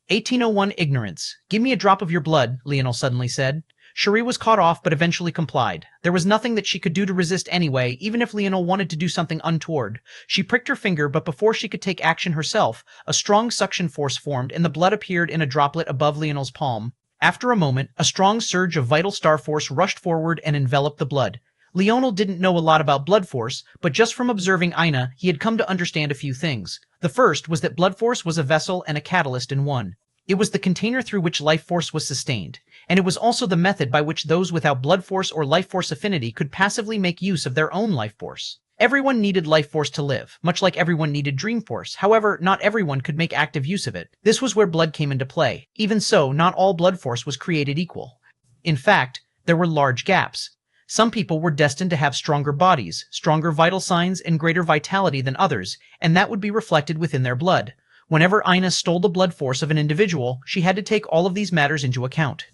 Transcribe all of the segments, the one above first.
1801 Ignorance. Give me a drop of your blood, Leonel suddenly said. Cherie was caught off but eventually complied. There was nothing that she could do to resist anyway, even if Leonel wanted to do something untoward. She pricked her finger, but before she could take action herself, a strong suction force formed and the blood appeared in a droplet above Leonel's palm. After a moment, a strong surge of vital star force rushed forward and enveloped the blood. Leonel didn't know a lot about blood force, but just from observing Ina, he had come to understand a few things. The first was that blood force was a vessel and a catalyst in one. It was the container through which life force was sustained, and it was also the method by which those without blood force or life force affinity could passively make use of their own life force. Everyone needed life force to live, much like everyone needed dream force. However, not everyone could make active use of it. This was where blood came into play. Even so, not all blood force was created equal. In fact, there were large gaps. Some people were destined to have stronger bodies, stronger vital signs, and greater vitality than others, and that would be reflected within their blood. Whenever Ina stole the blood force of an individual, she had to take all of these matters into account.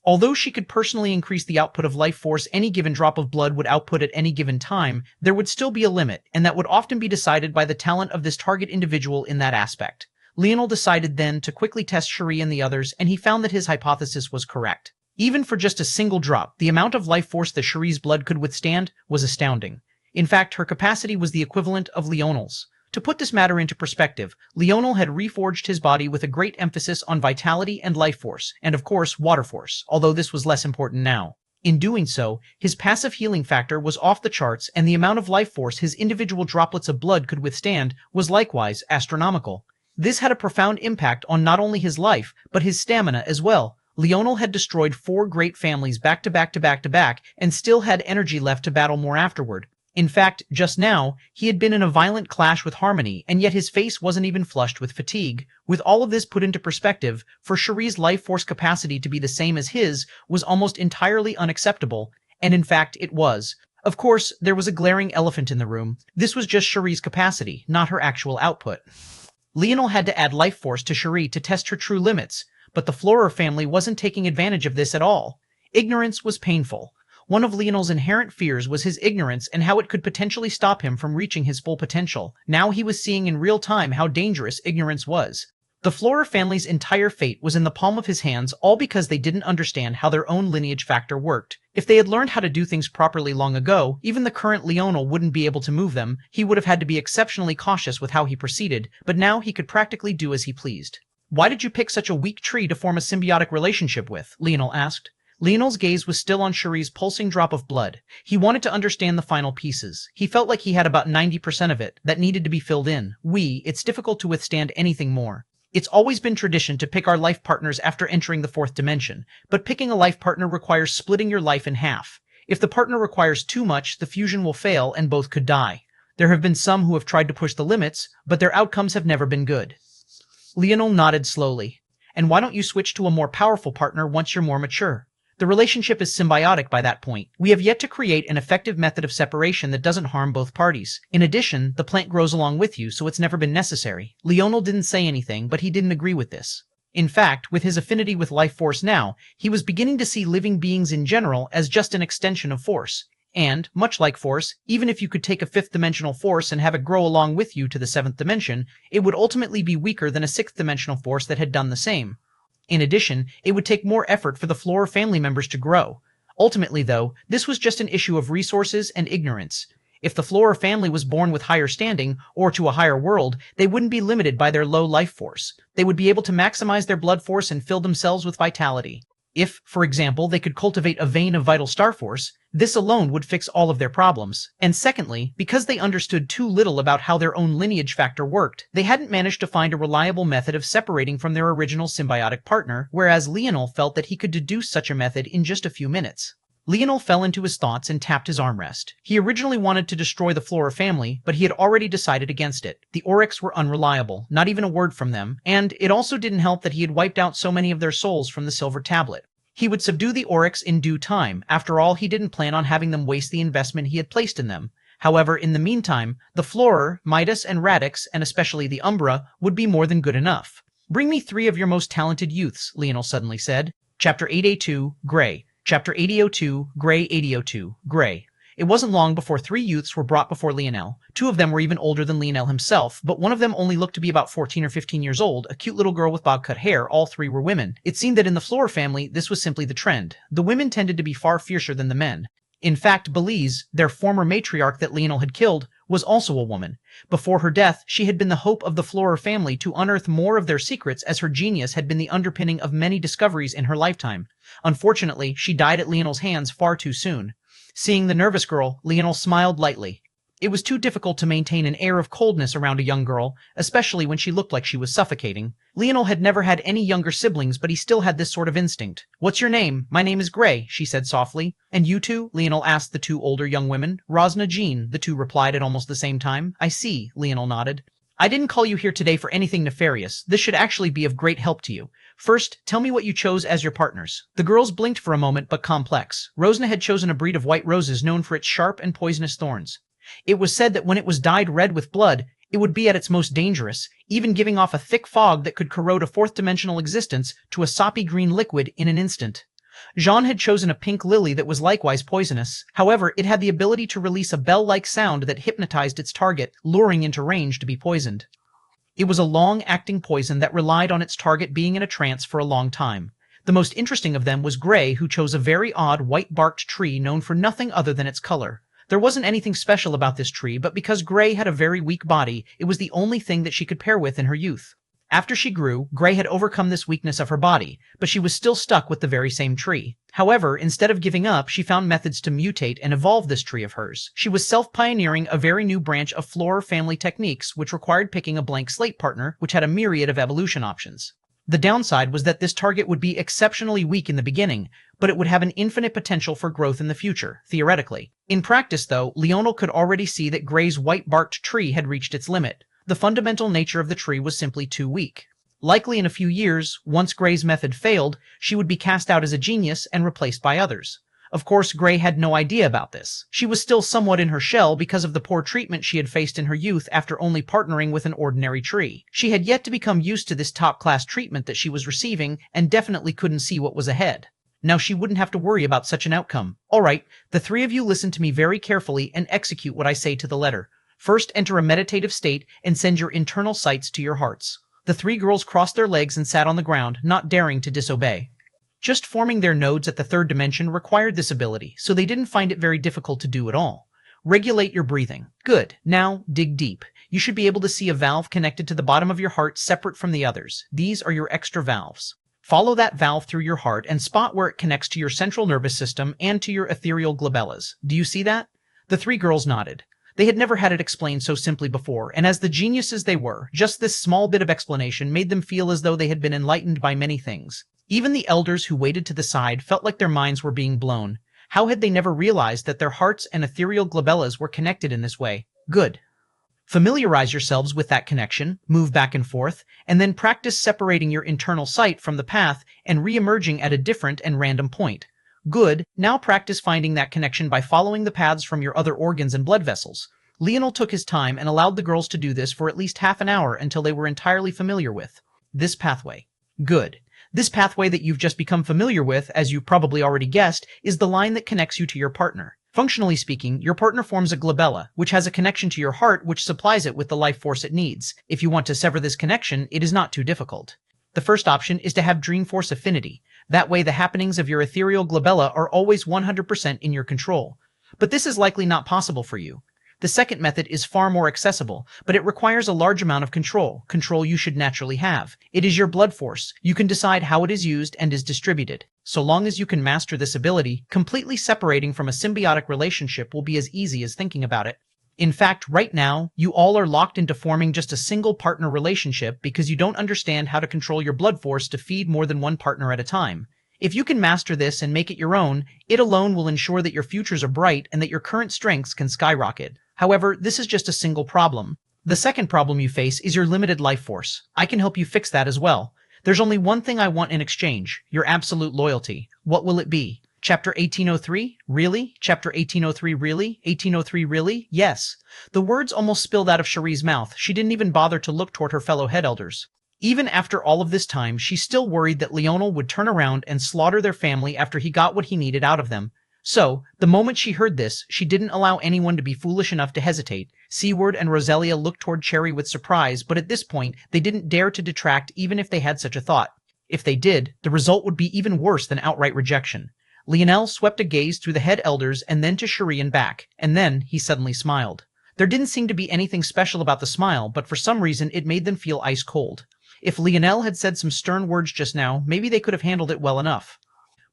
Although she could personally increase the output of life force any given drop of blood would output at any given time, there would still be a limit, and that would often be decided by the talent of this target individual in that aspect. Leonel decided then to quickly test Cherie and the others, and he found that his hypothesis was correct. Even for just a single drop, the amount of life force that Cherie's blood could withstand was astounding. In fact, her capacity was the equivalent of Leonel's. To put this matter into perspective, Leonel had reforged his body with a great emphasis on vitality and life force, and of course water force, although this was less important now. In doing so, his passive healing factor was off the charts, and the amount of life force his individual droplets of blood could withstand was likewise astronomical. This had a profound impact on not only his life, but his stamina as well. Leonel had destroyed 4 great families back to back, and still had energy left to battle more afterward. In fact, just now, he had been in a violent clash with Harmony, and yet his face wasn't even flushed with fatigue. With all of this put into perspective, for Cherie's life force capacity to be the same as his was almost entirely unacceptable, and in fact it was. Of course, there was a glaring elephant in the room. This was just Cherie's capacity, not her actual output. Leonel had to add life force to Cherie to test her true limits, but the Florer family wasn't taking advantage of this at all. Ignorance was painful. One of Leonel's inherent fears was his ignorance and how it could potentially stop him from reaching his full potential. Now he was seeing in real time how dangerous ignorance was. The Florer family's entire fate was in the palm of his hands, all because they didn't understand how their own lineage factor worked. If they had learned how to do things properly long ago, even the current Leonel wouldn't be able to move them. He would have had to be exceptionally cautious with how he proceeded, but now he could practically do as he pleased. "Why did you pick such a weak tree to form a symbiotic relationship with?" Leonel asked. Leonel's gaze was still on Cherie's pulsing drop of blood. He wanted to understand the final pieces. He felt like he had about 90% of it that needed to be filled in. It's difficult to withstand anything more. It's always been tradition to pick our life partners after entering the 4th dimension, but picking a life partner requires splitting your life in half. If the partner requires too much, the fusion will fail and both could die. There have been some who have tried to push the limits, but their outcomes have never been good. Leonel nodded slowly. "And why don't you switch to a more powerful partner once you're more mature? The relationship is symbiotic by that point. We have yet to create an effective method of separation that doesn't harm both parties. In addition, the plant grows along with you, so it's never been necessary." Leonel didn't say anything, but he didn't agree with this. In fact, with his affinity with life force now, he was beginning to see living beings in general as just an extension of force. And, much like force, even if you could take a 5th-dimensional force and have it grow along with you to the 7th dimension, it would ultimately be weaker than a 6th-dimensional force that had done the same. In addition, it would take more effort for the Florer family members to grow. Ultimately, though, this was just an issue of resources and ignorance. If the Florer family was born with higher standing, or to a higher world, they wouldn't be limited by their low life force. They would be able to maximize their blood force and fill themselves with vitality. If, for example, they could cultivate a vein of vital star force, this alone would fix all of their problems. And secondly, because they understood too little about how their own lineage factor worked, they hadn't managed to find a reliable method of separating from their original symbiotic partner, whereas Leonel felt that he could deduce such a method in just a few minutes. Leonel fell into his thoughts and tapped his armrest. He originally wanted to destroy the Florer family, but he had already decided against it. The Oryx were unreliable, not even a word from them, and it also didn't help that he had wiped out so many of their souls from the silver tablet. He would subdue the Oryx in due time. After all, he didn't plan on having them waste the investment he had placed in them. However, in the meantime, the Florer, Midas, and Radix, and especially the Umbra, would be more than good enough. "Bring me 3 of your most talented youths," Leonel suddenly said. Chapter 802, Gray. Chapter 8002, Gray 8002, Gray. It wasn't long before 3 youths were brought before Leonel. 2 of them were even older than Leonel himself, but one of them only looked to be about 14 or 15 years old, a cute little girl with bob-cut hair. All 3 were women. It seemed that in the Flora family, this was simply the trend. The women tended to be far fiercer than the men. In fact, Belize, their former matriarch that Leonel had killed, was also a woman. Before her death, she had been the hope of the Flora family to unearth more of their secrets, as her genius had been the underpinning of many discoveries in her lifetime. Unfortunately, she died at Leonel's hands far too soon. Seeing the nervous girl, Leonel smiled lightly. It was too difficult to maintain an air of coldness around a young girl, especially when she looked like she was suffocating. Leonel had never had any younger siblings, but he still had this sort of instinct. "What's your name?" "My name is Gray," she said softly. "And you two?" Leonel asked the 2 older young women. "Rosna Jean," the 2 replied at almost the same time. "I see," Leonel nodded. "I didn't call you here today for anything nefarious. This should actually be of great help to you. First, tell me what you chose as your partners." The girls blinked for a moment, but complex. Rosna had chosen a breed of white roses known for its sharp and poisonous thorns. It was said that when it was dyed red with blood, it would be at its most dangerous, even giving off a thick fog that could corrode a fourth-dimensional existence to a soppy green liquid in an instant. Jean had chosen a pink lily that was likewise poisonous. However, it had the ability to release a bell-like sound that hypnotized its target, luring into range to be poisoned. It was a long-acting poison that relied on its target being in a trance for a long time. The most interesting of them was Gray, who chose a very odd white-barked tree known for nothing other than its color. There wasn't anything special about this tree, but because Gray had a very weak body, it was the only thing that she could pair with in her youth. After she grew, Gray had overcome this weakness of her body, but she was still stuck with the very same tree. However, instead of giving up, she found methods to mutate and evolve this tree of hers. She was self-pioneering a very new branch of Flora family techniques, which required picking a blank slate partner, which had a myriad of evolution options. The downside was that this target would be exceptionally weak in the beginning, but it would have an infinite potential for growth in the future, theoretically. In practice, though, Leonel could already see that Gray's white-barked tree had reached its limit. The fundamental nature of the tree was simply too weak. Likely in a few years, once Gray's method failed, she would be cast out as a genius and replaced by others. Of course, Gray had no idea about this. She was still somewhat in her shell because of the poor treatment she had faced in her youth after only partnering with an ordinary tree. She had yet to become used to this top-class treatment that she was receiving and definitely couldn't see what was ahead. Now she wouldn't have to worry about such an outcome. All right, the 3 of you listen to me very carefully and execute what I say to the letter. First, enter a meditative state and send your internal sights to your hearts. The 3 girls crossed their legs and sat on the ground, not daring to disobey. Just forming their nodes at the 3rd dimension required this ability, so they didn't find it very difficult to do at all. Regulate your breathing. Good. Now, dig deep. You should be able to see a valve connected to the bottom of your heart separate from the others. These are your extra valves. Follow that valve through your heart and spot where it connects to your central nervous system and to your ethereal glabellas. Do you see that? The 3 girls nodded. They had never had it explained so simply before, and as the geniuses they were, just this small bit of explanation made them feel as though they had been enlightened by many things. Even the elders who waited to the side felt like their minds were being blown. How had they never realized that their hearts and ethereal glabellas were connected in this way? Good. Familiarize yourselves with that connection, move back and forth, and then practice separating your internal sight from the path and re-emerging at a different and random point. Good. Now practice finding that connection by following the paths from your other organs and blood vessels. Leonel took his time and allowed the girls to do this for at least half an hour until they were entirely familiar with this pathway. Good. This pathway that you've just become familiar with, as you probably already guessed, is the line that connects you to your partner. Functionally speaking, your partner forms a glabella, which has a connection to your heart which supplies it with the life force it needs. If you want to sever this connection, it is not too difficult. The first option is to have dream force affinity. That way the happenings of your ethereal glabella are always 100% in your control. But this is likely not possible for you. The second method is far more accessible, but it requires a large amount of control you should naturally have. It is your blood force. You can decide how it is used and is distributed. So long as you can master this ability, completely separating from a symbiotic relationship will be as easy as thinking about it. In fact, right now, you all are locked into forming just a single partner relationship because you don't understand how to control your blood force to feed more than one partner at a time. If you can master this and make it your own, it alone will ensure that your futures are bright and that your current strengths can skyrocket. However, this is just a single problem. The second problem you face is your limited life force. I can help you fix that as well. There's only one thing I want in exchange, your absolute loyalty. What will it be? Chapter 1803? Really? Chapter 1803 really? 1803 really? Yes. The words almost spilled out of Cherie's mouth. She didn't even bother to look toward her fellow head elders. Even after all of this time, she still worried that Leonel would turn around and slaughter their family after he got what he needed out of them. So, the moment she heard this, she didn't allow anyone to be foolish enough to hesitate. Seaward and Roselia looked toward Cherry with surprise, but at this point, they didn't dare to detract even if they had such a thought. If they did, the result would be even worse than outright rejection. Leonel swept a gaze through the head elders and then to Cherie and back, and then he suddenly smiled. There didn't seem to be anything special about the smile, but for some reason it made them feel ice cold. If Leonel had said some stern words just now, maybe they could have handled it well enough.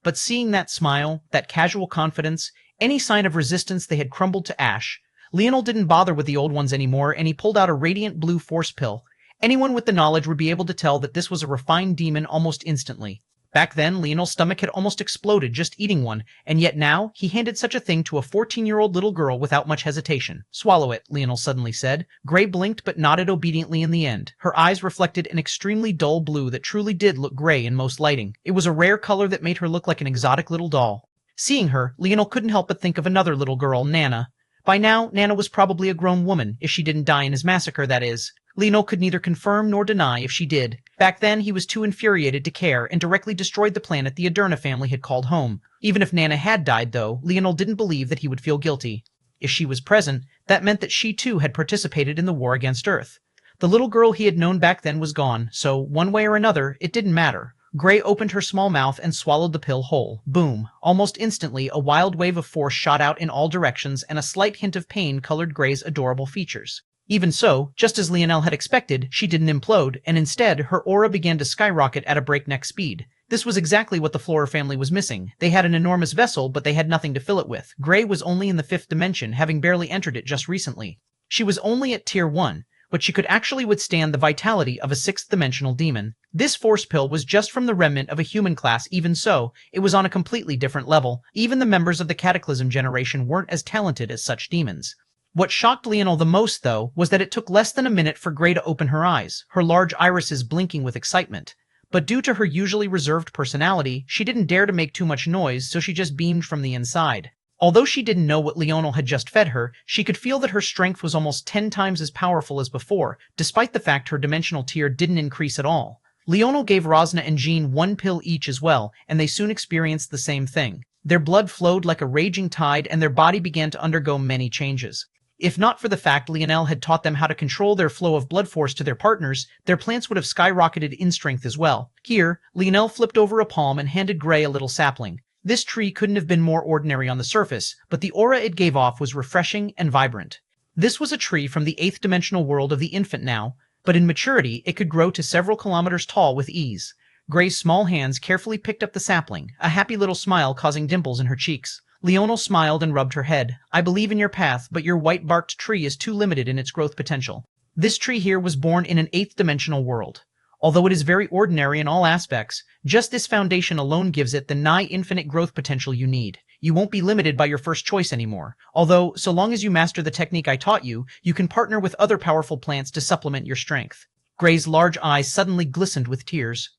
But seeing that smile, that casual confidence, any sign of resistance they had crumbled to ash, Leonel didn't bother with the old ones anymore, and he pulled out a radiant blue force pill. Anyone with the knowledge would be able to tell that this was a refined demon almost instantly. Back then, Leonel's stomach had almost exploded just eating one, and yet now he handed such a thing to a 14-year-old little girl without much hesitation. "Swallow it," Leonel suddenly said. Gray blinked but nodded obediently in the end. Her eyes reflected an extremely dull blue that truly did look gray in most lighting. It was a rare color that made her look like an exotic little doll. Seeing her, Leonel couldn't help but think of another little girl, Nana. By now, Nana was probably a grown woman, if she didn't die in his massacre, that is. Leonel could neither confirm nor deny if she did. Back then, he was too infuriated to care and directly destroyed the planet the Aderna family had called home. Even if Nana had died, though, Leonel didn't believe that he would feel guilty. If she was present, that meant that she too had participated in the war against Earth. The little girl he had known back then was gone, so one way or another, it didn't matter. Gray opened her small mouth and swallowed the pill whole. Boom. Almost instantly, a wild wave of force shot out in all directions, and a slight hint of pain colored Gray's adorable features. Even so, just as Leonel had expected, she didn't implode, and instead, her aura began to skyrocket at a breakneck speed. This was exactly what the Flora family was missing. They had an enormous vessel, but they had nothing to fill it with. Gray was only in the 5th dimension, having barely entered it just recently. She was only at Tier 1, but she could actually withstand the vitality of a 6th-dimensional demon. This force pill was just from the remnant of a human class. Even so, it was on a completely different level. Even the members of the Cataclysm generation weren't as talented as such demons. What shocked Leonel the most, though, was that it took less than a minute for Gray to open her eyes, her large irises blinking with excitement. But due to her usually reserved personality, she didn't dare to make too much noise, so she just beamed from the inside. Although she didn't know what Leonel had just fed her, she could feel that her strength was almost 10 times as powerful as before, despite the fact her dimensional tier didn't increase at all. Leonel gave Rosna and Jean one pill each as well, and they soon experienced the same thing. Their blood flowed like a raging tide, and their body began to undergo many changes. If not for the fact Leonel had taught them how to control their flow of blood force to their partners, their plants would have skyrocketed in strength as well. Here, Leonel flipped over a palm and handed Gray a little sapling. This tree couldn't have been more ordinary on the surface, but the aura it gave off was refreshing and vibrant. This was a tree from the 8th dimensional world of the infant now, but in maturity it could grow to several kilometers tall with ease. Gray's small hands carefully picked up the sapling, a happy little smile causing dimples in her cheeks. Leonel smiled and rubbed her head. "I believe in your path, but your white-barked tree is too limited in its growth potential. This tree here was born in an 8th-dimensional world. Although it is very ordinary in all aspects, just this foundation alone gives it the nigh-infinite growth potential you need. You won't be limited by your first choice anymore. Although, so long as you master the technique I taught you, you can partner with other powerful plants to supplement your strength." Gray's large eyes suddenly glistened with tears.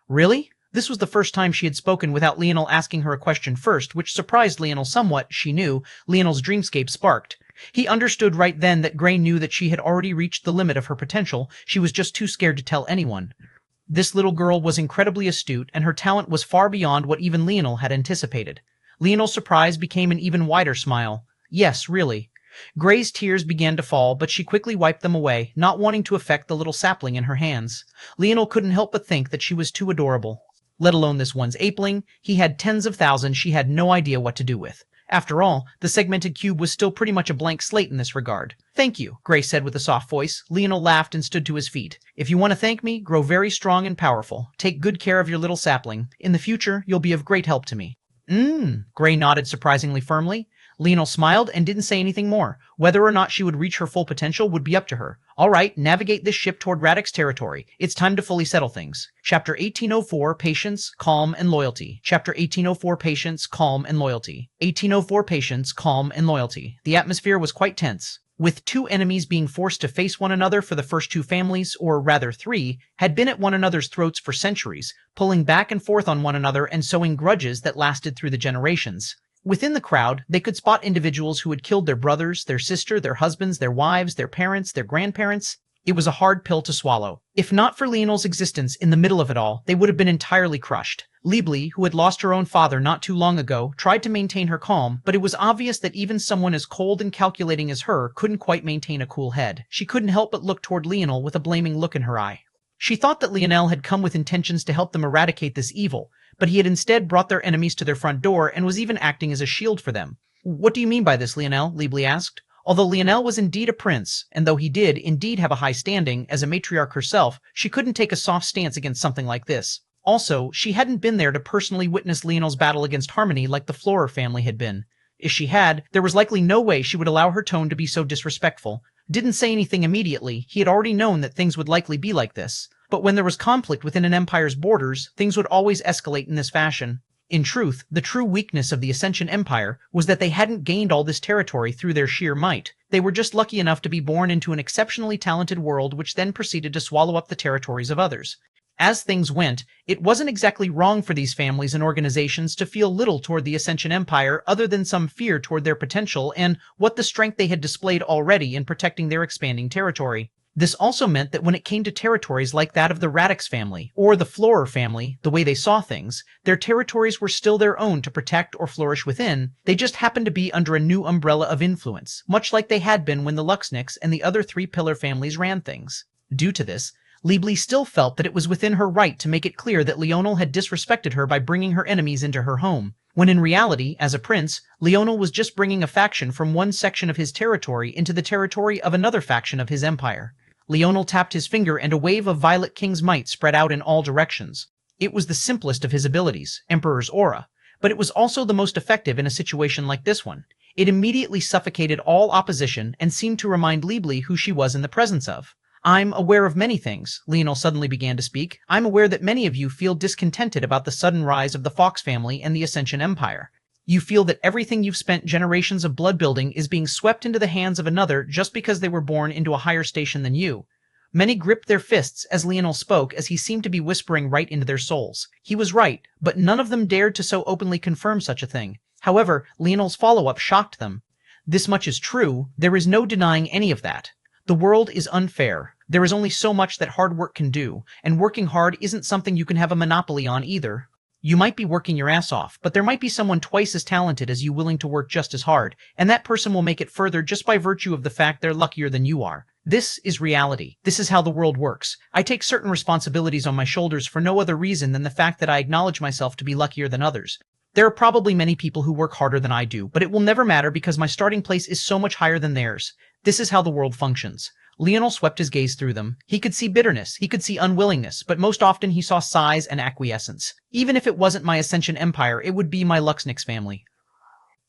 "Really?" This was the first time she had spoken without Leonel asking her a question first, which surprised Leonel somewhat. She knew. Leonel's dreamscape sparked. He understood right then that Gray knew that she had already reached the limit of her potential. She was just too scared to tell anyone. This little girl was incredibly astute, and her talent was far beyond what even Leonel had anticipated. Leonel's surprise became an even wider smile. "Yes, really." Gray's tears began to fall, but she quickly wiped them away, not wanting to affect the little sapling in her hands. Leonel couldn't help but think that she was too adorable. Let alone this one's apeling, he had tens of thousands she had no idea what to do with. After all, the segmented cube was still pretty much a blank slate in this regard. "Thank you," Gray said with a soft voice. Leonel laughed and stood to his feet. "If you want to thank me, grow very strong and powerful. Take good care of your little sapling. In the future, you'll be of great help to me." Gray nodded surprisingly firmly. Leonel smiled and didn't say anything more. Whether or not she would reach her full potential would be up to her. "All right, navigate this ship toward Radix territory. It's time to fully settle things." Chapter 1804, Patience, Calm, and Loyalty. Chapter 1804, Patience, Calm, and Loyalty. 1804, Patience, Calm, and Loyalty. The atmosphere was quite tense. With two enemies being forced to face one another for the first two families, or rather 3, had been at one another's throats for centuries, pulling back and forth on one another and sowing grudges that lasted through the generations. Within the crowd, they could spot individuals who had killed their brothers, their sister, their husbands, their wives, their parents, their grandparents. It was a hard pill to swallow. If not for Leonel's existence in the middle of it all, they would have been entirely crushed. Libli, who had lost her own father not too long ago, tried to maintain her calm, but it was obvious that even someone as cold and calculating as her couldn't quite maintain a cool head. She couldn't help but look toward Leonel with a blaming look in her eye. She thought that Leonel had come with intentions to help them eradicate this evil, but he had instead brought their enemies to their front door and was even acting as a shield for them. "What do you mean by this, Leonel?" Libli asked. Although Leonel was indeed a prince, and though he did indeed have a high standing as a matriarch herself, she couldn't take a soft stance against something like this. Also, she hadn't been there to personally witness Leonel's battle against Harmony like the Florer family had been. If she had, there was likely no way she would allow her tone to be so disrespectful. Didn't say anything immediately, he had already known that things would likely be like this. But when there was conflict within an empire's borders, things would always escalate in this fashion. In truth, the true weakness of the Ascension Empire was that they hadn't gained all this territory through their sheer might. They were just lucky enough to be born into an exceptionally talented world which then proceeded to swallow up the territories of others. As things went, it wasn't exactly wrong for these families and organizations to feel little toward the Ascension Empire other than some fear toward their potential and what the strength they had displayed already in protecting their expanding territory. This also meant that when it came to territories like that of the Radix family, or the Florer family, the way they saw things, their territories were still their own to protect or flourish within, they just happened to be under a new umbrella of influence, much like they had been when the Luxniks and the other three pillar families ran things. Due to this, Libli still felt that it was within her right to make it clear that Leonel had disrespected her by bringing her enemies into her home, when in reality, as a prince, Leonel was just bringing a faction from one section of his territory into the territory of another faction of his empire. Leonel tapped his finger and a wave of Violet King's might spread out in all directions. It was the simplest of his abilities, Emperor's Aura, but it was also the most effective in a situation like this one. It immediately suffocated all opposition and seemed to remind Libli who she was in the presence of. "I'm aware of many things," Leonel suddenly began to speak. "I'm aware that many of you feel discontented about the sudden rise of the Fox family and the Ascension Empire. You feel that everything you've spent generations of blood building is being swept into the hands of another just because they were born into a higher station than you." Many gripped their fists as Leonel spoke, as he seemed to be whispering right into their souls. He was right, but none of them dared to so openly confirm such a thing. However, Leonel's follow-up shocked them. "This much is true, there is no denying any of that. The world is unfair. There is only so much that hard work can do, and working hard isn't something you can have a monopoly on either. You might be working your ass off, but there might be someone twice as talented as you willing to work just as hard, and that person will make it further just by virtue of the fact they're luckier than you are. This is reality. This is how the world works. I take certain responsibilities on my shoulders for no other reason than the fact that I acknowledge myself to be luckier than others. There are probably many people who work harder than I do, but it will never matter because my starting place is so much higher than theirs. This is how the world functions." Leonel swept his gaze through them. He could see bitterness, he could see unwillingness, but most often he saw sighs and acquiescence. "Even if it wasn't my Ascension Empire, it would be my Luxniks family.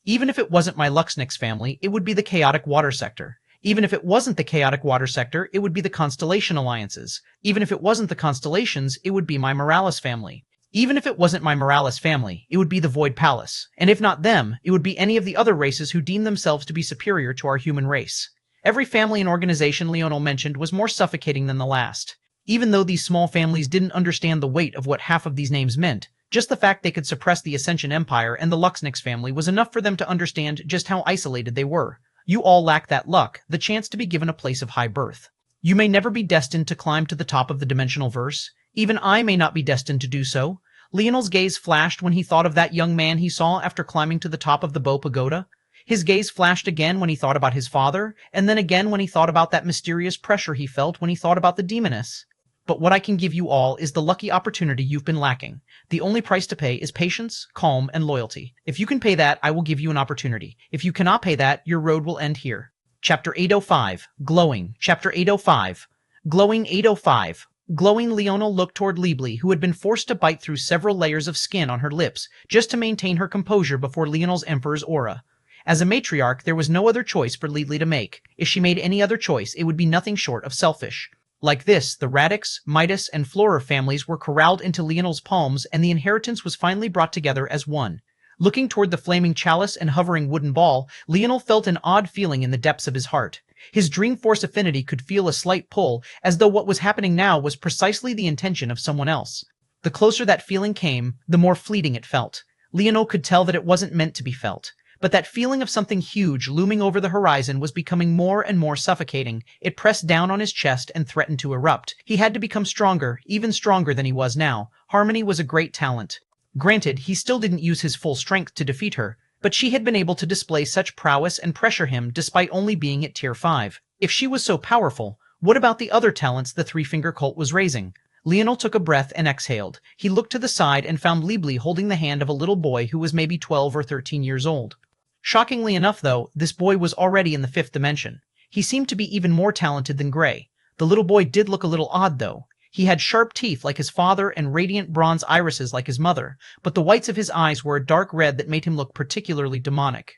Even if it wasn't my Luxniks family, it would be the Chaotic Water Sector. Even if it wasn't the Chaotic Water Sector, it would be the Constellation Alliances. Even if it wasn't the Constellations, it would be my Morales family. Even if it wasn't my Morales family, it would be the Void Palace. And if not them, it would be any of the other races who deem themselves to be superior to our human race." Every family and organization Leonel mentioned was more suffocating than the last. Even though these small families didn't understand the weight of what half of these names meant, just the fact they could suppress the Ascension Empire and the Luxniks family was enough for them to understand just how isolated they were. You all lack that luck, the chance to be given a place of high birth. You may never be destined to climb to the top of the dimensional verse. Even I may not be destined to do so. Leonel's gaze flashed when he thought of that young man he saw after climbing to the top of the Bow Pagoda. His gaze flashed again when he thought about his father, and then again when he thought about that mysterious pressure he felt when he thought about the demoness. "But what I can give you all is the lucky opportunity you've been lacking. The only price to pay is patience, calm, and loyalty. If you can pay that, I will give you an opportunity. If you cannot pay that, your road will end here." Chapter 805, Glowing. Chapter 805, Glowing 805. Glowing, Leonel looked toward Libli, who had been forced to bite through several layers of skin on her lips, just to maintain her composure before Leonel's Emperor's Aura. As a matriarch, there was no other choice for Libli to make. If she made any other choice, it would be nothing short of selfish. Like this, the Radix, Midas, and Florer families were corralled into Leonel's palms, and the inheritance was finally brought together as one. Looking toward the flaming chalice and hovering wooden ball, Leonel felt an odd feeling in the depths of his heart. His Dreamforce affinity could feel a slight pull, as though what was happening now was precisely the intention of someone else. The closer that feeling came, the more fleeting it felt. Leonel could tell that it wasn't meant to be felt. But that feeling of something huge looming over the horizon was becoming more and more suffocating. It pressed down on his chest and threatened to erupt. He had to become stronger, even stronger than he was now. Harmony was a great talent. Granted, he still didn't use his full strength to defeat her, but she had been able to display such prowess and pressure him despite only being at tier 5. If she was so powerful, what about the other talents the three-finger cult was raising? Leonel took a breath and exhaled. He looked to the side and found Libli holding the hand of a little boy who was maybe 12 or 13 years old. Shockingly enough, though, this boy was already in the 5th dimension. He seemed to be even more talented than Gray. The little boy did look a little odd, though. He had sharp teeth like his father and radiant bronze irises like his mother, but the whites of his eyes were a dark red that made him look particularly demonic.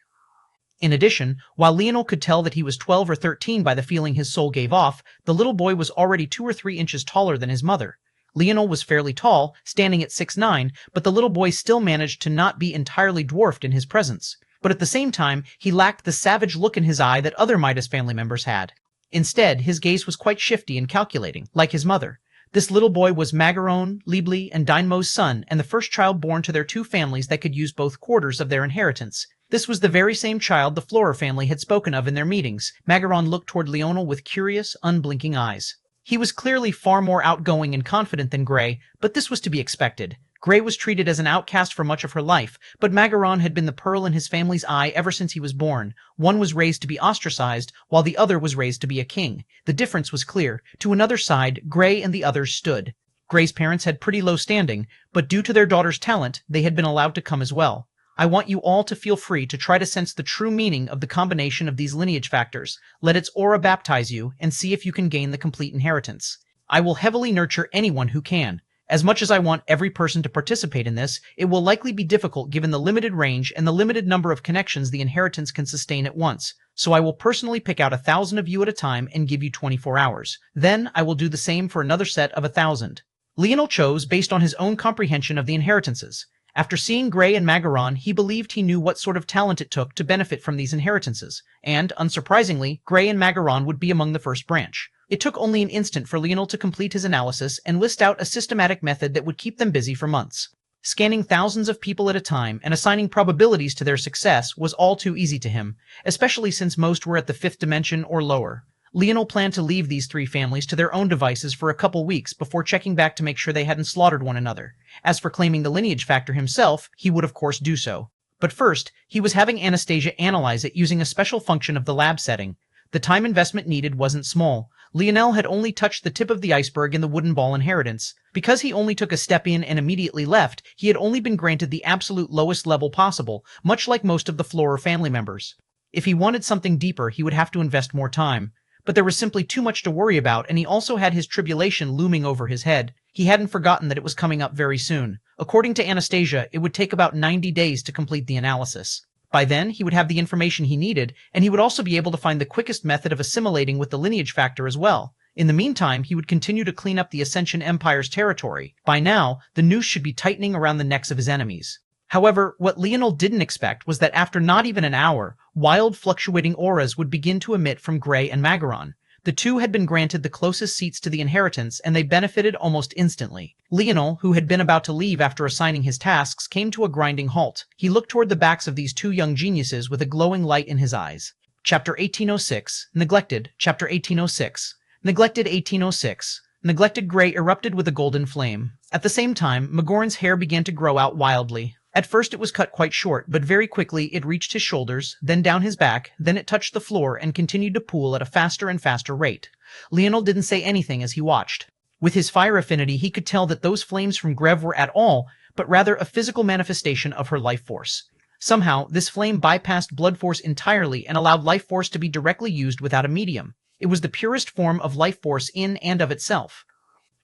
In addition, while Leonel could tell that he was 12 or 13 by the feeling his soul gave off, the little boy was already 2 or 3 inches taller than his mother. Leonel was fairly tall, standing at 6'9", but the little boy still managed to not be entirely dwarfed in his presence. But at the same time, he lacked the savage look in his eye that other Midas family members had. Instead, his gaze was quite shifty and calculating, like his mother. This little boy was Magaron, Libli, and Dynmo's son, and the first child born to their 2 families that could use both quarters of their inheritance. This was the very same child the Flora family had spoken of in their meetings. Magaron looked toward Leonel with curious, unblinking eyes. He was clearly far more outgoing and confident than Gray, but this was to be expected. Gray was treated as an outcast for much of her life, but Magaron had been the pearl in his family's eye ever since he was born. One was raised to be ostracized, while the other was raised to be a king. The difference was clear. To another side, Gray and the others stood. Gray's parents had pretty low standing, but due to their daughter's talent, they had been allowed to come as well. I want you all to feel free to try to sense the true meaning of the combination of these lineage factors. Let its aura baptize you, and see if you can gain the complete inheritance. I will heavily nurture anyone who can. As much as I want every person to participate in this, it will likely be difficult given the limited range and the limited number of connections the inheritance can sustain at once, so I will personally pick out 1,000 of you at a time and give you 24 hours. Then I will do the same for another set of 1,000. Leonel chose based on his own comprehension of the inheritances. After seeing Gray and Magaron, he believed he knew what sort of talent it took to benefit from these inheritances, and, unsurprisingly, Gray and Magaron would be among the first branch. It took only an instant for Leonel to complete his analysis and list out a systematic method that would keep them busy for months. Scanning thousands of people at a time and assigning probabilities to their success was all too easy to him, especially since most were at the 5th dimension or lower. Leonel planned to leave these 3 families to their own devices for a couple weeks before checking back to make sure they hadn't slaughtered one another. As for claiming the lineage factor himself, he would of course do so. But first, he was having Anastasia analyze it using a special function of the lab setting. The time investment needed wasn't small. Leonel had only touched the tip of the iceberg in the wooden ball inheritance. Because he only took a step in and immediately left, he had only been granted the absolute lowest level possible, much like most of the Flora family members. If he wanted something deeper, he would have to invest more time. But there was simply too much to worry about, and he also had his tribulation looming over his head. He hadn't forgotten that it was coming up very soon. According to Anastasia, it would take about 90 days to complete the analysis. By then, he would have the information he needed, and he would also be able to find the quickest method of assimilating with the lineage factor as well. In the meantime, he would continue to clean up the Ascension Empire's territory. By now, the noose should be tightening around the necks of his enemies. However, what Leonel didn't expect was that after not even an hour, wild fluctuating auras would begin to emit from Gray and Magaron. The 2 had been granted the closest seats to the inheritance, and they benefited almost instantly. Leonel, who had been about to leave after assigning his tasks, came to a grinding halt. He looked toward the backs of these 2 young geniuses with a glowing light in his eyes. Chapter 1806, Neglected, Chapter 1806. Neglected 1806. Neglected Gray erupted with a golden flame. At the same time, Magoran's hair began to grow out wildly. At first it was cut quite short, but very quickly it reached his shoulders, then down his back, then it touched the floor and continued to pool at a faster and faster rate. Leonel didn't say anything as he watched. With his fire affinity, he could tell that those flames from Grev were at all, but rather a physical manifestation of her life force. Somehow, this flame bypassed blood force entirely and allowed life force to be directly used without a medium. It was the purest form of life force in and of itself.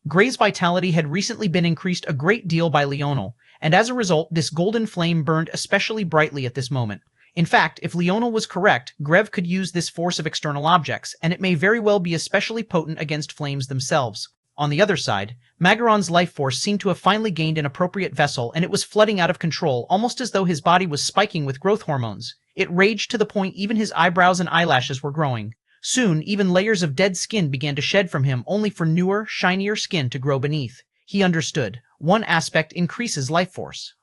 Gray's vitality had recently been increased a great deal by Leonel, and as a result, this golden flame burned especially brightly at this moment. In fact, if Leonel was correct, Grev could use this force of external objects, and it may very well be especially potent against flames themselves. On the other side, Magaron's life force seemed to have finally gained an appropriate vessel, and it was flooding out of control, almost as though his body was spiking with growth hormones. It raged to the point even his eyebrows and eyelashes were growing. Soon, even layers of dead skin began to shed from him, only for newer, shinier skin to grow beneath. He understood. One aspect increases life force.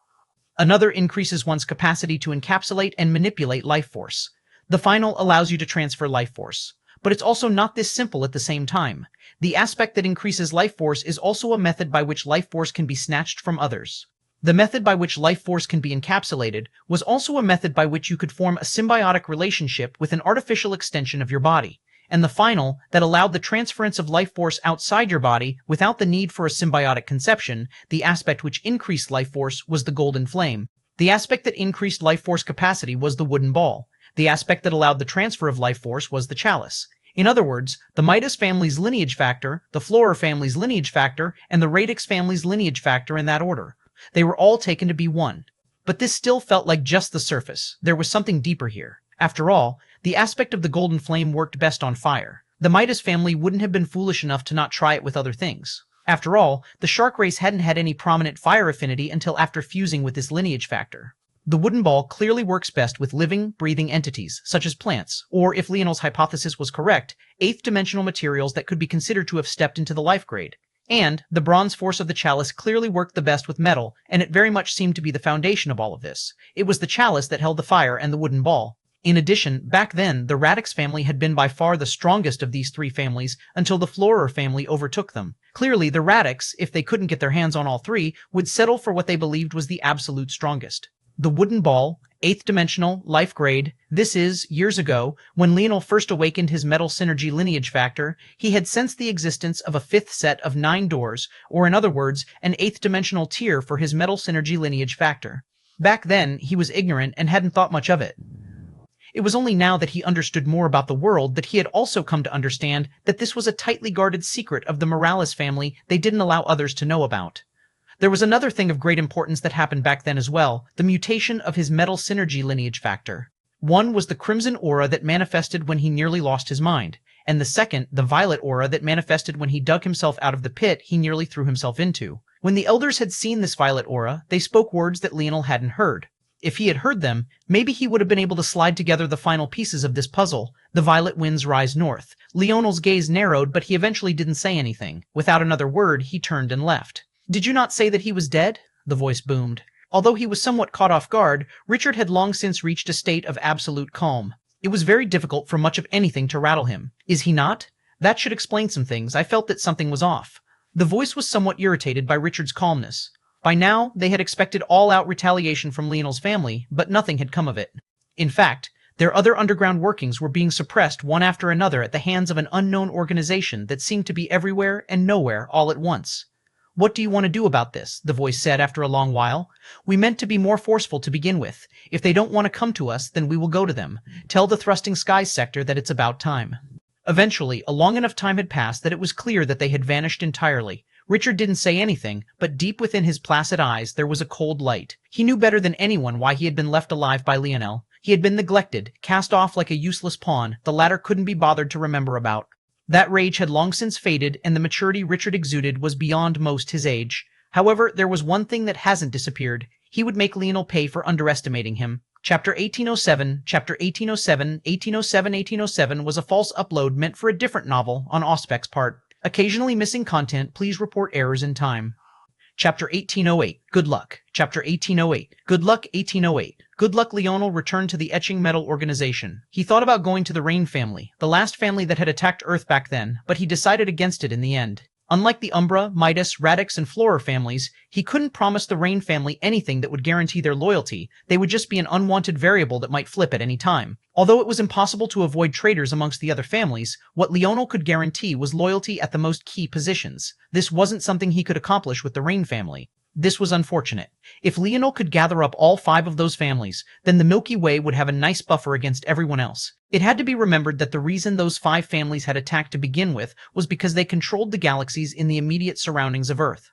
Another increases one's capacity to encapsulate and manipulate life force. The final allows you to transfer life force. But it's also not this simple at the same time. The aspect that increases life force is also a method by which life force can be snatched from others. The method by which life force can be encapsulated was also a method by which you could form a symbiotic relationship with an artificial extension of your body, and the final, that allowed the transference of life force outside your body without the need for a symbiotic conception, the aspect which increased life force was the golden flame. The aspect that increased life force capacity was the wooden ball. The aspect that allowed the transfer of life force was the chalice. In other words, the Midas family's lineage factor, the Flora family's lineage factor, and the Radix family's lineage factor in that order. They were all taken to be one. But this still felt like just the surface. There was something deeper here. After all, the aspect of the golden flame worked best on fire. The Midas family wouldn't have been foolish enough to not try it with other things. After all, the shark race hadn't had any prominent fire affinity until after fusing with this lineage factor. The wooden ball clearly works best with living, breathing entities, such as plants, or if Leonel's hypothesis was correct, eighth-dimensional materials that could be considered to have stepped into the life grade. And the bronze force of the chalice clearly worked the best with metal, and it very much seemed to be the foundation of all of this. It was the chalice that held the fire and the wooden ball. In addition, back then, the Radix family had been by far the strongest of these three families until the Flora family overtook them. Clearly, the Radix, if they couldn't get their hands on all three, would settle for what they believed was the absolute strongest. The wooden ball, 8th dimensional, life grade. This is, years ago, when Leonel first awakened his metal synergy lineage factor, he had sensed the existence of a 5th set of 9 doors, or in other words, an 8th dimensional tier for his metal synergy lineage factor. Back then, he was ignorant and hadn't thought much of it. It was only now that he understood more about the world that he had also come to understand that this was a tightly guarded secret of the Morales family they didn't allow others to know about. There was another thing of great importance that happened back then as well, the mutation of his metal synergy lineage factor. One was the crimson aura that manifested when he nearly lost his mind, and the second, the violet aura that manifested when he dug himself out of the pit he nearly threw himself into. When the elders had seen this violet aura, they spoke words that Leonel hadn't heard. If he had heard them, maybe he would have been able to slide together the final pieces of this puzzle. The violet winds rise north. Leonel's gaze narrowed, but he eventually didn't say anything. Without another word, he turned and left. "Did you not say that he was dead?" the voice boomed. Although he was somewhat caught off guard, Richard had long since reached a state of absolute calm. It was very difficult for much of anything to rattle him. "Is he not? That should explain some things. I felt that something was off." The voice was somewhat irritated by Richard's calmness. By now, they had expected all-out retaliation from Leonel's family, but nothing had come of it. In fact, their other underground workings were being suppressed one after another at the hands of an unknown organization that seemed to be everywhere and nowhere all at once. "What do you want to do about this?" the voice said after a long while. "We meant to be more forceful to begin with. If they don't want to come to us, then we will go to them. Tell the Thrusting Skies sector that it's about time." Eventually, a long enough time had passed that it was clear that they had vanished entirely. Richard didn't say anything, but deep within his placid eyes there was a cold light. He knew better than anyone why he had been left alive by Leonel. He had been neglected, cast off like a useless pawn the latter couldn't be bothered to remember about. That rage had long since faded, and the maturity Richard exuded was beyond most his age. However, there was one thing that hasn't disappeared. He would make Leonel pay for underestimating him. Chapter 1807, Chapter 1807, 1807, 1807 was a false upload meant for a different novel on Awespec's part. Occasionally missing content, please report errors in time. Chapter 1808, Good Luck. Chapter 1808, Good Luck 1808. Good Luck Leonel returned to the Etching Metal Organization. He thought about going to the Rain family, the last family that had attacked Earth back then, but he decided against it in the end. Unlike the Umbra, Midas, Radix, and Flora families, he couldn't promise the Rain family anything that would guarantee their loyalty. They would just be an unwanted variable that might flip at any time. Although it was impossible to avoid traitors amongst the other families, what Leonel could guarantee was loyalty at the most key positions. This wasn't something he could accomplish with the Rain family. This was unfortunate. If Leonel could gather up all 5 of those families, then the Milky Way would have a nice buffer against everyone else. It had to be remembered that the reason those 5 families had attacked to begin with was because they controlled the galaxies in the immediate surroundings of Earth.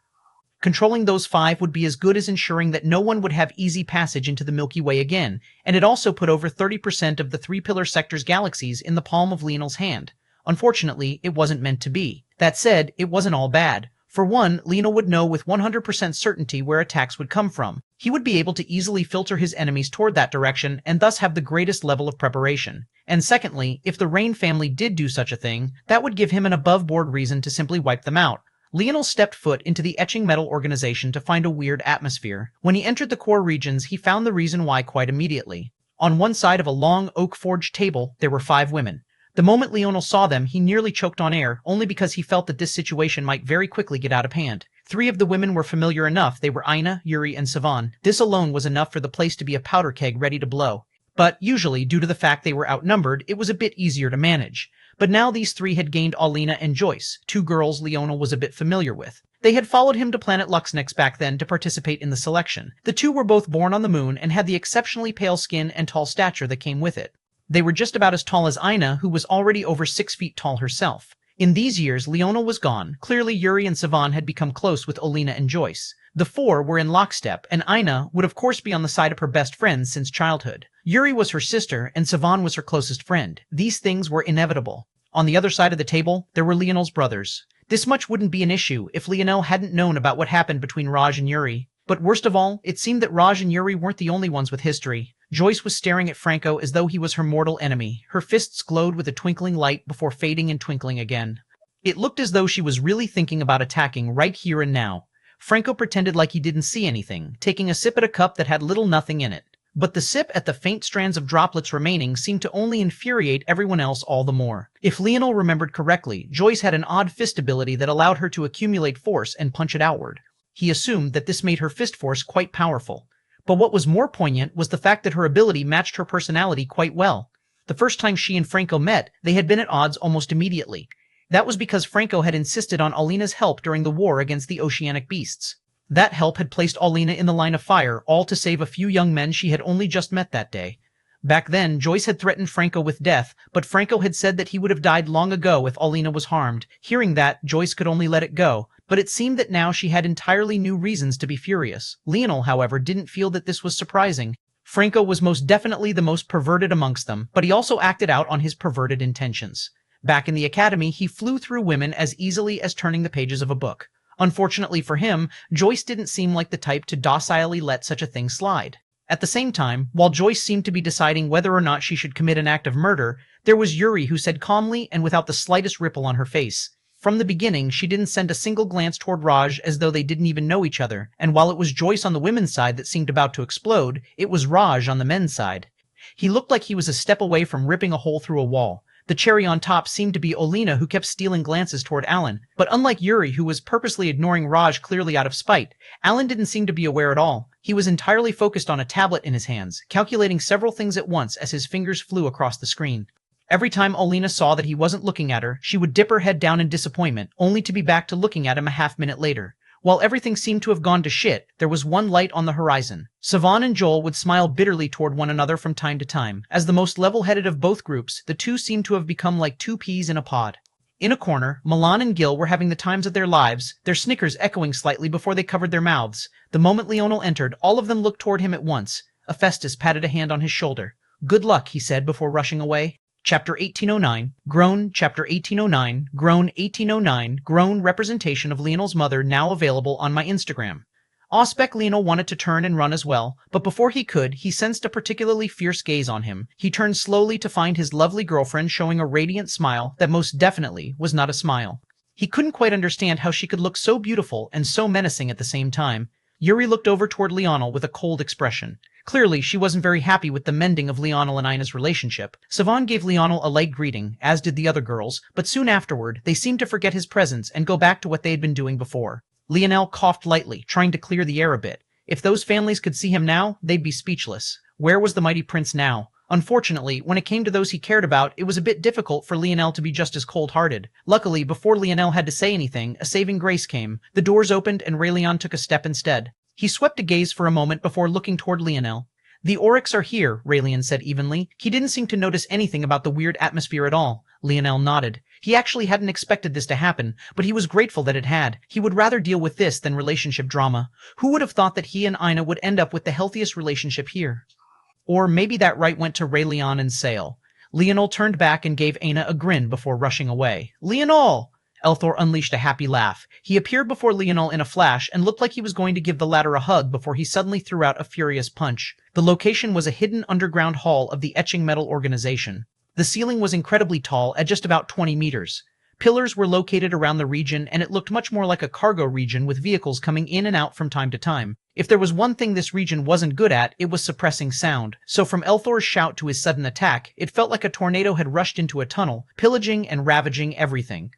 Controlling those 5 would be as good as ensuring that no one would have easy passage into the Milky Way again, and it also put over 30% of the 3-pillar sector's galaxies in the palm of Leonel's hand. Unfortunately, it wasn't meant to be. That said, it wasn't all bad. For one, Leonel would know with 100% certainty where attacks would come from. He would be able to easily filter his enemies toward that direction and thus have the greatest level of preparation. And secondly, if the Rain family did do such a thing, that would give him an above-board reason to simply wipe them out. Leonel stepped foot into the Etching Metal Organization to find a weird atmosphere. When he entered the core regions, he found the reason why quite immediately. On one side of a long oak-forged table, there were 5 women. The moment Leonel saw them, he nearly choked on air, only because he felt that this situation might very quickly get out of hand. 3 of the women were familiar enough. They were Aina, Yuri, and Savan. This alone was enough for the place to be a powder keg ready to blow. But usually, due to the fact they were outnumbered, it was a bit easier to manage. But now these 3 had gained Alina and Joyce, 2 girls Leonel was a bit familiar with. They had followed him to planet Luxnix back then to participate in the selection. The 2 were both born on the moon and had the exceptionally pale skin and tall stature that came with it. They were just about as tall as Aina, who was already over 6 feet tall herself. In these years, Leonel was gone. Clearly, Yuri and Savan had become close with Alina and Joyce. The 4 were in lockstep, and Aina would of course be on the side of her best friends since childhood. Yuri was her sister, and Savan was her closest friend. These things were inevitable. On the other side of the table, there were Leonel's brothers. This much wouldn't be an issue if Leonel hadn't known about what happened between Raj and Yuri. But worst of all, it seemed that Raj and Yuri weren't the only ones with history. Joyce was staring at Franco as though he was her mortal enemy. Her fists glowed with a twinkling light before fading and twinkling again. It looked as though she was really thinking about attacking right here and now. Franco pretended like he didn't see anything, taking a sip at a cup that had little nothing in it. But the sip at the faint strands of droplets remaining seemed to only infuriate everyone else all the more. If Leonel remembered correctly, Joyce had an odd fist ability that allowed her to accumulate force and punch it outward. He assumed that this made her fist force quite powerful. But what was more poignant was the fact that her ability matched her personality quite well. The first time she and Franco met, they had been at odds almost immediately. That was because Franco had insisted on Alina's help during the war against the oceanic beasts. That help had placed Alina in the line of fire, all to save a few young men she had only just met that day. Back then, Joyce had threatened Franco with death, but Franco had said that he would have died long ago if Alina was harmed. Hearing that, Joyce could only let it go, but it seemed that now she had entirely new reasons to be furious. Leonel, however, didn't feel that this was surprising. Franco was most definitely the most perverted amongst them, but he also acted out on his perverted intentions. Back in the academy, he flew through women as easily as turning the pages of a book. Unfortunately for him, Joyce didn't seem like the type to docilely let such a thing slide. At the same time, while Joyce seemed to be deciding whether or not she should commit an act of murder, there was Yuri who said calmly and without the slightest ripple on her face. From the beginning, she didn't send a single glance toward Raj as though they didn't even know each other, and while it was Joyce on the women's side that seemed about to explode, it was Raj on the men's side. He looked like he was a step away from ripping a hole through a wall. The cherry on top seemed to be Alina, who kept stealing glances toward Alan, but unlike Yuri, who was purposely ignoring Raj clearly out of spite, Alan didn't seem to be aware at all. He was entirely focused on a tablet in his hands, calculating several things at once as his fingers flew across the screen. Every time Alina saw that he wasn't looking at her, she would dip her head down in disappointment, only to be back to looking at him a half-minute later. While everything seemed to have gone to shit, there was one light on the horizon. Savan and Joel would smile bitterly toward one another from time to time. As the most level-headed of both groups, the two seemed to have become like 2 peas in a pod. In a corner, Milan and Gil were having the times of their lives, their snickers echoing slightly before they covered their mouths. The moment Leonel entered, all of them looked toward him at once. Hephaestus patted a hand on his shoulder. "Good luck," he said before rushing away. Chapter 1809, Grown, Chapter 1809, Grown 1809, Grown representation of Leonel's mother now available on my Instagram. Awespec Leonel wanted to turn and run as well, but before he could, he sensed a particularly fierce gaze on him. He turned slowly to find his lovely girlfriend showing a radiant smile that most definitely was not a smile. He couldn't quite understand how she could look so beautiful and so menacing at the same time. Yuri looked over toward Leonel with a cold expression. Clearly, she wasn't very happy with the mending of Leonel and Ina's relationship. Savan gave Leonel a light greeting, as did the other girls, but soon afterward, they seemed to forget his presence and go back to what they had been doing before. Leonel coughed lightly, trying to clear the air a bit. If those families could see him now, they'd be speechless. Where was the mighty prince now? Unfortunately, when it came to those he cared about, it was a bit difficult for Leonel to be just as cold-hearted. Luckily, before Leonel had to say anything, a saving grace came. The doors opened and Rayleon took a step instead. He swept a gaze for a moment before looking toward Leonel. "The Oryx are here," Rayleon said evenly. He didn't seem to notice anything about the weird atmosphere at all. Leonel nodded. He actually hadn't expected this to happen, but he was grateful that it had. He would rather deal with this than relationship drama. Who would have thought that he and Ina would end up with the healthiest relationship here? Or maybe that right went to Rayleon and Sale. Leonel turned back and gave Aina a grin before rushing away. "Leonel!" Elthor unleashed a happy laugh. He appeared before Leonel in a flash and looked like he was going to give the latter a hug before he suddenly threw out a furious punch. The location was a hidden underground hall of the etching metal organization. The ceiling was incredibly tall at just about 20 meters. Pillars were located around the region, and it looked much more like a cargo region with vehicles coming in and out from time to time. If there was one thing this region wasn't good at, it was suppressing sound. So from Elthor's shout to his sudden attack, it felt like a tornado had rushed into a tunnel, pillaging and ravaging everything.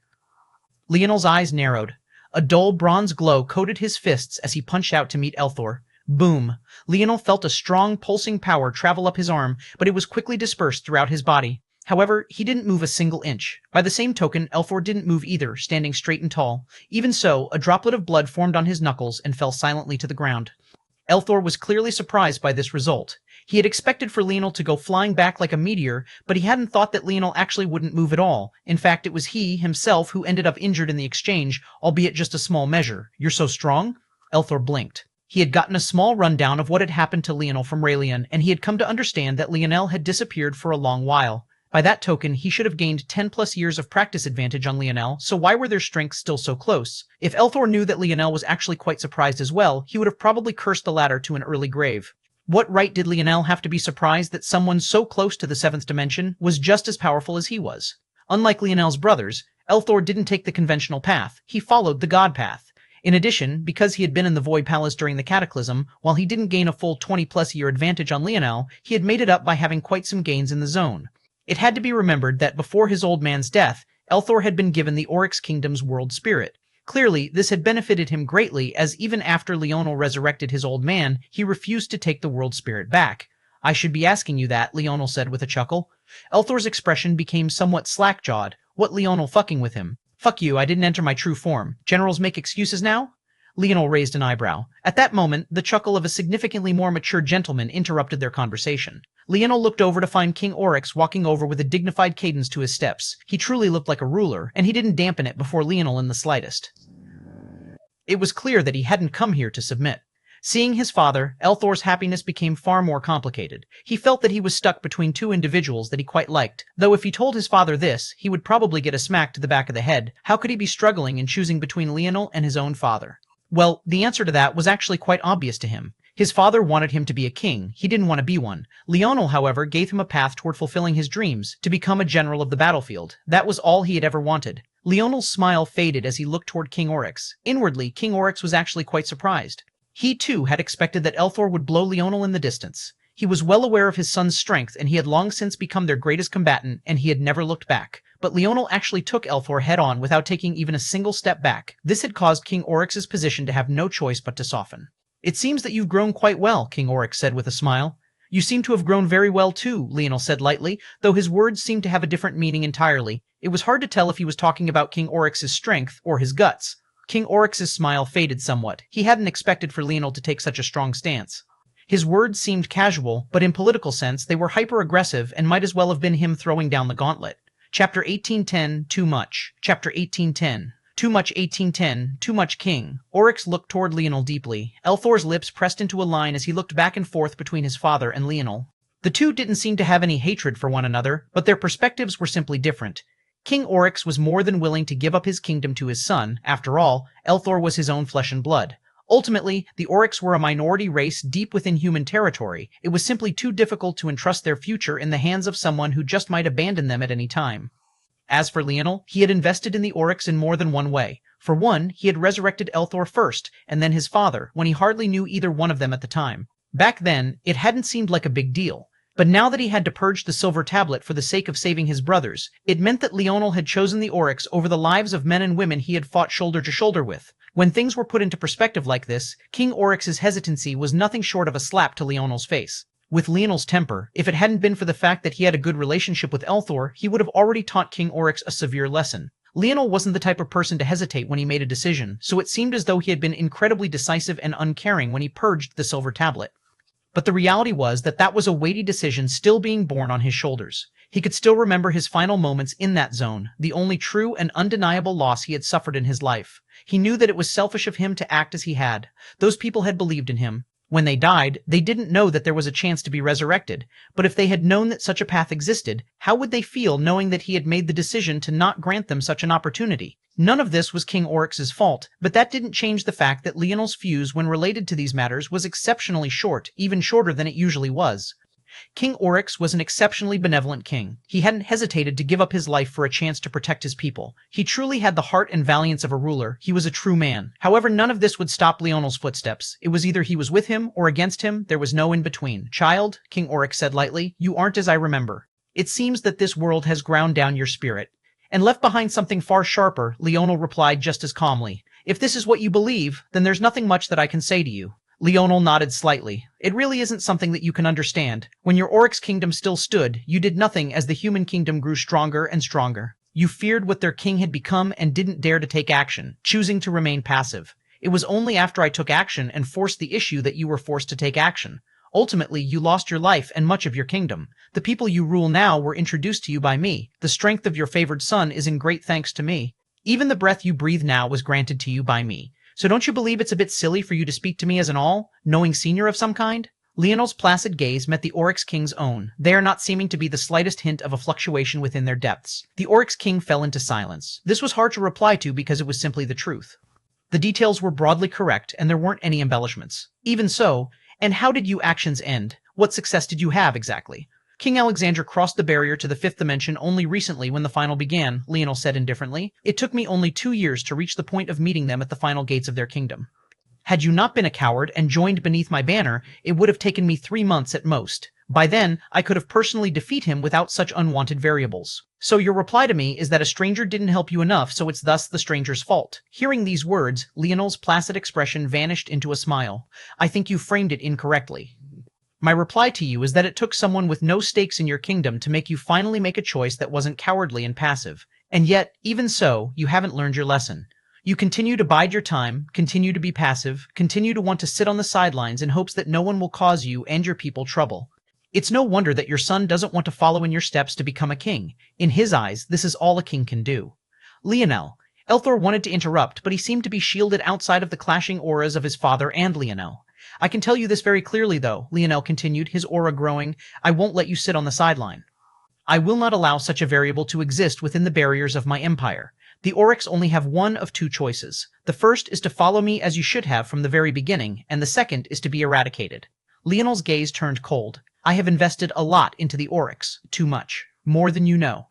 Leonel's eyes narrowed. A dull bronze glow coated his fists as he punched out to meet Elthor. Boom! Leonel felt a strong, pulsing power travel up his arm, but it was quickly dispersed throughout his body. However, he didn't move a single inch. By the same token, Elthor didn't move either, standing straight and tall. Even so, a droplet of blood formed on his knuckles and fell silently to the ground. Elthor was clearly surprised by this result. He had expected for Leonel to go flying back like a meteor, but he hadn't thought that Leonel actually wouldn't move at all. In fact, it was he, himself, who ended up injured in the exchange, albeit just a small measure. "You're so strong?" Elthor blinked. He had gotten a small rundown of what had happened to Leonel from Raelian, and he had come to understand that Leonel had disappeared for a long while. By that token, he should have gained 10+ years of practice advantage on Leonel, so why were their strengths still so close? If Elthor knew that Leonel was actually quite surprised as well, he would have probably cursed the latter to an early grave. What right did Leonel have to be surprised that someone so close to the seventh dimension was just as powerful as he was? Unlike Leonel's brothers, Elthor didn't take the conventional path. He followed the God path. In addition, because he had been in the Void Palace during the Cataclysm, while he didn't gain a full 20+ year advantage on Leonel, he had made it up by having quite some gains in the zone. It had to be remembered that before his old man's death, Elthor had been given the Oryx Kingdom's world spirit. Clearly, this had benefited him greatly, as even after Leonel resurrected his old man, he refused to take the world spirit back. "I should be asking you that," Leonel said with a chuckle. Elthor's expression became somewhat slack-jawed. What, Leonel fucking with him? "Fuck you, I didn't enter my true form. Generals make excuses now?" Leonel raised an eyebrow. At that moment, the chuckle of a significantly more mature gentleman interrupted their conversation. Leonel looked over to find King Oryx walking over with a dignified cadence to his steps. He truly looked like a ruler, and he didn't dampen it before Leonel in the slightest. It was clear that he hadn't come here to submit. Seeing his father, Elthor's happiness became far more complicated. He felt that he was stuck between two individuals that he quite liked, though if he told his father this, he would probably get a smack to the back of the head. How could he be struggling in choosing between Leonel and his own father? Well, the answer to that was actually quite obvious to him. His father wanted him to be a king. He didn't want to be one. Leonel, however, gave him a path toward fulfilling his dreams, to become a general of the battlefield. That was all he had ever wanted. Leonel's smile faded as he looked toward King Oryx. Inwardly, King Oryx was actually quite surprised. He, too, had expected that Elthor would blow Leonel in the distance. He was well aware of his son's strength, and he had long since become their greatest combatant, and he had never looked back. But Leonel actually took Elthor head-on without taking even a single step back. This had caused King Oryx's position to have no choice but to soften. "It seems that you've grown quite well," King Oryx said with a smile. "You seem to have grown very well too," Leonel said lightly, though his words seemed to have a different meaning entirely. It was hard to tell if he was talking about King Oryx's strength or his guts. King Oryx's smile faded somewhat. He hadn't expected for Leonel to take such a strong stance. His words seemed casual, but in political sense they were hyper-aggressive and might as well have been him throwing down the gauntlet. Chapter 1810, Too Much. Chapter 1810. Too much 1810, too much king. Oryx looked toward Leonel deeply. Elthor's lips pressed into a line as he looked back and forth between his father and Leonel. The two didn't seem to have any hatred for one another, but their perspectives were simply different. King Oryx was more than willing to give up his kingdom to his son. After all, Elthor was his own flesh and blood. Ultimately, the Oryx were a minority race deep within human territory. It was simply too difficult to entrust their future in the hands of someone who just might abandon them at any time. As for Leonel, he had invested in the Oryx in more than one way. For one, he had resurrected Elthor first, and then his father, when he hardly knew either one of them at the time. Back then, it hadn't seemed like a big deal. But now that he had to purge the silver tablet for the sake of saving his brothers, it meant that Leonel had chosen the Oryx over the lives of men and women he had fought shoulder to shoulder with. When things were put into perspective like this, King Oryx's hesitancy was nothing short of a slap to Leonel's face. With Leonel's temper, if it hadn't been for the fact that he had a good relationship with Elthor, he would have already taught King Oryx a severe lesson. Leonel wasn't the type of person to hesitate when he made a decision, so it seemed as though he had been incredibly decisive and uncaring when he purged the silver tablet. But the reality was that that was a weighty decision still being borne on his shoulders. He could still remember his final moments in that zone, the only true and undeniable loss he had suffered in his life. He knew that it was selfish of him to act as he had. Those people had believed in him. When they died, they didn't know that there was a chance to be resurrected, but if they had known that such a path existed, how would they feel knowing that he had made the decision to not grant them such an opportunity? None of this was King Oryx's fault, but that didn't change the fact that Leonel's fuse when related to these matters was exceptionally short, even shorter than it usually was. King Oryx was an exceptionally benevolent king. He hadn't hesitated to give up his life for a chance to protect his people. He truly had the heart and valiance of a ruler. He was a true man. However, none of this would stop Leonel's footsteps. It was either he was with him or against him. There was no in between. "Child," King Oryx said lightly, "you aren't as I remember. It seems that this world has ground down your spirit." "And left behind something far sharper," Leonel replied just as calmly. If this is what you believe, then there's nothing much that I can say to you. Leonel nodded slightly. It really isn't something that you can understand. When your Oryx kingdom still stood, you did nothing as the human kingdom grew stronger and stronger. You feared what their king had become and didn't dare to take action, choosing to remain passive. It was only after I took action and forced the issue that you were forced to take action. Ultimately, you lost your life and much of your kingdom. The people you rule now were introduced to you by me. The strength of your favored son is in great thanks to me. Even the breath you breathe now was granted to you by me. So don't you believe it's a bit silly for you to speak to me as an all-knowing senior of some kind? Leonel's placid gaze met the Oryx King's own, there not seeming to be the slightest hint of a fluctuation within their depths. The Oryx King fell into silence. This was hard to reply to because it was simply the truth. The details were broadly correct, and there weren't any embellishments. Even so, and how did you actions end? What success did you have exactly? King Alexander crossed the barrier to the fifth dimension only recently when the final began, Leonel said indifferently. It took me only 2 years to reach the point of meeting them at the final gates of their kingdom. Had you not been a coward and joined beneath my banner, it would have taken me 3 months at most. By then, I could have personally defeat him without such unwanted variables. So your reply to me is that a stranger didn't help you enough, so it's thus the stranger's fault. Hearing these words, Leonel's placid expression vanished into a smile. I think you framed it incorrectly. My reply to you is that it took someone with no stakes in your kingdom to make you finally make a choice that wasn't cowardly and passive. And yet, even so, you haven't learned your lesson. You continue to bide your time, continue to be passive, continue to want to sit on the sidelines in hopes that no one will cause you and your people trouble. It's no wonder that your son doesn't want to follow in your steps to become a king. In his eyes, this is all a king can do. Leonel. Elthor wanted to interrupt, but he seemed to be shielded outside of the clashing auras of his father and Leonel. I can tell you this very clearly, though, Leonel continued, his aura growing. I won't let you sit on the sideline. I will not allow such a variable to exist within the barriers of my empire. The Oryx only have one of 2 choices. The first is to follow me as you should have from the very beginning, and the second is to be eradicated. Leonel's gaze turned cold. I have invested a lot into the Oryx. Too much. More than you know.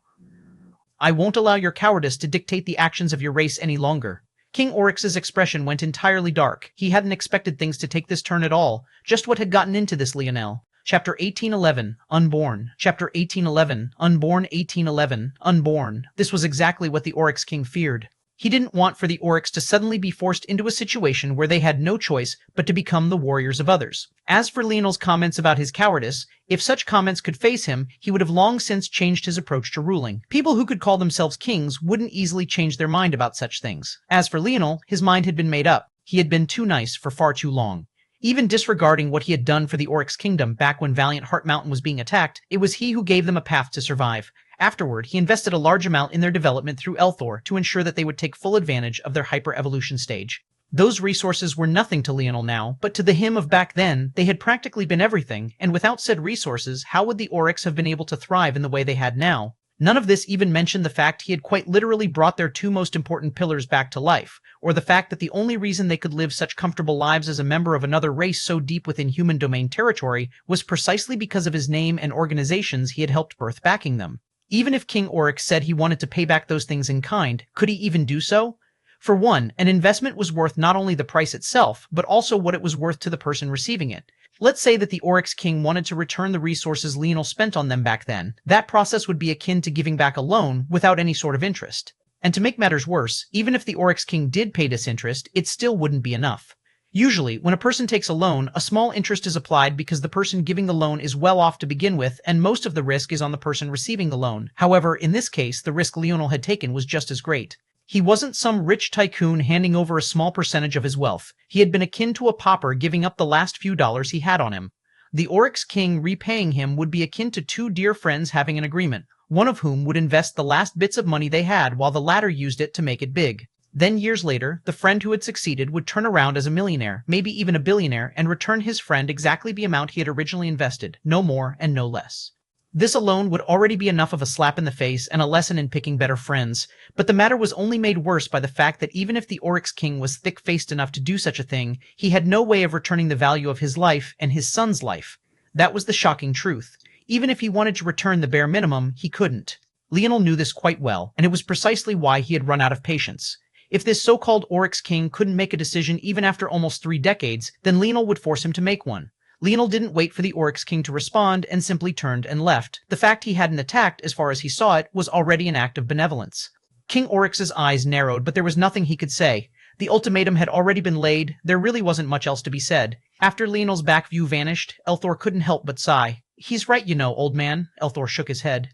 I won't allow your cowardice to dictate the actions of your race any longer. King Oryx's expression went entirely dark. He hadn't expected things to take this turn at all. Just what had gotten into this, Leonel? Chapter 1811, Unborn. Chapter 1811, Unborn 1811, Unborn. This was exactly what the Oryx King feared. He didn't want for the Oryx to suddenly be forced into a situation where they had no choice but to become the warriors of others. As for Leonel's comments about his cowardice, if such comments could face him, he would have long since changed his approach to ruling. People who could call themselves kings wouldn't easily change their mind about such things. As for Leonel, his mind had been made up. He had been too nice for far too long. Even disregarding what he had done for the Oryx Kingdom back when Valiant Heart Mountain was being attacked, it was he who gave them a path to survive. Afterward, he invested a large amount in their development through Elthor to ensure that they would take full advantage of their hyper-evolution stage. Those resources were nothing to Leonel now, but to the him of back then, they had practically been everything, and without said resources, how would the Oryx have been able to thrive in the way they had now? None of this even mentioned the fact he had quite literally brought their 2 most important pillars back to life, or the fact that the only reason they could live such comfortable lives as a member of another race so deep within human domain territory was precisely because of his name and organizations he had helped birth backing them. Even if King Oryx said he wanted to pay back those things in kind, could he even do so? For one, an investment was worth not only the price itself, but also what it was worth to the person receiving it. Let's say that the Oryx King wanted to return the resources Leonel spent on them back then. That process would be akin to giving back a loan without any sort of interest. And to make matters worse, even if the Oryx King did pay this interest, it still wouldn't be enough. Usually, when a person takes a loan, a small interest is applied because the person giving the loan is well off to begin with, and most of the risk is on the person receiving the loan. However, in this case, the risk Leonel had taken was just as great. He wasn't some rich tycoon handing over a small percentage of his wealth. He had been akin to a pauper giving up the last few dollars he had on him. The Oryx King repaying him would be akin to 2 dear friends having an agreement, one of whom would invest the last bits of money they had while the latter used it to make it big. Then years later, the friend who had succeeded would turn around as a millionaire, maybe even a billionaire, and return his friend exactly the amount he had originally invested, no more and no less. This alone would already be enough of a slap in the face and a lesson in picking better friends, but the matter was only made worse by the fact that even if the Oryx King was thick-faced enough to do such a thing, he had no way of returning the value of his life and his son's life. That was the shocking truth. Even if he wanted to return the bare minimum, he couldn't. Leonel knew this quite well, and it was precisely why he had run out of patience. If this so-called Oryx King couldn't make a decision even after almost 3 decades, then Leonel would force him to make one. Leonel didn't wait for the Oryx King to respond and simply turned and left. The fact he hadn't attacked, as far as he saw it, was already an act of benevolence. King Oryx's eyes narrowed, but there was nothing he could say. The ultimatum had already been laid, there really wasn't much else to be said. After Leonel's back view vanished, Elthor couldn't help but sigh. He's right, you know, old man. Elthor shook his head.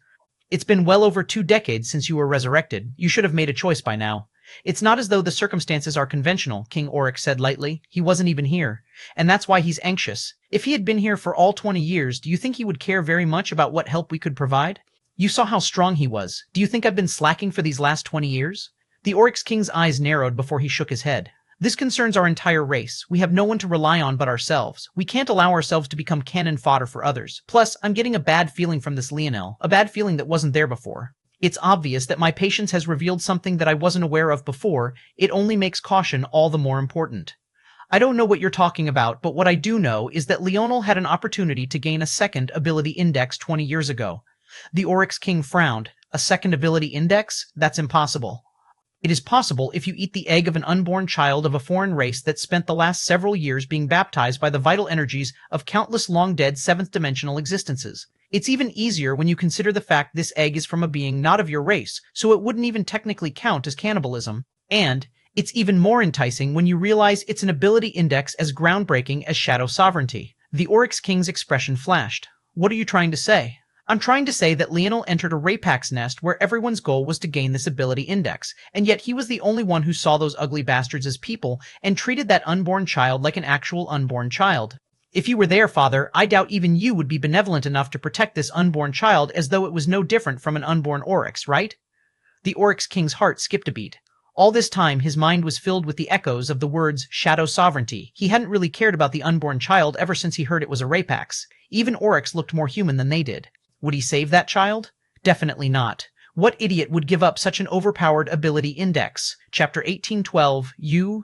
It's been well over 2 decades since you were resurrected. You should have made a choice by now. It's not as though the circumstances are conventional, King Oryx said lightly. He wasn't even here. And that's why he's anxious. If he had been here for all 20 years, do you think he would care very much about what help we could provide? You saw how strong he was. Do you think I've been slacking for these last 20 years? The Oryx King's eyes narrowed before he shook his head. This concerns our entire race. We have no one to rely on but ourselves. We can't allow ourselves to become cannon fodder for others. Plus, I'm getting a bad feeling from this Leonel, a bad feeling that wasn't there before. It's obvious that my patience has revealed something that I wasn't aware of before. It only makes caution all the more important. I don't know what you're talking about, but what I do know is that Leonel had an opportunity to gain a second ability index 20 years ago. The Oryx King frowned. A second ability index? That's impossible. It is possible if you eat the egg of an unborn child of a foreign race that spent the last several years being baptized by the vital energies of countless long-dead seventh-dimensional existences. It's even easier when you consider the fact this egg is from a being not of your race, so it wouldn't even technically count as cannibalism. And it's even more enticing when you realize it's an ability index as groundbreaking as Shadow Sovereignty. The Oryx King's expression flashed. What are you trying to say? I'm trying to say that Leonel entered a rapax nest where everyone's goal was to gain this ability index, and yet he was the only one who saw those ugly bastards as people and treated that unborn child like an actual unborn child. If you were there, Father, I doubt even you would be benevolent enough to protect this unborn child as though it was no different from an unborn Oryx, right? The Oryx King's heart skipped a beat. All this time, his mind was filled with the echoes of the words Shadow Sovereignty. He hadn't really cared about the unborn child ever since he heard it was a rapax. Even Oryx looked more human than they did. Would he save that child? Definitely not. What idiot would give up such an overpowered ability index? Chapter 1812, you,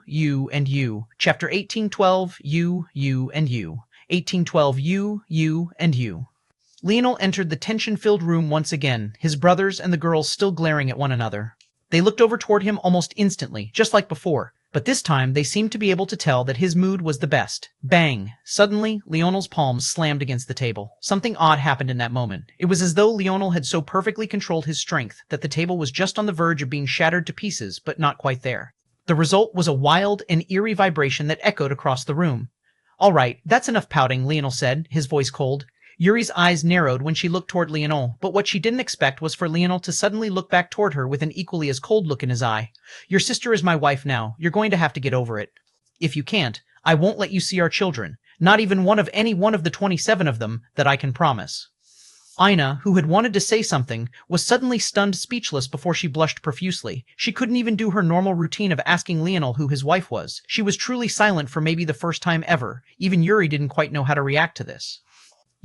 and you. Chapter 1812, you, and you. 1812, you, and you. Leonel entered the tension-filled room once again, his brothers and the girls still glaring at one another. They looked over toward him almost instantly, just like before. But this time, they seemed to be able to tell that his mood was the best. Bang! Suddenly, Leonel's palms slammed against the table. Something odd happened in that moment. It was as though Leonel had so perfectly controlled his strength that the table was just on the verge of being shattered to pieces, but not quite there. The result was a wild and eerie vibration that echoed across the room. All right, that's enough pouting, Leonel said, his voice cold. Yuri's eyes narrowed when she looked toward Leonel, but what she didn't expect was for Leonel to suddenly look back toward her with an equally as cold look in his eye. Your sister is my wife now. You're going to have to get over it. If you can't, I won't let you see our children. Not even any one of the 27 of them that I can promise. Ina, who had wanted to say something, was suddenly stunned speechless before she blushed profusely. She couldn't even do her normal routine of asking Leonel who his wife was. She was truly silent for maybe the first time ever. Even Yuri didn't quite know how to react to this.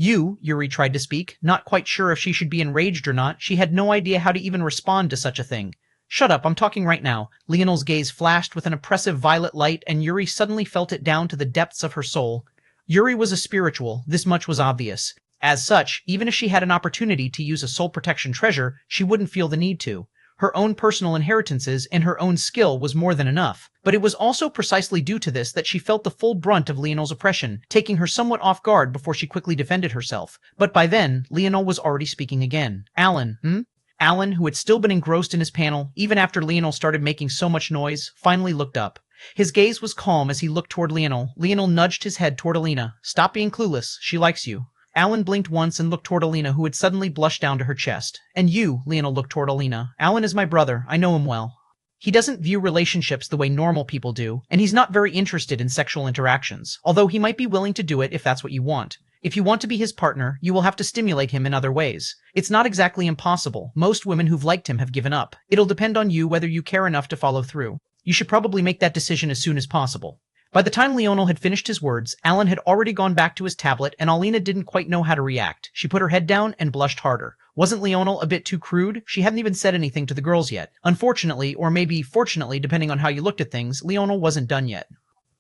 Yuri tried to speak, not quite sure if she should be enraged or not. She had no idea how to even respond to such a thing. Shut up, I'm talking right now. Leonel's gaze flashed with an oppressive violet light, and Yuri suddenly felt it down to the depths of her soul. Yuri was a spiritual, this much was obvious. As such, even if she had an opportunity to use a soul protection treasure, she wouldn't feel the need to. Her own personal inheritances and her own skill was more than enough. But it was also precisely due to this that she felt the full brunt of Leonel's oppression, taking her somewhat off guard before she quickly defended herself. But by then, Leonel was already speaking again. Alan, Alan, who had still been engrossed in his panel, even after Leonel started making so much noise, finally looked up. His gaze was calm as he looked toward Leonel. Leonel nudged his head toward Alina. Stop being clueless. She likes you. Alan blinked once and looked toward Alina, who had suddenly blushed down to her chest. And you, Leonel looked toward Alina. Alan is my brother. I know him well. He doesn't view relationships the way normal people do, and he's not very interested in sexual interactions, although he might be willing to do it if that's what you want. If you want to be his partner, you will have to stimulate him in other ways. It's not exactly impossible. Most women who've liked him have given up. It'll depend on you whether you care enough to follow through. You should probably make that decision as soon as possible. By the time Leonel had finished his words, Alan had already gone back to his tablet, and Alina didn't quite know how to react. She put her head down and blushed harder. Wasn't Leonel a bit too crude? She hadn't even said anything to the girls yet. Unfortunately, or maybe fortunately, depending on how you looked at things, Leonel wasn't done yet.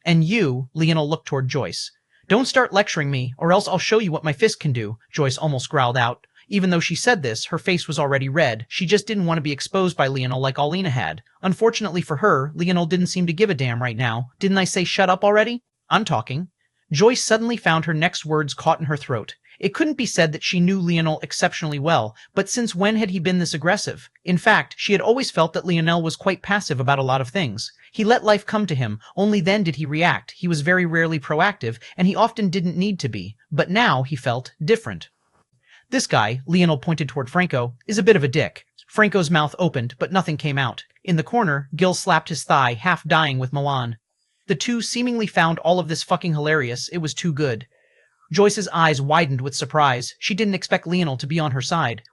And you, Leonel looked toward Joyce. Don't start lecturing me, or else I'll show you what my fist can do, Joyce almost growled out. Even though she said this, her face was already red. She just didn't want to be exposed by Leonel like Alina had. Unfortunately for her, Leonel didn't seem to give a damn right now. Didn't I say shut up already? I'm talking. Joyce suddenly found her next words caught in her throat. It couldn't be said that she knew Leonel exceptionally well, but since when had he been this aggressive? In fact, she had always felt that Leonel was quite passive about a lot of things. He let life come to him, only then did he react. He was very rarely proactive, and he often didn't need to be. But now he felt different. This guy, Leonel pointed toward Franco, is a bit of a dick. Franco's mouth opened, but nothing came out. In the corner, Gil slapped his thigh, half dying with Milan. The two seemingly found all of this fucking hilarious. It was too good. Joyce's eyes widened with surprise. She didn't expect Leonel to be on her side.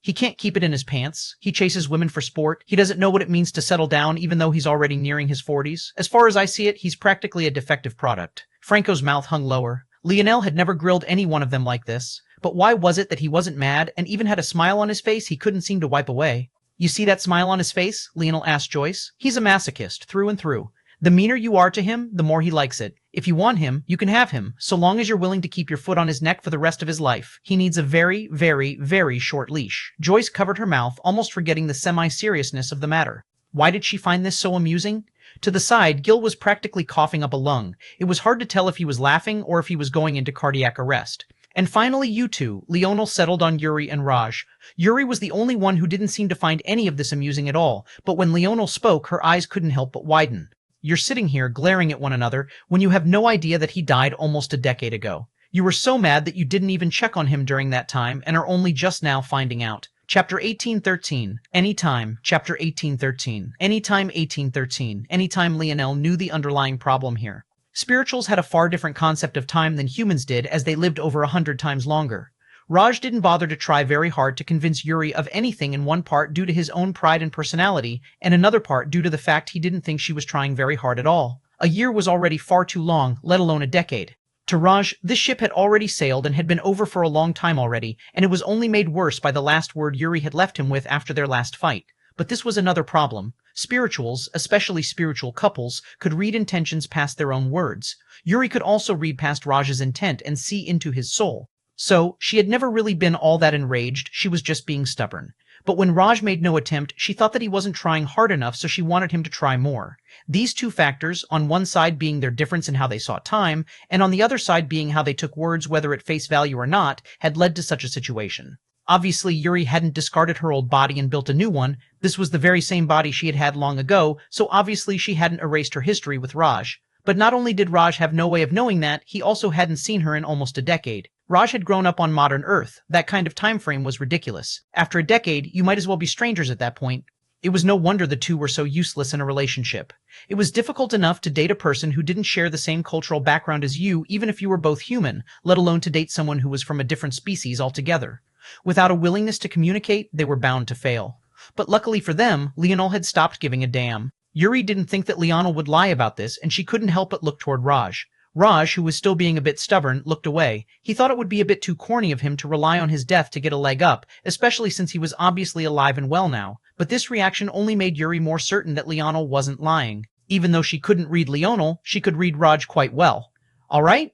He can't keep it in his pants. He chases women for sport. He doesn't know what it means to settle down even though he's already nearing his 40s. As far as I see it, he's practically a defective product. Franco's mouth hung lower. Leonel had never grilled any one of them like this. But why was it that he wasn't mad and even had a smile on his face he couldn't seem to wipe away? You see that smile on his face? Leonel asked Joyce. He's a masochist, through and through. The meaner you are to him, the more he likes it. If you want him, you can have him, so long as you're willing to keep your foot on his neck for the rest of his life. He needs a very, very, very short leash. Joyce covered her mouth, almost forgetting the semi-seriousness of the matter. Why did she find this so amusing? To the side, Gil was practically coughing up a lung. It was hard to tell if he was laughing or if he was going into cardiac arrest. And finally, you two, Leonel settled on Yuri and Raj. Yuri was the only one who didn't seem to find any of this amusing at all, but when Leonel spoke, her eyes couldn't help but widen. You're sitting here glaring at one another when you have no idea that he died almost a decade ago. You were so mad that you didn't even check on him during that time and are only just now finding out. Chapter 1813. Anytime. Chapter 1813. Anytime 1813. Anytime Leonel knew the underlying problem here. Spirituals had a far different concept of time than humans did as they lived over 100 times longer. Raj didn't bother to try very hard to convince Yuri of anything, in one part due to his own pride and personality, and another part due to the fact he didn't think she was trying very hard at all. A year was already far too long, let alone a decade. To Raj, this ship had already sailed and had been over for a long time already, and it was only made worse by the last word Yuri had left him with after their last fight. But this was another problem. Spirituals, especially spiritual couples, could read intentions past their own words. Yuri could also read past Raj's intent and see into his soul. So, she had never really been all that enraged, she was just being stubborn. But when Raj made no attempt, she thought that he wasn't trying hard enough, so she wanted him to try more. These two factors, on one side being their difference in how they saw time, and on the other side being how they took words whether at face value or not, had led to such a situation. Obviously, Yuri hadn't discarded her old body and built a new one. This was the very same body she had had long ago, so obviously she hadn't erased her history with Raj. But not only did Raj have no way of knowing that, he also hadn't seen her in almost a decade. Raj had grown up on modern Earth. That kind of time frame was ridiculous. After a decade, you might as well be strangers at that point. It was no wonder the two were so useless in a relationship. It was difficult enough to date a person who didn't share the same cultural background as you, even if you were both human, let alone to date someone who was from a different species altogether. Without a willingness to communicate, they were bound to fail. But luckily for them, Leonel had stopped giving a damn. Yuri didn't think that Leonel would lie about this, and she couldn't help but look toward Raj. Raj, who was still being a bit stubborn, looked away. He thought it would be a bit too corny of him to rely on his death to get a leg up, especially since he was obviously alive and well now. But this reaction only made Yuri more certain that Leonel wasn't lying. Even though she couldn't read Leonel, she could read Raj quite well. All right,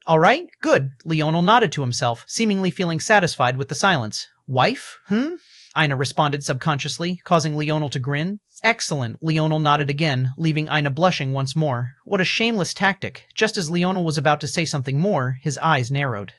good. Leonel nodded to himself, seemingly feeling satisfied with the silence. Wife? Ina responded subconsciously, causing Leonel to grin. Excellent, Leonel nodded again, leaving Ina blushing once more. What a shameless tactic. Just as Leonel was about to say something more, his eyes narrowed.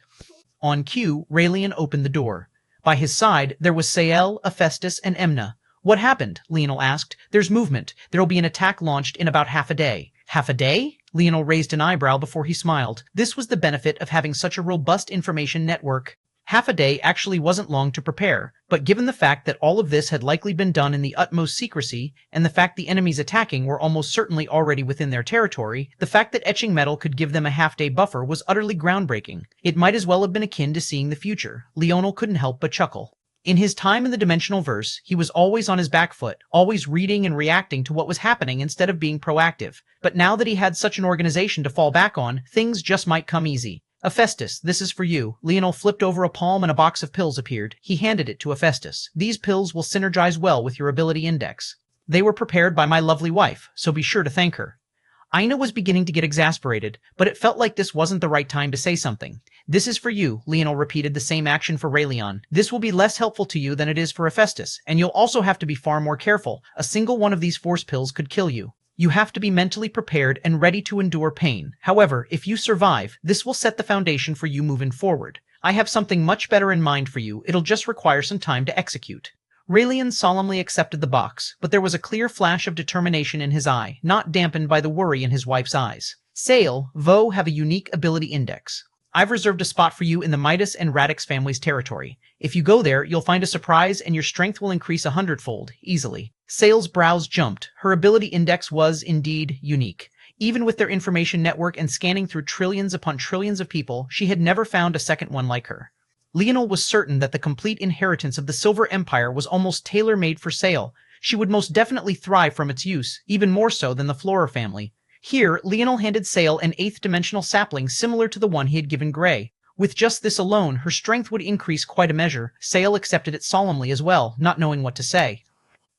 On cue, Raelian opened the door. By his side, there was Sael, Hephaestus, and Emna. What happened? Leonel asked. There's movement. There'll be an attack launched in about half a day. Half a day? Leonel raised an eyebrow before he smiled. This was the benefit of having such a robust information network. Half a day actually wasn't long to prepare, but given the fact that all of this had likely been done in the utmost secrecy, and the fact the enemies attacking were almost certainly already within their territory, the fact that etching metal could give them a half-day buffer was utterly groundbreaking. It might as well have been akin to seeing the future. Leonel couldn't help but chuckle. In his time in the dimensional verse, he was always on his back foot, always reading and reacting to what was happening instead of being proactive. But now that he had such an organization to fall back on, things just might come easy. Hephaestus, this is for you. Leonel flipped over a palm and a box of pills appeared. He handed it to Hephaestus. These pills will synergize well with your ability index. They were prepared by my lovely wife, so be sure to thank her. Ina was beginning to get exasperated, but it felt like this wasn't the right time to say something. This is for you, Leonel repeated the same action for Raelian. This will be less helpful to you than it is for Hephaestus, and you'll also have to be far more careful. A single one of these force pills could kill you. You have to be mentally prepared and ready to endure pain. However, if you survive, this will set the foundation for you moving forward. I have something much better in mind for you. It'll just require some time to execute. Raelian solemnly accepted the box, but there was a clear flash of determination in his eye, not dampened by the worry in his wife's eyes. Sale, Vo have a unique ability index. I've reserved a spot for you in the Midas and Radix family's territory. If you go there, you'll find a surprise and your strength will increase 100-fold, easily. Sale's brows jumped. Her ability index was, indeed, unique. Even with their information network and scanning through trillions upon trillions of people, she had never found a second one like her. Leonel was certain that the complete inheritance of the Silver Empire was almost tailor-made for Sale. She would most definitely thrive from its use, even more so than the Flora family. Here, Leonel handed Sale an 8th-dimensional sapling similar to the one he had given Gray. With just this alone, her strength would increase quite a measure. Sale accepted it solemnly as well, not knowing what to say.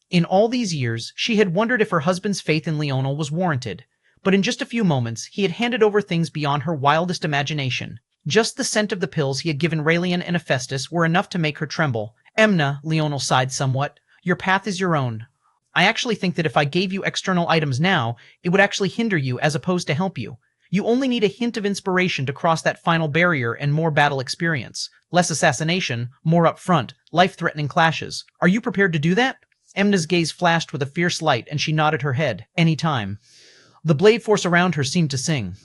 In all these years, she had wondered if her husband's faith in Leonel was warranted. But in just a few moments, he had handed over things beyond her wildest imagination. Just the scent of the pills he had given Raelian and Hephaestus were enough to make her tremble. Emna, Leonel sighed somewhat, your path is your own. I actually think that if I gave you external items now, it would actually hinder you as opposed to help you. You only need a hint of inspiration to cross that final barrier and more battle experience. Less assassination, more upfront, life-threatening clashes. Are you prepared to do that? Emna's gaze flashed with a fierce light and she nodded her head. Any time. The blade force around her seemed to sing.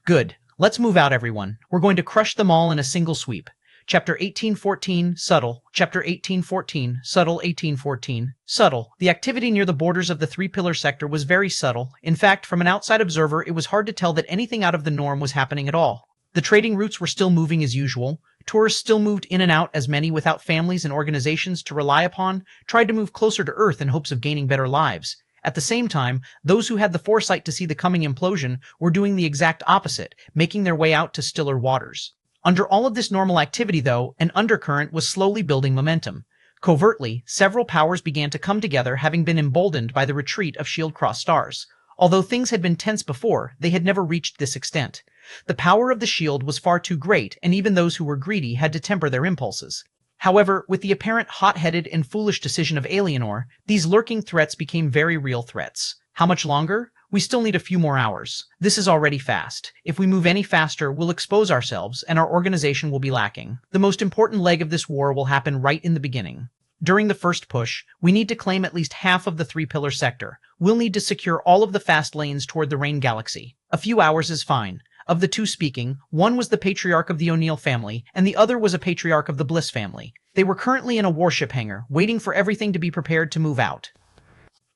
Good. Let's move out, everyone. We're going to crush them all in a single sweep. Chapter 1814, Subtle. Chapter 1814, Subtle 1814, Subtle. The activity near the borders of the three-pillar sector was very subtle. In fact, from an outside observer, it was hard to tell that anything out of the norm was happening at all. The trading routes were still moving as usual. Tourists still moved in and out, as many without families and organizations to rely upon tried to move closer to Earth in hopes of gaining better lives. At the same time, those who had the foresight to see the coming implosion were doing the exact opposite, making their way out to stiller waters. Under all of this normal activity, though, an undercurrent was slowly building momentum. Covertly, several powers began to come together, having been emboldened by the retreat of Shield-Crossed stars. Although things had been tense before, they had never reached this extent. The power of the shield was far too great, and even those who were greedy had to temper their impulses. However, with the apparent hot-headed and foolish decision of Alienor, these lurking threats became very real threats. How much longer? We still need a few more hours. This is already fast. If we move any faster, we'll expose ourselves, and our organization will be lacking. The most important leg of this war will happen right in the beginning. During the first push, we need to claim at least half of the three-pillar sector. We'll need to secure all of the fast lanes toward the Rain Galaxy. A few hours is fine. Of the two speaking, one was the patriarch of the O'Neill family, and the other was a patriarch of the Bliss family. They were currently in a warship hangar, waiting for everything to be prepared to move out.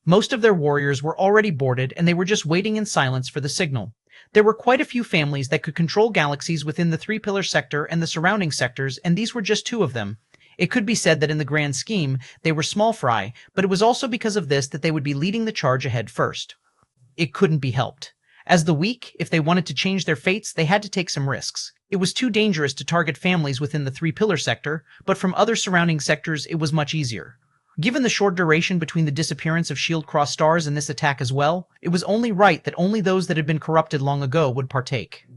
Most of their warriors were already boarded, and they were just waiting in silence for the signal. There were quite a few families that could control galaxies within the three-pillar sector and the surrounding sectors, and these were just two of them. It could be said that in the grand scheme, they were small fry, but it was also because of this that they would be leading the charge ahead first. It couldn't be helped. As the weak, if they wanted to change their fates, they had to take some risks. It was too dangerous to target families within the three-pillar sector, but from other surrounding sectors it was much easier. Given the short duration between the disappearance of Shield-Crossed stars and this attack as well, it was only right that only those that had been corrupted long ago would partake.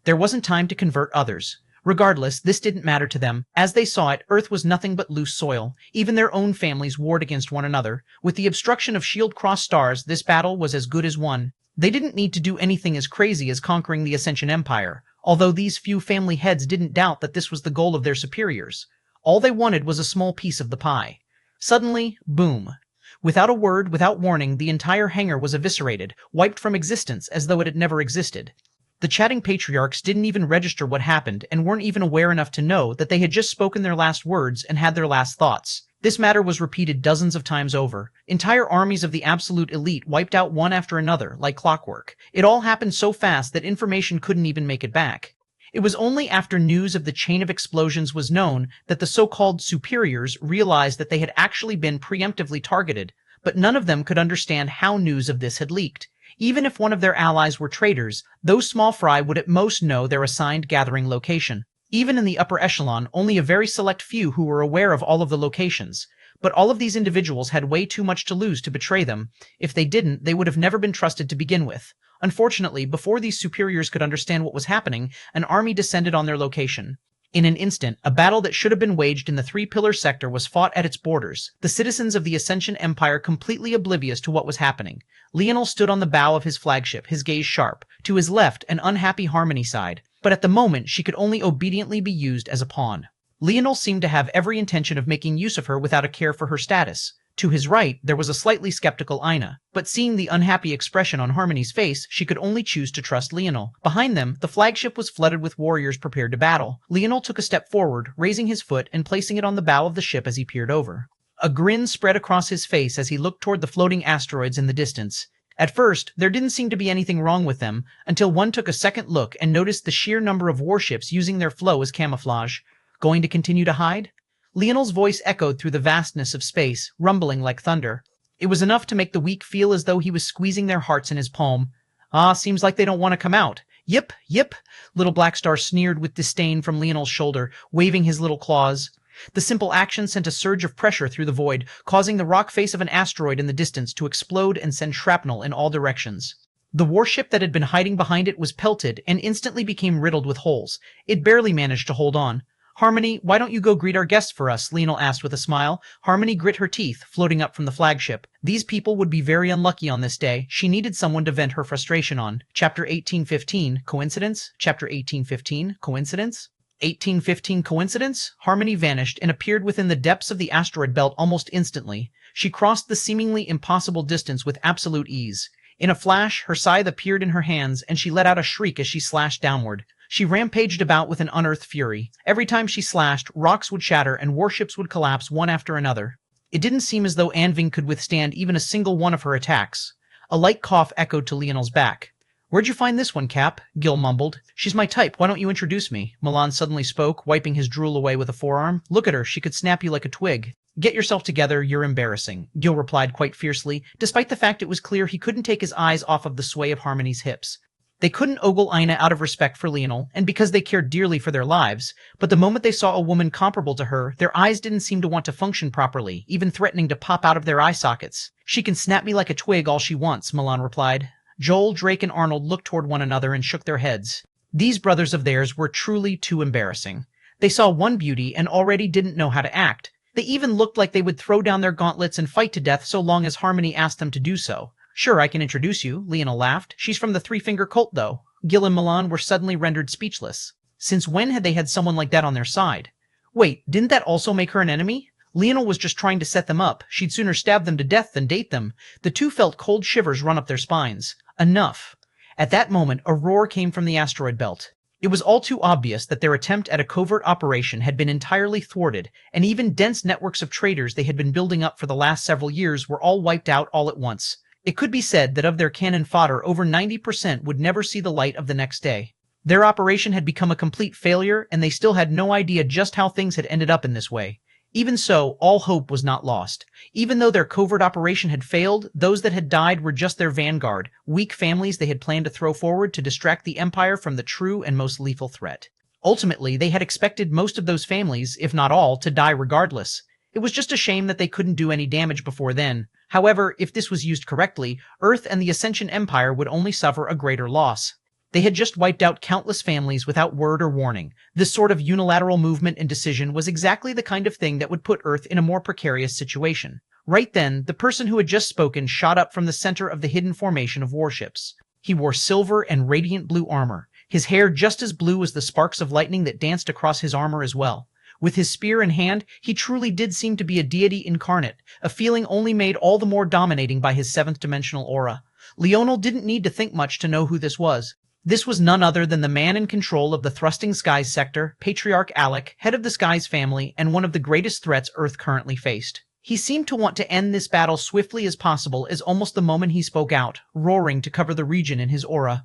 There wasn't time to convert others. Regardless, this didn't matter to them. As they saw it, Earth was nothing but loose soil. Even their own families warred against one another. With the obstruction of Shield-Crossed stars, this battle was as good as won. They didn't need to do anything as crazy as conquering the Ascension Empire, although these few family heads didn't doubt that this was the goal of their superiors. All they wanted was a small piece of the pie. Suddenly, boom. Without a word, without warning, the entire hangar was eviscerated, wiped from existence as though it had never existed. The chatting patriarchs didn't even register what happened and weren't even aware enough to know that they had just spoken their last words and had their last thoughts. This matter was repeated dozens of times over. Entire armies of the absolute elite wiped out one after another, like clockwork. It all happened so fast that information couldn't even make it back. It was only after news of the chain of explosions was known that the so-called superiors realized that they had actually been preemptively targeted, but none of them could understand how news of this had leaked. Even if one of their allies were traitors, those small fry would at most know their assigned gathering location. Even in the upper echelon, only a very select few who were aware of all of the locations. But all of these individuals had way too much to lose to betray them. If they didn't, they would have never been trusted to begin with. Unfortunately, before these superiors could understand what was happening, an army descended on their location. In an instant, a battle that should have been waged in the three-pillar sector was fought at its borders, the citizens of the Ascension Empire completely oblivious to what was happening. Leonel stood on the bow of his flagship, his gaze sharp. To his left, an unhappy Harmony sighed, but at the moment she could only obediently be used as a pawn. Leonel seemed to have every intention of making use of her without a care for her status. To his right, there was a slightly skeptical Ina, but seeing the unhappy expression on Harmony's face, she could only choose to trust Leonel. Behind them, the flagship was flooded with warriors prepared to battle. Leonel took a step forward, raising his foot and placing it on the bow of the ship as he peered over. A grin spread across his face as he looked toward the floating asteroids in the distance. At first, there didn't seem to be anything wrong with them, until one took a second look and noticed the sheer number of warships using their flow as camouflage. Going to continue to hide? Leonel's voice echoed through the vastness of space, rumbling like thunder. It was enough to make the weak feel as though he was squeezing their hearts in his palm. Ah, seems like they don't want to come out. Yip, yip, Little Blackstar sneered with disdain from Leonel's shoulder, waving his little claws. The simple action sent a surge of pressure through the void, causing the rock face of an asteroid in the distance to explode and send shrapnel in all directions. The warship that had been hiding behind it was pelted and instantly became riddled with holes. It barely managed to hold on. Harmony, why don't you go greet our guests for us? Leonel asked with a smile. Harmony grit her teeth, floating up from the flagship. These people would be very unlucky on this day. She needed someone to vent her frustration on. Chapter 1815, coincidence? Chapter 1815, coincidence? 1815 coincidence? Harmony vanished and appeared within the depths of the asteroid belt almost instantly. She crossed the seemingly impossible distance with absolute ease. In a flash, her scythe appeared in her hands, and she let out a shriek as she slashed downward. She rampaged about with an unearthed fury. Every time she slashed, rocks would shatter and warships would collapse one after another. It didn't seem as though Anving could withstand even a single one of her attacks. A light cough echoed to Leonel's back. "Where'd you find this one, Cap?" Gil mumbled. "She's my type. Why don't you introduce me?" Milan suddenly spoke, wiping his drool away with a forearm. "Look at her. She could snap you like a twig." "Get yourself together. You're embarrassing," Gil replied quite fiercely, despite the fact it was clear he couldn't take his eyes off of the sway of Harmony's hips. They couldn't ogle Ina out of respect for Leonel, and because they cared dearly for their lives, but the moment they saw a woman comparable to her, their eyes didn't seem to want to function properly, even threatening to pop out of their eye sockets. "She can snap me like a twig all she wants," Milan replied. Joel, Drake, and Arnold looked toward one another and shook their heads. These brothers of theirs were truly too embarrassing. They saw one beauty and already didn't know how to act. They even looked like they would throw down their gauntlets and fight to death so long as Harmony asked them to do so. "Sure, I can introduce you," Leonel laughed. "She's from the Three-Finger Cult, though." Gil and Milan were suddenly rendered speechless. Since when had they had someone like that on their side? Wait, didn't that also make her an enemy? Leonel was just trying to set them up. She'd sooner stab them to death than date them. The two felt cold shivers run up their spines. Enough. At that moment, a roar came from the asteroid belt. It was all too obvious that their attempt at a covert operation had been entirely thwarted, and even dense networks of traitors they had been building up for the last several years were all wiped out all at once. It could be said that of their cannon fodder, over 90% would never see the light of the next day. Their operation had become a complete failure, and they still had no idea just how things had ended up in this way. Even so, all hope was not lost. Even though their covert operation had failed, those that had died were just their vanguard, weak families they had planned to throw forward to distract the Empire from the true and most lethal threat. Ultimately, they had expected most of those families, if not all, to die regardless. It was just a shame that they couldn't do any damage before then. However, if this was used correctly, Earth and the Ascension Empire would only suffer a greater loss. They had just wiped out countless families without word or warning. This sort of unilateral movement and decision was exactly the kind of thing that would put Earth in a more precarious situation. Right then, the person who had just spoken shot up from the center of the hidden formation of warships. He wore silver and radiant blue armor, his hair just as blue as the sparks of lightning that danced across his armor as well. With his spear in hand, he truly did seem to be a deity incarnate, a feeling only made all the more dominating by his seventh-dimensional aura. Leonel didn't need to think much to know who this was. This was none other than the man in control of the Thrusting Skies sector, Patriarch Alec, head of the Skies family, and one of the greatest threats Earth currently faced. He seemed to want to end this battle swiftly as possible as almost the moment he spoke out, roaring to cover the region in his aura.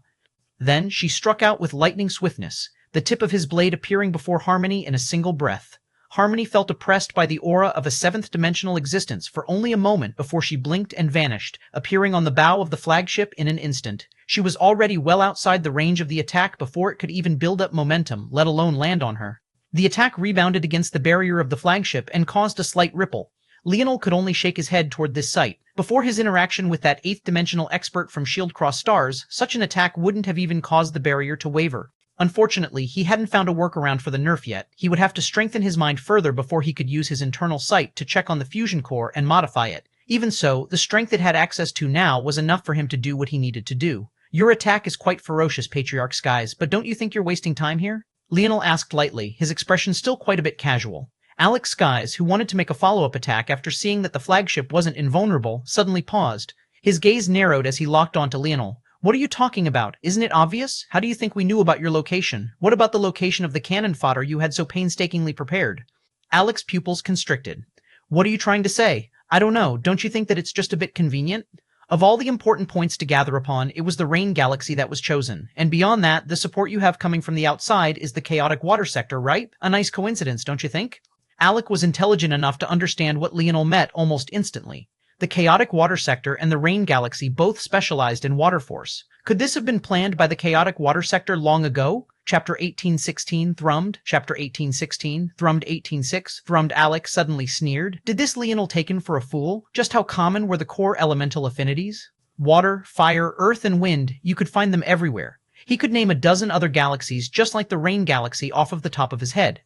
Then she struck out with lightning swiftness, the tip of his blade appearing before Harmony in a single breath. Harmony felt oppressed by the aura of a seventh-dimensional existence for only a moment before she blinked and vanished, appearing on the bow of the flagship in an instant. She was already well outside the range of the attack before it could even build up momentum, let alone land on her. The attack rebounded against the barrier of the flagship and caused a slight ripple. Leonel could only shake his head toward this sight. Before his interaction with that eighth-dimensional expert from Shield Cross Stars, such an attack wouldn't have even caused the barrier to waver. Unfortunately, he hadn't found a workaround for the nerf yet. He would have to strengthen his mind further before he could use his internal sight to check on the fusion core and modify it. Even so, the strength it had access to now was enough for him to do what he needed to do. "Your attack is quite ferocious, Patriarch Skies, but don't you think you're wasting time here?" Leonel asked lightly, his expression still quite a bit casual. Alex Skies, who wanted to make a follow-up attack after seeing that the flagship wasn't invulnerable, suddenly paused. His gaze narrowed as he locked onto Leonel. What are you talking about? Isn't it obvious? How do you think we knew about your location? What about the location of the cannon fodder you had so painstakingly prepared? Alex's pupils constricted. What are you trying to say? I don't know. Don't you think that it's just a bit convenient? Of all the important points to gather upon, it was the rain galaxy that was chosen. And beyond that, the support you have coming from the outside is the chaotic water sector, right? A nice coincidence, don't you think? Alec was intelligent enough to understand what Leonel meant almost instantly. The chaotic water sector and the rain galaxy both specialized in water force. Could this have been planned by the chaotic water sector long ago? Chapter 1816 thrummed. Chapter 1816 thrummed 186 thrummed. Alec suddenly sneered. Did this Leonel taken for a fool? Just how common were the core elemental affinities? Water, fire, earth, and wind, you could find them everywhere. He could name a dozen other galaxies just like the rain galaxy off of the top of his head.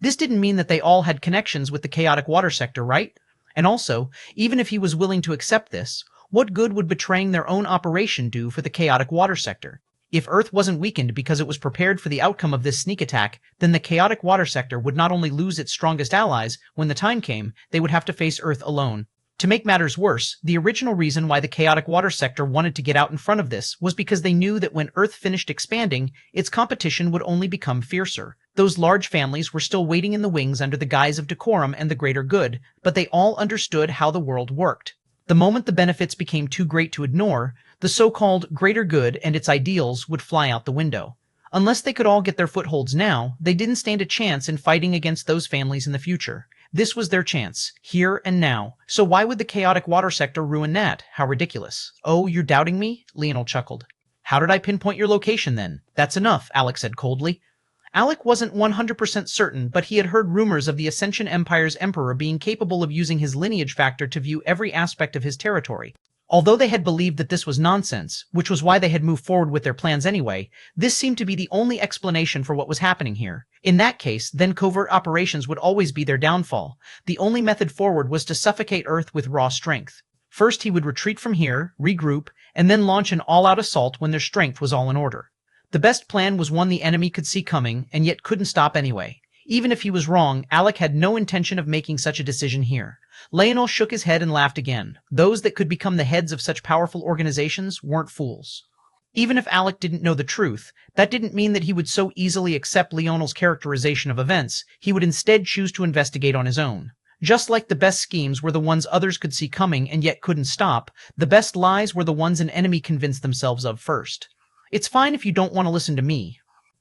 This didn't mean that they all had connections with the chaotic water sector, right? And also, even if he was willing to accept this, what good would betraying their own operation do for the chaotic water sector? If Earth wasn't weakened because it was prepared for the outcome of this sneak attack, then the chaotic water sector would not only lose its strongest allies, when the time came, they would have to face Earth alone. To make matters worse, the original reason why the chaotic water sector wanted to get out in front of this was because they knew that when Earth finished expanding, its competition would only become fiercer. Those large families were still waiting in the wings under the guise of decorum and the greater good, but they all understood how the world worked. The moment the benefits became too great to ignore, the so-called greater good and its ideals would fly out the window. Unless they could all get their footholds now, they didn't stand a chance in fighting against those families in the future. This was their chance, here and now. So why would the chaotic water sector ruin that? How ridiculous. Oh, you're doubting me? Leonel chuckled. How did I pinpoint your location then? That's enough, Alex said coldly. Alec wasn't 100% certain, but he had heard rumors of the Ascension Empire's emperor being capable of using his lineage factor to view every aspect of his territory. Although they had believed that this was nonsense, which was why they had moved forward with their plans anyway, this seemed to be the only explanation for what was happening here. In that case, then covert operations would always be their downfall. The only method forward was to suffocate Earth with raw strength. First he would retreat from here, regroup, and then launch an all-out assault when their strength was all in order. The best plan was one the enemy could see coming, and yet couldn't stop anyway. Even if he was wrong, Alec had no intention of making such a decision here. Leonel shook his head and laughed again. Those that could become the heads of such powerful organizations weren't fools. Even if Alec didn't know the truth, that didn't mean that he would so easily accept Leonel's characterization of events. He would instead choose to investigate on his own. Just like the best schemes were the ones others could see coming and yet couldn't stop, the best lies were the ones an enemy convinced themselves of first. It's fine if you don't want to listen to me.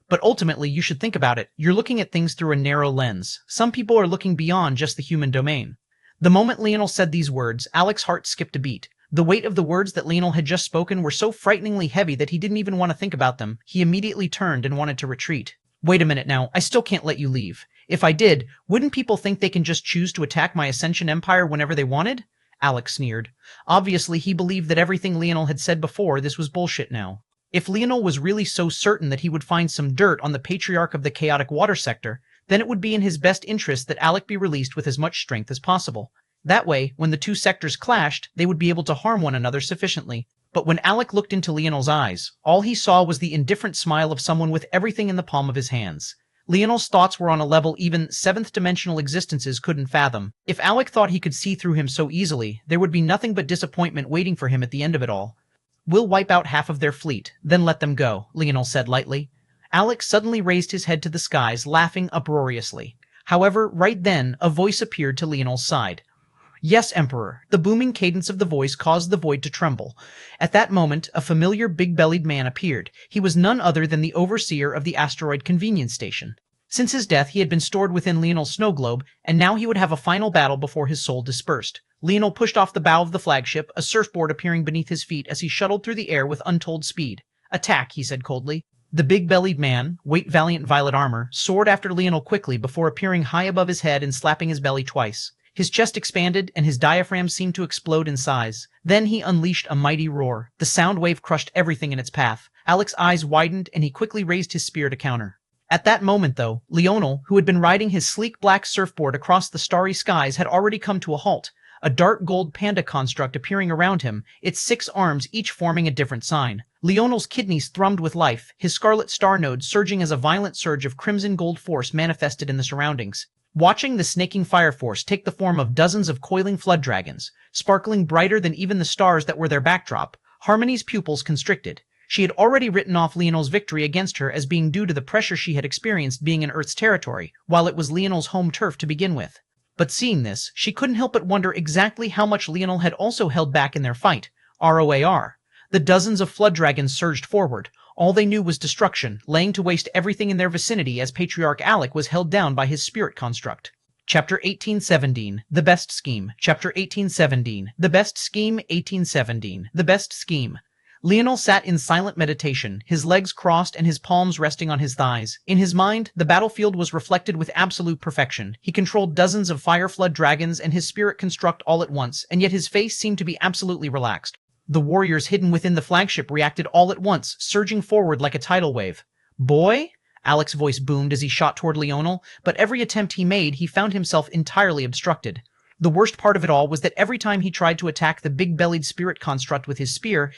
But ultimately, you should think about it. You're looking at things through a narrow lens. Some people are looking beyond just the human domain. The moment Leonel said these words, Alec's heart skipped a beat. The weight of the words that Leonel had just spoken were so frighteningly heavy that he didn't even want to think about them. He immediately turned and wanted to retreat. Wait a minute now, I still can't let you leave. If I did, wouldn't people think they can just choose to attack my Ascension Empire whenever they wanted? Alec sneered. Obviously, he believed that everything Leonel had said before this was bullshit now. If Leonel was really so certain that he would find some dirt on the patriarch of the chaotic water sector, then it would be in his best interest that Alec be released with as much strength as possible. That way, when the two sectors clashed, they would be able to harm one another sufficiently. But when Alec looked into Leonel's eyes, all he saw was the indifferent smile of someone with everything in the palm of his hands. Leonel's thoughts were on a level even seventh-dimensional existences couldn't fathom. If Alec thought he could see through him so easily, there would be nothing but disappointment waiting for him at the end of it all. We'll wipe out half of their fleet, then let them go, Leonel said lightly. Alec suddenly raised his head to the skies, laughing uproariously. However, right then, a voice appeared to Leonel's side. Yes, Emperor. The booming cadence of the voice caused the void to tremble. At that moment, a familiar big-bellied man appeared. He was none other than the overseer of the asteroid convenience station. Since his death, he had been stored within Leonel's snow globe, and now he would have a final battle before his soul dispersed. Leonel pushed off the bow of the flagship, a surfboard appearing beneath his feet as he shuttled through the air with untold speed. Attack, he said coldly. The big-bellied man, weight valiant violet armor, soared after Leonel quickly before appearing high above his head and slapping his belly twice. His chest expanded, and his diaphragm seemed to explode in size. Then he unleashed a mighty roar. The sound wave crushed everything in its path. Alec's eyes widened, and he quickly raised his spear to counter. At that moment, though, Leonel, who had been riding his sleek black surfboard across the starry skies, had already come to a halt. a dark gold panda construct appearing around him, its 6 arms each forming a different sign. Leonel's kidneys thrummed with life, his scarlet star node surging as a violent surge of crimson gold force manifested in the surroundings. Watching the snaking fire force take the form of dozens of coiling flood dragons, sparkling brighter than even the stars that were their backdrop, Harmony's pupils constricted. She had already written off Leonel's victory against her as being due to the pressure she had experienced being in Earth's territory, while it was Leonel's home turf to begin with. But seeing this, she couldn't help but wonder exactly how much Leonel had also held back in their fight. ROAR. The dozens of flood dragons surged forward. All they knew was destruction, laying to waste everything in their vicinity as Patriarch Alec was held down by his spirit construct. Chapter 1817, The Best Scheme. Chapter 1817, The Best Scheme. 1817, The Best Scheme. Leonel sat in silent meditation, his legs crossed and his palms resting on his thighs. In his mind, the battlefield was reflected with absolute perfection. He controlled dozens of fire flood dragons and his spirit construct all at once, and yet his face seemed to be absolutely relaxed. The warriors hidden within the flagship reacted all at once, surging forward like a tidal wave. "Boy?" Alec's voice boomed as he shot toward Leonel, but every attempt he made, he found himself entirely obstructed. The worst part of it all was that every time he tried to attack the big-bellied spirit construct with his spear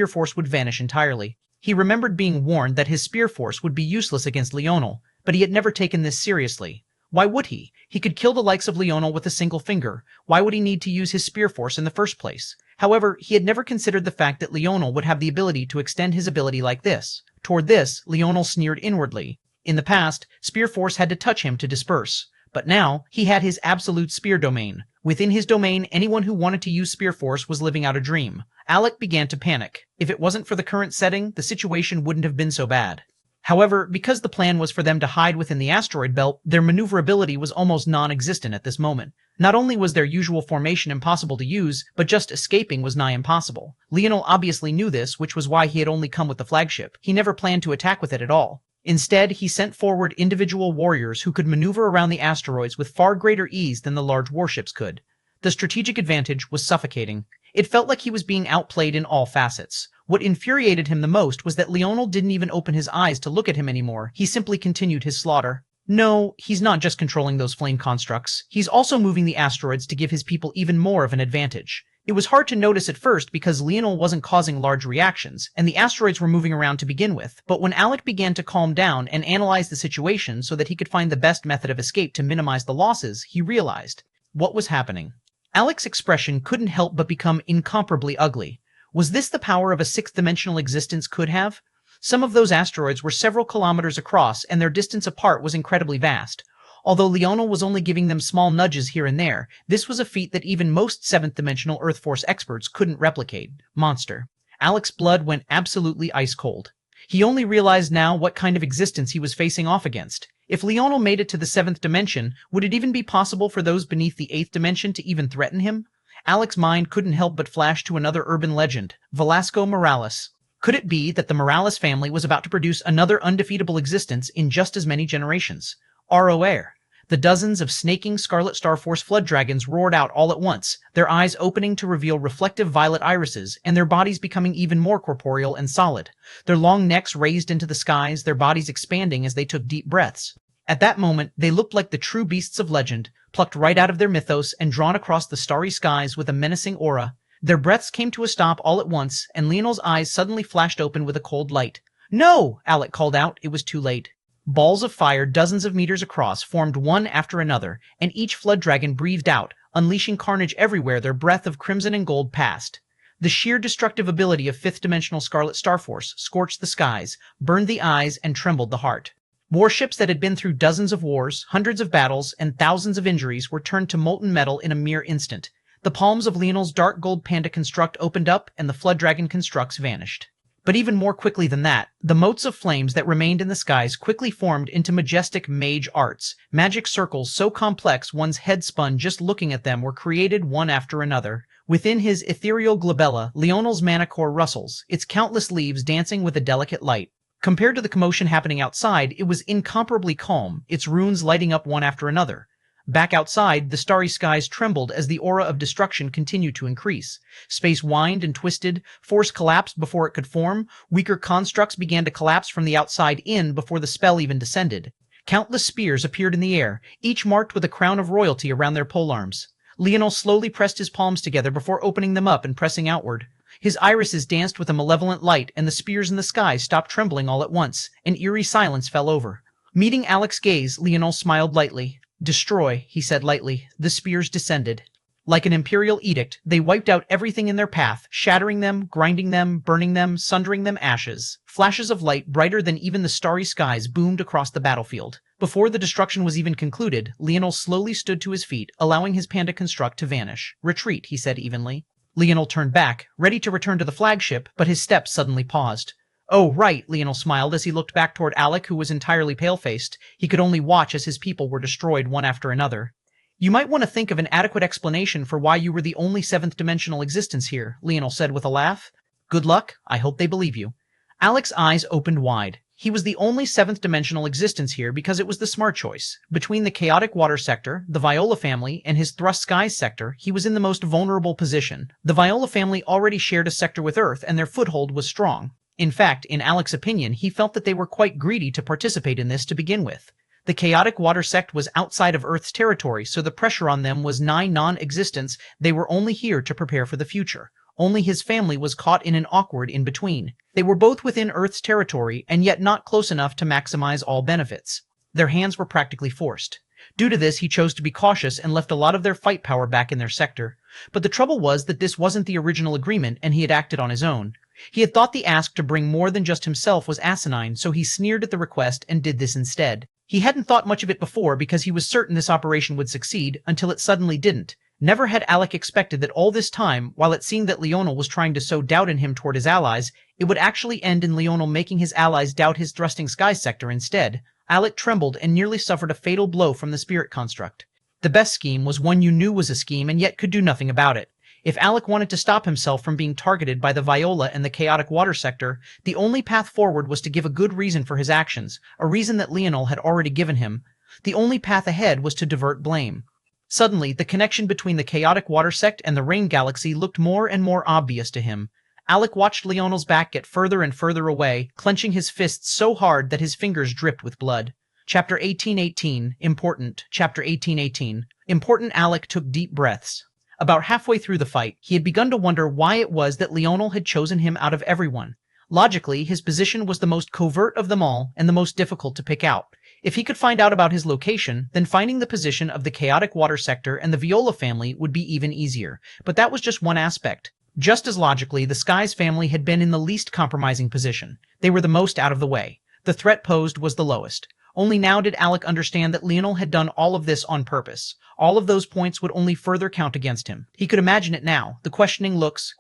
force would vanish entirely. He remembered being warned that his spear force would be useless against Leonel, but he had never taken this seriously. Why would he? He could kill the likes of Leonel with a single finger. Why would he need to use his spear force in the first place? However, he had never considered the fact that Leonel would have the ability to extend his ability like this. Toward this, Leonel sneered inwardly. In the past, spear force had to touch him to disperse. But now, he had his absolute spear domain. Within his domain, anyone who wanted to use spear force was living out a dream. Alec began to panic. If it wasn't for the current setting, the situation wouldn't have been so bad. However, because the plan was for them to hide within the asteroid belt, their maneuverability was almost non-existent at this moment. Not only was their usual formation impossible to use, but just escaping was nigh impossible. Leonel obviously knew this, which was why he had only come with the flagship. He never planned to attack with it at all. Instead, he sent forward individual warriors who could maneuver around the asteroids with far greater ease than the large warships could. The strategic advantage was suffocating. It felt like he was being outplayed in all facets. What infuriated him the most was that Leonel didn't even open his eyes to look at him anymore. He simply continued his slaughter. No, he's not just controlling those flame constructs. He's also moving the asteroids to give his people even more of an advantage. It was hard to notice at first because Leonel wasn't causing large reactions, and the asteroids were moving around to begin with, but when Alec began to calm down and analyze the situation so that he could find the best method of escape to minimize the losses, he realized what was happening. Alec's expression couldn't help but become incomparably ugly. Was this the power of a sixth-dimensional existence could have? Some of those asteroids were several kilometers across, and their distance apart was incredibly vast. Although Leonel was only giving them small nudges here and there, this was a feat that even most seventh-dimensional Earth Force experts couldn't replicate. Monster. Alec's blood went absolutely ice-cold. He only realized now what kind of existence he was facing off against. If Leonel made it to the 7th dimension, would it even be possible for those beneath the 8th dimension to even threaten him? Alec's mind couldn't help but flash to another urban legend, Velasco Morales. Could it be that the Morales family was about to produce another undefeatable existence in just as many generations? ROAR. The dozens of snaking Scarlet Star Force flood dragons roared out all at once, their eyes opening to reveal reflective violet irises, and their bodies becoming even more corporeal and solid. Their long necks raised into the skies, their bodies expanding as they took deep breaths. At that moment, they looked like the true beasts of legend, plucked right out of their mythos and drawn across the starry skies with a menacing aura. Their breaths came to a stop all at once, and Leonel's eyes suddenly flashed open with a cold light. "No!" Alec called out. It was too late. Balls of fire dozens of meters across formed one after another, and each flood dragon breathed out, unleashing carnage everywhere their breath of crimson and gold passed. The sheer destructive ability of fifth-dimensional Scarlet Star Force scorched the skies, burned the eyes, and trembled the heart. Warships that had been through dozens of wars, hundreds of battles, and thousands of injuries were turned to molten metal in a mere instant. The palms of Leonel's dark gold panda construct opened up, and the flood dragon constructs vanished. But even more quickly than that, the motes of flames that remained in the skies quickly formed into majestic mage arts. Magic circles so complex one's head spun just looking at them were created one after another. Within his ethereal glabella, Leonel's mana core rustles, its countless leaves dancing with a delicate light. Compared to the commotion happening outside, it was incomparably calm, its runes lighting up one after another. Back outside, the starry skies trembled as the aura of destruction continued to increase. Space whined and twisted, force collapsed before it could form, weaker constructs began to collapse from the outside in before the spell even descended. Countless spears appeared in the air, each marked with a crown of royalty around their polearms. Leonel slowly pressed his palms together before opening them up and pressing outward. His irises danced with a malevolent light, and the spears in the sky stopped trembling all at once. An eerie silence fell over. Meeting Alec's gaze, Leonel smiled lightly. "Destroy," he said lightly. The spears descended. Like an imperial edict, they wiped out everything in their path, shattering them, grinding them, burning them, sundering them ashes. Flashes of light brighter than even the starry skies boomed across the battlefield. Before the destruction was even concluded, Leonel slowly stood to his feet, allowing his panda construct to vanish. "Retreat," he said evenly. Leonel turned back, ready to return to the flagship, but his steps suddenly paused. "Oh, right," Leonel smiled as he looked back toward Alec, who was entirely pale-faced. He could only watch as his people were destroyed one after another. "You might want to think of an adequate explanation for why you were the only seventh-dimensional existence here," Leonel said with a laugh. "Good luck. I hope they believe you." Alec's eyes opened wide. He was the only seventh-dimensional existence here because it was the smart choice. Between the chaotic water sector, the Viola family, and his thrust skies sector, he was in the most vulnerable position. The Viola family already shared a sector with Earth, and their foothold was strong. In fact, in Alec's opinion, he felt that they were quite greedy to participate in this to begin with. The chaotic water sect was outside of Earth's territory, so the pressure on them was nigh non-existence. They were only here to prepare for the future. Only his family was caught in an awkward in-between. They were both within Earth's territory, and yet not close enough to maximize all benefits. Their hands were practically forced. Due to this, he chose to be cautious and left a lot of their fight power back in their sector. But the trouble was that this wasn't the original agreement, and he had acted on his own. He had thought the ask to bring more than just himself was asinine, so he sneered at the request and did this instead. He hadn't thought much of it before because he was certain this operation would succeed, until it suddenly didn't. Never had Alec expected that all this time, while it seemed that Leonel was trying to sow doubt in him toward his allies, it would actually end in Leonel making his allies doubt his thrusting sky sector instead. Alec trembled and nearly suffered a fatal blow from the spirit construct. The best scheme was one you knew was a scheme and yet could do nothing about it. If Alec wanted to stop himself from being targeted by the Viola and the chaotic water sector, the only path forward was to give a good reason for his actions, a reason that Leonel had already given him. The only path ahead was to divert blame. Suddenly, the connection between the chaotic water sect and the Rain Galaxy looked more and more obvious to him. Alec watched Leonel's back get further and further away, clenching his fists so hard that his fingers dripped with blood. Chapter 1818, Important. Chapter 1818. Important. Alec took deep breaths. About halfway through the fight, he had begun to wonder why it was that Leonel had chosen him out of everyone. Logically, his position was the most covert of them all and the most difficult to pick out. If he could find out about his location, then finding the position of the chaotic water sector and the Viola family would be even easier. But that was just one aspect. Just as logically, the Skies family had been in the least compromising position. They were the most out of the way. The threat posed was the lowest. Only now did Alec understand that Leonel had done all of this on purpose. All of those points would only further count against him. He could imagine it now. The questioning looks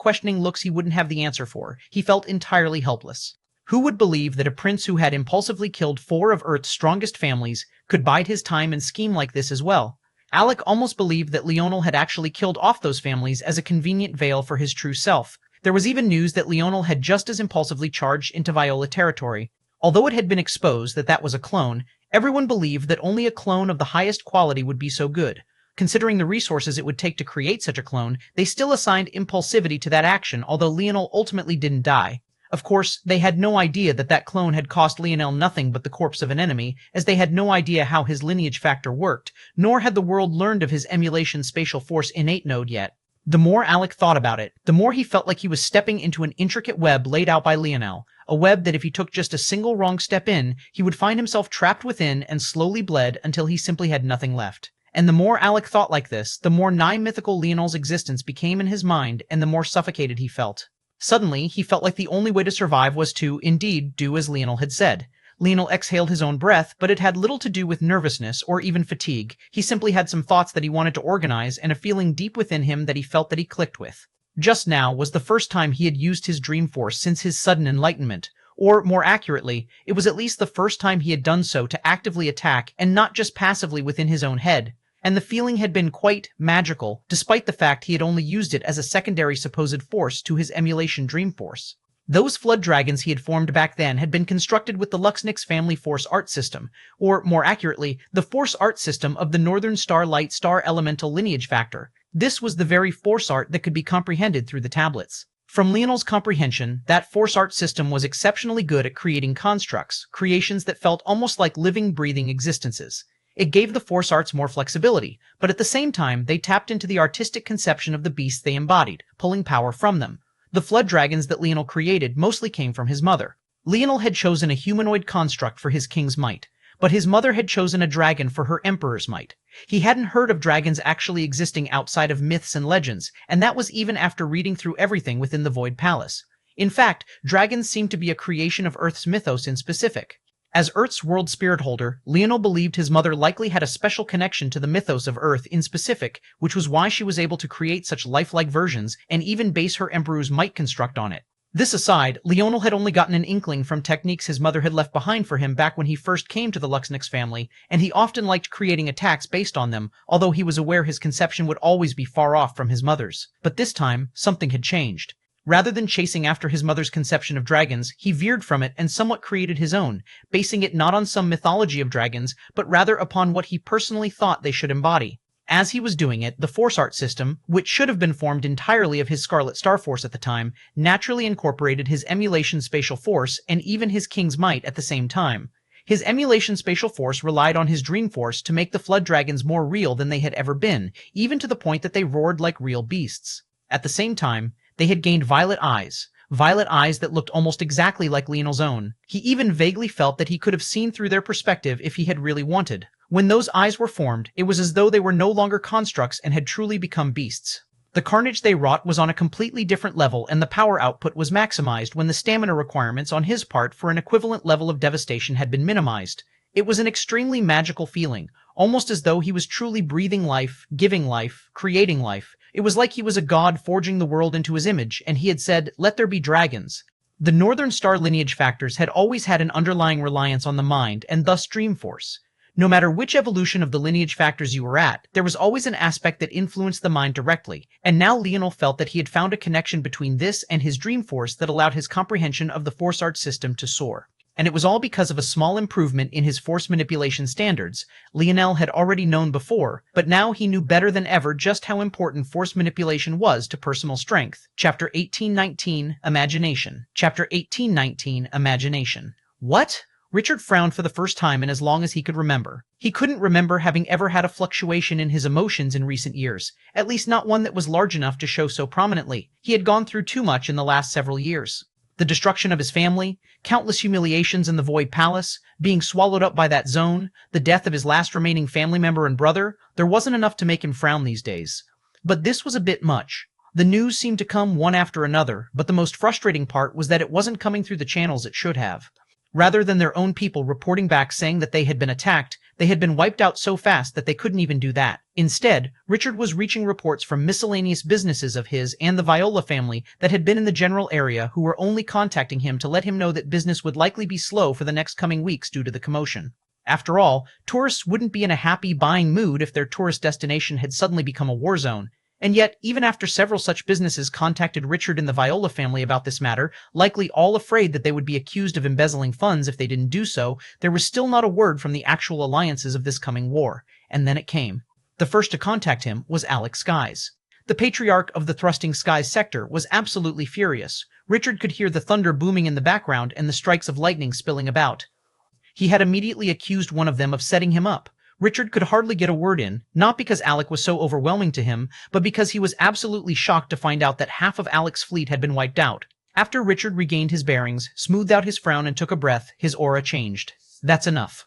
he wouldn't have the answer for. He felt entirely helpless. Who would believe that a prince who had impulsively killed 4 of Earth's strongest families could bide his time and scheme like this as well? Alec almost believed that Leonel had actually killed off those families as a convenient veil for his true self. There was even news that Leonel had just as impulsively charged into Viola territory. Although it had been exposed that that was a clone, everyone believed that only a clone of the highest quality would be so good. Considering the resources it would take to create such a clone, they still assigned impulsivity to that action, although Leonel ultimately didn't die. Of course, they had no idea that that clone had cost Leonel nothing but the corpse of an enemy, as they had no idea how his lineage factor worked, nor had the world learned of his emulation spatial force innate node yet. The more Alec thought about it, the more he felt like he was stepping into an intricate web laid out by Leonel, a web that if he took just a single wrong step in, he would find himself trapped within and slowly bled until he simply had nothing left. And the more Alec thought like this, the more nigh mythical Leonel's existence became in his mind, and the more suffocated he felt. Suddenly, he felt like the only way to survive was to, indeed, do as Leonel had said. Leonel exhaled his own breath, but it had little to do with nervousness or even fatigue. He simply had some thoughts that he wanted to organize and a feeling deep within him that he felt that he clicked with. Just now was the first time he had used his dream force since his sudden enlightenment. Or, more accurately, it was at least the first time he had done so to actively attack and not just passively within his own head. And the feeling had been quite magical, despite the fact he had only used it as a secondary supposed force to his emulation dream force. Those flood dragons he had formed back then had been constructed with the Luxnix family force art system, or more accurately, the force art system of the Northern Star Light Star Elemental lineage factor. This was the very force art that could be comprehended through the tablets. From Leonel's comprehension, that force art system was exceptionally good at creating constructs, creations that felt almost like living, breathing existences. It gave the Force Arts more flexibility, but at the same time, they tapped into the artistic conception of the beasts they embodied, pulling power from them. The flood dragons that Leonel created mostly came from his mother. Leonel had chosen a humanoid construct for his king's might, but his mother had chosen a dragon for her emperor's might. He hadn't heard of dragons actually existing outside of myths and legends, and that was even after reading through everything within the Void Palace. In fact, dragons seemed to be a creation of Earth's mythos in specific. As Earth's world spirit holder, Leonel believed his mother likely had a special connection to the mythos of Earth in specific, which was why she was able to create such lifelike versions and even base her emperor's might construct on it. This aside, Leonel had only gotten an inkling from techniques his mother had left behind for him back when he first came to the Luxnix family, and he often liked creating attacks based on them, although he was aware his conception would always be far off from his mother's. But this time, something had changed. Rather than chasing after his mother's conception of dragons, he veered from it and somewhat created his own, basing it not on some mythology of dragons, but rather upon what he personally thought they should embody. As he was doing it, the Force Art system, which should have been formed entirely of his Scarlet Star Force at the time, naturally incorporated his emulation spatial force and even his King's Might at the same time. His emulation spatial force relied on his Dream Force to make the Flood Dragons more real than they had ever been, even to the point that they roared like real beasts. At the same time, they had gained violet eyes that looked almost exactly like Leonel's own. He even vaguely felt that he could have seen through their perspective if he had really wanted. When those eyes were formed, it was as though they were no longer constructs and had truly become beasts. The carnage they wrought was on a completely different level, and the power output was maximized when the stamina requirements on his part for an equivalent level of devastation had been minimized. It was an extremely magical feeling, almost as though he was truly breathing life, giving life, creating life. It was like he was a god forging the world into his image, and he had said, "Let there be dragons." The Northern Star lineage factors had always had an underlying reliance on the mind, and thus Dream Force. No matter which evolution of the lineage factors you were at, there was always an aspect that influenced the mind directly, and now Leonel felt that he had found a connection between this and his Dream Force that allowed his comprehension of the Force Art system to soar. And it was all because of a small improvement in his force manipulation standards. Leonel had already known before, but now he knew better than ever just how important force manipulation was to personal strength. Chapter 1819, Imagination. Chapter 1819, Imagination. What? Richard frowned for the first time in as long as he could remember. He couldn't remember having ever had a fluctuation in his emotions in recent years, at least not one that was large enough to show so prominently. He had gone through too much in the last several years. The destruction of his family, countless humiliations in the Void Palace, being swallowed up by that zone, the death of his last remaining family member and brother, there wasn't enough to make him frown these days. But this was a bit much. The news seemed to come one after another, but the most frustrating part was that it wasn't coming through the channels it should have. Rather than their own people reporting back saying that they had been attacked, they had been wiped out so fast that they couldn't even do that. Instead, Richard was reaching reports from miscellaneous businesses of his and the Viola family that had been in the general area who were only contacting him to let him know that business would likely be slow for the next coming weeks due to the commotion. After all, tourists wouldn't be in a happy buying mood if their tourist destination had suddenly become a war zone. And yet, even after several such businesses contacted Richard and the Viola family about this matter, likely all afraid that they would be accused of embezzling funds if they didn't do so, there was still not a word from the actual alliances of this coming war. And then it came. The first to contact him was Alex Skies. The patriarch of the thrusting Skies sector was absolutely furious. Richard could hear the thunder booming in the background and the strikes of lightning spilling about. He had immediately accused one of them of setting him up. Richard could hardly get a word in, not because Alec was so overwhelming to him, but because he was absolutely shocked to find out that half of Alec's fleet had been wiped out. After Richard regained his bearings, smoothed out his frown and took a breath, his aura changed. That's enough.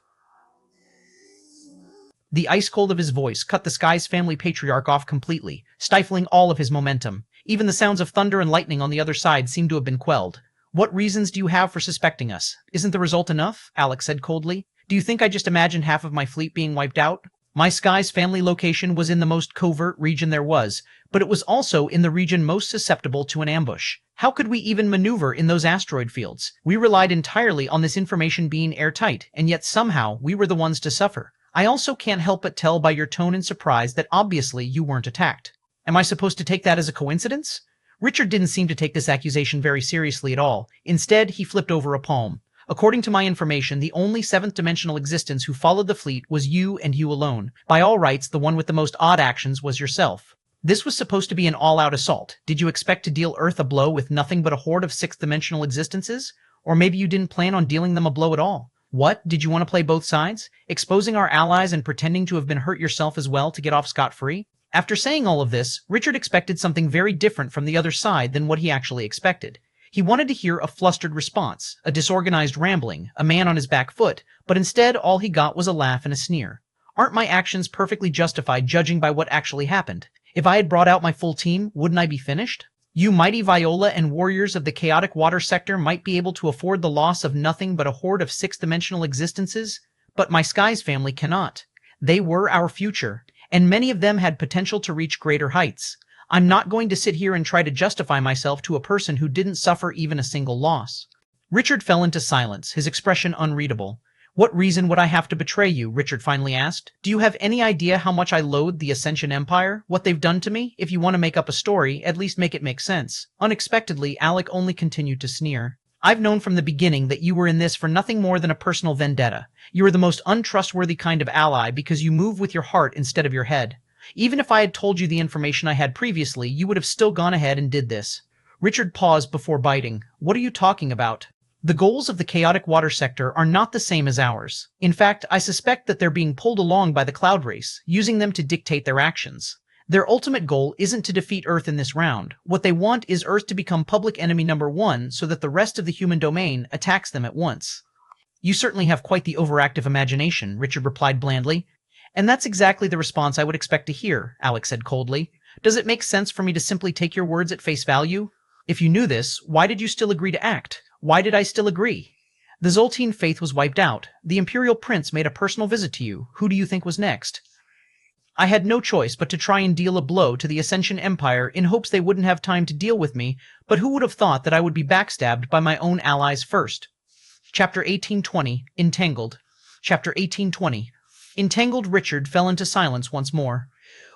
The ice cold of his voice cut the Skies family patriarch off completely, stifling all of his momentum. Even the sounds of thunder and lightning on the other side seemed to have been quelled. What reasons do you have for suspecting us? Isn't the result enough? Alec said coldly. Do you think I just imagined half of my fleet being wiped out? My Skies family location was in the most covert region there was, but it was also in the region most susceptible to an ambush. How could we even maneuver in those asteroid fields? We relied entirely on this information being airtight, and yet somehow we were the ones to suffer. I also can't help but tell by your tone and surprise that obviously you weren't attacked. Am I supposed to take that as a coincidence? Richard didn't seem to take this accusation very seriously at all. Instead, he flipped over a palm. According to my information, the only seventh-dimensional existence who followed the fleet was you and you alone. By all rights, the one with the most odd actions was yourself. This was supposed to be an all-out assault. Did you expect to deal Earth a blow with nothing but a horde of sixth-dimensional existences? Or maybe you didn't plan on dealing them a blow at all? What? Did you want to play both sides? Exposing our allies and pretending to have been hurt yourself as well to get off scot-free? After saying all of this, Richard expected something very different from the other side than what he actually expected. He wanted to hear a flustered response, a disorganized rambling, a man on his back foot, but instead all he got was a laugh and a sneer. Aren't my actions perfectly justified judging by what actually happened? If I had brought out my full team, wouldn't I be finished? You mighty Viola and warriors of the chaotic water sector might be able to afford the loss of nothing but a horde of six-dimensional existences, but my Skies family cannot. They were our future, and many of them had potential to reach greater heights. I'm not going to sit here and try to justify myself to a person who didn't suffer even a single loss. Richard fell into silence, his expression unreadable. What reason would I have to betray you? Richard finally asked. Do you have any idea how much I loathe the Ascension Empire? What they've done to me? If you want to make up a story, at least make it make sense. Unexpectedly, Alec only continued to sneer. I've known from the beginning that you were in this for nothing more than a personal vendetta. You are the most untrustworthy kind of ally because you move with your heart instead of your head. Even if I had told you the information I had previously, you would have still gone ahead and did this. Richard paused before biting. What are you talking about? The goals of the chaotic water sector are not the same as ours. In fact, I suspect that they're being pulled along by the cloud race, using them to dictate their actions. Their ultimate goal isn't to defeat Earth in this round. What they want is Earth to become public enemy number one so that the rest of the human domain attacks them at once. You certainly have quite the overactive imagination, Richard replied blandly. And that's exactly the response I would expect to hear, Alex said coldly. Does it make sense for me to simply take your words at face value? If you knew this, why did you still agree to act? Why did I still agree? The Zoltine faith was wiped out. The Imperial Prince made a personal visit to you. Who do you think was next? I had no choice but to try and deal a blow to the Ascension Empire in hopes they wouldn't have time to deal with me, but who would have thought that I would be backstabbed by my own allies first? Chapter 1820, Entangled. Chapter 1820. Entangled Richard fell into silence once more.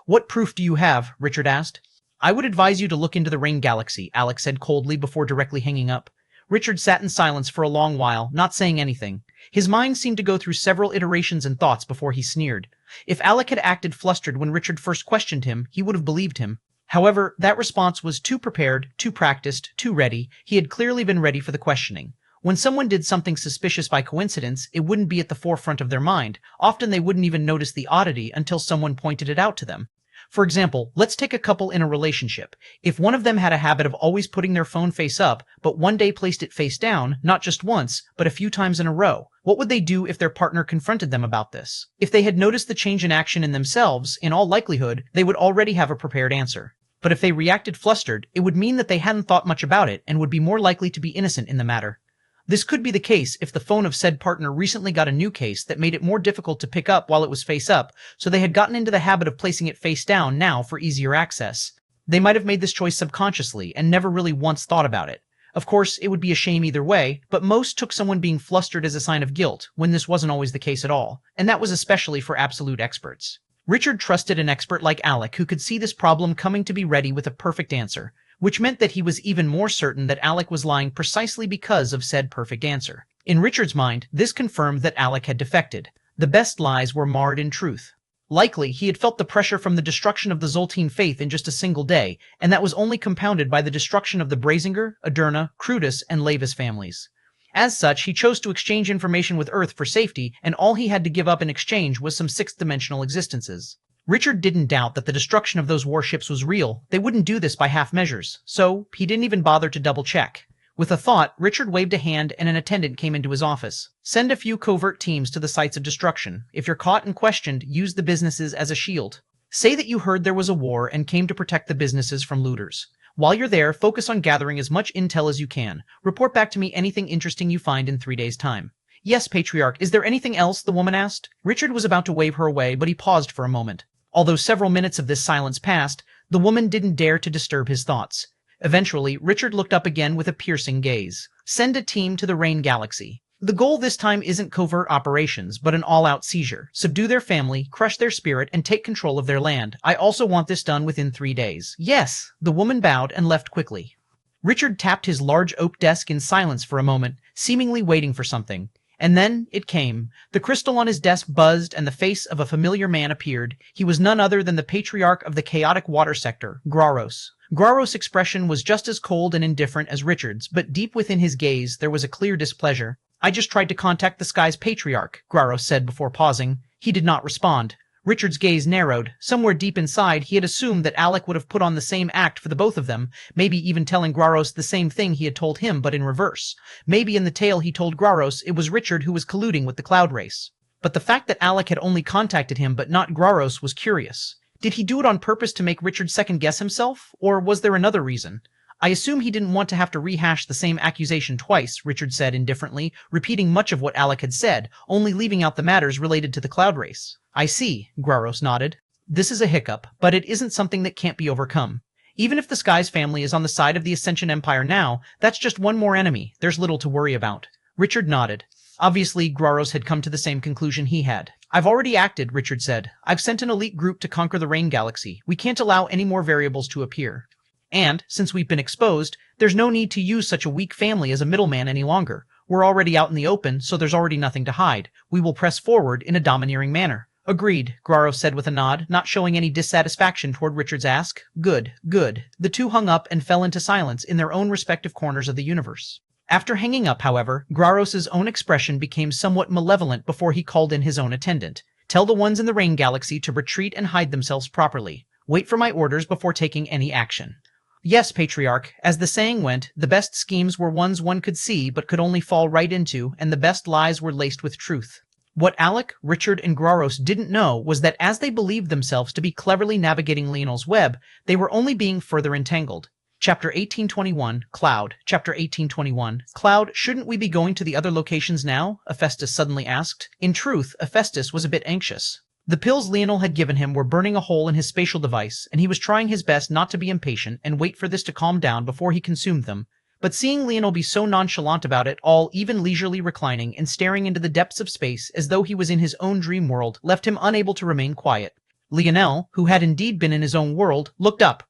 What proof do you have? Richard asked. I would advise you to look into the Rain Galaxy, Alex said coldly before directly hanging up. Richard sat in silence for a long while, not saying anything. His mind seemed to go through several iterations and thoughts before he sneered. If Alec had acted flustered when Richard first questioned him, he would have believed him. However, that response was too prepared, too practiced, too ready. He had clearly been ready for the questioning. When someone did something suspicious by coincidence, it wouldn't be at the forefront of their mind. Often they wouldn't even notice the oddity until someone pointed it out to them. For example, let's take a couple in a relationship. If one of them had a habit of always putting their phone face up, but one day placed it face down, not just once, but a few times in a row, what would they do if their partner confronted them about this? If they had noticed the change in action in themselves, in all likelihood, they would already have a prepared answer. But if they reacted flustered, it would mean that they hadn't thought much about it and would be more likely to be innocent in the matter. This could be the case if the phone of said partner recently got a new case that made it more difficult to pick up while it was face up, so they had gotten into the habit of placing it face down now for easier access. They might have made this choice subconsciously and never really once thought about it. Of course, it would be a shame either way, but most took someone being flustered as a sign of guilt, when this wasn't always the case at all, and that was especially for absolute experts. Richard trusted an expert like Alec who could see this problem coming to be ready with a perfect answer, which meant that he was even more certain that Alec was lying precisely because of said perfect answer. In Richard's mind, this confirmed that Alec had defected. The best lies were marred in truth. Likely, he had felt the pressure from the destruction of the Zoltine faith in just a single day, and that was only compounded by the destruction of the Brazinger, Aderna, Crudus, and Lavis families. As such, he chose to exchange information with Earth for safety, and all he had to give up in exchange was some sixth-dimensional existences. Richard didn't doubt that the destruction of those warships was real. They wouldn't do this by half measures, so he didn't even bother to double-check. With a thought, Richard waved a hand and an attendant came into his office. Send a few covert teams to the sites of destruction. If you're caught and questioned, use the businesses as a shield. Say that you heard there was a war and came to protect the businesses from looters. While you're there, focus on gathering as much intel as you can. Report back to me anything interesting you find in 3 days' time. Yes, Patriarch, is there anything else? The woman asked. Richard was about to wave her away, but he paused for a moment. Although several minutes of this silence passed, the woman didn't dare to disturb his thoughts. Eventually, Richard looked up again with a piercing gaze. Send a team to the Rain Galaxy. The goal this time isn't covert operations, but an all-out seizure. Subdue their family, crush their spirit, and take control of their land. I also want this done within 3 days. Yes, the woman bowed and left quickly. Richard tapped his large oak desk in silence for a moment, seemingly waiting for something. And then it came. The crystal on his desk buzzed and the face of a familiar man appeared. He was none other than the patriarch of the chaotic water sector, Graros. Graros' expression was just as cold and indifferent as Richard's, but deep within his gaze there was a clear displeasure. I just tried to contact the sky's patriarch, Graros said before pausing. He did not respond. Richard's gaze narrowed. Somewhere deep inside, he had assumed that Alec would have put on the same act for the both of them, maybe even telling Graros the same thing he had told him, but in reverse. Maybe in the tale he told Graros it was Richard who was colluding with the cloud race. But the fact that Alec had only contacted him but not Graros was curious. Did he do it on purpose to make Richard second-guess himself, or was there another reason? I assume he didn't want to have to rehash the same accusation twice, Richard said indifferently, repeating much of what Alec had said, only leaving out the matters related to the cloud race. I see, Graros nodded. This is a hiccup, but it isn't something that can't be overcome. Even if the Skies family is on the side of the Ascension Empire now, that's just one more enemy. There's little to worry about. Richard nodded. Obviously, Graros had come to the same conclusion he had. I've already acted, Richard said. I've sent an elite group to conquer the Rain Galaxy. We can't allow any more variables to appear. And, since we've been exposed, there's no need to use such a weak family as a middleman any longer. We're already out in the open, so there's already nothing to hide. We will press forward in a domineering manner. Agreed, Graros said with a nod, not showing any dissatisfaction toward Richard's ask. Good, good. The two hung up and fell into silence in their own respective corners of the universe. After hanging up, however, Graros' own expression became somewhat malevolent before he called in his own attendant. Tell the ones in the Rain Galaxy to retreat and hide themselves properly. Wait for my orders before taking any action. Yes, Patriarch. As the saying went, the best schemes were ones one could see but could only fall right into, and the best lies were laced with truth. What Alec, Richard, and Graros didn't know was that as they believed themselves to be cleverly navigating Leonel's web, they were only being further entangled. Chapter 1821, Cloud. Chapter 1821, Cloud, shouldn't we be going to the other locations now? Hephaestus suddenly asked. In truth, Hephaestus was a bit anxious. The pills Leonel had given him were burning a hole in his spatial device, and he was trying his best not to be impatient and wait for this to calm down before he consumed them. But seeing Leonel be so nonchalant about it all, even leisurely reclining and staring into the depths of space as though he was in his own dream world, left him unable to remain quiet. Leonel, who had indeed been in his own world, looked up.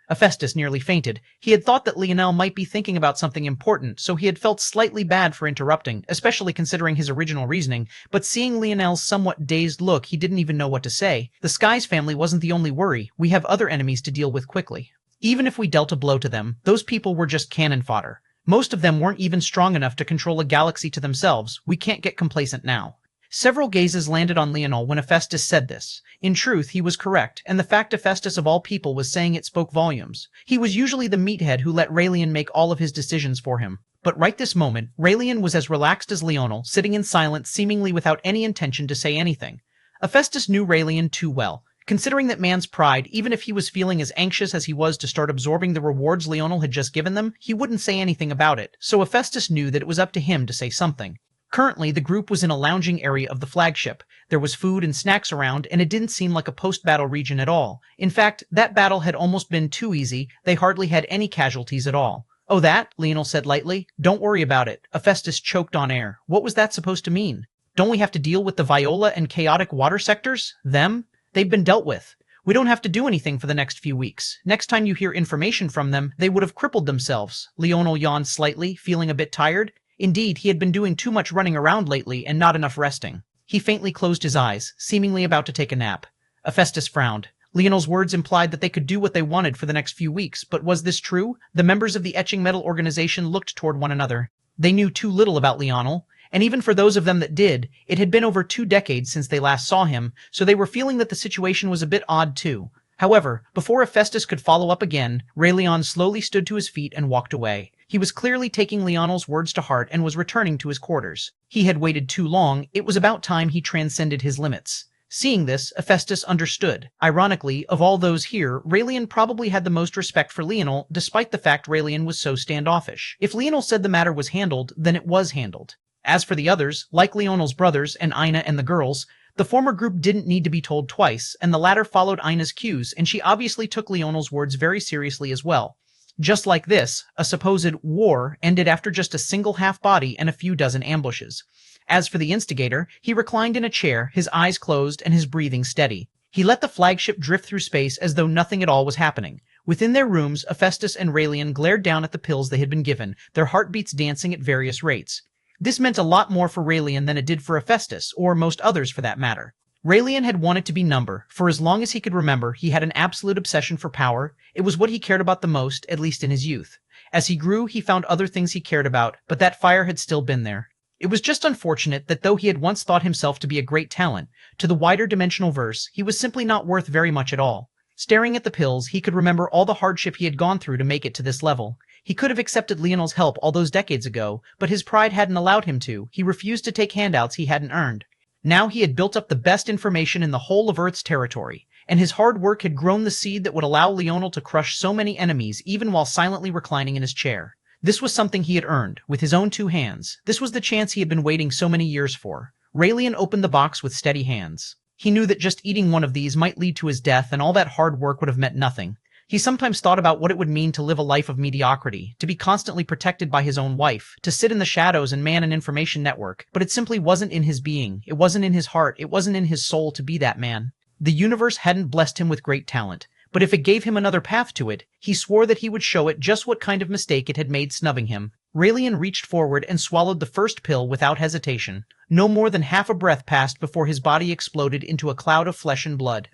Hephaestus nearly fainted. He had thought that Leonel might be thinking about something important, so he had felt slightly bad for interrupting, especially considering his original reasoning, but seeing Leonel's somewhat dazed look, he didn't even know what to say. The Skies family wasn't the only worry. We have other enemies to deal with quickly. Even if we dealt a blow to them, those people were just cannon fodder. Most of them weren't even strong enough to control a galaxy to themselves. We can't get complacent now. Several gazes landed on Leonel when Hephaestus said this. In truth, he was correct, and the fact Hephaestus of all people was saying it spoke volumes. He was usually the meathead who let Raelian make all of his decisions for him. But right this moment, Raelian was as relaxed as Leonel, sitting in silence, seemingly without any intention to say anything. Hephaestus knew Raelian too well. Considering that man's pride, even if he was feeling as anxious as he was to start absorbing the rewards Leonel had just given them, he wouldn't say anything about it, so Hephaestus knew that it was up to him to say something. Currently, the group was in a lounging area of the flagship. There was food and snacks around, and it didn't seem like a post-battle region at all. In fact, that battle had almost been too easy. They hardly had any casualties at all. Oh, that? Leonel said lightly. Don't worry about it. Hephaestus choked on air. What was that supposed to mean? Don't we have to deal with the Viola and chaotic water sectors? Them? They've been dealt with. We don't have to do anything for the next few weeks. Next time you hear information from them, they would have crippled themselves. Leonel yawned slightly, feeling a bit tired. Indeed, he had been doing too much running around lately and not enough resting. He faintly closed his eyes, seemingly about to take a nap. Hephaestus frowned. Leonel's words implied that they could do what they wanted for the next few weeks, but was this true? The members of the Etching Metal organization looked toward one another. They knew too little about Leonel, and even for those of them that did, it had been over 2 decades since they last saw him, so they were feeling that the situation was a bit odd too. However, before Hephaestus could follow up again, Raelian slowly stood to his feet and walked away. He was clearly taking Leonel's words to heart and was returning to his quarters. He had waited too long. It was about time he transcended his limits. Seeing this, Hephaestus understood. Ironically, of all those here, Raelian probably had the most respect for Leonel, despite the fact Raelian was so standoffish. If Leonel said the matter was handled, then it was handled. As for the others, like Leonel's brothers and Ina and the girls, the former group didn't need to be told twice, and the latter followed Ina's cues, and she obviously took Leonel's words very seriously as well. Just like this, a supposed war ended after just a single half-body and a few dozen ambushes. As for the instigator, he reclined in a chair, his eyes closed and his breathing steady. He let the flagship drift through space as though nothing at all was happening. Within their rooms, Hephaestus and Raelian glared down at the pills they had been given, their heartbeats dancing at various rates. This meant a lot more for Raelian than it did for Hephaestus, or most others for that matter. Raelian had wanted to be number. For as long as he could remember, he had an absolute obsession for power. It was what he cared about the most, at least in his youth. As he grew, he found other things he cared about, but that fire had still been there. It was just unfortunate that though he had once thought himself to be a great talent, to the wider dimensional verse, he was simply not worth very much at all. Staring at the pills, he could remember all the hardship he had gone through to make it to this level. He could have accepted Leonel's help all those decades ago, but his pride hadn't allowed him to. He refused to take handouts he hadn't earned. Now he had built up the best information in the whole of Earth's territory, and his hard work had grown the seed that would allow Leonel to crush so many enemies even while silently reclining in his chair. This was something he had earned, with his own 2 hands. This was the chance he had been waiting so many years for. Raelian opened the box with steady hands. He knew that just eating one of these might lead to his death, and all that hard work would have meant nothing. He sometimes thought about what it would mean to live a life of mediocrity, to be constantly protected by his own wife, to sit in the shadows and man an information network, but it simply wasn't in his being, it wasn't in his heart, it wasn't in his soul to be that man. The universe hadn't blessed him with great talent, but if it gave him another path to it, he swore that he would show it just what kind of mistake it had made snubbing him. Raelian reached forward and swallowed the first pill without hesitation. No more than half a breath passed before his body exploded into a cloud of flesh and blood.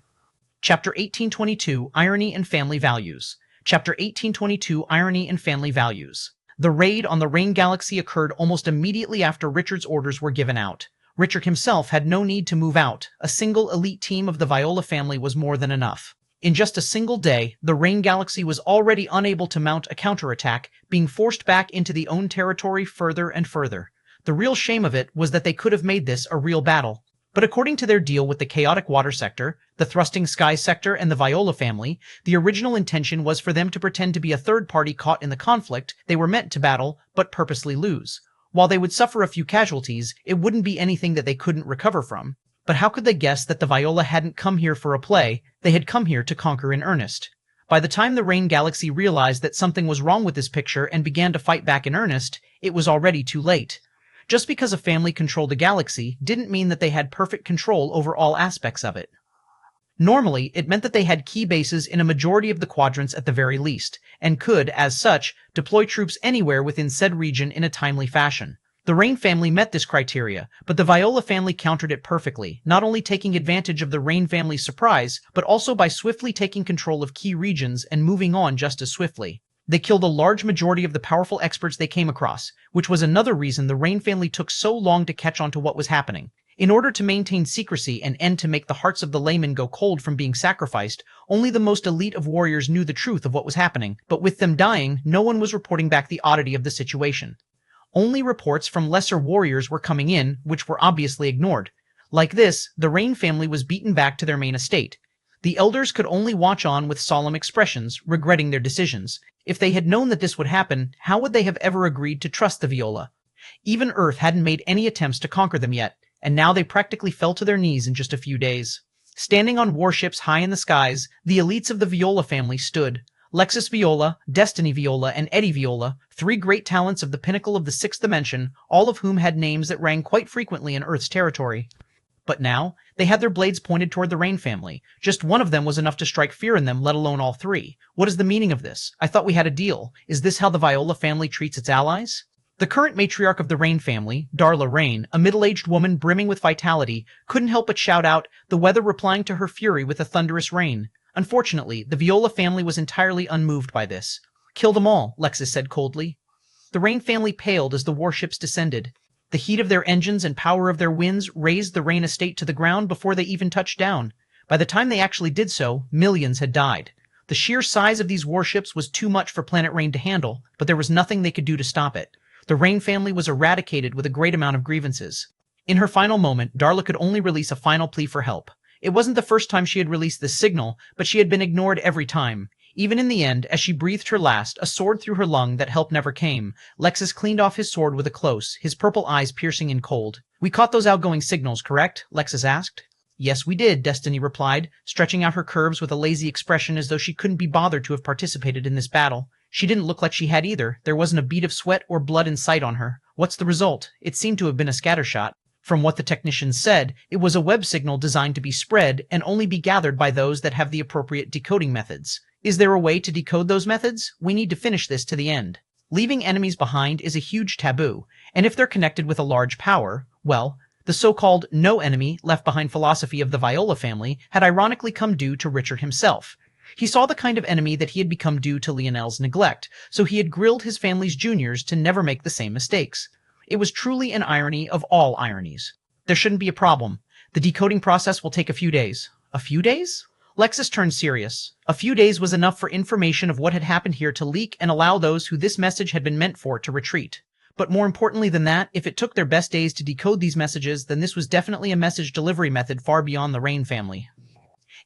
Chapter 1822, Irony and Family Values. Chapter 1822, Irony and Family Values. The raid on the Rain Galaxy occurred almost immediately after Richard's orders were given out. Richard himself had no need to move out. A single elite team of the Viola family was more than enough. In just a single day, the Rain Galaxy was already unable to mount a counterattack, being forced back into the own territory further and further. The real shame of it was that they could have made this a real battle. But according to their deal with the Chaotic Water Sector, the Thrusting Sky Sector, and the Viola family, the original intention was for them to pretend to be a third party caught in the conflict they were meant to battle, but purposely lose. While they would suffer a few casualties, it wouldn't be anything that they couldn't recover from. But how could they guess that the Viola hadn't come here for a play? They had come here to conquer in earnest. By the time the Rain Galaxy realized that something was wrong with this picture and began to fight back in earnest, it was already too late. Just because a family controlled a galaxy didn't mean that they had perfect control over all aspects of it. Normally, it meant that they had key bases in a majority of the quadrants at the very least, and could, as such, deploy troops anywhere within said region in a timely fashion. The Rain family met this criteria, but the Viola family countered it perfectly, not only taking advantage of the Rain family's surprise, but also by swiftly taking control of key regions and moving on just as swiftly. They killed a large majority of the powerful experts they came across, which was another reason the Rain family took so long to catch on to what was happening. In order to maintain secrecy and end to make the hearts of the laymen go cold from being sacrificed, only the most elite of warriors knew the truth of what was happening, but with them dying, no one was reporting back the oddity of the situation. Only reports from lesser warriors were coming in, which were obviously ignored. Like this, the Rain family was beaten back to their main estate. The elders could only watch on with solemn expressions, regretting their decisions. If they had known that this would happen, how would they have ever agreed to trust the Viola? Even Earth hadn't made any attempts to conquer them yet, and now they practically fell to their knees in just a few days. Standing on warships high in the skies, the elites of the Viola family stood. Lexus Viola, Destiny Viola, and Eddie Viola, 3 great talents of the pinnacle of the 6th dimension, all of whom had names that rang quite frequently in Earth's territory. But now, they had their blades pointed toward the Rain family. Just one of them was enough to strike fear in them, let alone all 3. What is the meaning of this? I thought we had a deal. Is this how the Viola family treats its allies? The current matriarch of the Rain family, Darla Rain, a middle-aged woman brimming with vitality, couldn't help but shout out, the weather replying to her fury with a thunderous rain. Unfortunately, the Viola family was entirely unmoved by this. Kill them all, Lexus said coldly. The Rain family paled as the warships descended. The heat of their engines and power of their winds razed the Rain estate to the ground before they even touched down. By the time they actually did so, millions had died. The sheer size of these warships was too much for Planet Rain to handle, but there was nothing they could do to stop it. The Rain family was eradicated with a great amount of grievances. In her final moment, Darla could only release a final plea for help. It wasn't the first time she had released this signal, but she had been ignored every time. Even in the end, as she breathed her last, a sword through her lung that help never came, Lexus cleaned off his sword with a close, his purple eyes piercing and cold. We caught those outgoing signals, correct? Lexus asked. Yes, we did, Destiny replied, stretching out her curves with a lazy expression as though she couldn't be bothered to have participated in this battle. She didn't look like she had either. There wasn't a bead of sweat or blood in sight on her. What's the result? It seemed to have been a scattershot. From what the technicians said, it was a web signal designed to be spread and only be gathered by those that have the appropriate decoding methods. Is there a way to decode those methods? We need to finish this to the end. Leaving enemies behind is a huge taboo, and if they're connected with a large power, well, the so-called no enemy left behind philosophy of the Viola family had ironically come due to Richard himself. He saw the kind of enemy that he had become due to Leonel's neglect, so he had grilled his family's juniors to never make the same mistakes. It was truly an irony of all ironies. There shouldn't be a problem. The decoding process will take a few days. A few days? Lexus turned serious. A few days was enough for information of what had happened here to leak and allow those who this message had been meant for to retreat. But more importantly than that, if it took their best days to decode these messages, then this was definitely a message delivery method far beyond the Rain family.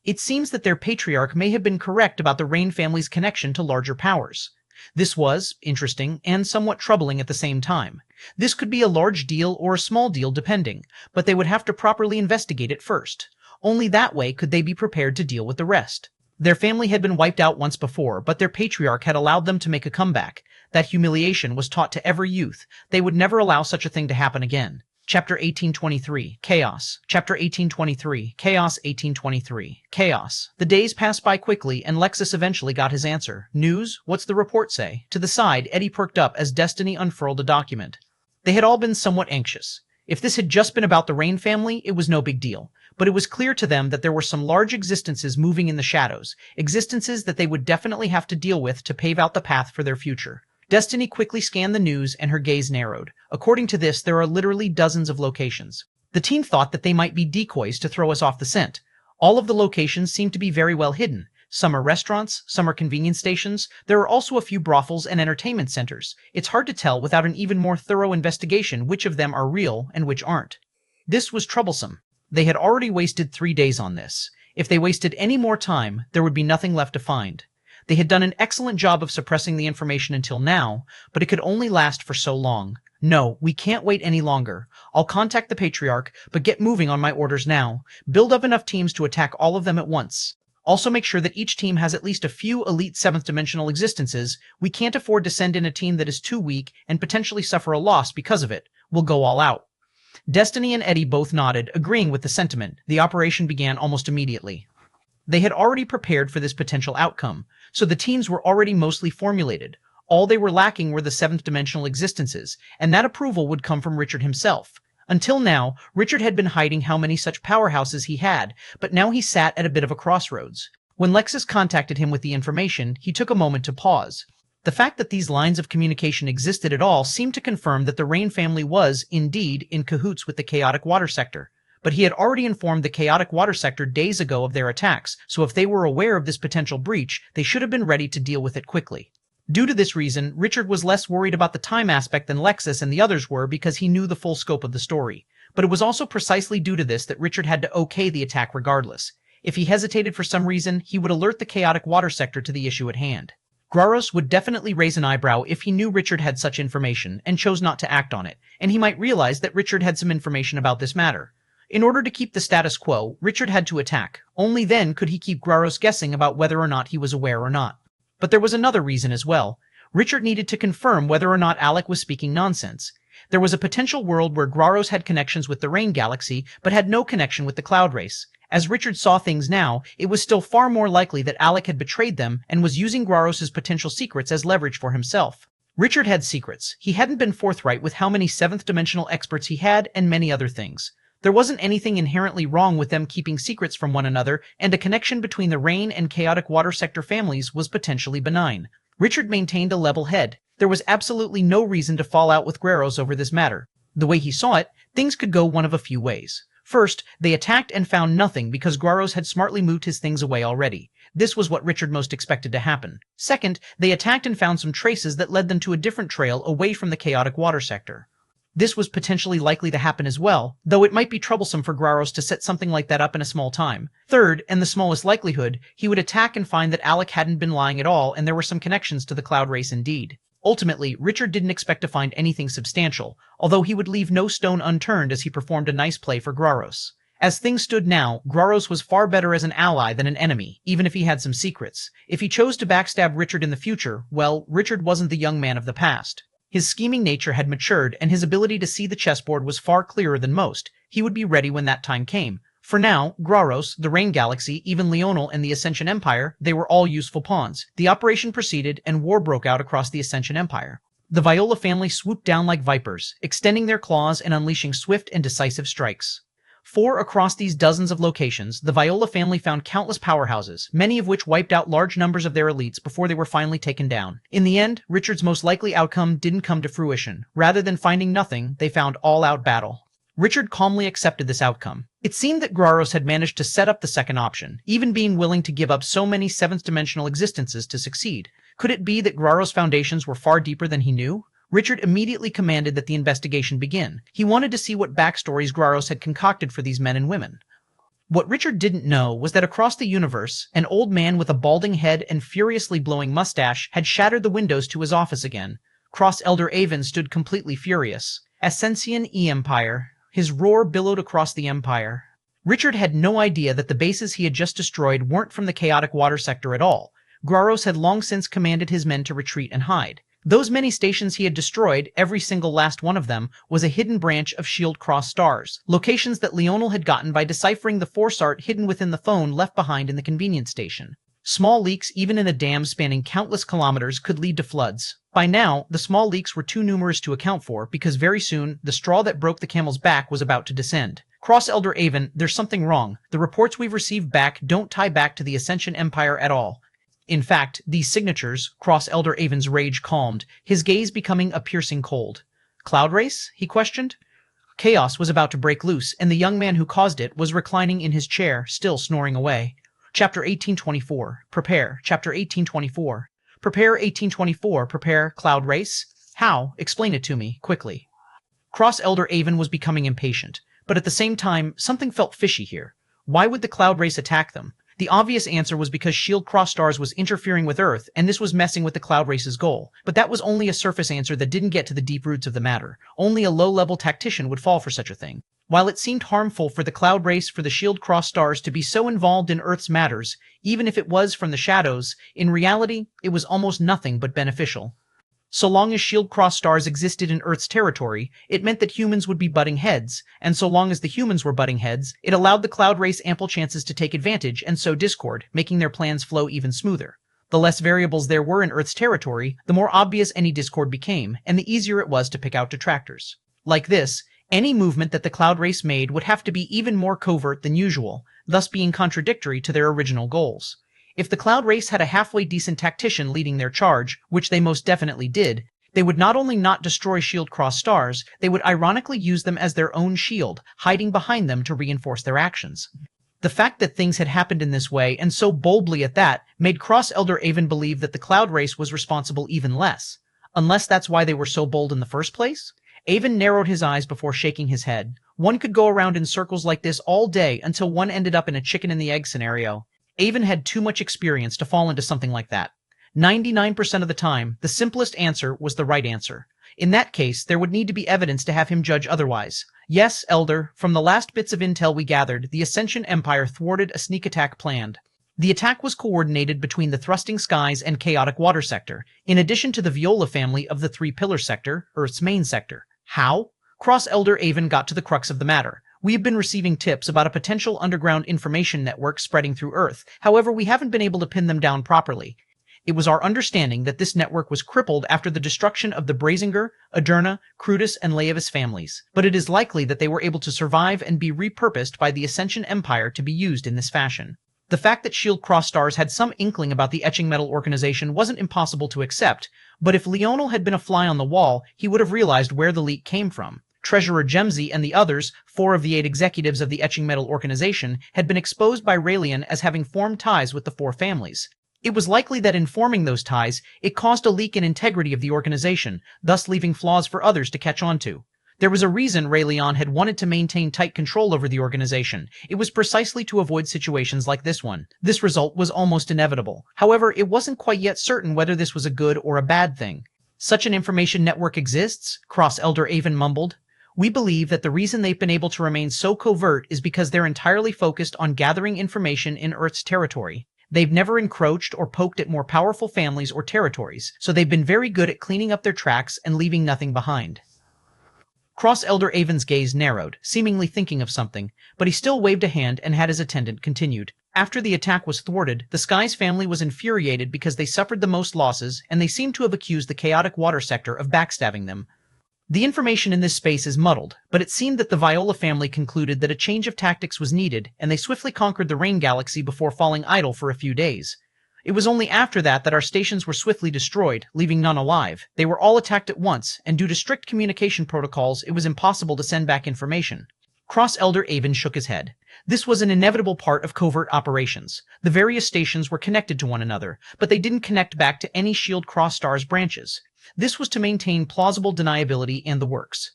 It seems that their patriarch may have been correct about the Rain family's connection to larger powers. This was interesting and somewhat troubling at the same time. This could be a large deal or a small deal depending, but they would have to properly investigate it first. Only that way could they be prepared to deal with the rest. Their family had been wiped out once before, but their patriarch had allowed them to make a comeback. That humiliation was taught to every youth. They would never allow such a thing to happen again. Chapter 1823, Chaos. Chapter 1823, Chaos 1823, Chaos. The days passed by quickly, and Lexus eventually got his answer. News? What's the report say? To the side, Eddie perked up as Destiny unfurled a document. They had all been somewhat anxious. If this had just been about the Rain family, it was no big deal. But it was clear to them that there were some large existences moving in the shadows, existences that they would definitely have to deal with to pave out the path for their future. Destiny quickly scanned the news and her gaze narrowed. According to this, there are literally dozens of locations. The team thought that they might be decoys to throw us off the scent. All of the locations seem to be very well hidden. Some are restaurants, some are convenience stations. There are also a few brothels and entertainment centers. It's hard to tell without an even more thorough investigation which of them are real and which aren't. This was troublesome. They had already wasted 3 days on this. If they wasted any more time, there would be nothing left to find. They had done an excellent job of suppressing the information until now, but it could only last for so long. No, we can't wait any longer. I'll contact the Patriarch, but get moving on my orders now. Build up enough teams to attack all of them at once. Also make sure that each team has at least a few elite 7th dimensional existences. We can't afford to send in a team that is too weak and potentially suffer a loss because of it. We'll go all out. Destiny and Eddie both nodded, agreeing with the sentiment. The operation began almost immediately. They had already prepared for this potential outcome, so the teams were already mostly formulated. All they were lacking were the 7th dimensional existences, and that approval would come from Richard himself. Until now, Richard had been hiding how many such powerhouses he had, but now he sat at a bit of a crossroads. When Lexus contacted him with the information, he took a moment to pause. The fact that these lines of communication existed at all seemed to confirm that the Rain family was, indeed, in cahoots with the chaotic water sector. But he had already informed the chaotic water sector days ago of their attacks, so if they were aware of this potential breach, they should have been ready to deal with it quickly. Due to this reason, Richard was less worried about the time aspect than Lexus and the others were because he knew the full scope of the story. But it was also precisely due to this that Richard had to okay the attack regardless. If he hesitated for some reason, he would alert the chaotic water sector to the issue at hand. Graros would definitely raise an eyebrow if he knew Richard had such information and chose not to act on it, and he might realize that Richard had some information about this matter. In order to keep the status quo, Richard had to attack. Only then could he keep Graros guessing about whether or not he was aware or not. But there was another reason as well. Richard needed to confirm whether or not Alec was speaking nonsense. There was a potential world where Graros had connections with the Rain Galaxy, but had no connection with the Cloud Race. As Richard saw things now, it was still far more likely that Alec had betrayed them and was using Graros' potential secrets as leverage for himself. Richard had secrets. He hadn't been forthright with how many 7th dimensional experts he had and many other things. There wasn't anything inherently wrong with them keeping secrets from one another, and a connection between the Rain and Chaotic Water Sector families was potentially benign. Richard maintained a level head. There was absolutely no reason to fall out with Graros over this matter. The way he saw it, things could go one of a few ways. First, they attacked and found nothing because Graros had smartly moved his things away already. This was what Richard most expected to happen. Second, they attacked and found some traces that led them to a different trail away from the Chaotic Water Sector. This was potentially likely to happen as well, though it might be troublesome for Graros to set something like that up in a small time. Third, and the smallest likelihood, he would attack and find that Alec hadn't been lying at all and there were some connections to the Cloud Race indeed. Ultimately, Richard didn't expect to find anything substantial, although he would leave no stone unturned as he performed a nice play for Graros. As things stood now, Graros was far better as an ally than an enemy, even if he had some secrets. If he chose to backstab Richard in the future, well, Richard wasn't the young man of the past. His scheming nature had matured, and his ability to see the chessboard was far clearer than most. He would be ready when that time came. For now, Graros, the Rain Galaxy, even Leonel and the Ascension Empire, they were all useful pawns. The operation proceeded, and war broke out across the Ascension Empire. The Viola family swooped down like vipers, extending their claws and unleashing swift and decisive strikes. 4 across these dozens of locations, the Viola family found countless powerhouses, many of which wiped out large numbers of their elites before they were finally taken down. In the end, Richard's most likely outcome didn't come to fruition. Rather than finding nothing, they found all-out battle. Richard calmly accepted this outcome. It seemed that Graros had managed to set up the second option, even being willing to give up so many seventh-dimensional existences to succeed. Could it be that Graros' foundations were far deeper than he knew? Richard immediately commanded that the investigation begin. He wanted to see what backstories Graros had concocted for these men and women. What Richard didn't know was that across the universe, an old man with a balding head and furiously blowing mustache had shattered the windows to his office again. Cross Elder Avon stood completely furious. Ascension E-Empire. His roar billowed across the Empire. Richard had no idea that the bases he had just destroyed weren't from the chaotic water sector at all. Graros had long since commanded his men to retreat and hide. Those many stations he had destroyed, every single last one of them, was a hidden branch of Shield Cross stars, locations that Leonel had gotten by deciphering the force art hidden within the phone left behind in the convenience station. Small leaks, even in a dam spanning countless kilometers, could lead to floods. By now, the small leaks were too numerous to account for, because very soon, the straw that broke the camel's back was about to descend. Cross Elder Avon, there's something wrong. The reports we've received back don't tie back to the Ascension Empire at all. In fact, these signatures, Cross Elder Avon's rage calmed, his gaze becoming a piercing cold. Cloud race? He questioned. Chaos was about to break loose, and the young man who caused it was reclining in his chair, still snoring away. Chapter 1824. Prepare. Chapter 1824. Prepare 1824. Prepare cloud race? How? Explain it to me, quickly. Cross Elder Avon was becoming impatient, but at the same time, something felt fishy here. Why would the cloud race attack them? The obvious answer was because Shield Cross Stars was interfering with Earth, and this was messing with the Cloud Race's goal. But that was only a surface answer that didn't get to the deep roots of the matter. Only a low-level tactician would fall for such a thing. While it seemed harmful for the Cloud Race for the Shield Cross Stars to be so involved in Earth's matters, even if it was from the shadows, in reality, it was almost nothing but beneficial. So long as Shield Cross Stars existed in Earth's territory, it meant that humans would be butting heads, and so long as the humans were butting heads, it allowed the Cloud Race ample chances to take advantage and sow discord, making their plans flow even smoother. The less variables there were in Earth's territory, the more obvious any discord became, and the easier it was to pick out detractors. Like this, any movement that the Cloud Race made would have to be even more covert than usual, thus being contradictory to their original goals. If the Cloud Race had a halfway decent tactician leading their charge, which they most definitely did, they would not only not destroy Shield Cross Stars, they would ironically use them as their own shield, hiding behind them to reinforce their actions. The fact that things had happened in this way, and so boldly at that, made Cross Elder Avon believe that the Cloud Race was responsible even less. Unless that's why they were so bold in the first place? Avon narrowed his eyes before shaking his head. One could go around in circles like this all day until one ended up in a chicken and the egg scenario. Avon had too much experience to fall into something like that. 99% of the time, the simplest answer was the right answer. In that case, there would need to be evidence to have him judge otherwise. Yes, Elder, from the last bits of intel we gathered, the Ascension Empire thwarted a sneak attack planned. The attack was coordinated between the Thrusting Skies and Chaotic Water Sector, in addition to the Viola family of the Three Pillar Sector, Earth's main sector. How? Cross Elder Avon got to the crux of the matter. We have been receiving tips about a potential underground information network spreading through Earth. However, we haven't been able to pin them down properly. It was our understanding that this network was crippled after the destruction of the Brazinger, Aderna, Crutus, and Leavis families. But it is likely that they were able to survive and be repurposed by the Ascension Empire to be used in this fashion. The fact that Shield Cross Stars had some inkling about the Etching Metal organization wasn't impossible to accept, but if Leonel had been a fly on the wall, he would have realized where the leak came from. Treasurer Gemsey and the others, 4 of the 8 executives of the Etching Metal organization, had been exposed by Raelian as having formed ties with the 4 families. It was likely that in forming those ties, it caused a leak in integrity of the organization, thus leaving flaws for others to catch on to. There was a reason Raelian had wanted to maintain tight control over the organization. It was precisely to avoid situations like this one. This result was almost inevitable. However, it wasn't quite yet certain whether this was a good or a bad thing. Such an information network exists, Cross Elder Avon mumbled. We believe that the reason they've been able to remain so covert is because they're entirely focused on gathering information in Earth's territory. They've never encroached or poked at more powerful families or territories, so they've been very good at cleaning up their tracks and leaving nothing behind. Cross Elder Avon's gaze narrowed, seemingly thinking of something, but he still waved a hand and had his attendant continued. After the attack was thwarted, the Skies family was infuriated because they suffered the most losses, and they seemed to have accused the Chaotic Water Sector of backstabbing them. The information in this space is muddled, but it seemed that the Viola family concluded that a change of tactics was needed, and they swiftly conquered the Rain Galaxy before falling idle for a few days. It was only after that our stations were swiftly destroyed, leaving none alive. They were all attacked at once, and due to strict communication protocols, it was impossible to send back information. Cross-Elder Avon shook his head. This was an inevitable part of covert operations. The various stations were connected to one another, but they didn't connect back to any Shield Cross-Stars branches. This was to maintain plausible deniability and the works.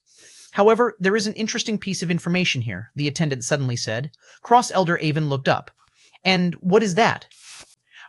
However, there is an interesting piece of information here, the attendant suddenly said. Cross-Elder Avon looked up. And what is that?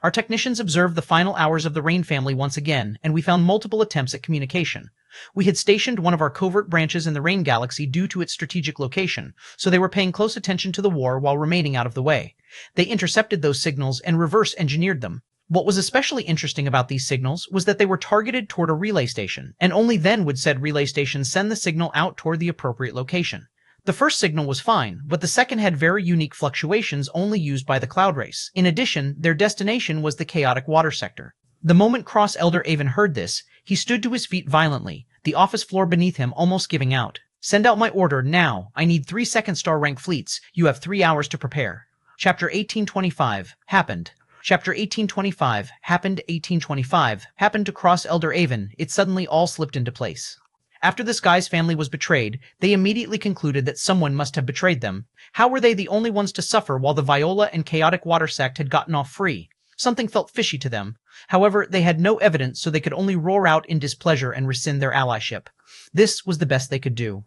Our technicians observed the final hours of the Rain family once again, and we found multiple attempts at communication. We had stationed one of our covert branches in the Rain Galaxy due to its strategic location, so they were paying close attention to the war while remaining out of the way. They intercepted those signals and reverse-engineered them. What was especially interesting about these signals was that they were targeted toward a relay station, and only then would said relay station send the signal out toward the appropriate location. The first signal was fine, but the second had very unique fluctuations only used by the Cloud Race. In addition, their destination was the chaotic water sector. The moment Cross-Elder Avon heard this, he stood to his feet violently, the office floor beneath him almost giving out. Send out my order, now. I need 3 second-star rank fleets. You have 3 hours to prepare. Chapter 1825. Happened. Chapter 1825. Happened 1825. Happened to Cross-Elder Avon. It suddenly all slipped into place. After the Sky's family was betrayed, they immediately concluded that someone must have betrayed them. How were they the only ones to suffer while the Viola and Chaotic Water sect had gotten off free? Something felt fishy to them. However, they had no evidence, so they could only roar out in displeasure and rescind their allyship. This was the best they could do.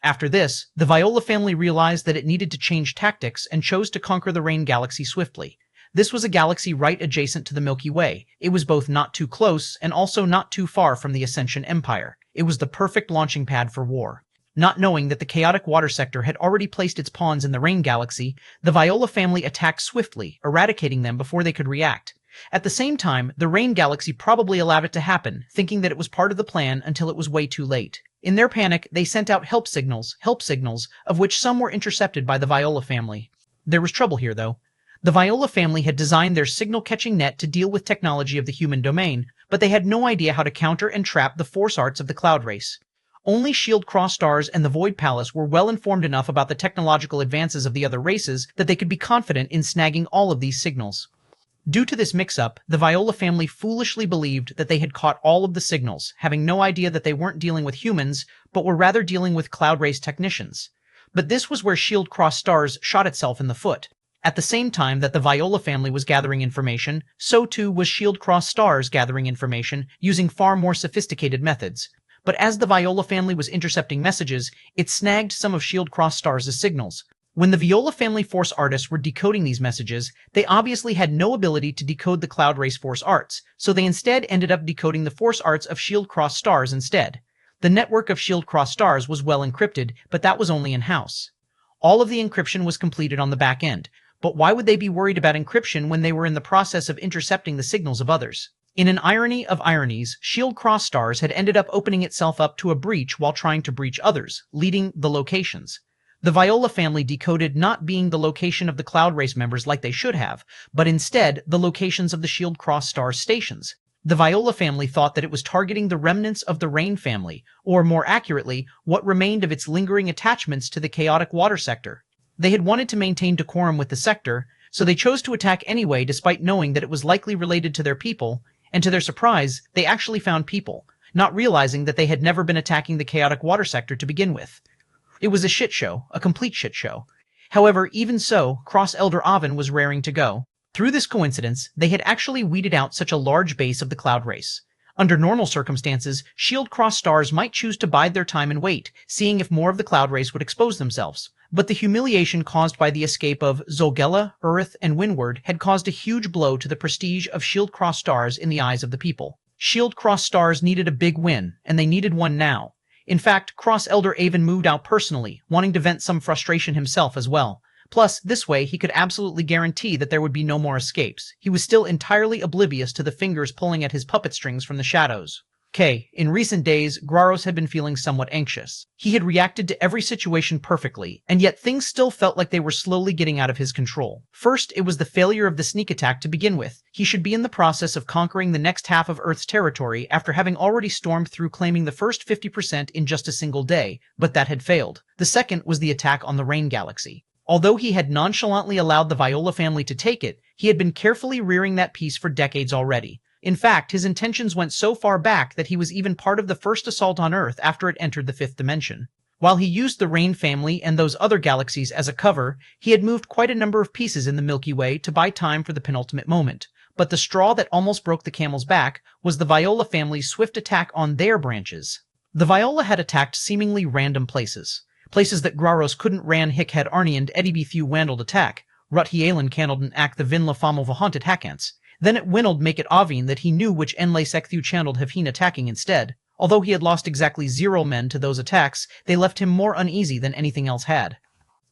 After this, the Viola family realized that it needed to change tactics and chose to conquer the Rain Galaxy swiftly. This was a galaxy right adjacent to the Milky Way. It was both not too close and also not too far from the Ascension Empire. It was the perfect launching pad for war. Not knowing that the chaotic water sector had already placed its pawns in the Rain Galaxy, the Viola family attacked swiftly, eradicating them before they could react. At the same time, the Rain Galaxy probably allowed it to happen, thinking that it was part of the plan until it was way too late. In their panic, they sent out help signals, of which some were intercepted by the Viola family. There was trouble here, though. The Viola family had designed their signal-catching net to deal with technology of the human domain, but they had no idea how to counter and trap the force arts of the Cloud Race. Only Shield Cross-Stars and the Void Palace were well informed enough about the technological advances of the other races that they could be confident in snagging all of these signals. Due to this mix-up, the Viola family foolishly believed that they had caught all of the signals, having no idea that they weren't dealing with humans, but were rather dealing with Cloud Race technicians. But this was where Shield Cross-Stars shot itself in the foot. At the same time that the Viola family was gathering information, so too was Shield Cross-Stars gathering information using far more sophisticated methods. But as the Viola family was intercepting messages, it snagged some of Shield Cross-Stars' signals. When the Viola family force artists were decoding these messages, they obviously had no ability to decode the Cloud Race force arts, so they instead ended up decoding the force arts of Shield Cross-Stars instead. The network of Shield Cross-Stars was well encrypted, but that was only in-house. All of the encryption was completed on the back end. But why would they be worried about encryption when they were in the process of intercepting the signals of others? In an irony of ironies, Shield Cross-Stars had ended up opening itself up to a breach while trying to breach others, leading the locations. The Viola family decoded not being the location of the Cloud Race members like they should have, but instead the locations of the Shield Cross-Stars stations. The Viola family thought that it was targeting the remnants of the Rain family, or more accurately, what remained of its lingering attachments to the chaotic water sector. They had wanted to maintain decorum with the sector, so they chose to attack anyway despite knowing that it was likely related to their people, and to their surprise, they actually found people, not realizing that they had never been attacking the chaotic water sector to begin with. It was a shit show, a complete shit show. However, even so, Cross-Elder Avon was raring to go. Through this coincidence, they had actually weeded out such a large base of the Cloud Race. Under normal circumstances, Shield Cross-Stars might choose to bide their time and wait, seeing if more of the Cloud Race would expose themselves. But the humiliation caused by the escape of Zolgella, Urith, and Windward had caused a huge blow to the prestige of Shield Cross-Stars in the eyes of the people. Shield Cross-Stars needed a big win, and they needed one now. In fact, Cross-Elder Avon moved out personally, wanting to vent some frustration himself as well. Plus, this way he could absolutely guarantee that there would be no more escapes. He was still entirely oblivious to the fingers pulling at his puppet strings from the shadows. In recent days, Graros had been feeling somewhat anxious. He had reacted to every situation perfectly, and yet things still felt like they were slowly getting out of his control. First, it was the failure of the sneak attack to begin with. He should be in the process of conquering the next half of Earth's territory after having already stormed through claiming the first 50% in just a single day, but that had failed. The second was the attack on the Rain Galaxy. Although he had nonchalantly allowed the Viola family to take it, he had been carefully rearing that peace for decades already. In fact, his intentions went so far back that he was even part of the first assault on Earth after it entered the fifth dimension. While he used the Rain family and those other galaxies as a cover, he had moved quite a number of pieces in the Milky Way to buy time for the penultimate moment. But the straw that almost broke the camel's back was the Viola family's swift attack on their branches. The Viola had attacked seemingly random places that Graros couldn't ran hick had Arnie and Eddie be few wandled attack, rut he Alen candled and act the vin la famo haunted hackants. Then it winnowed make it obvious that he knew which enlay secthu channeled have heen attacking instead. Although he had lost exactly 0 men to those attacks, they left him more uneasy than anything else had.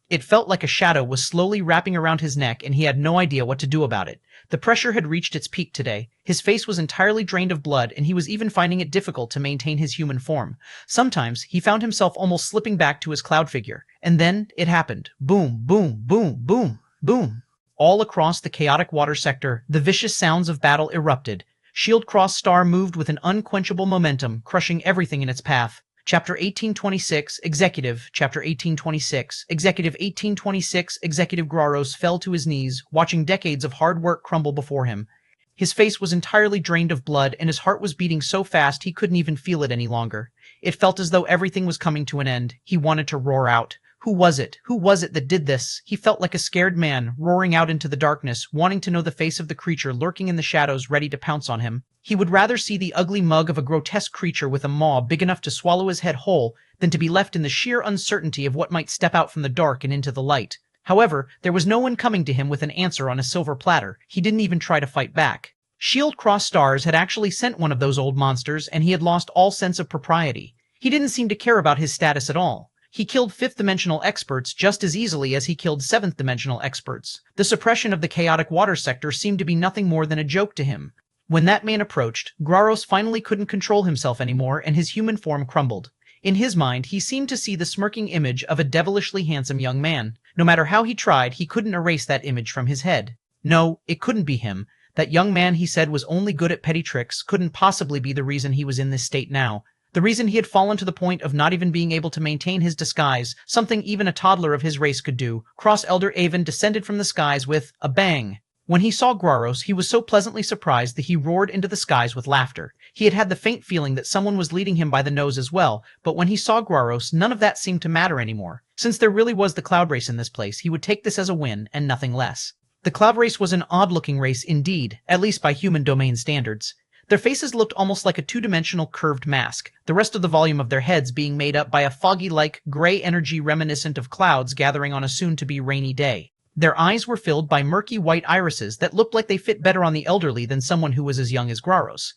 It felt like a shadow was slowly wrapping around his neck and he had no idea what to do about it. The pressure had reached its peak today. His face was entirely drained of blood and he was even finding it difficult to maintain his human form. Sometimes he found himself almost slipping back to his cloud figure. And then it happened. Boom, boom, boom, boom, boom. All across the chaotic water sector, the vicious sounds of battle erupted. Shield Cross Star moved with an unquenchable momentum, crushing everything in its path. Chapter 1826, Executive, Chapter 1826, Executive 1826, Executive Graros fell to his knees, watching decades of hard work crumble before him. His face was entirely drained of blood, and his heart was beating so fast he couldn't even feel it any longer. It felt as though everything was coming to an end. He wanted to roar out. Who was it? Who was it that did this? He felt like a scared man, roaring out into the darkness, wanting to know the face of the creature lurking in the shadows ready to pounce on him. He would rather see the ugly mug of a grotesque creature with a maw big enough to swallow his head whole than to be left in the sheer uncertainty of what might step out from the dark and into the light. However, there was no one coming to him with an answer on a silver platter. He didn't even try to fight back. Shield Cross Stars had actually sent one of those old monsters, and he had lost all sense of propriety. He didn't seem to care about his status at all. He killed 5th-dimensional experts just as easily as he killed 7th-dimensional experts. The suppression of the chaotic water sector seemed to be nothing more than a joke to him. When that man approached, Graros finally couldn't control himself anymore and his human form crumbled. In his mind, he seemed to see the smirking image of a devilishly handsome young man. No matter how he tried, he couldn't erase that image from his head. No, it couldn't be him. That young man he said was only good at petty tricks couldn't possibly be the reason he was in this state now. The reason he had fallen to the point of not even being able to maintain his disguise, something even a toddler of his race could do. Cross Elder Avon descended from the skies with a bang. When he saw Graros, he was so pleasantly surprised that he roared into the skies with laughter. He had had the faint feeling that someone was leading him by the nose as well, but when he saw Graros, none of that seemed to matter anymore. Since there really was the cloud race in this place, he would take this as a win and nothing less. The cloud race was an odd-looking race indeed, at least by human domain standards. Their faces looked almost like a two-dimensional curved mask, the rest of the volume of their heads being made up by a foggy-like gray energy reminiscent of clouds gathering on a soon-to-be rainy day. Their eyes were filled by murky white irises that looked like they fit better on the elderly than someone who was as young as Graros.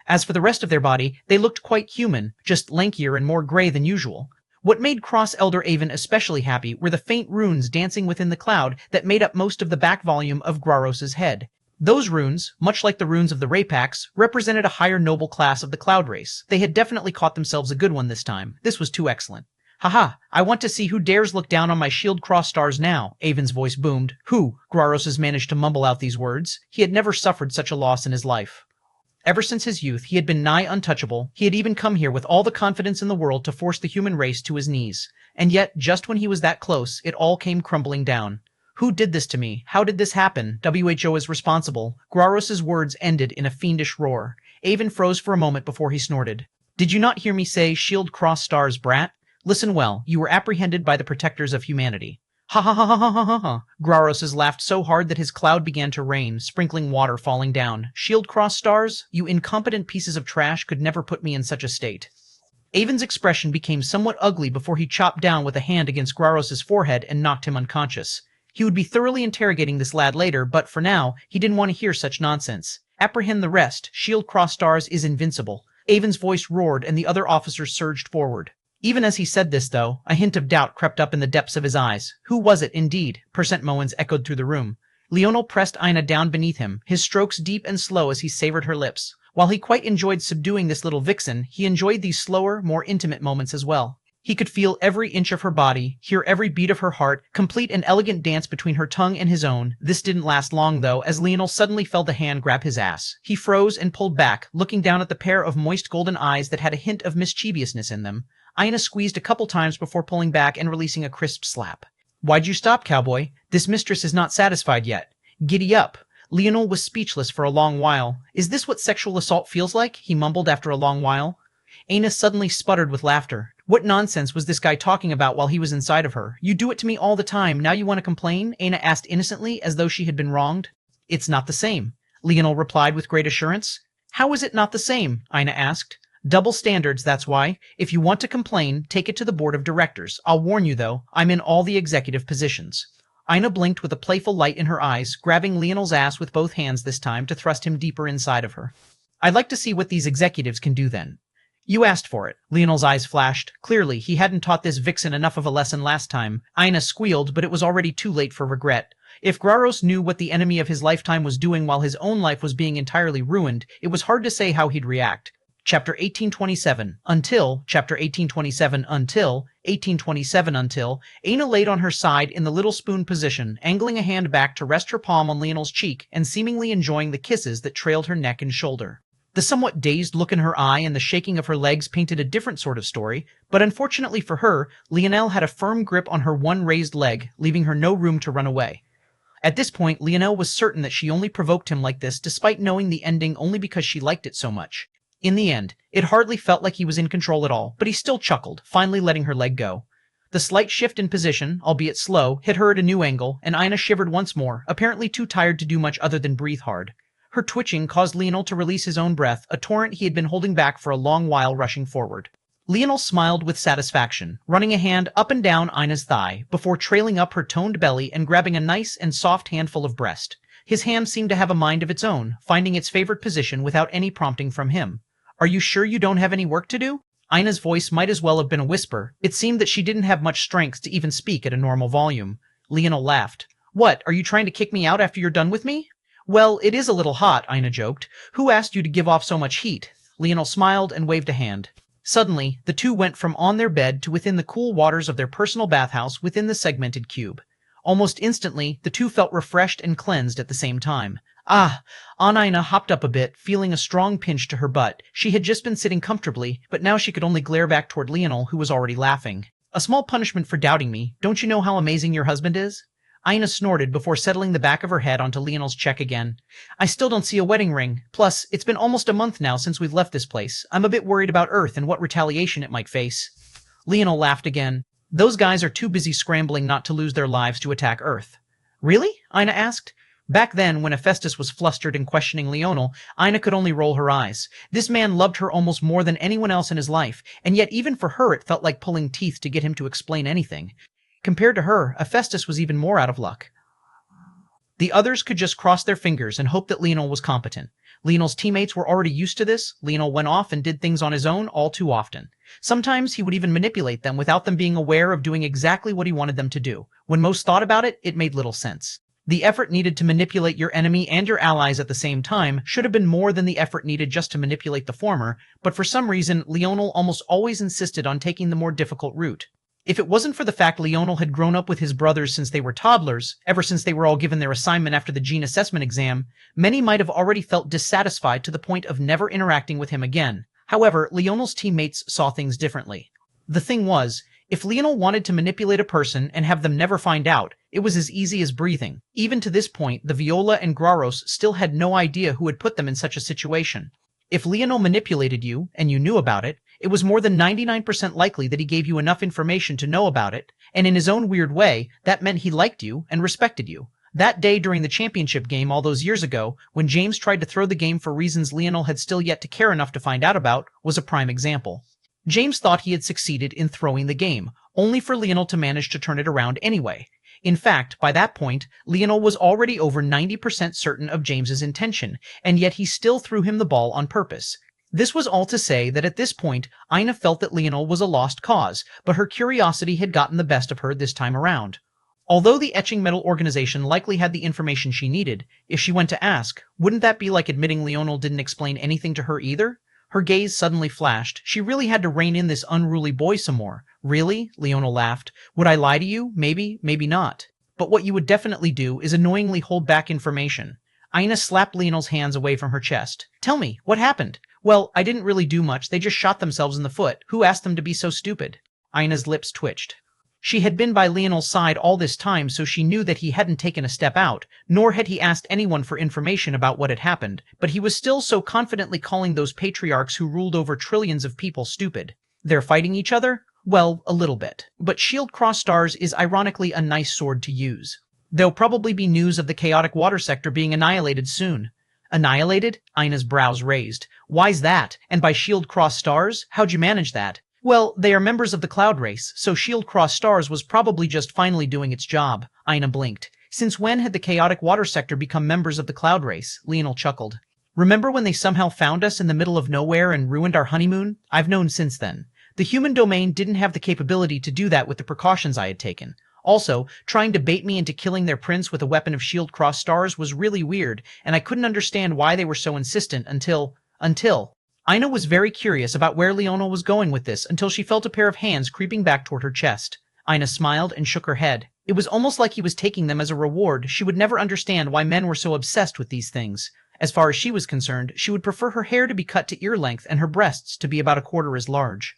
As for the rest of their body, they looked quite human, just lankier and more gray than usual. What made Cross Elder Avon especially happy were the faint runes dancing within the cloud that made up most of the back volume of Graros's head. Those runes, much like the runes of the Rapax, represented a higher noble class of the cloud race. They had definitely caught themselves a good one this time. This was too excellent. Haha, I want to see who dares look down on my Shield Cross Stars now, Avon's voice boomed. Who? Graros managed to mumble out these words. He had never suffered such a loss in his life. Ever since his youth, he had been nigh untouchable. He had even come here with all the confidence in the world to force the human race to his knees. And yet, just when he was that close, it all came crumbling down. Who did this to me? How did this happen? WHO is responsible. Graros's words ended in a fiendish roar. Avon froze for a moment before he snorted. Did you not hear me say, Shield Cross Stars, brat? Listen well, you were apprehended by the protectors of humanity. Ha ha ha ha ha ha ha ha. Graros laughed so hard that his cloud began to rain, sprinkling water falling down. Shield Cross Stars, you incompetent pieces of trash could never put me in such a state. Avon's expression became somewhat ugly before he chopped down with a hand against Graros's forehead and knocked him unconscious. He would be thoroughly interrogating this lad later, but for now, he didn't want to hear such nonsense. Apprehend the rest. Shield Cross Stars is invincible. Avon's voice roared and the other officers surged forward. Even as he said this, though, a hint of doubt crept up in the depths of his eyes. Who was it, indeed? Percent Moens echoed through the room. Leonel pressed Ina down beneath him, his strokes deep and slow as he savored her lips. While he quite enjoyed subduing this little vixen, he enjoyed these slower, more intimate moments as well. He could feel every inch of her body, hear every beat of her heart, complete an elegant dance between her tongue and his own. This didn't last long, though, as Leonel suddenly felt a hand grab his ass. He froze and pulled back, looking down at the pair of moist golden eyes that had a hint of mischievousness in them. Aina squeezed a couple times before pulling back and releasing a crisp slap. "Why'd you stop, cowboy? This mistress is not satisfied yet. Giddy up." Leonel was speechless for a long while. "Is this what sexual assault feels like?" he mumbled after a long while. Aina suddenly sputtered with laughter. What nonsense was this guy talking about while he was inside of her? "You do it to me all the time, now you want to complain?" Aina asked innocently, as though she had been wronged. "It's not the same," Leonel replied with great assurance. "How is it not the same?" Aina asked. "Double standards, that's why. If you want to complain, take it to the board of directors. I'll warn you, though, I'm in all the executive positions." Aina blinked with a playful light in her eyes, grabbing Leonel's ass with both hands this time to thrust him deeper inside of her. "I'd like to see what these executives can do then." "You asked for it." Leonel's eyes flashed. Clearly, he hadn't taught this vixen enough of a lesson last time. Aina squealed, but it was already too late for regret. If Graros knew what the enemy of his lifetime was doing while his own life was being entirely ruined, it was hard to say how he'd react. Chapter 1827. Chapter 1827 until 1827 until Aina laid on her side in the little spoon position, angling a hand back to rest her palm on Leonel's cheek and seemingly enjoying the kisses that trailed her neck and shoulder. The somewhat dazed look in her eye and the shaking of her legs painted a different sort of story, but unfortunately for her, Leonel had a firm grip on her one raised leg, leaving her no room to run away. At this point, Leonel was certain that she only provoked him like this despite knowing the ending only because she liked it so much. In the end, it hardly felt like he was in control at all, but he still chuckled, finally letting her leg go. The slight shift in position, albeit slow, hit her at a new angle, and Aina shivered once more, apparently too tired to do much other than breathe hard. Her twitching caused Leonel to release his own breath, a torrent he had been holding back for a long while rushing forward. Leonel smiled with satisfaction, running a hand up and down Aina's thigh, before trailing up her toned belly and grabbing a nice and soft handful of breast. His hand seemed to have a mind of its own, finding its favorite position without any prompting from him. "Are you sure you don't have any work to do?" Aina's voice might as well have been a whisper. It seemed that she didn't have much strength to even speak at a normal volume. Leonel laughed. "What, are you trying to kick me out after you're done with me?" "Well, it is a little hot," Aina joked. "Who asked you to give off so much heat?" Leonel smiled and waved a hand. Suddenly, the two went from on their bed to within the cool waters of their personal bathhouse within the segmented cube. Almost instantly, the two felt refreshed and cleansed at the same time. Aina hopped up a bit, feeling a strong pinch to her butt. She had just been sitting comfortably, but now she could only glare back toward Leonel, who was already laughing. "A small punishment for doubting me. Don't you know how amazing your husband is?" Aina snorted before settling the back of her head onto Leonel's cheek again. "I still don't see a wedding ring. Plus, it's been almost a month now since we've left this place. I'm a bit worried about Earth and what retaliation it might face." Leonel laughed again. "Those guys are too busy scrambling not to lose their lives to attack Earth." "Really?" Aina asked. Back then, when Hephaestus was flustered and questioning Leonel, Aina could only roll her eyes. This man loved her almost more than anyone else in his life, and yet even for her it felt like pulling teeth to get him to explain anything. Compared to her, Hephaestus was even more out of luck. The others could just cross their fingers and hope that Leonel was competent. Leonel's teammates were already used to this. Leonel went off and did things on his own all too often. Sometimes he would even manipulate them without them being aware of doing exactly what he wanted them to do. When most thought about it, it made little sense. The effort needed to manipulate your enemy and your allies at the same time should have been more than the effort needed just to manipulate the former, but for some reason, Leonel almost always insisted on taking the more difficult route. If it wasn't for the fact Leonel had grown up with his brothers since they were toddlers, ever since they were all given their assignment after the gene assessment exam, many might have already felt dissatisfied to the point of never interacting with him again. However, Leonel's teammates saw things differently. The thing was, if Leonel wanted to manipulate a person and have them never find out, it was as easy as breathing. Even to this point, the Viola and Graros still had no idea who had put them in such a situation. If Leonel manipulated you, and you knew about it, it was more than 99% likely that he gave you enough information to know about it, and in his own weird way, that meant he liked you and respected you. That day during the championship game all those years ago, when James tried to throw the game for reasons Leonel had still yet to care enough to find out about, was a prime example. James thought he had succeeded in throwing the game, only for Leonel to manage to turn it around anyway. In fact, by that point, Leonel was already over 90% certain of James's intention, and yet he still threw him the ball on purpose. This was all to say that at this point, Aina felt that Leonel was a lost cause, but her curiosity had gotten the best of her this time around. Although the etching metal organization likely had the information she needed, if she went to ask, wouldn't that be like admitting Leonel didn't explain anything to her either? Her gaze suddenly flashed. She really had to rein in this unruly boy some more. Really? Leonel laughed. Would I lie to you? Maybe, maybe not. But what you would definitely do is annoyingly hold back information. Ina slapped Leonel's hands away from her chest. Tell me, what happened? Well, I didn't really do much. They just shot themselves in the foot. Who asked them to be so stupid? Ina's lips twitched. She had been by Leonel's side all this time, so she knew that he hadn't taken a step out, nor had he asked anyone for information about what had happened, but he was still so confidently calling those patriarchs who ruled over trillions of people stupid. They're fighting each other? Well, a little bit. But Shield Cross Stars is ironically a nice sword to use. There'll probably be news of the chaotic water sector being annihilated soon. Annihilated? Ina's brows raised. Why's that? And by Shield Cross Stars? How'd you manage that? Well, they are members of the Cloud Race, so Shield Cross Stars was probably just finally doing its job. Ina blinked. Since when had the chaotic water sector become members of the Cloud Race? Leonel chuckled. Remember when they somehow found us in the middle of nowhere and ruined our honeymoon? I've known since then. The human domain didn't have the capability to do that with the precautions I had taken. Also, trying to bait me into killing their prince with a weapon of Shield Cross Stars was really weird, and I couldn't understand why they were so insistent until... Ina was very curious about where Leonel was going with this until she felt a pair of hands creeping back toward her chest. Ina smiled and shook her head. It was almost like he was taking them as a reward. She would never understand why men were so obsessed with these things. As far as she was concerned, she would prefer her hair to be cut to ear length and her breasts to be about a quarter as large.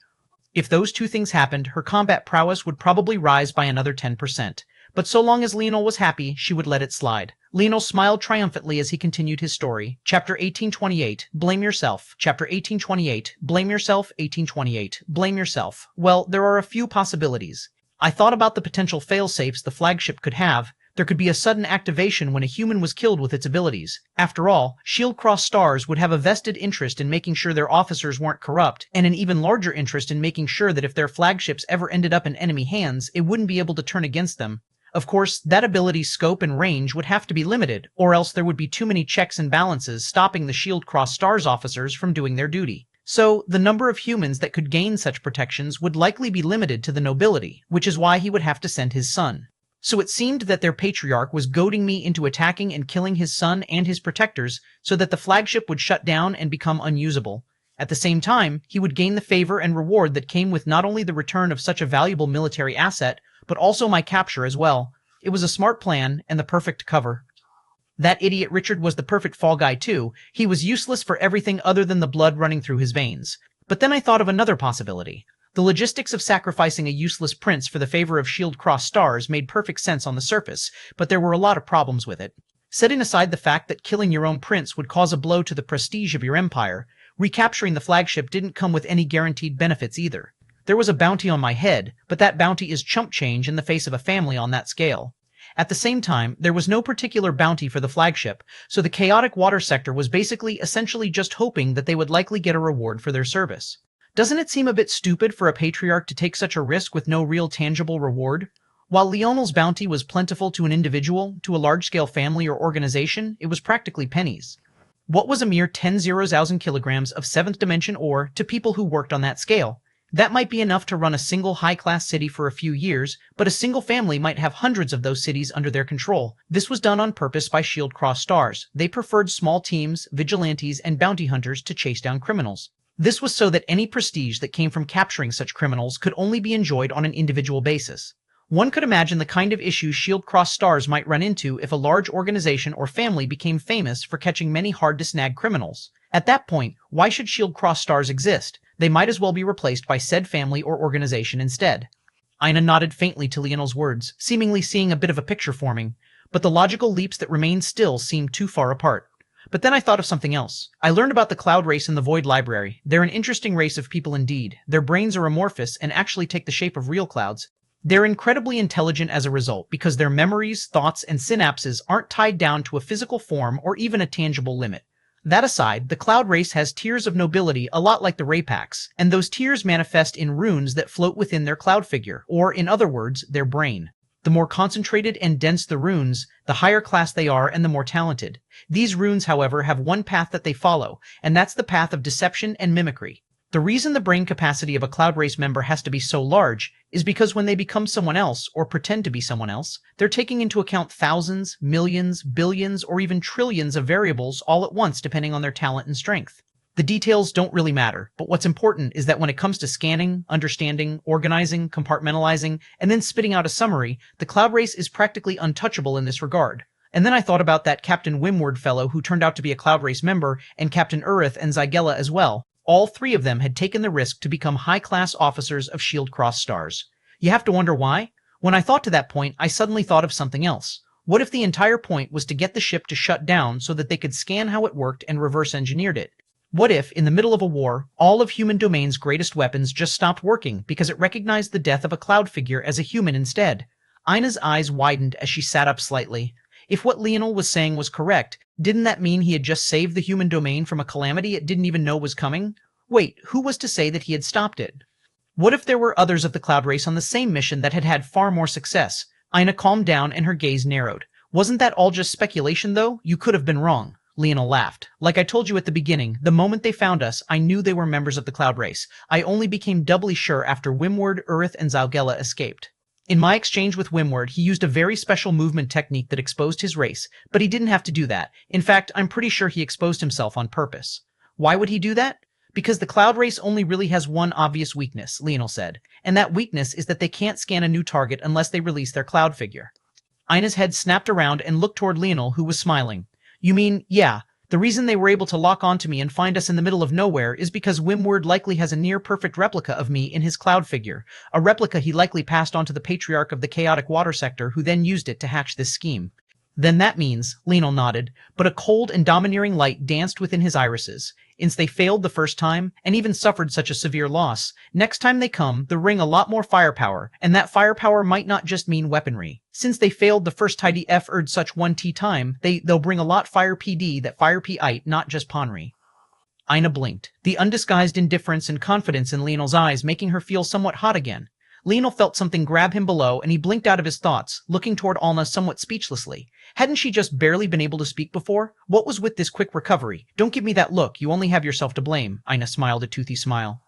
If those two things happened, her combat prowess would probably rise by another 10%. But so long as Leonel was happy, she would let it slide. Leonel smiled triumphantly as he continued his story. Chapter 1828, Blame Yourself. Chapter 1828, Blame Yourself, 1828, Blame Yourself. Well, there are a few possibilities. I thought about the potential failsafes the flagship could have. There could be a sudden activation when a human was killed with its abilities. After all, Shield Cross Stars would have a vested interest in making sure their officers weren't corrupt, and an even larger interest in making sure that if their flagships ever ended up in enemy hands, it wouldn't be able to turn against them. Of course, that ability's scope and range would have to be limited, or else there would be too many checks and balances stopping the Shield Cross Stars officers from doing their duty. So, the number of humans that could gain such protections would likely be limited to the nobility, which is why he would have to send his son. So it seemed that their patriarch was goading me into attacking and killing his son and his protectors so that the flagship would shut down and become unusable. At the same time, he would gain the favor and reward that came with not only the return of such a valuable military asset, but also my capture as well. It was a smart plan and the perfect cover. That idiot Richard was the perfect fall guy too. He was useless for everything other than the blood running through his veins. But then I thought of another possibility. The logistics of sacrificing a useless prince for the favor of Shield Cross Stars made perfect sense on the surface, but there were a lot of problems with it. Setting aside the fact that killing your own prince would cause a blow to the prestige of your empire, recapturing the flagship didn't come with any guaranteed benefits either. There was a bounty on my head, but that bounty is chump change in the face of a family on that scale. At the same time, there was no particular bounty for the flagship, so the chaotic water sector was essentially just hoping that they would likely get a reward for their service. Doesn't it seem a bit stupid for a patriarch to take such a risk with no real tangible reward? While Leonel's bounty was plentiful to an individual, to a large-scale family or organization, it was practically pennies. What was a mere 10,000 kilograms of 7th dimension ore to people who worked on that scale? That might be enough to run a single high-class city for a few years, but a single family might have hundreds of those cities under their control. This was done on purpose by Shield Cross Stars. They preferred small teams, vigilantes, and bounty hunters to chase down criminals. This was so that any prestige that came from capturing such criminals could only be enjoyed on an individual basis. One could imagine the kind of issues Shield Cross Stars might run into if a large organization or family became famous for catching many hard-to-snag criminals. At that point, why should Shield Cross Stars exist? They might as well be replaced by said family or organization instead. Ina nodded faintly to Leonel's words, seemingly seeing a bit of a picture forming, but the logical leaps that remained still seemed too far apart. But then I thought of something else. I learned about the Cloud Race in the Void Library. They're an interesting race of people indeed. Their brains are amorphous and actually take the shape of real clouds. They're incredibly intelligent as a result because their memories, thoughts, and synapses aren't tied down to a physical form or even a tangible limit. That aside, the Cloud Race has tiers of nobility a lot like the Rapax, and those tiers manifest in runes that float within their cloud figure, or in other words, their brain. The more concentrated and dense the runes, the higher class they are and the more talented. These runes, however, have one path that they follow, and that's the path of deception and mimicry. The reason the brain capacity of a cloud race member has to be so large is because when they become someone else or pretend to be someone else, they're taking into account thousands, millions, billions, or even trillions of variables all at once depending on their talent and strength. The details don't really matter, but what's important is that when it comes to scanning, understanding, organizing, compartmentalizing, and then spitting out a summary, the cloud race is practically untouchable in this regard. And then I thought about that Captain Wimward fellow who turned out to be a cloud race member, and Captain Urith and Zygella as well. All three of them had taken the risk to become high-class officers of Shield Cross stars. You have to wonder why? When I thought to that point, I suddenly thought of something else. What if the entire point was to get the ship to shut down so that they could scan how it worked and reverse-engineered it? What if, in the middle of a war, all of human domain's greatest weapons just stopped working because it recognized the death of a cloud figure as a human instead? Ina's eyes widened as she sat up slightly. If what Leonel was saying was correct, didn't that mean he had just saved the human domain from a calamity it didn't even know was coming? Wait, who was to say that he had stopped it? What if there were others of the cloud race on the same mission that had had far more success? Ina calmed down and her gaze narrowed. Wasn't that all just speculation, though? You could have been wrong. Leonel laughed. Like I told you at the beginning, the moment they found us, I knew they were members of the cloud race. I only became doubly sure after Wimward, Urith, and Zygella escaped. In my exchange with Wimward, he used a very special movement technique that exposed his race, but he didn't have to do that. In fact, I'm pretty sure he exposed himself on purpose. Why would he do that? Because the cloud race only really has one obvious weakness, Leonel said, and that weakness is that they can't scan a new target unless they release their cloud figure. Ina's head snapped around and looked toward Leonel, who was smiling. You mean, yeah, the reason they were able to lock onto me and find us in the middle of nowhere is because Wimward likely has a near-perfect replica of me in his cloud figure, a replica he likely passed on to the Patriarch of the Chaotic Water Sector who then used it to hatch this scheme. Then that means, Leonel nodded, but a cold and domineering light danced within his irises. Since they failed the first time, and even suffered such a severe loss, next time they come, they'll bring a lot more firepower, and that firepower might not just mean weaponry. Since they failed the first tidy F-erd such 1T time, they'll bring a lot fire PD that fire P-ite, not just Ponry. Ina blinked, the undisguised indifference and confidence in Leonel's eyes making her feel somewhat hot again. Leonel felt something grab him below, and he blinked out of his thoughts, looking toward Alna somewhat speechlessly. Hadn't she just barely been able to speak before? What was with this quick recovery? Don't give me that look, you only have yourself to blame. Ina smiled a toothy smile.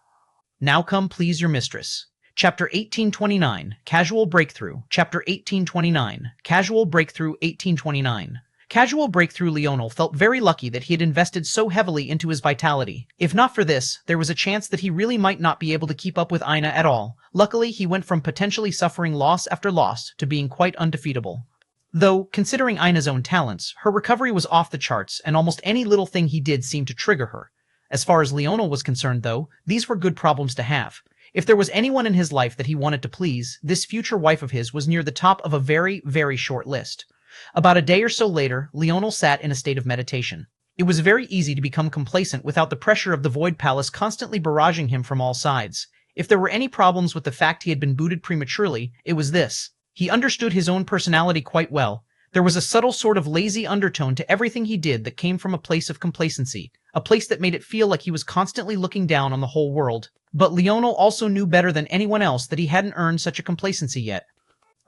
Now come please your mistress. Chapter 1829, Casual Breakthrough. Chapter 1829, Casual Breakthrough 1829. Casual Breakthrough Leonel felt very lucky that he had invested so heavily into his vitality. If not for this, there was a chance that he really might not be able to keep up with Ina at all. Luckily, he went from potentially suffering loss after loss to being quite undefeatable. Though, considering Ina's own talents, her recovery was off the charts, and almost any little thing he did seemed to trigger her. As far as Leonel was concerned, though, these were good problems to have. If there was anyone in his life that he wanted to please, this future wife of his was near the top of a very, very short list. About a day or so later, Leonel sat in a state of meditation. It was very easy to become complacent without the pressure of the Void Palace constantly barraging him from all sides. If there were any problems with the fact he had been booted prematurely, it was this. He understood his own personality quite well. There was a subtle sort of lazy undertone to everything he did that came from a place of complacency, a place that made it feel like he was constantly looking down on the whole world. But Leonel also knew better than anyone else that he hadn't earned such a complacency yet.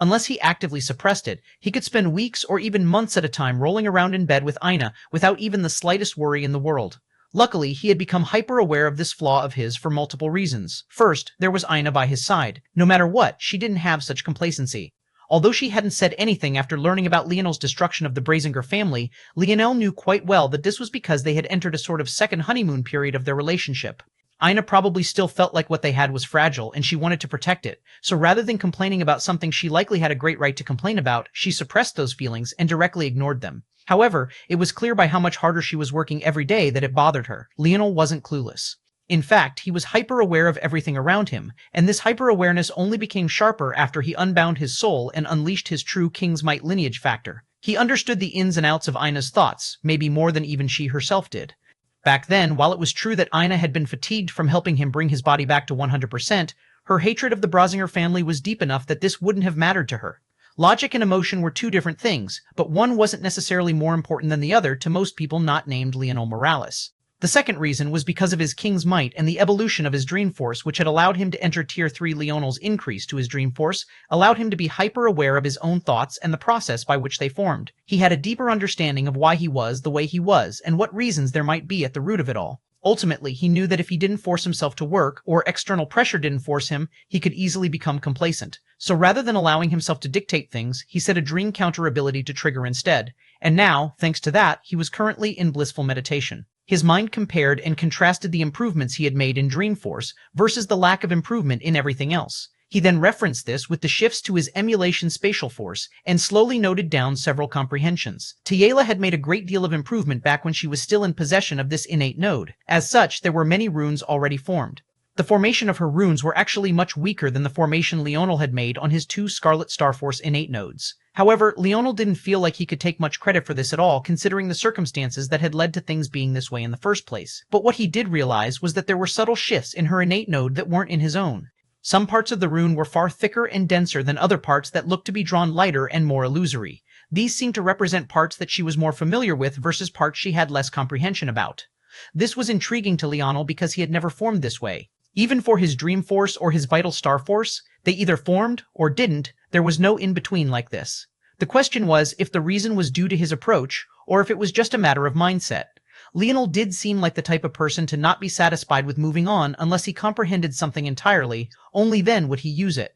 Unless he actively suppressed it, he could spend weeks or even months at a time rolling around in bed with Ina without even the slightest worry in the world. Luckily, he had become hyper-aware of this flaw of his for multiple reasons. First, there was Ina by his side. No matter what, she didn't have such complacency. Although she hadn't said anything after learning about Leonel's destruction of the Brazinger family, Leonel knew quite well that this was because they had entered a sort of second honeymoon period of their relationship. Ina probably still felt like what they had was fragile, and she wanted to protect it. So rather than complaining about something she likely had a great right to complain about, she suppressed those feelings and directly ignored them. However, it was clear by how much harder she was working every day that it bothered her. Leonel wasn't clueless. In fact, he was hyper-aware of everything around him, and this hyper-awareness only became sharper after he unbound his soul and unleashed his true King's Might lineage factor. He understood the ins and outs of Ina's thoughts, maybe more than even she herself did. Back then, while it was true that Ina had been fatigued from helping him bring his body back to 100%, her hatred of the Brazinger family was deep enough that this wouldn't have mattered to her. Logic and emotion were two different things, but one wasn't necessarily more important than the other to most people not named Leonel Morales. The second reason was because of his King's Might and the evolution of his Dream Force, which had allowed him to enter Tier 3. Leonel's increase to his Dream Force allowed him to be hyper-aware of his own thoughts and the process by which they formed. He had a deeper understanding of why he was the way he was and what reasons there might be at the root of it all. Ultimately, he knew that if he didn't force himself to work, or external pressure didn't force him, he could easily become complacent. So rather than allowing himself to dictate things, he set a dream counter ability to trigger instead. And now, thanks to that, he was currently in blissful meditation. His mind compared and contrasted the improvements he had made in Dreamforce versus the lack of improvement in everything else. He then referenced this with the shifts to his emulation spatial force, and slowly noted down several comprehensions. Tiela had made a great deal of improvement back when she was still in possession of this innate node. As such, there were many runes already formed. The formation of her runes were actually much weaker than the formation Leonel had made on his 2 Scarlet Starforce innate nodes. However, Leonel didn't feel like he could take much credit for this at all, considering the circumstances that had led to things being this way in the first place. But what he did realize was that there were subtle shifts in her innate node that weren't in his own. Some parts of the rune were far thicker and denser than other parts that looked to be drawn lighter and more illusory. These seemed to represent parts that she was more familiar with versus parts she had less comprehension about. This was intriguing to Leonel because he had never formed this way. Even for his Dream Force or his Vital Star Force, they either formed or didn't. There was no in-between like this. The question was if the reason was due to his approach, or if it was just a matter of mindset. Leonel did seem like the type of person to not be satisfied with moving on unless he comprehended something entirely. Only then would he use it.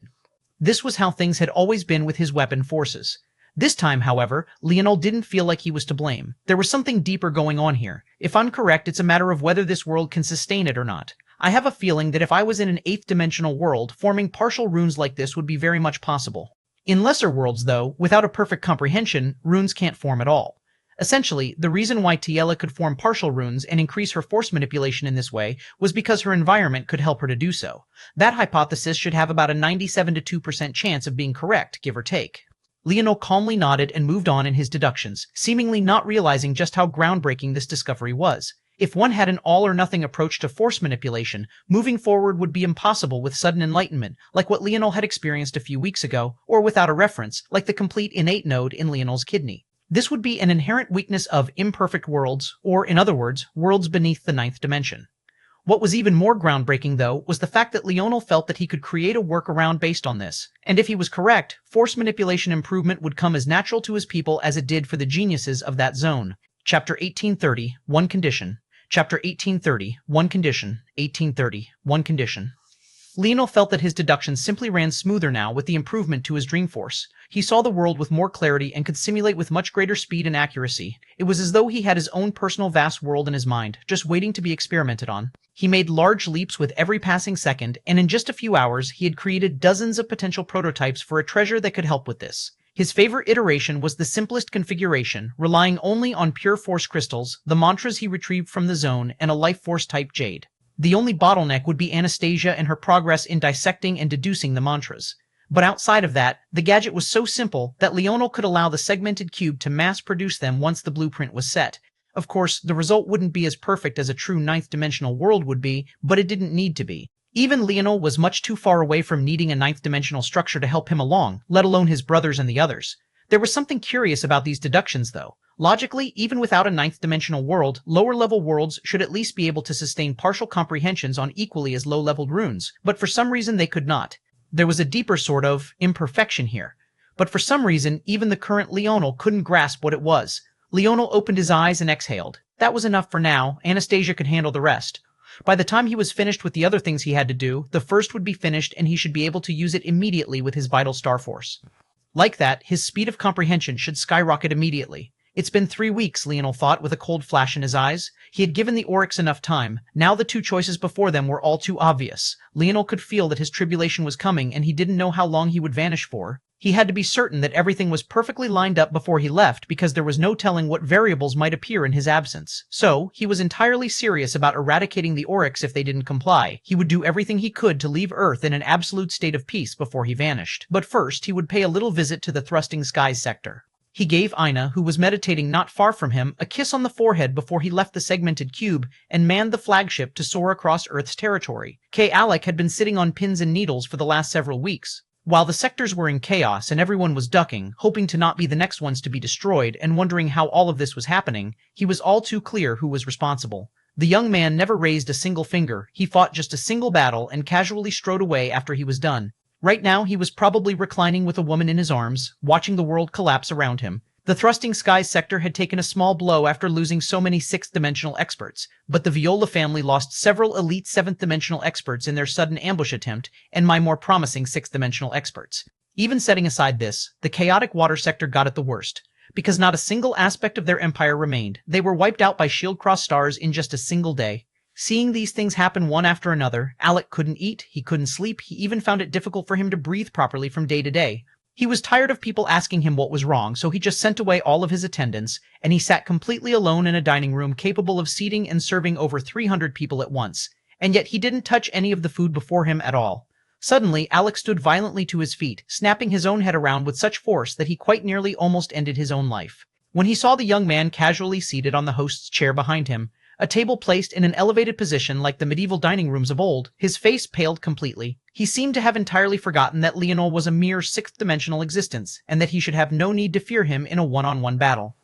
This was how things had always been with his weapon forces. This time, however, Leonel didn't feel like he was to blame. There was something deeper going on here. If I'm correct, it's a matter of whether this world can sustain it or not. I have a feeling that if I was in an 8th dimensional world, forming partial runes like this would be very much possible. In lesser worlds, though, without a perfect comprehension, runes can't form at all. Essentially, the reason why Tiela could form partial runes and increase her force manipulation in this way was because her environment could help her to do so. That hypothesis should have about a 97 to 2% chance of being correct, give or take. Leonel calmly nodded and moved on in his deductions, seemingly not realizing just how groundbreaking this discovery was. If one had an all-or-nothing approach to force manipulation, moving forward would be impossible with sudden enlightenment, like what Leonel had experienced a few weeks ago, or without a reference, like the complete innate node in Leonel's kidney. This would be an inherent weakness of imperfect worlds, or in other words, worlds beneath the 9th dimension. What was even more groundbreaking, though, was the fact that Leonel felt that he could create a workaround based on this. And if he was correct, force manipulation improvement would come as natural to his people as it did for the geniuses of that zone. Chapter 1830, One Condition. Chapter 1830, One Condition. 1830, One Condition. Leonel felt that his deductions simply ran smoother now with the improvement to his dream force. He saw the world with more clarity and could simulate with much greater speed and accuracy. It was as though he had his own personal vast world in his mind, just waiting to be experimented on. He made large leaps with every passing second, and in just a few hours he had created dozens of potential prototypes for a treasure that could help with this. His favorite iteration was the simplest configuration, relying only on pure force crystals, the mantras he retrieved from the zone, and a life force type jade. The only bottleneck would be Anastasia and her progress in dissecting and deducing the mantras. But outside of that, the gadget was so simple that Leonel could allow the segmented cube to mass-produce them once the blueprint was set. Of course, the result wouldn't be as perfect as a true 9th-dimensional world would be, but it didn't need to be. Even Leonel was much too far away from needing a 9th-dimensional structure to help him along, let alone his brothers and the others. There was something curious about these deductions, though. Logically, even without a 9th-dimensional world, lower-level worlds should at least be able to sustain partial comprehensions on equally as low-leveled runes, but for some reason they could not. There was a deeper sort of imperfection here. But for some reason, even the current Leonel couldn't grasp what it was. Leonel opened his eyes and exhaled. That was enough for now. Anastasia could handle the rest. By the time he was finished with the other things he had to do, the first would be finished and he should be able to use it immediately with his Vital Star Force. Like that, his speed of comprehension should skyrocket immediately. It's been 3 weeks, Leonel thought with a cold flash in his eyes. He had given the Oryx enough time. Now the 2 choices before them were all too obvious. Leonel could feel that his tribulation was coming and he didn't know how long he would vanish for. He had to be certain that everything was perfectly lined up before he left because there was no telling what variables might appear in his absence. So, he was entirely serious about eradicating the Oryx if they didn't comply. He would do everything he could to leave Earth in an absolute state of peace before he vanished. But first, he would pay a little visit to the Thrusting Skies sector. He gave Ina, who was meditating not far from him, a kiss on the forehead before he left the segmented cube and manned the flagship to soar across Earth's territory. Kay Alec had been sitting on pins and needles for the last several weeks. While the sectors were in chaos and everyone was ducking, hoping to not be the next ones to be destroyed and wondering how all of this was happening, he was all too clear who was responsible. The young man never raised a single finger. He fought just a single battle and casually strode away after he was done. Right now, he was probably reclining with a woman in his arms, watching the world collapse around him. The thrusting skies sector had taken a small blow after losing so many sixth-dimensional experts, but the Viola family lost several elite seventh-dimensional experts in their sudden ambush attempt, and my more promising sixth-dimensional experts. Even setting aside this, the chaotic water sector got it the worst. Because not a single aspect of their empire remained, they were wiped out by shield-crossed stars in just a single day. Seeing these things happen one after another, Alec couldn't eat, he couldn't sleep, he even found it difficult for him to breathe properly from day to day. He was tired of people asking him what was wrong, so he just sent away all of his attendants, and he sat completely alone in a dining room capable of seating and serving over 300 people at once. And yet he didn't touch any of the food before him at all. Suddenly, Alec stood violently to his feet, snapping his own head around with such force that he quite nearly almost ended his own life. When he saw the young man casually seated on the host's chair behind him, a table placed in an elevated position like the medieval dining rooms of old, his face paled completely. He seemed to have entirely forgotten that Leonel was a mere sixth-dimensional existence, and that he should have no need to fear him in a one-on-one battle.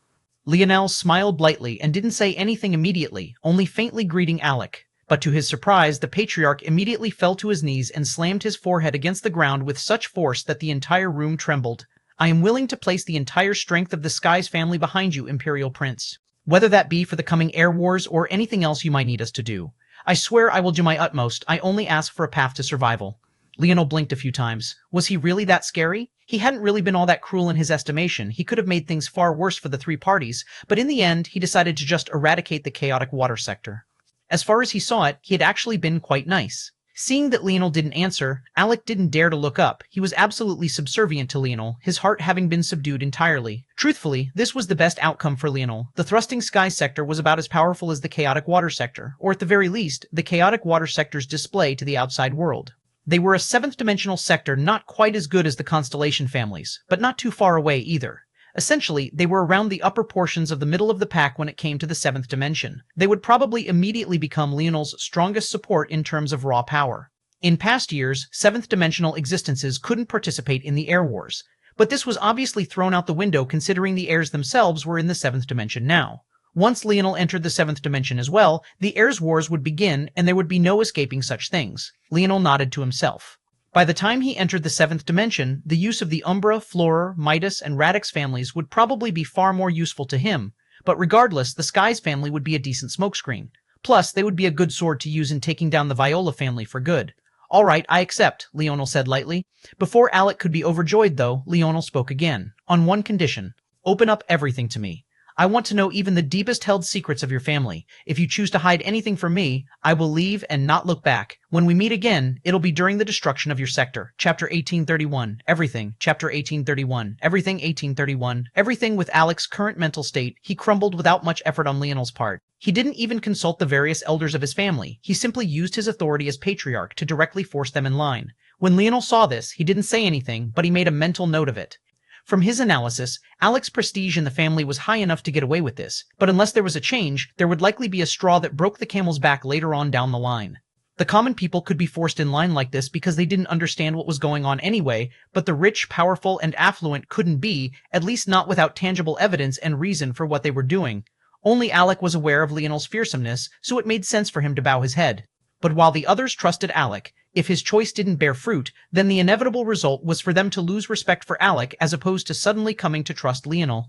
Leonel smiled lightly and didn't say anything immediately, only faintly greeting Alec. But to his surprise, the patriarch immediately fell to his knees and slammed his forehead against the ground with such force that the entire room trembled. "I am willing to place the entire strength of the Skies family behind you, Imperial Prince. Whether that be for the coming air wars or anything else you might need us to do. I swear I will do my utmost. I only ask for a path to survival." Leonel blinked a few times. Was he really that scary? He hadn't really been all that cruel in his estimation. He could have made things far worse for the three parties, but in the end, he decided to just eradicate the chaotic water sector. As far as he saw it, he had actually been quite nice. Seeing that Leonel didn't answer, Alec didn't dare to look up. He was absolutely subservient to Leonel, his heart having been subdued entirely. Truthfully, this was the best outcome for Leonel. The thrusting sky sector was about as powerful as the chaotic water sector, or at the very least, the chaotic water sector's display to the outside world. They were a seventh-dimensional sector not quite as good as the Constellation families, but not too far away either. Essentially, they were around the upper portions of the middle of the pack when it came to the seventh dimension. They would probably immediately become Leonel's strongest support in terms of raw power. In past years, seventh-dimensional existences couldn't participate in the Air Wars, but this was obviously thrown out the window considering the heirs themselves were in the seventh dimension now. Once Leonel entered the seventh dimension as well, the heirs' wars would begin and there would be no escaping such things. Leonel nodded to himself. By the time he entered the seventh dimension, the use of the Umbra, Florer, Midas, and Radix families would probably be far more useful to him, but regardless, the Skies family would be a decent smokescreen. Plus, they would be a good sword to use in taking down the Viola family for good. "All right, I accept," Leonel said lightly. Before Alec could be overjoyed, though, Leonel spoke again. "On one condition. Open up everything to me. I want to know even the deepest held secrets of your family. If you choose to hide anything from me, I will leave and not look back. When we meet again, it'll be during the destruction of your sector." Chapter 1831. Everything. Chapter 1831. Everything 1831. Everything. With Alec's current mental state, he crumbled without much effort on Leonel's part. He didn't even consult the various elders of his family. He simply used his authority as patriarch to directly force them in line. When Leonel saw this, he didn't say anything, but he made a mental note of it. From his analysis, Alec's prestige in the family was high enough to get away with this, but unless there was a change, there would likely be a straw that broke the camel's back later on down the line. The common people could be forced in line like this because they didn't understand what was going on anyway, but the rich, powerful, and affluent couldn't be, at least not without tangible evidence and reason for what they were doing. Only Alec was aware of Leonel's fearsomeness, so it made sense for him to bow his head. But while the others trusted Alec, if his choice didn't bear fruit, then the inevitable result was for them to lose respect for Alec as opposed to suddenly coming to trust Leonel.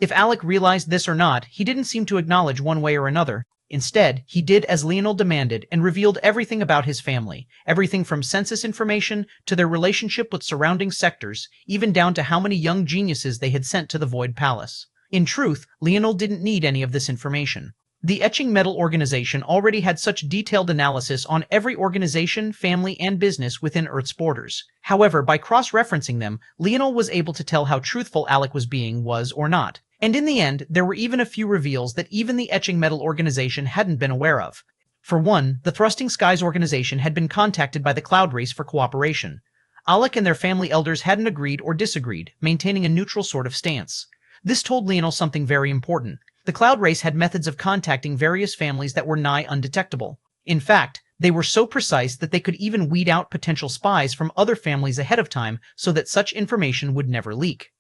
If Alec realized this or not, he didn't seem to acknowledge one way or another. Instead, he did as Leonel demanded and revealed everything about his family, everything from census information to their relationship with surrounding sectors, even down to how many young geniuses they had sent to the Void Palace. In truth, Leonel didn't need any of this information. The Etching Metal organization already had such detailed analysis on every organization, family, and business within Earth's borders. However, by cross-referencing them, Leonel was able to tell how truthful Alec was being was or not. And in the end, there were even a few reveals that even the Etching Metal organization hadn't been aware of. For one, the Thrusting Skies organization had been contacted by the Cloud Race for cooperation. Alec and their family elders hadn't agreed or disagreed, maintaining a neutral sort of stance. This told Leonel something very important. The Cloud Race had methods of contacting various families that were nigh undetectable. In fact, they were so precise that they could even weed out potential spies from other families ahead of time so that such information would never leak.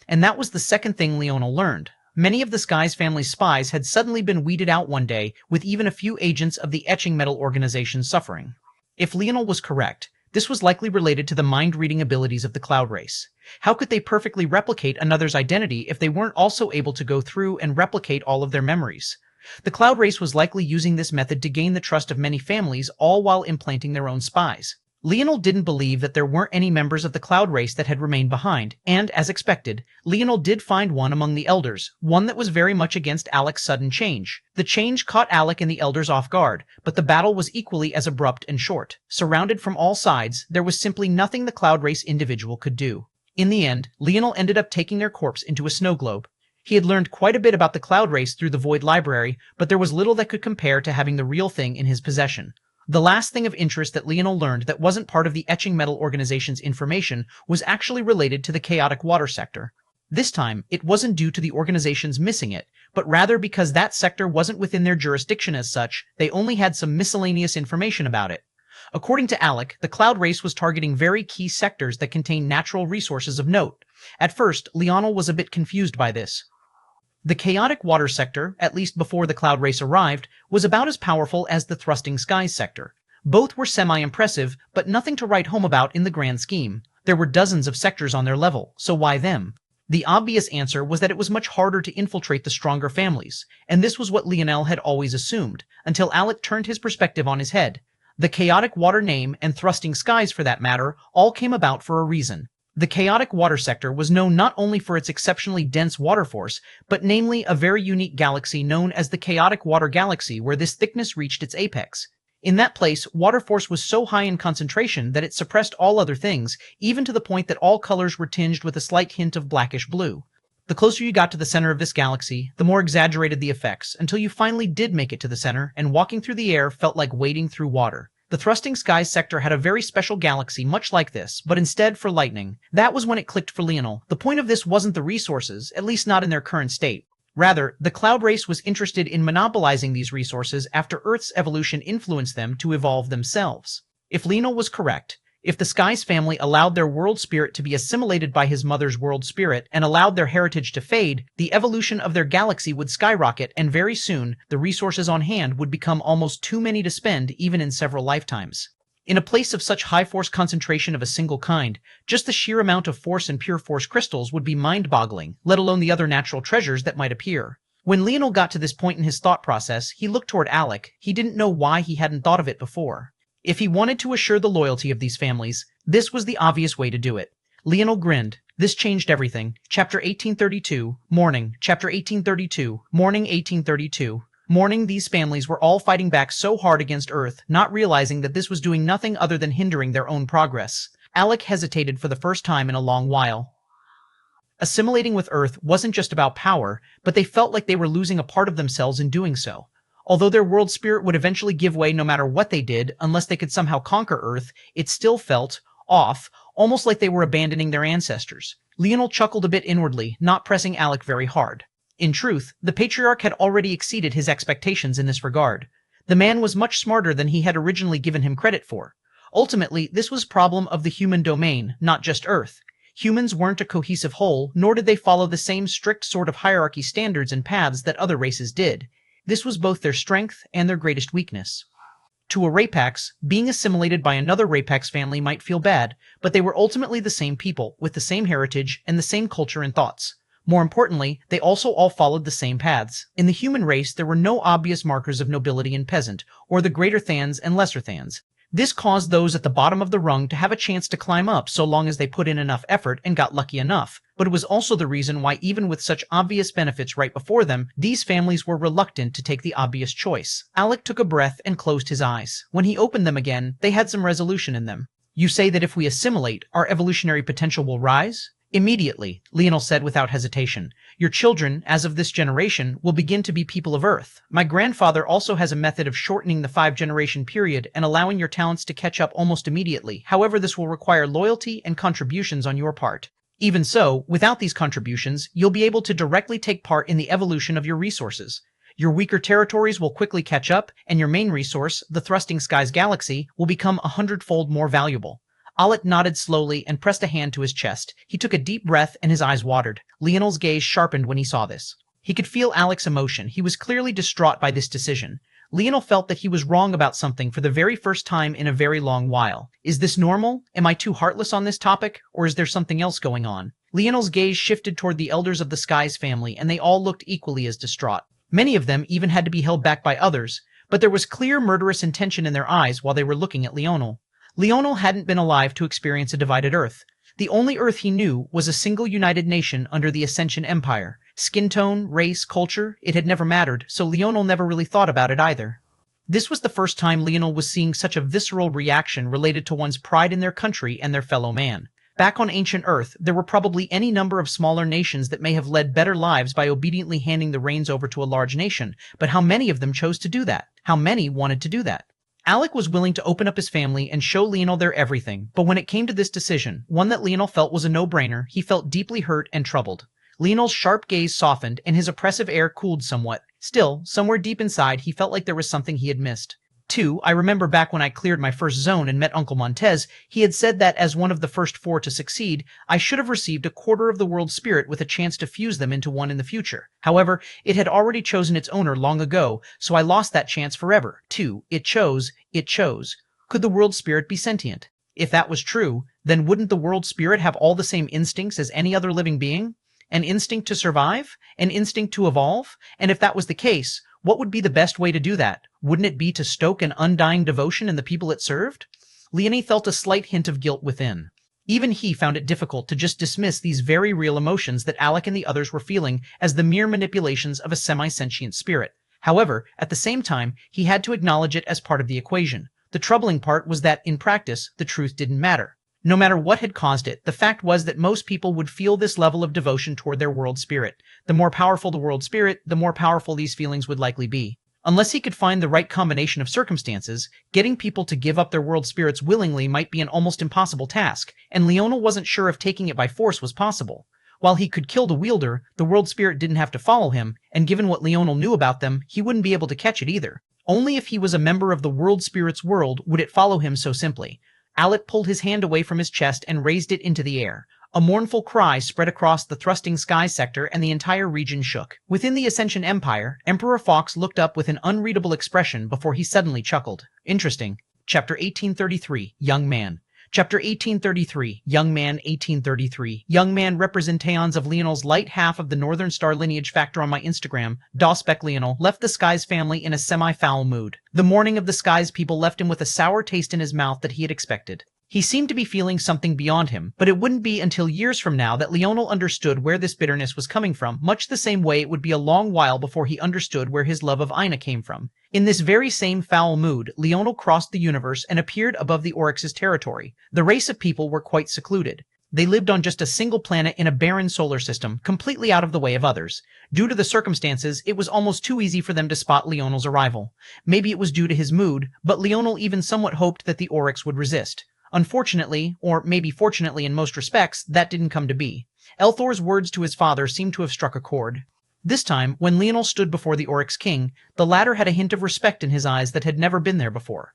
And that was the second thing Leonel learned. Many of the Skies family's spies had suddenly been weeded out one day, with even a few agents of the Etching Metal organization suffering. If Leonel was correct, This was likely related to the mind-reading abilities of the cloud race. How could they perfectly replicate another's identity if they weren't also able to go through and replicate all of their memories? The cloud race was likely using this method to gain the trust of many families, all while implanting their own spies. Leonel didn't believe that there weren't any members of the cloud race that had remained behind, and, as expected, Leonel did find one among the elders, one that was very much against Alec's sudden change. The change caught Alec and the elders off guard, but the battle was equally as abrupt and short. Surrounded from all sides, there was simply nothing the cloud race individual could do. In the end, Leonel ended up taking their corpse into a snow globe. He had learned quite a bit about the cloud race through the Void Library, but there was little that could compare to having the real thing in his possession. The last thing of interest that Leonel learned that wasn't part of the Etching Metal Organization's information was actually related to the chaotic water sector. This time, it wasn't due to the organization's missing it, but rather because that sector wasn't within their jurisdiction as such, they only had some miscellaneous information about it. According to Alec, the cloud race was targeting very key sectors that contain natural resources of note. At first, Leonel was a bit confused by this. The chaotic water sector, at least before the cloud race arrived, was about as powerful as the thrusting skies sector. Both were semi-impressive, but nothing to write home about in the grand scheme. There were dozens of sectors on their level, so why them? The obvious answer was that it was much harder to infiltrate the stronger families, and this was what Leonel had always assumed, until Alec turned his perspective on his head. The chaotic water name, and thrusting skies for that matter, all came about for a reason. The chaotic water sector was known not only for its exceptionally dense water force, but namely a very unique galaxy known as the chaotic water galaxy, where this thickness reached its apex. In that place, water force was so high in concentration that it suppressed all other things, even to the point that all colors were tinged with a slight hint of blackish blue. The closer you got to the center of this galaxy, the more exaggerated the effects, until you finally did make it to the center, and walking through the air felt like wading through water. The thrusting skies sector had a very special galaxy much like this, but instead for lightning. That was when it clicked for Leonel. The point of this wasn't the resources, at least not in their current state. Rather, the cloud race was interested in monopolizing these resources after Earth's evolution influenced them to evolve themselves. If Leonel was correct, if the Skies family allowed their world spirit to be assimilated by his mother's world spirit and allowed their heritage to fade, the evolution of their galaxy would skyrocket, and very soon, the resources on hand would become almost too many to spend even in several lifetimes. In a place of such high force concentration of a single kind, just the sheer amount of force and pure force crystals would be mind-boggling, let alone the other natural treasures that might appear. When Leonel got to this point in his thought process, he looked toward Alec. He didn't know why he hadn't thought of it before. If he wanted to assure the loyalty of these families, this was the obvious way to do it. Leonel grinned. This changed everything. Chapter 1832, Morning. Chapter 1832, Morning 1832. Morning, these families were all fighting back so hard against Earth, not realizing that this was doing nothing other than hindering their own progress. Alec hesitated for the first time in a long while. Assimilating with Earth wasn't just about power, but they felt like they were losing a part of themselves in doing so. Although their world spirit would eventually give way no matter what they did, unless they could somehow conquer Earth, it still felt off, almost like they were abandoning their ancestors. Leonel chuckled a bit inwardly, not pressing Alec very hard. In truth, the patriarch had already exceeded his expectations in this regard. The man was much smarter than he had originally given him credit for. Ultimately, this was a problem of the human domain, not just Earth. Humans weren't a cohesive whole, nor did they follow the same strict sort of hierarchy standards and paths that other races did. This was both their strength and their greatest weakness. To a Rapax, being assimilated by another Rapax family might feel bad, but they were ultimately the same people, with the same heritage and the same culture and thoughts. More importantly, they also all followed the same paths. In the human race, there were no obvious markers of nobility and peasant, or the greater Thans and lesser Thans. This caused those at the bottom of the rung to have a chance to climb up so long as they put in enough effort and got lucky enough. But it was also the reason why, even with such obvious benefits right before them, these families were reluctant to take the obvious choice. Alec took a breath and closed his eyes. When he opened them again, they had some resolution in them. You say that if we assimilate, our evolutionary potential will rise? Immediately, Leonel said without hesitation. Your children, as of this generation, will begin to be people of Earth. My grandfather also has a method of shortening the 5-generation period and allowing your talents to catch up almost immediately. However, this will require loyalty and contributions on your part. Even so, without these contributions, you'll be able to directly take part in the evolution of your resources. Your weaker territories will quickly catch up, and your main resource, the Thrusting Skies Galaxy, will become 100-fold more valuable. Alec nodded slowly and pressed a hand to his chest. He took a deep breath and his eyes watered. Leonel's gaze sharpened when he saw this. He could feel Alec's emotion. He was clearly distraught by this decision. Leonel felt that he was wrong about something for the very first time in a very long while. Is this normal? Am I too heartless on this topic? Or is there something else going on? Leonel's gaze shifted toward the elders of the Skies family, and they all looked equally as distraught. Many of them even had to be held back by others, but there was clear murderous intention in their eyes while they were looking at Leonel. Leonel hadn't been alive to experience a divided Earth. The only Earth he knew was a single united nation under the Ascension Empire. Skin tone, race, culture, it had never mattered, so Leonel never really thought about it either. This was the first time Leonel was seeing such a visceral reaction related to one's pride in their country and their fellow man. Back on ancient Earth, there were probably any number of smaller nations that may have led better lives by obediently handing the reins over to a large nation, but how many of them chose to do that? How many wanted to do that? Alec was willing to open up his family and show Leonel their everything, but when it came to this decision, one that Leonel felt was a no-brainer, he felt deeply hurt and troubled. Leonel's sharp gaze softened, and his oppressive air cooled somewhat. Still, somewhere deep inside, he felt like there was something he had missed. 2. I remember back when I cleared my first zone and met Uncle Montez, he had said that as one of the first 4 to succeed, I should have received a quarter of the world's spirit with a chance to fuse them into one in the future. However, it had already chosen its owner long ago, so I lost that chance forever. 2. It chose. Could the world spirit be sentient? If that was true, then wouldn't the world spirit have all the same instincts as any other living being? An instinct to survive? An instinct to evolve? And if that was the case, what would be the best way to do that? Wouldn't it be to stoke an undying devotion in the people it served? Leonie felt a slight hint of guilt within. Even he found it difficult to just dismiss these very real emotions that Alec and the others were feeling as the mere manipulations of a semi-sentient spirit. However, at the same time, he had to acknowledge it as part of the equation. The troubling part was that, in practice, the truth didn't matter. No matter what had caused it, the fact was that most people would feel this level of devotion toward their world spirit. The more powerful the world spirit, the more powerful these feelings would likely be. Unless he could find the right combination of circumstances, getting people to give up their world spirits willingly might be an almost impossible task, and Leonel wasn't sure if taking it by force was possible. While he could kill the wielder, the world spirit didn't have to follow him, and given what Leonel knew about them, he wouldn't be able to catch it either. Only if he was a member of the world spirit's world would it follow him so simply. Alec pulled his hand away from his chest and raised it into the air. A mournful cry spread across the thrusting sky sector and the entire region shook. Within the Ascension Empire, Emperor Fox looked up with an unreadable expression before he suddenly chuckled. Interesting. Chapter 1833, Young Man. Chapter 1833, Young Man 1833. Young Man representations of Leonel's light half of the Northern Star lineage factor on my Instagram, Awespec Leonel, left the Skies family in a semi-foul mood. The mourning of the Skies people left him with a sour taste in his mouth that he had expected. He seemed to be feeling something beyond him, but it wouldn't be until years from now that Leonel understood where this bitterness was coming from, much the same way it would be a long while before he understood where his love of Ina came from. In this very same foul mood, Leonel crossed the universe and appeared above the Oryx's territory. The race of people were quite secluded. They lived on just a single planet in a barren solar system, completely out of the way of others. Due to the circumstances, it was almost too easy for them to spot Leonel's arrival. Maybe it was due to his mood, but Leonel even somewhat hoped that the Oryx would resist. Unfortunately, or maybe fortunately in most respects, that didn't come to be. Elthor's words to his father seemed to have struck a chord. This time, when Leonel stood before the Oryx King, the latter had a hint of respect in his eyes that had never been there before.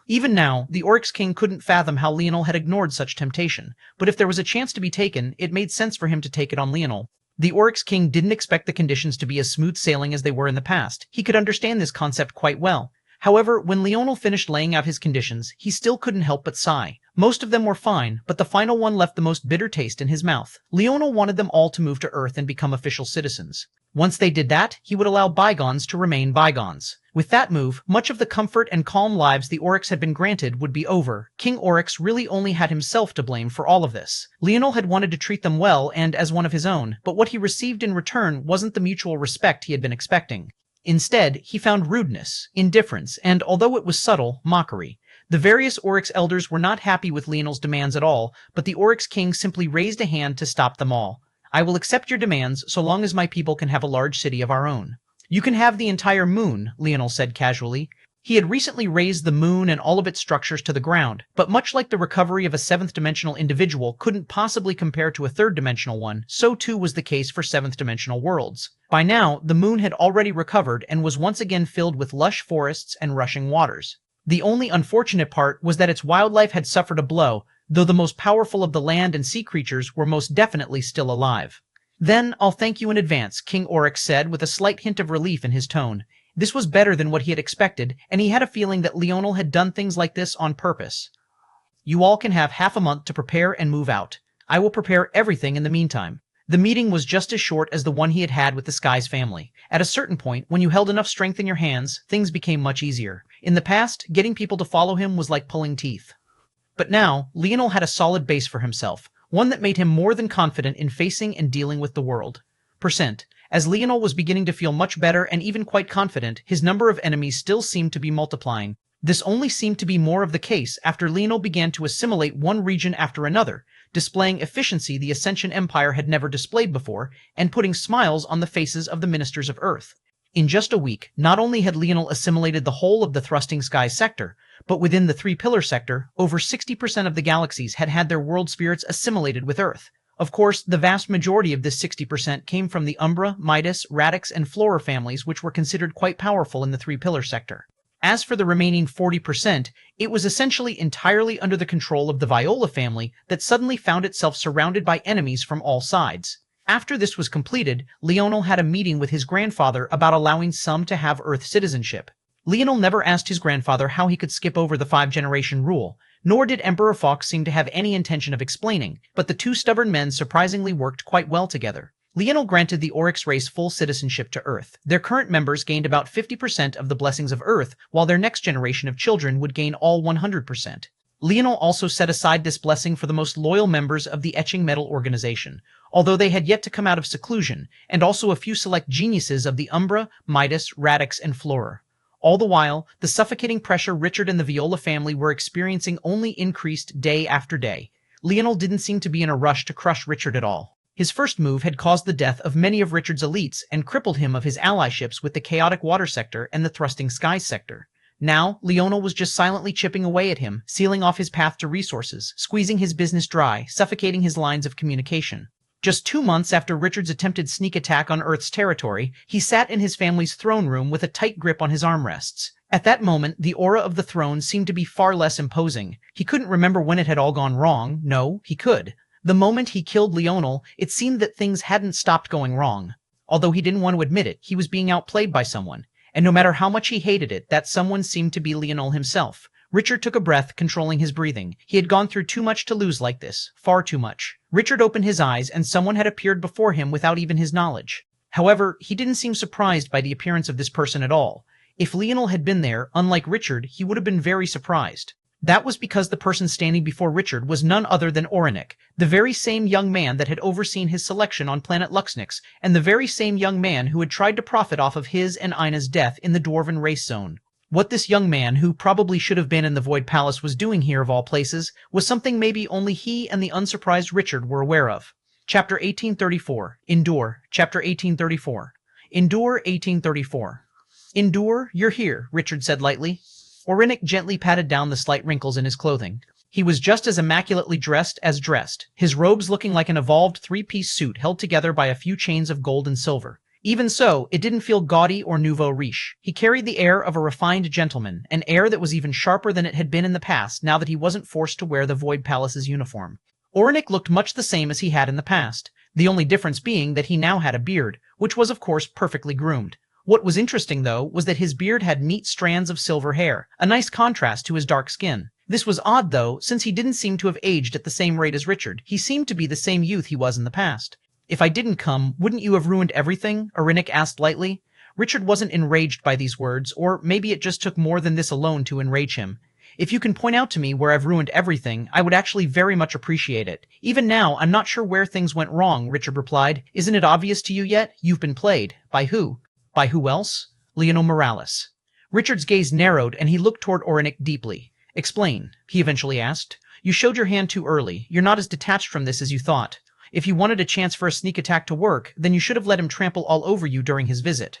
Even now, the Oryx King couldn't fathom how Leonel had ignored such temptation, but if there was a chance to be taken, it made sense for him to take it on Leonel. The Oryx King didn't expect the conditions to be as smooth sailing as they were in the past. He could understand this concept quite well. However, when Leonel finished laying out his conditions, he still couldn't help but sigh. Most of them were fine, but the final one left the most bitter taste in his mouth. Leonel wanted them all to move to Earth and become official citizens. Once they did that, he would allow bygones to remain bygones. With that move, much of the comfort and calm lives the Oryx had been granted would be over. King Oryx really only had himself to blame for all of this. Leonel had wanted to treat them well and as one of his own, but what he received in return wasn't the mutual respect he had been expecting. Instead, he found rudeness, indifference, and, although it was subtle, mockery. The various Oryx elders were not happy with Leonel's demands at all, but the Oryx King simply raised a hand to stop them all. I will accept your demands so long as my people can have a large city of our own. You can have the entire moon, Leonel said casually. He had recently razed the moon and all of its structures to the ground, but much like the recovery of a seventh-dimensional individual couldn't possibly compare to a third-dimensional one, so too was the case for seventh-dimensional worlds. By now, the moon had already recovered and was once again filled with lush forests and rushing waters. The only unfortunate part was that its wildlife had suffered a blow, though the most powerful of the land and sea creatures were most definitely still alive. Then I'll thank you in advance, King Oryx said with a slight hint of relief in his tone. This was better than what he had expected, and he had a feeling that Leonel had done things like this on purpose. You all can have half a month to prepare and move out. I will prepare everything in the meantime. The meeting was just as short as the one he had had with the Sky's family. At a certain point, when you held enough strength in your hands, things became much easier. In the past, getting people to follow him was like pulling teeth. But now, Leonel had a solid base for himself, one that made him more than confident in facing and dealing with the world. As Leonel was beginning to feel much better and even quite confident, his number of enemies still seemed to be multiplying. This only seemed to be more of the case after Leonel began to assimilate one region after another, displaying efficiency the Ascension Empire had never displayed before, and putting smiles on the faces of the ministers of Earth. In just a week, not only had Leonel assimilated the whole of the Thrusting Skies sector, but within the Three-Pillar sector, over 60% of the galaxies had had their world spirits assimilated with Earth. Of course, the vast majority of this 60% came from the Umbra, Midas, Radix, and Flora families, which were considered quite powerful in the Three-Pillar sector. As for the remaining 40%, it was essentially entirely under the control of the Viola family that suddenly found itself surrounded by enemies from all sides. After this was completed, Leonel had a meeting with his grandfather about allowing some to have Earth citizenship. Leonel never asked his grandfather how he could skip over the 5-generation rule, nor did Emperor Fox seem to have any intention of explaining, but the two stubborn men surprisingly worked quite well together. Leonel granted the Oryx race full citizenship to Earth. Their current members gained about 50% of the blessings of Earth, while their next generation of children would gain all 100%. Leonel also set aside this blessing for the most loyal members of the Etching Metal organization, although they had yet to come out of seclusion, and also a few select geniuses of the Umbra, Midas, Radix, and Flora. All the while, the suffocating pressure Richard and the Viola family were experiencing only increased day after day. Leonel didn't seem to be in a rush to crush Richard at all. His first move had caused the death of many of Richard's elites and crippled him of his allyships with the Chaotic Water sector and the Thrusting Skies sector. Now, Leonel was just silently chipping away at him, sealing off his path to resources, squeezing his business dry, suffocating his lines of communication. Just 2 months after Richard's attempted sneak attack on Earth's territory, he sat in his family's throne room with a tight grip on his armrests. At that moment, the aura of the throne seemed to be far less imposing. He couldn't remember when it had all gone wrong. No, he could. The moment he killed Leonel, it seemed that things hadn't stopped going wrong. Although he didn't want to admit it, he was being outplayed by someone. And no matter how much he hated it, that someone seemed to be Leonel himself. Richard took a breath, controlling his breathing. He had gone through too much to lose like this. Far too much. Richard opened his eyes, and someone had appeared before him without even his knowledge. However, he didn't seem surprised by the appearance of this person at all. If Leonel had been there, unlike Richard, he would have been very surprised. That was because the person standing before Richard was none other than Orenic, the very same young man that had overseen his selection on planet Luxnix, and the very same young man who had tried to profit off of his and Ina's death in the Dwarven race zone. What this young man, who probably should have been in the Void Palace, was doing here of all places, was something maybe only he and the unsurprised Richard were aware of. Chapter 1834. Endure. Chapter 1834. Endure 1834. Endure, you're here, Richard said lightly. Orenic gently patted down the slight wrinkles in his clothing. He was just as immaculately dressed as dressed, his robes looking like an evolved 3-piece suit held together by a few chains of gold and silver. Even so, it didn't feel gaudy or nouveau riche. He carried the air of a refined gentleman, an air that was even sharper than it had been in the past now that he wasn't forced to wear the Void Palace's uniform. Orenic looked much the same as he had in the past, the only difference being that he now had a beard, which was of course perfectly groomed. What was interesting, though, was that his beard had neat strands of silver hair, a nice contrast to his dark skin. This was odd, though, since he didn't seem to have aged at the same rate as Richard. He seemed to be the same youth he was in the past. If I didn't come, wouldn't you have ruined everything? Orenic asked lightly. Richard wasn't enraged by these words, or maybe it just took more than this alone to enrage him. If you can point out to me where I've ruined everything, I would actually very much appreciate it. Even now, I'm not sure where things went wrong, Richard replied. Isn't it obvious to you yet? You've been played. By who? By who else? Leonel Morales. Richard's gaze narrowed, and he looked toward Orenic deeply. Explain, he eventually asked. You showed your hand too early. You're not as detached from this as you thought. If you wanted a chance for a sneak attack to work, then you should have let him trample all over you during his visit.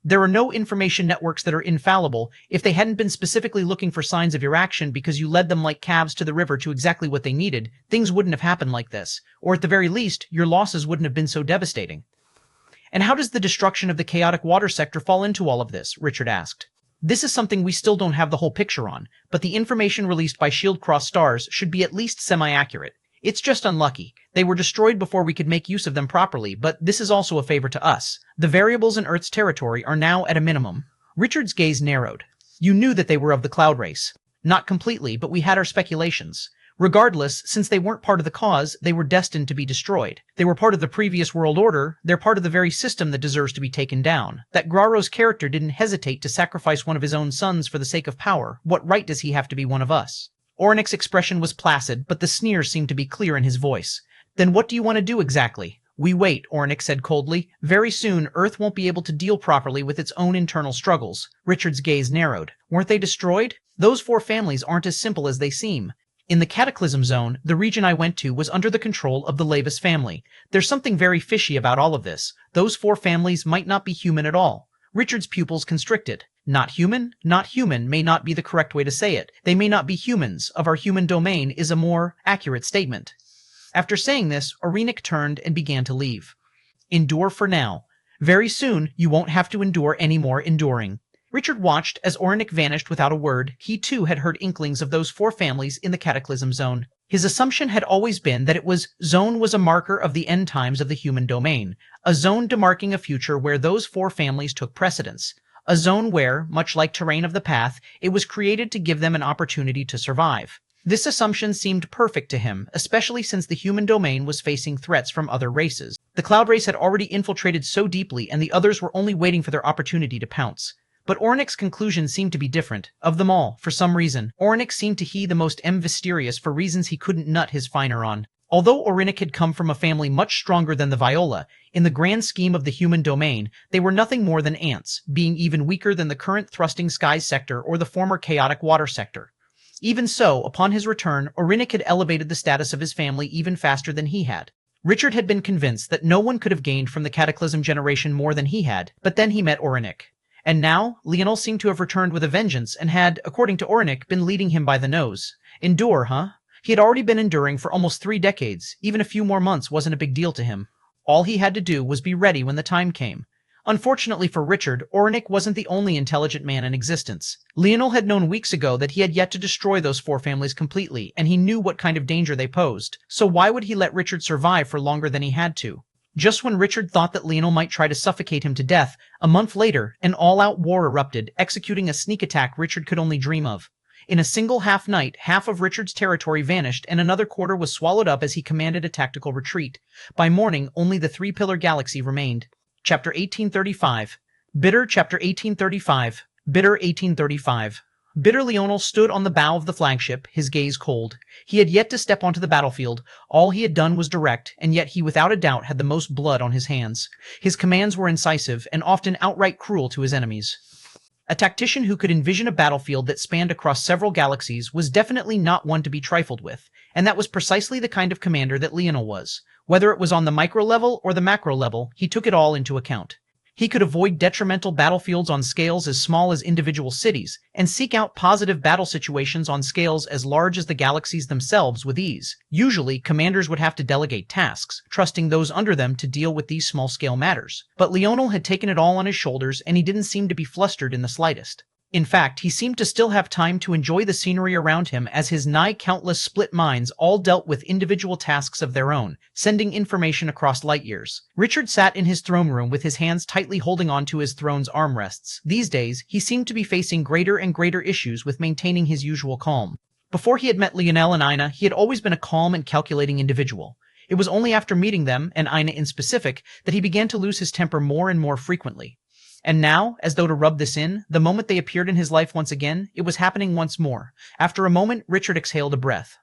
There are no information networks that are infallible. If they hadn't been specifically looking for signs of your action because you led them like calves to the river to exactly what they needed, things wouldn't have happened like this. Or at the very least, your losses wouldn't have been so devastating. And how does the destruction of the Chaotic Water sector fall into all of this? Richard asked. This is something we still don't have the whole picture on, but the information released by Shield Cross Stars should be at least semi-accurate. It's just unlucky. They were destroyed before we could make use of them properly, but this is also a favor to us. The variables in Earth's territory are now at a minimum. Richard's gaze narrowed. You knew that they were of the Cloud race. Not completely, but we had our speculations. Regardless, since they weren't part of the cause, they were destined to be destroyed. They were part of the previous world order, they're part of the very system that deserves to be taken down. That Graro's character didn't hesitate to sacrifice one of his own sons for the sake of power. What right does he have to be one of us? Ornik's expression was placid, but the sneer seemed to be clear in his voice. Then what do you want to do exactly? We wait, Ornik said coldly. Very soon, Earth won't be able to deal properly with its own internal struggles. Richard's gaze narrowed. Weren't they destroyed? Those 4 families aren't as simple as they seem. In the Cataclysm Zone, the region I went to was under the control of the Lavis family. There's something very fishy about all of this. Those 4 families might not be human at all. Richard's pupils constricted. Not human? Not human may not be the correct way to say it. They may not be humans. Of our human domain is a more accurate statement. After saying this, Orinik turned and began to leave. Endure for now. Very soon, you won't have to endure any more enduring. Richard watched as Orinik vanished without a word. He too had heard inklings of those 4 families in the Cataclysm Zone. His assumption had always been that zone was a marker of the end times of the human domain, a zone demarking a future where those 4 families took precedence, a zone where, much like Terrain of the Path, it was created to give them an opportunity to survive. This assumption seemed perfect to him, especially since the human domain was facing threats from other races. The Cloud race had already infiltrated so deeply, and the others were only waiting for their opportunity to pounce. But Ornik's conclusion seemed to be different. Of them all, for some reason, Orinik seemed to he the most mysterious for reasons he couldn't nut his finer on. Although Orinik had come from a family much stronger than the Viola, in the grand scheme of the human domain, they were nothing more than ants, being even weaker than the current thrusting skies sector or the former chaotic water sector. Even so, upon his return, Orinik had elevated the status of his family even faster than he had. Richard had been convinced that no one could have gained from the Cataclysm generation more than he had, but then he met Orinik. And now, Leonel seemed to have returned with a vengeance and had, according to Orinik, been leading him by the nose. Endure, huh? He had already been enduring for almost 3 decades. Even a few more months wasn't a big deal to him. All he had to do was be ready when the time came. Unfortunately for Richard, Orinik wasn't the only intelligent man in existence. Leonel had known weeks ago that he had yet to destroy those 4 families completely, and he knew what kind of danger they posed. So why would he let Richard survive for longer than he had to? Just when Richard thought that Leonel might try to suffocate him to death, a month later, an all-out war erupted, executing a sneak attack Richard could only dream of. In a single half-night, half of Richard's territory vanished and another quarter was swallowed up as he commanded a tactical retreat. By morning, only the 3-pillar galaxy remained. Chapter 1835. Bitter Chapter 1835. Bitter 1835. Bitter Leonel stood on the bow of the flagship, his gaze cold. He had yet to step onto the battlefield. All he had done was direct, and yet he without a doubt had the most blood on his hands. His commands were incisive, and often outright cruel to his enemies. A tactician who could envision a battlefield that spanned across several galaxies was definitely not one to be trifled with, and that was precisely the kind of commander that Leonel was. Whether it was on the micro level or the macro level, he took it all into account. He could avoid detrimental battlefields on scales as small as individual cities, and seek out positive battle situations on scales as large as the galaxies themselves with ease. Usually, commanders would have to delegate tasks, trusting those under them to deal with these small-scale matters. But Leonel had taken it all on his shoulders, and he didn't seem to be flustered in the slightest. In fact, he seemed to still have time to enjoy the scenery around him as his nigh-countless split minds all dealt with individual tasks of their own, sending information across light years. Richard sat in his throne room with his hands tightly holding onto his throne's armrests. These days, he seemed to be facing greater and greater issues with maintaining his usual calm. Before he had met Leonel and Ina, he had always been a calm and calculating individual. It was only after meeting them, and Ina in specific, that he began to lose his temper more and more frequently. And now, as though to rub this in, the moment they appeared in his life once again, it was happening once more. After a moment, Richard exhaled a breath.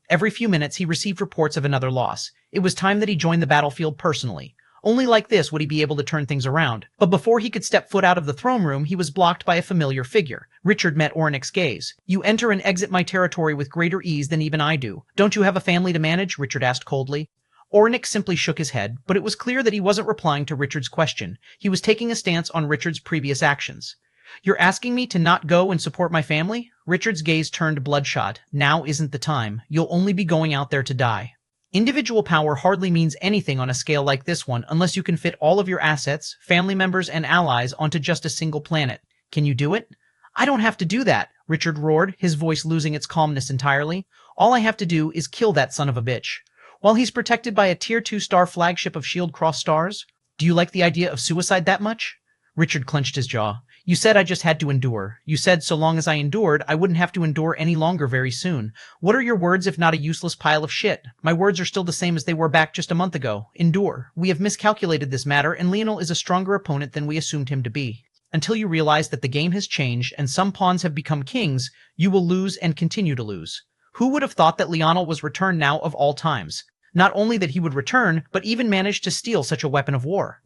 Every few minutes, he received reports of another loss. It was time that he joined the battlefield personally. Only like this would he be able to turn things around. But before he could step foot out of the throne room, he was blocked by a familiar figure. Richard met Ornik's gaze. "You enter and exit my territory with greater ease than even I do. Don't you have a family to manage?" Richard asked coldly. Ornik simply shook his head, but it was clear that he wasn't replying to Richard's question. He was taking a stance on Richard's previous actions. "You're asking me to not go and support my family?" Richard's gaze turned bloodshot. "Now isn't the time. You'll only be going out there to die." Individual power hardly means anything on a scale like this one unless you can fit all of your assets, family members, and allies onto just a single planet. Can you do it? "I don't have to do that," Richard roared, his voice losing its calmness entirely. "All I have to do is kill that son of a bitch. While he's protected by a Tier 2 star flagship of Shield Cross stars? Do you like the idea of suicide that much?" Richard clenched his jaw. You said I just had to endure. You said so long as I endured, I wouldn't have to endure any longer very soon. What are your words if not a useless pile of shit? My words are still the same as they were back just a month ago. Endure. We have miscalculated this matter, and Leonel is a stronger opponent than we assumed him to be. Until you realize that the game has changed and some pawns have become kings, you will lose and continue to lose. Who would have thought that Leonel was returned now of all times? Not only that he would return, but even manage to steal such a weapon of war.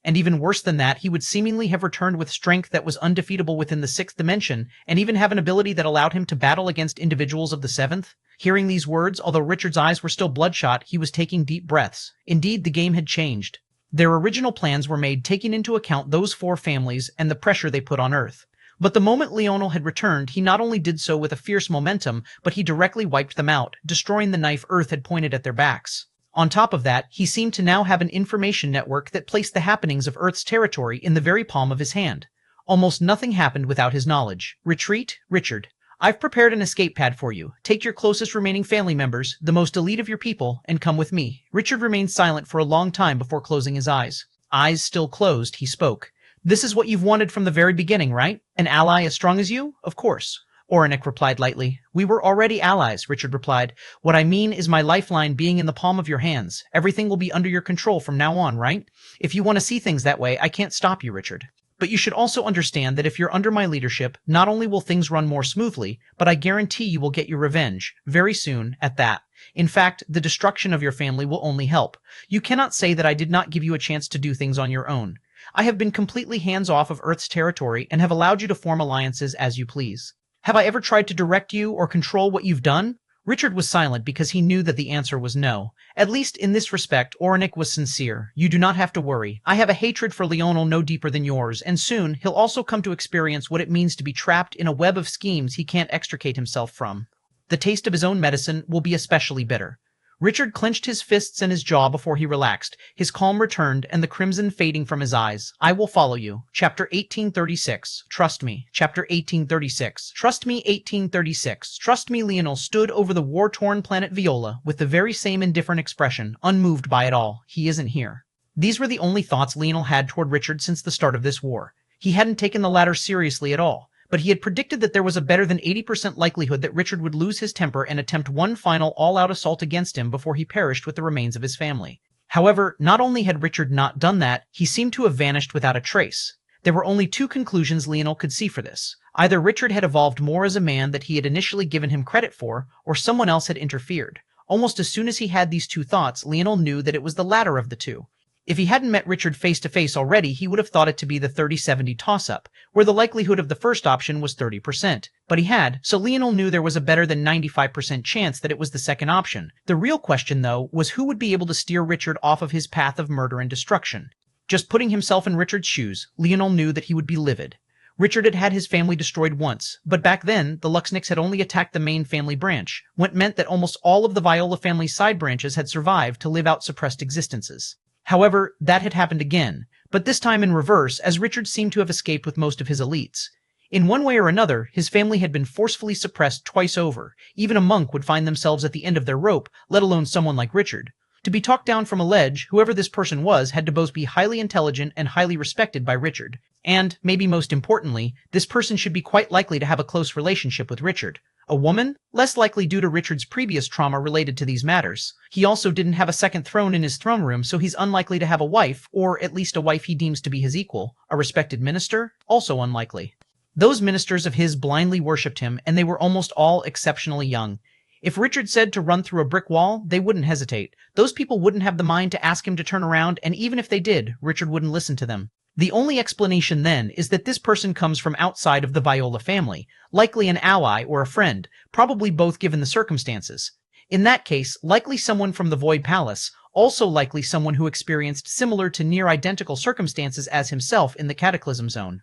And even worse than that, he would seemingly have returned with strength that was undefeatable within the sixth dimension, and even have an ability that allowed him to battle against individuals of the seventh. Hearing these words, although Richard's eyes were still bloodshot, he was taking deep breaths. Indeed, the game had changed. Their original plans were made taking into account those four families and the pressure they put on Earth. But the moment Leonel had returned, he not only did so with a fierce momentum, but he directly wiped them out, destroying the knife Earth had pointed at their backs. On top of that, he seemed to now have an information network that placed the happenings of Earth's territory in the very palm of his hand. Almost nothing happened without his knowledge. Retreat, Richard. I've prepared an escape pad for you. Take your closest remaining family members, the most elite of your people, and come with me. Richard remained silent for a long time before closing his eyes. Eyes still closed, he spoke. This is what you've wanted from the very beginning, right? An ally as strong as you? Of course. Oranik replied lightly. We were already allies, Richard replied. What I mean is my lifeline being in the palm of your hands. Everything will be under your control from now on, right? If you want to see things that way, I can't stop you, Richard. But you should also understand that if you're under my leadership, not only will things run more smoothly, but I guarantee you will get your revenge, very soon, at that. In fact, the destruction of your family will only help. You cannot say that I did not give you a chance to do things on your own. I have been completely hands-off of Earth's territory and have allowed you to form alliances as you please. Have I ever tried to direct you or control what you've done? Richard was silent because he knew that the answer was no. At least in this respect, Oranik was sincere. You do not have to worry. I have a hatred for Leonel no deeper than yours, and soon he'll also come to experience what it means to be trapped in a web of schemes he can't extricate himself from. The taste of his own medicine will be especially bitter. Richard clenched his fists and his jaw before he relaxed. His calm returned, and the crimson fading from his eyes. I will follow you. Chapter 1836. Trust me. Chapter 1836. Trust me, 1836. Trust me. Leonel stood over the war-torn planet Viola with the very same indifferent expression, unmoved by it all. He isn't here. These were the only thoughts Leonel had toward Richard since the start of this war. He hadn't taken the latter seriously at all. But he had predicted that there was a better than 80% likelihood that Richard would lose his temper and attempt one final all-out assault against him before he perished with the remains of his family. However, not only had Richard not done that, he seemed to have vanished without a trace. There were only two conclusions Leonel could see for this. Either Richard had evolved more as a man that he had initially given him credit for, or someone else had interfered. Almost as soon as he had these two thoughts, Leonel knew that it was the latter of the two. If he hadn't met Richard face-to-face already, he would have thought it to be the 30-70 toss-up, where the likelihood of the first option was 30%. But he had, so Leonel knew there was a better than 95% chance that it was the second option. The real question, though, was who would be able to steer Richard off of his path of murder and destruction. Just putting himself in Richard's shoes, Leonel knew that he would be livid. Richard had had his family destroyed once, but back then, the Luxniks had only attacked the main family branch, what meant that almost all of the Viola family's side branches had survived to live out suppressed existences. However, that had happened again, but this time in reverse, as Richard seemed to have escaped with most of his elites. In one way or another, his family had been forcefully suppressed twice over. Even a monk would find themselves at the end of their rope, let alone someone like Richard. To be talked down from a ledge, whoever this person was had to both be highly intelligent and highly respected by Richard. And, maybe most importantly, this person should be quite likely to have a close relationship with Richard. A woman? Less likely due to Richard's previous trauma related to these matters. He also didn't have a second throne in his throne room, so he's unlikely to have a wife, or at least a wife he deems to be his equal. A respected minister? Also unlikely. Those ministers of his blindly worshipped him, and they were almost all exceptionally young. If Richard said to run through a brick wall, they wouldn't hesitate. Those people wouldn't have the mind to ask him to turn around, and even if they did, Richard wouldn't listen to them. The only explanation then is that this person comes from outside of the Viola family, likely an ally or a friend, probably both given the circumstances. In that case, likely someone from the Void Palace, also likely someone who experienced similar to near identical circumstances as himself in the Cataclysm Zone.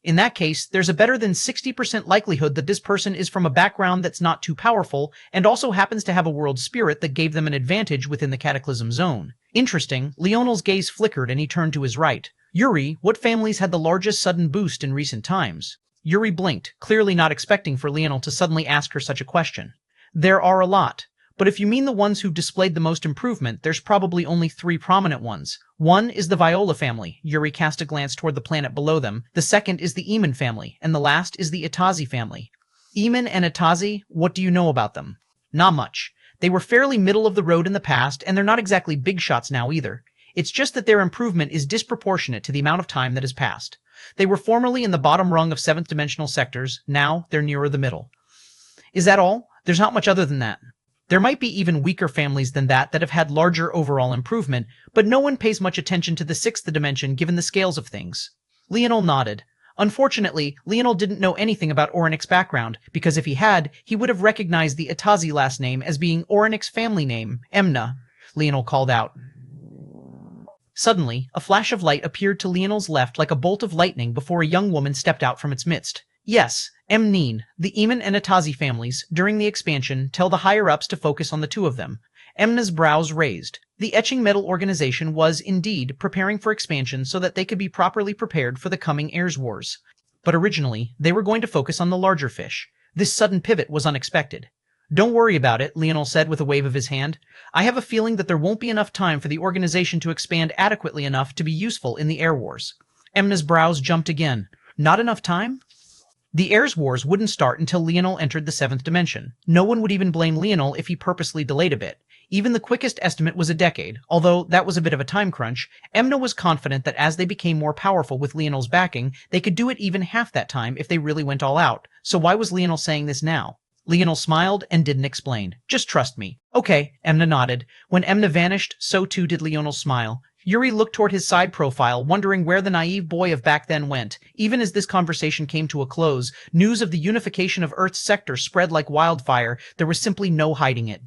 In that case, there's a better than 60% likelihood that this person is from a background that's not too powerful and also happens to have a world spirit that gave them an advantage within the Cataclysm Zone. Interesting, Leonel's gaze flickered and he turned to his right. Yuri, what families had the largest sudden boost in recent times? Yuri blinked, clearly not expecting for Leonel to suddenly ask her such a question. There are a lot. But if you mean the ones who've displayed the most improvement, there's probably only three prominent ones. One is the Viola family. Yuri cast a glance toward the planet below them. The second is the Eamon family, and the last is the Itazi family. Eamon and Itazi, what do you know about them? Not much. They were fairly middle of the road in the past, and they're not exactly big shots now either. It's just that their improvement is disproportionate to the amount of time that has passed. They were formerly in the bottom rung of seventh dimensional sectors, now they're nearer the middle. Is that all? There's not much other than that. There might be even weaker families than that have had larger overall improvement, but no one pays much attention to the sixth dimension given the scales of things. Leonel nodded. Unfortunately, Leonel didn't know anything about Oranic's background, because if he had, he would have recognized the Itazi last name as being Oranic's family name, Emna. Leonel called out. Suddenly, a flash of light appeared to Leonel's left like a bolt of lightning before a young woman stepped out from its midst. Yes, Emnine, the Eamon and Itazi families, during the expansion, tell the higher-ups to focus on the two of them. Emna's brows raised. The etching metal organization was, indeed, preparing for expansion so that they could be properly prepared for the coming heirs wars. But originally, they were going to focus on the larger fish. This sudden pivot was unexpected. Don't worry about it, Leonel said with a wave of his hand. I have a feeling that there won't be enough time for the organization to expand adequately enough to be useful in the heir wars. Emna's brows jumped again. Not enough time? The heirs wars wouldn't start until Leonel entered the seventh dimension. No one would even blame Leonel if he purposely delayed a bit. Even the quickest estimate was a decade, although that was a bit of a time crunch. Emna was confident that as they became more powerful with Leonel's backing, they could do it even half that time if they really went all out. So why was Leonel saying this now? Leonel smiled and didn't explain. Just trust me. Okay, Emna nodded. When Emna vanished, so too did Leonel smile. Yuri looked toward his side profile, wondering where the naive boy of back then went. Even as this conversation came to a close, news of the unification of Earth's sector spread like wildfire. There was simply no hiding it.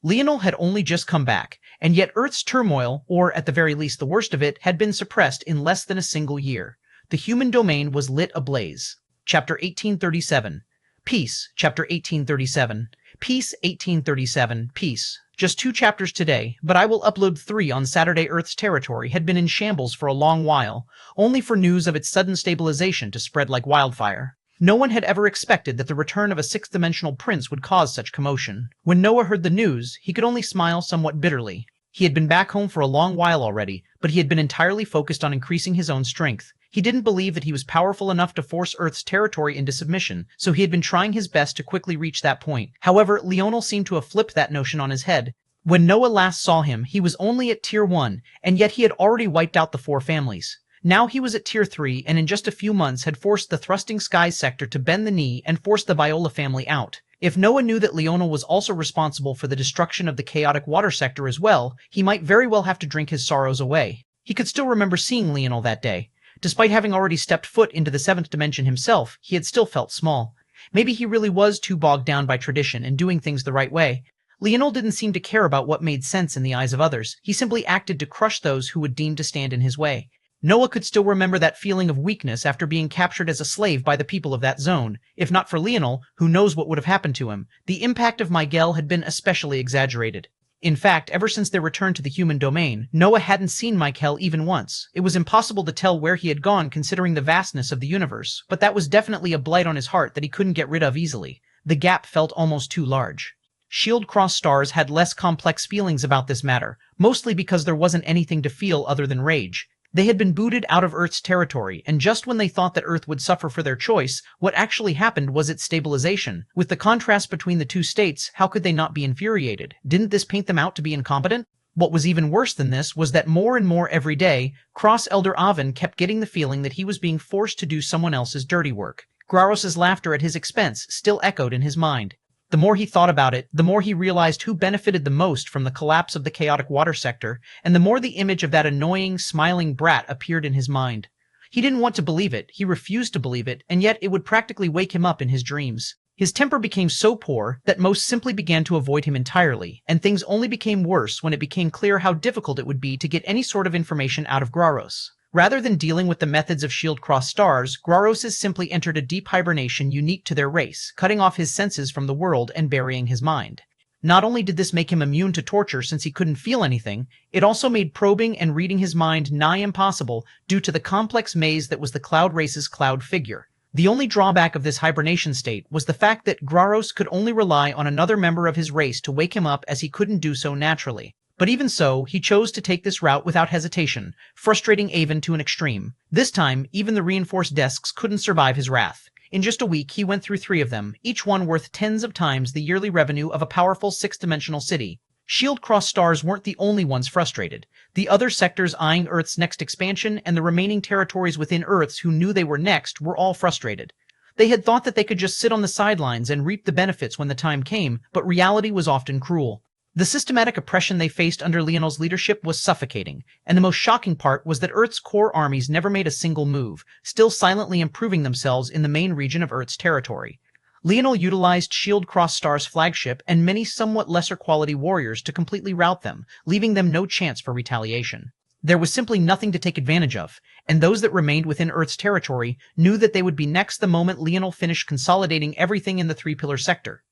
Leonel had only just come back, and yet Earth's turmoil, or at the very least the worst of it, had been suppressed in less than a single year. The human domain was lit ablaze. Chapter 1837. Peace. Chapter 1837. Peace 1837. Peace. Just 2 chapters today, but I will upload 3 on Saturday. Earth's territory had been in shambles for a long while, only for news of its sudden stabilization to spread like wildfire. No one had ever expected that the return of a sixth-dimensional prince would cause such commotion. When Noah heard the news, he could only smile somewhat bitterly. He had been back home for a long while already, but he had been entirely focused on increasing his own strength. He didn't believe that he was powerful enough to force Earth's territory into submission, so he had been trying his best to quickly reach that point. However, Leonel seemed to have flipped that notion on his head. When Noah last saw him, he was only at Tier 1, and yet he had already wiped out the 4 families. Now he was at Tier 3, and in just a few months had forced the Thrusting Skies sector to bend the knee and force the Viola family out. If Noah knew that Leonel was also responsible for the destruction of the chaotic water sector as well, he might very well have to drink his sorrows away. He could still remember seeing Leonel that day. Despite having already stepped foot into the 7th dimension himself, he had still felt small. Maybe he really was too bogged down by tradition and doing things the right way. Leonel didn't seem to care about what made sense in the eyes of others. He simply acted to crush those who would deem to stand in his way. Noah could still remember that feeling of weakness after being captured as a slave by the people of that zone. If not for Leonel, who knows what would have happened to him. The impact of Miguel had been especially exaggerated. In fact, ever since their return to the human domain, Noah hadn't seen Miguel even once. It was impossible to tell where he had gone considering the vastness of the universe, but that was definitely a blight on his heart that he couldn't get rid of easily. The gap felt almost too large. Shield-crossed stars had less complex feelings about this matter, mostly because there wasn't anything to feel other than rage. They had been booted out of Earth's territory, and just when they thought that Earth would suffer for their choice, what actually happened was its stabilization. With the contrast between the two states, how could they not be infuriated? Didn't this paint them out to be incompetent? What was even worse than this was that more and more every day, Cross Elder Avin kept getting the feeling that he was being forced to do someone else's dirty work. Graros's laughter at his expense still echoed in his mind. The more he thought about it, the more he realized who benefited the most from the collapse of the chaotic water sector, and the more the image of that annoying, smiling brat appeared in his mind. He didn't want to believe it, he refused to believe it, and yet it would practically wake him up in his dreams. His temper became so poor that most simply began to avoid him entirely, and things only became worse when it became clear how difficult it would be to get any sort of information out of Graros. Rather than dealing with the methods of shield-crossed stars, Graros simply entered a deep hibernation unique to their race, cutting off his senses from the world and burying his mind. Not only did this make him immune to torture since he couldn't feel anything, it also made probing and reading his mind nigh impossible due to the complex maze that was the Cloud race's Cloud figure. The only drawback of this hibernation state was the fact that Graros could only rely on another member of his race to wake him up, as he couldn't do so naturally. But even so, he chose to take this route without hesitation, frustrating Avon to an extreme. This time, even the reinforced desks couldn't survive his wrath. In just a week, he went through 3 of them, each one worth tens of times the yearly revenue of a powerful 6-dimensional city. Shield Cross stars weren't the only ones frustrated. The other sectors eyeing Earth's next expansion and the remaining territories within Earth's who knew they were next were all frustrated. They had thought that they could just sit on the sidelines and reap the benefits when the time came, but reality was often cruel. The systematic oppression they faced under Leonel's leadership was suffocating, and the most shocking part was that Earth's core armies never made a single move, still silently improving themselves in the main region of Earth's territory. Leonel utilized Shield Cross Star's flagship and many somewhat lesser quality warriors to completely rout them, leaving them no chance for retaliation. There was simply nothing to take advantage of, and those that remained within Earth's territory knew that they would be next the moment Leonel finished consolidating everything in the 3-pillar sector.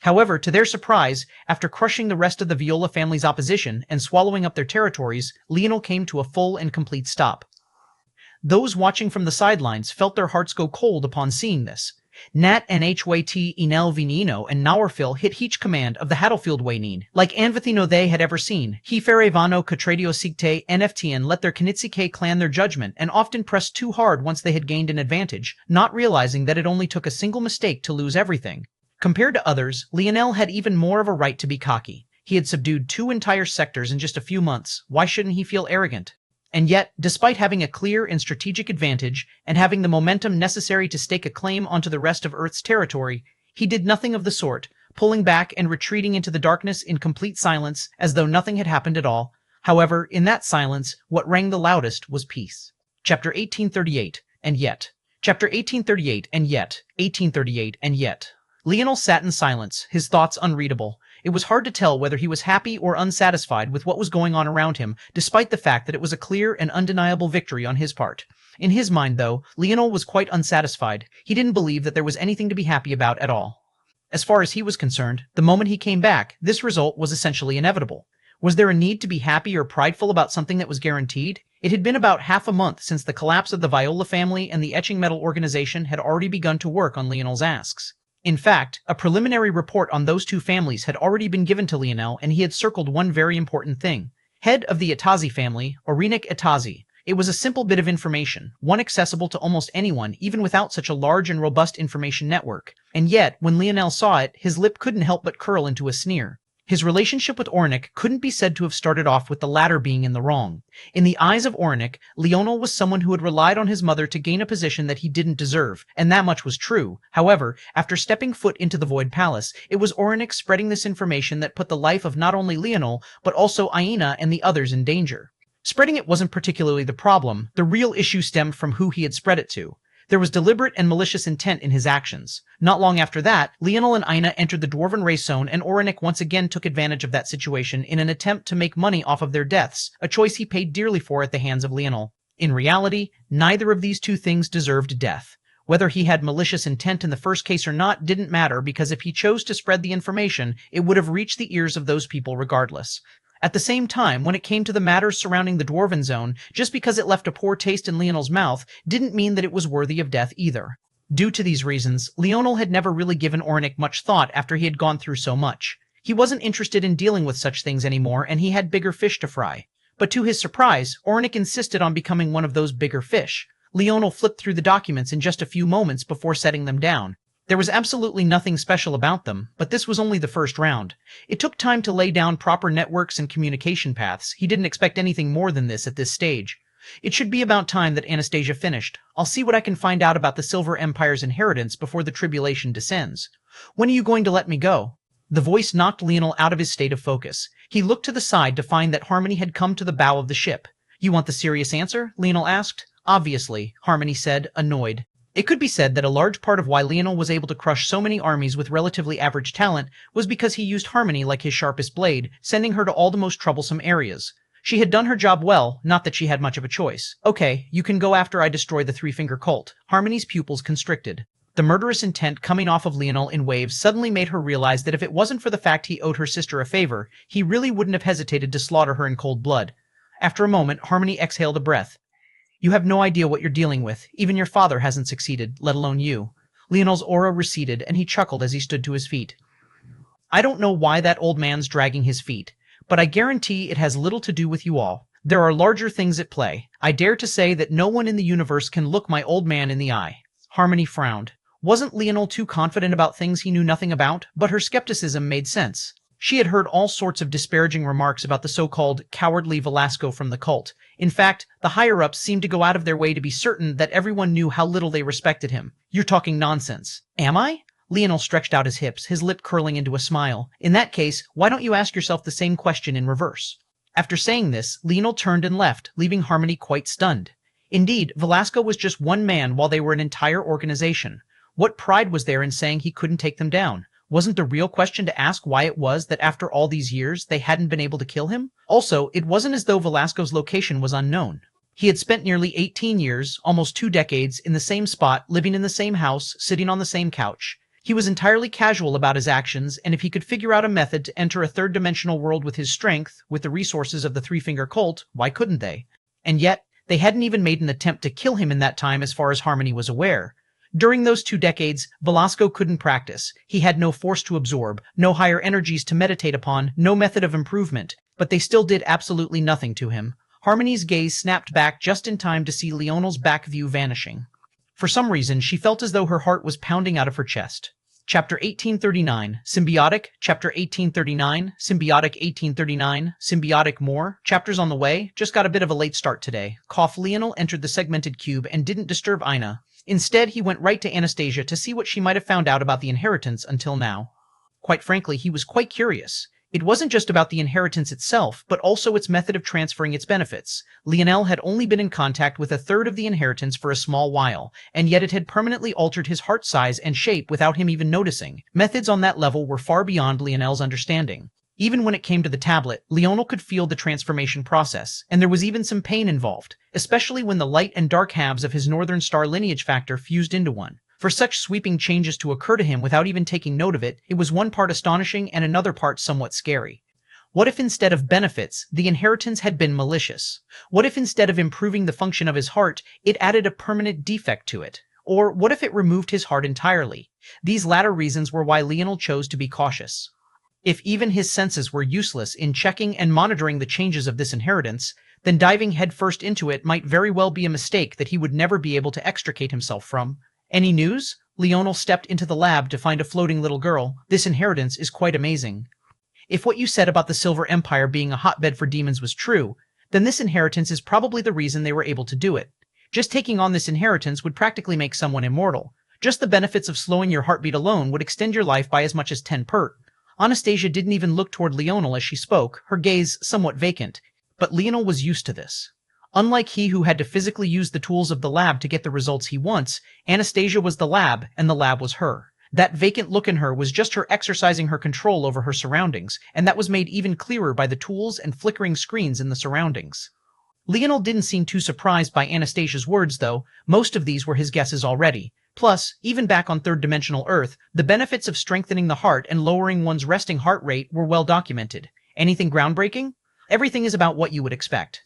However, to their surprise, after crushing the rest of the Viola family's opposition and swallowing up their territories, Leonel came to a full and complete stop. Those watching from the sidelines felt their hearts go cold upon seeing this. Nat and ch1801 and Nawarfil hit each command of the Hattlefield Waynin, like Anvathino they had ever seen. Hiferevano Catradio Sigte NFTN let their Kanitsike clan their judgment and often pressed too hard once they had gained an advantage, not realizing that it only took a single mistake to lose everything. Compared to others, Leonel had even more of a right to be cocky. He had subdued 2 entire sectors in just a few months. Why shouldn't he feel arrogant? And yet, despite having a clear and strategic advantage, and having the momentum necessary to stake a claim onto the rest of Earth's territory, he did nothing of the sort, pulling back and retreating into the darkness in complete silence, as though nothing had happened at all. However, in that silence, what rang the loudest was peace. Chapter 1838, and yet. Chapter 1838, and yet. 1838, and yet. Leonel sat in silence, his thoughts unreadable. It was hard to tell whether he was happy or unsatisfied with what was going on around him, despite the fact that it was a clear and undeniable victory on his part. In his mind, though, Leonel was quite unsatisfied. He didn't believe that there was anything to be happy about at all. As far as he was concerned, the moment he came back, this result was essentially inevitable. Was there a need to be happy or prideful about something that was guaranteed? It had been about half a month since the collapse of the Viola family, and the etching metal organization had already begun to work on Leonel's asks. In fact, a preliminary report on those 2 families had already been given to Leonel, and he had circled one very important thing. Head of the Itazi family, Orinik Itazi. It was a simple bit of information, one accessible to almost anyone, even without such a large and robust information network. And yet, when Leonel saw it, his lip couldn't help but curl into a sneer. His relationship with Ornik couldn't be said to have started off with the latter being in the wrong. In the eyes of Ornik, Leonel was someone who had relied on his mother to gain a position that he didn't deserve, and that much was true. However, after stepping foot into the Void Palace, it was Ornik spreading this information that put the life of not only Leonel, but also Aina and the others in danger. Spreading it wasn't particularly the problem. The real issue stemmed from who he had spread it to. There was deliberate and malicious intent in his actions. Not long after that, Leonel and Aina entered the Dwarven race zone, and Orinik once again took advantage of that situation in an attempt to make money off of their deaths, a choice he paid dearly for at the hands of Leonel. In reality, neither of these 2 things deserved death. Whether he had malicious intent in the first case or not didn't matter, because if he chose to spread the information, it would have reached the ears of those people regardless. At the same time, when it came to the matters surrounding the Dwarven Zone, just because it left a poor taste in Leonel's mouth didn't mean that it was worthy of death either. Due to these reasons, Leonel had never really given Ornik much thought after he had gone through so much. He wasn't interested in dealing with such things anymore, and he had bigger fish to fry. But to his surprise, Ornik insisted on becoming one of those bigger fish. Leonel flipped through the documents in just a few moments before setting them down. There was absolutely nothing special about them, but this was only the first round. It took time to lay down proper networks and communication paths. He didn't expect anything more than this at this stage. It should be about time that Anastasia finished. I'll see what I can find out about the Silver Empire's inheritance before the tribulation descends. When are you going to let me go? The voice knocked Leonel out of his state of focus. He looked to the side to find that Harmony had come to the bow of the ship. You want the serious answer? Leonel asked. Obviously, Harmony said, annoyed. It could be said that a large part of why Leonel was able to crush so many armies with relatively average talent was because he used Harmony like his sharpest blade, sending her to all the most troublesome areas. She had done her job well, not that she had much of a choice. Okay, you can go after I destroy the Three-Finger Cult. Harmony's pupils constricted. The murderous intent coming off of Leonel in waves suddenly made her realize that if it wasn't for the fact he owed her sister a favor, he really wouldn't have hesitated to slaughter her in cold blood. After a moment, Harmony exhaled a breath. You have no idea what you're dealing with. Even your father hasn't succeeded, let alone you. Leonel's aura receded, and he chuckled as he stood to his feet. I don't know why that old man's dragging his feet, but I guarantee it has little to do with you all. There are larger things at play. I dare to say that no one in the universe can look my old man in the eye. Harmony frowned. Wasn't Leonel too confident about things he knew nothing about? But her skepticism made sense. She had heard all sorts of disparaging remarks about the so-called cowardly Velasco from the cult. In fact, the higher-ups seemed to go out of their way to be certain that everyone knew how little they respected him. You're talking nonsense. Am I? Leonel stretched out his hips, his lip curling into a smile. In that case, why don't you ask yourself the same question in reverse? After saying this, Leonel turned and left, leaving Harmony quite stunned. Indeed, Velasco was just one man while they were an entire organization. What pride was there in saying he couldn't take them down? Wasn't the real question to ask why it was that after all these years they hadn't been able to kill him? Also, it wasn't as though Velasco's location was unknown. He had spent nearly 18 years, almost 2 decades, in the same spot, living in the same house, sitting on the same couch. He was entirely casual about his actions, and if he could figure out a method to enter a third-dimensional world with his strength, with the resources of the Three-Finger Cult, why couldn't they? And yet, they hadn't even made an attempt to kill him in that time as far as Harmony was aware. During those 2 decades, Velasco couldn't practice. He had no force to absorb, no higher energies to meditate upon, no method of improvement, but they still did absolutely nothing to him. Harmony's gaze snapped back just in time to see Leonel's back view vanishing. For some reason, she felt as though her heart was pounding out of her chest. Chapter 1839, Symbiotic, Chapter 1839, Symbiotic 1839, Symbiotic more, chapters on the way, just got a bit of a late start today. Cough. Leonel entered the segmented cube and didn't disturb Ina. Instead, he went right to Anastasia to see what she might have found out about the inheritance until now. Quite frankly, he was quite curious. It wasn't just about the inheritance itself, but also its method of transferring its benefits. Leonel had only been in contact with a third of the inheritance for a small while, and yet it had permanently altered his heart size and shape without him even noticing. Methods on that level were far beyond Leonel's understanding. Even when it came to the tablet, Leonel could feel the transformation process, and there was even some pain involved, especially when the light and dark halves of his Northern Star lineage factor fused into one. For such sweeping changes to occur to him without even taking note of it, it was one part astonishing and another part somewhat scary. What if instead of benefits, the inheritance had been malicious? What if instead of improving the function of his heart, it added a permanent defect to it? Or what if it removed his heart entirely? These latter reasons were why Leonel chose to be cautious. If even his senses were useless in checking and monitoring the changes of this inheritance, then diving headfirst into it might very well be a mistake that he would never be able to extricate himself from. Any news? Leonel stepped into the lab to find a floating little girl. This inheritance is quite amazing. If what you said about the Silver Empire being a hotbed for demons was true, then this inheritance is probably the reason they were able to do it. Just taking on this inheritance would practically make someone immortal. Just the benefits of slowing your heartbeat alone would extend your life by as much as 10 pert. Anastasia didn't even look toward Leonel as she spoke, her gaze somewhat vacant. But Leonel was used to this. Unlike he who had to physically use the tools of the lab to get the results he wants, Anastasia was the lab, and the lab was her. That vacant look in her was just her exercising her control over her surroundings, and that was made even clearer by the tools and flickering screens in the surroundings. Leonel didn't seem too surprised by Anastasia's words, though. Most of these were his guesses already. Plus, even back on third-dimensional Earth, the benefits of strengthening the heart and lowering one's resting heart rate were well documented. Anything groundbreaking? Everything is about what you would expect.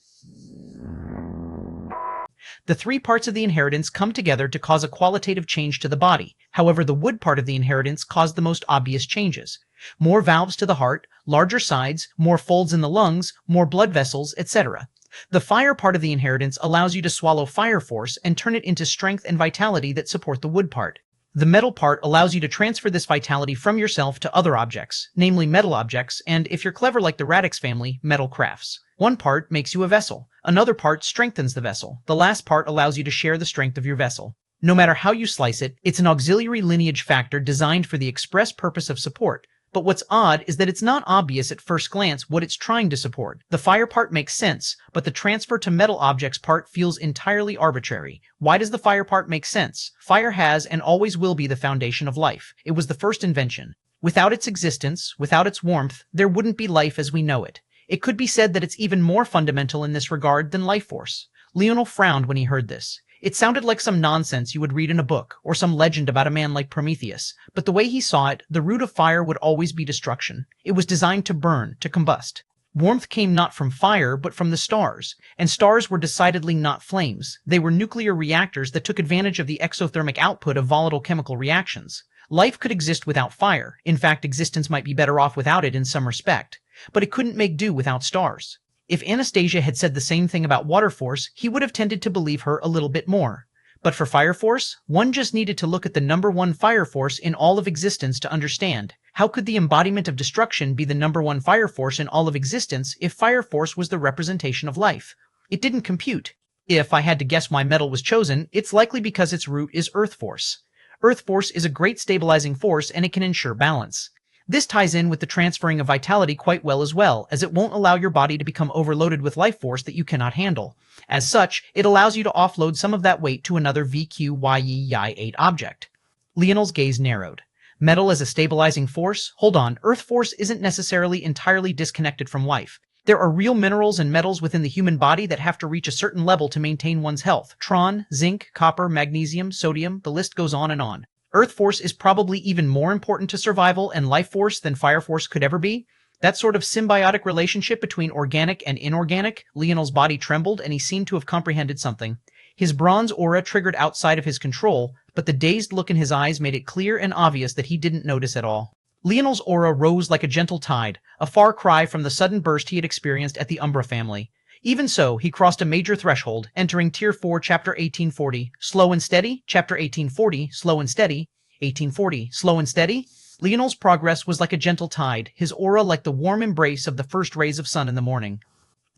The 3 parts of the inheritance come together to cause a qualitative change to the body. However, the wood part of the inheritance caused the most obvious changes. More valves to the heart, larger sides, more folds in the lungs, more blood vessels, etc. The fire part of the inheritance allows you to swallow fire force and turn it into strength and vitality that support the wood part. The metal part allows you to transfer this vitality from yourself to other objects, namely metal objects, and if you're clever like the Radix family, metal crafts. One part makes you a vessel. Another part strengthens the vessel. The last part allows you to share the strength of your vessel. No matter how you slice it, it's an auxiliary lineage factor designed for the express purpose of support. But what's odd is that it's not obvious at first glance what it's trying to support. The fire part makes sense, but the transfer to metal objects part feels entirely arbitrary. Why does the fire part make sense? Fire has and always will be the foundation of life. It was the first invention. Without its existence, without its warmth, there wouldn't be life as we know it. It could be said that it's even more fundamental in this regard than life force. Leonel frowned when he heard this. It sounded like some nonsense you would read in a book, or some legend about a man like Prometheus, but the way he saw it, the root of fire would always be destruction. It was designed to burn, to combust. Warmth came not from fire, but from the stars, and stars were decidedly not flames. They were nuclear reactors that took advantage of the exothermic output of volatile chemical reactions. Life could exist without fire. In fact, existence might be better off without it in some respect. But it couldn't make do without stars. If Anastasia had said the same thing about water force, he would have tended to believe her a little bit more. But for fire force, one just needed to look at the number one fire force in all of existence to understand. How could the embodiment of destruction be the number one fire force in all of existence if fire force was the representation of life? It didn't compute. If I had to guess why metal was chosen, it's likely because its root is earth force. Earth force is a great stabilizing force and it can ensure balance. This ties in with the transferring of vitality quite well as it won't allow your body to become overloaded with life force that you cannot handle. As such, it allows you to offload some of that weight to another VQYE-8 object. Leonel's gaze narrowed. Metal as a stabilizing force? Hold on, earth force isn't necessarily entirely disconnected from life. There are real minerals and metals within the human body that have to reach a certain level to maintain one's health. Tron, zinc, copper, magnesium, sodium, the list goes on and on. Earth force is probably even more important to survival and life force than fire force could ever be. That sort of symbiotic relationship between organic and inorganic. Leonel's body trembled and he seemed to have comprehended something. His bronze aura triggered outside of his control, but the dazed look in his eyes made it clear and obvious that he didn't notice at all. Leonel's aura rose like a gentle tide, a far cry from the sudden burst he had experienced at the Umbra family. Even so, he crossed a major threshold, entering Tier 4, Chapter 1840. Slow and steady, Chapter 1840, slow and steady, 1840, slow and steady. Leonel's progress was like a gentle tide, his aura like the warm embrace of the first rays of sun in the morning.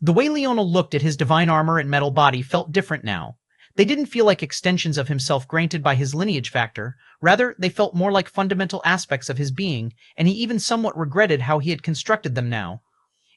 The way Leonel looked at his divine armor and metal body felt different now. They didn't feel like extensions of himself granted by his lineage factor. Rather, they felt more like fundamental aspects of his being, and he even somewhat regretted how he had constructed them now.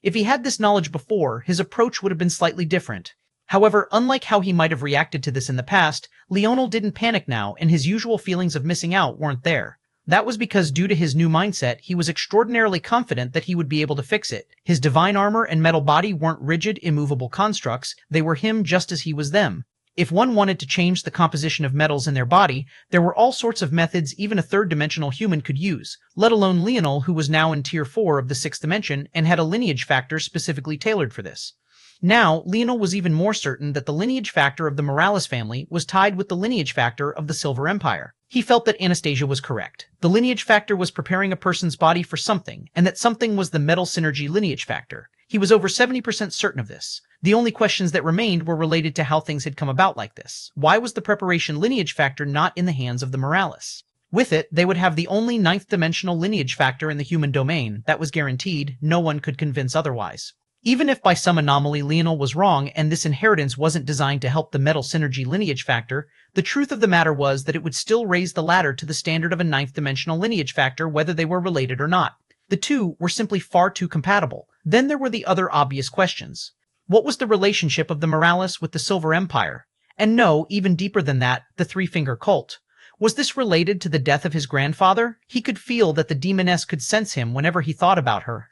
If he had this knowledge before, his approach would have been slightly different. However, unlike how he might have reacted to this in the past, Leonel didn't panic now, and his usual feelings of missing out weren't there. That was because due to his new mindset, he was extraordinarily confident that he would be able to fix it. His divine armor and metal body weren't rigid, immovable constructs, they were him just as he was them. If one wanted to change the composition of metals in their body, there were all sorts of methods even a third-dimensional human could use, let alone Leonel, who was now in Tier 4 of the 6th dimension and had a lineage factor specifically tailored for this. Now, Leonel was even more certain that the lineage factor of the Morales family was tied with the lineage factor of the Silver Empire. He felt that Anastasia was correct. The lineage factor was preparing a person's body for something, and that something was the metal synergy lineage factor. He was over 70% certain of this. The only questions that remained were related to how things had come about like this. Why was the preparation lineage factor not in the hands of the Morales? With it, they would have the only 9th-dimensional lineage factor in the human domain. That was guaranteed. No one could convince otherwise. Even if by some anomaly Leonel was wrong and this inheritance wasn't designed to help the metal synergy lineage factor, the truth of the matter was that it would still raise the latter to the standard of a 9th-dimensional lineage factor whether they were related or not. The two were simply far too compatible. Then there were the other obvious questions. What was the relationship of the Morales with the Silver Empire? And no, even deeper than that, the Three-Finger Cult. Was this related to the death of his grandfather? He could feel that the demoness could sense him whenever he thought about her.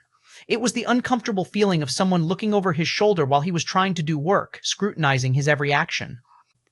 It was the uncomfortable feeling of someone looking over his shoulder while he was trying to do work, scrutinizing his every action.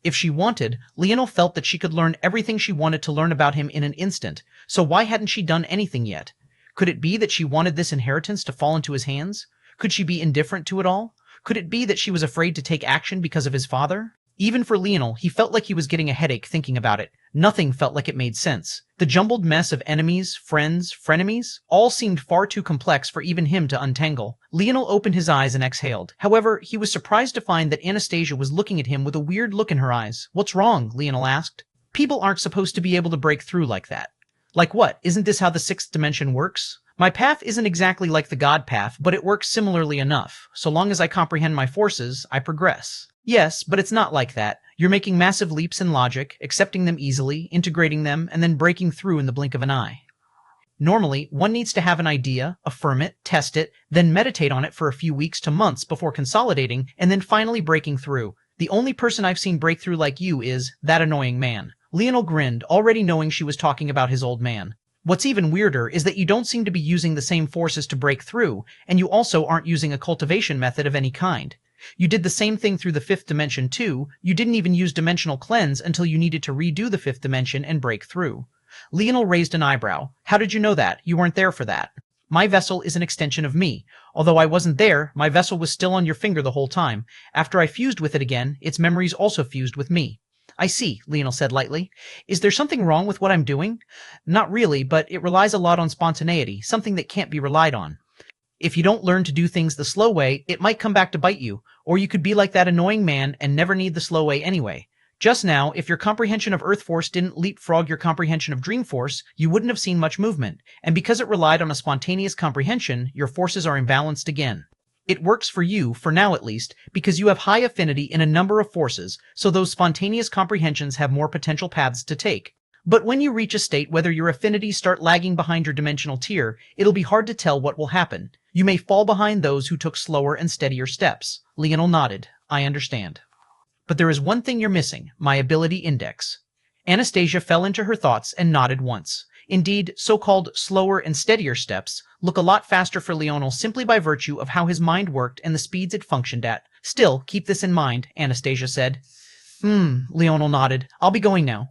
If she wanted, Leonel felt that she could learn everything she wanted to learn about him in an instant, so why hadn't she done anything yet? Could it be that she wanted this inheritance to fall into his hands? Could she be indifferent to it all? Could it be that she was afraid to take action because of his father? Even for Leonel, he felt like he was getting a headache thinking about it. Nothing felt like it made sense. The jumbled mess of enemies, friends, frenemies, all seemed far too complex for even him to untangle. Leonel opened his eyes and exhaled. However, he was surprised to find that Anastasia was looking at him with a weird look in her eyes. "What's wrong?" Leonel asked. "People aren't supposed to be able to break through like that." "Like what? Isn't this how the 6th dimension works?" "My path isn't exactly like the God path, but it works similarly enough. So long as I comprehend my forces, I progress." "Yes, but it's not like that. You're making massive leaps in logic, accepting them easily, integrating them, and then breaking through in the blink of an eye. Normally, one needs to have an idea, affirm it, test it, then meditate on it for a few weeks to months before consolidating, and then finally breaking through. The only person I've seen break through like you is that annoying man." Leonel grinned, already knowing she was talking about his old man. "What's even weirder is that you don't seem to be using the same forces to break through, and you also aren't using a cultivation method of any kind. You did the same thing through the 5th dimension too. You didn't even use dimensional cleanse until you needed to redo the 5th dimension and break through." Leonel raised an eyebrow. "How did you know that? You weren't there for that." My vessel is an extension of me. Although I wasn't there, my vessel was still on your finger the whole time. After I fused with it again, its memories also fused with me. I see, Leonel said lightly. Is there something wrong with what I'm doing? Not really, but it relies a lot on spontaneity, something that can't be relied on. If you don't learn to do things the slow way, it might come back to bite you, or you could be like that annoying man and never need the slow way anyway. Just now, if your comprehension of Earth Force didn't leapfrog your comprehension of Dream Force, you wouldn't have seen much movement, and because it relied on a spontaneous comprehension, your forces are imbalanced again. It works for you, for now at least, because you have high affinity in a number of forces, so those spontaneous comprehensions have more potential paths to take. But when you reach a state whether your affinities start lagging behind your dimensional tier, it'll be hard to tell what will happen. You may fall behind those who took slower and steadier steps. Leonel nodded. I understand. But there is one thing you're missing, my ability index. Anastasia fell into her thoughts and nodded once. Indeed, so-called slower and steadier steps look a lot faster for Leonel simply by virtue of how his mind worked and the speeds it functioned at. Still, keep this in mind, Anastasia said. Leonel nodded. I'll be going now.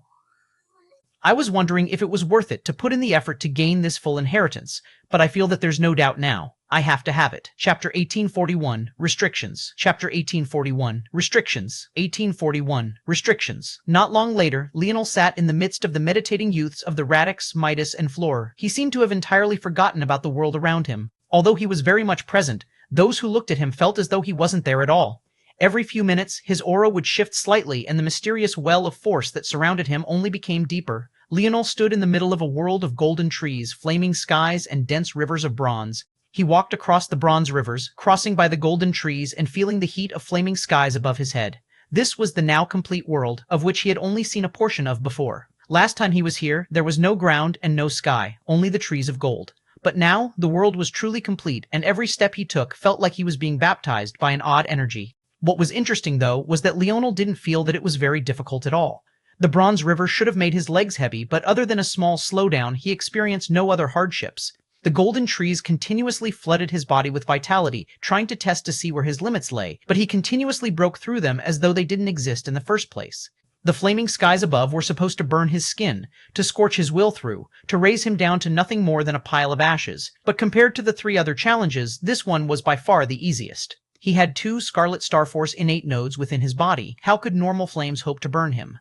I was wondering if it was worth it to put in the effort to gain this full inheritance, but I feel that there's no doubt now. I have to have it. Chapter 1841, Restrictions. Chapter 1841, Restrictions. 1841, Restrictions. Not long later, Leonel sat in the midst of the meditating youths of the Radix, Midas, and Fleur. He seemed to have entirely forgotten about the world around him. Although he was very much present, those who looked at him felt as though he wasn't there at all. Every few minutes, his aura would shift slightly and the mysterious well of force that surrounded him only became deeper. Leonel stood in the middle of a world of golden trees, flaming skies, and dense rivers of bronze. He walked across the bronze rivers, crossing by the golden trees and feeling the heat of flaming skies above his head. This was the now complete world, of which he had only seen a portion of before. Last time he was here, there was no ground and no sky, only the trees of gold. But now, the world was truly complete, and every step he took felt like he was being baptized by an odd energy. What was interesting, though, was that Leonel didn't feel that it was very difficult at all. The bronze river should have made his legs heavy, but other than a small slowdown, he experienced no other hardships. The golden trees continuously flooded his body with vitality, trying to test to see where his limits lay, but he continuously broke through them as though they didn't exist in the first place. The flaming skies above were supposed to burn his skin, to scorch his will through, to raise him down to nothing more than a pile of ashes, but compared to the three other challenges, this one was by far the easiest. He had 2 Scarlet Starforce innate nodes within his body. How could normal flames hope to burn him?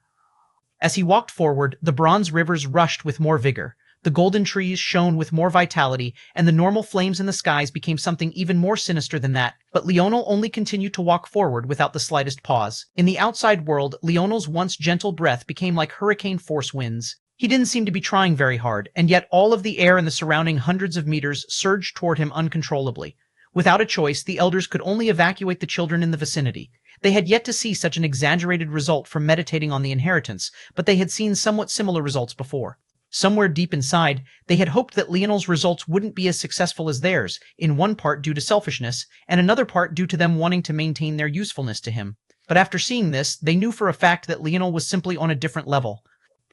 As he walked forward, the bronze rivers rushed with more vigor. The golden trees shone with more vitality, and the normal flames in the skies became something even more sinister than that. But Leonel only continued to walk forward without the slightest pause. In the outside world, Leonel's once gentle breath became like hurricane force winds. He didn't seem to be trying very hard, and yet all of the air in the surrounding hundreds of meters surged toward him uncontrollably. Without a choice, the elders could only evacuate the children in the vicinity. They had yet to see such an exaggerated result from meditating on the inheritance, but they had seen somewhat similar results before. Somewhere deep inside, they had hoped that Leonel's results wouldn't be as successful as theirs, in one part due to selfishness, and another part due to them wanting to maintain their usefulness to him. But after seeing this, they knew for a fact that Leonel was simply on a different level.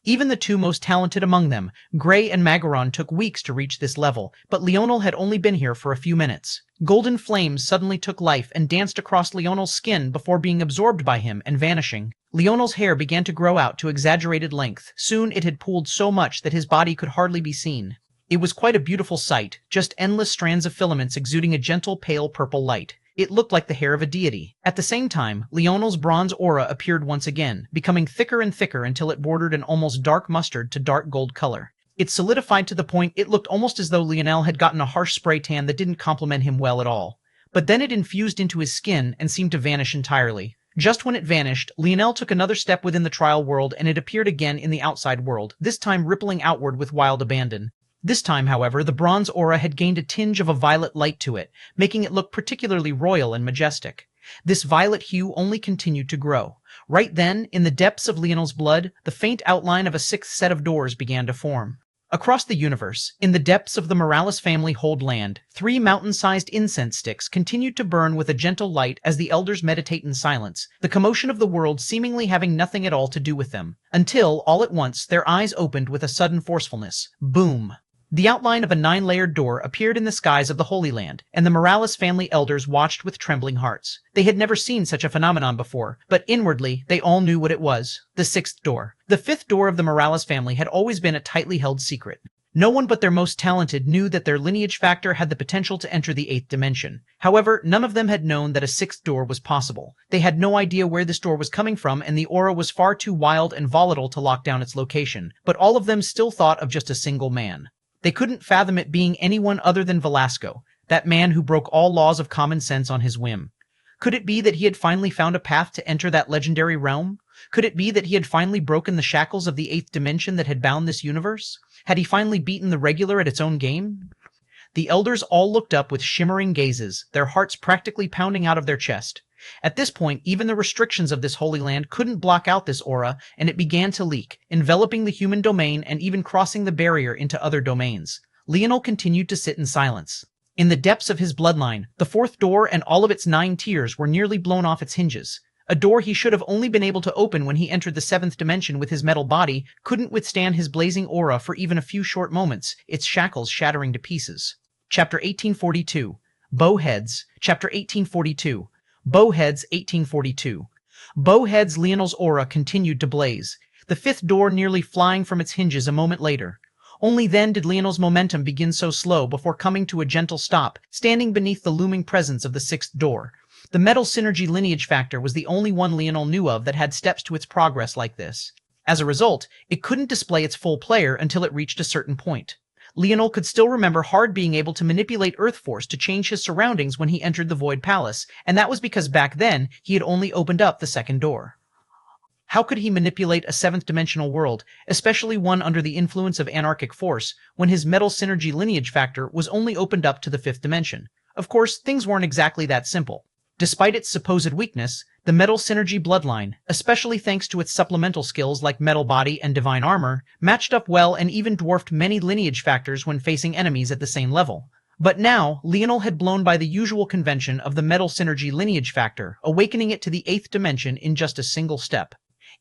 Even the 2 most talented among them, Gray and Magaron, took weeks to reach this level, but Leonel had only been here for a few minutes. Golden flames suddenly took life and danced across Leonel's skin before being absorbed by him and vanishing. Leonel's hair began to grow out to exaggerated length. Soon it had pooled so much that his body could hardly be seen. It was quite a beautiful sight, just endless strands of filaments exuding a gentle pale purple light. It looked like the hair of a deity. At the same time, Leonel's bronze aura appeared once again, becoming thicker and thicker until it bordered an almost dark mustard to dark gold color. It solidified to the point it looked almost as though Leonel had gotten a harsh spray tan that didn't complement him well at all. But then it infused into his skin and seemed to vanish entirely. Just when it vanished, Leonel took another step within the trial world and it appeared again in the outside world, this time rippling outward with wild abandon. This time, however, the bronze aura had gained a tinge of a violet light to it, making it look particularly royal and majestic. This violet hue only continued to grow. Right then, in the depths of Leonel's blood, the faint outline of a 6th set of doors began to form. Across the universe, in the depths of the Morales family hold land, 3 mountain-sized incense sticks continued to burn with a gentle light as the elders meditate in silence, the commotion of the world seemingly having nothing at all to do with them. Until, all at once, their eyes opened with a sudden forcefulness. Boom! The outline of a 9-layered door appeared in the skies of the Holy Land, and the Morales family elders watched with trembling hearts. They had never seen such a phenomenon before, but inwardly, they all knew what it was. The 6th door. The 5th door of the Morales family had always been a tightly held secret. No one but their most talented knew that their lineage factor had the potential to enter the 8th dimension. However, none of them had known that a 6th door was possible. They had no idea where this door was coming from, and the aura was far too wild and volatile to lock down its location, but all of them still thought of just a single man. They couldn't fathom it being anyone other than Velasco, that man who broke all laws of common sense on his whim. Could it be that he had finally found a path to enter that legendary realm? Could it be that he had finally broken the shackles of the 8th dimension that had bound this universe? Had he finally beaten the regular at its own game? The elders all looked up with shimmering gazes, their hearts practically pounding out of their chest. At this point, even the restrictions of this holy land couldn't block out this aura, and it began to leak, enveloping the human domain and even crossing the barrier into other domains. Leonel continued to sit in silence. In the depths of his bloodline, the 4th door and all of its 9 tiers were nearly blown off its hinges. A door he should have only been able to open when he entered the 7th dimension with his metal body couldn't withstand his blazing aura for even a few short moments, its shackles shattering to pieces. Chapter 1842. Bowheads. Chapter 1842. Bowheads 1842. Bowheads. Leonel's aura continued to blaze, the 5th door nearly flying from its hinges a moment later. Only then did Leonel's momentum begin so slow before coming to a gentle stop, standing beneath the looming presence of the 6th door. The metal synergy lineage factor was the only one Leonel knew of that had steps to its progress like this. As a result, it couldn't display its full player until it reached a certain point. Leonel could still remember hard being able to manipulate Earth Force to change his surroundings when he entered the Void Palace, and that was because back then he had only opened up the 2nd door. How could he manipulate a 7th-dimensional world, especially one under the influence of anarchic force, when his metal synergy lineage factor was only opened up to the 5th dimension? Of course, things weren't exactly that simple. Despite its supposed weakness, the metal synergy bloodline, especially thanks to its supplemental skills like metal body and divine armor, matched up well and even dwarfed many lineage factors when facing enemies at the same level. But now, Leonel had blown by the usual convention of the metal synergy lineage factor, awakening it to the 8th dimension in just a single step.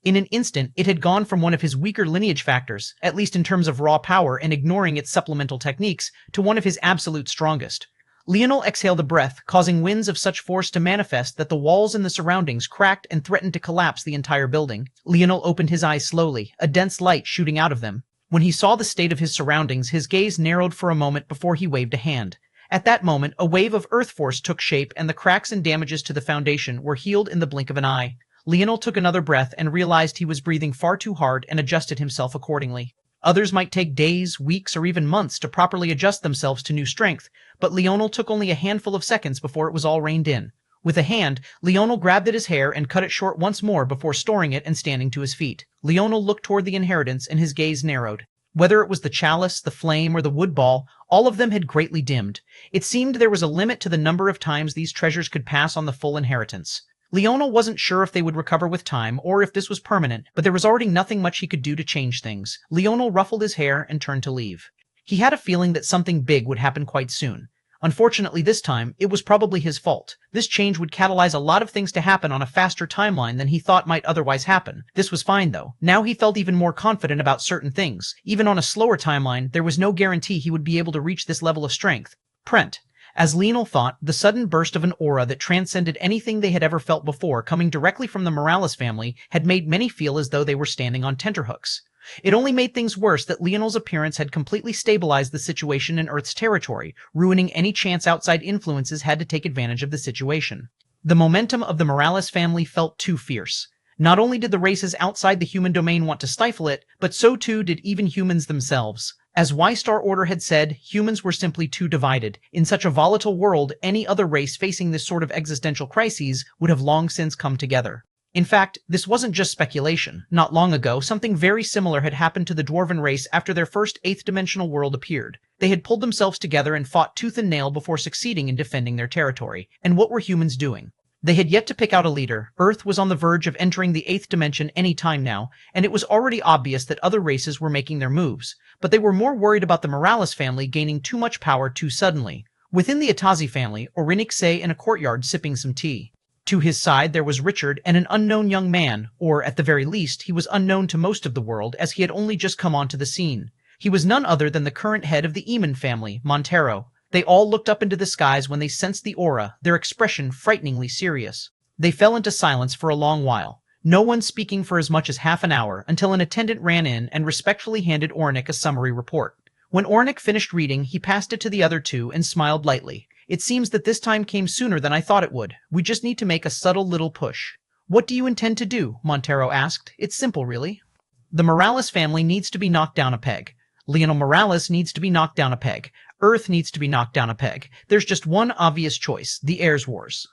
In an instant, it had gone from one of his weaker lineage factors, at least in terms of raw power and ignoring its supplemental techniques, to one of his absolute strongest. Leonel exhaled a breath, causing winds of such force to manifest that the walls and the surroundings cracked and threatened to collapse the entire building. Leonel opened his eyes slowly, a dense light shooting out of them. When he saw the state of his surroundings, his gaze narrowed for a moment before he waved a hand. At that moment, a wave of earth force took shape and the cracks and damages to the foundation were healed in the blink of an eye. Leonel took another breath and realized he was breathing far too hard and adjusted himself accordingly. Others might take days, weeks, or even months to properly adjust themselves to new strength, but Leonel took only a handful of seconds before it was all reined in. With a hand, Leonel grabbed at his hair and cut it short once more before storing it and standing to his feet. Leonel looked toward the inheritance and his gaze narrowed. Whether it was the chalice, the flame, or the wood ball, all of them had greatly dimmed. It seemed there was a limit to the number of times these treasures could pass on the full inheritance. Leonel wasn't sure if they would recover with time or if this was permanent, but there was already nothing much he could do to change things. Leonel ruffled his hair and turned to leave. He had a feeling that something big would happen quite soon. Unfortunately, this time, it was probably his fault. This change would catalyze a lot of things to happen on a faster timeline than he thought might otherwise happen. This was fine, though. Now he felt even more confident about certain things. Even on a slower timeline, there was no guarantee he would be able to reach this level of strength. Prent. As Leonel thought, the sudden burst of an aura that transcended anything they had ever felt before coming directly from the Morales family had made many feel as though they were standing on tenterhooks. It only made things worse that Leonel's appearance had completely stabilized the situation in Earth's territory, ruining any chance outside influences had to take advantage of the situation. The momentum of the Morales family felt too fierce. Not only did the races outside the human domain want to stifle it, but so too did even humans themselves. As Y-Star Order had said, humans were simply too divided. In such a volatile world, any other race facing this sort of existential crises would have long since come together. In fact, this wasn't just speculation. Not long ago, something very similar had happened to the Dwarven race after their first 8th-dimensional world appeared. They had pulled themselves together and fought tooth and nail before succeeding in defending their territory. And what were humans doing? They had yet to pick out a leader. Earth was on the verge of entering the 8th dimension any time now, and it was already obvious that other races were making their moves. But they were more worried about the Morales family gaining too much power too suddenly. Within the Atazi family, Orinik sat in a courtyard sipping some tea. To his side there was Richard and an unknown young man, or at the very least, he was unknown to most of the world as he had only just come onto the scene. He was none other than the current head of the Eamon family, Montero. They all looked up into the skies when they sensed the aura, their expression frighteningly serious. They fell into silence for a long while, no one speaking for as much as half an hour, until an attendant ran in and respectfully handed Orinik a summary report. When Ornick finished reading, he passed it to the other two and smiled lightly. It seems that this time came sooner than I thought it would. We just need to make a subtle little push. What do you intend to do? Montero asked. It's simple, really. The Morales family needs to be knocked down a peg. Leonel Morales needs to be knocked down a peg. Earth needs to be knocked down a peg. There's just one obvious choice, the heirs wars.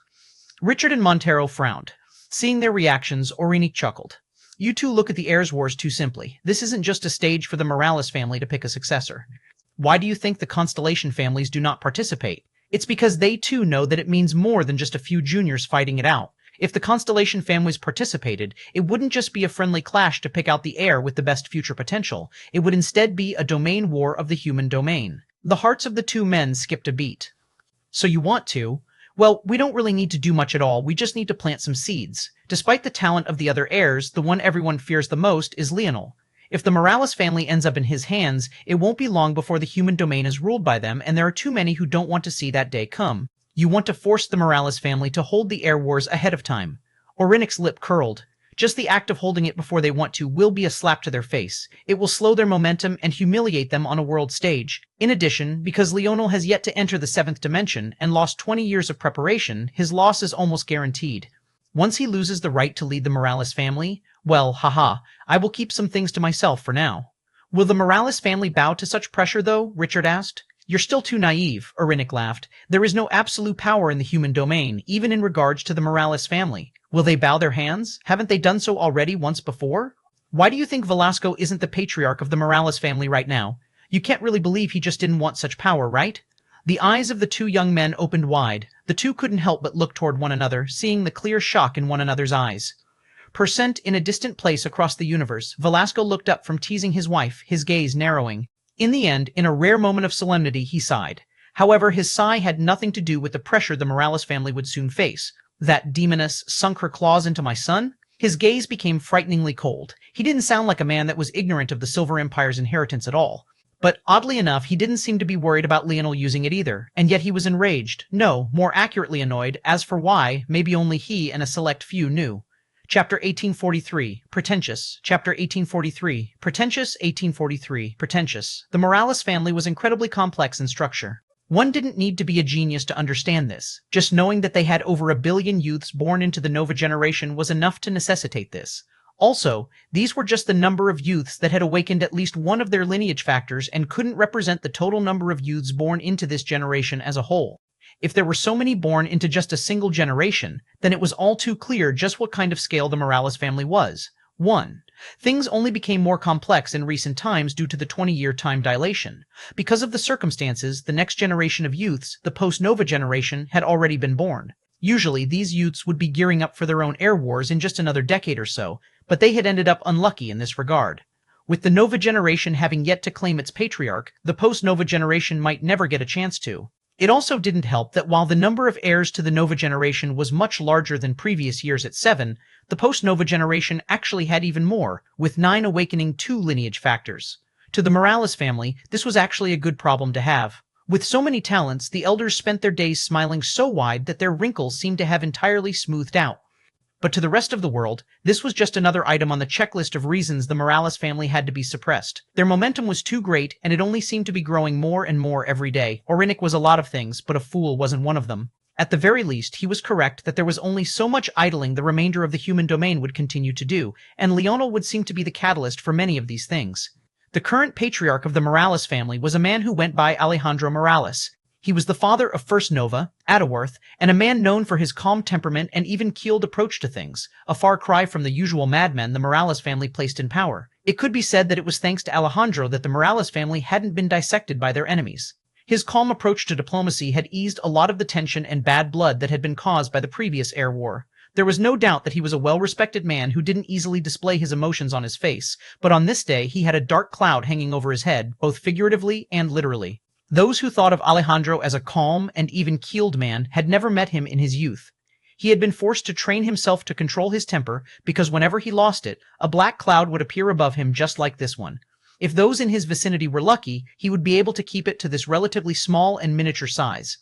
Richard and Montero frowned. Seeing their reactions, Orinic chuckled. You two look at the heirs wars too simply. This isn't just a stage for the Morales family to pick a successor. Why do you think the Constellation families do not participate? It's because they too know that it means more than just a few juniors fighting it out. If the Constellation families participated, it wouldn't just be a friendly clash to pick out the heir with the best future potential. It would instead be a domain war of the human domain. The hearts of the two men skipped a beat. So you want to? Well, we don't really need to do much at all. We just need to plant some seeds. Despite the talent of the other heirs, the one everyone fears the most is Leonel. If the Morales family ends up in his hands, it won't be long before the human domain is ruled by them, and there are too many who don't want to see that day come. You want to force the Morales family to hold the heir wars ahead of time. Orinic's lip curled. Just the act of holding it before they want to will be a slap to their face. It will slow their momentum and humiliate them on a world stage. In addition, because Leonel has yet to enter the 7th dimension and lost 20 years of preparation, his loss is almost guaranteed. Once he loses the right to lead the Morales family, well, haha, I will keep some things to myself for now. Will the Morales family bow to such pressure, though? Richard asked. You're still too naive, Orinic laughed. There is no absolute power in the human domain, even in regards to the Morales family. Will they bow their hands? Haven't they done so already once before? Why do you think Velasco isn't the patriarch of the Morales family right now? You can't really believe he just didn't want such power, right? The eyes of the two young men opened wide. The two couldn't help but look toward one another, seeing the clear shock in one another's eyes. Percent in a distant place across the universe, Velasco looked up from teasing his wife, his gaze narrowing. In the end, in a rare moment of solemnity, he sighed. However, his sigh had nothing to do with the pressure the Morales family would soon face. That demoness sunk her claws into my son? His gaze became frighteningly cold. He didn't sound like a man that was ignorant of the Silver Empire's inheritance at all. But oddly enough, he didn't seem to be worried about Leonel using it either, and yet he was enraged. No, more accurately annoyed. As for why, maybe only he and a select few knew. Chapter 1843, Pretentious. Chapter 1843, Pretentious, 1843, Pretentious. The Morales family was incredibly complex in structure. One didn't need to be a genius to understand this. Just knowing that they had over 1 billion youths born into the Nova generation was enough to necessitate this. Also, these were just the number of youths that had awakened at least one of their lineage factors and couldn't represent the total number of youths born into this generation as a whole. If there were so many born into just a single generation, then it was all too clear just what kind of scale the Morales family was. 1. Things only became more complex in recent times due to the 20-year time dilation. Because of the circumstances, the next generation of youths, the post-Nova generation, had already been born. Usually, these youths would be gearing up for their own heir wars in just another decade or so, but they had ended up unlucky in this regard. With the Nova generation having yet to claim its patriarch, the post-Nova generation might never get a chance to. It also didn't help that while the number of heirs to the Nova generation was much larger than previous years at 7, the post-Nova generation actually had even more, with 9 awakening 2 lineage factors. To the Morales family, this was actually a good problem to have. With so many talents, the elders spent their days smiling so wide that their wrinkles seemed to have entirely smoothed out. But to the rest of the world, this was just another item on the checklist of reasons the Morales family had to be suppressed. Their momentum was too great, and it only seemed to be growing more and more every day. Orinic was a lot of things, but a fool wasn't one of them. At the very least, he was correct that there was only so much idling the remainder of the human domain would continue to do, and Leonel would seem to be the catalyst for many of these things. The current patriarch of the Morales family was a man who went by Alejandro Morales. He was the father of First Nova, Ataworth, and a man known for his calm temperament and even-keeled approach to things, a far cry from the usual madmen the Morales family placed in power. It could be said that it was thanks to Alejandro that the Morales family hadn't been dissected by their enemies. His calm approach to diplomacy had eased a lot of the tension and bad blood that had been caused by the previous heir war. There was no doubt that he was a well-respected man who didn't easily display his emotions on his face, but on this day he had a dark cloud hanging over his head, both figuratively and literally. Those who thought of Alejandro as a calm and even-keeled man had never met him in his youth. He had been forced to train himself to control his temper because whenever he lost it, a black cloud would appear above him just like this one. If those in his vicinity were lucky, he would be able to keep it to this relatively small and miniature size.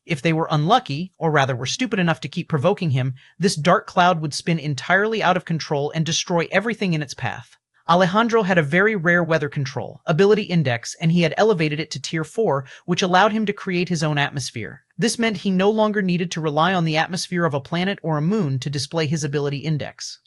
If they were unlucky, or rather were stupid enough to keep provoking him, this dark cloud would spin entirely out of control and destroy everything in its path. Alejandro had a very rare weather control ability index, and he had elevated it to tier 4, which allowed him to create his own atmosphere. This meant he no longer needed to rely on the atmosphere of a planet or a moon to display his ability index.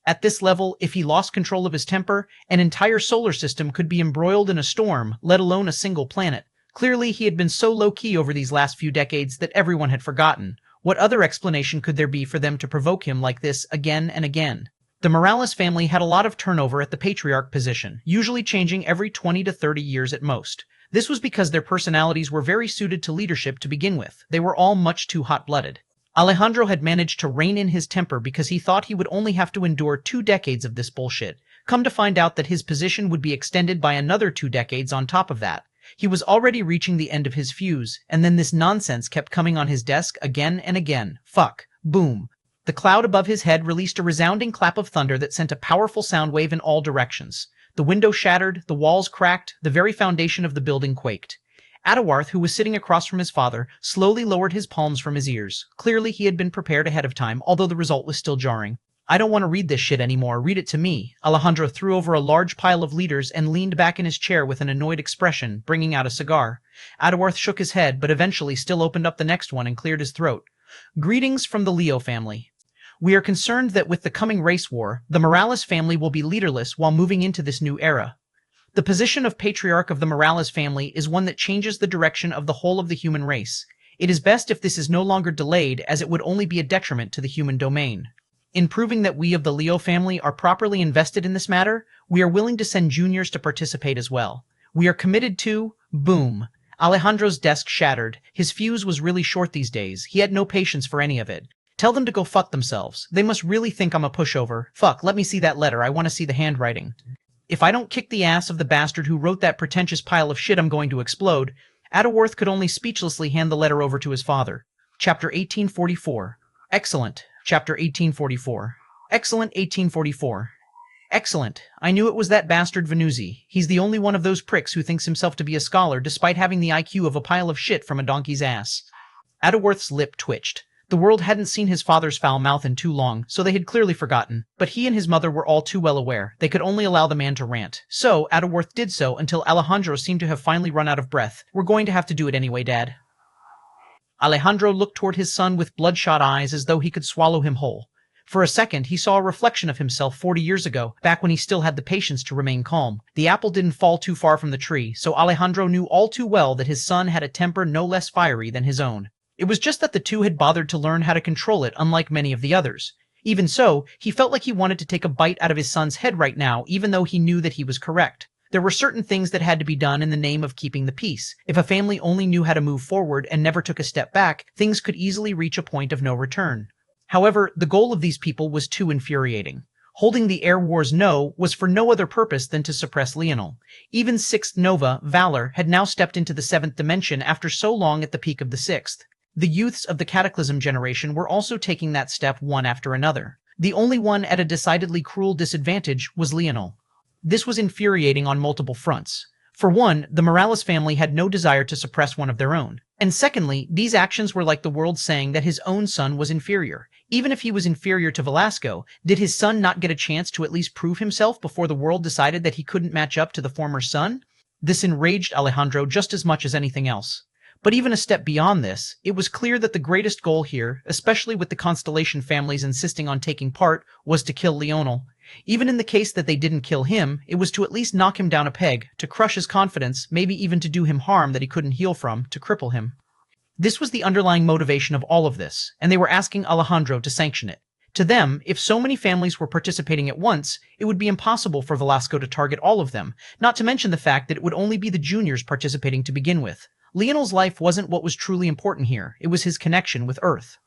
At this level, if he lost control of his temper, an entire solar system could be embroiled in a storm, let alone a single planet. Clearly, he had been so low-key over these last few decades that everyone had forgotten. What other explanation could there be for them to provoke him like this again and again? The Morales family had a lot of turnover at the patriarch position, usually changing every 20 to 30 years at most. This was because their personalities were very suited to leadership to begin with. They were all much too hot-blooded. Alejandro had managed to rein in his temper because he thought he would only have to endure 2 decades of this bullshit. Come to find out that his position would be extended by another 2 decades on top of that. He was already reaching the end of his fuse, and then this nonsense kept coming on his desk again and again. Fuck. Boom. The cloud above his head released a resounding clap of thunder that sent a powerful sound wave in all directions. The window shattered, the walls cracked, the very foundation of the building quaked. Adawarth, who was sitting across from his father, slowly lowered his palms from his ears. Clearly he had been prepared ahead of time, although the result was still jarring. I don't want to read this shit anymore, read it to me. Alejandro threw over a large pile of leaders and leaned back in his chair with an annoyed expression, bringing out a cigar. Adawarth shook his head, but eventually still opened up the next one and cleared his throat. Greetings from the Leo family. We are concerned that with the coming race war, the Morales family will be leaderless while moving into this new era. The position of patriarch of the Morales family is one that changes the direction of the whole of the human race. It is best if this is no longer delayed, as it would only be a detriment to the human domain. In proving that we of the Leo family are properly invested in this matter, we are willing to send juniors to participate as well. We are committed to... Boom. Alejandro's desk shattered. His fuse was really short these days. He had no patience for any of it. Tell them to go fuck themselves. They must really think I'm a pushover. Fuck, let me see that letter. I want to see the handwriting. If I don't kick the ass of the bastard who wrote that pretentious pile of shit, I'm going to explode. Adawarth could only speechlessly hand the letter over to his father. Chapter 1844. Excellent. Chapter 1844. Excellent 1844. Excellent. I knew it was that bastard Vanuzzi. He's the only one of those pricks who thinks himself to be a scholar despite having the IQ of a pile of shit from a donkey's ass. Adawarth's lip twitched. The world hadn't seen his father's foul mouth in too long, so they had clearly forgotten. But he and his mother were all too well aware. They could only allow the man to rant. So, Adawarth did so until Alejandro seemed to have finally run out of breath. We're going to have to do it anyway, Dad. Alejandro looked toward his son with bloodshot eyes as though he could swallow him whole. For a second, he saw a reflection of himself 40 years ago, back when he still had the patience to remain calm. The apple didn't fall too far from the tree, so Alejandro knew all too well that his son had a temper no less fiery than his own. It was just that the two had bothered to learn how to control it, unlike many of the others. Even so, he felt like he wanted to take a bite out of his son's head right now, even though he knew that he was correct. There were certain things that had to be done in the name of keeping the peace. If a family only knew how to move forward and never took a step back, things could easily reach a point of no return. However, the goal of these people was too infuriating. Holding the Air Wars was for no other purpose than to suppress Leonel. Even 6th Nova, Valor, had now stepped into the 7th dimension after so long at the peak of the 6th. The youths of the Cataclysm generation were also taking that step one after another. The only one at a decidedly cruel disadvantage was Leonel. This was infuriating on multiple fronts. For one, the Morales family had no desire to suppress one of their own. And secondly, these actions were like the world saying that his own son was inferior. Even if he was inferior to Velasco, did his son not get a chance to at least prove himself before the world decided that he couldn't match up to the former son? This enraged Alejandro just as much as anything else. But even a step beyond this, it was clear that the greatest goal here, especially with the Constellation families insisting on taking part, was to kill Leonel. Even in the case that they didn't kill him, it was to at least knock him down a peg, to crush his confidence, maybe even to do him harm that he couldn't heal from, to cripple him. This was the underlying motivation of all of this, and they were asking Alejandro to sanction it. To them, if so many families were participating at once, it would be impossible for Velasco to target all of them, not to mention the fact that it would only be the juniors participating to begin with. Leonel's life wasn't what was truly important here, it was his connection with Earth.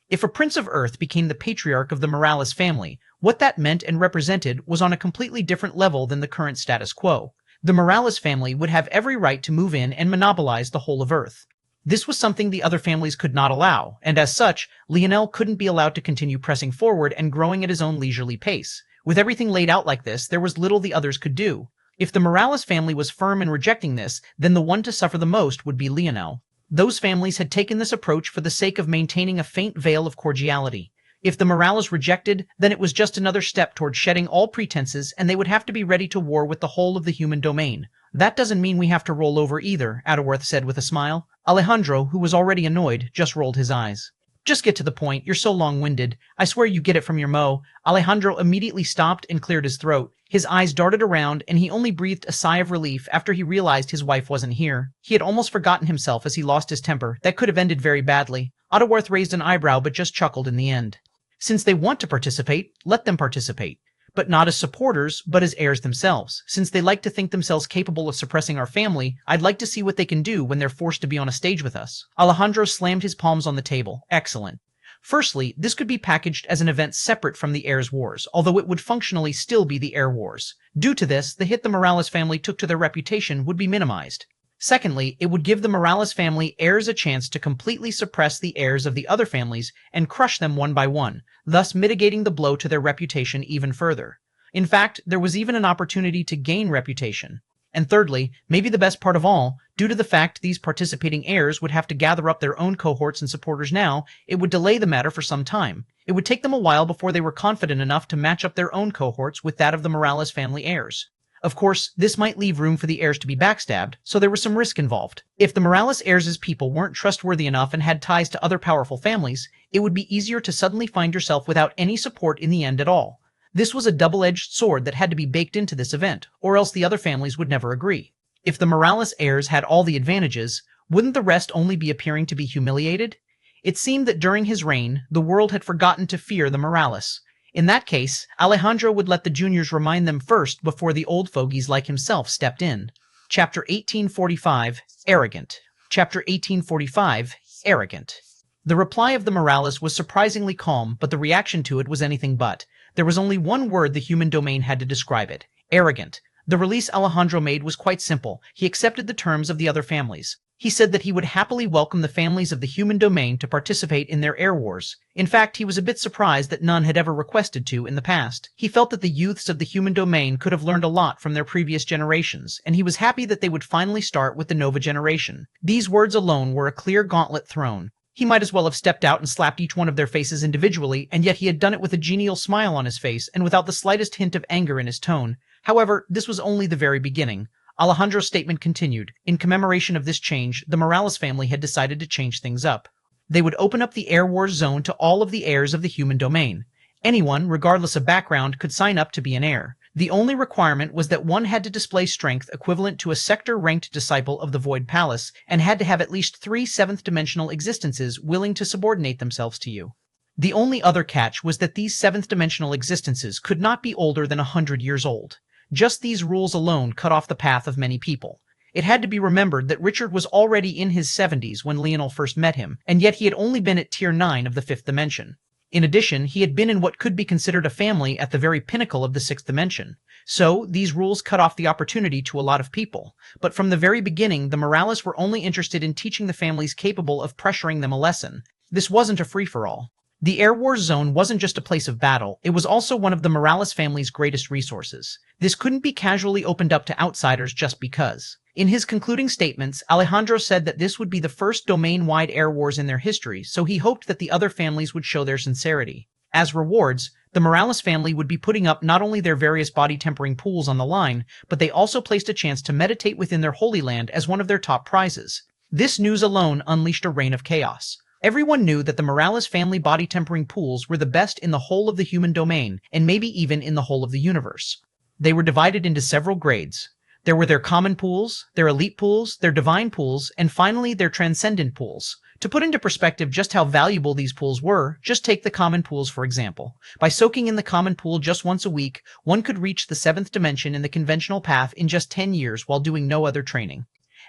If a Prince of Earth became the patriarch of the Morales family, what that meant and represented was on a completely different level than the current status quo. The Morales family would have every right to move in and monopolize the whole of Earth. This was something the other families could not allow, and as such, Leonel couldn't be allowed to continue pressing forward and growing at his own leisurely pace. With everything laid out like this, there was little the others could do. If the Morales family was firm in rejecting this, then the one to suffer the most would be Leonel. Those families had taken this approach for the sake of maintaining a faint veil of cordiality. If the Morales rejected, then it was just another step toward shedding all pretenses, and they would have to be ready to war with the whole of the human domain. That doesn't mean we have to roll over either, Adderworth said with a smile. Alejandro, who was already annoyed, just rolled his eyes. Just get to the point, you're so long-winded. I swear you get it from your mo. Alejandro immediately stopped and cleared his throat. His eyes darted around, and he only breathed a sigh of relief after he realized his wife wasn't here. He had almost forgotten himself as he lost his temper. That could have ended very badly. Adderworth raised an eyebrow but just chuckled in the end. Since they want to participate, let them participate. But not as supporters, but as heirs themselves. Since they like to think themselves capable of suppressing our family, I'd like to see what they can do when they're forced to be on a stage with us. Alejandro slammed his palms on the table. Excellent. Firstly, this could be packaged as an event separate from the Heirs Wars, although it would functionally still be the Heir Wars. Due to this, the hit the Morales family took to their reputation would be minimized. Secondly, it would give the Morales family heirs a chance to completely suppress the heirs of the other families and crush them one by one, thus mitigating the blow to their reputation even further. In fact, there was even an opportunity to gain reputation. And thirdly, maybe the best part of all, due to the fact these participating heirs would have to gather up their own cohorts and supporters now, it would delay the matter for some time. It would take them a while before they were confident enough to match up their own cohorts with that of the Morales family heirs. Of course, this might leave room for the heirs to be backstabbed, so there was some risk involved. If the Morales heirs' people weren't trustworthy enough and had ties to other powerful families, it would be easier to suddenly find yourself without any support in the end at all. This was a double-edged sword that had to be baked into this event, or else the other families would never agree. If the Morales heirs had all the advantages, wouldn't the rest only be appearing to be humiliated? It seemed that during his reign, the world had forgotten to fear the Morales. In that case, Alejandro would let the juniors remind them first before the old fogies like himself stepped in. Chapter 1845, Arrogant. Chapter 1845, Arrogant. The reply of the Morales was surprisingly calm, but the reaction to it was anything but. There was only one word the human domain had to describe it: arrogant. The release Alejandro made was quite simple. He accepted the terms of the other families. He said that he would happily welcome the families of the human domain to participate in their Heir Wars. In fact, he was a bit surprised that none had ever requested to in the past. He felt that the youths of the human domain could have learned a lot from their previous generations, and he was happy that they would finally start with the Nova generation. These words alone were a clear gauntlet thrown. He might as well have stepped out and slapped each one of their faces individually, and yet he had done it with a genial smile on his face and without the slightest hint of anger in his tone. However, this was only the very beginning. Alejandro's statement continued. In commemoration of this change, the Morales family had decided to change things up. They would open up the Heir Wars zone to all of the heirs of the human domain. Anyone, regardless of background, could sign up to be an heir. The only requirement was that one had to display strength equivalent to a sector-ranked disciple of the Void Palace, and had to have at least 3 seventh-dimensional existences willing to subordinate themselves to you. The only other catch was that these seventh-dimensional existences could not be older than 100 years old. Just these rules alone cut off the path of many people. It had to be remembered that Richard was already in his 70s when Leonel first met him, and yet he had only been at Tier 9 of the 5th dimension. In addition, he had been in what could be considered a family at the very pinnacle of the 6th dimension. So, these rules cut off the opportunity to a lot of people. But from the very beginning, the Morales were only interested in teaching the families capable of pressuring them a lesson. This wasn't a free-for-all. The Heir Wars zone wasn't just a place of battle, it was also one of the Morales family's greatest resources. This couldn't be casually opened up to outsiders just because. In his concluding statements, Alejandro said that this would be the first domain-wide Heir Wars in their history, so he hoped that the other families would show their sincerity. As rewards, the Morales family would be putting up not only their various body-tempering pools on the line, but they also placed a chance to meditate within their Holy Land as one of their top prizes. This news alone unleashed a reign of chaos. Everyone knew that the Morales family body-tempering pools were the best in the whole of the human domain, and maybe even in the whole of the universe. They were divided into several grades. There were their common pools, their elite pools, their divine pools, and finally their transcendent pools. To put into perspective just how valuable these pools were, just take the common pools for example. By soaking in the common pool just once a week, one could reach the 7th dimension in the conventional path in just 10 years while doing no other training.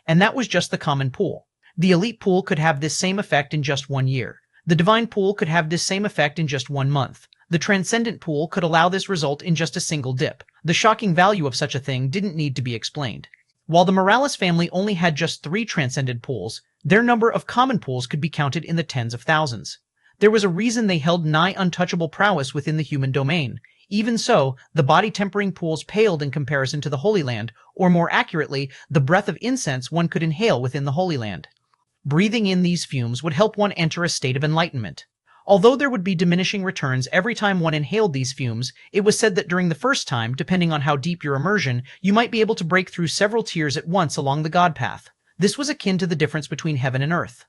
And that was just the common pool. The elite pool could have this same effect in just 1 year. The divine pool could have this same effect in just 1 month. The transcendent pool could allow this result in just a single dip. The shocking value of such a thing didn't need to be explained. While the Morales family only had just 3 transcendent pools, their number of common pools could be counted in the tens of thousands. There was a reason they held nigh untouchable prowess within the human domain. Even so, the body-tempering pools paled in comparison to the Holy Land, or more accurately, the breath of incense one could inhale within the Holy Land. Breathing in these fumes would help one enter a state of enlightenment. Although there would be diminishing returns every time one inhaled these fumes, it was said that during the first time, depending on how deep your immersion, you might be able to break through several tiers at once along the god path. This was akin to the difference between heaven and earth.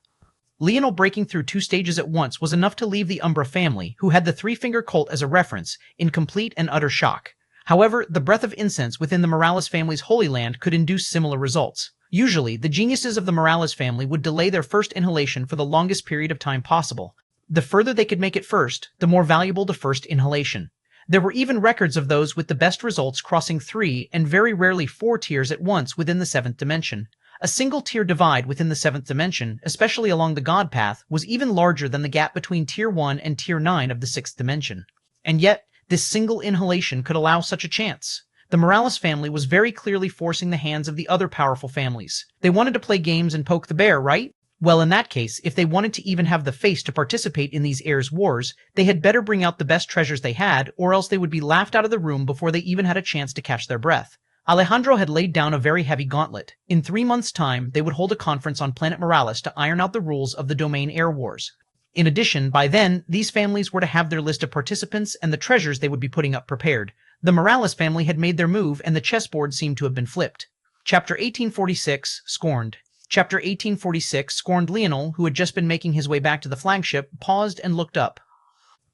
Leonel breaking through 2 stages at once was enough to leave the Umbra family, who had the Three-Finger Cult as a reference, in complete and utter shock. However, the breath of incense within the Morales family's Holy Land could induce similar results. Usually, the geniuses of the Morales family would delay their first inhalation for the longest period of time possible. The further they could make it first, the more valuable the first inhalation. There were even records of those with the best results crossing 3 and very rarely 4 tiers at once within the 7th dimension. A single tier divide within the 7th dimension, especially along the God path, was even larger than the gap between Tier 1 and Tier 9 of the 6th dimension. And yet, this single inhalation could allow such a chance. The Morales family was very clearly forcing the hands of the other powerful families. They wanted to play games and poke the bear, right? Well, in that case, if they wanted to even have the face to participate in these heirs' wars, they had better bring out the best treasures they had, or else they would be laughed out of the room before they even had a chance to catch their breath. Alejandro had laid down a very heavy gauntlet. In 3 months' time, they would hold a conference on planet Morales to iron out the rules of the domain heir wars. In addition, by then, these families were to have their list of participants and the treasures they would be putting up prepared. The Morales family had made their move, and the chessboard seemed to have been flipped. Chapter 1846, Scorned. Chapter 1846, Scorned Leonel, who had just been making his way back to the flagship, paused and looked up.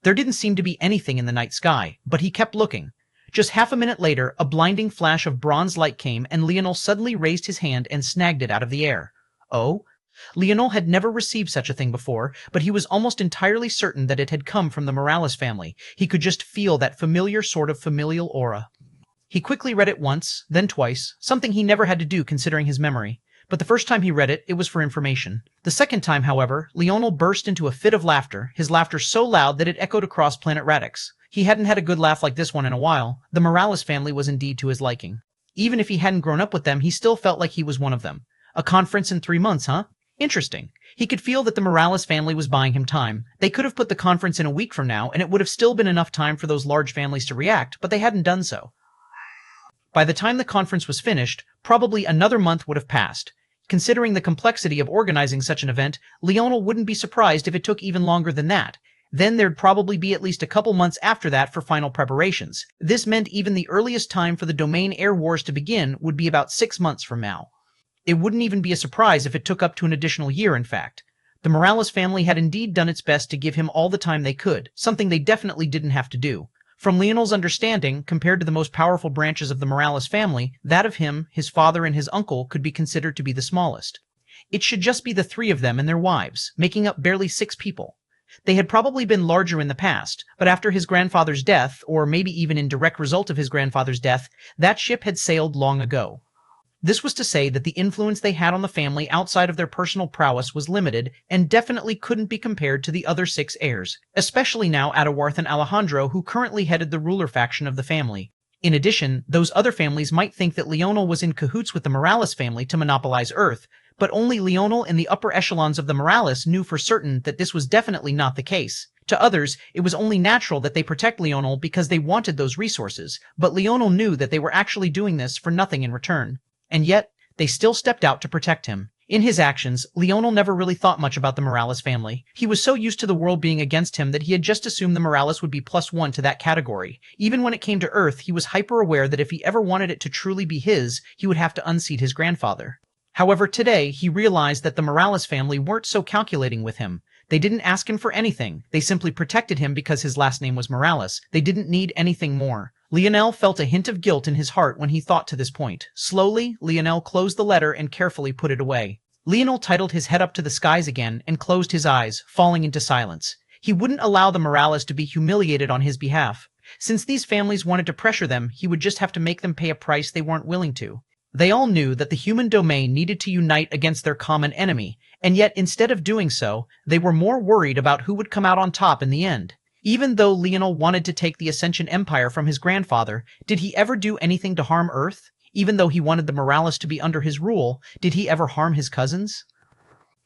There didn't seem to be anything in the night sky, but he kept looking. Just half a minute later, a blinding flash of bronze light came, and Leonel suddenly raised his hand and snagged it out of the air. Oh? Leonel had never received such a thing before, but he was almost entirely certain that it had come from the Morales family. He could just feel that familiar sort of familial aura. He quickly read it once, then twice, something he never had to do considering his memory. But the first time he read it, it was for information. The second time, however, Leonel burst into a fit of laughter, his laughter so loud that it echoed across planet Radix. He hadn't had a good laugh like this one in a while. The Morales family was indeed to his liking. Even if he hadn't grown up with them, he still felt like he was one of them. A conference in 3 months, huh? Interesting. He could feel that the Morales family was buying him time. They could have put the conference in a week from now, and it would have still been enough time for those large families to react, but they hadn't done so. By the time the conference was finished, probably another month would have passed. Considering the complexity of organizing such an event, Leonel wouldn't be surprised if it took even longer than that. Then there'd probably be at least a couple months after that for final preparations. This meant even the earliest time for the domain heir wars to begin would be about 6 months from now. It wouldn't even be a surprise if it took up to an additional year, in fact. The Morales family had indeed done its best to give him all the time they could, something they definitely didn't have to do. From Leonel's understanding, compared to the most powerful branches of the Morales family, that of him, his father, and his uncle could be considered to be the smallest. It should just be the 3 of them and their wives, making up barely 6 people. They had probably been larger in the past, but after his grandfather's death, or maybe even in direct result of his grandfather's death, that ship had sailed long ago. This was to say that the influence they had on the family outside of their personal prowess was limited and definitely couldn't be compared to the other 6 heirs, especially now Atawarth and Alejandro, who currently headed the ruler faction of the family. In addition, those other families might think that Leonel was in cahoots with the Morales family to monopolize Earth, but only Leonel and the upper echelons of the Morales knew for certain that this was definitely not the case. To others, it was only natural that they protect Leonel because they wanted those resources, but Leonel knew that they were actually doing this for nothing in return. And yet, they still stepped out to protect him. In his actions, Leonel never really thought much about the Morales family. He was so used to the world being against him that he had just assumed the Morales would be +1 to that category. Even when it came to Earth, he was hyper-aware that if he ever wanted it to truly be his, he would have to unseat his grandfather. However, today, he realized that the Morales family weren't so calculating with him. They didn't ask him for anything. They simply protected him because his last name was Morales. They didn't need anything more. Leonel felt a hint of guilt in his heart when he thought to this point. Slowly, Leonel closed the letter and carefully put it away. Leonel titled his head up to the skies again and closed his eyes, falling into silence. He wouldn't allow the Morales to be humiliated on his behalf. Since these families wanted to pressure them, he would just have to make them pay a price they weren't willing to. They all knew that the human domain needed to unite against their common enemy, and yet instead of doing so, they were more worried about who would come out on top in the end. Even though Leonel wanted to take the Ascension Empire from his grandfather, did he ever do anything to harm Earth? Even though he wanted the Morales to be under his rule, did he ever harm his cousins?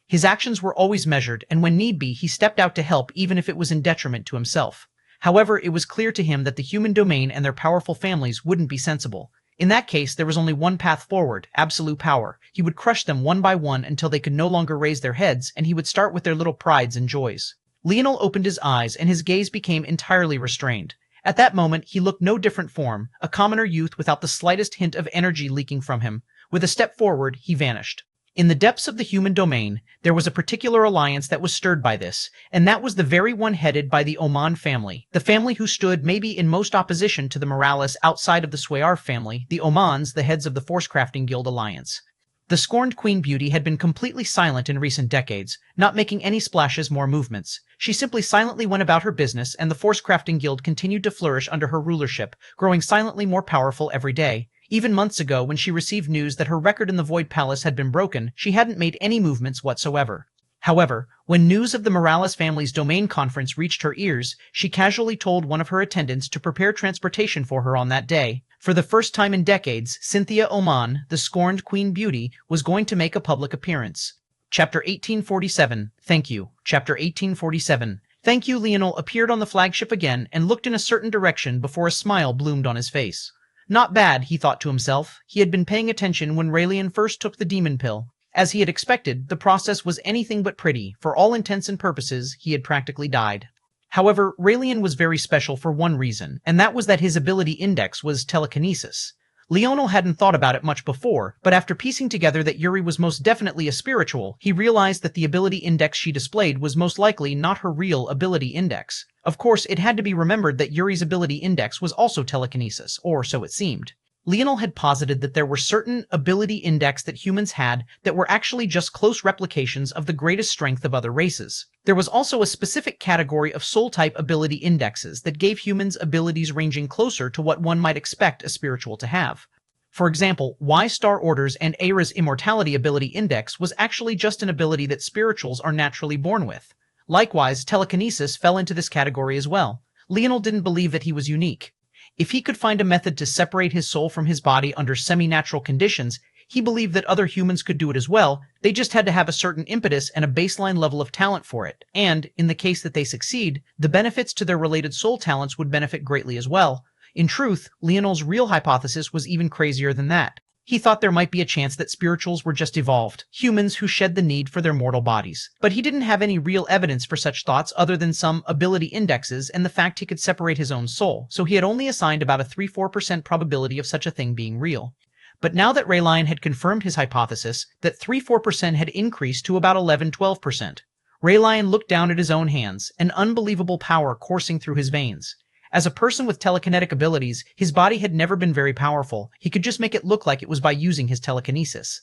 His actions were always measured, and when need be, he stepped out to help even if it was in detriment to himself. However, it was clear to him that the human domain and their powerful families wouldn't be sensible. In that case, there was only one path forward, absolute power. He would crush them one by one until they could no longer raise their heads, and he would start with their little prides and joys. Leonel opened his eyes and his gaze became entirely restrained. At that moment, he looked no different from a commoner youth without the slightest hint of energy leaking from him. With a step forward, he vanished. In the depths of the human domain, there was a particular alliance that was stirred by this, and that was the very one headed by the Oman family, the family who stood maybe in most opposition to the Morales outside of the Swayar family, the Omans, the heads of the Force Crafting Guild alliance. The scorned Queen Beauty had been completely silent in recent decades, not making any splashes more movements. She simply silently went about her business, and the Force Crafting Guild continued to flourish under her rulership, growing silently more powerful every day. Even months ago, when she received news that her record in the Void Palace had been broken, she hadn't made any movements whatsoever. However, when news of the Morales family's domain conference reached her ears, she casually told one of her attendants to prepare transportation for her on that day. For the first time in decades, Cynthia Oman, the scorned Queen Beauty, was going to make a public appearance. Chapter 1847. Thank you. Chapter 1847. Thank you. Leonel appeared on the flagship again and looked in a certain direction before a smile bloomed on his face. Not bad, he thought to himself. He had been paying attention when Raelian first took the demon pill. As he had expected, the process was anything but pretty. For all intents and purposes, he had practically died. However, Raelian was very special for one reason, and that was that his ability index was telekinesis. Leonel hadn't thought about it much before, but after piecing together that Yuri was most definitely a spiritual, he realized that the ability index she displayed was most likely not her real ability index. Of course, it had to be remembered that Yuri's ability index was also telekinesis, or so it seemed. Leonel had posited that there were certain ability index that humans had that were actually just close replications of the greatest strength of other races. There was also a specific category of soul-type ability indexes that gave humans abilities ranging closer to what one might expect a spiritual to have. For example, Y-Star Order's and Aira's immortality ability index was actually just an ability that spirituals are naturally born with. Likewise, telekinesis fell into this category as well. Leonel didn't believe that he was unique. If he could find a method to separate his soul from his body under semi-natural conditions, he believed that other humans could do it as well. They just had to have a certain impetus and a baseline level of talent for it. And, in the case that they succeed, the benefits to their related soul talents would benefit greatly as well. In truth, Leonel's real hypothesis was even crazier than that. He thought there might be a chance that spirituals were just evolved, humans who shed the need for their mortal bodies. But he didn't have any real evidence for such thoughts other than some ability indexes and the fact he could separate his own soul, so he had only assigned about a 3-4% probability of such a thing being real. But now that Raelian had confirmed his hypothesis, that 3-4% had increased to about 11-12%. Raelian looked down at his own hands, an unbelievable power coursing through his veins. As a person with telekinetic abilities, his body had never been very powerful. He could just make it look like it was by using his telekinesis.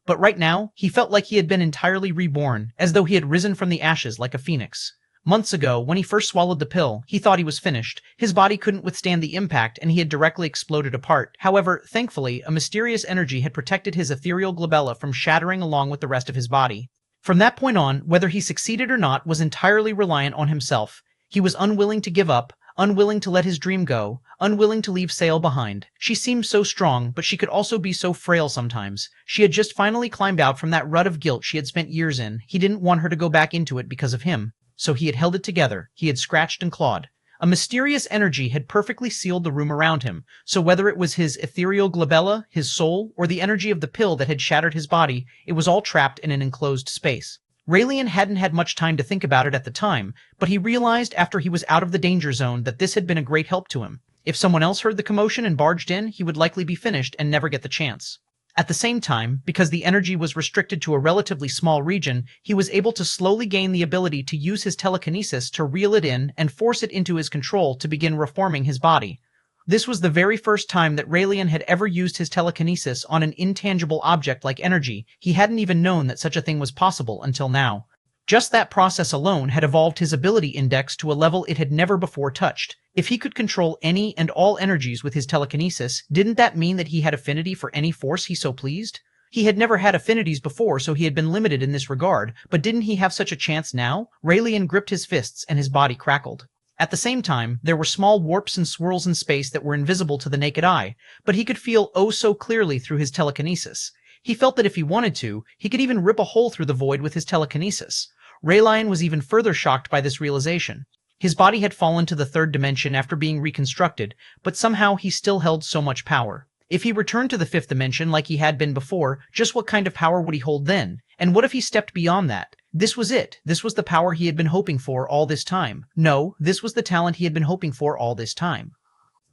But right now, he felt like he had been entirely reborn, as though he had risen from the ashes like a phoenix. Months ago, when he first swallowed the pill, he thought he was finished. His body couldn't withstand the impact, and he had directly exploded apart. However, thankfully, a mysterious energy had protected his ethereal glabella from shattering along with the rest of his body. From that point on, whether he succeeded or not was entirely reliant on himself. He was unwilling to give up, unwilling to let his dream go, unwilling to leave Sail behind. She seemed so strong, but she could also be so frail sometimes. She had just finally climbed out from that rut of guilt she had spent years in. He didn't want her to go back into it because of him. So he had held it together. He had scratched and clawed. A mysterious energy had perfectly sealed the room around him, so whether it was his ethereal glabella, his soul, or the energy of the pill that had shattered his body, it was all trapped in an enclosed space. Raelian hadn't had much time to think about it at the time, but he realized after he was out of the danger zone that this had been a great help to him. If someone else heard the commotion and barged in, he would likely be finished and never get the chance. At the same time, because the energy was restricted to a relatively small region, he was able to slowly gain the ability to use his telekinesis to reel it in and force it into his control to begin reforming his body. This was the very first time that Raelian had ever used his telekinesis on an intangible object like energy. He hadn't even known that such a thing was possible until now. Just that process alone had evolved his ability index to a level it had never before touched. If he could control any and all energies with his telekinesis, didn't that mean that he had affinity for any force he so pleased? He had never had affinities before, so he had been limited in this regard, but didn't he have such a chance now? Raelian gripped his fists and his body crackled. At the same time, there were small warps and swirls in space that were invisible to the naked eye, but he could feel oh so clearly through his telekinesis. He felt that if he wanted to, he could even rip a hole through the void with his telekinesis. Raelian was even further shocked by this realization. His body had fallen to the third dimension after being reconstructed, but somehow he still held so much power. If he returned to the fifth dimension like he had been before, just what kind of power would he hold then? And what if he stepped beyond that? This was it. This was the power he had been hoping for all this time. No, this was the talent he had been hoping for all this time.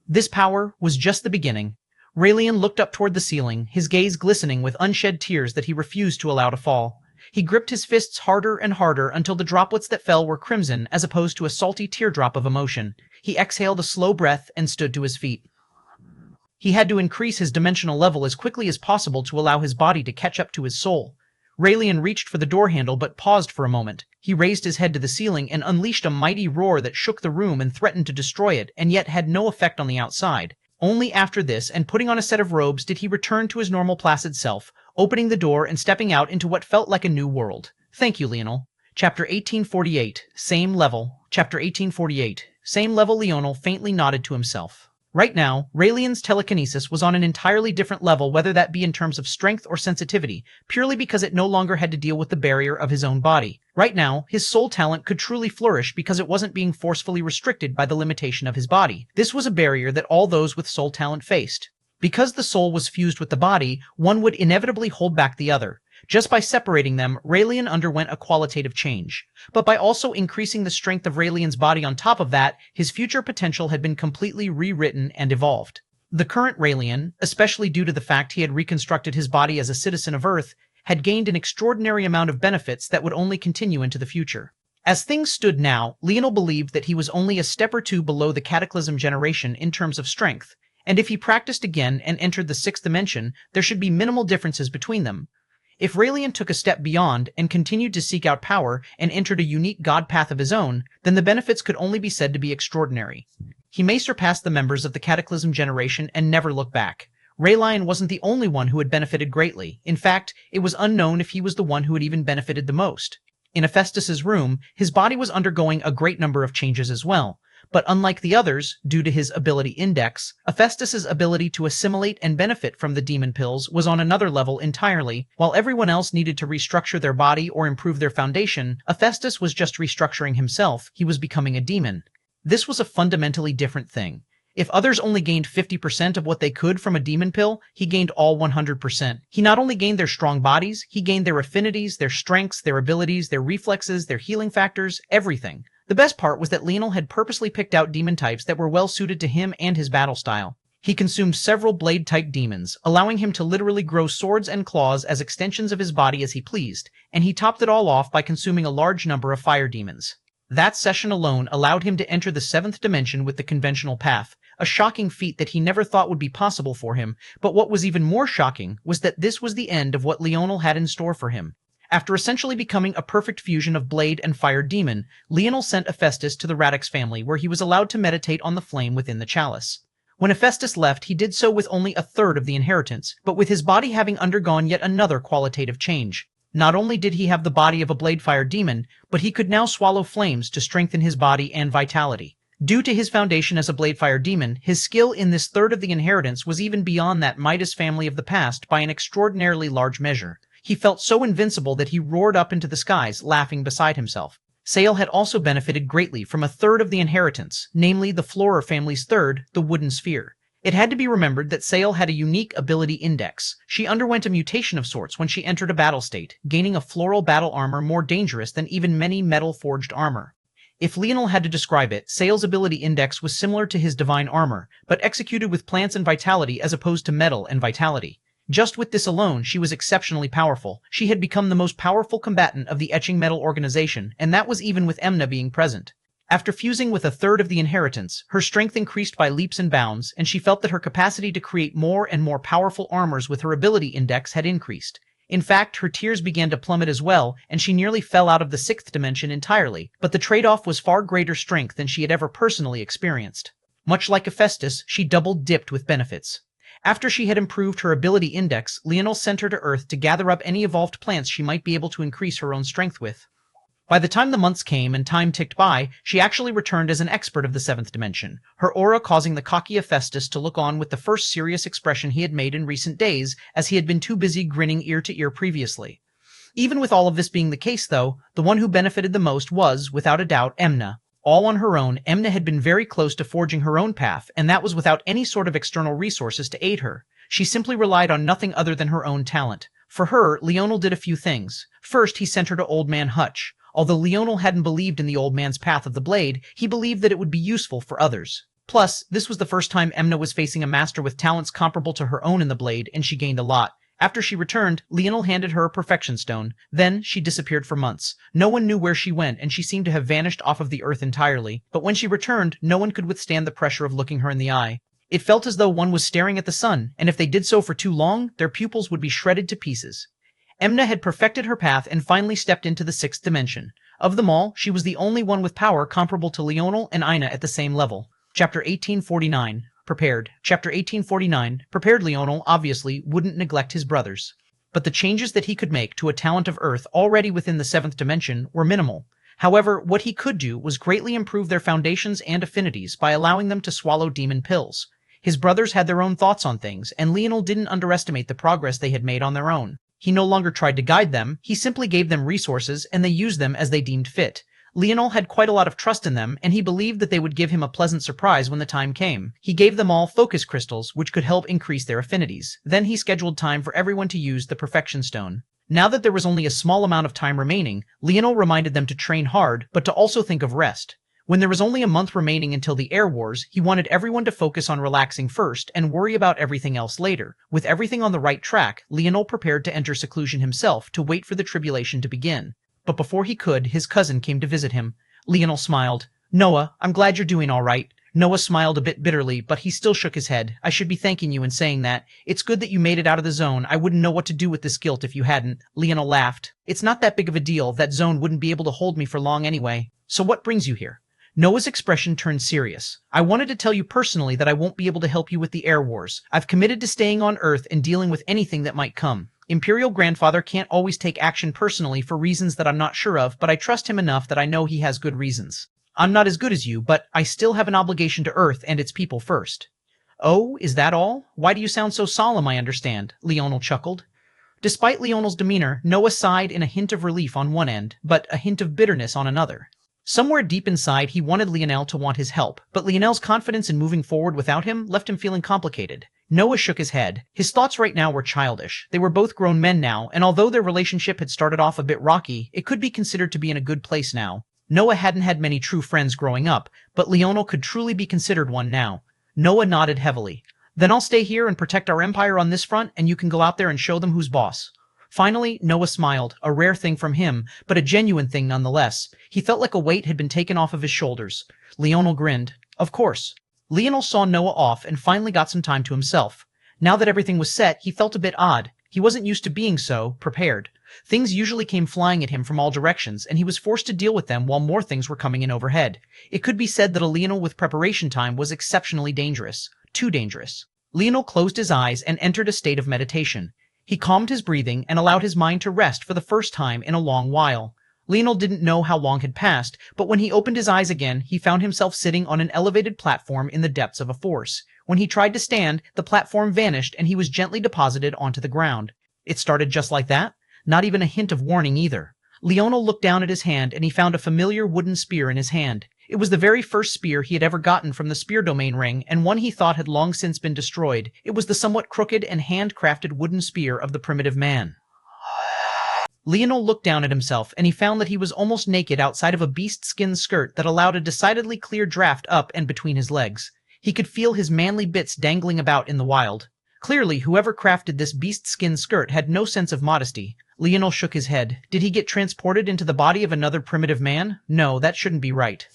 This power was just the beginning. Raelian looked up toward the ceiling, his gaze glistening with unshed tears that he refused to allow to fall. He gripped his fists harder and harder until the droplets that fell were crimson as opposed to a salty teardrop of emotion. He exhaled a slow breath and stood to his feet. He had to increase his dimensional level as quickly as possible to allow his body to catch up to his soul. Raelian reached for the door handle but paused for a moment. He raised his head to the ceiling and unleashed a mighty roar that shook the room and threatened to destroy it, and yet had no effect on the outside. Only after this, and putting on a set of robes, did he return to his normal placid self, opening the door and stepping out into what felt like a new world. Thank you, Leonel. Chapter 1848. Same level. Chapter 1848. Same level. Leonel faintly nodded to himself. Right now, Raelian's telekinesis was on an entirely different level, whether that be in terms of strength or sensitivity, purely because it no longer had to deal with the barrier of his own body. Right now, his soul talent could truly flourish because it wasn't being forcefully restricted by the limitation of his body. This was a barrier that all those with soul talent faced. Because the soul was fused with the body, one would inevitably hold back the other. Just by separating them, Raelian underwent a qualitative change. But by also increasing the strength of Raelian's body on top of that, his future potential had been completely rewritten and evolved. The current Raelian, especially due to the fact he had reconstructed his body as a citizen of Earth, had gained an extraordinary amount of benefits that would only continue into the future. As things stood now, Leonel believed that he was only a step or two below the Cataclysm generation in terms of strength, and if he practiced again and entered the sixth dimension, there should be minimal differences between them. If Raelian took a step beyond and continued to seek out power and entered a unique god path of his own, then the benefits could only be said to be extraordinary. He may surpass the members of the Cataclysm generation and never look back. Raelian wasn't the only one who had benefited greatly. In fact, it was unknown if he was the one who had even benefited the most. In Hephaestus's room, his body was undergoing a great number of changes as well. But unlike the others, due to his ability index, Hephaestus's ability to assimilate and benefit from the demon pills was on another level entirely. While everyone else needed to restructure their body or improve their foundation, Hephaestus was just restructuring himself. He was becoming a demon. This was a fundamentally different thing. If others only gained 50% of what they could from a demon pill, he gained all 100%. He not only gained their strong bodies, he gained their affinities, their strengths, their abilities, their reflexes, their healing factors, everything. The best part was that Leonel had purposely picked out demon types that were well suited to him and his battle style. He consumed several blade-type demons, allowing him to literally grow swords and claws as extensions of his body as he pleased, and he topped it all off by consuming a large number of fire demons. That session alone allowed him to enter the seventh dimension with the conventional path, a shocking feat that he never thought would be possible for him, but what was even more shocking was that this was the end of what Leonel had in store for him. After essentially becoming a perfect fusion of blade and fire demon, Leonel sent Hephaestus to the Radix family, where he was allowed to meditate on the flame within the chalice. When Hephaestus left, he did so with only a third of the inheritance, but with his body having undergone yet another qualitative change. Not only did he have the body of a blade fire demon, but he could now swallow flames to strengthen his body and vitality. Due to his foundation as a blade fire demon, his skill in this third of the inheritance was even beyond that Midas family of the past by an extraordinarily large measure. He felt so invincible that he roared up into the skies, laughing beside himself. Sale had also benefited greatly from a third of the inheritance, namely the Flora family's third, the wooden sphere. It had to be remembered that Sale had a unique ability index. She underwent a mutation of sorts when she entered a battle state, gaining a floral battle armor more dangerous than even many metal-forged armor. If Leonel had to describe it, Sale's ability index was similar to his divine armor, but executed with plants and vitality as opposed to metal and vitality. Just with this alone, she was exceptionally powerful. She had become the most powerful combatant of the etching metal organization, and that was even with Emna being present. After fusing with a third of the inheritance, her strength increased by leaps and bounds, and she felt that her capacity to create more and more powerful armors with her ability index had increased. In fact, her tears began to plummet as well, and she nearly fell out of the sixth dimension entirely, but the trade-off was far greater strength than she had ever personally experienced. Much like Hephaestus, she double-dipped with benefits. After she had improved her ability index, Leonel sent her to Earth to gather up any evolved plants she might be able to increase her own strength with. By the time the months came and time ticked by, she actually returned as an expert of the seventh dimension, her aura causing the cocky Hephaestus to look on with the first serious expression he had made in recent days, as he had been too busy grinning ear to ear previously. Even with all of this being the case, though, the one who benefited the most was, without a doubt, Emna. All on her own, Emna had been very close to forging her own path, and that was without any sort of external resources to aid her. She simply relied on nothing other than her own talent. For her, Leonel did a few things. First, he sent her to Old Man Hutch. Although Leonel hadn't believed in the old man's path of the blade, he believed that it would be useful for others. Plus, this was the first time Emna was facing a master with talents comparable to her own in the blade, and she gained a lot. After she returned, Leonel handed her a perfection stone. Then, she disappeared for months. No one knew where she went, and she seemed to have vanished off of the earth entirely. But when she returned, no one could withstand the pressure of looking her in the eye. It felt as though one was staring at the sun, and if they did so for too long, their pupils would be shredded to pieces. Emna had perfected her path and finally stepped into the sixth dimension. Of them all, she was the only one with power comparable to Leonel and Ina at the same level. Chapter 1849. Prepared. Chapter 1849. Prepared. Leonel, obviously, wouldn't neglect his brothers. But the changes that he could make to a talent of Earth already within the seventh dimension were minimal. However, what he could do was greatly improve their foundations and affinities by allowing them to swallow demon pills. His brothers had their own thoughts on things, and Leonel didn't underestimate the progress they had made on their own. He no longer tried to guide them, he simply gave them resources and they used them as they deemed fit. Leonel had quite a lot of trust in them, and he believed that they would give him a pleasant surprise when the time came. He gave them all focus crystals, which could help increase their affinities. Then he scheduled time for everyone to use the perfection stone. Now that there was only a small amount of time remaining, Leonel reminded them to train hard, but to also think of rest. When there was only a month remaining until the Air Wars, he wanted everyone to focus on relaxing first and worry about everything else later. With everything on the right track, Leonel prepared to enter seclusion himself to wait for the tribulation to begin. But before he could, his cousin came to visit him. Leonel smiled. "Noah, I'm glad you're doing all right." Noah smiled a bit bitterly, but he still shook his head. "I should be thanking you in saying that. It's good that you made it out of the zone. I wouldn't know what to do with this guilt if you hadn't." Leonel laughed. "It's not that big of a deal. That zone wouldn't be able to hold me for long anyway. So what brings you here?" Noah's expression turned serious. "I wanted to tell you personally that I won't be able to help you with the Air Wars. I've committed to staying on Earth and dealing with anything that might come. Imperial Grandfather can't always take action personally for reasons that I'm not sure of, but I trust him enough that I know he has good reasons. I'm not as good as you, but I still have an obligation to Earth and its people first." "Oh, is that all? Why do you sound so solemn, I understand?" Leonel chuckled. Despite Leonel's demeanor, Noah sighed in a hint of relief on one end, but a hint of bitterness on another. Somewhere deep inside, he wanted Leonel to want his help, but Leonel's confidence in moving forward without him left him feeling complicated. Noah shook his head. His thoughts right now were childish. They were both grown men now, and although their relationship had started off a bit rocky, it could be considered to be in a good place now. Noah hadn't had many true friends growing up, but Leonel could truly be considered one now. Noah nodded heavily. "Then I'll stay here and protect our empire on this front, and you can go out there and show them who's boss." Finally, Noah smiled, a rare thing from him, but a genuine thing nonetheless. He felt like a weight had been taken off of his shoulders. Leonel grinned. "Of course." Leonel saw Noah off and finally got some time to himself. Now that everything was set, he felt a bit odd. He wasn't used to being so prepared. Things usually came flying at him from all directions, and he was forced to deal with them while more things were coming in overhead. It could be said that a Leonel with preparation time was exceptionally dangerous. Too dangerous. Leonel closed his eyes and entered a state of meditation. He calmed his breathing and allowed his mind to rest for the first time in a long while. Leonel didn't know how long had passed, but when he opened his eyes again, he found himself sitting on an elevated platform in the depths of a force. When he tried to stand, the platform vanished and he was gently deposited onto the ground. It started just like that? Not even a hint of warning either. Leonel looked down at his hand and he found a familiar wooden spear in his hand. It was the very first spear he had ever gotten from the spear domain ring, and one he thought had long since been destroyed. It was the somewhat crooked and handcrafted wooden spear of the primitive man. Leonel looked down at himself, and he found that he was almost naked outside of a beast-skin skirt that allowed a decidedly clear draft up and between his legs. He could feel his manly bits dangling about in the wild. Clearly, whoever crafted this beast-skin skirt had no sense of modesty. Leonel shook his head. Did he get transported into the body of another primitive man? No, that shouldn't be right.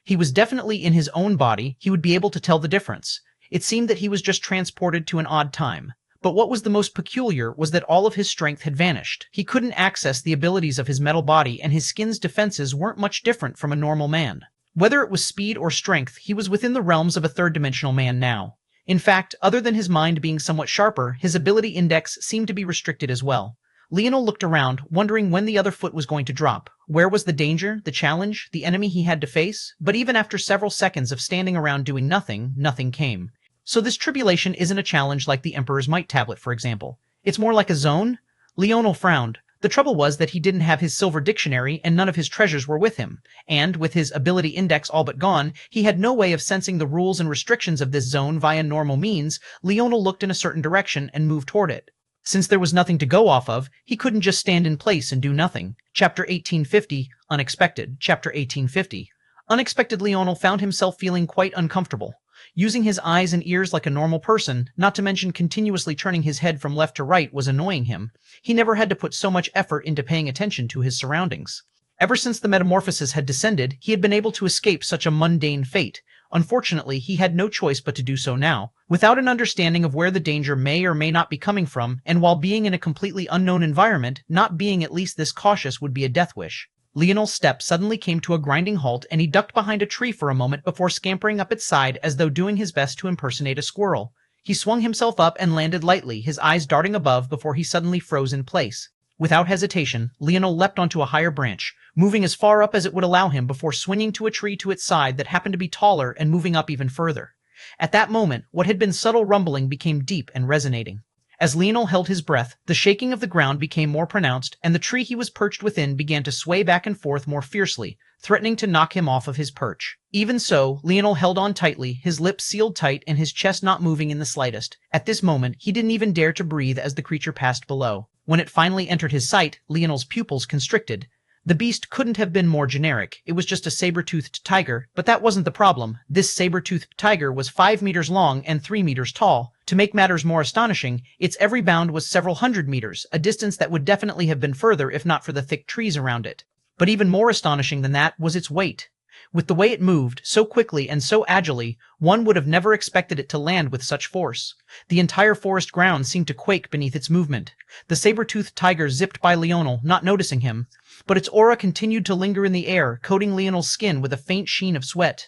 He was definitely in his own body. He would be able to tell the difference. It seemed that he was just transported to an odd time. But what was the most peculiar was that all of his strength had vanished. He couldn't access the abilities of his metal body, and his skin's defenses weren't much different from a normal man. Whether it was speed or strength, he was within the realms of a third-dimensional man now. In fact, other than his mind being somewhat sharper, his ability index seemed to be restricted as well. Leonel looked around, wondering when the other foot was going to drop. Where was the danger, the challenge, the enemy he had to face? But even after several seconds of standing around doing nothing, nothing came. So this tribulation isn't a challenge like the Emperor's Might tablet, for example. It's more like a zone? Leonel frowned. The trouble was that he didn't have his silver dictionary and none of his treasures were with him. And, with his ability index all but gone, he had no way of sensing the rules and restrictions of this zone via normal means. Leonel looked in a certain direction and moved toward it. Since there was nothing to go off of, he couldn't just stand in place and do nothing. Chapter 1850, Unexpected. Chapter 1850. Unexpected Leonel found himself feeling quite uncomfortable. Using his eyes and ears like a normal person, not to mention continuously turning his head from left to right, was annoying him. He never had to put so much effort into paying attention to his surroundings. Ever since the metamorphosis had descended, he had been able to escape such a mundane fate. Unfortunately, he had no choice but to do so now. Without an understanding of where the danger may or may not be coming from, and while being in a completely unknown environment, not being at least this cautious would be a death wish. Leonel's step suddenly came to a grinding halt, and he ducked behind a tree for a moment before scampering up its side as though doing his best to impersonate a squirrel. He swung himself up and landed lightly, his eyes darting above before he suddenly froze in place. Without hesitation, Leonel leapt onto a higher branch, moving as far up as it would allow him before swinging to a tree to its side that happened to be taller and moving up even further. At that moment, what had been subtle rumbling became deep and resonating. As Leonel held his breath, the shaking of the ground became more pronounced, and the tree he was perched within began to sway back and forth more fiercely, threatening to knock him off of his perch. Even so, Leonel held on tightly, his lips sealed tight and his chest not moving in the slightest. At this moment, he didn't even dare to breathe as the creature passed below. When it finally entered his sight, Leonel's pupils constricted. The beast couldn't have been more generic. It was just a saber-toothed tiger, but that wasn't the problem. This saber-toothed tiger was 5 meters long and 3 meters tall. To make matters more astonishing, its every bound was several hundred meters, a distance that would definitely have been further if not for the thick trees around it. But even more astonishing than that was its weight. With the way it moved, so quickly and so agilely, one would have never expected it to land with such force. The entire forest ground seemed to quake beneath its movement. The saber-toothed tiger zipped by Leonel, not noticing him, but its aura continued to linger in the air, coating Leonel's skin with a faint sheen of sweat.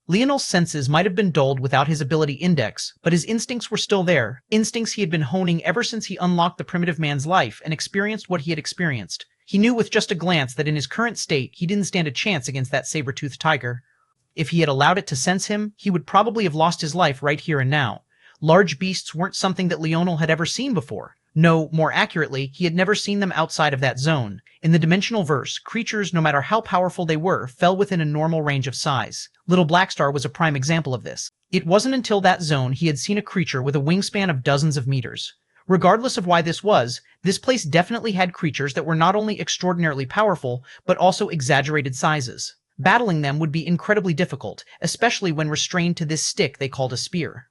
Leonel's senses might have been dulled without his ability index, but his instincts were still there, instincts he had been honing ever since he unlocked the primitive man's life and experienced what he had experienced. He knew with just a glance that in his current state, he didn't stand a chance against that saber-toothed tiger. If he had allowed it to sense him, he would probably have lost his life right here and now. Large beasts weren't something that Leonel had ever seen before. No, more accurately, he had never seen them outside of that zone. In the dimensional verse, creatures, no matter how powerful they were, fell within a normal range of size. Little Blackstar was a prime example of this. It wasn't until that zone he had seen a creature with a wingspan of dozens of meters. Regardless of why this was, this place definitely had creatures that were not only extraordinarily powerful, but also exaggerated sizes. Battling them would be incredibly difficult, especially when restrained to this stick they called a spear.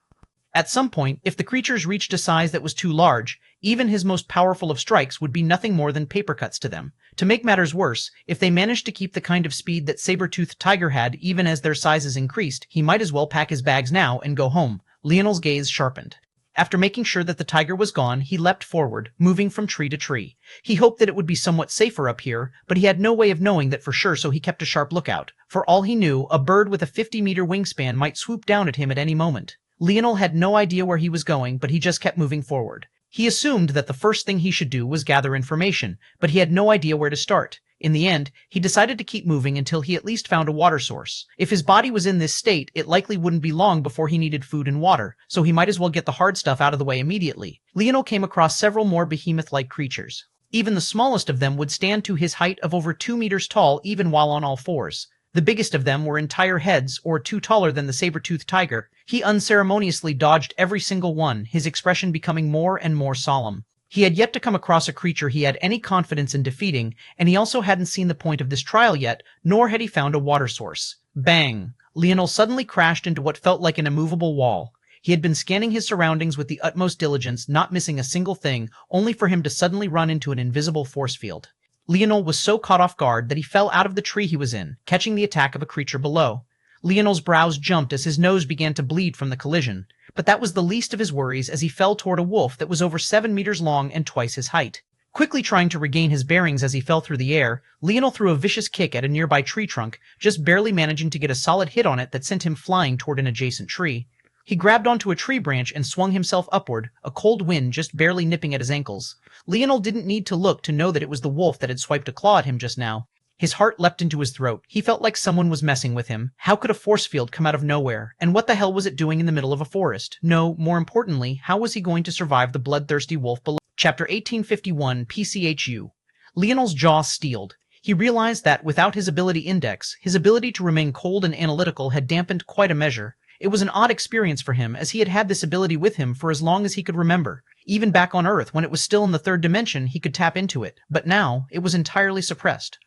At some point, if the creatures reached a size that was too large, even his most powerful of strikes would be nothing more than paper cuts to them. To make matters worse, if they managed to keep the kind of speed that saber-toothed tiger had even as their sizes increased, he might as well pack his bags now and go home. Leonel's gaze sharpened. After making sure that the tiger was gone, he leapt forward, moving from tree to tree. He hoped that it would be somewhat safer up here, but he had no way of knowing that for sure, so he kept a sharp lookout. For all he knew, a bird with a 50-meter wingspan might swoop down at him at any moment. Leonel had no idea where he was going, but he just kept moving forward. He assumed that the first thing he should do was gather information, but he had no idea where to start. In the end, he decided to keep moving until he at least found a water source. If his body was in this state, it likely wouldn't be long before he needed food and water, so he might as well get the hard stuff out of the way immediately. Leonel came across several more behemoth-like creatures. Even the smallest of them would stand to his height of over 2 meters tall even while on all fours. The biggest of them were entire heads, or 2 taller than the saber-toothed tiger. He unceremoniously dodged every single one, his expression becoming more and more solemn. He had yet to come across a creature he had any confidence in defeating, and he also hadn't seen the point of this trial yet, nor had he found a water source. Bang! Leonel suddenly crashed into what felt like an immovable wall. He had been scanning his surroundings with the utmost diligence, not missing a single thing, only for him to suddenly run into an invisible force field. Leonel was so caught off guard that he fell out of the tree he was in, catching the attack of a creature below. Leonel's brows jumped as his nose began to bleed from the collision. But that was the least of his worries as he fell toward a wolf that was over 7 meters long and twice his height. Quickly trying to regain his bearings as he fell through the air, Leonel threw a vicious kick at a nearby tree trunk, just barely managing to get a solid hit on it that sent him flying toward an adjacent tree. He grabbed onto a tree branch and swung himself upward, a cold wind just barely nipping at his ankles. Leonel didn't need to look to know that it was the wolf that had swiped a claw at him just now. His heart leapt into his throat. He felt like someone was messing with him. How could a force field come out of nowhere? And what the hell was it doing in the middle of a forest? No, more importantly, how was he going to survive the bloodthirsty wolf below? Chapter 1851, PCHU. Leonel's jaw steeled. He realized that, without his ability index, his ability to remain cold and analytical had dampened quite a measure. It was an odd experience for him, as he had had this ability with him for as long as he could remember. Even back on Earth, when it was still in the third dimension, he could tap into it, but now it was entirely suppressed.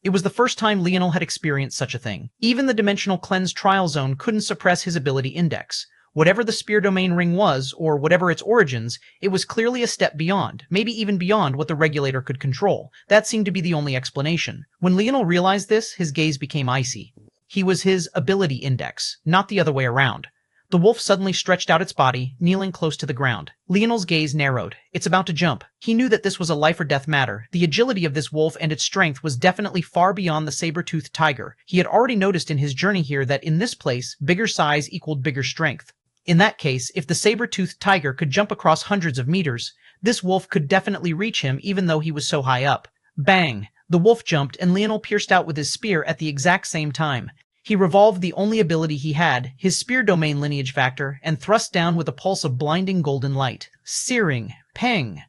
It was the first time Leonel had experienced such a thing. Even the dimensional cleanse trial zone couldn't suppress his ability index. Whatever the spear domain ring was, or whatever its origins, it was clearly a step beyond, maybe even beyond what the regulator could control. That seemed to be the only explanation. When Leonel realized this, his gaze became icy. He was his ability index, not the other way around. The wolf suddenly stretched out its body, kneeling close to the ground. Leonel's gaze narrowed. It's about to jump. He knew that this was a life or death matter. The agility of this wolf and its strength was definitely far beyond the saber-toothed tiger. He had already noticed in his journey here that in this place, bigger size equaled bigger strength. In that case, if the saber-toothed tiger could jump across hundreds of meters, this wolf could definitely reach him even though he was so high up. Bang! The wolf jumped and Leonel pierced out with his spear at the exact same time. He revolved the only ability he had, his spear domain lineage factor, and thrust down with a pulse of blinding golden light. Searing. Pang!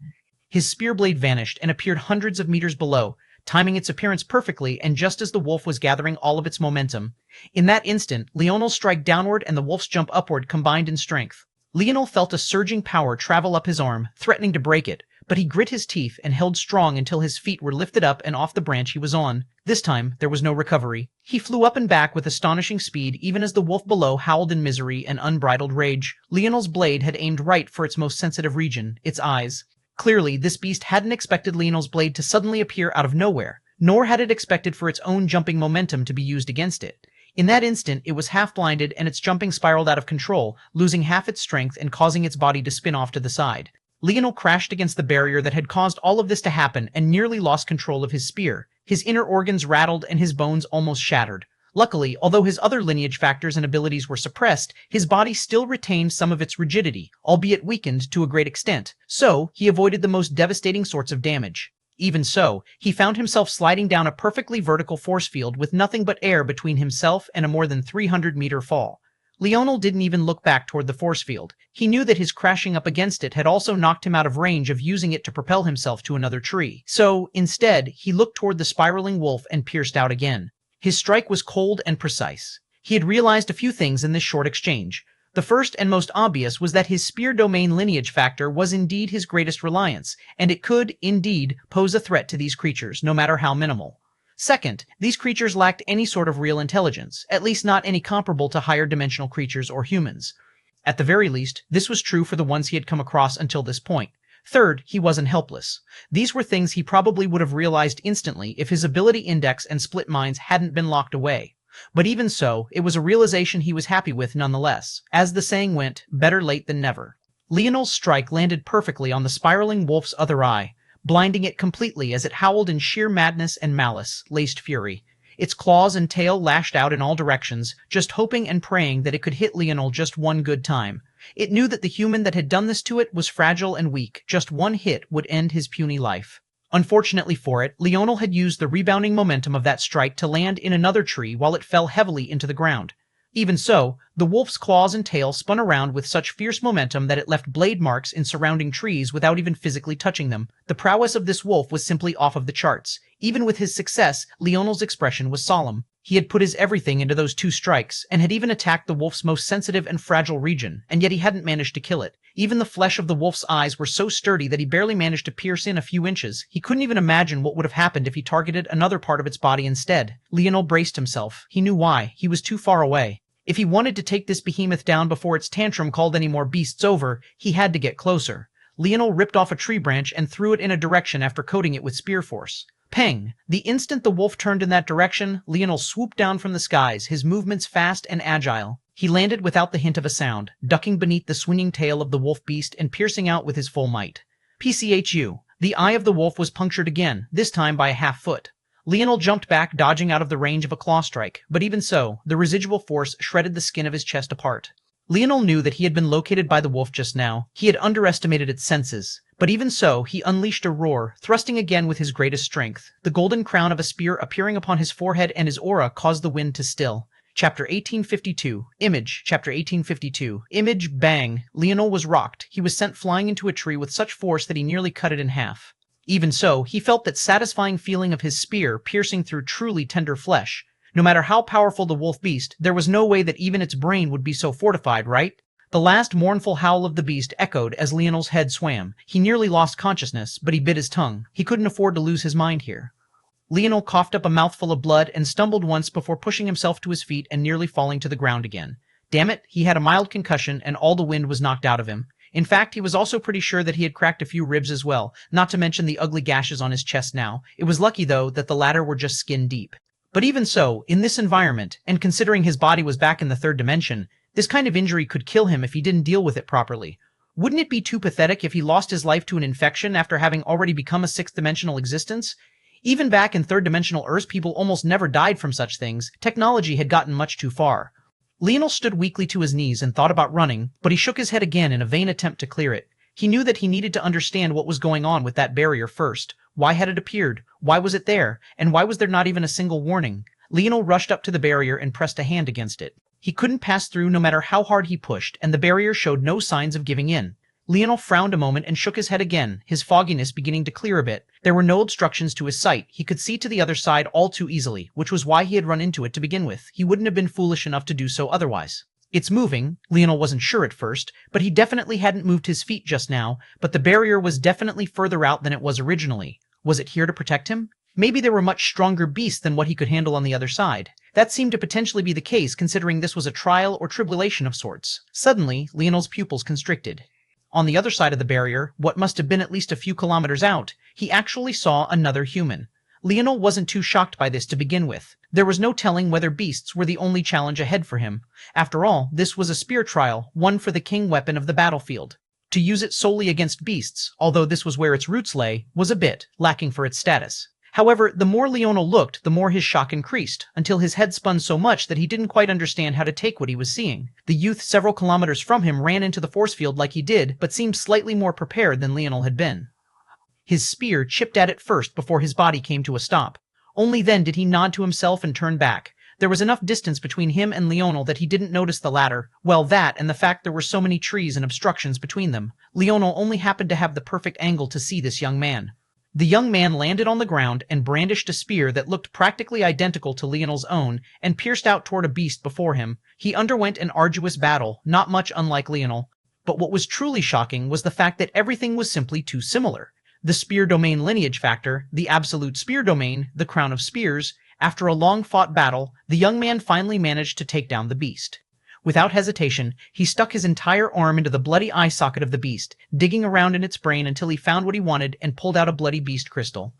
His spear blade vanished and appeared hundreds of meters below, timing its appearance perfectly and just as the wolf was gathering all of its momentum. In that instant, Leonel's strike downward and the wolf's jump upward combined in strength. Leonel felt a surging power travel up his arm, threatening to break it, but he grit his teeth and held strong until his feet were lifted up and off the branch he was on. This time, there was no recovery. He flew up and back with astonishing speed even as the wolf below howled in misery and unbridled rage. Leonel's blade had aimed right for its most sensitive region, its eyes. Clearly, this beast hadn't expected Leonel's blade to suddenly appear out of nowhere, nor had it expected for its own jumping momentum to be used against it. In that instant, it was half-blinded and its jumping spiraled out of control, losing half its strength and causing its body to spin off to the side. Leonel crashed against the barrier that had caused all of this to happen and nearly lost control of his spear. His inner organs rattled and his bones almost shattered. Luckily, although his other lineage factors and abilities were suppressed, his body still retained some of its rigidity, albeit weakened to a great extent, so he avoided the most devastating sorts of damage. Even so, he found himself sliding down a perfectly vertical force field with nothing but air between himself and a more than 300-meter fall. Leonel didn't even look back toward the force field. He knew that his crashing up against it had also knocked him out of range of using it to propel himself to another tree. So, instead, he looked toward the spiraling wolf and pierced out again. His strike was cold and precise. He had realized a few things in this short exchange. The first and most obvious was that his spear domain lineage factor was indeed his greatest reliance, and it could, indeed, pose a threat to these creatures, no matter how minimal. Second, these creatures lacked any sort of real intelligence, at least not any comparable to higher dimensional creatures or humans. At the very least, this was true for the ones he had come across until this point. Third, he wasn't helpless. These were things he probably would have realized instantly if his ability index and split minds hadn't been locked away. But even so, it was a realization he was happy with nonetheless. As the saying went, better late than never. Leonel's strike landed perfectly on the spiraling wolf's other eye, blinding it completely as it howled in sheer madness and malice-laced fury. Its claws and tail lashed out in all directions, just hoping and praying that it could hit Leonel just one good time. It knew that the human that had done this to it was fragile and weak. Just one hit would end his puny life. Unfortunately for it, Leonel had used the rebounding momentum of that strike to land in another tree while it fell heavily into the ground. Even so, the wolf's claws and tail spun around with such fierce momentum that it left blade marks in surrounding trees without even physically touching them. The prowess of this wolf was simply off of the charts. Even with his success, Leonel's expression was solemn. He had put his everything into those two strikes, and had even attacked the wolf's most sensitive and fragile region, and yet he hadn't managed to kill it. Even the flesh of the wolf's eyes were so sturdy that he barely managed to pierce in a few inches. He couldn't even imagine what would have happened if he targeted another part of its body instead. Leonel braced himself. He knew why. He was too far away. If he wanted to take this behemoth down before its tantrum called any more beasts over, he had to get closer. Leonel ripped off a tree branch and threw it in a direction after coating it with spear force. Peng! The instant the wolf turned in that direction, Leonel swooped down from the skies, his movements fast and agile. He landed without the hint of a sound, ducking beneath the swinging tail of the wolf beast and piercing out with his full might. PCHU. The eye of the wolf was punctured again, this time by a half-foot. Leonel jumped back, dodging out of the range of a claw strike, but even so, the residual force shredded the skin of his chest apart. Leonel knew that he had been located by the wolf just now. He had underestimated its senses. But even so, he unleashed a roar, thrusting again with his greatest strength. The golden crown of a spear appearing upon his forehead and his aura caused the wind to still. Chapter 1852. Image. Chapter 1852. Image. Bang. Leonel was rocked. He was sent flying into a tree with such force that he nearly cut it in half. Even so, he felt that satisfying feeling of his spear piercing through truly tender flesh. No matter how powerful the wolf beast, there was no way that even its brain would be so fortified, right? The last mournful howl of the beast echoed as Leonel's head swam. He nearly lost consciousness, but he bit his tongue. He couldn't afford to lose his mind here. Leonel coughed up a mouthful of blood and stumbled once before pushing himself to his feet and nearly falling to the ground again. Damn it, he had a mild concussion and all the wind was knocked out of him. In fact, he was also pretty sure that he had cracked a few ribs as well, not to mention the ugly gashes on his chest now. It was lucky, though, that the latter were just skin deep. But even so, in this environment, and considering his body was back in the third dimension, this kind of injury could kill him if he didn't deal with it properly. Wouldn't it be too pathetic if he lost his life to an infection after having already become a sixth-dimensional existence? Even back in third-dimensional Earth, people almost never died from such things. Technology had gotten much too far. Leonel stood weakly to his knees and thought about running, but he shook his head again in a vain attempt to clear it. He knew that he needed to understand what was going on with that barrier first. Why had it appeared? Why was it there? And why was there not even a single warning? Leonel rushed up to the barrier and pressed a hand against it. He couldn't pass through no matter how hard he pushed, and the barrier showed no signs of giving in. Leonel frowned a moment and shook his head again, his fogginess beginning to clear a bit. There were no obstructions to his sight. He could see to the other side all too easily, which was why he had run into it to begin with. He wouldn't have been foolish enough to do so otherwise. It's moving. Leonel wasn't sure at first, but he definitely hadn't moved his feet just now, but the barrier was definitely further out than it was originally. Was it here to protect him? Maybe there were much stronger beasts than what he could handle on the other side. That seemed to potentially be the case, considering this was a trial or tribulation of sorts. Suddenly, Leonel's pupils constricted. On the other side of the barrier, what must have been at least a few kilometers out, he actually saw another human. Leonel wasn't too shocked by this to begin with. There was no telling whether beasts were the only challenge ahead for him. After all, this was a spear trial, one for the king weapon of the battlefield. To use it solely against beasts, although this was where its roots lay, was a bit lacking for its status. However, the more Leonel looked, the more his shock increased, until his head spun so much that he didn't quite understand how to take what he was seeing. The youth several kilometers from him ran into the force field like he did, but seemed slightly more prepared than Leonel had been. His spear chipped at it first before his body came to a stop. Only then did he nod to himself and turn back. There was enough distance between him and Leonel that he didn't notice the latter. Well, that and the fact there were so many trees and obstructions between them. Leonel only happened to have the perfect angle to see this young man. The young man landed on the ground and brandished a spear that looked practically identical to Leonel's own and pierced out toward a beast before him. He underwent an arduous battle, not much unlike Leonel. But what was truly shocking was the fact that everything was simply too similar. The spear domain lineage factor, the absolute spear domain, the crown of spears. After a long-fought battle, the young man finally managed to take down the beast. Without hesitation, he stuck his entire arm into the bloody eye socket of the beast, digging around in its brain until he found what he wanted and pulled out a bloody beast crystal.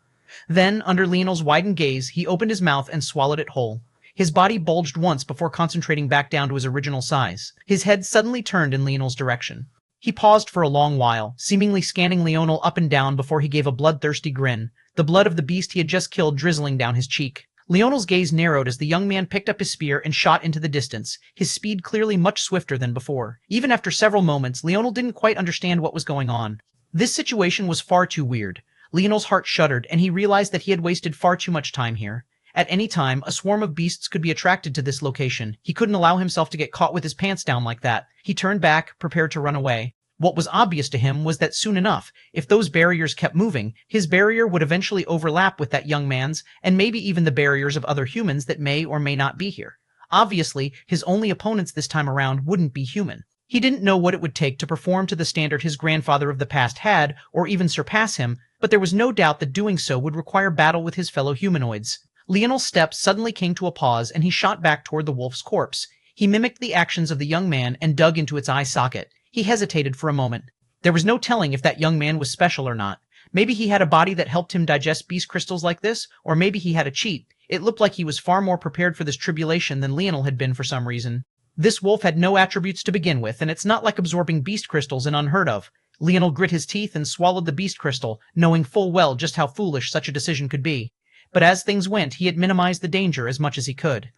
Then, under Leonel's widened gaze, he opened his mouth and swallowed it whole. His body bulged once before concentrating back down to his original size. His head suddenly turned in Leonel's direction. He paused for a long while, seemingly scanning Leonel up and down before he gave a bloodthirsty grin, the blood of the beast he had just killed drizzling down his cheek. Leonel's gaze narrowed as the young man picked up his spear and shot into the distance, his speed clearly much swifter than before. Even after several moments, Leonel didn't quite understand what was going on. This situation was far too weird. Leonel's heart shuddered, and he realized that he had wasted far too much time here. At any time, a swarm of beasts could be attracted to this location. He couldn't allow himself to get caught with his pants down like that. He turned back, prepared to run away. What was obvious to him was that soon enough, if those barriers kept moving, his barrier would eventually overlap with that young man's, and maybe even the barriers of other humans that may or may not be here. Obviously, his only opponents this time around wouldn't be human. He didn't know what it would take to perform to the standard his grandfather of the past had, or even surpass him, but there was no doubt that doing so would require battle with his fellow humanoids. Leonel's steps suddenly came to a pause, and he shot back toward the wolf's corpse. He mimicked the actions of the young man and dug into its eye socket. He hesitated for a moment. There was no telling if that young man was special or not. Maybe he had a body that helped him digest beast crystals like this, or maybe he had a cheat. It looked like he was far more prepared for this tribulation than Leonel had been for some reason. This wolf had no attributes to begin with, and it's not like absorbing beast crystals and unheard of. Leonel grit his teeth and swallowed the beast crystal, knowing full well just how foolish such a decision could be. But as things went, he had minimized the danger as much as he could.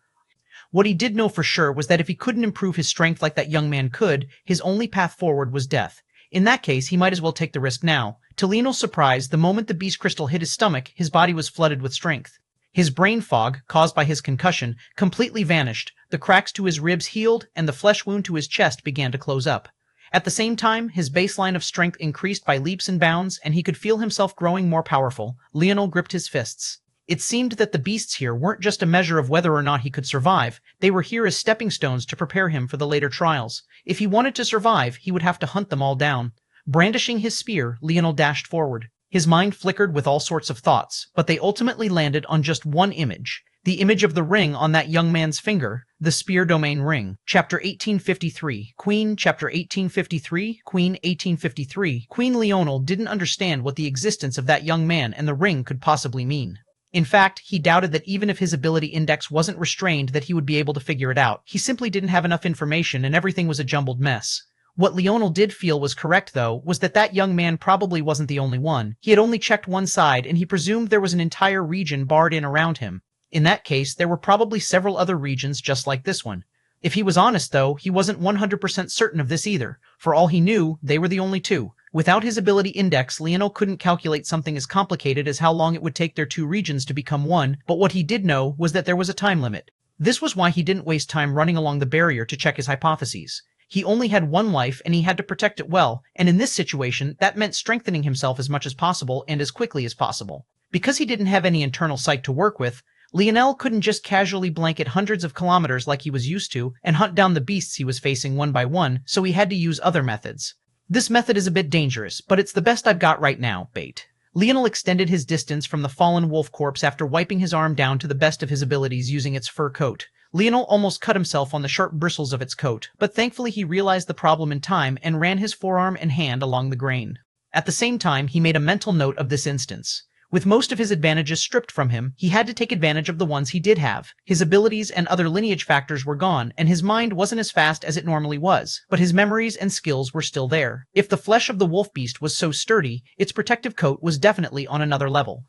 What he did know for sure was that if he couldn't improve his strength like that young man could, his only path forward was death. In that case, he might as well take the risk now. To Leonel's surprise, the moment the beast crystal hit his stomach, his body was flooded with strength. His brain fog, caused by his concussion, completely vanished. The cracks to his ribs healed, and the flesh wound to his chest began to close up. At the same time, his baseline of strength increased by leaps and bounds, and he could feel himself growing more powerful. Leonel gripped his fists. It seemed that the beasts here weren't just a measure of whether or not he could survive, they were here as stepping stones to prepare him for the later trials. If he wanted to survive, he would have to hunt them all down. Brandishing his spear, Leonel dashed forward. His mind flickered with all sorts of thoughts, but they ultimately landed on just one image. The image of the ring on that young man's finger, the spear domain ring. Chapter 1853, Queen. Chapter 1853, Queen. 1853. Queen Leonel didn't understand what the existence of that young man and the ring could possibly mean. In fact, he doubted that even if his ability index wasn't restrained that he would be able to figure it out. He simply didn't have enough information and everything was a jumbled mess. What Leonel did feel was correct, though, was that that young man probably wasn't the only one. He had only checked one side, and he presumed there was an entire region barred in around him. In that case, there were probably several other regions just like this one. If he was honest, though, he wasn't 100% certain of this either. For all he knew, they were the only two. Without his ability index, Leonel couldn't calculate something as complicated as how long it would take their two regions to become one, but what he did know was that there was a time limit. This was why he didn't waste time running along the barrier to check his hypotheses. He only had one life and he had to protect it well, and in this situation, that meant strengthening himself as much as possible and as quickly as possible. Because he didn't have any internal sight to work with, Leonel couldn't just casually blanket hundreds of kilometers like he was used to and hunt down the beasts he was facing one by one, so he had to use other methods. This method is a bit dangerous, but it's the best I've got right now, bait. Leonel extended his distance from the fallen wolf corpse after wiping his arm down to the best of his abilities using its fur coat. Leonel almost cut himself on the sharp bristles of its coat, but thankfully he realized the problem in time and ran his forearm and hand along the grain. At the same time, he made a mental note of this instance. With most of his advantages stripped from him, he had to take advantage of the ones he did have. His abilities and other lineage factors were gone, and his mind wasn't as fast as it normally was, but his memories and skills were still there. If the flesh of the wolf beast was so sturdy, its protective coat was definitely on another level.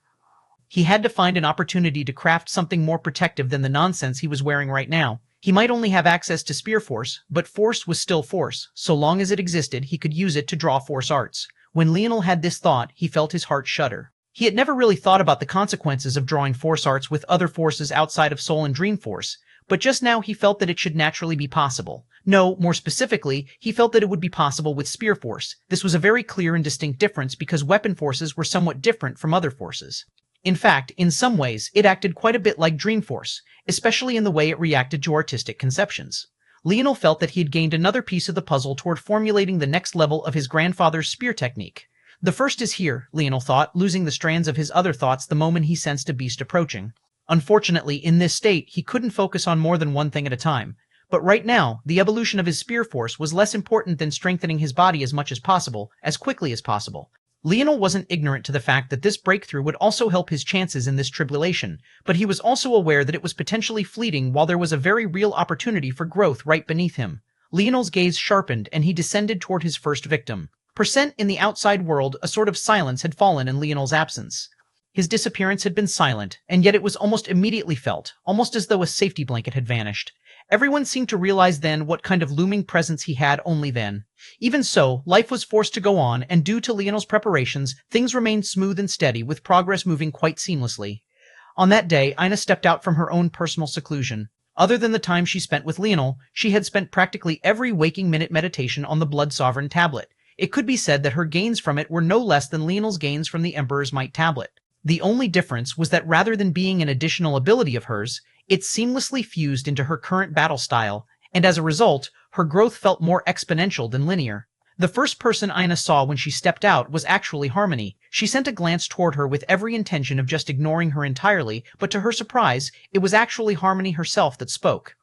He had to find an opportunity to craft something more protective than the nonsense he was wearing right now. He might only have access to spear force, but force was still force. So long as it existed, he could use it to draw force arts. When Leonel had this thought, he felt his heart shudder. He had never really thought about the consequences of drawing force arts with other forces outside of soul and dream force, but just now he felt that it should naturally be possible. No, more specifically, he felt that it would be possible with spear force. This was a very clear and distinct difference because weapon forces were somewhat different from other forces. In fact, in some ways, it acted quite a bit like dream force, especially in the way it reacted to artistic conceptions. Leonel felt that he had gained another piece of the puzzle toward formulating the next level of his grandfather's spear technique. The first is here, Leonel thought, losing the strands of his other thoughts the moment he sensed a beast approaching. Unfortunately, in this state, he couldn't focus on more than one thing at a time. But right now, the evolution of his spear force was less important than strengthening his body as much as possible, as quickly as possible. Leonel wasn't ignorant to the fact that this breakthrough would also help his chances in this tribulation, but he was also aware that it was potentially fleeting while there was a very real opportunity for growth right beneath him. Leonel's gaze sharpened and he descended toward his first victim. In the outside world, a sort of silence had fallen in Leonel's absence. His disappearance had been silent, and yet it was almost immediately felt, almost as though a safety blanket had vanished. Everyone seemed to realize then what kind of looming presence he had only then. Even so, life was forced to go on, and due to Leonel's preparations, things remained smooth and steady, with progress moving quite seamlessly. On that day, Ina stepped out from her own personal seclusion. Other than the time she spent with Leonel, she had spent practically every waking minute meditation on the Blood Sovereign tablet. It could be said that her gains from it were no less than Leonel's gains from the Emperor's Might tablet. The only difference was that rather than being an additional ability of hers, it seamlessly fused into her current battle style, and as a result, her growth felt more exponential than linear. The first person Ina saw when she stepped out was actually Harmony. She sent a glance toward her with every intention of just ignoring her entirely, but to her surprise, it was actually Harmony herself that spoke.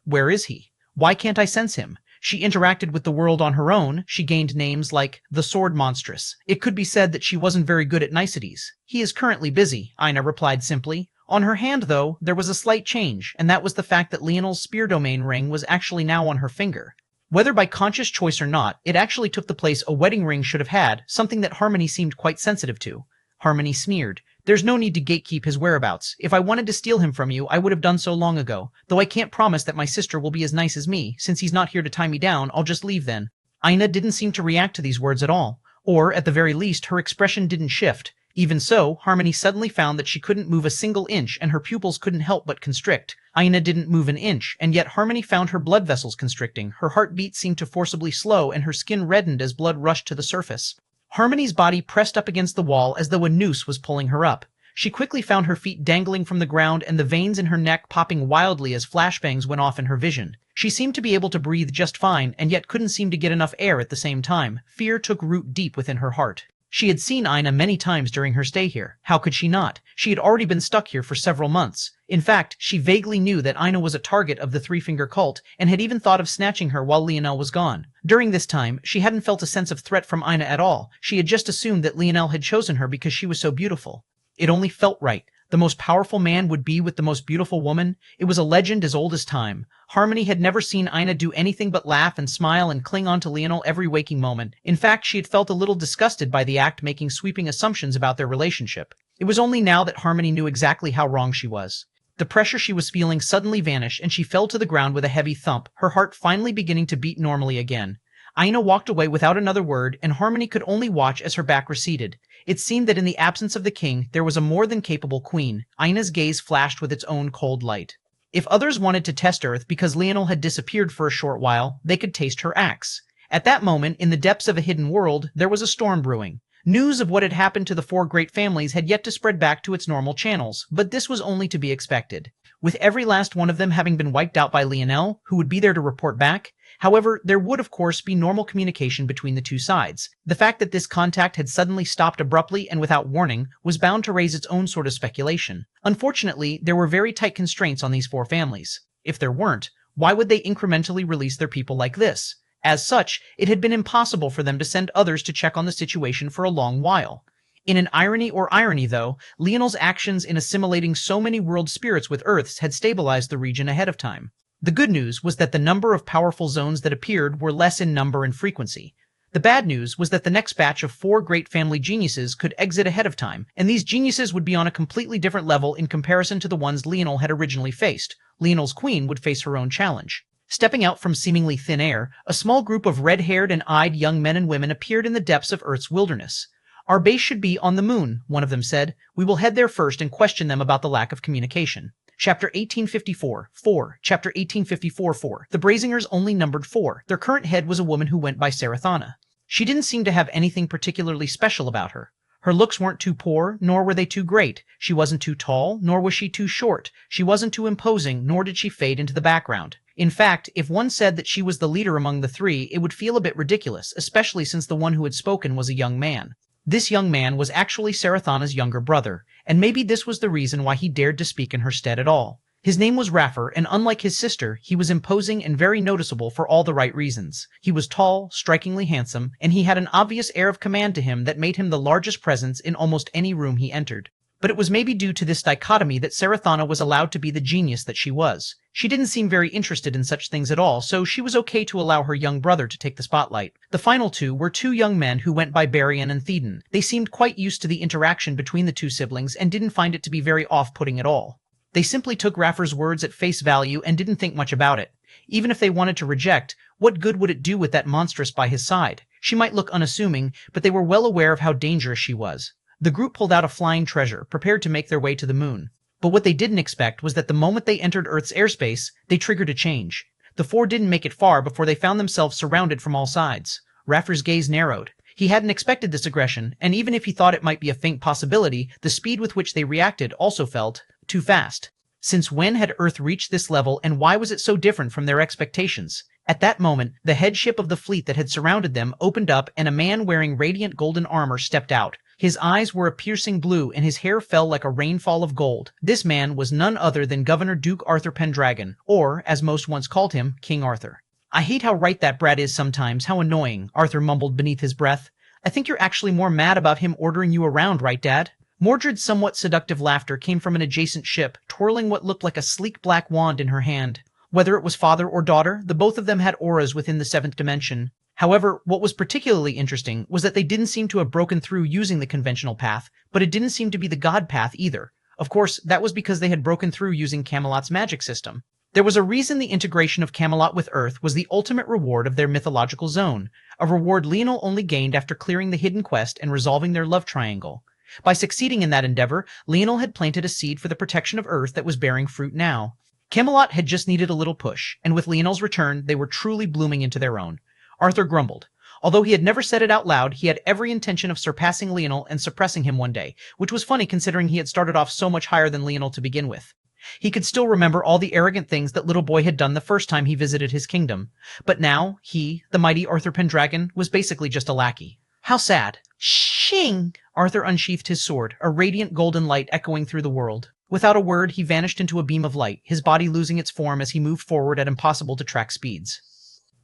"Where is he? Why can't I sense him?" She interacted with the world on her own. She gained names like the Sword Monstrous. It could be said that she wasn't very good at niceties. "He is currently busy," Ina replied simply. On her hand, though, there was a slight change, and that was the fact that Leonel's spear domain ring was actually now on her finger. Whether by conscious choice or not, it actually took the place a wedding ring should have had, something that Harmony seemed quite sensitive to. Harmony sneered. "There's no need to gatekeep his whereabouts. If I wanted to steal him from you, I would have done so long ago. Though I can't promise that my sister will be as nice as me. Since he's not here to tie me down, I'll just leave then." Ina didn't seem to react to these words at all. Or, at the very least, her expression didn't shift. Even so, Harmony suddenly found that she couldn't move a single inch, and her pupils couldn't help but constrict. Ina didn't move an inch, and yet Harmony found her blood vessels constricting. Her heartbeat seemed to forcibly slow, and her skin reddened as blood rushed to the surface. Harmony's body pressed up against the wall as though a noose was pulling her up. She quickly found her feet dangling from the ground and the veins in her neck popping wildly as flashbangs went off in her vision. She seemed to be able to breathe just fine, and yet couldn't seem to get enough air at the same time. Fear took root deep within her heart. She had seen Ina many times during her stay here. How could she not? She had already been stuck here for several months. In fact, she vaguely knew that Ina was a target of the Three-Finger Cult, and had even thought of snatching her while Leonel was gone. During this time, she hadn't felt a sense of threat from Ina at all. She had just assumed that Leonel had chosen her because she was so beautiful. It only felt right. The most powerful man would be with the most beautiful woman. It was a legend as old as time. Harmony had never seen Ina do anything but laugh and smile and cling on to Leonel every waking moment. In fact, she had felt a little disgusted by the act, making sweeping assumptions about their relationship. It was only now that Harmony knew exactly how wrong she was. The pressure she was feeling suddenly vanished, and she fell to the ground with a heavy thump, her heart finally beginning to beat normally again. Ina walked away without another word, and Harmony could only watch as her back receded. It seemed that in the absence of the king, there was a more than capable queen. Ina's gaze flashed with its own cold light. If others wanted to test Earth because Leonel had disappeared for a short while, they could taste her axe. At that moment, in the depths of a hidden world, there was a storm brewing. News of what had happened to the four great families had yet to spread back to its normal channels, but this was only to be expected. With every last one of them having been wiped out by Leonel, who would be there to report back. However, there would of course be normal communication between the two sides. The fact that this contact had suddenly stopped abruptly and without warning was bound to raise its own sort of speculation. Unfortunately, there were very tight constraints on these four families. If there weren't, why would they incrementally release their people like this? As such, it had been impossible for them to send others to check on the situation for a long while. In an irony, though, Leonel's actions in assimilating so many world spirits with Earth's had stabilized the region ahead of time. The good news was that the number of powerful zones that appeared were less in number and frequency. The bad news was that the next batch of four great family geniuses could exit ahead of time, and these geniuses would be on a completely different level in comparison to the ones Leonel had originally faced. Leonel's queen would face her own challenge. Stepping out from seemingly thin air, a small group of red-haired and eyed young men and women appeared in the depths of Earth's wilderness. "Our base should be on the moon," one of them said. "We will head there first and question them about the lack of communication." Chapter 1854, 4. Chapter 1854, 4. The Brazingers only numbered 4. Their current head was a woman who went by Sarathana. She didn't seem to have anything particularly special about her. Her looks weren't too poor, nor were they too great. She wasn't too tall, nor was she too short. She wasn't too imposing, nor did she fade into the background. In fact, if one said that she was the leader among the three, it would feel a bit ridiculous, especially since the one who had spoken was a young man. This young man was actually Sarathana's younger brother, and maybe this was the reason why he dared to speak in her stead at all. His name was Raffer, and unlike his sister, he was imposing and very noticeable for all the right reasons. He was tall, strikingly handsome, and he had an obvious air of command to him that made him the largest presence in almost any room he entered. But it was maybe due to this dichotomy that Sarathana was allowed to be the genius that she was. She didn't seem very interested in such things at all, so she was okay to allow her young brother to take the spotlight. The final two were two young men who went by Barian and Thedon. They seemed quite used to the interaction between the two siblings and didn't find it to be very off-putting at all. They simply took Raffer's words at face value and didn't think much about it. Even if they wanted to reject, what good would it do with that monstrous by his side? She might look unassuming, but they were well aware of how dangerous she was. The group pulled out a flying treasure, prepared to make their way to the moon. But what they didn't expect was that the moment they entered Earth's airspace, they triggered a change. The four didn't make it far before they found themselves surrounded from all sides. Raffer's gaze narrowed. He hadn't expected this aggression, and even if he thought it might be a faint possibility, the speed with which they reacted also felt too fast. Since when had Earth reached this level, and why was it so different from their expectations? At that moment, the headship of the fleet that had surrounded them opened up, and a man wearing radiant golden armor stepped out. His eyes were a piercing blue, and his hair fell like a rainfall of gold. This man was none other than Governor Duke Arthur Pendragon, or, as most once called him, King Arthur. "I hate how right that brat is sometimes, how annoying," Arthur mumbled beneath his breath. "I think you're actually more mad about him ordering you around, right, Dad?" Mordred's somewhat seductive laughter came from an adjacent ship, twirling what looked like a sleek black wand in her hand. Whether it was father or daughter, the both of them had auras within the seventh dimension. However, what was particularly interesting was that they didn't seem to have broken through using the conventional path, but it didn't seem to be the god path either. Of course, that was because they had broken through using Camelot's magic system. There was a reason the integration of Camelot with Earth was the ultimate reward of their mythological zone, a reward Leonel only gained after clearing the hidden quest and resolving their love triangle. By succeeding in that endeavor, Leonel had planted a seed for the protection of Earth that was bearing fruit now. Camelot had just needed a little push, and with Leonel's return, they were truly blooming into their own. Arthur grumbled. Although he had never said it out loud, he had every intention of surpassing Leonel and suppressing him one day, which was funny considering he had started off so much higher than Leonel to begin with. He could still remember all the arrogant things that little boy had done the first time he visited his kingdom. But now, he, the mighty Arthur Pendragon, was basically just a lackey. How sad. Shing! Arthur unsheathed his sword, a radiant golden light echoing through the world. Without a word, he vanished into a beam of light, his body losing its form as he moved forward at impossible-to-track speeds.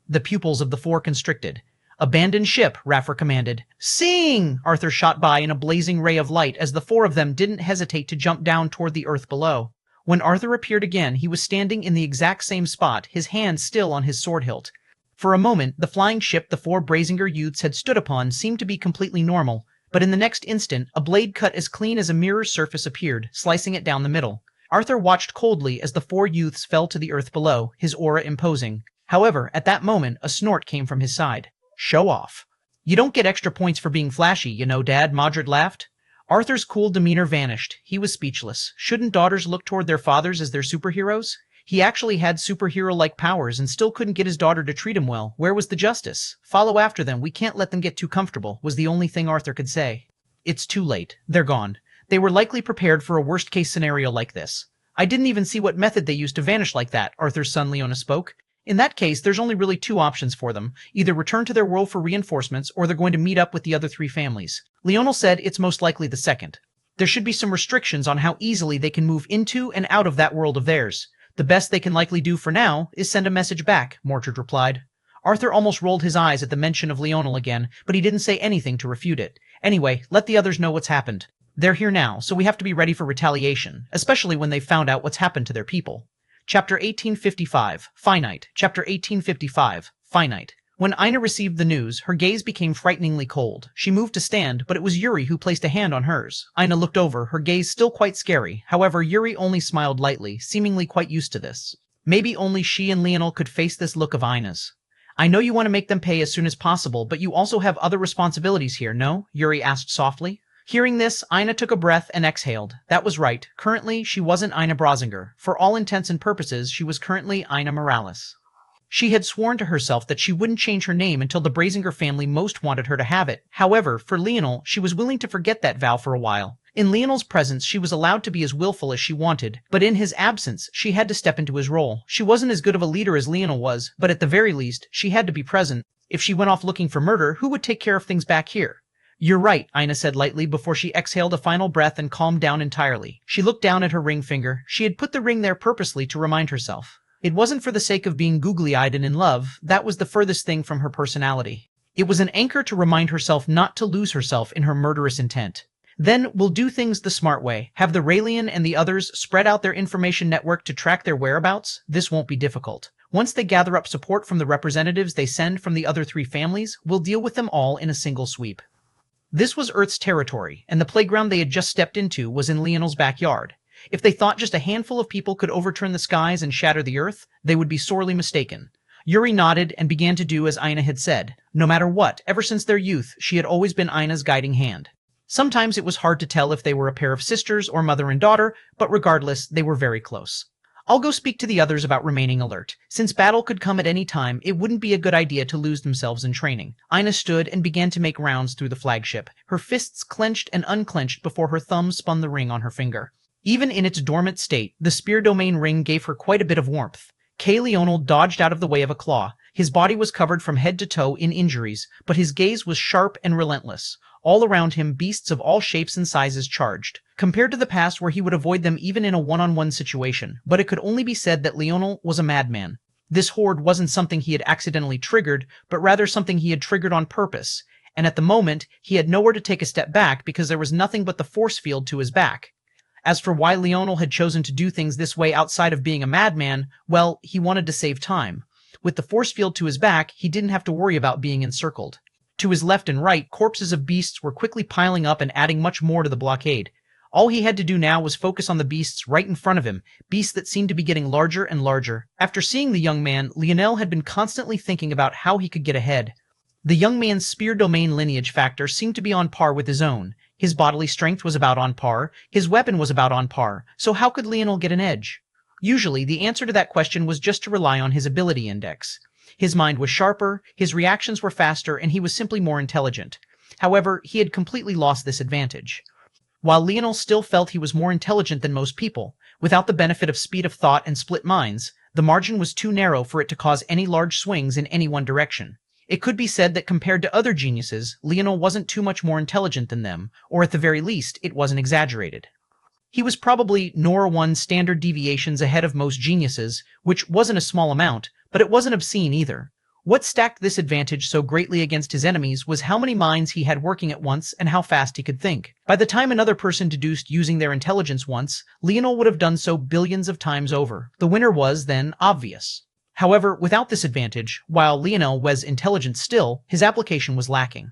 The pupils of the four constricted. "Abandon ship," Raffer commanded. "Sing!" Arthur shot by in a blazing ray of light as the four of them didn't hesitate to jump down toward the earth below. When Arthur appeared again, he was standing in the exact same spot, his hand still on his sword hilt. For a moment, the flying ship the four Brazinger youths had stood upon seemed to be completely normal, but in the next instant, a blade cut as clean as a mirror's surface appeared, slicing it down the middle. Arthur watched coldly as the four youths fell to the earth below, his aura imposing. However, at that moment, a snort came from his side. "Show off." "You don't get extra points for being flashy, you know, Dad," Modred laughed. Arthur's cool demeanor vanished. He was speechless. Shouldn't daughters look toward their fathers as their superheroes? He actually had superhero-like powers and still couldn't get his daughter to treat him well. Where was the justice? "Follow after them. We can't let them get too comfortable," was the only thing Arthur could say. "It's too late. They're gone." They were likely prepared for a worst-case scenario like this. "I didn't even see what method they used to vanish like that," Arthur's son Leona spoke. "In that case, there's only really two options for them. Either return to their world for reinforcements, or they're going to meet up with the other three families." Leonel said it's most likely the second. "There should be some restrictions on how easily they can move into and out of that world of theirs. The best they can likely do for now is send a message back," Mordred replied. Arthur almost rolled his eyes at the mention of Leonel again, but he didn't say anything to refute it. "Anyway, let the others know what's happened. They're here now, so we have to be ready for retaliation, especially when they've found out what's happened to their people." Chapter 1855, Finite. Chapter 1855, Finite. When Ina received the news, her gaze became frighteningly cold. She moved to stand, but it was Yuri who placed a hand on hers. Ina looked over, her gaze still quite scary. However, Yuri only smiled lightly, seemingly quite used to this. Maybe only she and Leonel could face this look of Ina's. "I know you want to make them pay as soon as possible, but you also have other responsibilities here, no?" Yuri asked softly. Hearing this, Ina took a breath and exhaled. That was right. Currently, she wasn't Ina Brazinger. For all intents and purposes, she was currently Ina Morales. She had sworn to herself that she wouldn't change her name until the Brazinger family most wanted her to have it. However, for Leonel, she was willing to forget that vow for a while. In Leonel's presence, she was allowed to be as willful as she wanted, but in his absence, she had to step into his role. She wasn't as good of a leader as Leonel was, but at the very least, she had to be present. If she went off looking for murder, who would take care of things back here? "You're right," Ina said lightly before she exhaled a final breath and calmed down entirely. She looked down at her ring finger. She had put the ring there purposely to remind herself. It wasn't for the sake of being googly-eyed and in love. That was the furthest thing from her personality. It was an anchor to remind herself not to lose herself in her murderous intent. "Then we'll do things the smart way. Have the Raelian and the others spread out their information network to track their whereabouts. This won't be difficult. Once they gather up support from the representatives they send from the other three families, we'll deal with them all in a single sweep." This was Earth's territory, and the playground they had just stepped into was in Leonel's backyard. If they thought just a handful of people could overturn the skies and shatter the Earth, they would be sorely mistaken. Yuri nodded and began to do as Ina had said. No matter what, ever since their youth, she had always been Ina's guiding hand. Sometimes it was hard to tell if they were a pair of sisters or mother and daughter, but regardless, they were very close. "I'll go speak to the others about remaining alert. Since battle could come at any time, it wouldn't be a good idea to lose themselves in training." Ina stood and began to make rounds through the flagship, her fists clenched and unclenched before her thumb spun the ring on her finger. Even in its dormant state, the spear domain ring gave her quite a bit of warmth. Kay Leonel dodged out of the way of a claw. His body was covered from head to toe in injuries, but his gaze was sharp and relentless. All around him, beasts of all shapes and sizes charged. Compared to the past where he would avoid them even in a one-on-one situation, but it could only be said that Leonel was a madman. This horde wasn't something he had accidentally triggered, but rather something he had triggered on purpose, and at the moment, he had nowhere to take a step back because there was nothing but the force field to his back. As for why Leonel had chosen to do things this way outside of being a madman, well, he wanted to save time. With the force field to his back, he didn't have to worry about being encircled. To his left and right, corpses of beasts were quickly piling up and adding much more to the blockade. All he had to do now was focus on the beasts right in front of him, beasts that seemed to be getting larger and larger. After seeing the young man, Leonel had been constantly thinking about how he could get ahead. The young man's spear domain lineage factor seemed to be on par with his own. His bodily strength was about on par, his weapon was about on par, so how could Leonel get an edge? Usually, the answer to that question was just to rely on his ability index. His mind was sharper, his reactions were faster, and he was simply more intelligent. However, he had completely lost this advantage. While Leonel still felt he was more intelligent than most people, without the benefit of speed of thought and split minds, the margin was too narrow for it to cause any large swings in any one direction. It could be said that compared to other geniuses, Leonel wasn't too much more intelligent than them, or at the very least, it wasn't exaggerated. He was probably 0.1 standard deviations ahead of most geniuses, which wasn't a small amount, but it wasn't obscene either. What stacked this advantage so greatly against his enemies was how many minds he had working at once and how fast he could think. By the time another person deduced using their intelligence once, Leonel would have done so billions of times over. The winner was, then, obvious. However, without this advantage, while Leonel was intelligent still, his application was lacking.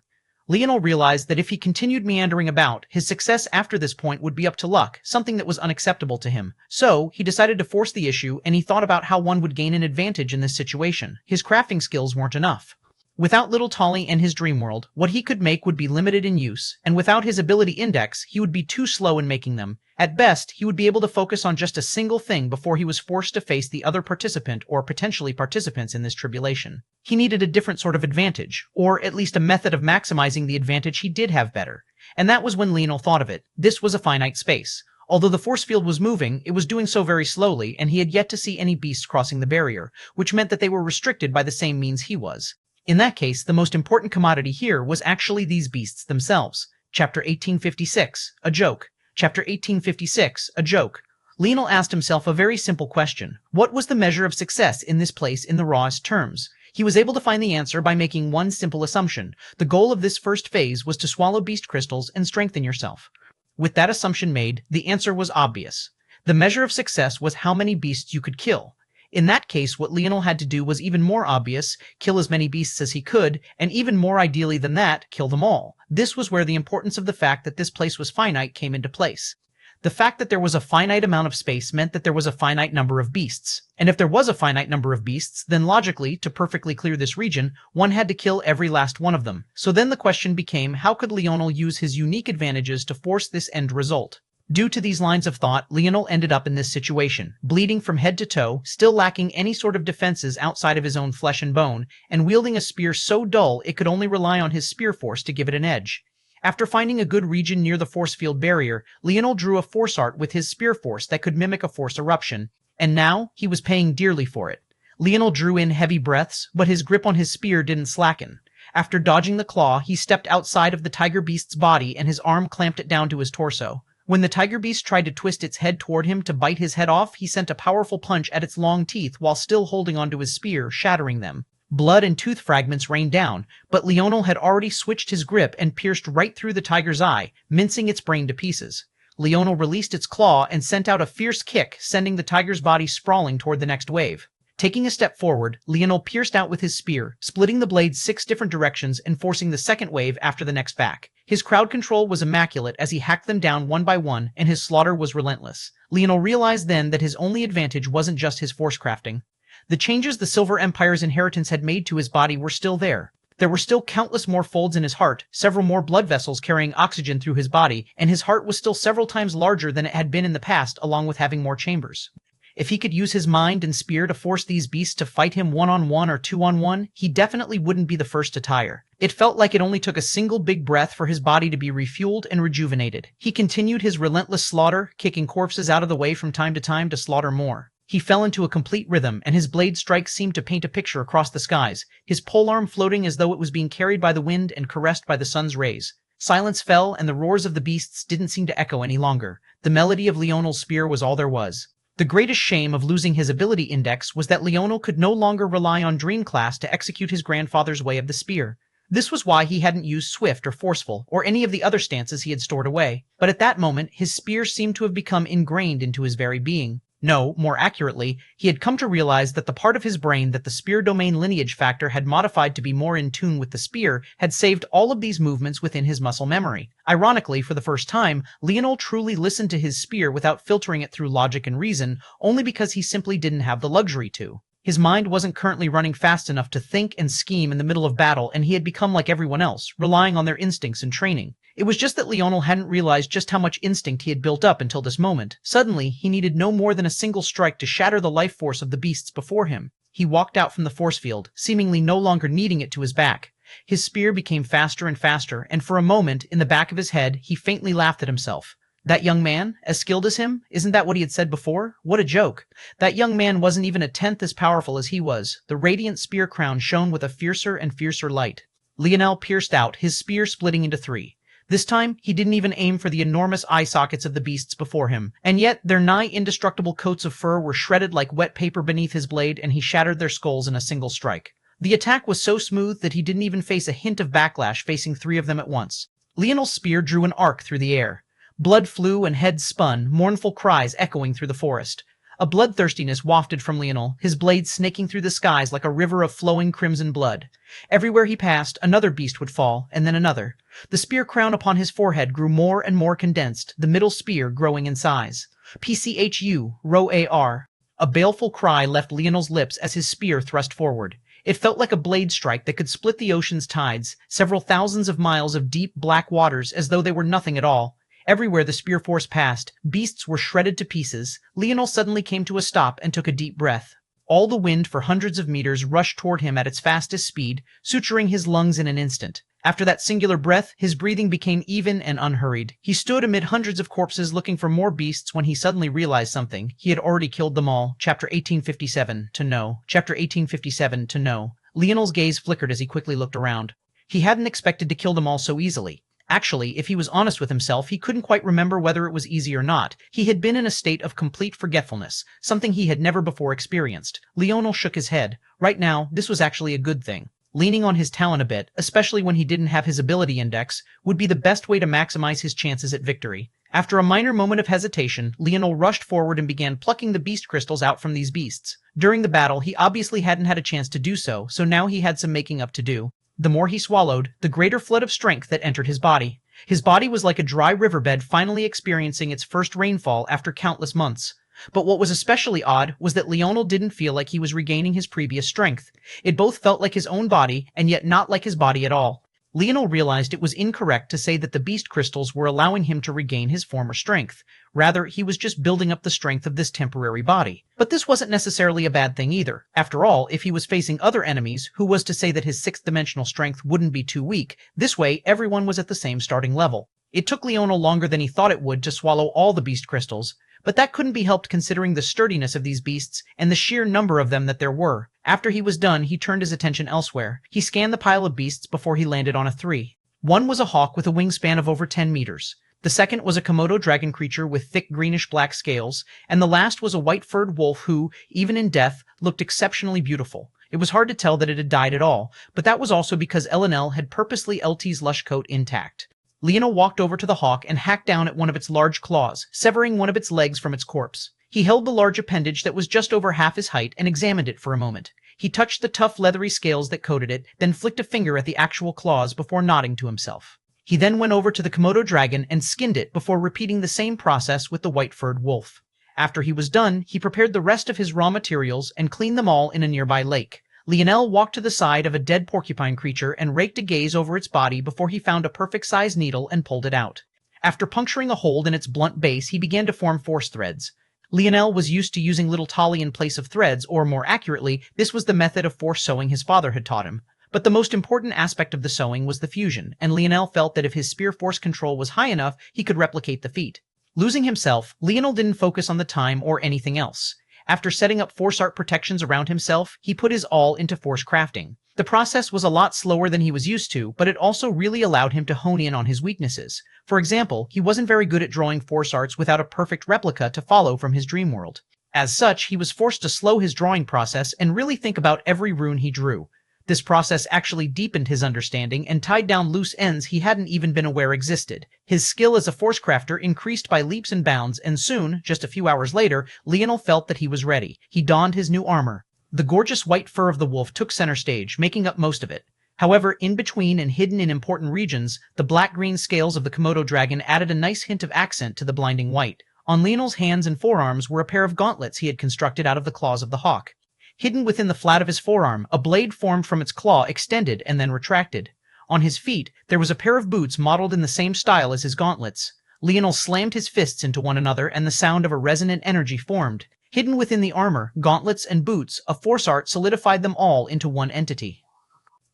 Leonel realized that if he continued meandering about, his success after this point would be up to luck, something that was unacceptable to him. So, he decided to force the issue, and he thought about how one would gain an advantage in this situation. His crafting skills weren't enough. Without little Tolly and his dream world, what he could make would be limited in use, and without his ability index, he would be too slow in making them. At best, he would be able to focus on just a single thing before he was forced to face the other participant or potentially participants in this tribulation. He needed a different sort of advantage, or at least a method of maximizing the advantage he did have better. And that was when Leonel thought of it. This was a finite space. Although the force field was moving, it was doing so very slowly, and he had yet to see any beasts crossing the barrier, which meant that they were restricted by the same means he was. In that case, the most important commodity here was actually these beasts themselves. Chapter 1856, a joke. Chapter 1856, a joke. Leonel asked himself a very simple question. What was the measure of success in this place in the rawest terms? He was able to find the answer by making one simple assumption. The goal of this first phase was to swallow beast crystals and strengthen yourself. With that assumption made, the answer was obvious. The measure of success was how many beasts you could kill. In that case, what Leonel had to do was even more obvious, kill as many beasts as he could, and even more ideally than that, kill them all. This was where the importance of the fact that this place was finite came into place. The fact that there was a finite amount of space meant that there was a finite number of beasts. And if there was a finite number of beasts, then logically, to perfectly clear this region, one had to kill every last one of them. So then the question became, how could Leonel use his unique advantages to force this end result? Due to these lines of thought, Leonel ended up in this situation, bleeding from head to toe, still lacking any sort of defenses outside of his own flesh and bone, and wielding a spear so dull it could only rely on his spear force to give it an edge. After finding a good region near the force field barrier, Leonel drew a force art with his spear force that could mimic a force eruption, and now he was paying dearly for it. Leonel drew in heavy breaths, but his grip on his spear didn't slacken. After dodging the claw, he stepped outside of the tiger beast's body and his arm clamped it down to his torso. When the tiger beast tried to twist its head toward him to bite his head off, he sent a powerful punch at its long teeth while still holding onto his spear, shattering them. Blood and tooth fragments rained down, but Leonel had already switched his grip and pierced right through the tiger's eye, mincing its brain to pieces. Leonel released its claw and sent out a fierce kick, sending the tiger's body sprawling toward the next wave. Taking a step forward, Leonel pierced out with his spear, splitting the blade 6 different directions and forcing the second wave after the next back. His crowd control was immaculate as he hacked them down one by one, and his slaughter was relentless. Leonel realized then that his only advantage wasn't just his force crafting. The changes the Silver Empire's inheritance had made to his body were still there. There were still countless more folds in his heart, several more blood vessels carrying oxygen through his body, and his heart was still several times larger than it had been in the past, along with having more chambers. If he could use his mind and spear to force these beasts to fight him 1-on-1 or 2-on-1, he definitely wouldn't be the first to tire. It felt like it only took a single big breath for his body to be refueled and rejuvenated. He continued his relentless slaughter, kicking corpses out of the way from time to slaughter more. He fell into a complete rhythm, and his blade strikes seemed to paint a picture across the skies, his polearm floating as though it was being carried by the wind and caressed by the sun's rays. Silence fell, and the roars of the beasts didn't seem to echo any longer. The melody of Leonel's spear was all there was. The greatest shame of losing his ability index was that Leonel could no longer rely on Dream Class to execute his grandfather's way of the spear. This was why he hadn't used Swift or Forceful, or any of the other stances he had stored away. But at that moment, his spear seemed to have become ingrained into his very being. No, more accurately, he had come to realize that the part of his brain that the spear domain lineage factor had modified to be more in tune with the spear had saved all of these movements within his muscle memory. Ironically, for the first time, Leonel truly listened to his spear without filtering it through logic and reason, only because he simply didn't have the luxury to. His mind wasn't currently running fast enough to think and scheme in the middle of battle, and he had become like everyone else, relying on their instincts and training. It was just that Leonel hadn't realized just how much instinct he had built up until this moment. Suddenly, he needed no more than a single strike to shatter the life force of the beasts before him. he walked out from the force field, seemingly no longer needing it to his back. His spear became faster and faster, and for a moment, in the back of his head, he faintly laughed at himself. That young man, as skilled as him? Isn't that what he had said before? What a joke. That young man wasn't even a tenth as powerful as he was. The radiant spear crown shone with a fiercer and fiercer light. Leonel pierced out, his spear splitting into three. This time, he didn't even aim for the enormous eye sockets of the beasts before him, and yet their nigh indestructible coats of fur were shredded like wet paper beneath his blade, and he shattered their skulls in a single strike. The attack was so smooth that he didn't even face a hint of backlash facing three of them at once. Leonel's spear drew an arc through the air. Blood flew and heads spun, mournful cries echoing through the forest. A bloodthirstiness wafted from Leonel, his blade snaking through the skies like a river of flowing crimson blood. Everywhere he passed, another beast would fall, and then another. The spear crown upon his forehead grew more and more condensed, the middle spear growing in size. PCHU, Row AR. A baleful cry left Leonel's lips as his spear thrust forward. It felt like a blade strike that could split the ocean's tides, several thousands of miles of deep black waters as though they were nothing at all. Everywhere the spear force passed, beasts were shredded to pieces. Leonel suddenly came to a stop and took a deep breath. All the wind for hundreds of meters rushed toward him at its fastest speed, suturing his lungs in an instant. After that singular breath, his breathing became even and unhurried. He stood amid hundreds of corpses looking for more beasts when he suddenly realized something. He had already killed them all. Chapter 1857, to know. Chapter 1857, to know. Leonel's gaze flickered as he quickly looked around. He hadn't expected to kill them all so easily. Actually, if he was honest with himself, he couldn't quite remember whether it was easy or not. He had been in a state of complete forgetfulness, something he had never before experienced. Leonel shook his head. Right now, this was actually a good thing. Leaning on his talent a bit, especially when he didn't have his ability index, would be the best way to maximize his chances at victory. After a minor moment of hesitation, Leonel rushed forward and began plucking the beast crystals out from these beasts. During the battle, he obviously hadn't had a chance to do so, so now he had some making up to do. The more he swallowed, the greater flood of strength that entered his body. His body was like a dry riverbed finally experiencing its first rainfall after countless months. But what was especially odd was that Leonel didn't feel like he was regaining his previous strength. It both felt like his own body, and yet not like his body at all. Leonel realized it was incorrect to say that the beast crystals were allowing him to regain his former strength. Rather, he was just building up the strength of this temporary body. But this wasn't necessarily a bad thing either. After all, if he was facing other enemies, who was to say that his sixth-dimensional strength wouldn't be too weak? This way, everyone was at the same starting level. It took Leonel longer than he thought it would to swallow all the beast crystals, but that couldn't be helped considering the sturdiness of these beasts and the sheer number of them that there were. After he was done, he turned his attention elsewhere. He scanned the pile of beasts before he landed on a three. One was a hawk with a wingspan of over 10 meters. The second was a Komodo dragon creature with thick greenish-black scales, and the last was a white-furred wolf who, even in death, looked exceptionally beautiful. It was hard to tell that it had died at all, but that was also because Leonel had purposely LT's lush coat intact. Leonel walked over to the hawk and hacked down at one of its large claws, severing one of its legs from its corpse. He held the large appendage that was just over half his height and examined it for a moment. He touched the tough leathery scales that coated it, then flicked a finger at the actual claws before nodding to himself. He then went over to the Komodo dragon and skinned it before repeating the same process with the white-furred wolf. After he was done, he prepared the rest of his raw materials and cleaned them all in a nearby lake. Leonel walked to the side of a dead porcupine creature and raked a gaze over its body before he found a perfect-sized needle and pulled it out. After puncturing a hole in its blunt base, he began to form force threads. Leonel was used to using little tali in place of threads, or more accurately, this was the method of force sewing his father had taught him. But the most important aspect of the sewing was the fusion, and Leonel felt that if his spear force control was high enough, he could replicate the feat. Losing himself, Leonel didn't focus on the time or anything else. After setting up force art protections around himself, he put his all into force crafting. The process was a lot slower than he was used to, but it also really allowed him to hone in on his weaknesses. For example, he wasn't very good at drawing force arts without a perfect replica to follow from his dream world. As such, he was forced to slow his drawing process and really think about every rune he drew. This process actually deepened his understanding and tied down loose ends he hadn't even been aware existed. His skill as a force crafter increased by leaps and bounds, and soon, just a few hours later, Leonel felt that he was ready. He donned his new armor. The gorgeous white fur of the wolf took center stage, making up most of it. However, in between and hidden in important regions, the black-green scales of the Komodo dragon added a nice hint of accent to the blinding white. On Leonel's hands and forearms were a pair of gauntlets he had constructed out of the claws of the hawk. Hidden within the flat of his forearm, a blade formed from its claw extended and then retracted. On his feet, there was a pair of boots modeled in the same style as his gauntlets. Leonel slammed his fists into one another and the sound of a resonant energy formed. Hidden within the armor, gauntlets, and boots, a force art solidified them all into one entity.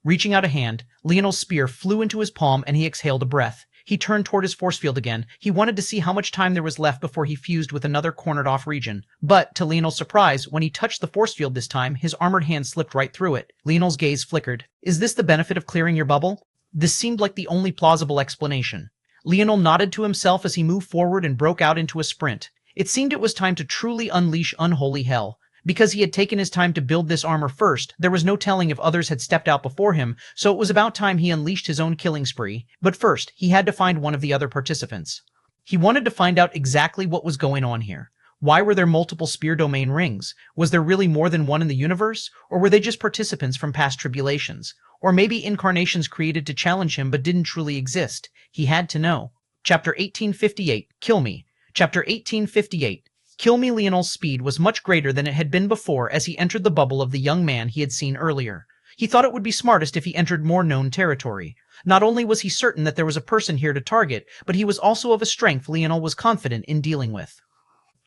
Reaching out a hand, Leonel's spear flew into his palm and he exhaled a breath. He turned toward his force field again. He wanted to see how much time there was left before he fused with another cornered-off region. But, to Leonel's surprise, when he touched the force field this time, his armored hand slipped right through it. Leonel's gaze flickered. Is this the benefit of clearing your bubble? This seemed like the only plausible explanation. Leonel nodded to himself as he moved forward and broke out into a sprint. It seemed it was time to truly unleash unholy hell. Because he had taken his time to build this armor first, there was no telling if others had stepped out before him, so it was about time he unleashed his own killing spree. But first, he had to find one of the other participants. He wanted to find out exactly what was going on here. Why were there multiple spear domain rings? Was there really more than one in the universe? Or were they just participants from past tribulations? Or maybe incarnations created to challenge him but didn't truly exist? He had to know. Chapter 1858, Kill Me. Chapter 1858. Kill Me. Leonel's speed was much greater than it had been before as he entered the bubble of the young man he had seen earlier. He thought it would be smartest if he entered more known territory. Not only was he certain that there was a person here to target, but he was also of a strength Leonel was confident in dealing with.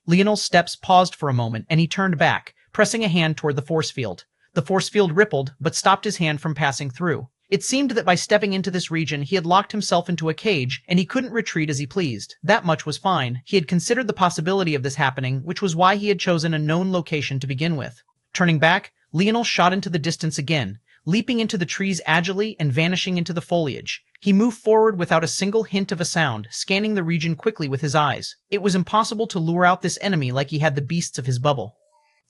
Leonel's steps paused for a moment and he turned back, pressing a hand toward the force field. The force field rippled, but stopped his hand from passing through. It seemed that by stepping into this region, he had locked himself into a cage, and he couldn't retreat as he pleased. That much was fine. He had considered the possibility of this happening, which was why he had chosen a known location to begin with. Turning back, Leonel shot into the distance again, leaping into the trees agilely and vanishing into the foliage. He moved forward without a single hint of a sound, scanning the region quickly with his eyes. It was impossible to lure out this enemy like he had the beasts of his bubble.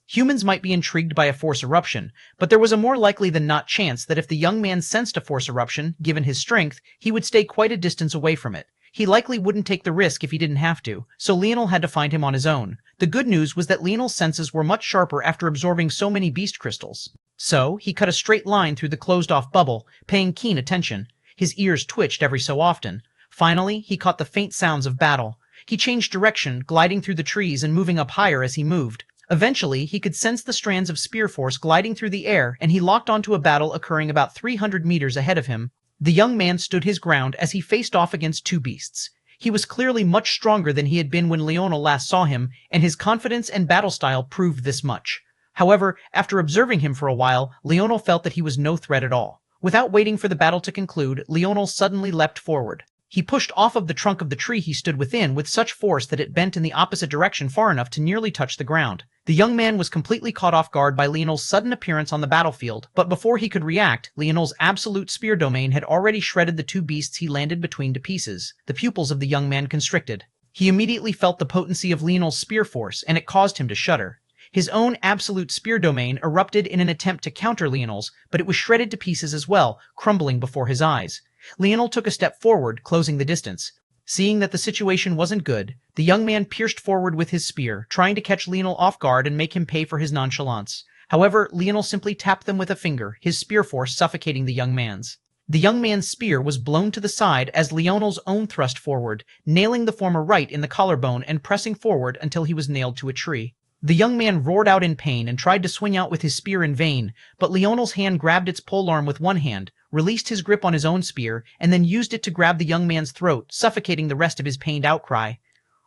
Humans might be intrigued by a force eruption, but there was a more likely than not chance that if the young man sensed a force eruption, given his strength, he would stay quite a distance away from it. He likely wouldn't take the risk if he didn't have to, so Leonel had to find him on his own. The good news was that Leonel's senses were much sharper after absorbing so many beast crystals. So, he cut a straight line through the closed-off bubble, paying keen attention. His ears twitched every so often. Finally, he caught the faint sounds of battle. He changed direction, gliding through the trees and moving up higher as he moved. Eventually, he could sense the strands of spear force gliding through the air, and he locked onto a battle occurring about 300 meters ahead of him. The young man stood his ground as he faced off against two beasts. He was clearly much stronger than he had been when Leonel last saw him, and his confidence and battle style proved this much. However, after observing him for a while, Leonel felt that he was no threat at all. Without waiting for the battle to conclude, Leonel suddenly leapt forward. He pushed off of the trunk of the tree he stood within with such force that it bent in the opposite direction far enough to nearly touch the ground. The young man was completely caught off guard by Leonel's sudden appearance on the battlefield, but before he could react, Leonel's absolute spear domain had already shredded the two beasts he landed between to pieces. The pupils of the young man constricted. He immediately felt the potency of Leonel's spear force, and it caused him to shudder. His own absolute spear domain erupted in an attempt to counter Leonel's, but it was shredded to pieces as well, crumbling before his eyes. Leonel took a step forward, closing the distance. Seeing that the situation wasn't good, the young man pierced forward with his spear, trying to catch Leonel off guard and make him pay for his nonchalance. However, Leonel simply tapped them with a finger, his spear force suffocating the young man's. The young man's spear was blown to the side as Leonel's own thrust forward, nailing the former right in the collarbone and pressing forward until he was nailed to a tree. The young man roared out in pain and tried to swing out with his spear in vain, but Leonel's hand grabbed its polearm with one hand, released his grip on his own spear, and then used it to grab the young man's throat, suffocating the rest of his pained outcry.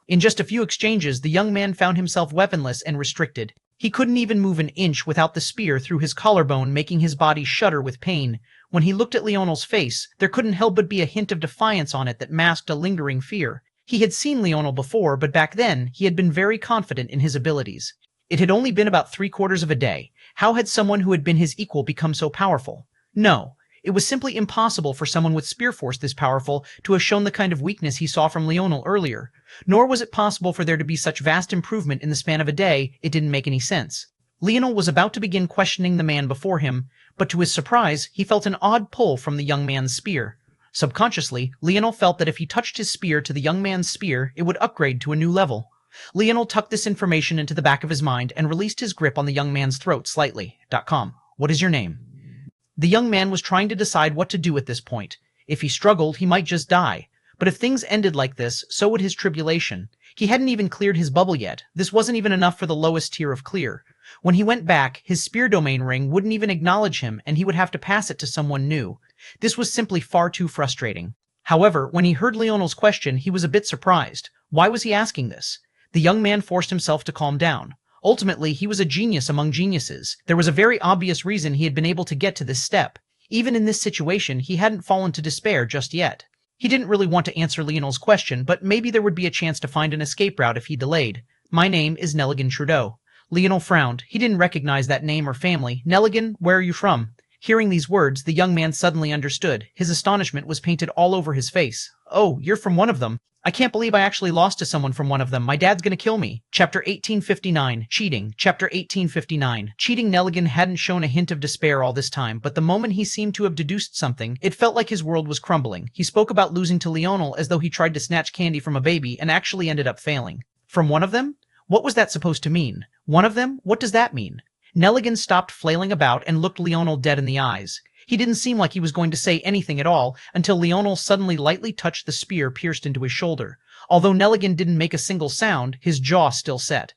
In just a few exchanges, the young man found himself weaponless and restricted. He couldn't even move an inch without the spear through his collarbone, making his body shudder with pain. When he looked at Leonel's face, there couldn't help but be a hint of defiance on it that masked a lingering fear. He had seen Leonel before, but back then, he had been very confident in his abilities. It had only been about 3/4 of a day. How had someone who had been his equal become so powerful? No. It was simply impossible for someone with spear force this powerful to have shown the kind of weakness he saw from Leonel earlier. Nor was it possible for there to be such vast improvement in the span of a day. It didn't make any sense. Leonel was about to begin questioning the man before him, but to his surprise, he felt an odd pull from the young man's spear. Subconsciously, Leonel felt that if he touched his spear to the young man's spear, it would upgrade to a new level. Leonel tucked this information into the back of his mind and released his grip on the young man's throat slightly. What is your name? The young man was trying to decide what to do at this point. If he struggled, he might just die. But if things ended like this, so would his tribulation. He hadn't even cleared his bubble yet. This wasn't even enough for the lowest tier of clear. When he went back, his spear domain ring wouldn't even acknowledge him, and he would have to pass it to someone new. This was simply far too frustrating. However, when he heard Leonel's question, he was a bit surprised. Why was he asking this? The young man forced himself to calm down. Ultimately, he was a genius among geniuses. There was a very obvious reason he had been able to get to this step. Even in this situation, he hadn't fallen to despair just yet. He didn't really want to answer Leonel's question, but maybe there would be a chance to find an escape route if he delayed. My name is Nelligan Trudeau. Leonel frowned. He didn't recognize that name or family. Nelligan, where are you from? Hearing these words, the young man suddenly understood. His astonishment was painted all over his face. Oh, you're from one of them. I can't believe I actually lost to someone from one of them. My dad's gonna kill me. Chapter 1859. Cheating. Chapter 1859. Cheating. Nelligan hadn't shown a hint of despair all this time, but the moment he seemed to have deduced something, it felt like his world was crumbling. He spoke about losing to Leonel as though he tried to snatch candy from a baby and actually ended up failing. From one of them? What was that supposed to mean? One of them? What does that mean? Nelligan stopped flailing about and looked Leonel dead in the eyes. He didn't seem like he was going to say anything at all until Leonel suddenly lightly touched the spear pierced into his shoulder. Although Nelligan didn't make a single sound, his jaw still set.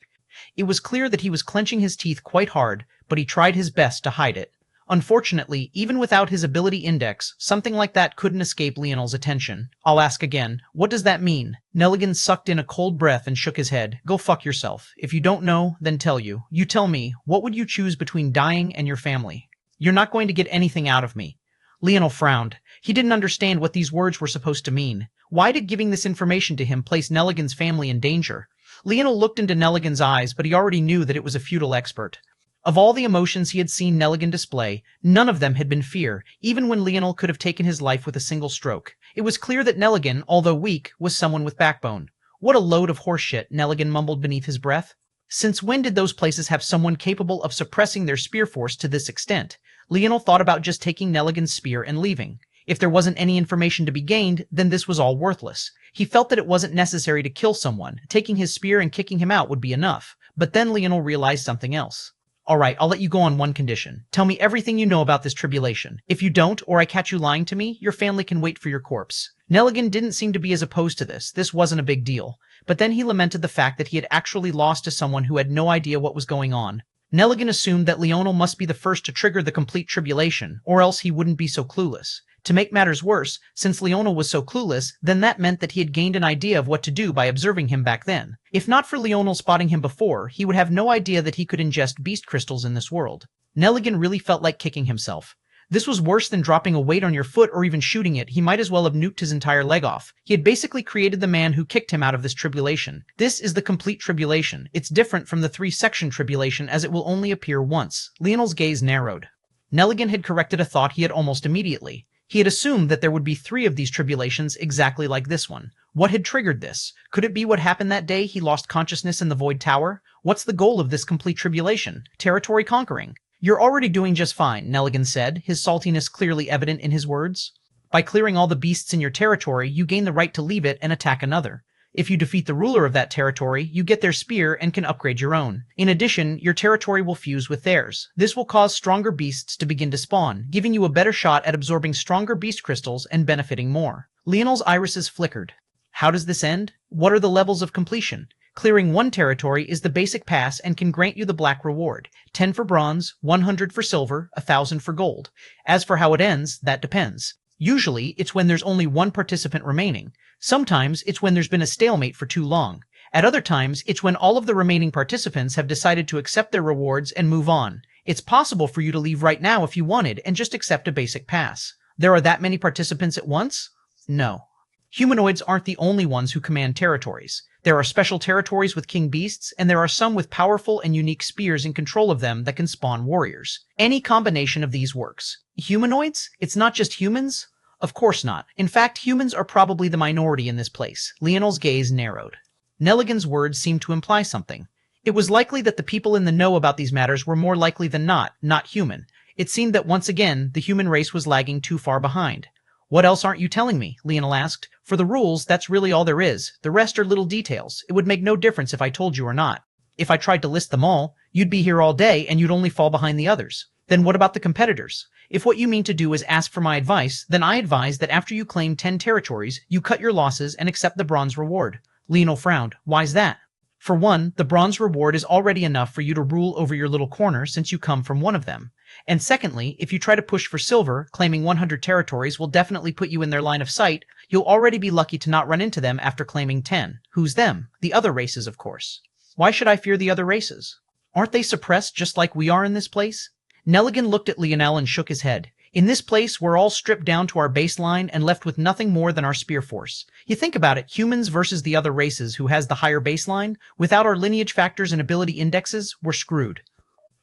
It was clear that he was clenching his teeth quite hard, but he tried his best to hide it. Unfortunately, even without his ability index, something like that couldn't escape Leonel's attention. I'll ask again, what does that mean? Nelligan sucked in a cold breath and shook his head. Go fuck yourself. If you don't know, then tell you. You tell me, what would you choose between dying and your family? You're not going to get anything out of me. Leonel frowned. He didn't understand what these words were supposed to mean. Why did giving this information to him place Nelligan's family in danger? Leonel looked into Nelligan's eyes, but he already knew that it was a futile expert. Of all the emotions he had seen Nelligan display, none of them had been fear, even when Leonel could have taken his life with a single stroke. It was clear that Nelligan, although weak, was someone with backbone. What a load of horseshit, Nelligan mumbled beneath his breath. Since when did those places have someone capable of suppressing their spear force to this extent? Leonel thought about just taking Nelligan's spear and leaving. If there wasn't any information to be gained, then this was all worthless. He felt that it wasn't necessary to kill someone. Taking his spear and kicking him out would be enough. But then Leonel realized something else. All right, I'll let you go on one condition. Tell me everything you know about this tribulation. If you don't, or I catch you lying to me, your family can wait for your corpse. Nelligan didn't seem to be as opposed to this. This wasn't a big deal. But then he lamented the fact that he had actually lost to someone who had no idea what was going on. Nelligan assumed that Leonel must be the first to trigger the complete tribulation, or else he wouldn't be so clueless. To make matters worse, since Leonel was so clueless, then that meant that he had gained an idea of what to do by observing him back then. If not for Leonel spotting him before, he would have no idea that he could ingest beast crystals in this world. Nelligan really felt like kicking himself. This was worse than dropping a weight on your foot or even shooting it. He might as well have nuked his entire leg off. He had basically created the man who kicked him out of this tribulation. This is the complete tribulation. It's different from the three-section tribulation as it will only appear once. Leonel's gaze narrowed. Nelligan had corrected a thought he had almost immediately. He had assumed that there would be 3 of these tribulations exactly like this one. What had triggered this? Could it be what happened that day he lost consciousness in the Void Tower? What's the goal of this complete tribulation? Territory conquering. You're already doing just fine, Nelligan said, his saltiness clearly evident in his words. By clearing all the beasts in your territory, you gain the right to leave it and attack another. If you defeat the ruler of that territory, you get their spear and can upgrade your own. In addition, your territory will fuse with theirs. This will cause stronger beasts to begin to spawn, giving you a better shot at absorbing stronger beast crystals and benefiting more. Leonel's irises flickered. How does this end? What are the levels of completion? Clearing one territory is the basic pass and can grant you the black reward. 10 for bronze, 100 for silver, 1,000 for gold. As for how it ends, that depends. Usually, it's when there's only one participant remaining. Sometimes, it's when there's been a stalemate for too long. At other times, it's when all of the remaining participants have decided to accept their rewards and move on. It's possible for you to leave right now if you wanted and just accept a basic pass. There are that many participants at once? No. Humanoids aren't the only ones who command territories. There are special territories with king beasts, and there are some with powerful and unique spears in control of them that can spawn warriors. Any combination of these works. Humanoids? It's not just humans? Of course not. In fact, humans are probably the minority in this place. Leonel's gaze narrowed. Nelligan's words seemed to imply something. It was likely that the people in the know about these matters were more likely than not human. It seemed that once again, the human race was lagging too far behind. What else aren't you telling me? Leonel asked. For the rules, that's really all there is. The rest are little details. It would make no difference if I told you or not. If I tried to list them all, you'd be here all day and you'd only fall behind the others. Then what about the competitors? If what you mean to do is ask for my advice, then I advise that after you claim 10 territories, you cut your losses and accept the bronze reward. Leonel frowned. Why's that? For one, the bronze reward is already enough for you to rule over your little corner since you come from one of them. And secondly, if you try to push for silver, claiming 100 territories will definitely put you in their line of sight, you'll already be lucky to not run into them after claiming 10. Who's them? The other races, of course. Why should I fear the other races? Aren't they suppressed just like we are in this place? Nelligan looked at Leonel and shook his head. In this place, we're all stripped down to our baseline and left with nothing more than our spear force. You think about it, humans versus the other races who has the higher baseline, without our lineage factors and ability indexes, we're screwed.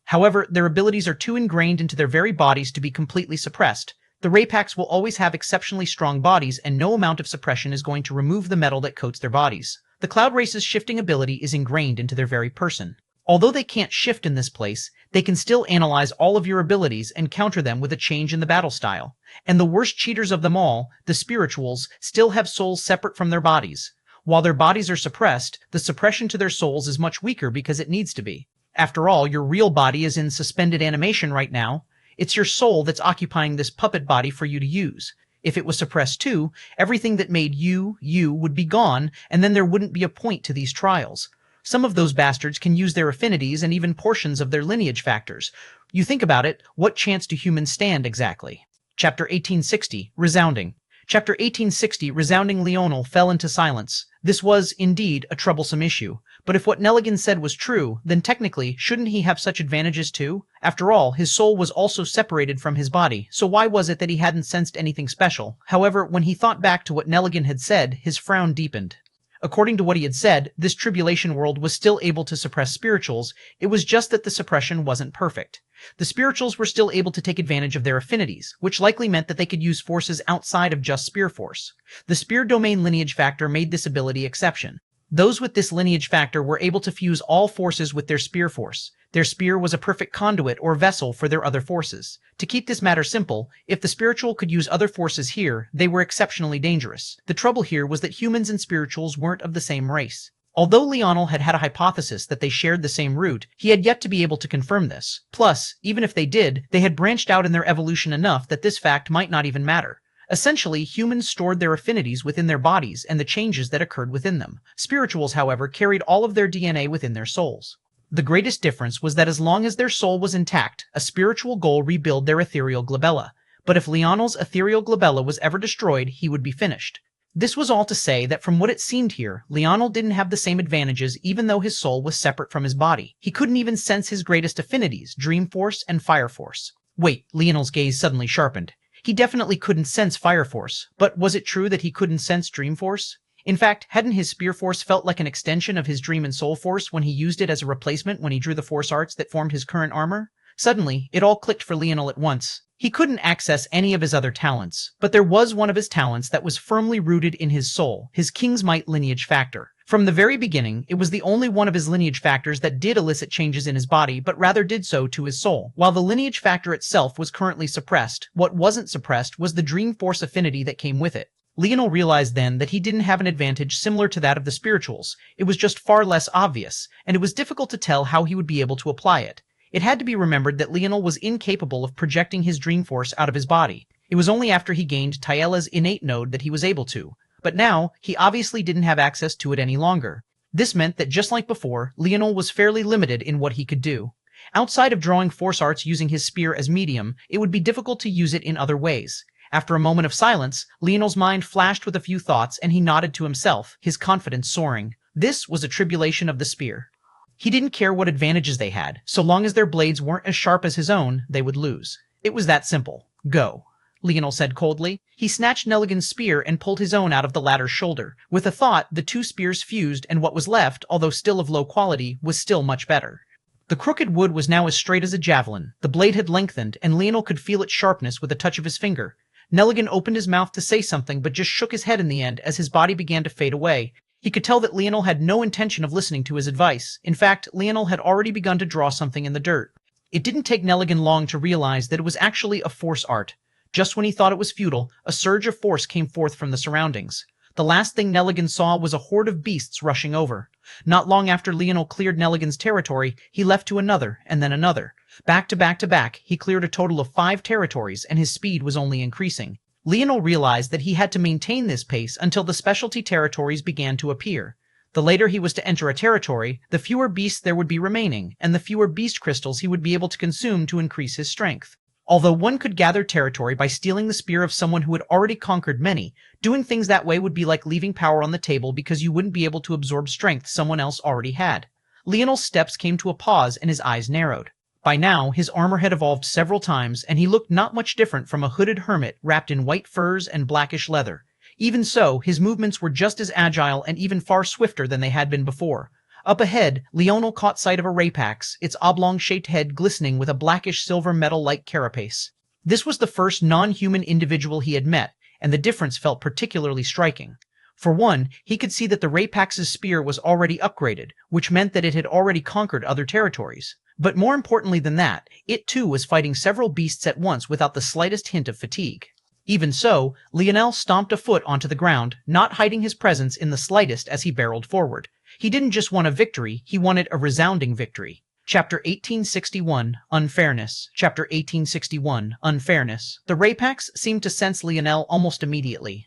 However, their abilities are too ingrained into their very bodies to be completely suppressed. The Rapax will always have exceptionally strong bodies, and no amount of suppression is going to remove the metal that coats their bodies. The Cloud Race's shifting ability is ingrained into their very person. Although they can't shift in this place, they can still analyze all of your abilities and counter them with a change in the battle style. And the worst cheaters of them all, the spirituals, still have souls separate from their bodies. While their bodies are suppressed, the suppression to their souls is much weaker because it needs to be. After all, your real body is in suspended animation right now. It's your soul that's occupying this puppet body for you to use. If it was suppressed too, everything that made you would be gone, and then there wouldn't be a point to these trials. Some of those bastards can use their affinities and even portions of their lineage factors. You think about it, what chance do humans stand exactly? Chapter 1860, Resounding. Chapter 1860, Resounding. Leonel fell into silence. This was, indeed, a troublesome issue. But if what Nelligan said was true, then technically, shouldn't he have such advantages too? After all, his soul was also separated from his body, so why was it that he hadn't sensed anything special? However, when he thought back to what Nelligan had said, his frown deepened. According to what he had said, this tribulation world was still able to suppress spirituals, it was just that the suppression wasn't perfect. The spirituals were still able to take advantage of their affinities, which likely meant that they could use forces outside of just spear force. The spear domain lineage factor made this ability exception. Those with this lineage factor were able to fuse all forces with their spear force. Their spear was a perfect conduit or vessel for their other forces. To keep this matter simple, if the spiritual could use other forces here, they were exceptionally dangerous. The trouble here was that humans and spirituals weren't of the same race. Although Leonel had a hypothesis that they shared the same root, he had yet to be able to confirm this. Plus, even if they did, they had branched out in their evolution enough that this fact might not even matter. Essentially, humans stored their affinities within their bodies and the changes that occurred within them. Spirituals, however, carried all of their DNA within their souls. The greatest difference was that as long as their soul was intact, a spiritual goal rebuild their ethereal glabella. But if Leonel's ethereal glabella was ever destroyed, he would be finished. This was all to say that from what it seemed here, Leonel didn't have the same advantages even though his soul was separate from his body. He couldn't even sense his greatest affinities, Dream Force and Fire Force. Wait, Leonel's gaze suddenly sharpened. He definitely couldn't sense Fire Force, but was it true that he couldn't sense Dream Force? In fact, hadn't his Spear Force felt like an extension of his Dream and Soul Force when he used it as a replacement when he drew the Force Arts that formed his current armor? Suddenly, it all clicked for Leonel at once. He couldn't access any of his other talents, but there was one of his talents that was firmly rooted in his soul, his King's Might lineage factor. From the very beginning, it was the only one of his lineage factors that did elicit changes in his body, but rather did so to his soul. While the lineage factor itself was currently suppressed, what wasn't suppressed was the Dream Force affinity that came with it. Leonel realized then that he didn't have an advantage similar to that of the spirituals. It was just far less obvious, and it was difficult to tell how he would be able to apply it. It had to be remembered that Leonel was incapable of projecting his Dream Force out of his body. It was only after he gained Tyela's innate node that he was able to. But now, he obviously didn't have access to it any longer. This meant that just like before, Leonel was fairly limited in what he could do. Outside of drawing Force Arts using his spear as medium, it would be difficult to use it in other ways. After a moment of silence, Leonel's mind flashed with a few thoughts and he nodded to himself, his confidence soaring. This was a tribulation of the spear. He didn't care what advantages they had. So long as their blades weren't as sharp as his own, they would lose. It was that simple. Go, Leonel said coldly. He snatched Nelligan's spear and pulled his own out of the latter's shoulder. With a thought, the two spears fused, and what was left, although still of low quality, was still much better. The crooked wood was now as straight as a javelin. The blade had lengthened, and Leonel could feel its sharpness with a touch of his finger. Nelligan opened his mouth to say something, but just shook his head in the end as his body began to fade away. He could tell that Leonel had no intention of listening to his advice. In fact, Leonel had already begun to draw something in the dirt. It didn't take Nelligan long to realize that it was actually a force art. Just when he thought it was futile, a surge of force came forth from the surroundings. The last thing Nelligan saw was a horde of beasts rushing over. Not long after Leonel cleared Nelligan's territory, he left to another, and then another. Back to back to back, he cleared a total of 5 territories, and his speed was only increasing. Leonel realized that he had to maintain this pace until the specialty territories began to appear. The later he was to enter a territory, the fewer beasts there would be remaining, and the fewer beast crystals he would be able to consume to increase his strength. Although one could gather territory by stealing the spear of someone who had already conquered many, doing things that way would be like leaving power on the table because you wouldn't be able to absorb strength someone else already had. Leonel's steps came to a pause and his eyes narrowed. By now, his armor had evolved several times, and he looked not much different from a hooded hermit wrapped in white furs and blackish leather. Even so, his movements were just as agile and even far swifter than they had been before. Up ahead, Leonel caught sight of a rapax, its oblong-shaped head glistening with a blackish silver metal-like carapace. This was the first non-human individual he had met, and the difference felt particularly striking. For one, he could see that the rapax's spear was already upgraded, which meant that it had already conquered other territories. But more importantly than that, it too was fighting several beasts at once without the slightest hint of fatigue. Even so, Leonel stomped a foot onto the ground, not hiding his presence in the slightest as he barreled forward. He didn't just want a victory, he wanted a resounding victory. Chapter 1861, Unfairness. Chapter 1861, Unfairness. The rapax seemed to sense Leonel almost immediately.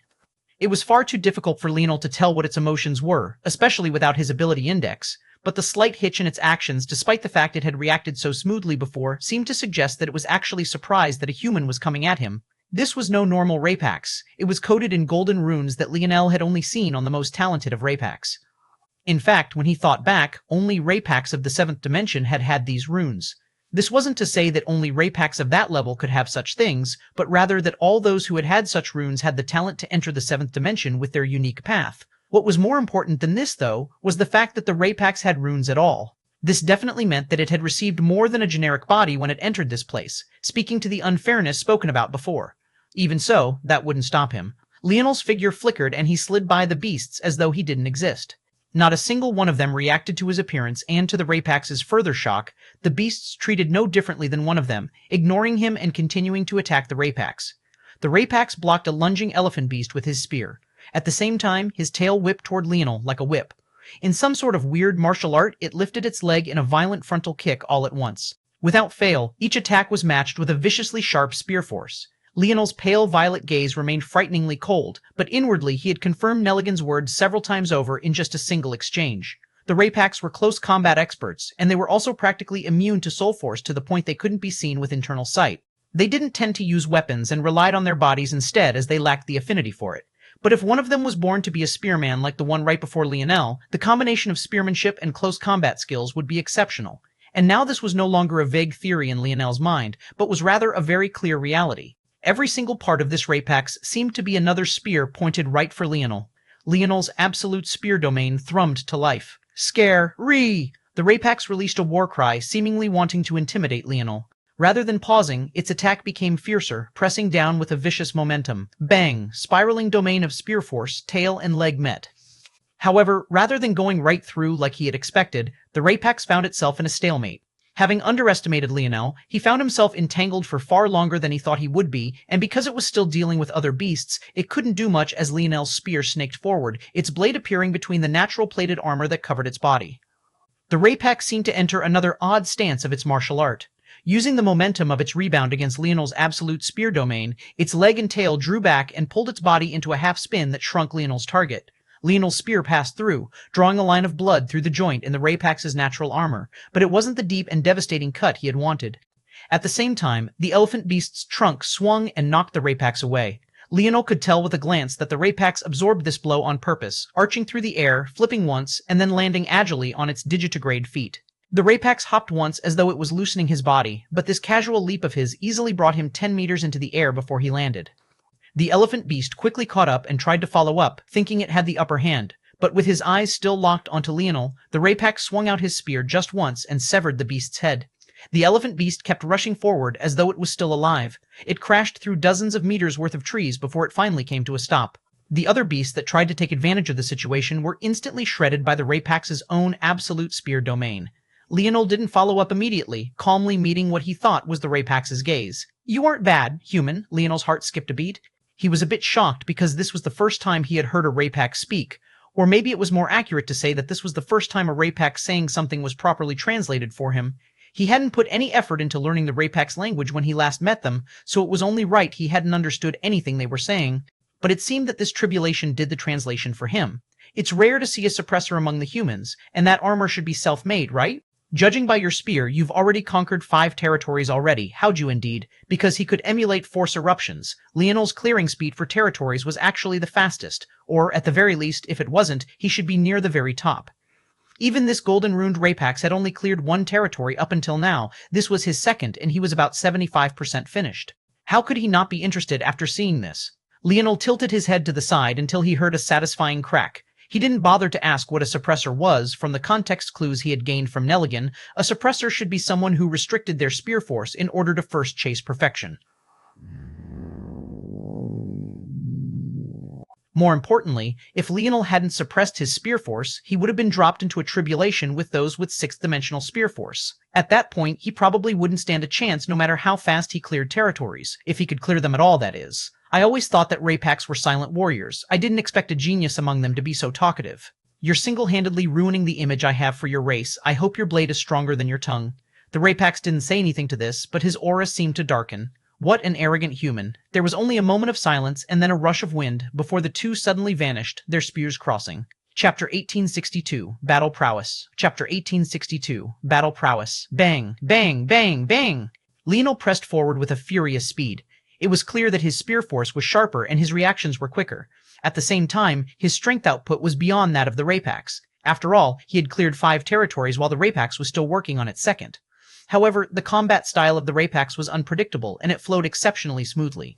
It was far too difficult for Leonel to tell what its emotions were, especially without his ability index, but the slight hitch in its actions, despite the fact it had reacted so smoothly before, seemed to suggest that it was actually surprised that a human was coming at him. This was no normal rapax. It was coated in golden runes that Leonel had only seen on the most talented of rapax. In fact, when he thought back, only rapax of the 7th dimension had had these runes. This wasn't to say that only rapax of that level could have such things, but rather that all those who had had such runes had the talent to enter the 7th dimension with their unique path. What was more important than this, though, was the fact that the rapax had runes at all. This definitely meant that it had received more than a generic body when it entered this place, speaking to the unfairness spoken about before. Even so, that wouldn't stop him. Leonel's figure flickered and he slid by the beasts as though he didn't exist. Not a single one of them reacted to his appearance, and to the rapax's further shock, the beasts treated no differently than one of them, ignoring him and continuing to attack the rapax. The rapax blocked a lunging elephant beast with his spear. At the same time, his tail whipped toward Leonel like a whip. In some sort of weird martial art, it lifted its leg in a violent frontal kick all at once. Without fail, each attack was matched with a viciously sharp spear force. Leonel's pale violet gaze remained frighteningly cold, but inwardly he had confirmed Nelligan's words several times over in just a single exchange. The rapax were close combat experts, and they were also practically immune to soul force to the point they couldn't be seen with internal sight. They didn't tend to use weapons and relied on their bodies instead, as they lacked the affinity for it. But if one of them was born to be a spearman like the one right before Leonel, the combination of spearmanship and close combat skills would be exceptional. And now this was no longer a vague theory in Leonel's mind, but was rather a very clear reality. Every single part of this rapax seemed to be another spear pointed right for Leonel. Leonel's absolute spear domain thrummed to life. Scare! Ree! The rapax released a war cry, seemingly wanting to intimidate Leonel. Rather than pausing, its attack became fiercer, pressing down with a vicious momentum. Bang! Spiraling domain of spear force, tail and leg met. However, rather than going right through like he had expected, the rapax found itself in a stalemate. Having underestimated Leonel, he found himself entangled for far longer than he thought he would be, and because it was still dealing with other beasts, it couldn't do much as Leonel's spear snaked forward, its blade appearing between the natural plated armor that covered its body. The rapax seemed to enter another odd stance of its martial art. Using the momentum of its rebound against Leonel's absolute spear domain, its leg and tail drew back and pulled its body into a half-spin that shrunk Leonel's target. Leonel's spear passed through, drawing a line of blood through the joint in the rapax's natural armor, but it wasn't the deep and devastating cut he had wanted. At the same time, the elephant beast's trunk swung and knocked the rapax away. Leonel could tell with a glance that the rapax absorbed this blow on purpose, arching through the air, flipping once, and then landing agilely on its digitigrade feet. The rapax hopped once as though it was loosening his body, but this casual leap of his easily brought him 10 meters into the air before he landed. The elephant beast quickly caught up and tried to follow up, thinking it had the upper hand, but with his eyes still locked onto Leonel, the rapax swung out his spear just once and severed the beast's head. The elephant beast kept rushing forward as though it was still alive. It crashed through dozens of meters worth of trees before it finally came to a stop. The other beasts that tried to take advantage of the situation were instantly shredded by the rapax's own absolute spear domain. Leonel didn't follow up immediately, calmly meeting what he thought was the rapax's gaze. "You aren't bad, human." Leonel's heart skipped a beat. He was a bit shocked because this was the first time he had heard a rapax speak, or maybe it was more accurate to say that this was the first time a rapax saying something was properly translated for him. He hadn't put any effort into learning the rapax language when he last met them, so it was only right he hadn't understood anything they were saying, but it seemed that this tribulation did the translation for him. It's rare to see a suppressor among the humans, and that armor should be self-made, right? Judging by your spear, you've already conquered 5 territories already. How'd you indeed? Because he could emulate force eruptions. Leonel's clearing speed for territories was actually the fastest, or at the very least, if it wasn't, he should be near the very top. Even this golden-runed rapax had only cleared one territory up until now. This was his second, and he was about 75% finished. How could he not be interested after seeing this? Leonel tilted his head to the side until he heard a satisfying crack. He didn't bother to ask what a suppressor was. From the context clues he had gained from Nelligan, a suppressor should be someone who restricted their spear force in order to first chase perfection. More importantly, if Leonel hadn't suppressed his spear force, he would have been dropped into a tribulation with those with 6th-dimensional spear force. At that point, he probably wouldn't stand a chance no matter how fast he cleared territories, if he could clear them at all, that is. I always thought that rapax were silent warriors. I didn't expect a genius among them to be so talkative. You're single-handedly ruining the image I have for your race. I hope your blade is stronger than your tongue. The rapax didn't say anything to this, but his aura seemed to darken. What an arrogant human. There was only a moment of silence and then a rush of wind before the two suddenly vanished, their spears crossing. Chapter 1862, Battle Prowess. Chapter 1862, Battle Prowess. Bang, bang, bang, bang! Leonel pressed forward with a furious speed. It was clear that his spear force was sharper and his reactions were quicker. At the same time, his strength output was beyond that of the rapax. After all, he had cleared 5 territories while the rapax was still working on its second. However, the combat style of the rapax was unpredictable, and it flowed exceptionally smoothly.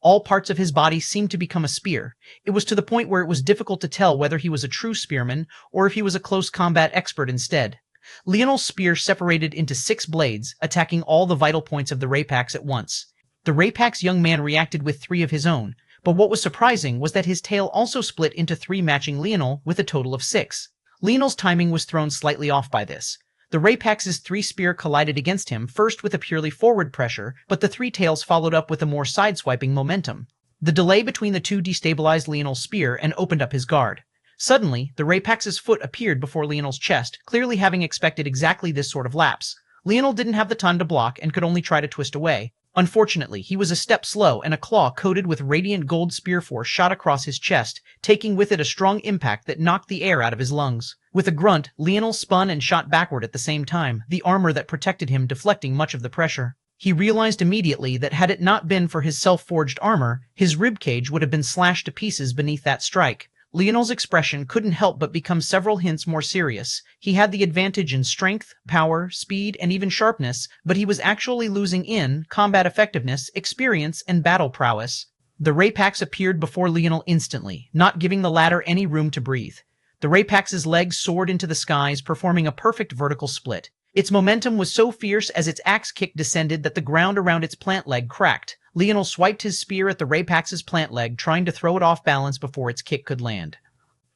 All parts of his body seemed to become a spear. It was to the point where it was difficult to tell whether he was a true spearman or if he was a close combat expert instead. Leonel's spear separated into 6 blades, attacking all the vital points of the rapax at once. The rapax young man reacted with 3 of his own, but what was surprising was that his tail also split into 3, matching Leonel with a total of 6. Leonel's timing was thrown slightly off by this. The rapax's 3 spear collided against him, first with a purely forward pressure, but the 3 tails followed up with a more sideswiping momentum. The delay between the 2 destabilized Leonel's spear and opened up his guard. Suddenly, the rapax's foot appeared before Leonel's chest, clearly having expected exactly this sort of lapse. Leonel didn't have the time to block and could only try to twist away. Unfortunately, he was a step slow, and a claw coated with radiant gold spear force shot across his chest, taking with it a strong impact that knocked the air out of his lungs. With a grunt, Leonel spun and shot backward at the same time, the armor that protected him deflecting much of the pressure. He realized immediately that had it not been for his self-forged armor, his ribcage would have been slashed to pieces beneath that strike. Leonel's expression couldn't help but become several hints more serious. He had the advantage in strength, power, speed, and even sharpness, but he was actually losing in combat effectiveness, experience, and battle prowess. The rapax appeared before Leonel instantly, not giving the latter any room to breathe. The rapax's legs soared into the skies, performing a perfect vertical split. Its momentum was so fierce as its axe kick descended that the ground around its plant leg cracked. Leonel swiped his spear at the rapax's plant leg, trying to throw it off balance before its kick could land.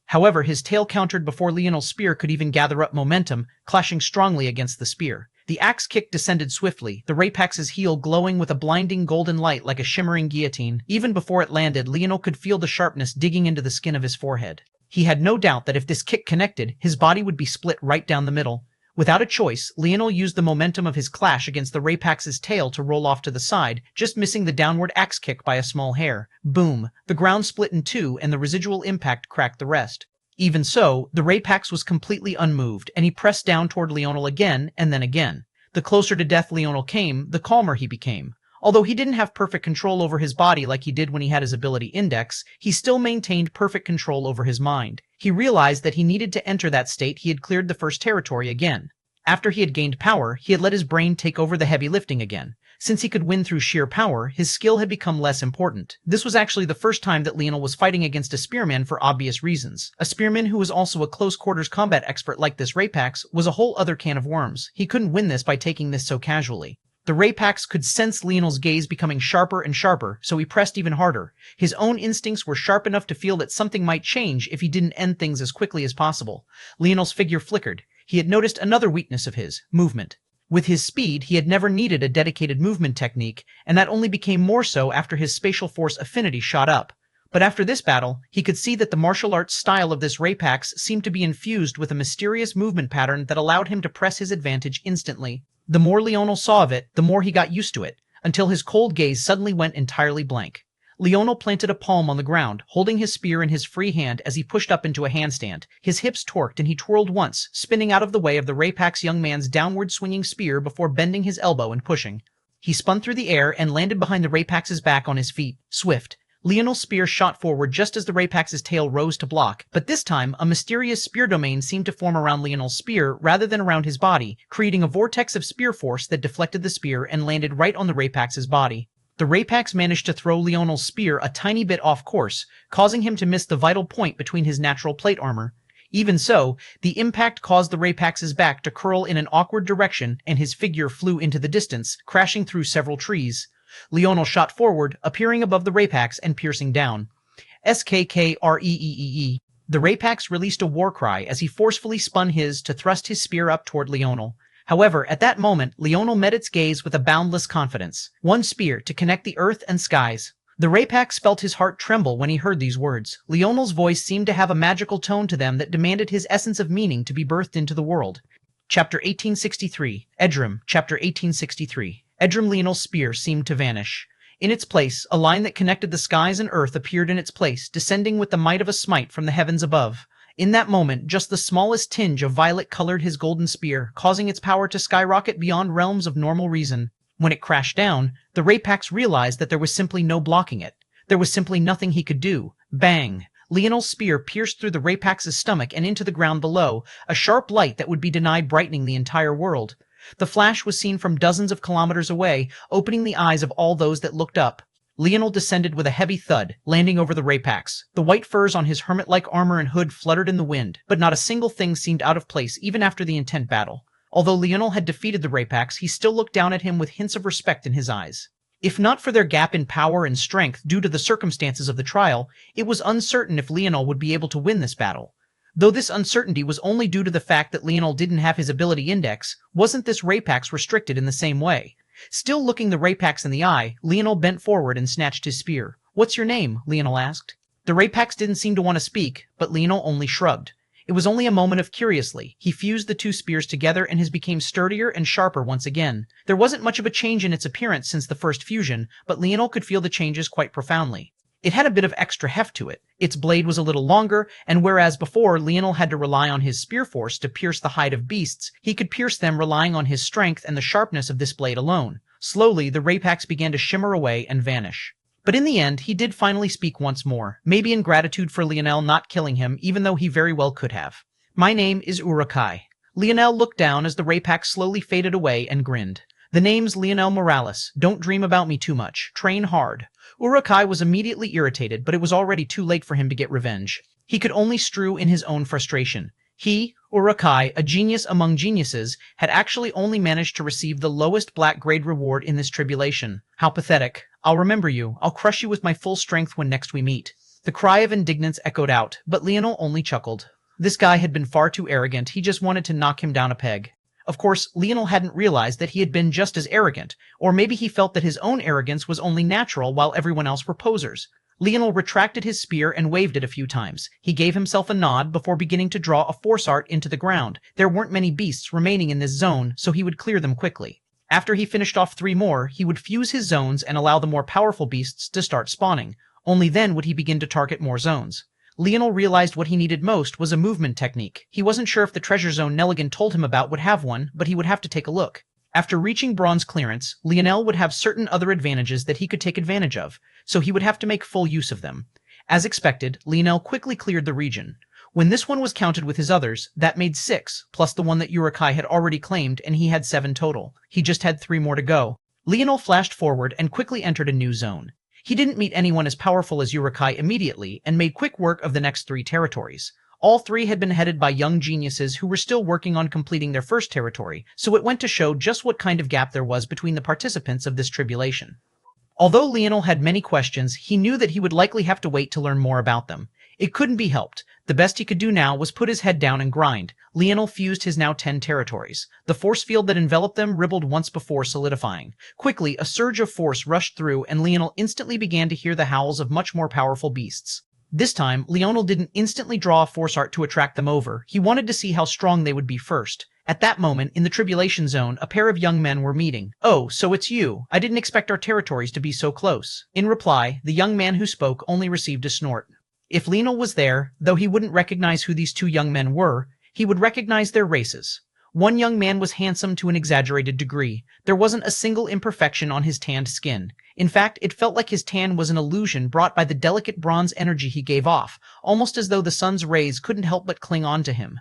However, his tail countered before Leonel's spear could even gather up momentum, clashing strongly against the spear. The axe kick descended swiftly, the rapax's heel glowing with a blinding golden light like a shimmering guillotine. Even before it landed, Leonel could feel the sharpness digging into the skin of his forehead. He had no doubt that if this kick connected, his body would be split right down the middle. Without a choice, Leonel used the momentum of his clash against the rapax's tail to roll off to the side, just missing the downward axe kick by a small hair. Boom! The ground split in 2, and the residual impact cracked the rest. Even so, the rapax was completely unmoved, and he pressed down toward Leonel again and then again. The closer to death Leonel came, the calmer he became. Although he didn't have perfect control over his body like he did when he had his ability Index, he still maintained perfect control over his mind. He realized that he needed to enter that state he had cleared the first territory again. After he had gained power, he had let his brain take over the heavy lifting again. Since he could win through sheer power, his skill had become less important. This was actually the first time that Leonel was fighting against a spearman for obvious reasons. A spearman who was also a close-quarters combat expert like this rapax was a whole other can of worms. He couldn't win this by taking this so casually. The rapax could sense Leonel's gaze becoming sharper and sharper, so he pressed even harder. His own instincts were sharp enough to feel that something might change if he didn't end things as quickly as possible. Leonel's figure flickered. He had noticed another weakness of his, movement. With his speed, he had never needed a dedicated movement technique, and that only became more so after his spatial force affinity shot up. But after this battle, he could see that the martial arts style of this rapax seemed to be infused with a mysterious movement pattern that allowed him to press his advantage instantly. The more Leonel saw of it, the more he got used to it, until his cold gaze suddenly went entirely blank. Leonel planted a palm on the ground, holding his spear in his free hand as he pushed up into a handstand. His hips torqued and he twirled once, spinning out of the way of the rapax young man's downward swinging spear before bending his elbow and pushing. He spun through the air and landed behind the rapax's back on his feet, swift. Leonel's spear shot forward just as the Rapax's tail rose to block, but this time, a mysterious spear domain seemed to form around Leonel's spear rather than around his body, creating a vortex of spear force that deflected the spear and landed right on the Rapax's body. The Rapax managed to throw Leonel's spear a tiny bit off course, causing him to miss the vital point between his natural plate armor. Even so, the impact caused the Rapax's back to curl in an awkward direction and his figure flew into the distance, crashing through several trees. Leonel shot forward, appearing above the Rapax and piercing down. Skkrreee. The Rapax released a war cry as he forcefully spun his to thrust his spear up toward Leonel. However, at that moment, Leonel met its gaze with a boundless confidence. One spear to connect the earth and skies. The Rapax felt his heart tremble when he heard these words. Leonel's voice seemed to have a magical tone to them that demanded his essence of meaning to be birthed into the world. Chapter 1863. Edrim. Chapter 1863. Edrim. Leonel's spear seemed to vanish. In its place, a line that connected the skies and earth appeared in its place, descending with the might of a smite from the heavens above. In that moment, just the smallest tinge of violet colored his golden spear, causing its power to skyrocket beyond realms of normal reason. When it crashed down, the Rapax realized that there was simply no blocking it. There was simply nothing he could do. Bang! Leonel's spear pierced through the Rapax's stomach and into the ground below, a sharp light that would be denied brightening the entire world. The flash was seen from dozens of kilometers away, opening the eyes of all those that looked up. Leonel descended with a heavy thud, landing over the Rapax. The white furs on his hermit-like armor and hood fluttered in the wind, but not a single thing seemed out of place even after the intense battle. Although Leonel had defeated the Rapax, he still looked down at him with hints of respect in his eyes. If not for their gap in power and strength due to the circumstances of the trial, it was uncertain if Leonel would be able to win this battle. Though this uncertainty was only due to the fact that Leonel didn't have his ability index, wasn't this Rapax restricted in the same way? Still looking the Rapax in the eye, Leonel bent forward and snatched his spear. "What's your name?" Leonel asked. The Rapax didn't seem to want to speak, but Leonel only shrugged. It was only a moment of curiously. He fused the two spears together and his became sturdier and sharper once again. There wasn't much of a change in its appearance since the first fusion, but Leonel could feel the changes quite profoundly. It had a bit of extra heft to it. Its blade was a little longer, and whereas before Leonel had to rely on his spear force to pierce the hide of beasts, he could pierce them relying on his strength and the sharpness of this blade alone. Slowly, the Rapax began to shimmer away and vanish. But in the end, he did finally speak once more, maybe in gratitude for Leonel not killing him, even though he very well could have. "My name is Uruk-hai." Leonel looked down as the Rapax slowly faded away and grinned. "The name's Leonel Morales. Don't dream about me too much. Train hard." Uruk-hai was immediately irritated, but it was already too late for him to get revenge. He could only strew in his own frustration. He, Uruk-hai, a genius among geniuses, had actually only managed to receive the lowest black grade reward in this tribulation. How pathetic. "I'll remember you. I'll crush you with my full strength when next we meet." The cry of indignance echoed out, but Leonel only chuckled. This guy had been far too arrogant. He just wanted to knock him down a peg. Of course, Leonel hadn't realized that he had been just as arrogant, or maybe he felt that his own arrogance was only natural while everyone else were posers. Leonel retracted his spear and waved it a few times. He gave himself a nod before beginning to draw a force art into the ground. There weren't many beasts remaining in this zone, so he would clear them quickly. After he finished off 3 more, he would fuse his zones and allow the more powerful beasts to start spawning. Only then would he begin to target more zones. Leonel realized what he needed most was a movement technique. He wasn't sure if the treasure zone Nelligan told him about would have one, but he would have to take a look. After reaching bronze clearance, Leonel would have certain other advantages that he could take advantage of, so he would have to make full use of them. As expected, Leonel quickly cleared the region. When this one was counted with his others, that made 6, plus the one that Uruk-hai had already claimed, and he had 7 total. He just had 3 more to go. Leonel flashed forward and quickly entered a new zone. He didn't meet anyone as powerful as Uruk-hai immediately, and made quick work of the next 3 territories. All 3 had been headed by young geniuses who were still working on completing their first territory, so it went to show just what kind of gap there was between the participants of this tribulation. Although Leonel had many questions, he knew that he would likely have to wait to learn more about them. It couldn't be helped. The best he could do now was put his head down and grind. Leonel fused his now 10 territories. The force field that enveloped them rippled once before solidifying. Quickly, a surge of force rushed through, and Leonel instantly began to hear the howls of much more powerful beasts. This time, Leonel didn't instantly draw a force art to attract them over. He wanted to see how strong they would be first. At that moment, in the tribulation zone, a pair of young men were meeting. "Oh, so it's you. I didn't expect our territories to be so close." In reply, the young man who spoke only received a snort. If Leonel was there, though he wouldn't recognize who these 2 young men were, he would recognize their races. One young man was handsome to an exaggerated degree. There wasn't a single imperfection on his tanned skin. In fact, it felt like his tan was an illusion brought by the delicate bronze energy he gave off, almost as though the sun's rays couldn't help but cling on to him.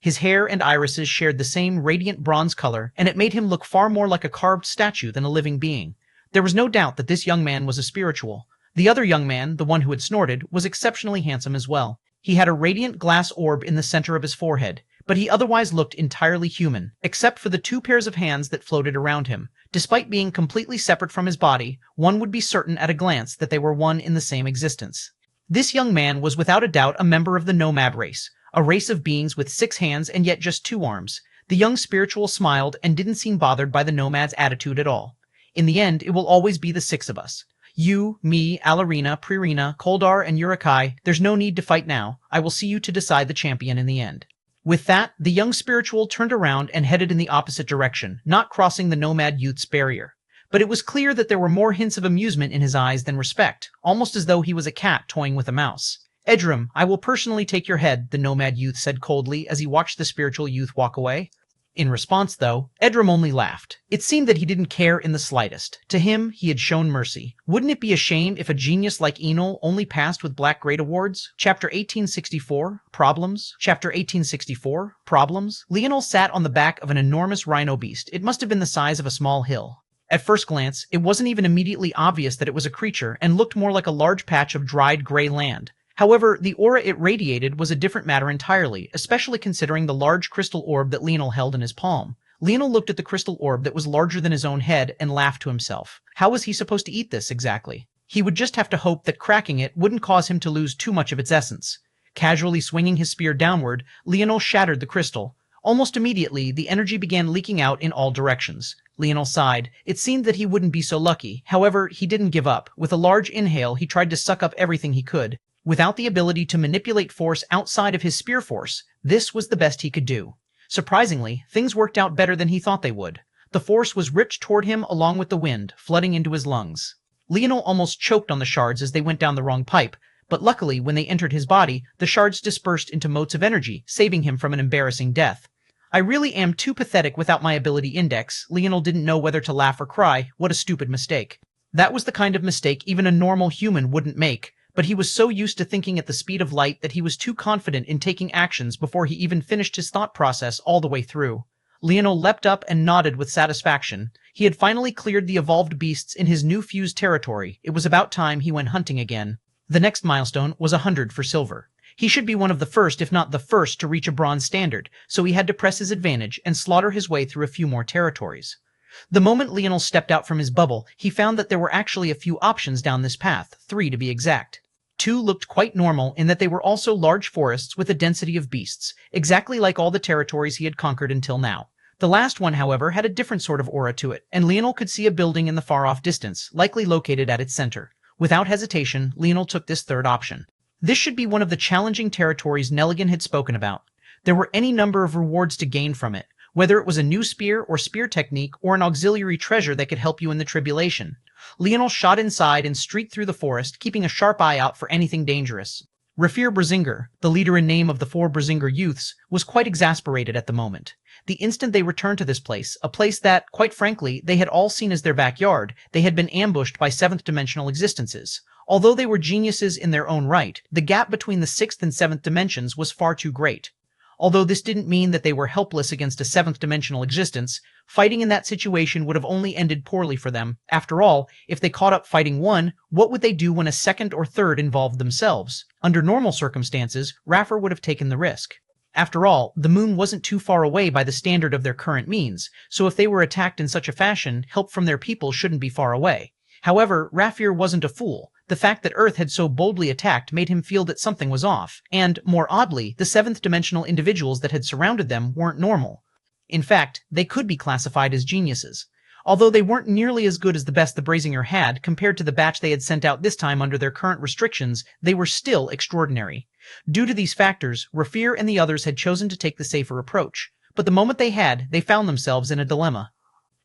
His hair and irises shared the same radiant bronze color, and it made him look far more like a carved statue than a living being. There was no doubt that this young man was a spiritual. The other young man, the one who had snorted, was exceptionally handsome as well. He had a radiant glass orb in the center of his forehead, but he otherwise looked entirely human, except for the two pairs of hands that floated around him. Despite being completely separate from his body, one would be certain at a glance that they were one in the same existence. This young man was without a doubt a member of the nomad race, a race of beings with 6 hands and yet just 2 arms. The young spiritual smiled and didn't seem bothered by the nomad's attitude at all. In the end, it will always be the 6 of us. You, me, Alarina, Pririna, Koldar, and Urakai, there's no need to fight now. I will see you to decide the champion in the end. With that, the young spiritual turned around and headed in the opposite direction, not crossing the nomad youth's barrier. But it was clear that there were more hints of amusement in his eyes than respect, almost as though he was a cat toying with a mouse. Edram, I will personally take your head, the nomad youth said coldly as he watched the spiritual youth walk away. In response, though, Edram only laughed. It seemed that he didn't care in the slightest. To him, he had shown mercy. Wouldn't it be a shame if a genius like Enel only passed with Black Grade awards? Chapter 1864, Problems. Chapter 1864, Problems. Leonel sat on the back of an enormous rhino beast. It must have been the size of a small hill. At first glance, it wasn't even immediately obvious that it was a creature and looked more like a large patch of dried gray land. However, the aura it radiated was a different matter entirely, especially considering the large crystal orb that Leonel held in his palm. Leonel looked at the crystal orb that was larger than his own head and laughed to himself. How was he supposed to eat this exactly? He would just have to hope that cracking it wouldn't cause him to lose too much of its essence. Casually swinging his spear downward, Leonel shattered the crystal. Almost immediately, the energy began leaking out in all directions. Leonel sighed. It seemed that he wouldn't be so lucky. However, he didn't give up. With a large inhale, he tried to suck up everything he could. Without the ability to manipulate force outside of his spear force, this was the best he could do. Surprisingly, things worked out better than he thought they would. The force was ripped toward him along with the wind, flooding into his lungs. Leonel almost choked on the shards as they went down the wrong pipe, but luckily when they entered his body, the shards dispersed into motes of energy, saving him from an embarrassing death. I really am too pathetic without my ability index. Leonel didn't know whether to laugh or cry. What a stupid mistake. That was the kind of mistake even a normal human wouldn't make. But he was so used to thinking at the speed of light that he was too confident in taking actions before he even finished his thought process all the way through. Leonel leapt up and nodded with satisfaction. He had finally cleared the evolved beasts in his new fused territory. It was about time he went hunting again. The next milestone was 100 for silver. He should be one of the first, if not the first, to reach a bronze standard, so he had to press his advantage and slaughter his way through a few more territories. The moment Leonel stepped out from his bubble, he found that there were actually a few options down this path, 3 to be exact. 2 looked quite normal in that they were also large forests with a density of beasts, exactly like all the territories he had conquered until now. The last one, however, had a different sort of aura to it, and Leonel could see a building in the far-off distance, likely located at its center. Without hesitation, Leonel took this third option. This should be one of the challenging territories Nelligan had spoken about. There were any number of rewards to gain from it, whether it was a new spear or spear technique or an auxiliary treasure that could help you in the tribulation. Leonel shot inside and streaked through the forest, keeping a sharp eye out for anything dangerous. Rafir Brazinger, the leader in name of the 4 Brazinger youths, was quite exasperated at the moment. The instant they returned to this place, a place that, quite frankly, they had all seen as their backyard, they had been ambushed by 7th-dimensional existences. Although they were geniuses in their own right, the gap between the 6th and 7th dimensions was far too great. Although this didn't mean that they were helpless against a 7th-dimensional existence, fighting in that situation would have only ended poorly for them. After all, if they caught up fighting one, what would they do when a 2nd or 3rd involved themselves? Under normal circumstances, Raffer would have taken the risk. After all, the moon wasn't too far away by the standard of their current means, so if they were attacked in such a fashion, help from their people shouldn't be far away. However, Rafir wasn't a fool. The fact that Earth had so boldly attacked made him feel that something was off, and, more oddly, the 7th-dimensional individuals that had surrounded them weren't normal. In fact, they could be classified as geniuses. Although they weren't nearly as good as the best the Brazinger had compared to the batch they had sent out this time under their current restrictions, they were still extraordinary. Due to these factors, Rafir and the others had chosen to take the safer approach, but the moment they had, they found themselves in a dilemma.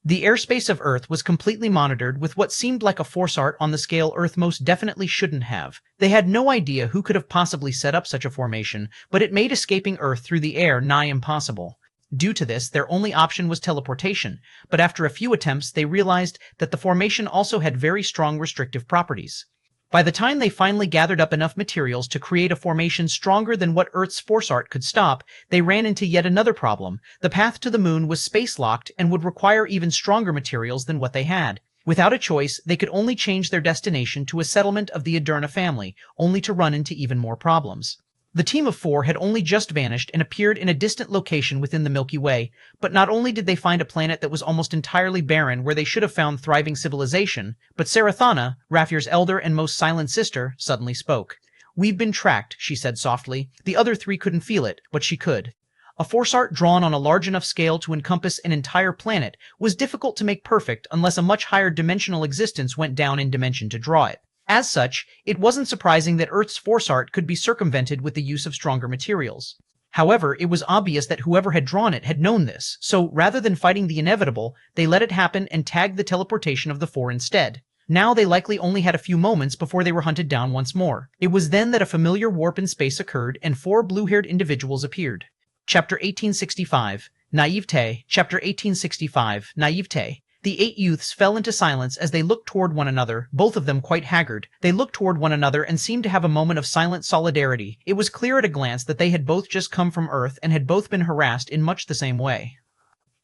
The airspace of Earth was completely monitored with what seemed like a force art on the scale Earth most definitely shouldn't have. They had no idea who could have possibly set up such a formation, but it made escaping Earth through the air nigh impossible. Due to this, their only option was teleportation, but after a few attempts they realized that the formation also had very strong restrictive properties. By the time they finally gathered up enough materials to create a formation stronger than what Earth's force art could stop, they ran into yet another problem. The path to the moon was space-locked and would require even stronger materials than what they had. Without a choice, they could only change their destination to a settlement of the Aderna family, only to run into even more problems. The team of 4 had only just vanished and appeared in a distant location within the Milky Way, but not only did they find a planet that was almost entirely barren where they should have found thriving civilization, but Sarathana, Rafir's elder and most silent sister, suddenly spoke. "We've been tracked," she said softly. The other 3 couldn't feel it, but she could. A force art drawn on a large enough scale to encompass an entire planet was difficult to make perfect unless a much higher dimensional existence went down in dimension to draw it. As such, it wasn't surprising that Earth's force art could be circumvented with the use of stronger materials. However, it was obvious that whoever had drawn it had known this, so rather than fighting the inevitable, they let it happen and tagged the teleportation of the 4 instead. Now they likely only had a few moments before they were hunted down once more. It was then that a familiar warp in space occurred and 4 blue-haired individuals appeared. Chapter 1865, Naivete. Chapter 1865, Naivete. The 8 youths fell into silence as they looked toward one another, both of them quite haggard. They looked toward one another and seemed to have a moment of silent solidarity. It was clear at a glance that they had both just come from Earth and had both been harassed in much the same way.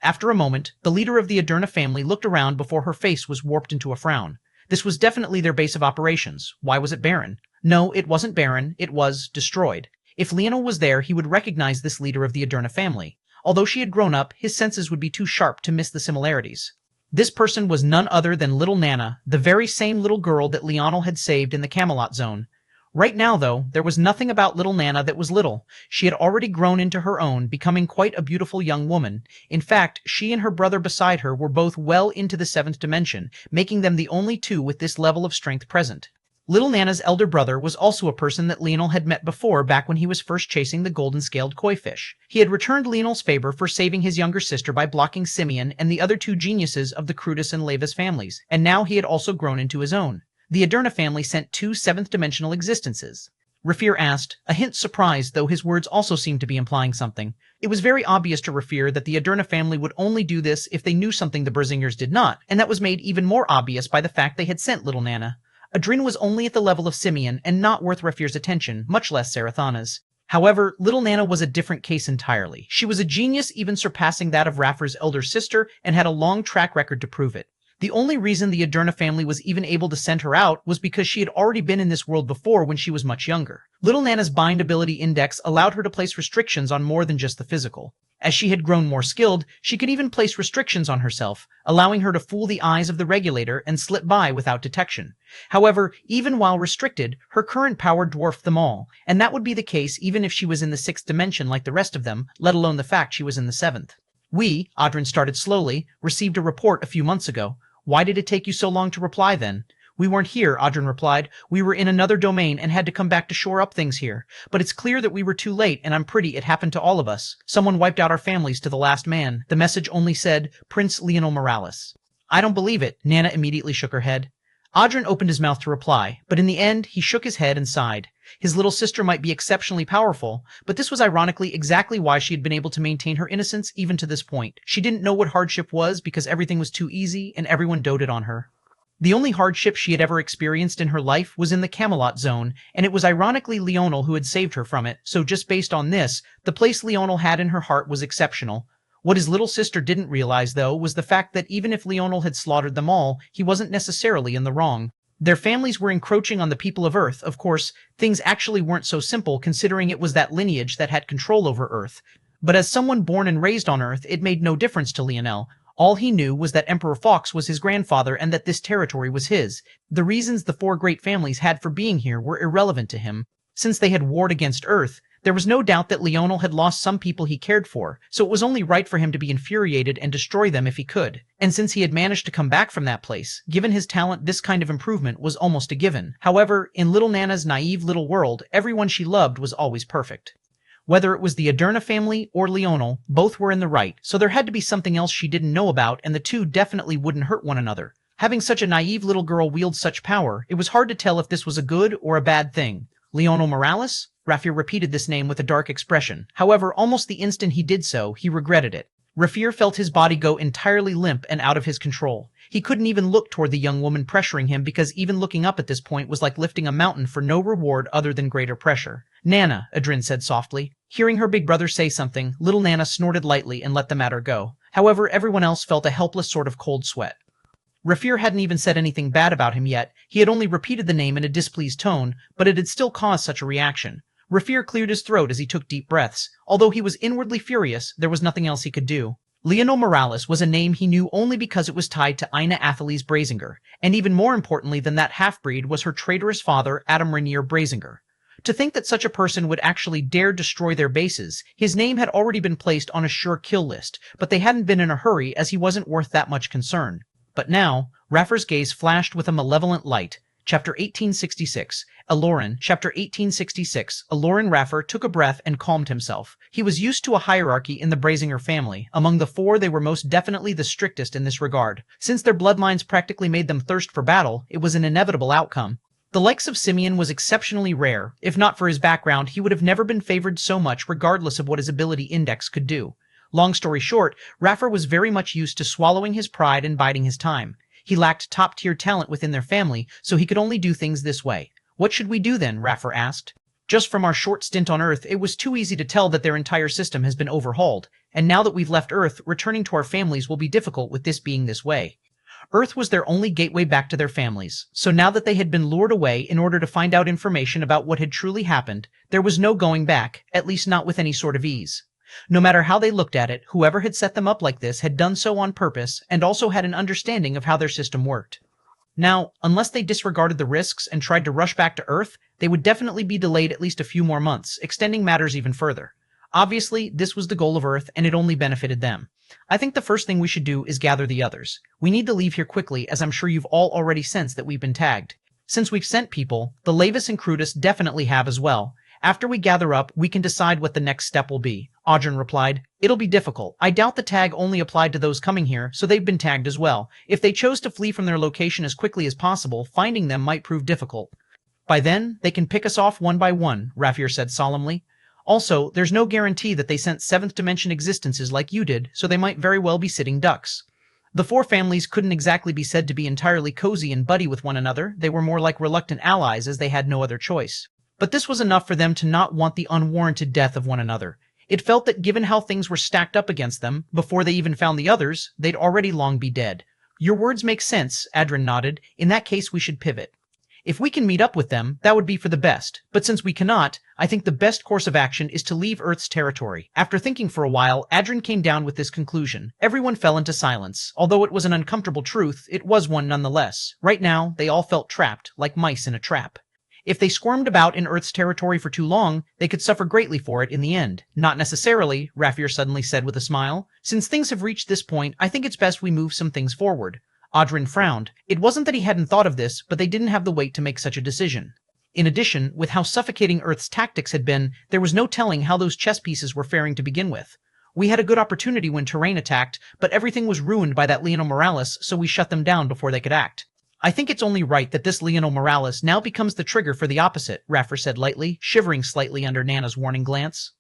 After a moment, the leader of the Aderna family looked around before her face was warped into a frown. This was definitely their base of operations. Why was it barren? No, it wasn't barren, it was destroyed. If Leonel was there, he would recognize this leader of the Aderna family. Although she had grown up, his senses would be too sharp to miss the similarities. This person was none other than little Nana, the very same little girl that Leonel had saved in the Camelot zone. Right now, though, there was nothing about little Nana that was little. She had already grown into her own, becoming quite a beautiful young woman. In fact, she and her brother beside her were both well into the 7th dimension, making them the only 2 with this level of strength present. Little Nana's elder brother was also a person that Leonel had met before back when he was first chasing the golden-scaled koi fish. He had returned Leonel's favor for saving his younger sister by blocking Simeon and the other 2 geniuses of the Crutus and Levis families, and now he had also grown into his own. The Aderna family sent 2 7th-dimensional existences. Rafir asked, a hint surprised, though his words also seemed to be implying something. It was very obvious to Rafir that the Aderna family would only do this if they knew something the Brazingers did not, and that was made even more obvious by the fact they had sent little Nana. Adrien was only at the level of Simeon and not worth Rafir's attention, much less Sarathana's. However, little Nana was a different case entirely. She was a genius even surpassing that of Rafir's elder sister and had a long track record to prove it. The only reason the Aderna family was even able to send her out was because she had already been in this world before when she was much younger. Little Nana's bindability index allowed her to place restrictions on more than just the physical. As she had grown more skilled, she could even place restrictions on herself, allowing her to fool the eyes of the regulator and slip by without detection. However, even while restricted, her current power dwarfed them all, and that would be the case even if she was in the 6th dimension like the rest of them, let alone the fact she was in the 7th. We, Adrien started slowly, received a report a few months ago. Why did it take you so long to reply then? We weren't here, Adrien replied. We were in another domain and had to come back to shore up things here. But it's clear that we were too late, and I'm pretty it happened to all of us. Someone wiped out our families to the last man. The message only said, Prince Leonel Morales. I don't believe it. Nana immediately shook her head. Adrien opened his mouth to reply, but in the end, he shook his head and sighed. His little sister might be exceptionally powerful, but this was ironically exactly why she had been able to maintain her innocence even to this point. She didn't know what hardship was because everything was too easy and everyone doted on her. The only hardship she had ever experienced in her life was in the Camelot zone, and it was ironically Leonel who had saved her from it, so just based on this, the place Leonel had in her heart was exceptional. What his little sister didn't realize, though, was the fact that even if Leonel had slaughtered them all, he wasn't necessarily in the wrong. Their families were encroaching on the people of Earth. Of course, things actually weren't so simple considering it was that lineage that had control over Earth. But as someone born and raised on Earth, it made no difference to Leonel. All he knew was that Emperor Fox was his grandfather and that this territory was his. The reasons the 4 great families had for being here were irrelevant to him. Since they had warred against Earth, there was no doubt that Leonel had lost some people he cared for, so it was only right for him to be infuriated and destroy them if he could. And since he had managed to come back from that place, given his talent, this kind of improvement was almost a given. However, in little Nana's naive little world, everyone she loved was always perfect. Whether it was the Aderna family or Leonel, both were in the right, so there had to be something else she didn't know about, and the 2 definitely wouldn't hurt one another. Having such a naive little girl wield such power, it was hard to tell if this was a good or a bad thing. Leonel Morales? Rafir repeated this name with a dark expression. However, almost the instant he did so, he regretted it. Rafir felt his body go entirely limp and out of his control. He couldn't even look toward the young woman pressuring him because even looking up at this point was like lifting a mountain for no reward other than greater pressure. Nana, Adrin said softly. Hearing her big brother say something, little Nana snorted lightly and let the matter go. However, everyone else felt a helpless sort of cold sweat. Rafir hadn't even said anything bad about him yet. He had only repeated the name in a displeased tone, but it had still caused such a reaction. Rafir cleared his throat as he took deep breaths. Although he was inwardly furious, there was nothing else he could do. Leonel Morales was a name he knew only because it was tied to Ina Athelise Brazinger, and even more importantly than that half-breed was her traitorous father, Adam Rainier Brazinger. To think that such a person would actually dare destroy their bases, his name had already been placed on a sure kill list, but they hadn't been in a hurry as he wasn't worth that much concern. But now, Rafir's gaze flashed with a malevolent light. Chapter 1866. Aloran. Chapter 1866. Aloran Rafir took a breath and calmed himself. He was used to a hierarchy in the Brazinger family. Among the four, they were most definitely the strictest in this regard. Since their bloodlines practically made them thirst for battle, it was an inevitable outcome. The likes of Simeon was exceptionally rare. If not for his background, he would have never been favored so much regardless of what his ability index could do. Long story short, Rafir was very much used to swallowing his pride and biding his time. He lacked top-tier talent within their family, so he could only do things this way. What should we do then? Rafir asked. Just from our short stint on Earth, it was too easy to tell that their entire system has been overhauled, and now that we've left Earth, returning to our families will be difficult with this being this way. Earth was their only gateway back to their families, so now that they had been lured away in order to find out information about what had truly happened, there was no going back, at least not with any sort of ease. No matter how they looked at it, whoever had set them up like this had done so on purpose and also had an understanding of how their system worked. Now, unless they disregarded the risks and tried to rush back to Earth, they would definitely be delayed at least a few more months, extending matters even further. Obviously, this was the goal of Earth and it only benefited them. I think the first thing we should do is gather the others. We need to leave here quickly, as I'm sure you've all already sensed that we've been tagged. Since we've sent people, the Lavis and Crutus definitely have as well. After we gather up, we can decide what the next step will be. Audrin replied. It'll be difficult. I doubt the tag only applied to those coming here, so they've been tagged as well. If they chose to flee from their location as quickly as possible, finding them might prove difficult. By then, they can pick us off one by one, Rafir said solemnly. Also, there's no guarantee that they sent seventh dimension existences like you did, so they might very well be sitting ducks. The four families couldn't exactly be said to be entirely cozy and buddy with one another. They were more like reluctant allies as they had no other choice. But this was enough for them to not want the unwarranted death of one another. It felt that given how things were stacked up against them, before they even found the others, they'd already long be dead. Your words make sense, Adrin nodded. In that case, we should pivot. If we can meet up with them, that would be for the best. But since we cannot, I think the best course of action is to leave Earth's territory. After thinking for a while, Adrin came down with this conclusion. Everyone fell into silence. Although it was an uncomfortable truth, it was one nonetheless. Right now, they all felt trapped, like mice in a trap. If they squirmed about in Earth's territory for too long, they could suffer greatly for it in the end. Not necessarily, Rafir suddenly said with a smile. Since things have reached this point, I think it's best we move some things forward. Audrin frowned. It wasn't that he hadn't thought of this, but they didn't have the weight to make such a decision. In addition, with how suffocating Earth's tactics had been, there was no telling how those chess pieces were faring to begin with. We had a good opportunity when Terrain attacked, but everything was ruined by that Leonel Morales, so we shut them down before they could act. I think it's only right that this Leonel Morales now becomes the trigger for the opposite, Rafir said lightly, shivering slightly under Nana's warning glance.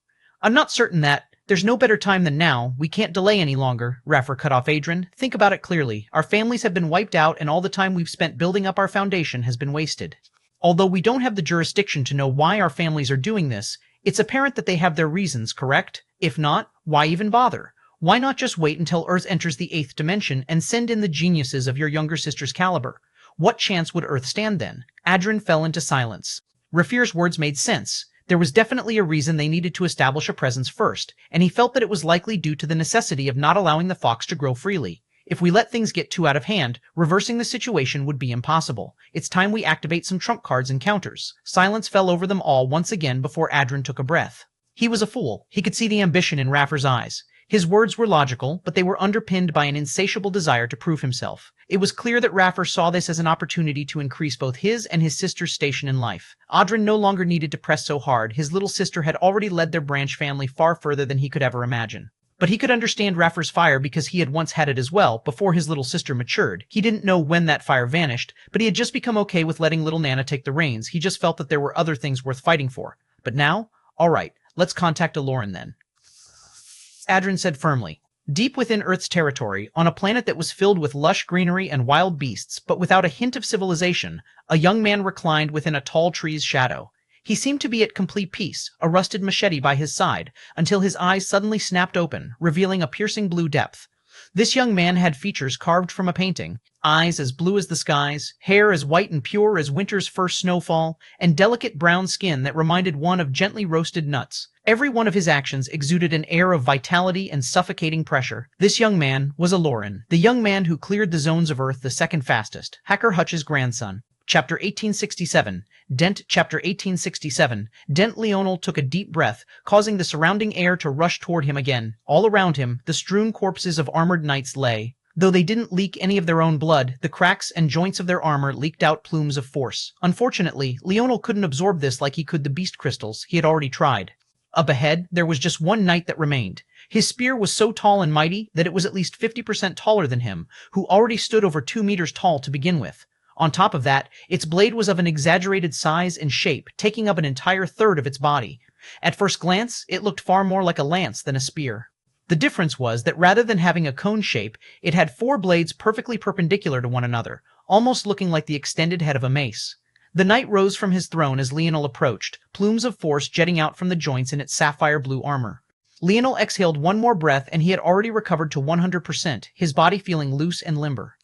I'm not certain that. There's no better time than now. We can't delay any longer, Rafir cut off Adrin. Think about it clearly. Our families have been wiped out and all the time we've spent building up our foundation has been wasted. Although we don't have the jurisdiction to know why our families are doing this, it's apparent that they have their reasons, correct? If not, why even bother? Why not just wait until Earth enters the 8th dimension and send in the geniuses of your younger sister's caliber? What chance would Earth stand then? Adrin fell into silence. Rafir's words made sense. There was definitely a reason they needed to establish a presence first, and he felt that it was likely due to the necessity of not allowing the fox to grow freely. If we let things get too out of hand, reversing the situation would be impossible. It's time we activate some trump cards and counters. Silence fell over them all once again before Adrin took a breath. He was a fool. He could see the ambition in Rafir's eyes. His words were logical, but they were underpinned by an insatiable desire to prove himself. It was clear that Rafir saw this as an opportunity to increase both his and his sister's station in life. Audrin no longer needed to press so hard. His little sister had already led their branch family far further than he could ever imagine. But he could understand Raffer's fire because he had once had it as well, before his little sister matured. He didn't know when that fire vanished, but he had just become okay with letting little Nana take the reins. He just felt that there were other things worth fighting for. But now? Alright, let's contact Aloran then. Adrin said firmly. Deep within Earth's territory, on a planet that was filled with lush greenery and wild beasts, but without a hint of civilization, a young man reclined within a tall tree's shadow. He seemed to be at complete peace, a rusted machete by his side, until his eyes suddenly snapped open, revealing a piercing blue depth. This young man had features carved from a painting, eyes as blue as the skies, hair as white and pure as winter's first snowfall, and delicate brown skin that reminded one of gently roasted nuts. Every one of his actions exuded an air of vitality and suffocating pressure. This young man was Aloran, the young man who cleared the zones of Earth the second fastest, Hacker Hutch's grandson. Chapter 1867. Dent. Chapter 1867. Dent. Leonel took a deep breath, causing the surrounding air to rush toward him again. All around him, the strewn corpses of armored knights lay. Though they didn't leak any of their own blood, the cracks and joints of their armor leaked out plumes of force. Unfortunately, Leonel couldn't absorb this like he could the beast crystals. He had already tried. Up ahead, there was just one knight that remained. His spear was so tall and mighty that it was at least 50% taller than him, who already stood over 2 meters tall to begin with. On top of that, its blade was of an exaggerated size and shape, taking up an entire third of its body. At first glance, it looked far more like a lance than a spear. The difference was that rather than having a cone shape, it had 4 blades perfectly perpendicular to one another, almost looking like the extended head of a mace. The knight rose from his throne as Leonel approached, plumes of force jetting out from the joints in its sapphire blue armor. Leonel exhaled one more breath and he had already recovered to 100%, his body feeling loose and limber.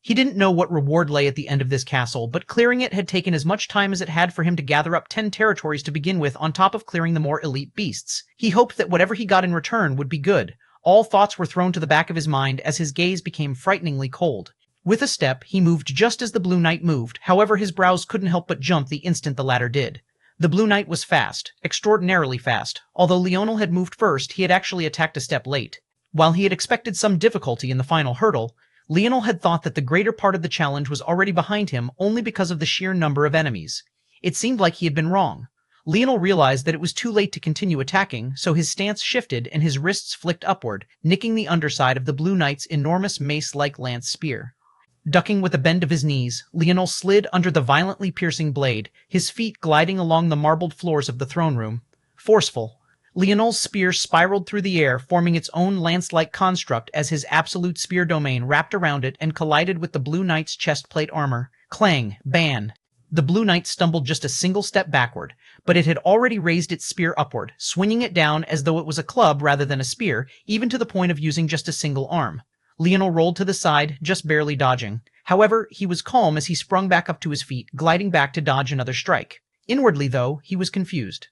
He didn't know what reward lay at the end of this castle, but clearing it had taken as much time as it had for him to gather up 10 territories to begin with on top of clearing the more elite beasts. He hoped that whatever he got in return would be good. All thoughts were thrown to the back of his mind as his gaze became frighteningly cold. With a step, he moved just as the Blue Knight moved, however his brows couldn't help but jump the instant the latter did. The Blue Knight was fast, extraordinarily fast. Although Leonel had moved first, he had actually attacked a step late. While he had expected some difficulty in the final hurdle, Leonel had thought that the greater part of the challenge was already behind him only because of the sheer number of enemies. It seemed like he had been wrong. Leonel realized that it was too late to continue attacking, so his stance shifted and his wrists flicked upward, nicking the underside of the Blue Knight's enormous mace-like lance spear. Ducking with a bend of his knees, Leonel slid under the violently piercing blade, his feet gliding along the marbled floors of the throne room. Forceful, Leonel's spear spiraled through the air, forming its own lance-like construct as his absolute spear domain wrapped around it and collided with the Blue Knight's chestplate armor. Clang, ban. The Blue Knight stumbled just a single step backward, but it had already raised its spear upward, swinging it down as though it was a club rather than a spear, even to the point of using just a single arm. Leonel rolled to the side, just barely dodging. However, he was calm as he sprung back up to his feet, gliding back to dodge another strike. Inwardly, though, he was confused.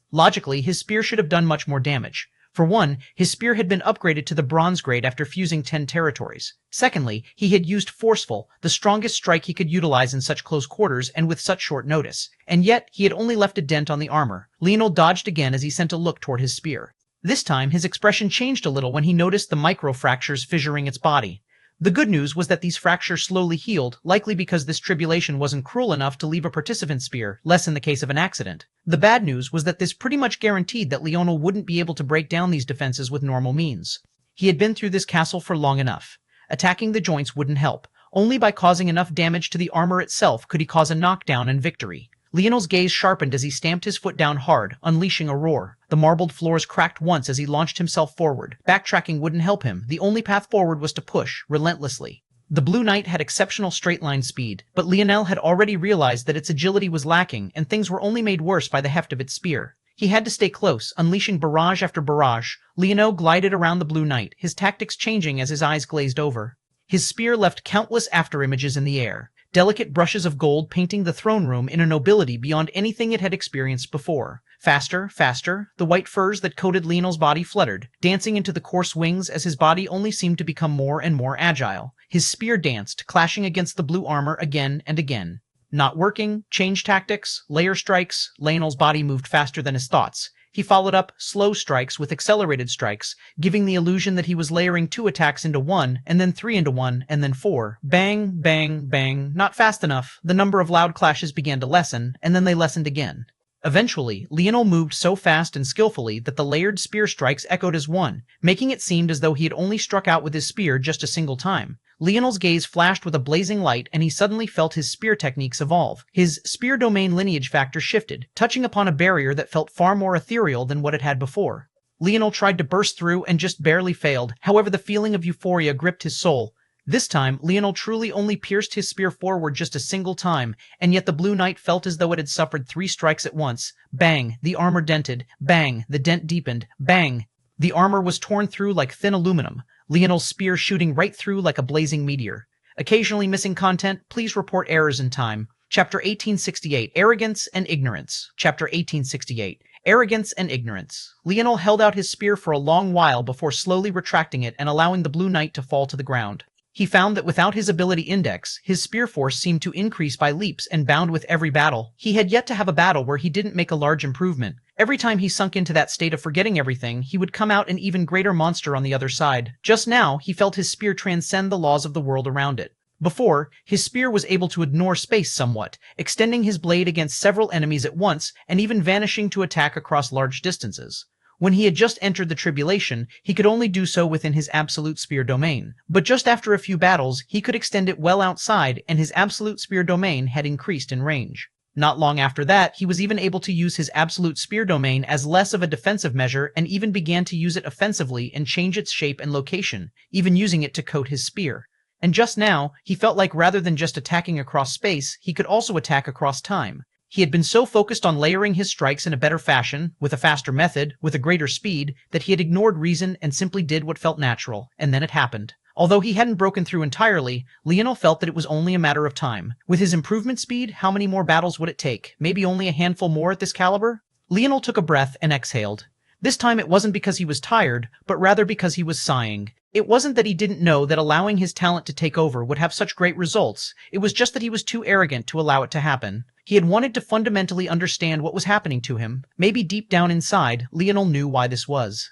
Logically, his spear should have done much more damage. For one, his spear had been upgraded to the bronze grade after fusing 10 territories. Secondly, he had used forceful, the strongest strike he could utilize in such close quarters and with such short notice. And yet, he had only left a dent on the armor. Leonel dodged again as he sent a look toward his spear. This time, his expression changed a little when he noticed the micro-fractures fissuring its body. The good news was that these fractures slowly healed, likely because this tribulation wasn't cruel enough to leave a participant's spear, less in the case of an accident. The bad news was that this pretty much guaranteed that Leonel wouldn't be able to break down these defenses with normal means. He had been through this castle for long enough. Attacking the joints wouldn't help. Only by causing enough damage to the armor itself could he cause a knockdown and victory. Leonel's gaze sharpened as he stamped his foot down hard, unleashing a roar. The marbled floors cracked once as he launched himself forward. Backtracking wouldn't help him. The only path forward was to push, relentlessly. The Blue Knight had exceptional straight-line speed, but Leonel had already realized that its agility was lacking, and things were only made worse by the heft of its spear. He had to stay close, unleashing barrage after barrage. Leonel glided around the Blue Knight, his tactics changing as his eyes glazed over. His spear left countless afterimages in the air. Delicate brushes of gold painting the throne room in a nobility beyond anything it had experienced before. Faster, faster, the white furs that coated Leonel's body fluttered, dancing into the coarse wings as his body only seemed to become more and more agile. His spear danced, clashing against the blue armor again and again. Not working, change tactics, layer strikes, Leonel's body moved faster than his thoughts. He followed up slow strikes with accelerated strikes, giving the illusion that he was layering 2 attacks into 1, and then 3 into 1, and then 4. Bang, bang, bang. Not fast enough. The number of loud clashes began to lessen, and then they lessened again. Eventually, Leonel moved so fast and skillfully that the layered spear strikes echoed as one, making it seem as though he had only struck out with his spear just a single time. Leonel's gaze flashed with a blazing light, and he suddenly felt his spear techniques evolve. His spear domain lineage factor shifted, touching upon a barrier that felt far more ethereal than what it had before. Leonel tried to burst through and just barely failed. However, the feeling of euphoria gripped his soul. This time, Leonel truly only pierced his spear forward just a single time, and yet the Blue Knight felt as though it had suffered 3 strikes at once. Bang! The armor dented. Bang! The dent deepened. Bang! The armor was torn through like thin aluminum, Leonel's spear shooting right through like a blazing meteor. Occasionally missing content, please report errors in time. Chapter 1868, Arrogance and Ignorance. Chapter 1868, Arrogance and Ignorance. Leonel held out his spear for a long while before slowly retracting it and allowing the Blue Knight to fall to the ground. He found that without his ability index, his spear force seemed to increase by leaps and bound with every battle. He had yet to have a battle where he didn't make a large improvement. Every time he sunk into that state of forgetting everything, he would come out an even greater monster on the other side. Just now, he felt his spear transcend the laws of the world around it. Before, his spear was able to ignore space somewhat, extending his blade against several enemies at once and even vanishing to attack across large distances. When he had just entered the tribulation, he could only do so within his absolute spear domain. But just after a few battles, he could extend it well outside, and his absolute spear domain had increased in range. Not long after that, he was even able to use his absolute spear domain as less of a defensive measure and even began to use it offensively and change its shape and location, even using it to coat his spear. And just now, he felt like rather than just attacking across space, he could also attack across time. He had been so focused on layering his strikes in a better fashion, with a faster method, with a greater speed, that he had ignored reason and simply did what felt natural, and then it happened. Although he hadn't broken through entirely, Leonel felt that it was only a matter of time. With his improvement speed, how many more battles would it take? Maybe only a handful more at this caliber? Leonel took a breath and exhaled. This time it wasn't because he was tired, but rather because he was sighing. It wasn't that he didn't know that allowing his talent to take over would have such great results, it was just that he was too arrogant to allow it to happen. He had wanted to fundamentally understand what was happening to him. Maybe deep down inside, Leonel knew why this was.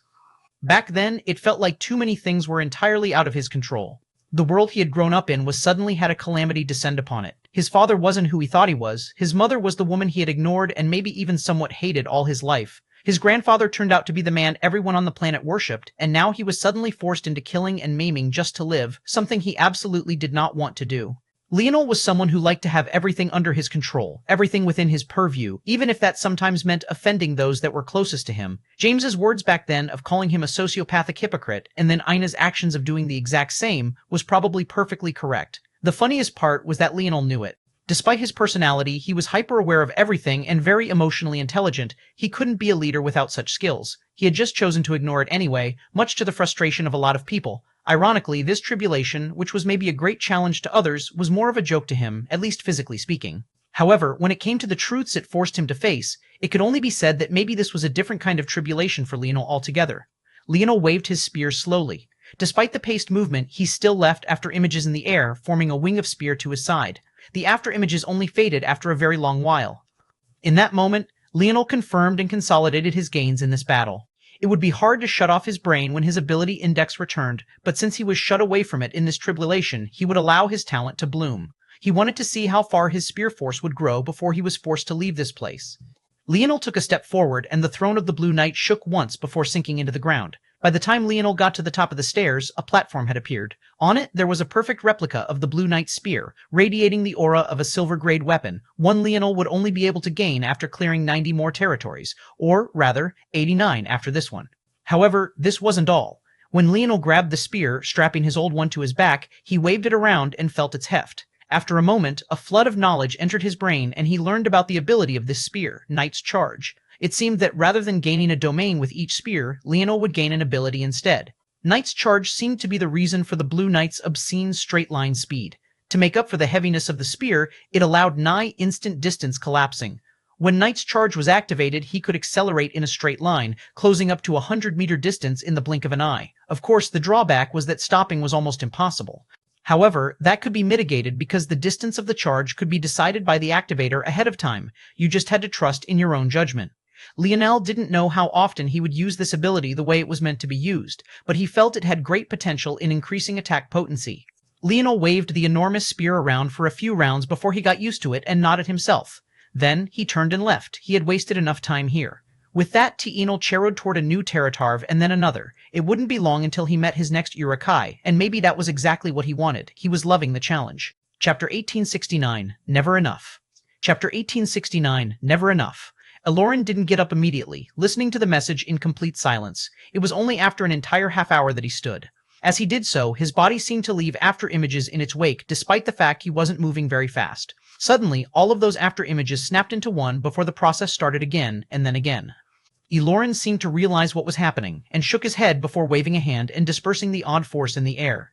Back then, it felt like too many things were entirely out of his control. The world he had grown up in was suddenly had a calamity descend upon it. His father wasn't who he thought he was, his mother was the woman he had ignored and maybe even somewhat hated all his life. His grandfather turned out to be the man everyone on the planet worshipped, and now he was suddenly forced into killing and maiming just to live, something he absolutely did not want to do. Leonel was someone who liked to have everything under his control, everything within his purview, even if that sometimes meant offending those that were closest to him. James's words back then of calling him a sociopathic hypocrite, and then Ina's actions of doing the exact same, was probably perfectly correct. The funniest part was that Leonel knew it. Despite his personality, he was hyper-aware of everything and very emotionally intelligent. He couldn't be a leader without such skills. He had just chosen to ignore it anyway, much to the frustration of a lot of people. Ironically, this tribulation, which was maybe a great challenge to others, was more of a joke to him, at least physically speaking. However, when it came to the truths it forced him to face, it could only be said that maybe this was a different kind of tribulation for Leonel altogether. Leonel waved his spear slowly. Despite the paced movement, he still left after images in the air, forming a wing of spear to his side. The after images only faded after a very long while. In that moment, Leonel confirmed and consolidated his gains in this battle. It would be hard to shut off his brain when his ability index returned, but since he was shut away from it in this tribulation, he would allow his talent to bloom. He wanted to see how far his spear force would grow before he was forced to leave this place. Leonel took a step forward, and the throne of the Blue Knight shook once before sinking into the ground. By the time Leonel got to the top of the stairs, a platform had appeared. On it, there was a perfect replica of the Blue Knight's spear, radiating the aura of a silver-grade weapon, one Leonel would only be able to gain after clearing 90 more territories, or, rather, 89 after this one. However, this wasn't all. When Leonel grabbed the spear, strapping his old one to his back, he waved it around and felt its heft. After a moment, a flood of knowledge entered his brain and he learned about the ability of this spear, Knight's Charge. It seemed that rather than gaining a domain with each spear, Leonel would gain an ability instead. Knight's Charge seemed to be the reason for the Blue Knight's obscene straight-line speed. To make up for the heaviness of the spear, it allowed nigh instant distance collapsing. When Knight's Charge was activated, he could accelerate in a straight line, closing up to a 100-meter distance in the blink of an eye. Of course, the drawback was that stopping was almost impossible. However, that could be mitigated because the distance of the charge could be decided by the activator ahead of time. You just had to trust in your own judgment. Leonel didn't know how often he would use this ability the way it was meant to be used, but he felt it had great potential in increasing attack potency. Leonel waved the enormous spear around for a few rounds before he got used to it and nodded himself. Then he turned and left. He had wasted enough time here. With that, ch1801 rode toward a new Terratarv and then another. It wouldn't be long until he met his next Urukai, and maybe that was exactly what he wanted. He was loving the challenge. Chapter 1869, Never Enough. Chapter 1869, Never Enough. Aloran didn't get up immediately, listening to the message in complete silence. It was only after an entire half hour that he stood. As he did so, his body seemed to leave after images in its wake, despite the fact he wasn't moving very fast. Suddenly, all of those after images snapped into one before the process started again, and then again. Aloran seemed to realize what was happening, and shook his head before waving a hand and dispersing the odd force in the air.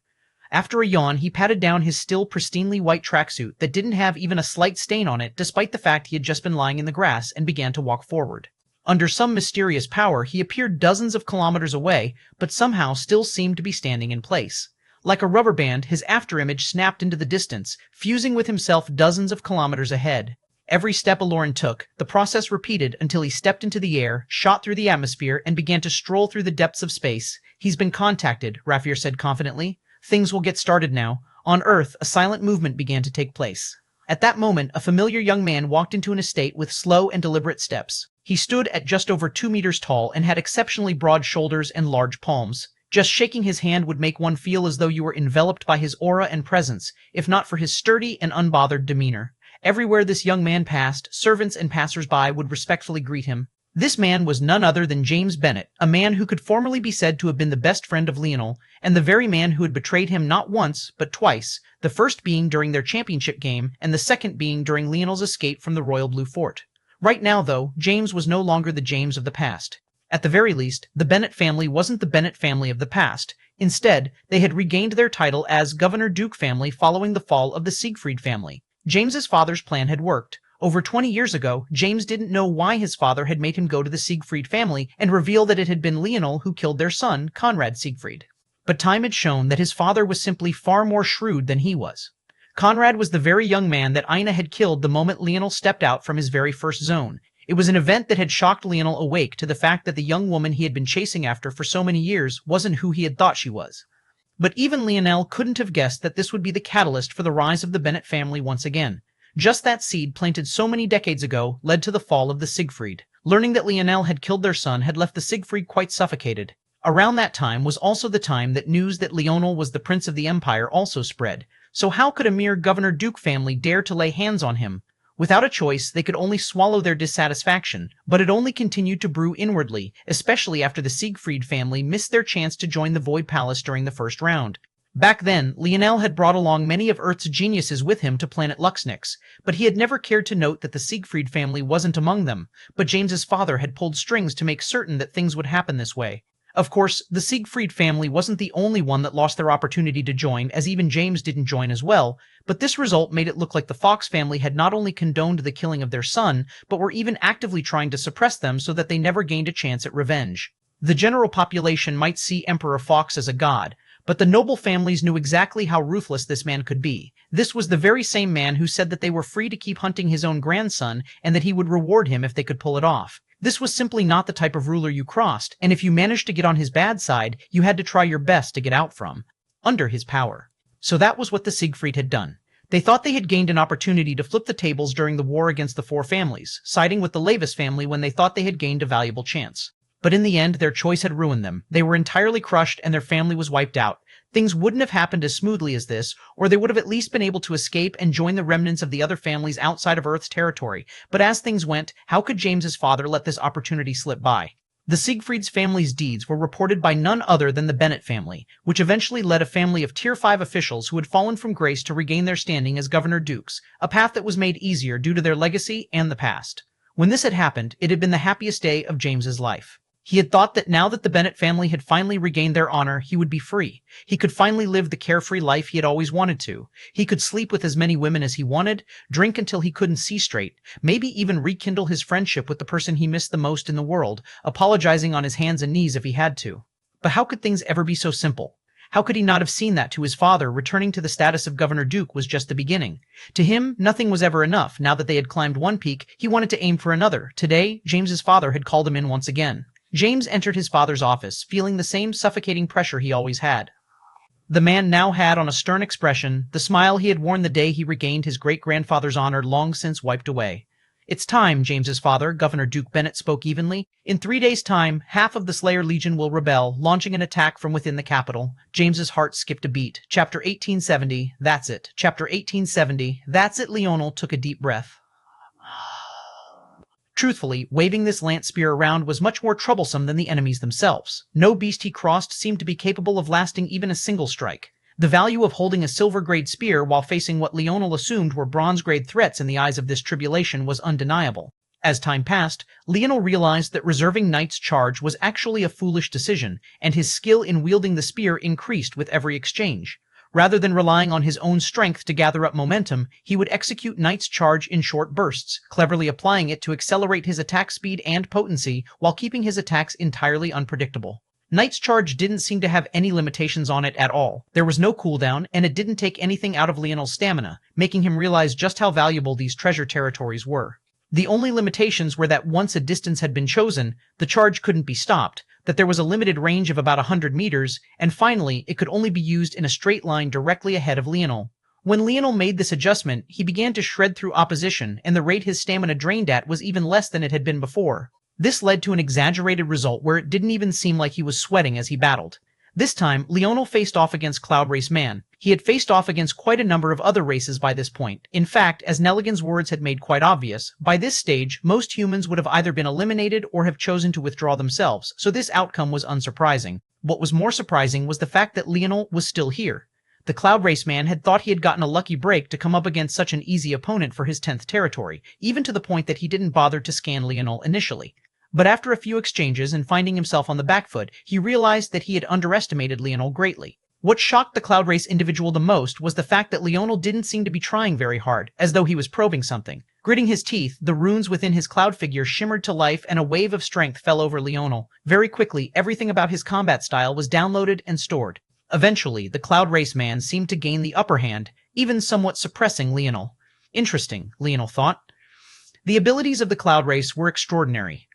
After a yawn, he patted down his still pristinely white tracksuit that didn't have even a slight stain on it despite the fact he had just been lying in the grass, and began to walk forward. Under some mysterious power, he appeared dozens of kilometers away, but somehow still seemed to be standing in place. Like a rubber band, his afterimage snapped into the distance, fusing with himself dozens of kilometers ahead. Every step Aloran took, the process repeated until he stepped into the air, shot through the atmosphere, and began to stroll through the depths of space. He's been contacted, Rafier said confidently. Things will get started now. On Earth, a silent movement began to take place. At that moment, a familiar young man walked into an estate with slow and deliberate steps. He stood at just over 2 meters tall and had exceptionally broad shoulders and large palms. Just shaking his hand would make one feel as though you were enveloped by his aura and presence, if not for his sturdy and unbothered demeanor. Everywhere this young man passed, servants and passers-by would respectfully greet him. This man was none other than James Bennett, a man who could formerly be said to have been the best friend of Leonel, and the very man who had betrayed him not once, but twice, the first being during their championship game, and the second being during Leonel's escape from the Royal Blue Fort. Right now, though, James was no longer the James of the past. At the very least, the Bennett family wasn't the Bennett family of the past. Instead, they had regained their title as Governor Duke family following the fall of the Siegfried family. James's father's plan had worked. Over 20 years ago, James didn't know why his father had made him go to the Siegfried family and reveal that it had been Leonel who killed their son, Conrad Siegfried. But time had shown that his father was simply far more shrewd than he was. Conrad was the very young man that Ina had killed the moment Leonel stepped out from his very first zone. It was an event that had shocked Leonel awake to the fact that the young woman he had been chasing after for so many years wasn't who he had thought she was. But even Leonel couldn't have guessed that this would be the catalyst for the rise of the Bennett family once again. Just that seed planted so many decades ago led to the fall of the Siegfried. Learning that Leonel had killed their son had left the Siegfried quite suffocated. Around that time was also the time that news that Leonel was the Prince of the Empire also spread. So how could a mere Governor Duke family dare to lay hands on him? Without a choice, they could only swallow their dissatisfaction, but it only continued to brew inwardly, especially after the Siegfried family missed their chance to join the Void Palace during the first round. Back then, Leonel had brought along many of Earth's geniuses with him to planet Luxnix, but he had never cared to note that the Siegfried family wasn't among them, but James's father had pulled strings to make certain that things would happen this way. Of course, the Siegfried family wasn't the only one that lost their opportunity to join, as even James didn't join as well, but this result made it look like the Fox family had not only condoned the killing of their son, but were even actively trying to suppress them so that they never gained a chance at revenge. The general population might see Emperor Fox as a god, but the noble families knew exactly how ruthless this man could be. This was the very same man who said that they were free to keep hunting his own grandson and that he would reward him if they could pull it off. This was simply not the type of ruler you crossed, and if you managed to get on his bad side, you had to try your best to get out from under his power. So that was what the Siegfried had done. They thought they had gained an opportunity to flip the tables during the war against the four families, siding with the Levis family when they thought they had gained a valuable chance. But in the end, their choice had ruined them. They were entirely crushed and their family was wiped out. Things wouldn't have happened as smoothly as this, or they would have at least been able to escape and join the remnants of the other families outside of Earth's territory. But as things went, how could James's father let this opportunity slip by? The Siegfried's family's deeds were reported by none other than the Bennett family, which eventually led a family of Tier 5 officials who had fallen from grace to regain their standing as Governor Dukes, a path that was made easier due to their legacy and the past. When this had happened, it had been the happiest day of James's life. He had thought that now that the Bennett family had finally regained their honor, he would be free. He could finally live the carefree life he had always wanted to. He could sleep with as many women as he wanted, drink until he couldn't see straight, maybe even rekindle his friendship with the person he missed the most in the world, apologizing on his hands and knees if he had to. But how could things ever be so simple? How could he not have seen that to his father returning to the status of Governor Duke was just the beginning? To him, nothing was ever enough. Now that they had climbed one peak, he wanted to aim for another. Today, James's father had called him in once again. James entered his father's office, feeling the same suffocating pressure he always had. The man now had on a stern expression the smile he had worn the day he regained his great-grandfather's honor long since wiped away. It's time, James's father, Governor Duke Bennett spoke evenly. In 3 days' time, half of the Slayer Legion will rebel, launching an attack from within the capital. James's heart skipped a beat. Chapter 1870, that's it. Chapter 1870, that's it. Leonel took a deep breath. Truthfully, waving this lance spear around was much more troublesome than the enemies themselves. No beast he crossed seemed to be capable of lasting even a single strike. The value of holding a silver-grade spear while facing what Leonel assumed were bronze-grade threats in the eyes of this tribulation was undeniable. As time passed, Leonel realized that reserving Knight's charge was actually a foolish decision, and his skill in wielding the spear increased with every exchange. Rather than relying on his own strength to gather up momentum, he would execute Knight's charge in short bursts, cleverly applying it to accelerate his attack speed and potency while keeping his attacks entirely unpredictable. Knight's charge didn't seem to have any limitations on it at all. There was no cooldown, and it didn't take anything out of Leonel's stamina, making him realize just how valuable these treasure territories were. The only limitations were that once a distance had been chosen, the charge couldn't be stopped, that there was a limited range of about 100 meters, and finally, it could only be used in a straight line directly ahead of Leonel. When Leonel made this adjustment, he began to shred through opposition, and the rate his stamina drained at was even less than it had been before. This led to an exaggerated result where it didn't even seem like he was sweating as he battled. This time, Leonel faced off against Cloud Race Man. He had faced off against quite a number of other races by this point. In fact, as Nelligan's words had made quite obvious, by this stage, most humans would have either been eliminated or have chosen to withdraw themselves, so this outcome was unsurprising. What was more surprising was the fact that Leonel was still here. The Cloud Race Man had thought he had gotten a lucky break to come up against such an easy opponent for his 10th territory, even to the point that he didn't bother to scan Leonel initially. But after a few exchanges and finding himself on the back foot, he realized that he had underestimated Leonel greatly. What shocked the Cloud Race individual the most was the fact that Leonel didn't seem to be trying very hard, as though he was probing something. Gritting his teeth, the runes within his cloud figure shimmered to life and a wave of strength fell over Leonel. Very quickly, everything about his combat style was downloaded and stored. Eventually, the Cloud Race Man seemed to gain the upper hand, even somewhat suppressing Leonel. Interesting, Leonel thought. The abilities of the Cloud Race were extraordinary.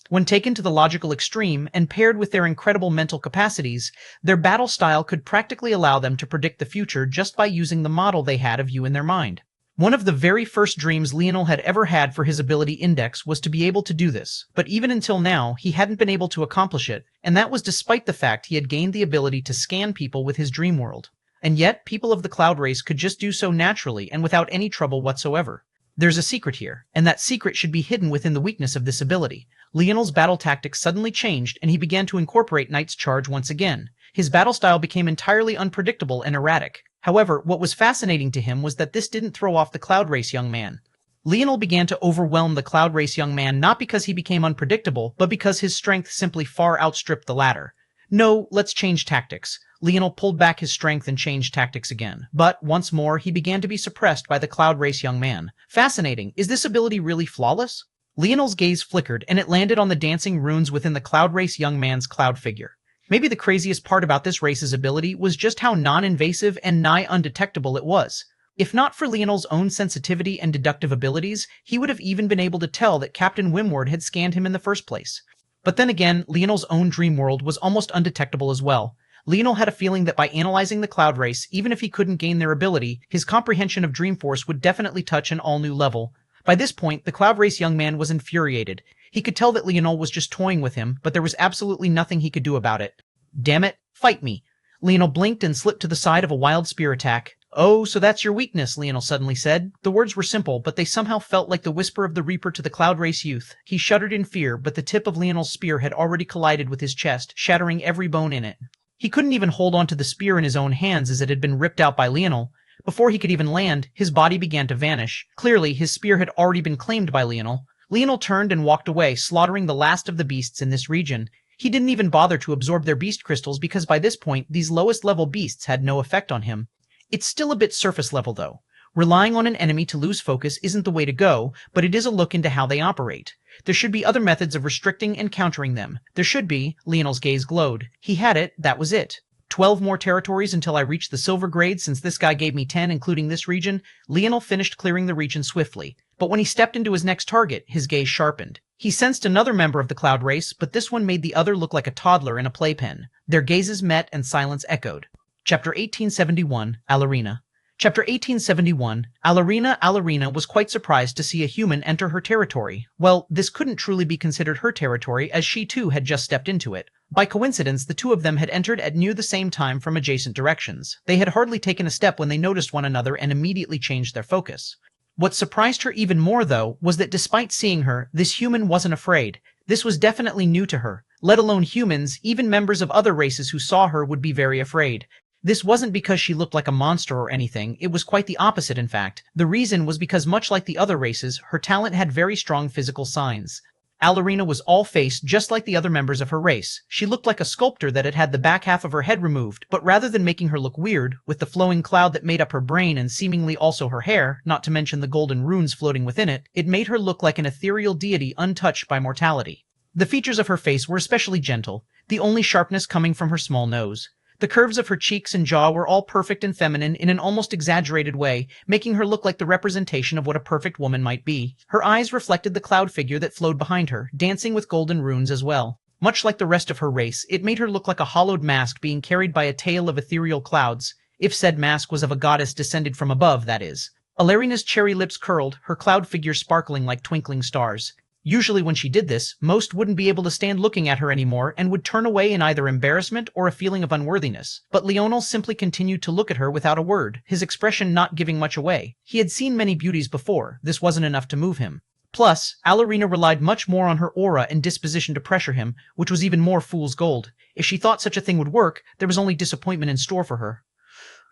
When taken to the logical extreme and paired with their incredible mental capacities, their battle style could practically allow them to predict the future just by using the model they had of you in their mind. One of the very first dreams Leonel had ever had for his ability index was to be able to do this, but even until now, he hadn't been able to accomplish it, and that was despite the fact he had gained the ability to scan people with his dream world. And yet, people of the Cloud Race could just do so naturally and without any trouble whatsoever. There's a secret here, and that secret should be hidden within the weakness of this ability. Leonel's battle tactics suddenly changed, and he began to incorporate Knight's charge once again. His battle style became entirely unpredictable and erratic. However, what was fascinating to him was that this didn't throw off the Cloud Race young man. Leonel began to overwhelm the Cloud Race young man not because he became unpredictable, but because his strength simply far outstripped the latter. No, let's change tactics. Leonel pulled back his strength and changed tactics again. But, once more, he began to be suppressed by the Cloud Race young man. Fascinating. Is this ability really flawless? Leonel's gaze flickered, and it landed on the dancing runes within the Cloud Race young man's cloud figure. Maybe the craziest part about this race's ability was just how non-invasive and nigh undetectable it was. If not for Leonel's own sensitivity and deductive abilities, he would have even been able to tell that Captain Wimward had scanned him in the first place. But then again, Leonel's own dream world was almost undetectable as well. Leonel had a feeling that by analyzing the Cloud Race, even if he couldn't gain their ability, his comprehension of Dreamforce would definitely touch an all-new level. By this point, the Cloud Race young man was infuriated. He could tell that Leonel was just toying with him, but there was absolutely nothing he could do about it. Damn it, fight me. Leonel blinked and slipped to the side of a wild spear attack. Oh, so that's your weakness, Leonel suddenly said. The words were simple, but they somehow felt like the whisper of the Reaper to the Cloud Race youth. He shuddered in fear, but the tip of Leonel's spear had already collided with his chest, shattering every bone in it. He couldn't even hold onto the spear in his own hands as it had been ripped out by Leonel. Before he could even land, his body began to vanish. Clearly, his spear had already been claimed by Leonel. Leonel turned and walked away, slaughtering the last of the beasts in this region. He didn't even bother to absorb their beast crystals because by this point, these lowest level beasts had no effect on him. It's still a bit surface level though. Relying on an enemy to lose focus isn't the way to go, but it is a look into how they operate. There should be other methods of restricting and countering them. There should be. Leonel's gaze glowed. He had it, that was it. 12 more territories until I reached the silver grade since this guy gave me 10 including this region. Leonel finished clearing the region swiftly. But when he stepped into his next target, his gaze sharpened. He sensed another member of the Cloud Race, but this one made the other look like a toddler in a playpen. Their gazes met and silence echoed. Chapter 1871, Alarina. Chapter 1871, Alarina was quite surprised to see a human enter her territory. Well, this couldn't truly be considered her territory, as she too had just stepped into it. By coincidence, the two of them had entered at near the same time from adjacent directions. They had hardly taken a step when they noticed one another and immediately changed their focus. What surprised her even more, though, was that despite seeing her, this human wasn't afraid. This was definitely new to her. Let alone humans, even members of other races who saw her would be very afraid. This wasn't because she looked like a monster or anything, it was quite the opposite in fact. The reason was because much like the other races, her talent had very strong physical signs. Alarina was all-faced just like the other members of her race. She looked like a sculptor that had had the back half of her head removed, but rather than making her look weird, with the flowing cloud that made up her brain and seemingly also her hair, not to mention the golden runes floating within it, it made her look like an ethereal deity untouched by mortality. The features of her face were especially gentle, the only sharpness coming from her small nose. The curves of her cheeks and jaw were all perfect and feminine in an almost exaggerated way, making her look like the representation of what a perfect woman might be. Her eyes reflected the cloud figure that flowed behind her, dancing with golden runes as well. Much like the rest of her race, it made her look like a hollowed mask being carried by a tail of ethereal clouds, if said mask was of a goddess descended from above, that is. Alarina's cherry lips curled, her cloud figure sparkling like twinkling stars. Usually when she did this, most wouldn't be able to stand looking at her anymore and would turn away in either embarrassment or a feeling of unworthiness. But Leonel simply continued to look at her without a word, his expression not giving much away. He had seen many beauties before, this wasn't enough to move him. Plus, Alarina relied much more on her aura and disposition to pressure him, which was even more fool's gold. If she thought such a thing would work, there was only disappointment in store for her.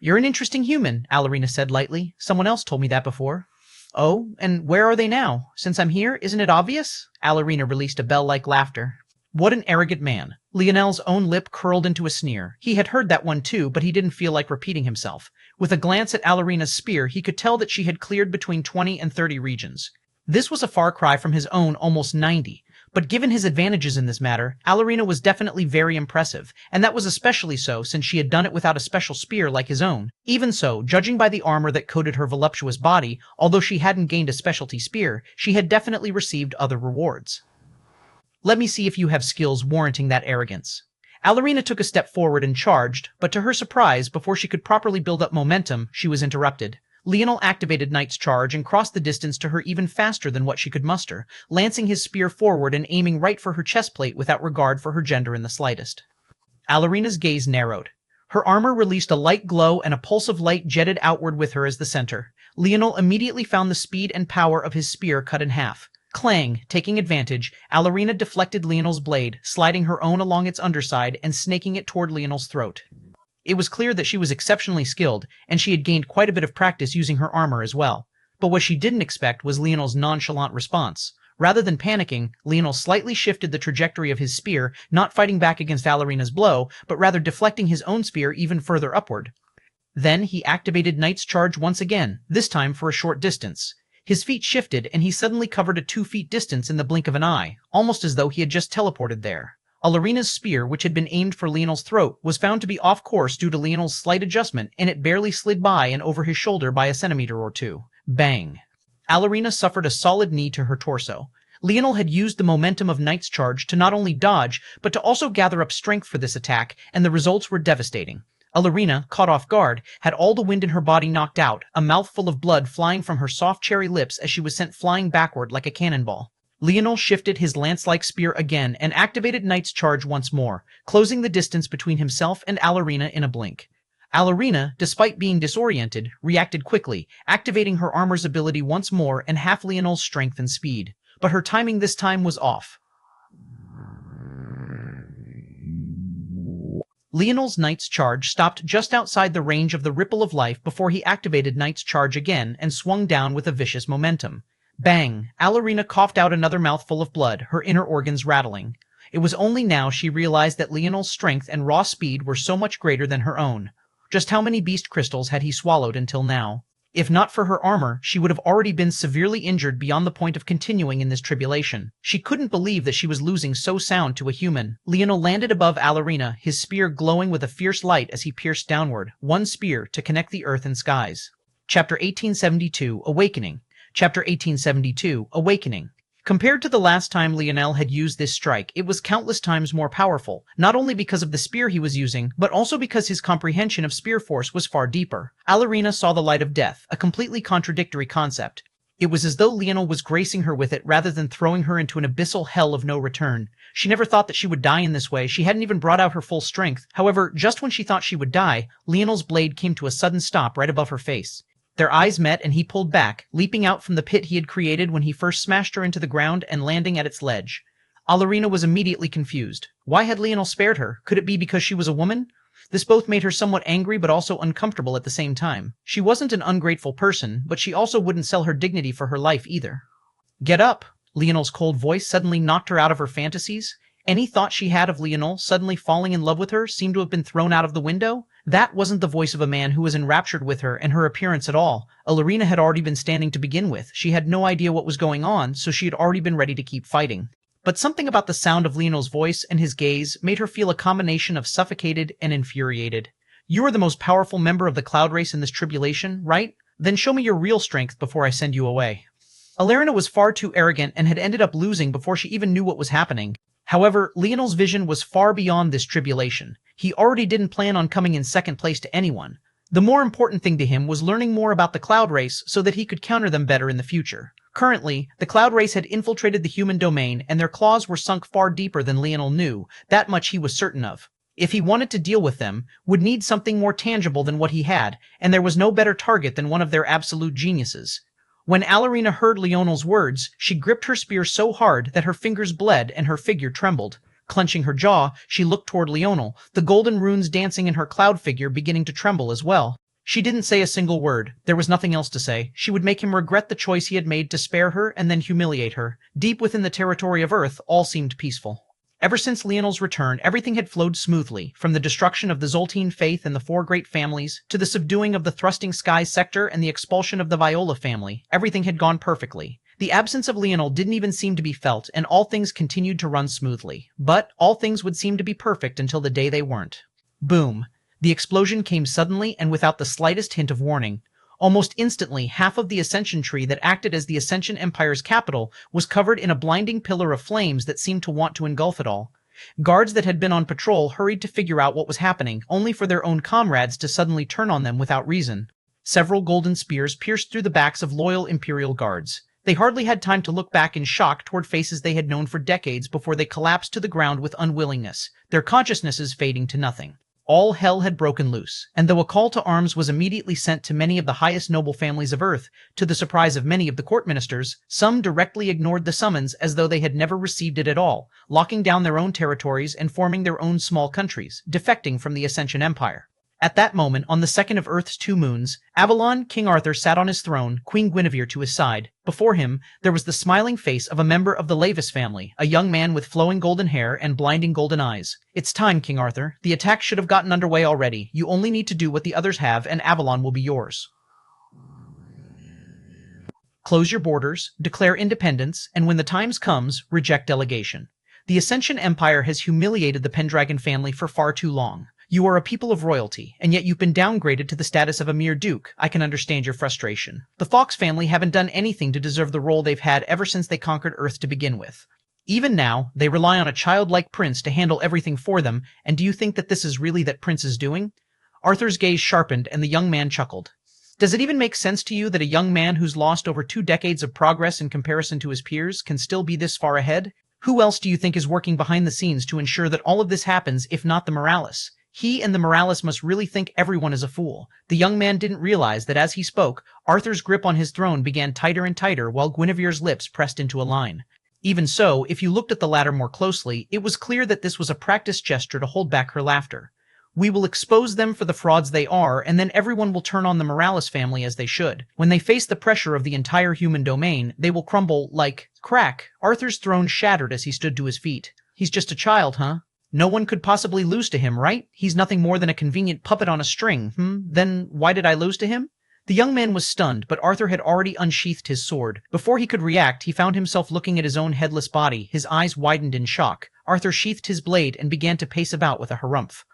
"You're an interesting human," Alarina said lightly. "Someone else told me that before." "Oh, and where are they now? Since I'm here, isn't it obvious?" Alarina released a bell-like laughter. What an arrogant man. Leonel's own lip curled into a sneer. He had heard that one too, but he didn't feel like repeating himself. With a glance at Alarina's spear, he could tell that she had cleared between 20 and 30 regions. This was a far cry from his own almost 90. But given his advantages in this matter, Alarina was definitely very impressive, and that was especially so since she had done it without a special spear like his own. Even so, judging by the armor that coated her voluptuous body, although she hadn't gained a specialty spear, she had definitely received other rewards. "Let me see if you have skills warranting that arrogance." Alarina took a step forward and charged, but to her surprise, before she could properly build up momentum, she was interrupted. Leonel activated Knight's Charge and crossed the distance to her even faster than what she could muster, lancing his spear forward and aiming right for her chest plate without regard for her gender in the slightest. Alarina's gaze narrowed. Her armor released a light glow and a pulse of light jetted outward with her as the center. Leonel immediately found the speed and power of his spear cut in half. Clang, taking advantage, Alarina deflected Leonel's blade, sliding her own along its underside and snaking it toward Leonel's throat. It was clear that she was exceptionally skilled, and she had gained quite a bit of practice using her armor as well. But what she didn't expect was Leonel's nonchalant response. Rather than panicking, Leonel slightly shifted the trajectory of his spear, not fighting back against Alarina's blow, but rather deflecting his own spear even further upward. Then he activated Knight's Charge once again, this time for a short distance. His feet shifted, and he suddenly covered a 2 feet distance in the blink of an eye, almost as though he had just teleported there. Alarina's spear, which had been aimed for Leonel's throat, was found to be off course due to Leonel's slight adjustment, and it barely slid by and over his shoulder by a centimeter or two. Bang. Alarina suffered a solid knee to her torso. Leonel had used the momentum of Knight's Charge to not only dodge, but to also gather up strength for this attack, and the results were devastating. Alarina, caught off guard, had all the wind in her body knocked out, a mouthful of blood flying from her soft cherry lips as she was sent flying backward like a cannonball. Leonel shifted his lance-like spear again and activated Knight's Charge once more, closing the distance between himself and Alarina in a blink. Alarina, despite being disoriented, reacted quickly, activating her armor's ability once more and half Leonel's strength and speed. But her timing this time was off. Leonel's Knight's Charge stopped just outside the range of the Ripple of Life before he activated Knight's Charge again and swung down with a vicious momentum. Bang! Alarina coughed out another mouthful of blood, her inner organs rattling. It was only now she realized that Leonel's strength and raw speed were so much greater than her own. Just how many beast crystals had he swallowed until now? If not for her armor, she would have already been severely injured beyond the point of continuing in this tribulation. She couldn't believe that she was losing so sound to a human. Leonel landed above Alarina, his spear glowing with a fierce light as he pierced downward, one spear to connect the earth and skies. Chapter 1872, Awakening. Chapter 1872, Awakening. Compared to the last time Leonel had used this strike, it was countless times more powerful, not only because of the spear he was using, but also because his comprehension of spear force was far deeper. Alarina saw the light of death, a completely contradictory concept. It was as though Leonel was gracing her with it rather than throwing her into an abyssal hell of no return. She never thought that she would die in this way. She hadn't even brought out her full strength. However, just when she thought she would die, Leonel's blade came to a sudden stop right above her face. Their eyes met and he pulled back, leaping out from the pit he had created when he first smashed her into the ground and landing at its ledge. Alarina was immediately confused. Why had Leonel spared her? Could it be because she was a woman? This both made her somewhat angry but also uncomfortable at the same time. She wasn't an ungrateful person, but she also wouldn't sell her dignity for her life either. Get up! Leonel's cold voice suddenly knocked her out of her fantasies. Any thought she had of Leonel suddenly falling in love with her seemed to have been thrown out of the window. That wasn't the voice of a man who was enraptured with her and her appearance at all. Alarina had already been standing to begin with. She had no idea what was going on, so she had already been ready to keep fighting. But something about the sound of Leonel's voice and his gaze made her feel a combination of suffocated and infuriated. You are the most powerful member of the cloud race in this tribulation, right? Then show me your real strength before I send you away. Alarina was far too arrogant and had ended up losing before she even knew what was happening. However, Leonel's vision was far beyond this tribulation. He already didn't plan on coming in second place to anyone. The more important thing to him was learning more about the cloud race so that he could counter them better in the future. Currently, the cloud race had infiltrated the human domain and their claws were sunk far deeper than Leonel knew. That much he was certain of. If he wanted to deal with them, would need something more tangible than what he had, and there was no better target than one of their absolute geniuses. When Alarina heard Leonel's words, she gripped her spear so hard that her fingers bled and her figure trembled. Clenching her jaw, she looked toward Leonel, the golden runes dancing in her cloud figure beginning to tremble as well. She didn't say a single word. There was nothing else to say. She would make him regret the choice he had made to spare her and then humiliate her. Deep within the territory of Earth, all seemed peaceful. Ever since Leonel's return, everything had flowed smoothly, from the destruction of the Zoltine faith and the four great families, to the subduing of the Thrusting Skies sector and the expulsion of the Viola family. Everything had gone perfectly. The absence of Leonel didn't even seem to be felt, and all things continued to run smoothly. But all things would seem to be perfect until the day they weren't. Boom. The explosion came suddenly and without the slightest hint of warning. Almost instantly, half of the Ascension Tree that acted as the Ascension Empire's capital was covered in a blinding pillar of flames that seemed to want to engulf it all. Guards that had been on patrol hurried to figure out what was happening, only for their own comrades to suddenly turn on them without reason. Several golden spears pierced through the backs of loyal Imperial guards. They hardly had time to look back in shock toward faces they had known for decades before they collapsed to the ground with unwillingness, their consciousnesses fading to nothing. All hell had broken loose, and though a call to arms was immediately sent to many of the highest noble families of Earth, to the surprise of many of the court ministers, some directly ignored the summons as though they had never received it at all, locking down their own territories and forming their own small countries, defecting from the Ascension Empire. At that moment, on the second of Earth's two moons, Avalon, King Arthur sat on his throne, Queen Guinevere to his side. Before him, there was the smiling face of a member of the Lavis family, a young man with flowing golden hair and blinding golden eyes. It's time, King Arthur. The attack should have gotten underway already. You only need to do what the others have, and Avalon will be yours. Close your borders, declare independence, and when the time comes, reject delegation. The Ascension Empire has humiliated the Pendragon family for far too long. You are a people of royalty, and yet you've been downgraded to the status of a mere duke. I can understand your frustration. The Fox family haven't done anything to deserve the role they've had ever since they conquered Earth to begin with. Even now, they rely on a childlike prince to handle everything for them, and do you think that this is really that prince is doing? Arthur's gaze sharpened, and the young man chuckled. Does it even make sense to you that a young man who's lost over 2 decades of progress in comparison to his peers can still be this far ahead? Who else do you think is working behind the scenes to ensure that all of this happens, if not the Morales? He and the Morales must really think everyone is a fool. The young man didn't realize that as he spoke, Arthur's grip on his throne began tighter and tighter while Guinevere's lips pressed into a line. Even so, if you looked at the latter more closely, it was clear that this was a practiced gesture to hold back her laughter. We will expose them for the frauds they are, and then everyone will turn on the Morales family as they should. When they face the pressure of the entire human domain, they will crumble like crack. Arthur's throne shattered as he stood to his feet. He's just a child, huh? No one could possibly lose to him, right? He's nothing more than a convenient puppet on a string, Then why did I lose to him? The young man was stunned, but Arthur had already unsheathed his sword. Before he could react, he found himself looking at his own headless body. His eyes widened in shock. Arthur sheathed his blade and began to pace about with a harumph.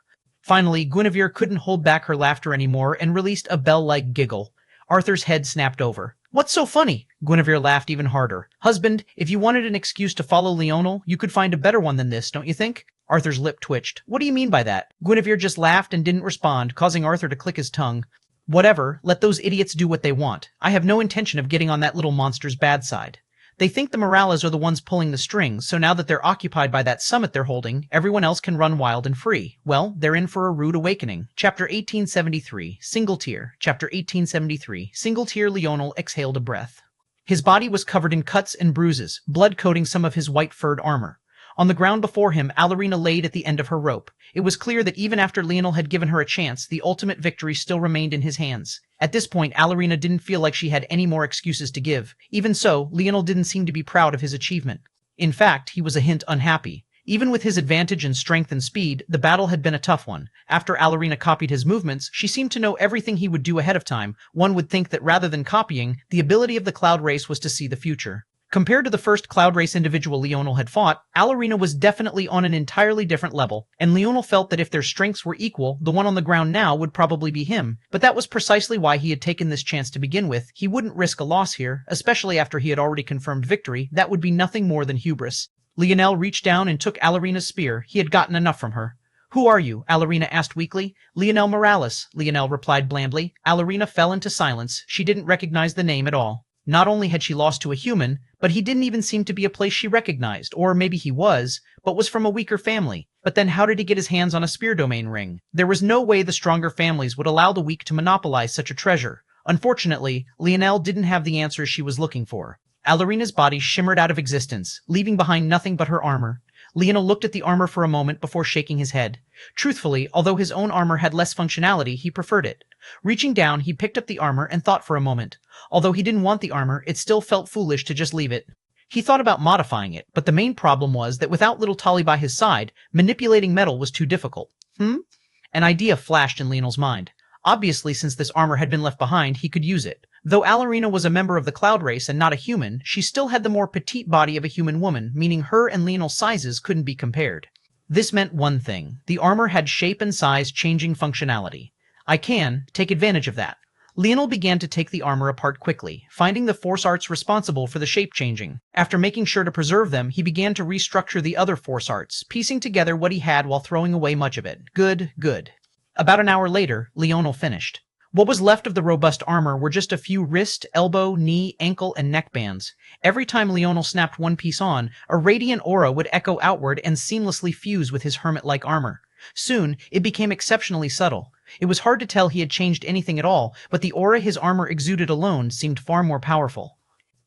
Finally, Guinevere couldn't hold back her laughter anymore and released a bell-like giggle. Arthur's head snapped over. What's so funny? Guinevere laughed even harder. Husband, if you wanted an excuse to follow Leonel, you could find a better one than this, don't you think? Arthur's lip twitched. What do you mean by that? Guinevere just laughed and didn't respond, causing Arthur to click his tongue. Whatever, let those idiots do what they want. I have no intention of getting on that little monster's bad side. They think the Morales are the ones pulling the strings, so now that they're occupied by that summit they're holding, everyone else can run wild and free. Well, they're in for a rude awakening. Chapter 1873, Single Tear. Chapter 1873, Single Tear. Leonel exhaled a breath. His body was covered in cuts and bruises, blood coating some of his white furred armor. On the ground before him, Alarina laid at the end of her rope. It was clear that even after Leonel had given her a chance, the ultimate victory still remained in his hands. At this point, Alarina didn't feel like she had any more excuses to give. Even so, Leonel didn't seem to be proud of his achievement. In fact, he was a hint unhappy. Even with his advantage in strength and speed, the battle had been a tough one. After Alarina copied his movements, she seemed to know everything he would do ahead of time. One would think that rather than copying, the ability of the Cloud Race was to see the future. Compared to the first Cloud Race individual Leonel had fought, Alarina was definitely on an entirely different level, and Leonel felt that if their strengths were equal, the one on the ground now would probably be him. But that was precisely why he had taken this chance to begin with. He wouldn't risk a loss here, especially after he had already confirmed victory. That would be nothing more than hubris. Leonel reached down and took Alarina's spear. He had gotten enough from her. Who are you? Alarina asked weakly. Leonel Morales, Leonel replied blandly. Alarina fell into silence. She didn't recognize the name at all. Not only had she lost to a human, but he didn't even seem to be a place she recognized, or maybe he was, but was from a weaker family. But then how did he get his hands on a spear domain ring? There was no way the stronger families would allow the weak to monopolize such a treasure. Unfortunately, Leonel didn't have the answers she was looking for. Alarina's body shimmered out of existence, leaving behind nothing but her armor. Leonel looked at the armor for a moment before shaking his head. Truthfully, although his own armor had less functionality, he preferred it. Reaching down, he picked up the armor and thought for a moment. Although he didn't want the armor, it still felt foolish to just leave it. He thought about modifying it, but the main problem was that without little Tali by his side, manipulating metal was too difficult. An idea flashed in Leonel's mind. Obviously, since this armor had been left behind, he could use it. Though Alarina was a member of the Cloud Race and not a human, she still had the more petite body of a human woman, meaning her and Leonel's sizes couldn't be compared. This meant one thing. The armor had shape and size changing functionality. I can take advantage of that. Leonel began to take the armor apart quickly, finding the force arts responsible for the shape changing. After making sure to preserve them, he began to restructure the other force arts, piecing together what he had while throwing away much of it. Good. About an hour later, Leonel finished. What was left of the robust armor were just a few wrist, elbow, knee, ankle, and neck bands. Every time Leonel snapped one piece on, a radiant aura would echo outward and seamlessly fuse with his hermit-like armor. Soon, it became exceptionally subtle. It was hard to tell he had changed anything at all, but the aura his armor exuded alone seemed far more powerful.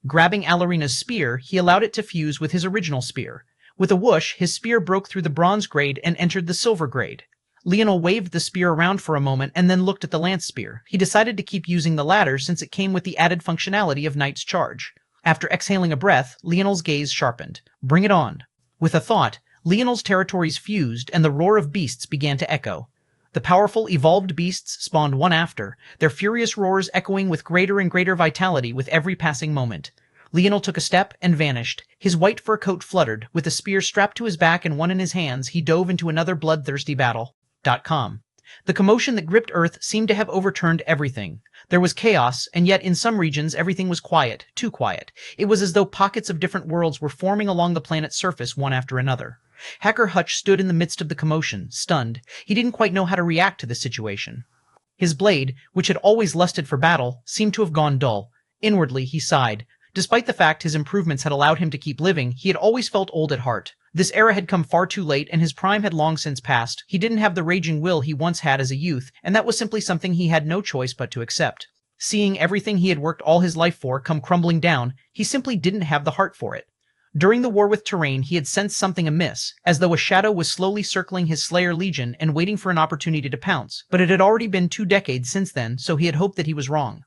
Grabbing Alarina's spear, he allowed it to fuse with his original spear. With a whoosh, his spear broke through the bronze grade and entered the silver grade. Leonel waved the spear around for a moment and then looked at the lance spear. He decided to keep using the latter since it came with the added functionality of Knight's Charge. After exhaling a breath, Leonel's gaze sharpened. Bring it on. With a thought, Leonel's territories fused and the roar of beasts began to echo. The powerful, evolved beasts spawned one after, their furious roars echoing with greater and greater vitality with every passing moment. Leonel took a step and vanished. His white fur coat fluttered. With a spear strapped to his back and one in his hands, he dove into another bloodthirsty battle. The commotion that gripped Earth seemed to have overturned everything. There was chaos, and yet in some regions everything was quiet, too quiet. It was as though pockets of different worlds were forming along the planet's surface one after another. Hacker Hutch stood in the midst of the commotion, stunned. He didn't quite know how to react to the situation. His blade, which had always lusted for battle, seemed to have gone dull. Inwardly, he sighed. Despite the fact his improvements had allowed him to keep living, he had always felt old at heart. This era had come far too late, and his prime had long since passed. He didn't have the raging will he once had as a youth, and that was simply something he had no choice but to accept. Seeing everything he had worked all his life for come crumbling down, he simply didn't have the heart for it. During the war with Terrain, he had sensed something amiss, as though a shadow was slowly circling his Slayer Legion and waiting for an opportunity to pounce. But it had already been 2 decades since then, so he had hoped that he was wrong.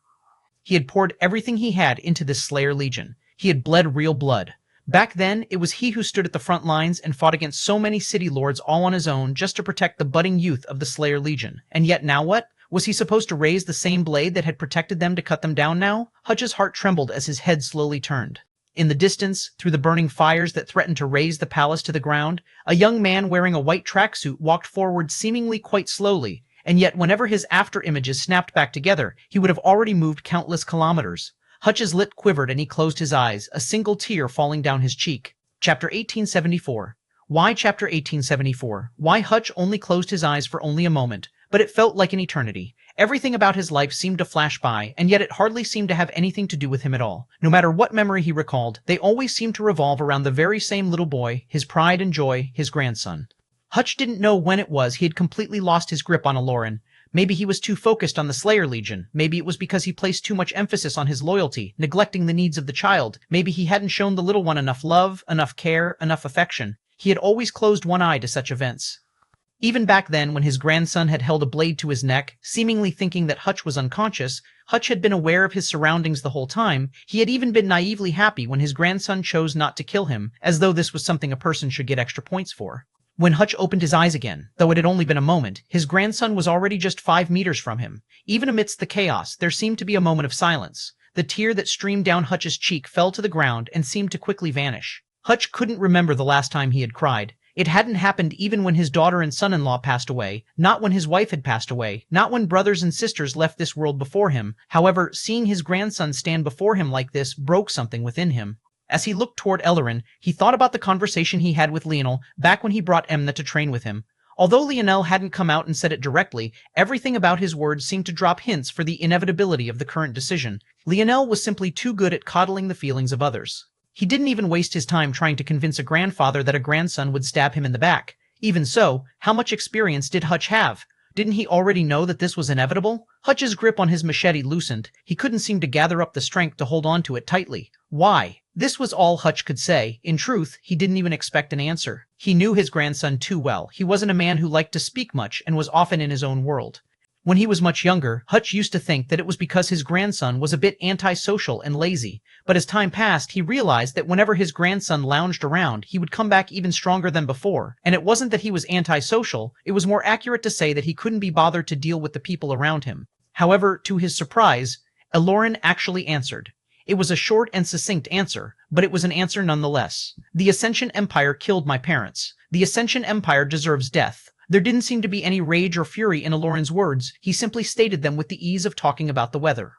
He had poured everything he had into this Slayer Legion. He had bled real blood. Back then, it was he who stood at the front lines and fought against so many city lords all on his own just to protect the budding youth of the Slayer Legion. And yet now what? Was he supposed to raise the same blade that had protected them to cut them down now? Hutch's heart trembled as his head slowly turned. In the distance, through the burning fires that threatened to raze the palace to the ground, a young man wearing a white tracksuit walked forward seemingly quite slowly, and yet whenever his after images snapped back together, he would have already moved countless kilometers. Hutch's lip quivered and he closed his eyes, a single tear falling down his cheek. Chapter 1874. Why Chapter 1874? Why Hutch only closed his eyes for only a moment, but it felt like an eternity. Everything about his life seemed to flash by, and yet it hardly seemed to have anything to do with him at all. No matter what memory he recalled, they always seemed to revolve around the very same little boy, his pride and joy, his grandson. Hutch didn't know when it was he had completely lost his grip on Aloran. Maybe he was too focused on the Slayer Legion. Maybe it was because he placed too much emphasis on his loyalty, neglecting the needs of the child. Maybe he hadn't shown the little one enough love, enough care, enough affection. He had always closed one eye to such events. Even back then, when his grandson had held a blade to his neck, seemingly thinking that Hutch was unconscious, Hutch had been aware of his surroundings the whole time. He had even been naively happy when his grandson chose not to kill him, as though this was something a person should get extra points for. When Hutch opened his eyes again, though it had only been a moment, his grandson was already just 5 meters from him. Even amidst the chaos, there seemed to be a moment of silence. The tear that streamed down Hutch's cheek fell to the ground and seemed to quickly vanish. Hutch couldn't remember the last time he had cried. It hadn't happened even when his daughter and son-in-law passed away, not when his wife had passed away, not when brothers and sisters left this world before him. However, seeing his grandson stand before him like this broke something within him. As he looked toward Aloran, he thought about the conversation he had with Leonel back when he brought Emna to train with him. Although Leonel hadn't come out and said it directly, everything about his words seemed to drop hints for the inevitability of the current decision. Leonel was simply too good at coddling the feelings of others. He didn't even waste his time trying to convince a grandfather that a grandson would stab him in the back. Even so, how much experience did Hutch have? Didn't he already know that this was inevitable? Hutch's grip on his machete loosened. He couldn't seem to gather up the strength to hold on to it tightly. Why? This was all Hutch could say. In truth, he didn't even expect an answer. He knew his grandson too well. He wasn't a man who liked to speak much and was often in his own world. When he was much younger, Hutch used to think that it was because his grandson was a bit antisocial and lazy, but as time passed, he realized that whenever his grandson lounged around, he would come back even stronger than before. And it wasn't that he was antisocial, it was more accurate to say that he couldn't be bothered to deal with the people around him. However, to his surprise, Aloran actually answered. It was a short and succinct answer, but it was an answer nonetheless. The Ascension Empire killed my parents. The Ascension Empire deserves death. There didn't seem to be any rage or fury in Aloran's words. He simply stated them with the ease of talking about the weather.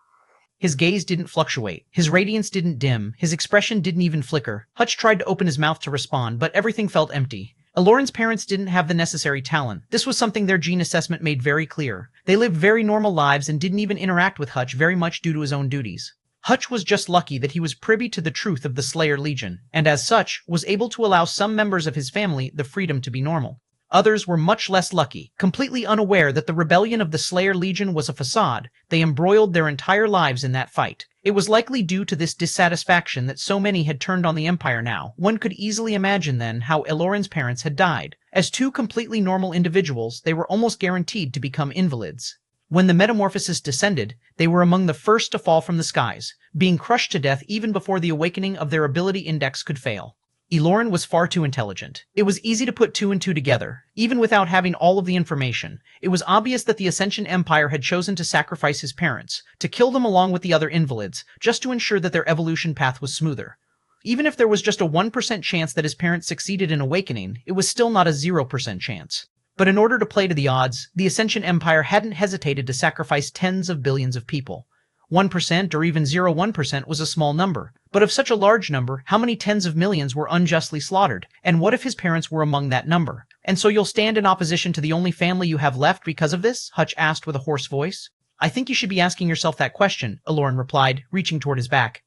His gaze didn't fluctuate. His radiance didn't dim. His expression didn't even flicker. Hutch tried to open his mouth to respond, but everything felt empty. Aloran's parents didn't have the necessary talent. This was something their gene assessment made very clear. They lived very normal lives and didn't even interact with Hutch very much due to his own duties. Hutch was just lucky that he was privy to the truth of the Slayer Legion, and as such, was able to allow some members of his family the freedom to be normal. Others were much less lucky, completely unaware that the rebellion of the Slayer Legion was a facade. They embroiled their entire lives in that fight. It was likely due to this dissatisfaction that so many had turned on the Empire now. One could easily imagine then how Aloran's parents had died. As two completely normal individuals, they were almost guaranteed to become invalids. When the metamorphosis descended, they were among the first to fall from the skies, being crushed to death even before the awakening of their ability index could fail. Aloran was far too intelligent. It was easy to put 2 and 2 together, even without having all of the information. It was obvious that the Ascension Empire had chosen to sacrifice his parents, to kill them along with the other invalids, just to ensure that their evolution path was smoother. Even if there was just a 1% chance that his parents succeeded in awakening, it was still not a 0% chance. But in order to play to the odds, the Ascension Empire hadn't hesitated to sacrifice tens of billions of people. 1% or even 0.01% was a small number. But of such a large number, how many tens of millions were unjustly slaughtered? And what if his parents were among that number? And so you'll stand in opposition to the only family you have left because of this? Hutch asked with a hoarse voice. I think you should be asking yourself that question, Aloran replied, reaching toward his back.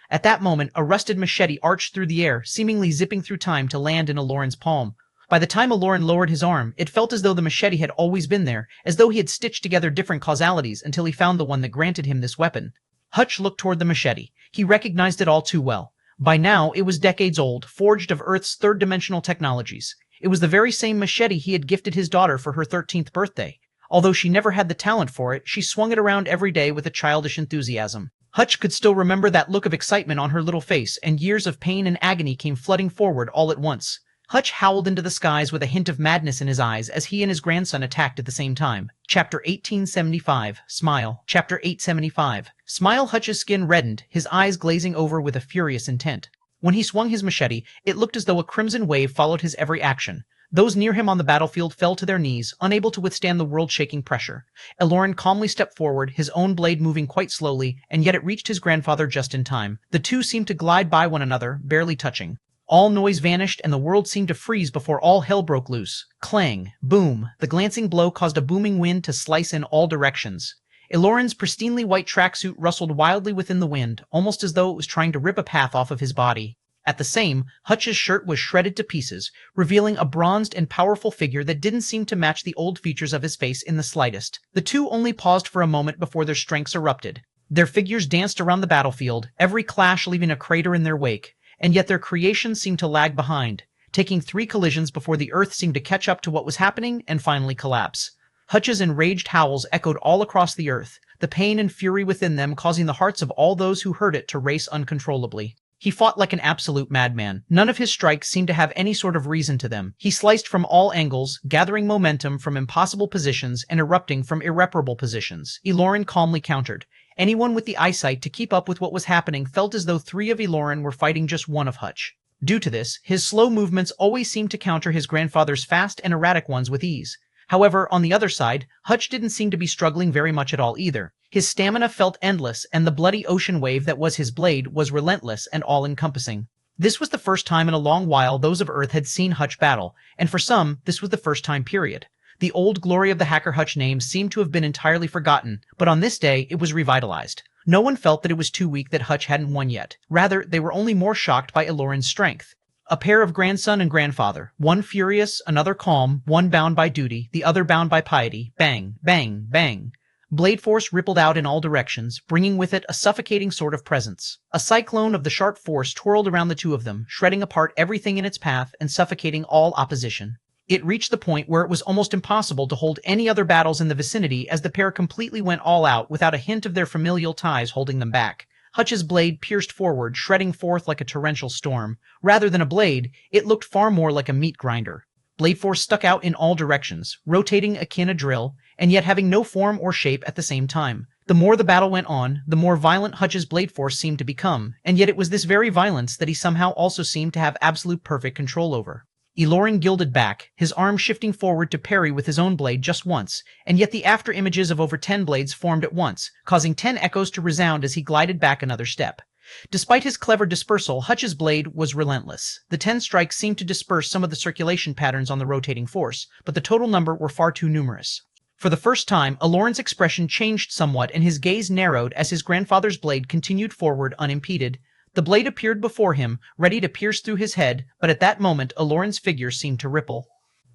At that moment, a rusted machete arched through the air, seemingly zipping through time to land in Aloran's palm. By the time Aloran lowered his arm, it felt as though the machete had always been there, as though he had stitched together different causalities until he found the one that granted him this weapon. Hutch looked toward the machete. He recognized it all too well. By now, it was decades old, forged of Earth's third-dimensional technologies. It was the very same machete he had gifted his daughter for her 13th birthday. Although she never had the talent for it, she swung it around every day with a childish enthusiasm. Hutch could still remember that look of excitement on her little face, and years of pain and agony came flooding forward all at once. Hutch howled into the skies with a hint of madness in his eyes as he and his grandson attacked at the same time. Chapter 1875. Smile. Chapter 875. Smile. Hutch's skin reddened, his eyes glazing over with a furious intent. When he swung his machete, it looked as though a crimson wave followed his every action. Those near him on the battlefield fell to their knees, unable to withstand the world-shaking pressure. Elorin calmly stepped forward, his own blade moving quite slowly, and yet it reached his grandfather just in time. The two seemed to glide by one another, barely touching. All noise vanished, and the world seemed to freeze before all hell broke loose. Clang, boom, the glancing blow caused a booming wind to slice in all directions. Elorin's pristinely white tracksuit rustled wildly within the wind, almost as though it was trying to rip a path off of his body. At the same, Hutch's shirt was shredded to pieces, revealing a bronzed and powerful figure that didn't seem to match the old features of his face in the slightest. The two only paused for a moment before their strengths erupted. Their figures danced around the battlefield, every clash leaving a crater in their wake, and yet their creation seemed to lag behind, taking 3 collisions before the earth seemed to catch up to what was happening and finally collapse. Hutch's enraged howls echoed all across the earth, the pain and fury within them causing the hearts of all those who heard it to race uncontrollably. He fought like an absolute madman. None of his strikes seemed to have any sort of reason to them. He sliced from all angles, gathering momentum from impossible positions and erupting from irreparable positions. Elorin calmly countered. Anyone with the eyesight to keep up with what was happening felt as though 3 of Elorin were fighting just 1 of Hutch. Due to this, his slow movements always seemed to counter his grandfather's fast and erratic ones with ease. However, on the other side, Hutch didn't seem to be struggling very much at all either. His stamina felt endless, and the bloody ocean wave that was his blade was relentless and all-encompassing. This was the first time in a long while those of Earth had seen Hutch battle, and for some, this was the first time period. The old glory of the hacker Hutch name seemed to have been entirely forgotten, but on this day it was revitalized. No one felt that it was too weak that Hutch hadn't won yet. Rather, they were only more shocked by Elorin's strength. A pair of grandson and grandfather, one furious, another calm, one bound by duty, the other bound by piety. Bang, bang, bang. Blade force rippled out in all directions, bringing with it a suffocating sort of presence. A cyclone of the sharp force twirled around the two of them, shredding apart everything in its path and suffocating all opposition. It reached the point where it was almost impossible to hold any other battles in the vicinity as the pair completely went all out without a hint of their familial ties holding them back. Hutch's blade pierced forward, shredding forth like a torrential storm. Rather than a blade, it looked far more like a meat grinder. Blade force stuck out in all directions, rotating akin a drill, and yet having no form or shape at the same time. The more the battle went on, the more violent Hutch's blade force seemed to become, and yet it was this very violence that he somehow also seemed to have absolute perfect control over. Elorin gilded back, his arm shifting forward to parry with his own blade just once, and yet the after images of over 10 blades formed at once, causing 10 echoes to resound as he glided back another step. Despite his clever dispersal, Hutch's blade was relentless. The 10 strikes seemed to disperse some of the circulation patterns on the rotating force, but the total number were far too numerous. For the first time, Elorin's expression changed somewhat and his gaze narrowed as his grandfather's blade continued forward unimpeded. The blade appeared before him, ready to pierce through his head, but at that moment Elorin's figure seemed to ripple.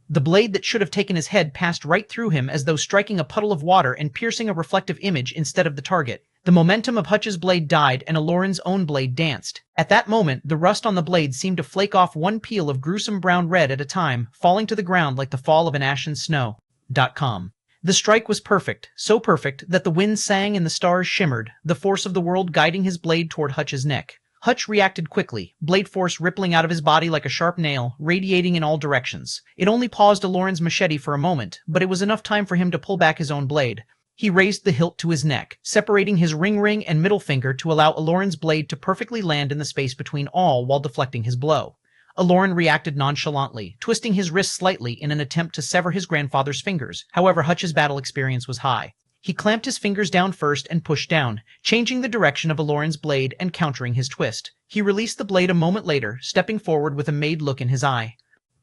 The blade that should have taken his head passed right through him as though striking a puddle of water and piercing a reflective image instead of the target. The momentum of Hutch's blade died and Elorin's own blade danced. At that moment, the rust on the blade seemed to flake off one peel of gruesome brown red at a time, falling to the ground like the fall of an ashen snow. The strike was perfect, so perfect that the wind sang and the stars shimmered, the force of the world guiding his blade toward Hutch's neck. Hutch reacted quickly, blade force rippling out of his body like a sharp nail, radiating in all directions. It only paused Elorin's machete for a moment, but it was enough time for him to pull back his own blade. He raised the hilt to his neck, separating his ring and middle finger to allow Elorin's blade to perfectly land in the space between all while deflecting his blow. Elorin reacted nonchalantly, twisting his wrist slightly in an attempt to sever his grandfather's fingers. However, Hutch's battle experience was high. He clamped his fingers down first and pushed down, changing the direction of Elorin's blade and countering his twist. He released the blade a moment later, stepping forward with a made look in his eye.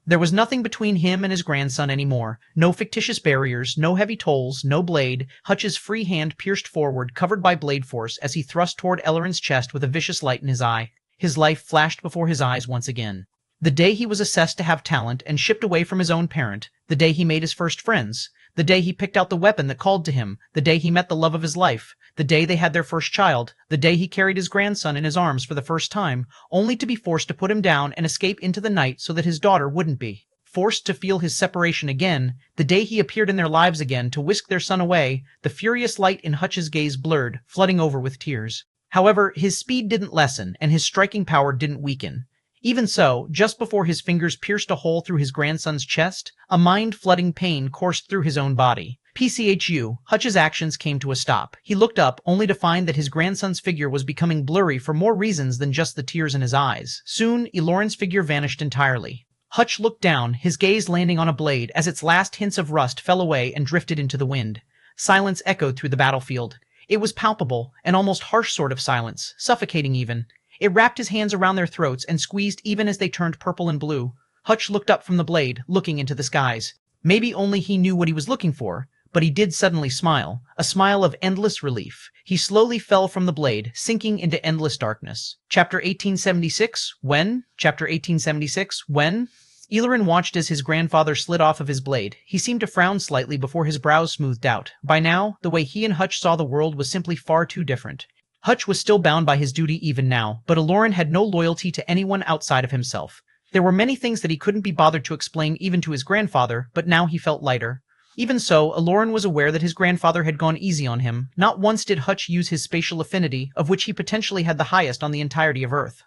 There was nothing between him and his grandson anymore. No fictitious barriers, no heavy tolls, no blade. Hutch's free hand pierced forward, covered by blade force, as he thrust toward Elorin's chest with a vicious light in his eye. His life flashed before his eyes once again. The day he was assessed to have talent and shipped away from his own parent, the day he made his first friends, the day he picked out the weapon that called to him, the day he met the love of his life, the day they had their first child, the day he carried his grandson in his arms for the first time, only to be forced to put him down and escape into the night so that his daughter wouldn't be. Forced to feel his separation again, the day he appeared in their lives again to whisk their son away, the furious light in Hutch's gaze blurred, flooding over with tears. However, his speed didn't lessen, and his striking power didn't weaken. Even so, just before his fingers pierced a hole through his grandson's chest, a mind-flooding pain coursed through his own body. Hutch's actions came to a stop. He looked up, only to find that his grandson's figure was becoming blurry for more reasons than just the tears in his eyes. Soon, Elorin's figure vanished entirely. Hutch looked down, his gaze landing on a blade as its last hints of rust fell away and drifted into the wind. Silence echoed through the battlefield. It was palpable, an almost harsh sort of silence, suffocating even. It wrapped his hands around their throats and squeezed even as they turned purple and blue. Hutch looked up from the blade, looking into the skies. Maybe only he knew what he was looking for, but he did suddenly smile, a smile of endless relief. He slowly fell from the blade, sinking into endless darkness. Chapter 1876, When? Chapter 1876, When? Elerin watched as his grandfather slid off of his blade. He seemed to frown slightly before his brows smoothed out. By now, the way he and Hutch saw the world was simply far too different. Hutch was still bound by his duty even now, but Elerin had no loyalty to anyone outside of himself. There were many things that he couldn't be bothered to explain even to his grandfather, but now he felt lighter. Even so, Elerin was aware that his grandfather had gone easy on him. Not once did Hutch use his spatial affinity, of which he potentially had the highest on the entirety of Earth.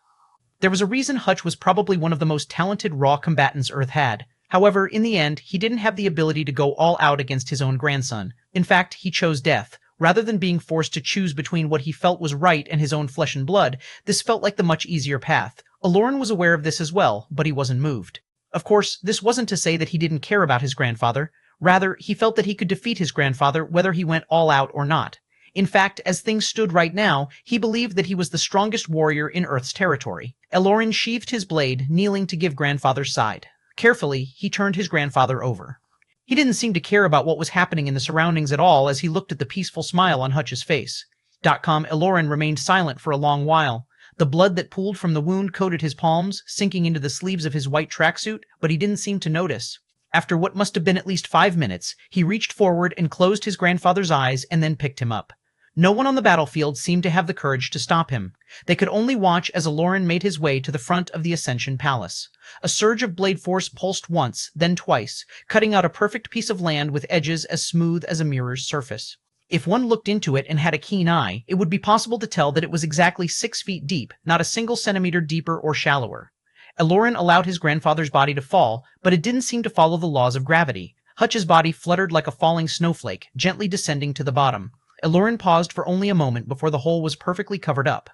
There was a reason Hutch was probably one of the most talented raw combatants Earth had. However, in the end, he didn't have the ability to go all out against his own grandson. In fact, he chose death. Rather than being forced to choose between what he felt was right and his own flesh and blood, this felt like the much easier path. Elerin was aware of this as well, but he wasn't moved. Of course, this wasn't to say that he didn't care about his grandfather. Rather, he felt that he could defeat his grandfather whether he went all out or not. In fact, as things stood right now, he believed that he was the strongest warrior in Earth's territory. Elerin sheathed his blade, kneeling to give grandfather's side. Carefully, he turned his grandfather over. He didn't seem to care about what was happening in the surroundings at all as he looked at the peaceful smile on Hutch's face. Elerin remained silent for a long while. The blood that pooled from the wound coated his palms, sinking into the sleeves of his white tracksuit, but he didn't seem to notice. After what must have been at least 5 minutes, he reached forward and closed his grandfather's eyes and then picked him up. No one on the battlefield seemed to have the courage to stop him. They could only watch as Elerin made his way to the front of the Ascension Palace. A surge of blade force pulsed once, then twice, cutting out a perfect piece of land with edges as smooth as a mirror's surface. If one looked into it and had a keen eye, it would be possible to tell that it was exactly 6 feet deep, not a single centimeter deeper or shallower. Elerin allowed his grandfather's body to fall, but it didn't seem to follow the laws of gravity. Hutch's body fluttered like a falling snowflake, gently descending to the bottom. Elerin paused for only a moment before the hole was perfectly covered up.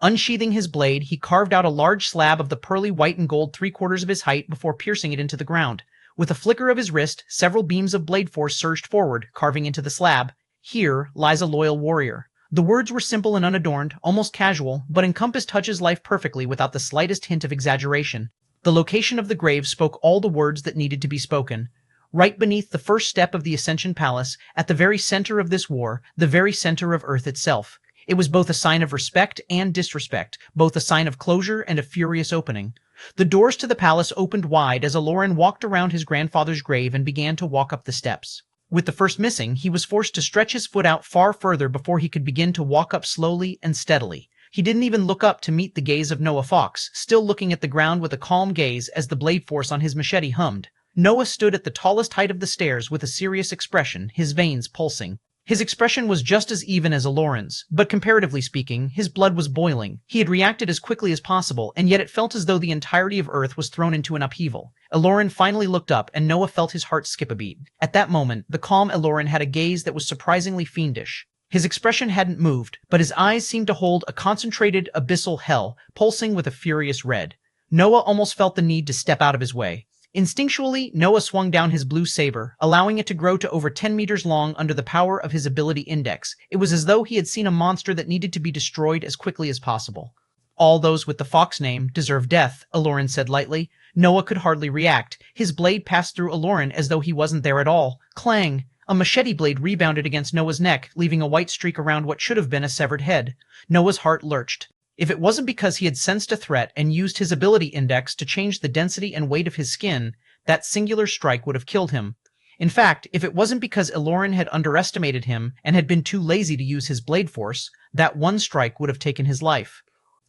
Unsheathing his blade, he carved out a large slab of the pearly white and gold 3/4 of his height before piercing it into the ground. With a flicker of his wrist, several beams of blade force surged forward, carving into the slab. Here lies a loyal warrior. The words were simple and unadorned, almost casual, but encompassed Hutch's life perfectly without the slightest hint of exaggeration. The location of the grave spoke all the words that needed to be spoken. Right beneath the first step of the Ascension Palace, at the very center of this war, the very center of Earth itself. It was both a sign of respect and disrespect, both a sign of closure and a furious opening. The doors to the palace opened wide as Elerin walked around his grandfather's grave and began to walk up the steps. With the first missing, he was forced to stretch his foot out far further before he could begin to walk up slowly and steadily. He didn't even look up to meet the gaze of Noah Fox, still looking at the ground with a calm gaze as the blade force on his machete hummed. Noah stood at the tallest height of the stairs with a serious expression, his veins pulsing. His expression was just as even as Eloryn's, but comparatively speaking, his blood was boiling. He had reacted as quickly as possible, and yet it felt as though the entirety of Earth was thrown into an upheaval. Eloryn finally looked up, and Noah felt his heart skip a beat. At that moment, the calm Eloryn had a gaze that was surprisingly fiendish. His expression hadn't moved, but his eyes seemed to hold a concentrated, abyssal hell, pulsing with a furious red. Noah almost felt the need to step out of his way. Instinctually, Noah swung down his blue saber, allowing it to grow to over 10 meters long under the power of his ability index. It was as though he had seen a monster that needed to be destroyed as quickly as possible. All those with the Fox name deserve death, Eloryn said lightly. Noah could hardly react. His blade passed through Eloryn as though he wasn't there at all. Clang! A machete blade rebounded against Noah's neck, leaving a white streak around what should have been a severed head. Noah's heart lurched. If it wasn't because he had sensed a threat and used his ability index to change the density and weight of his skin, that singular strike would have killed him. In fact, if it wasn't because Eloryn had underestimated him and had been too lazy to use his blade force, that one strike would have taken his life.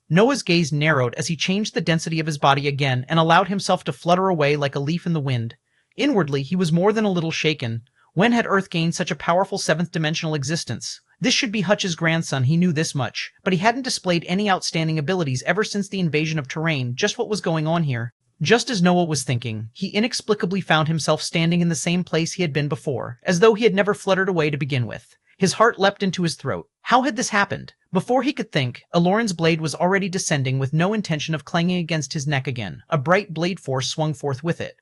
Noah's gaze narrowed as he changed the density of his body again and allowed himself to flutter away like a leaf in the wind. Inwardly, he was more than a little shaken. When had Earth gained such a powerful seventh-dimensional existence? This should be Hutch's grandson, he knew this much, but he hadn't displayed any outstanding abilities ever since the invasion of Terrain. Just what was going on here? Just as Noah was thinking, he inexplicably found himself standing in the same place he had been before, as though he had never fluttered away to begin with. His heart leapt into his throat. How had this happened? Before he could think, Aloran's blade was already descending with no intention of clanging against his neck again. A bright blade force swung forth with it.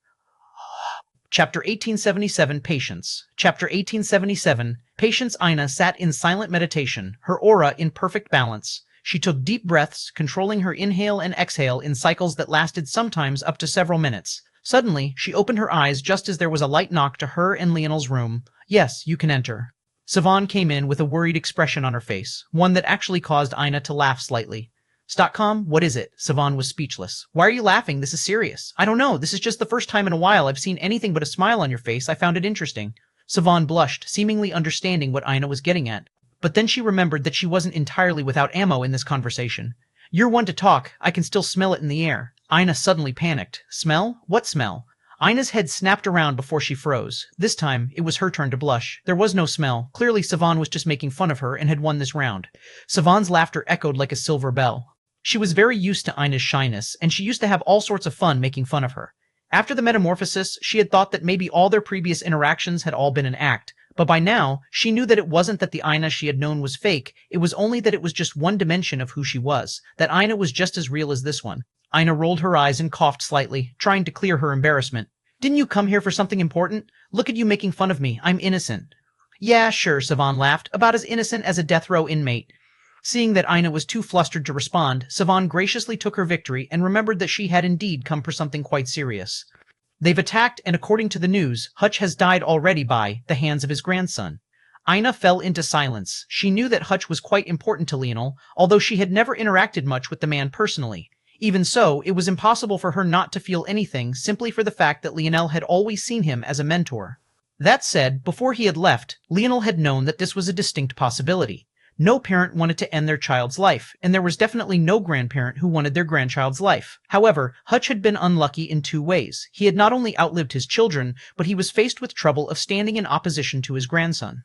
Chapter 1877 Patience. Chapter 1877 Patience. Aina sat in silent meditation, her aura in perfect balance. She took deep breaths, controlling her inhale and exhale in cycles that lasted sometimes up to several minutes. Suddenly, she opened her eyes just as there was a light knock to her and Leonel's room. "Yes, you can enter." Savan came in with a worried expression on her face, one that actually caused Aina to laugh slightly. "Stockcom, what is it?" Savan was speechless. "Why are you laughing? This is serious." "I don't know. This is just the first time in a while I've seen anything but a smile on your face. I found it interesting." Savan blushed, seemingly understanding what Aina was getting at. But then she remembered that she wasn't entirely without ammo in this conversation. "You're one to talk. I can still smell it in the air." Aina suddenly panicked. "Smell? What smell?" Aina's head snapped around before she froze. This time, it was her turn to blush. There was no smell. Clearly, Savan was just making fun of her and had won this round. Savan's laughter echoed like a silver bell. She was very used to Aina's shyness, and she used to have all sorts of fun making fun of her. After the metamorphosis, she had thought that maybe all their previous interactions had all been an act, but by now, she knew that it wasn't that the Aina she had known was fake, it was only that it was just one dimension of who she was, that Aina was just as real as this one. Aina rolled her eyes and coughed slightly, trying to clear her embarrassment. "Didn't you come here for something important? Look at you making fun of me. I'm innocent." "Yeah, sure," Savan laughed, "about as innocent as a death row inmate." Seeing that Aina was too flustered to respond, Savan graciously took her victory and remembered that she had indeed come for something quite serious. "They've attacked, and according to the news, Hutch has died already by the hands of his grandson." Aina fell into silence. She knew that Hutch was quite important to Leonel, although she had never interacted much with the man personally. Even so, it was impossible for her not to feel anything simply for the fact that Leonel had always seen him as a mentor. That said, before he had left, Leonel had known that this was a distinct possibility. No parent wanted to end their child's life, and there was definitely no grandparent who wanted their grandchild's life. However, Hutch had been unlucky in two ways. He had not only outlived his children, but he was faced with trouble of standing in opposition to his grandson.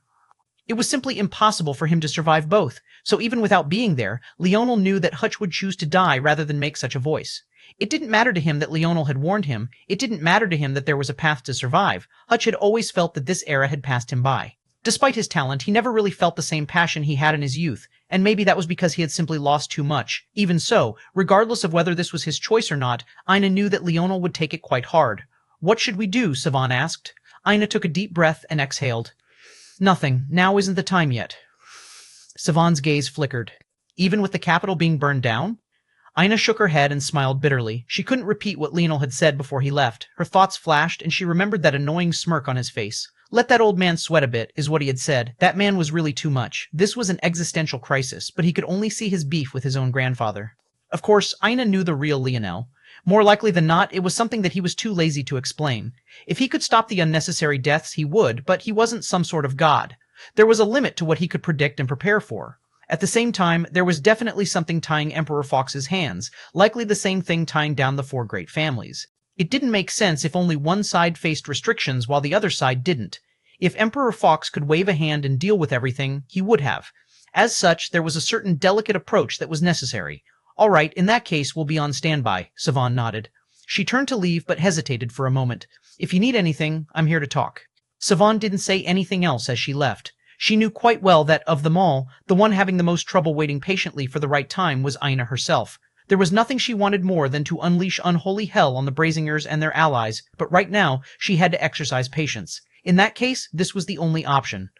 It was simply impossible for him to survive both, so even without being there, Leonel knew that Hutch would choose to die rather than make such a voice. It didn't matter to him that Leonel had warned him, it didn't matter to him that there was a path to survive. Hutch had always felt that this era had passed him by. Despite his talent, he never really felt the same passion he had in his youth, and maybe that was because he had simply lost too much. Even so, regardless of whether this was his choice or not, Aina knew that Leonel would take it quite hard. "What should we do?" Savan asked. Aina took a deep breath and exhaled. "Nothing. Now isn't the time yet." Savan's gaze flickered. "Even with the capital being burned down?" Aina shook her head and smiled bitterly. She couldn't repeat what Leonel had said before he left. Her thoughts flashed, and she remembered that annoying smirk on his face. "Let that old man sweat a bit," is what he had said. That man was really too much. This was an existential crisis, but he could only see his beef with his own grandfather. Of course, Aina knew the real Leonel. More likely than not, it was something that he was too lazy to explain. If he could stop the unnecessary deaths, he would, but he wasn't some sort of god. There was a limit to what he could predict and prepare for. At the same time, there was definitely something tying Emperor Fox's hands, likely the same thing tying down the four great families. It didn't make sense if only one side faced restrictions while the other side didn't. If Emperor Fox could wave a hand and deal with everything, he would have. As such, there was a certain delicate approach that was necessary. "All right, in that case, we'll be on standby," Savan nodded. She turned to leave but hesitated for a moment. "If you need anything, I'm here to talk." Savan didn't say anything else as she left. She knew quite well that, of them all, the one having the most trouble waiting patiently for the right time was Aina herself. There was nothing she wanted more than to unleash unholy hell on the Brazingers and their allies, but right now, she had to exercise patience. In that case, this was the only option.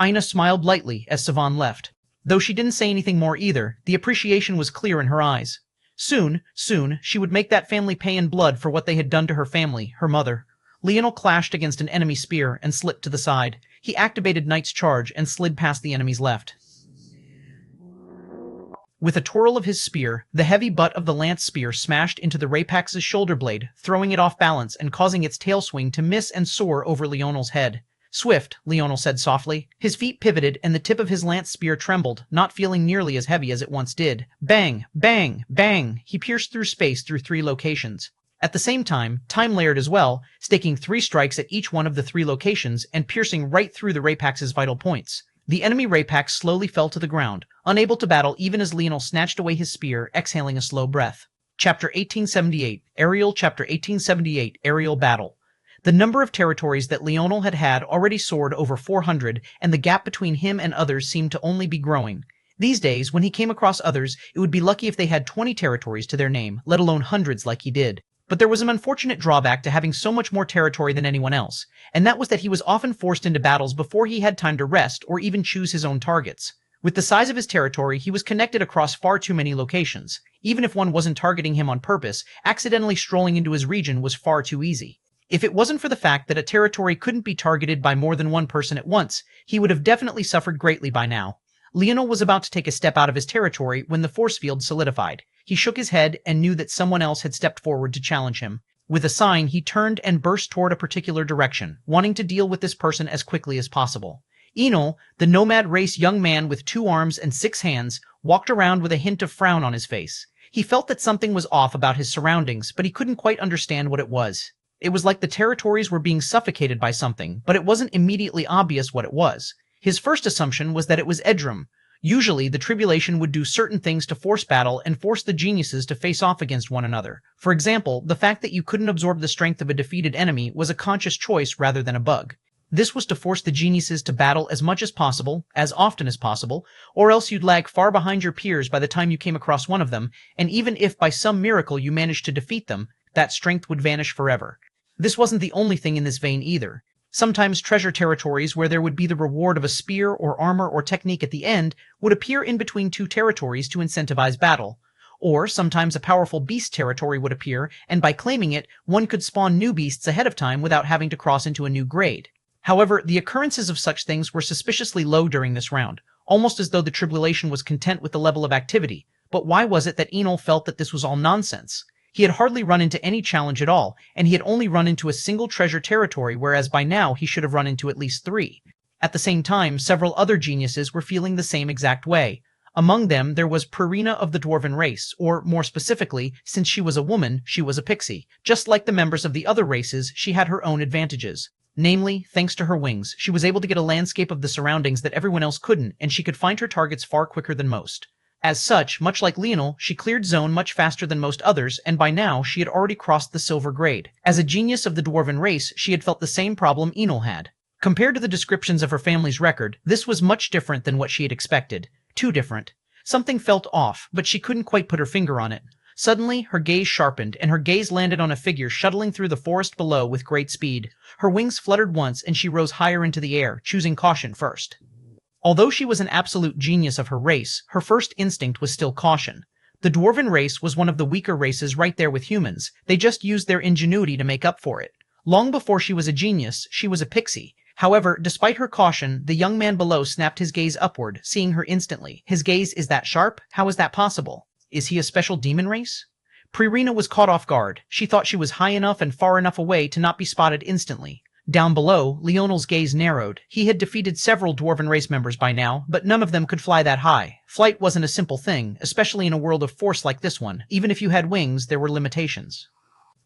Aina smiled lightly as Savan left. Though she didn't say anything more either, the appreciation was clear in her eyes. Soon, she would make that family pay in blood for what they had done to her family, her mother. Leonel clashed against an enemy spear and slipped to the side. He activated Knight's Charge and slid past the enemy's left. With a twirl of his spear, the heavy butt of the lance spear smashed into the Rapax's shoulder blade, throwing it off balance and causing its tail swing to miss and soar over Leonel's head. "Swift," Leonel said softly. His feet pivoted and the tip of his lance spear trembled, not feeling nearly as heavy as it once did. Bang! Bang! Bang! He pierced through space through 3 locations. At the same time, time layered as well, staking 3 strikes at each one of the 3 locations and piercing right through the Rapax's vital points. The enemy Rapax slowly fell to the ground, unable to battle even as Leonel snatched away his spear, exhaling a slow breath. Chapter 1878, Aerial Chapter 1878, Aerial Battle. The number of territories that Leonel had already soared over 400, and the gap between him and others seemed to only be growing. These days, when he came across others, it would be lucky if they had 20 territories to their name, let alone hundreds like he did. But there was an unfortunate drawback to having so much more territory than anyone else, and that was that he was often forced into battles before he had time to rest or even choose his own targets. With the size of his territory, he was connected across far too many locations. Even if one wasn't targeting him on purpose, accidentally strolling into his region was far too easy. If it wasn't for the fact that a territory couldn't be targeted by more than one person at once, he would have definitely suffered greatly by now. Leonel was about to take a step out of his territory when the force field solidified. He shook his head and knew that someone else had stepped forward to challenge him. With a sign, he turned and burst toward a particular direction, wanting to deal with this person as quickly as possible. Enel, the nomad race young man with 2 arms and 6 hands, walked around with a hint of frown on his face. He felt that something was off about his surroundings, but he couldn't quite understand what it was. It was like the territories were being suffocated by something, but it wasn't immediately obvious what it was. His first assumption was that it was Edrum. Usually, the tribulation would do certain things to force battle and force the geniuses to face off against one another. For example, the fact that you couldn't absorb the strength of a defeated enemy was a conscious choice rather than a bug. This was to force the geniuses to battle as much as possible, as often as possible, or else you'd lag far behind your peers by the time you came across one of them, and even if by some miracle you managed to defeat them, that strength would vanish forever. This wasn't the only thing in this vein either. Sometimes treasure territories where there would be the reward of a spear or armor or technique at the end would appear in between 2 territories to incentivize battle. Or sometimes a powerful beast territory would appear, and by claiming it, one could spawn new beasts ahead of time without having to cross into a new grade. However, the occurrences of such things were suspiciously low during this round, almost as though the tribulation was content with the level of activity. But why was it that Enel felt that this was all nonsense? He had hardly run into any challenge at all, and he had only run into a single treasure territory, whereas by now he should have run into at least 3. At the same time, several other geniuses were feeling the same exact way. Among them, there was Purina of the dwarven race, or more specifically, since she was a woman, she was a pixie. Just like the members of the other races, she had her own advantages. Namely, thanks to her wings, she was able to get a landscape of the surroundings that everyone else couldn't, and she could find her targets far quicker than most. As such, much like Leonel, she cleared zone much faster than most others, and by now she had already crossed the silver grade. As a genius of the dwarven race, she had felt the same problem Enel had. Compared to the descriptions of her family's record, this was much different than what she had expected. Too different. Something felt off, but she couldn't quite put her finger on it. Suddenly, her gaze sharpened, and her gaze landed on a figure shuttling through the forest below with great speed. Her wings fluttered once, and she rose higher into the air, choosing caution first. Although she was an absolute genius of her race, her first instinct was still caution. The dwarven race was one of the weaker races right there with humans. They just used their ingenuity to make up for it. Long before she was a genius, she was a pixie. However, despite her caution, the young man below snapped his gaze upward, seeing her instantly. His gaze is that sharp? How is that possible? Is he a special demon race? Purina was caught off guard. She thought she was high enough and far enough away to not be spotted instantly. Down below, Leonel's gaze narrowed. He had defeated several dwarven race members by now, but none of them could fly that high. Flight wasn't a simple thing, especially in a world of force like this one. Even if you had wings, there were limitations.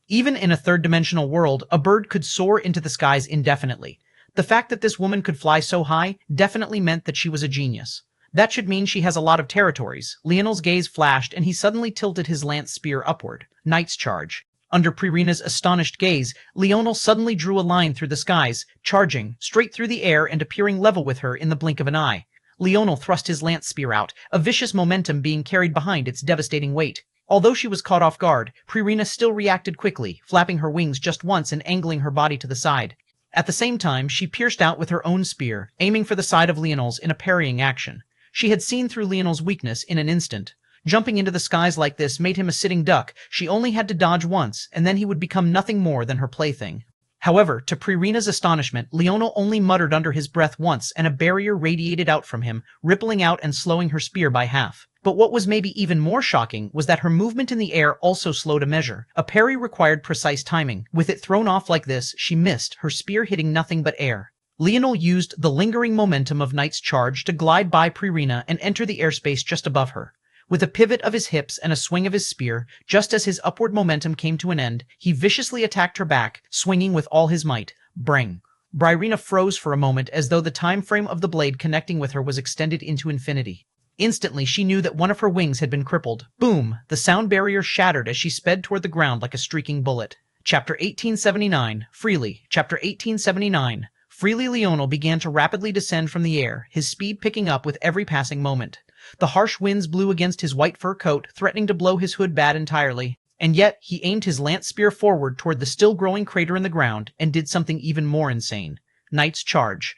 Even in a third-dimensional world, a bird could soar into the skies indefinitely. The fact that this woman could fly so high definitely meant that she was a genius. That should mean she has a lot of territories. Leonel's gaze flashed, and he suddenly tilted his lance spear upward. Knight's charge. Under Purina's astonished gaze, Leonel suddenly drew a line through the skies, charging, straight through the air and appearing level with her in the blink of an eye. Leonel thrust his lance spear out, a vicious momentum being carried behind its devastating weight. Although she was caught off guard, Purina still reacted quickly, flapping her wings just once and angling her body to the side. At the same time, she pierced out with her own spear, aiming for the side of Leonel's in a parrying action. She had seen through Leonel's weakness in an instant. Jumping into the skies like this made him a sitting duck. She only had to dodge once, and then he would become nothing more than her plaything. However, to Purina's astonishment, Leonel only muttered under his breath once, and a barrier radiated out from him, rippling out and slowing her spear by half. But what was maybe even more shocking was that her movement in the air also slowed a measure. A parry required precise timing. With it thrown off like this, she missed, her spear hitting nothing but air. Leonel used the lingering momentum of Knight's charge to glide by Purina and enter the airspace just above her. With a pivot of his hips and a swing of his spear, just as his upward momentum came to an end, he viciously attacked her back, swinging with all his might. Brang. Purina froze for a moment as though the time frame of the blade connecting with her was extended into infinity. Instantly, she knew that one of her wings had been crippled. Boom! The sound barrier shattered as she sped toward the ground like a streaking bullet. Chapter 1879, Freely. Chapter 1879. Freely Leonel began to rapidly descend from the air, his speed picking up with every passing moment. The harsh winds blew against his white fur coat, threatening to blow his hood bad entirely. And yet, he aimed his lance spear forward toward the still-growing crater in the ground, and did something even more insane. Knight's Charge.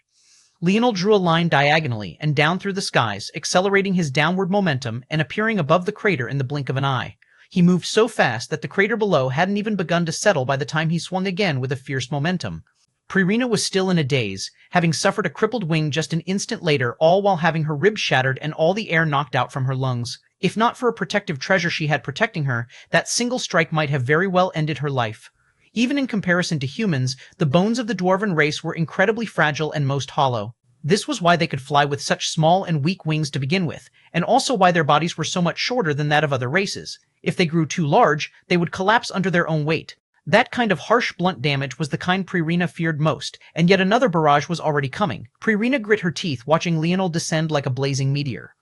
Leonel drew a line diagonally and down through the skies, accelerating his downward momentum and appearing above the crater in the blink of an eye. He moved so fast that the crater below hadn't even begun to settle by the time he swung again with a fierce momentum. Pririna was still in a daze, having suffered a crippled wing just an instant later, all while having her ribs shattered and all the air knocked out from her lungs. If not for a protective treasure she had protecting her, that single strike might have very well ended her life. Even in comparison to humans, the bones of the dwarven race were incredibly fragile and most hollow. This was why they could fly with such small and weak wings to begin with, and also why their bodies were so much shorter than that of other races. If they grew too large, they would collapse under their own weight. That kind of harsh, blunt damage was the kind Pririna feared most, and yet another barrage was already coming. Pririna grit her teeth, watching Leonel descend like a blazing meteor.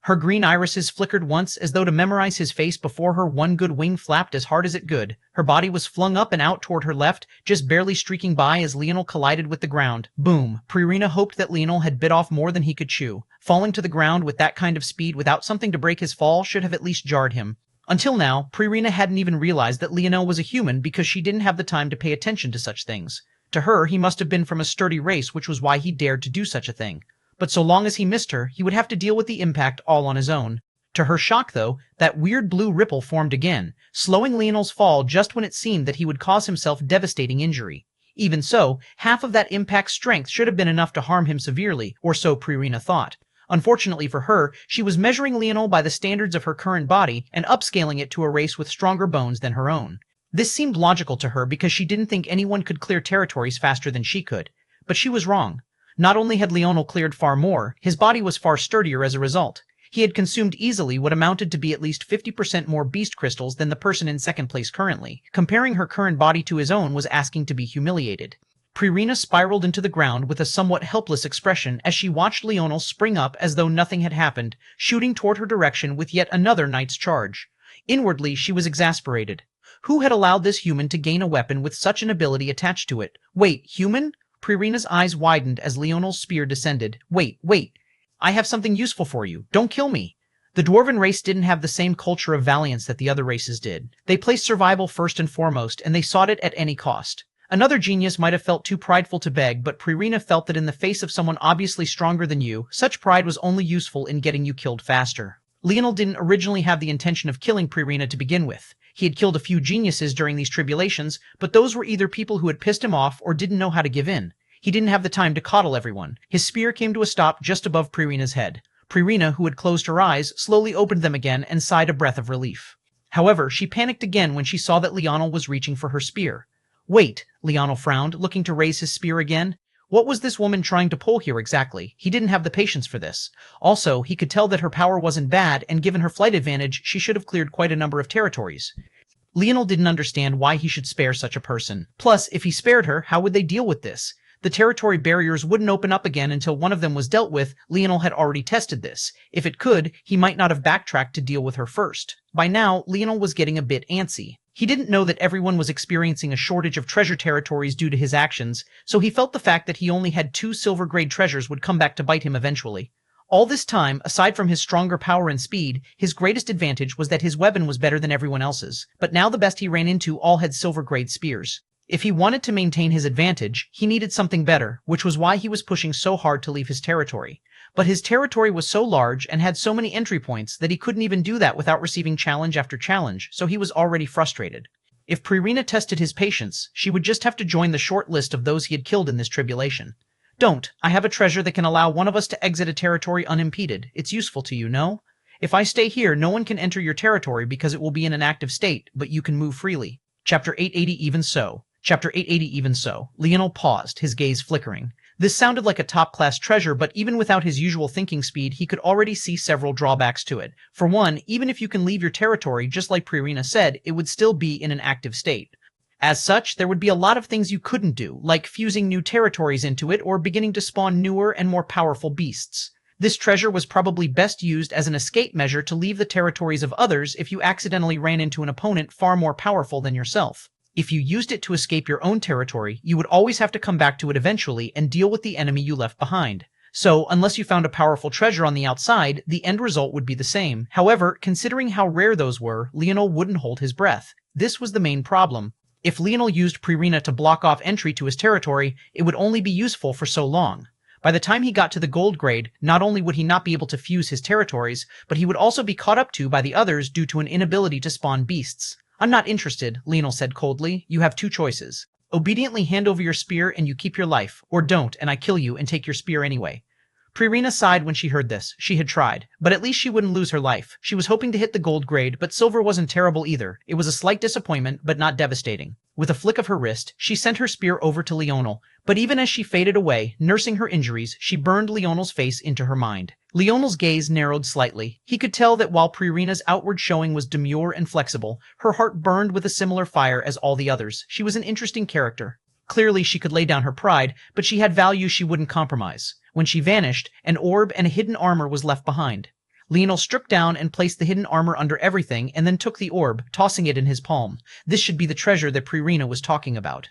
Her green irises flickered once, as though to memorize his face before her. One good wing flapped as hard as it could. Her body was flung up and out toward her left, just barely streaking by as Leonel collided with the ground. Boom! Pririna hoped that Leonel had bit off more than he could chew. Falling to the ground with that kind of speed without something to break his fall should have at least jarred him. Until now, Pririna hadn't even realized that Leonel was a human because she didn't have the time to pay attention to such things. To her, he must have been from a sturdy race, which was why he dared to do such a thing. But so long as he missed her, he would have to deal with the impact all on his own. To her shock, though, that weird blue ripple formed again, slowing Leonel's fall just when it seemed that he would cause himself devastating injury. Even so, half of that impact's strength should have been enough to harm him severely, or so Pririna thought. Unfortunately for her, she was measuring Leonel by the standards of her current body and upscaling it to a race with stronger bones than her own. This seemed logical to her because she didn't think anyone could clear territories faster than she could. But she was wrong. Not only had Leonel cleared far more, his body was far sturdier as a result. He had consumed easily what amounted to be at least 50% more beast crystals than the person in second place currently. Comparing her current body to his own was asking to be humiliated. Pririna spiraled into the ground with a somewhat helpless expression as she watched Leonel spring up as though nothing had happened, shooting toward her direction with yet another Knight's Charge. Inwardly, she was exasperated. Who had allowed this human to gain a weapon with such an ability attached to it? Wait, human? Pririna's eyes widened as Leonel's spear descended. Wait. I have something useful for you. Don't kill me. The dwarven race didn't have the same culture of valiance that the other races did. They placed survival first and foremost, and they sought it at any cost. Another genius might have felt too prideful to beg, but Pririna felt that in the face of someone obviously stronger than you, such pride was only useful in getting you killed faster. Leonel didn't originally have the intention of killing Pririna to begin with. He had killed a few geniuses during these tribulations, but those were either people who had pissed him off or didn't know how to give in. He didn't have the time to coddle everyone. His spear came to a stop just above Pririna's head. Pririna, who had closed her eyes, slowly opened them again and sighed a breath of relief. However, she panicked again when she saw that Leonel was reaching for her spear. Wait, Leonel frowned, looking to raise his spear again. What was this woman trying to pull here exactly? He didn't have the patience for this. Also, he could tell that her power wasn't bad, and given her flight advantage, she should have cleared quite a number of territories. Leonel didn't understand why he should spare such a person. Plus, if he spared her, how would they deal with this? The territory barriers wouldn't open up again until one of them was dealt with. Leonel had already tested this. If it could, he might not have backtracked to deal with her first. By now, Leonel was getting a bit antsy. He didn't know that everyone was experiencing a shortage of treasure territories due to his actions, so he felt the fact that he only had 2 silver-grade treasures would come back to bite him eventually. All this time, aside from his stronger power and speed, his greatest advantage was that his weapon was better than everyone else's. But now the best he ran into all had silver-grade spears. If he wanted to maintain his advantage, he needed something better, which was why he was pushing so hard to leave his territory. But his territory was so large and had so many entry points that he couldn't even do that without receiving challenge after challenge, so he was already frustrated. If Pririna tested his patience, she would just have to join the short list of those he had killed in this tribulation. Don't. I have a treasure that can allow one of us to exit a territory unimpeded. It's useful to you, no? If I stay here, no one can enter your territory because it will be in an active state, but you can move freely. Chapter 880 Even So. Chapter 880 Even So. Leonel paused, his gaze flickering. This sounded like a top-class treasure, but even without his usual thinking speed, he could already see several drawbacks to it. For one, even if you can leave your territory, just like Pririna said, it would still be in an active state. As such, there would be a lot of things you couldn't do, like fusing new territories into it or beginning to spawn newer and more powerful beasts. This treasure was probably best used as an escape measure to leave the territories of others if you accidentally ran into an opponent far more powerful than yourself. If you used it to escape your own territory, you would always have to come back to it eventually and deal with the enemy you left behind. So, unless you found a powerful treasure on the outside, the end result would be the same. However, considering how rare those were, Leonel wouldn't hold his breath. This was the main problem. If Leonel used Pririna to block off entry to his territory, it would only be useful for so long. By the time he got to the gold grade, not only would he not be able to fuse his territories, but he would also be caught up to by the others due to an inability to spawn beasts. I'm not interested, Leonel said coldly. You have two choices. Obediently hand over your spear and you keep your life, or don't and I kill you and take your spear anyway. Pririna sighed when she heard this. She had tried, but at least she wouldn't lose her life. She was hoping to hit the gold grade, but silver wasn't terrible either. It was a slight disappointment, but not devastating. With a flick of her wrist, she sent her spear over to Leonel, but even as she faded away, nursing her injuries, she burned Leonel's face into her mind. Leonel's gaze narrowed slightly. He could tell that while Pririna's outward showing was demure and flexible, her heart burned with a similar fire as all the others. She was an interesting character. Clearly she could lay down her pride, but she had value she wouldn't compromise. When she vanished, an orb and a hidden armor was left behind. Leonel stripped down and placed the hidden armor under everything and then took the orb, tossing it in his palm. This should be the treasure that Pririna was talking about.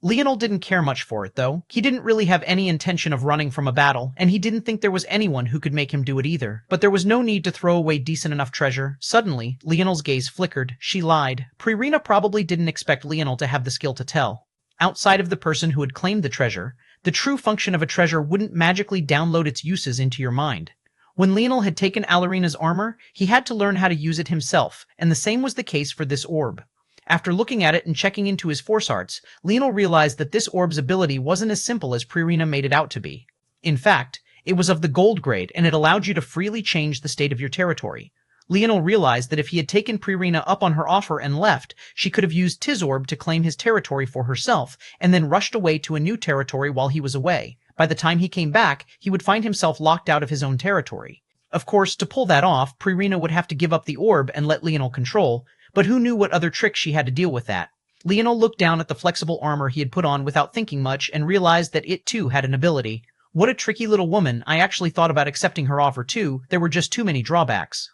Leonel didn't care much for it, though. He didn't really have any intention of running from a battle, and he didn't think there was anyone who could make him do it either. But there was no need to throw away decent enough treasure. Suddenly, Leonel's gaze flickered. She lied. Pririna probably didn't expect Leonel to have the skill to tell. Outside of the person who had claimed the treasure, the true function of a treasure wouldn't magically download its uses into your mind. When Leonel had taken Alarina's armor, he had to learn how to use it himself, and the same was the case for this orb. After looking at it and checking into his force arts, Leonel realized that this orb's ability wasn't as simple as Pririna made it out to be. In fact, it was of the gold grade, and it allowed you to freely change the state of your territory. Leonel realized that if he had taken Pririna up on her offer and left, she could have used Tizorb to claim his territory for herself, and then rushed away to a new territory while he was away. By the time he came back, he would find himself locked out of his own territory. Of course, to pull that off, Pririna would have to give up the orb and let Leonel control, but who knew what other tricks she had to deal with that. Leonel looked down at the flexible armor he had put on without thinking much and realized that it too had an ability. What a tricky little woman. I actually thought about accepting her offer too. There were just too many drawbacks.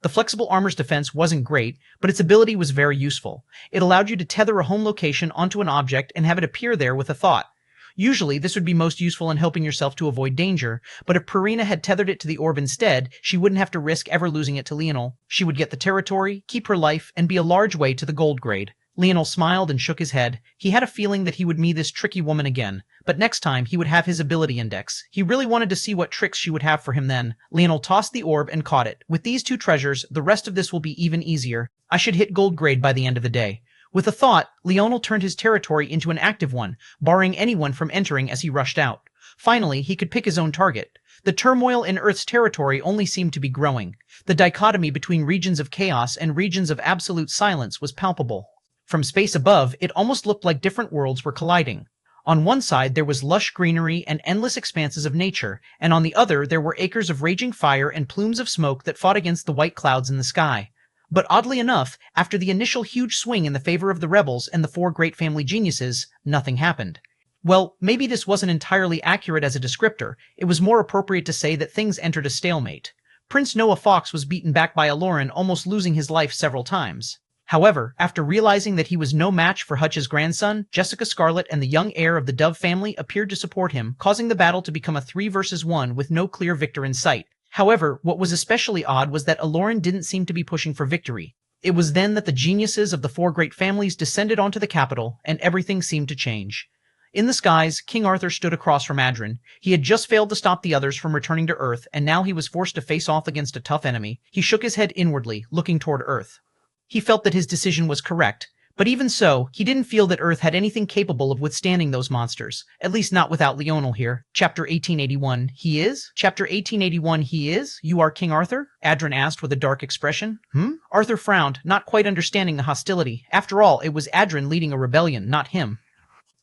The flexible armor's defense wasn't great, but its ability was very useful. It allowed you to tether a home location onto an object and have it appear there with a thought. Usually, this would be most useful in helping yourself to avoid danger, but if Pririna had tethered it to the orb instead, she wouldn't have to risk ever losing it to Leonel. She would get the territory, keep her life, and be a large way to the gold grade. Leonel smiled and shook his head. He had a feeling that he would meet this tricky woman again, but next time he would have his ability index. He really wanted to see what tricks she would have for him then. Leonel tossed the orb and caught it. With these two treasures, the rest of this will be even easier. I should hit gold grade by the end of the day. With a thought, Leonel turned his territory into an active one, barring anyone from entering as he rushed out. Finally, he could pick his own target. The turmoil in Earth's territory only seemed to be growing. The dichotomy between regions of chaos and regions of absolute silence was palpable. From space above, it almost looked like different worlds were colliding. On one side, there was lush greenery and endless expanses of nature, and on the other, there were acres of raging fire and plumes of smoke that fought against the white clouds in the sky. But oddly enough, after the initial huge swing in the favor of the rebels and the four great family geniuses, nothing happened. Well, maybe this wasn't entirely accurate as a descriptor. It was more appropriate to say that things entered a stalemate. Prince Noah Fox was beaten back by Aloran, almost losing his life several times. However, after realizing that he was no match for Hutch's grandson, Jessica Scarlet and the young heir of the Dove family appeared to support him, causing the battle to become a 3 versus 1 with no clear victor in sight. However, what was especially odd was that Aloran didn't seem to be pushing for victory. It was then that the geniuses of the four great families descended onto the capital, and everything seemed to change. In the skies, King Arthur stood across from Adrin. He had just failed to stop the others from returning to Earth, and now he was forced to face off against a tough enemy. He shook his head inwardly, looking toward Earth. He felt that his decision was correct, but even so, he didn't feel that Earth had anything capable of withstanding those monsters. At least not without Leonel here. Chapter 1881, he is? Chapter 1881, he is? You are King Arthur? Adrin asked with a dark expression. Arthur frowned, not quite understanding the hostility. After all, it was Adrin leading a rebellion, not him.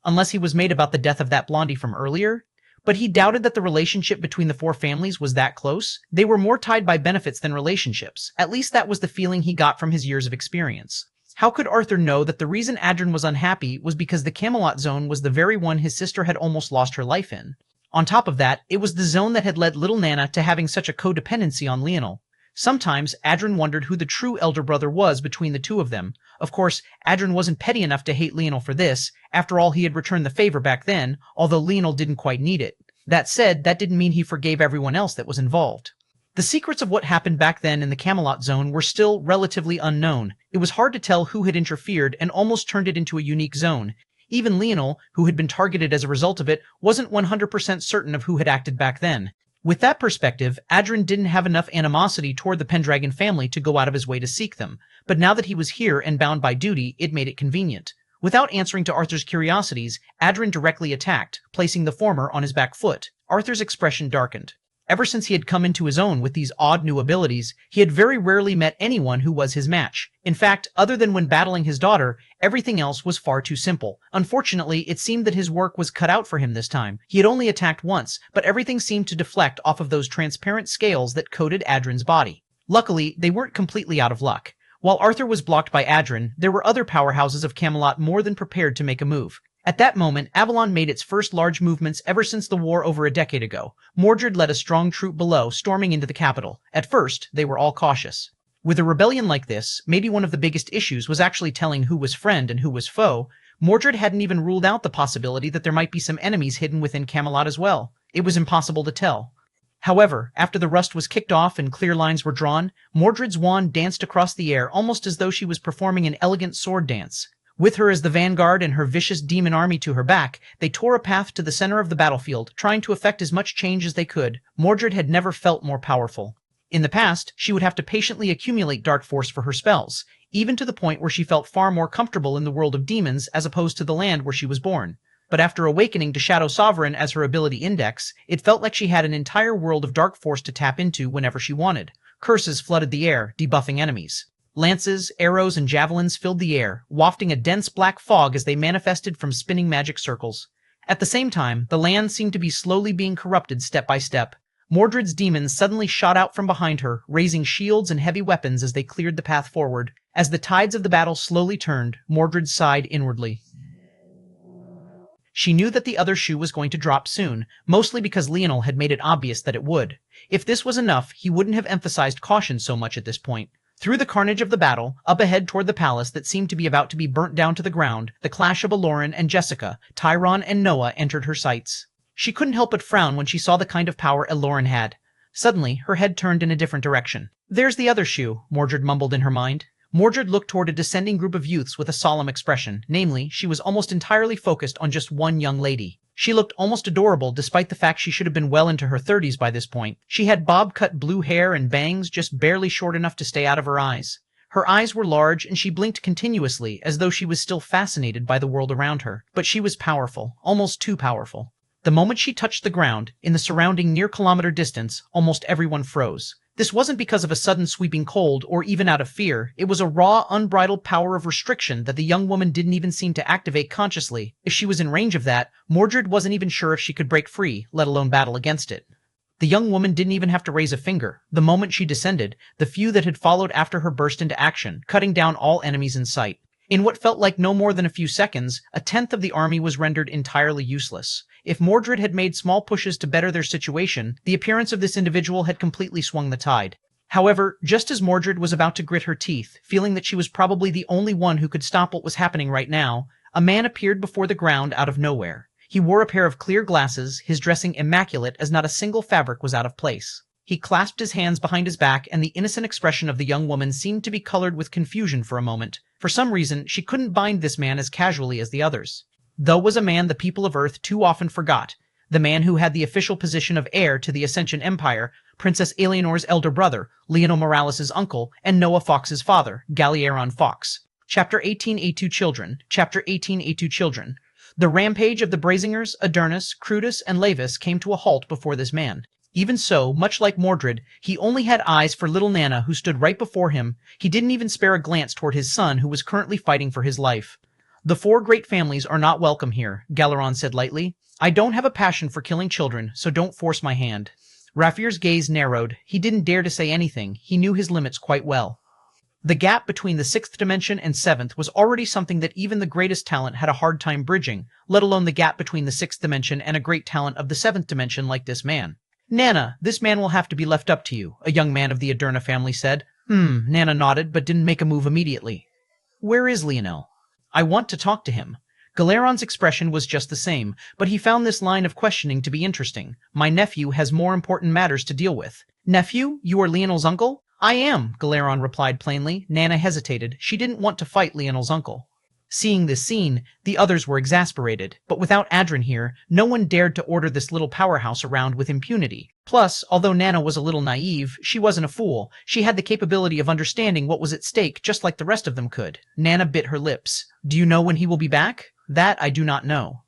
Unless he was made about the death of that blondie from earlier? But he doubted that the relationship between the four families was that close. They were more tied by benefits than relationships. At least that was the feeling he got from his years of experience. How could Arthur know that the reason Adrin was unhappy was because the Camelot Zone was the very one his sister had almost lost her life in? On top of that, it was the zone that had led little Nana to having such a codependency on Leonel. Sometimes, Adrien wondered who the true elder brother was between the two of them. Of course, Adrien wasn't petty enough to hate Leonel for this. After all, he had returned the favor back then, although Leonel didn't quite need it. That said, that didn't mean he forgave everyone else that was involved. The secrets of what happened back then in the Camelot zone were still relatively unknown. It was hard to tell who had interfered and almost turned it into a unique zone. Even Leonel, who had been targeted as a result of it, wasn't 100% certain of who had acted back then. With that perspective, Adrien didn't have enough animosity toward the Pendragon family to go out of his way to seek them, but now that he was here and bound by duty, it made it convenient. Without answering to Arthur's curiosities, Adrien directly attacked, placing the former on his back foot. Arthur's expression darkened. Ever since he had come into his own with these odd new abilities, he had very rarely met anyone who was his match. In fact, other than when battling his daughter, everything else was far too simple. Unfortunately, it seemed that his work was cut out for him this time. He had only attacked once, but everything seemed to deflect off of those transparent scales that coated Adrien's body. Luckily, they weren't completely out of luck. While Arthur was blocked by Adrien, there were other powerhouses of Camelot more than prepared to make a move. At that moment, Avalon made its first large movements ever since the war over a decade ago. Mordred led a strong troop below, storming into the capital. At first, they were all cautious. With a rebellion like this, maybe one of the biggest issues was actually telling who was friend and who was foe. Mordred hadn't even ruled out the possibility that there might be some enemies hidden within Camelot as well. It was impossible to tell. However, after the rust was kicked off and clear lines were drawn, Mordred's wand danced across the air almost as though she was performing an elegant sword dance. With her as the vanguard and her vicious demon army to her back, they tore a path to the center of the battlefield, trying to effect as much change as they could. Mordred had never felt more powerful. In the past, she would have to patiently accumulate dark force for her spells, even to the point where she felt far more comfortable in the world of demons as opposed to the land where she was born. But after awakening to Shadow Sovereign as her ability index, it felt like she had an entire world of dark force to tap into whenever she wanted. Curses flooded the air, debuffing enemies. Lances, arrows, and javelins filled the air, wafting a dense black fog as they manifested from spinning magic circles. At the same time, the land seemed to be slowly being corrupted step by step. Mordred's demons suddenly shot out from behind her, raising shields and heavy weapons as they cleared the path forward. As the tides of the battle slowly turned, Mordred sighed inwardly. She knew that the other shoe was going to drop soon, mostly because Leonel had made it obvious that it would. If this was enough, he wouldn't have emphasized caution so much at this point. Through the carnage of the battle, up ahead toward the palace that seemed to be about to be burnt down to the ground, the clash of Aloran and Jessica, Tyron and Noah entered her sights. She couldn't help but frown when she saw the kind of power Aloran had. Suddenly, her head turned in a different direction. "There's the other shoe," Mordred mumbled in her mind. Mordred looked toward a descending group of youths with a solemn expression. Namely, she was almost entirely focused on just one young lady. She looked almost adorable despite the fact she should have been well into her 30s by this point. She had bob-cut blue hair and bangs just barely short enough to stay out of her eyes. Her eyes were large and she blinked continuously as though she was still fascinated by the world around her. But she was powerful, almost too powerful. The moment she touched the ground, in the surrounding near-kilometer distance, almost everyone froze. This wasn't because of a sudden sweeping cold or even out of fear. It was a raw, unbridled power of restriction that the young woman didn't even seem to activate consciously. If she was in range of that, Mordred wasn't even sure if she could break free, let alone battle against it. The young woman didn't even have to raise a finger. The moment she descended, the few that had followed after her burst into action, cutting down all enemies in sight. In what felt like no more than a few seconds, a tenth of the army was rendered entirely useless. If Mordred had made small pushes to better their situation, the appearance of this individual had completely swung the tide. However, just as Mordred was about to grit her teeth, feeling that she was probably the only one who could stop what was happening right now, a man appeared before the ground out of nowhere. He wore a pair of clear glasses, his dressing immaculate as not a single fabric was out of place. He clasped his hands behind his back, and the innocent expression of the young woman seemed to be colored with confusion for a moment. For some reason, she couldn't bind this man as casually as the others. Though was a man the people of Earth too often forgot, the man who had the official position of heir to the Ascension Empire, Princess Eleanor's elder brother, Leonel Morales' uncle, and Noah Fox's father, Galieron Fox. Chapter 1882 Children. Chapter 1882 Children. The rampage of the Brazingers, Adernus, Crudus, and Lavis came to a halt before this man. Even so, much like Mordred, he only had eyes for little Nana, who stood right before him. He didn't even spare a glance toward his son, who was currently fighting for his life. "The four great families are not welcome here," Galeron said lightly. "I don't have a passion for killing children, so don't force my hand." Rafir's gaze narrowed. He didn't dare to say anything. He knew his limits quite well. The gap between the sixth dimension and seventh was already something that even the greatest talent had a hard time bridging, let alone the gap between the sixth dimension and a great talent of the seventh dimension like this man. Nana, this man will have to be left up to you, a young man of the Aderna family said. Nana nodded but didn't make a move immediately. Where is Leonel? I want to talk to him. Galeron's expression was just the same, but he found this line of questioning to be interesting. My nephew has more important matters to deal with. Nephew? You are Leonel's uncle? I am, Galeron replied plainly. Nana hesitated. She didn't want to fight Leonel's uncle. Seeing this scene, the others were exasperated, but without Adrien here, no one dared to order this little powerhouse around with impunity. Plus, although Nana was a little naive, she wasn't a fool. She had the capability of understanding what was at stake just like the rest of them could. Nana bit her lips. Do you know when he will be back? That I do not know.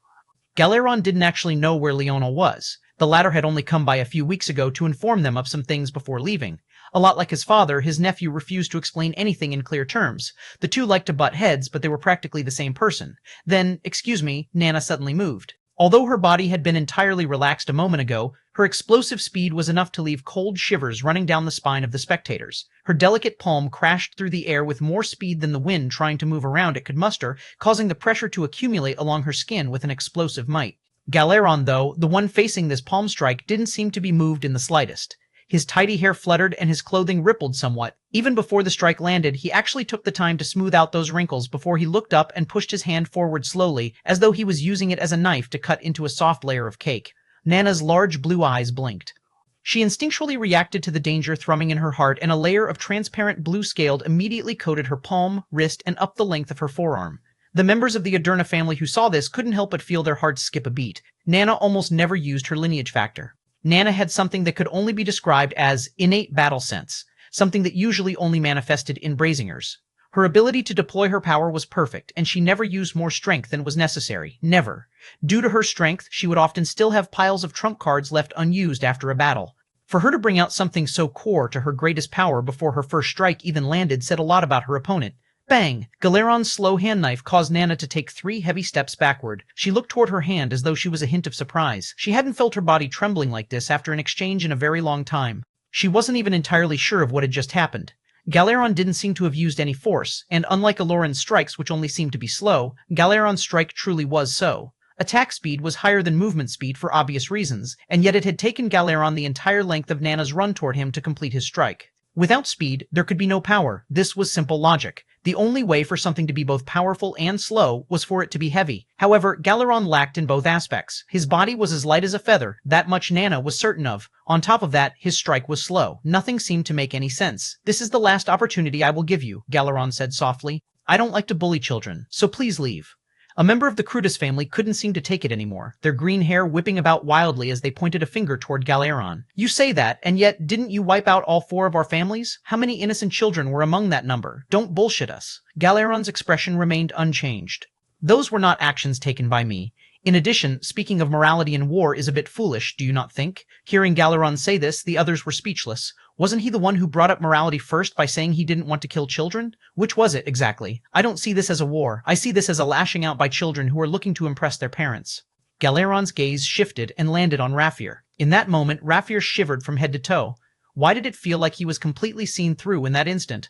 Galeron didn't actually know where Leonel was. The latter had only come by a few weeks ago to inform them of some things before leaving. A lot like his father, his nephew refused to explain anything in clear terms. The two liked to butt heads, but they were practically the same person. Then, excuse me, Nana suddenly moved. Although her body had been entirely relaxed a moment ago, her explosive speed was enough to leave cold shivers running down the spine of the spectators. Her delicate palm crashed through the air with more speed than the wind trying to move around it could muster, causing the pressure to accumulate along her skin with an explosive might. Galeron, though, the one facing this palm strike, didn't seem to be moved in the slightest. His tidy hair fluttered and his clothing rippled somewhat. Even before the strike landed, he actually took the time to smooth out those wrinkles before he looked up and pushed his hand forward slowly, as though he was using it as a knife to cut into a soft layer of cake. Nana's large blue eyes blinked. She instinctually reacted to the danger thrumming in her heart, and a layer of transparent blue scaled immediately coated her palm, wrist, and up the length of her forearm. The members of the Aderna family who saw this couldn't help but feel their hearts skip a beat. Nana almost never used her lineage factor. Nana had something that could only be described as innate battle sense, something that usually only manifested in Brazingers. Her ability to deploy her power was perfect, and she never used more strength than was necessary. Never. Due to her strength, she would often still have piles of trump cards left unused after a battle. For her to bring out something so core to her greatest power before her first strike even landed said a lot about her opponent. Bang! Galeron's slow hand knife caused Nana to take 3 heavy steps backward. She looked toward her hand as though she was a hint of surprise. She hadn't felt her body trembling like this after an exchange in a very long time. She wasn't even entirely sure of what had just happened. Galeron didn't seem to have used any force, and unlike Aloran's strikes which only seemed to be slow, Galeron's strike truly was so. Attack speed was higher than movement speed for obvious reasons, and yet it had taken Galeron the entire length of Nana's run toward him to complete his strike. Without speed, there could be no power. This was simple logic. The only way for something to be both powerful and slow was for it to be heavy. However, Galeron lacked in both aspects. His body was as light as a feather, that much Nana was certain of. On top of that, his strike was slow. Nothing seemed to make any sense. This is the last opportunity I will give you, Galeron said softly. I don't like to bully children, so please leave. A member of the Crutus family couldn't seem to take it anymore, their green hair whipping about wildly as they pointed a finger toward Galeron. You say that, and yet didn't you wipe out all 4 of our families? How many innocent children were among that number? Don't bullshit us. Galeron's expression remained unchanged. Those were not actions taken by me. In addition, speaking of morality in war is a bit foolish, do you not think? Hearing Galeron say this, the others were speechless. Wasn't he the one who brought up morality first by saying he didn't want to kill children? Which was it, exactly? I don't see this as a war. I see this as a lashing out by children who are looking to impress their parents. Galeron's gaze shifted and landed on Rafier. In that moment, Rafier shivered from head to toe. Why did it feel like he was completely seen through in that instant?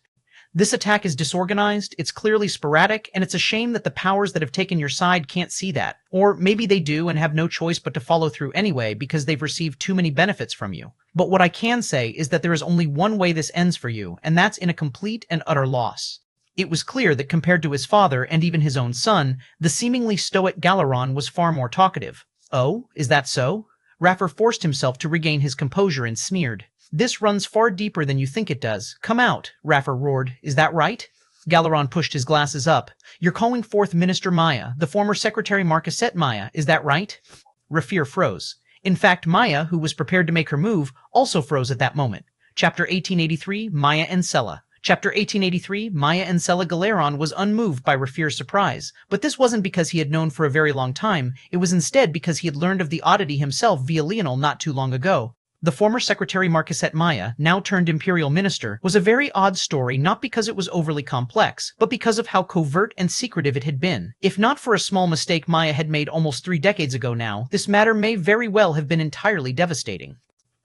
This attack is disorganized, it's clearly sporadic, and it's a shame that the powers that have taken your side can't see that. Or maybe they do and have no choice but to follow through anyway because they've received too many benefits from you. But what I can say is that there is only one way this ends for you, and that's in a complete and utter loss. It was clear that compared to his father and even his own son, the seemingly stoic Galeron was far more talkative. Oh, is that so? Rafier forced himself to regain his composure and sneered. This runs far deeper than you think it does. Come out, Rafier roared. Is that right? Galeron pushed his glasses up. You're calling forth Minister Maya, the former Secretary Marquisette Maya, is that right? Rafier froze. In fact, Maya, who was prepared to make her move, also froze at that moment. Chapter 1883, Maya and Sella. Chapter 1883, Maya and Sella. Galeron was unmoved by Rafier's surprise, but this wasn't because he had known for a very long time, it was instead because he had learned of the oddity himself via Leonel not too long ago. The former Secretary Marquisette Maya, now turned Imperial Minister, was a very odd story not because it was overly complex, but because of how covert and secretive it had been. If not for a small mistake Maya had made almost 3 decades ago now, this matter may very well have been entirely devastating.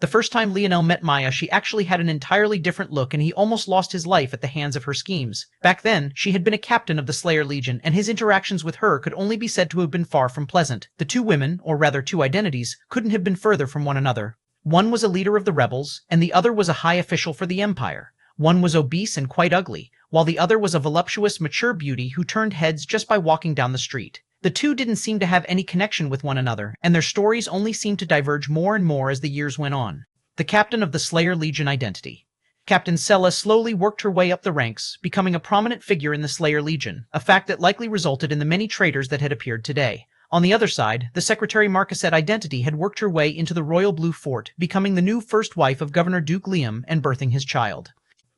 The first time Leonel met Maya, she actually had an entirely different look and he almost lost his life at the hands of her schemes. Back then, she had been a captain of the Slayer Legion and his interactions with her could only be said to have been far from pleasant. The two women, or rather two identities, couldn't have been further from one another. One was a leader of the rebels, and the other was a high official for the Empire. One was obese and quite ugly, while the other was a voluptuous, mature beauty who turned heads just by walking down the street. The two didn't seem to have any connection with one another, and their stories only seemed to diverge more and more as the years went on. The captain of the Slayer Legion identity. Captain Sella slowly worked her way up the ranks, becoming a prominent figure in the Slayer Legion, a fact that likely resulted in the many traitors that had appeared today. On the other side, the Secretary Marquisette identity had worked her way into the Royal Blue Fort, becoming the new first wife of Governor Duke Liam and birthing his child.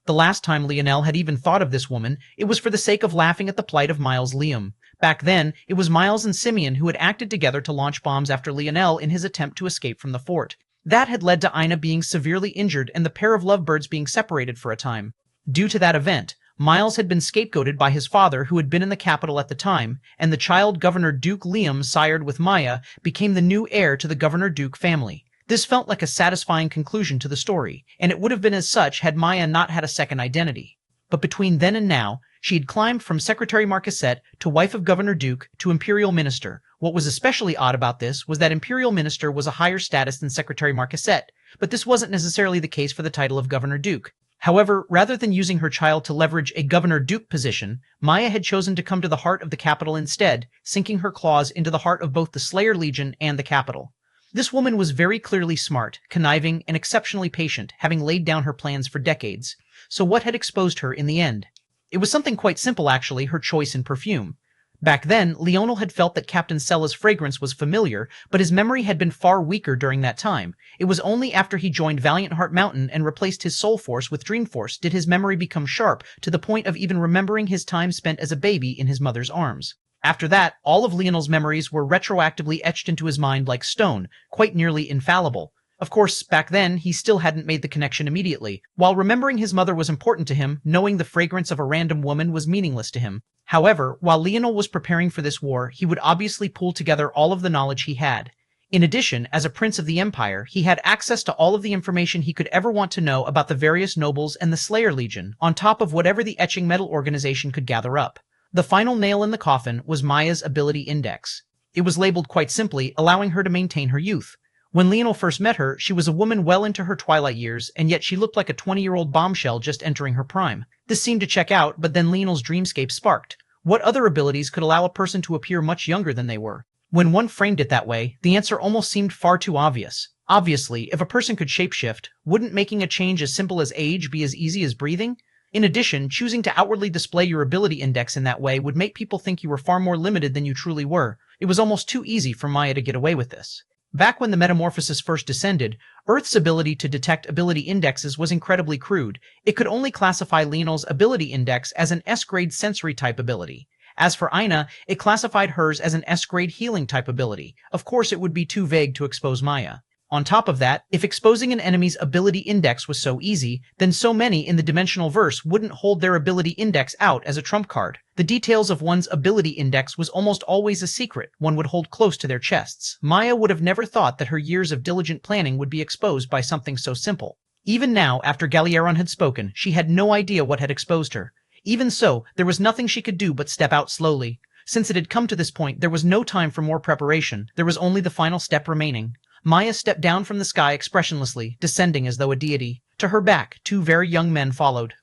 The last time Leonel had even thought of this woman, it was for the sake of laughing at the plight of Miles Liam. Back then, it was Miles and Simeon who had acted together to launch bombs after Leonel in his attempt to escape from the fort. That had led to Ina being severely injured and the pair of lovebirds being separated for a time. Due to that event, Miles had been scapegoated by his father who had been in the capital at the time, and the child Governor Duke Liam sired with Maya became the new heir to the Governor Duke family. This felt like a satisfying conclusion to the story, and it would have been as such had Maya not had a second identity. But between then and now, she had climbed from Secretary Marquisette to wife of Governor Duke to Imperial Minister. What was especially odd about this was that Imperial Minister was a higher status than Secretary Marquisette, but this wasn't necessarily the case for the title of Governor Duke. However, rather than using her child to leverage a Governor Duke position, Maya had chosen to come to the heart of the capital instead, sinking her claws into the heart of both the Slayer Legion and the capital. This woman was very clearly smart, conniving, and exceptionally patient, having laid down her plans for decades. So what had exposed her in the end? It was something quite simple actually, her choice in perfume. Back then, Leonel had felt that Captain Sella's fragrance was familiar, but his memory had been far weaker during that time. It was only after he joined Valiant Heart Mountain and replaced his Soul Force with Dream Force did his memory become sharp to the point of even remembering his time spent as a baby in his mother's arms. After that, all of Leonel's memories were retroactively etched into his mind like stone, quite nearly infallible. Of course, back then, he still hadn't made the connection immediately. While remembering his mother was important to him, knowing the fragrance of a random woman was meaningless to him. However, while Leonel was preparing for this war, he would obviously pool together all of the knowledge he had. In addition, as a prince of the Empire, he had access to all of the information he could ever want to know about the various nobles and the Slayer Legion, on top of whatever the etching metal organization could gather up. The final nail in the coffin was Maya's ability index. It was labeled quite simply, allowing her to maintain her youth. When Leonel first met her, she was a woman well into her twilight years, and yet she looked like a 20-year-old bombshell just entering her prime. This seemed to check out, but then Leonel's dreamscape sparked. What other abilities could allow a person to appear much younger than they were? When one framed it that way, the answer almost seemed far too obvious. Obviously, if a person could shapeshift, wouldn't making a change as simple as age be as easy as breathing? In addition, choosing to outwardly display your ability index in that way would make people think you were far more limited than you truly were. It was almost too easy for Maya to get away with this. Back when the metamorphosis first descended, Earth's ability to detect ability indexes was incredibly crude. It could only classify Leonel's ability index as an S-grade sensory type ability. As for Ina, it classified hers as an S-grade healing type ability. Of course, it would be too vague to expose Maya. On top of that, if exposing an enemy's ability index was so easy, then so many in the dimensional verse wouldn't hold their ability index out as a trump card. The details of one's ability index was almost always a secret one would hold close to their chests. Maya would have never thought that her years of diligent planning would be exposed by something so simple. Even now, after Galieron had spoken, she had no idea what had exposed her. Even so, there was nothing she could do but step out slowly. Since it had come to this point, there was no time for more preparation. There was only the final step remaining. Maya stepped down from the sky expressionlessly, descending as though a deity. To her back, two very young men followed.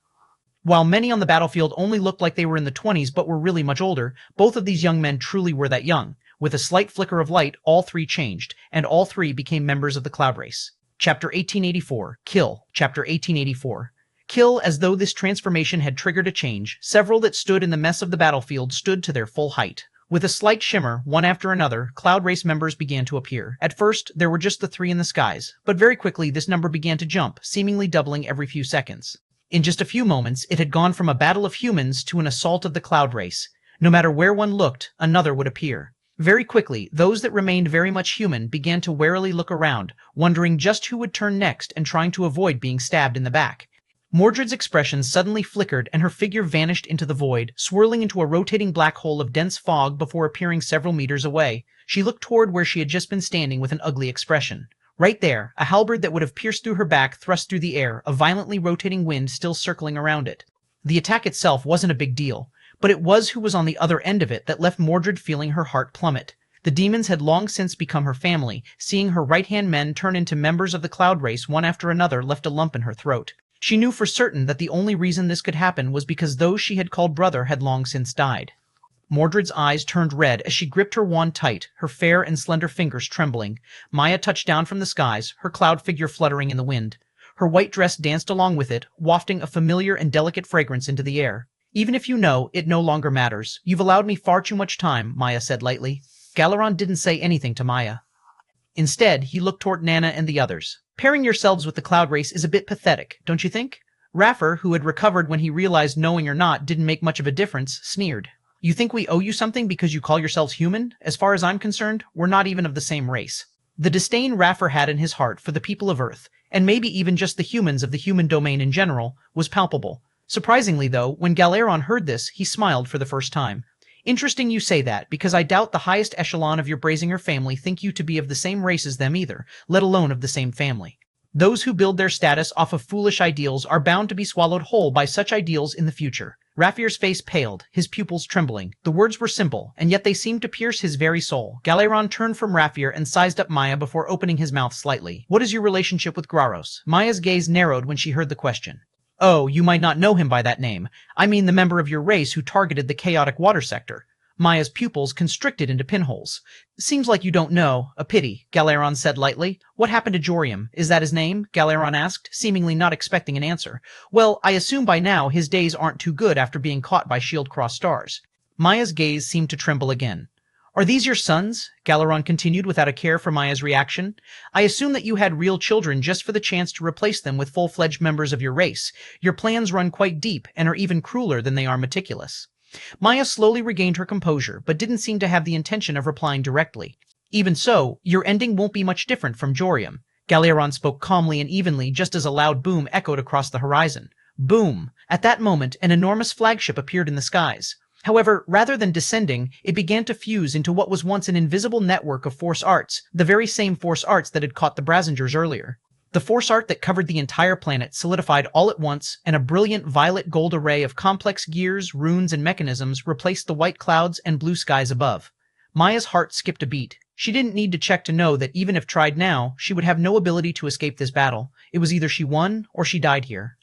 While many on the battlefield only looked like they were in the 20s but were really much older, both of these young men truly were that young. With a slight flicker of light, all three changed, and all three became members of the Cloud Race. Chapter 1884. Kill. Chapter 1884. Kill. As though this transformation had triggered a change, several that stood in the mess of the battlefield stood to their full height. With a slight shimmer, one after another, Cloud Race members began to appear. At first, there were just the three in the skies, but very quickly this number began to jump, seemingly doubling every few seconds. In just a few moments, it had gone from a battle of humans to an assault of the Cloud Race. No matter where one looked, another would appear. Very quickly, those that remained very much human began to warily look around, wondering just who would turn next and trying to avoid being stabbed in the back. Mordred's expression suddenly flickered and her figure vanished into the void, swirling into a rotating black hole of dense fog before appearing several meters away. She looked toward where she had just been standing with an ugly expression. Right there, a halberd that would have pierced through her back thrust through the air, a violently rotating wind still circling around it. The attack itself wasn't a big deal, but it was who was on the other end of it that left Mordred feeling her heart plummet. The demons had long since become her family. Seeing her right-hand men turn into members of the cloud race one after another left a lump in her throat. She knew for certain that the only reason this could happen was because those she had called brother had long since died. Mordred's eyes turned red as she gripped her wand tight, her fair and slender fingers trembling. Maya touched down from the skies, her cloud figure fluttering in the wind. Her white dress danced along with it, wafting a familiar and delicate fragrance into the air. Even if you know, it no longer matters. You've allowed me far too much time, Maya said lightly. Galeron didn't say anything to Maya. Instead, he looked toward Nana and the others. Pairing yourselves with the cloud race is a bit pathetic, don't you think? Raffer, who had recovered when he realized knowing or not didn't make much of a difference, sneered. You think we owe you something because you call yourselves human? As far as I'm concerned, we're not even of the same race. The disdain Raffer had in his heart for the people of Earth, and maybe even just the humans of the human domain in general, was palpable. Surprisingly, though, when Galeron heard this, he smiled for the first time. Interesting you say that, because I doubt the highest echelon of your Brazinger family think you to be of the same race as them either, let alone of the same family. Those who build their status off of foolish ideals are bound to be swallowed whole by such ideals in the future. Raffier's face paled, his pupils trembling. The words were simple, and yet they seemed to pierce his very soul. Galeron turned from Raffier and sized up Maya before opening his mouth slightly. What is your relationship with Graros? Maya's gaze narrowed when she heard the question. Oh, you might not know him by that name. I mean the member of your race who targeted the chaotic water sector. Maya's pupils constricted into pinholes. Seems like you don't know. A pity, Galeron said lightly. What happened to Jorium? Is that his name? Galeron asked, seemingly not expecting an answer. Well, I assume by now his days aren't too good after being caught by shield-crossed stars. Maya's gaze seemed to tremble again. Are these your sons? Galeron continued without a care for Maya's reaction. I assume that you had real children just for the chance to replace them with full-fledged members of your race. Your plans run quite deep and are even crueler than they are meticulous. Maya slowly regained her composure, but didn't seem to have the intention of replying directly. Even so, your ending won't be much different from Jorium. Galeron spoke calmly and evenly just as a loud boom echoed across the horizon. Boom! At that moment, an enormous flagship appeared in the skies. However, rather than descending, it began to fuse into what was once an invisible network of force arts, the very same force arts that had caught the Brazingers earlier. The force art that covered the entire planet solidified all at once, and a brilliant violet-gold array of complex gears, runes, and mechanisms replaced the white clouds and blue skies above. Maya's heart skipped a beat. She didn't need to check to know that even if tried now, she would have no ability to escape this battle. It was either she won or she died here.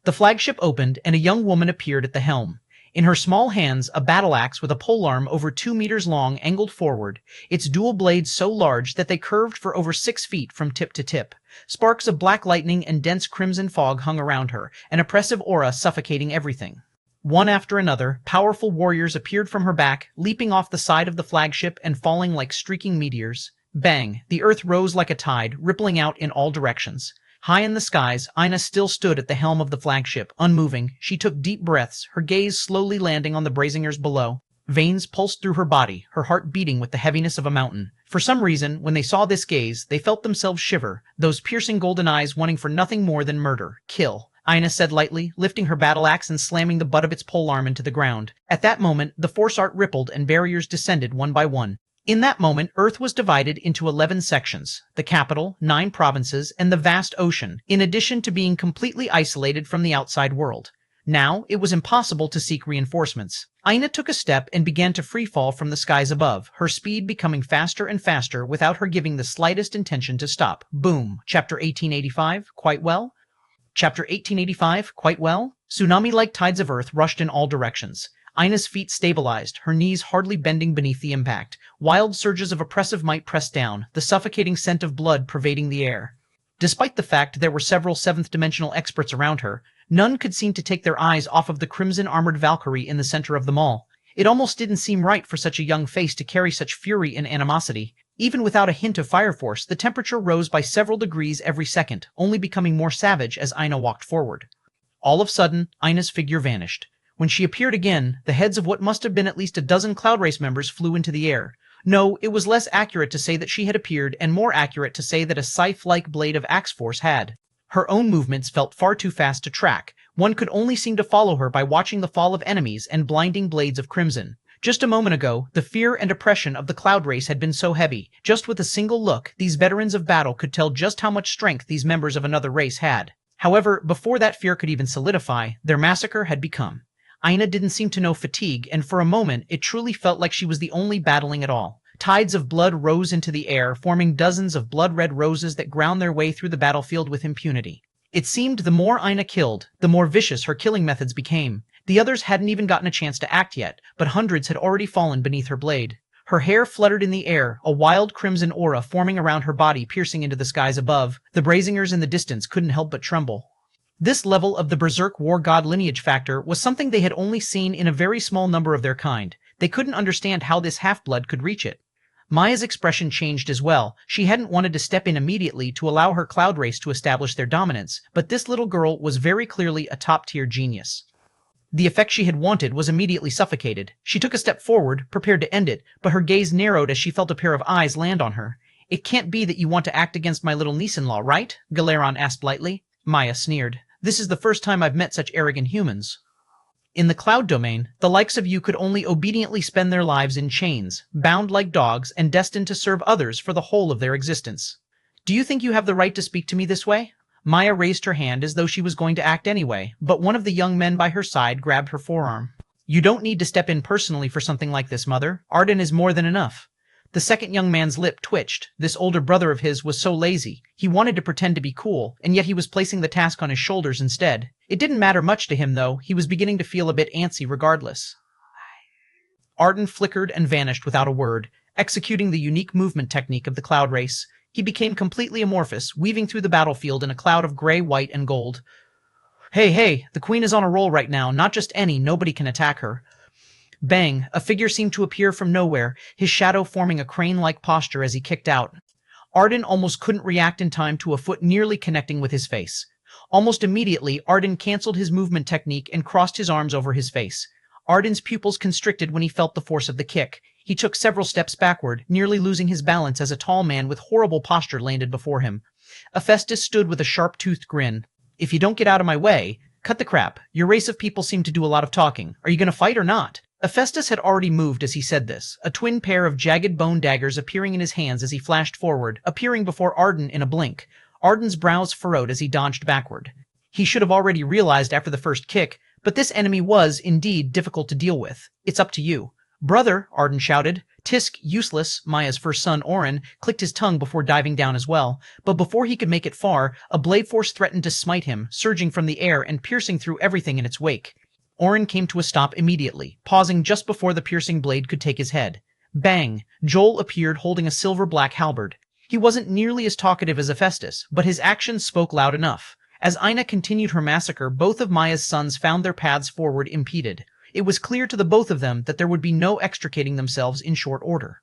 The flagship opened, and a young woman appeared at the helm. In her small hands, a battle axe with a polearm over 2 meters long angled forward, its dual blades so large that they curved for over 6 feet from tip to tip. Sparks of black lightning and dense crimson fog hung around her, an oppressive aura suffocating everything. One after another, powerful warriors appeared from her back, leaping off the side of the flagship and falling like streaking meteors. Bang! The earth rose like a tide, rippling out in all directions. High in the skies, Ina still stood at the helm of the flagship, unmoving. She took deep breaths, her gaze slowly landing on the Brazingers below. Veins pulsed through her body, her heart beating with the heaviness of a mountain. For some reason, when they saw this gaze, they felt themselves shiver, those piercing golden eyes wanting for nothing more than murder, kill. Ina said lightly, lifting her battle axe and slamming the butt of its polearm into the ground. At that moment, the force art rippled and barriers descended one by one. In that moment, Earth was divided into 11 sections, the capital, 9 provinces, and the vast ocean, in addition to being completely isolated from the outside world. Now, it was impossible to seek reinforcements. Ina took a step and began to freefall from the skies above, her speed becoming faster and faster without her giving the slightest intention to stop. Boom. Chapter 1885, quite well. Chapter 1885, quite well. Tsunami-like tides of Earth rushed in all directions. Ina's feet stabilized, her knees hardly bending beneath the impact. Wild surges of oppressive might pressed down, the suffocating scent of blood pervading the air. Despite the fact there were several seventh-dimensional experts around her, none could seem to take their eyes off of the crimson-armored Valkyrie in the center of them all. It almost didn't seem right for such a young face to carry such fury and animosity. Even without a hint of fire force, the temperature rose by several degrees every second, only becoming more savage as Ina walked forward. All of a sudden, Ina's figure vanished. When she appeared again, the heads of what must have been at least a dozen Cloud Race members flew into the air. No, it was less accurate to say that she had appeared and more accurate to say that a scythe-like blade of Axe Force had. Her own movements felt far too fast to track. One could only seem to follow her by watching the fall of enemies and blinding blades of crimson. Just a moment ago, the fear and oppression of the cloud race had been so heavy. Just with a single look, these veterans of battle could tell just how much strength these members of another race had. However, before that fear could even solidify, their massacre had begun. Aina didn't seem to know fatigue, and for a moment, it truly felt like she was the only battling at all. Tides of blood rose into the air, forming dozens of blood-red roses that ground their way through the battlefield with impunity. It seemed the more Aina killed, the more vicious her killing methods became. The others hadn't even gotten a chance to act yet, but hundreds had already fallen beneath her blade. Her hair fluttered in the air, a wild crimson aura forming around her body, piercing into the skies above. The Brazingers in the distance couldn't help but tremble. This level of the Berserk war god lineage factor was something they had only seen in a very small number of their kind. They couldn't understand how this half-blood could reach it. Maya's expression changed as well. She hadn't wanted to step in immediately to allow her cloud race to establish their dominance, but this little girl was very clearly a top-tier genius. The effect she had wanted was immediately suffocated. She took a step forward, prepared to end it, but her gaze narrowed as she felt a pair of eyes land on her. "It can't be that you want to act against my little niece-in-law, right?" Galeron asked lightly. Maya sneered. "This is the first time I've met such arrogant humans. In the cloud domain, the likes of you could only obediently spend their lives in chains, bound like dogs and destined to serve others for the whole of their existence. Do you think you have the right to speak to me this way?" Maya raised her hand as though she was going to act anyway, but one of the young men by her side grabbed her forearm. "You don't need to step in personally for something like this, Mother. Arden is more than enough." The second young man's lip twitched. This older brother of his was so lazy. He wanted to pretend to be cool, and yet he was placing the task on his shoulders instead. It didn't matter much to him, though. He was beginning to feel a bit antsy regardless. Arden flickered and vanished without a word, executing the unique movement technique of the cloud race. He became completely amorphous, weaving through the battlefield in a cloud of gray, white, and gold. Hey, the queen is on a roll right now, not just any, nobody can attack her." Bang! A figure seemed to appear from nowhere, his shadow forming a crane-like posture as he kicked out. Arden almost couldn't react in time to a foot nearly connecting with his face. Almost immediately, Arden canceled his movement technique and crossed his arms over his face. Arden's pupils constricted when he felt the force of the kick. He took several steps backward, nearly losing his balance as a tall man with horrible posture landed before him. Hephaestus stood with a sharp-toothed grin. "If you don't get out of my way, cut the crap. Your race of people seem to do a lot of talking. Are you going to fight or not?" Hephaestus had already moved as he said this, a twin pair of jagged bone daggers appearing in his hands as he flashed forward, appearing before Arden in a blink. Arden's brows furrowed as he dodged backward. He should have already realized after the first kick, but this enemy was, indeed, difficult to deal with. "It's up to you." "Brother," Arden shouted. Tisk, useless, Maya's first son, Orin, clicked his tongue before diving down as well. But before he could make it far, a blade force threatened to smite him, surging from the air and piercing through everything in its wake. Orin came to a stop immediately, pausing just before the piercing blade could take his head. Bang! Joel appeared holding a silver-black halberd. He wasn't nearly as talkative as Hephaestus, but his actions spoke loud enough. As Aina continued her massacre, both of Maya's sons found their paths forward impeded. It was clear to the both of them that there would be no extricating themselves in short order.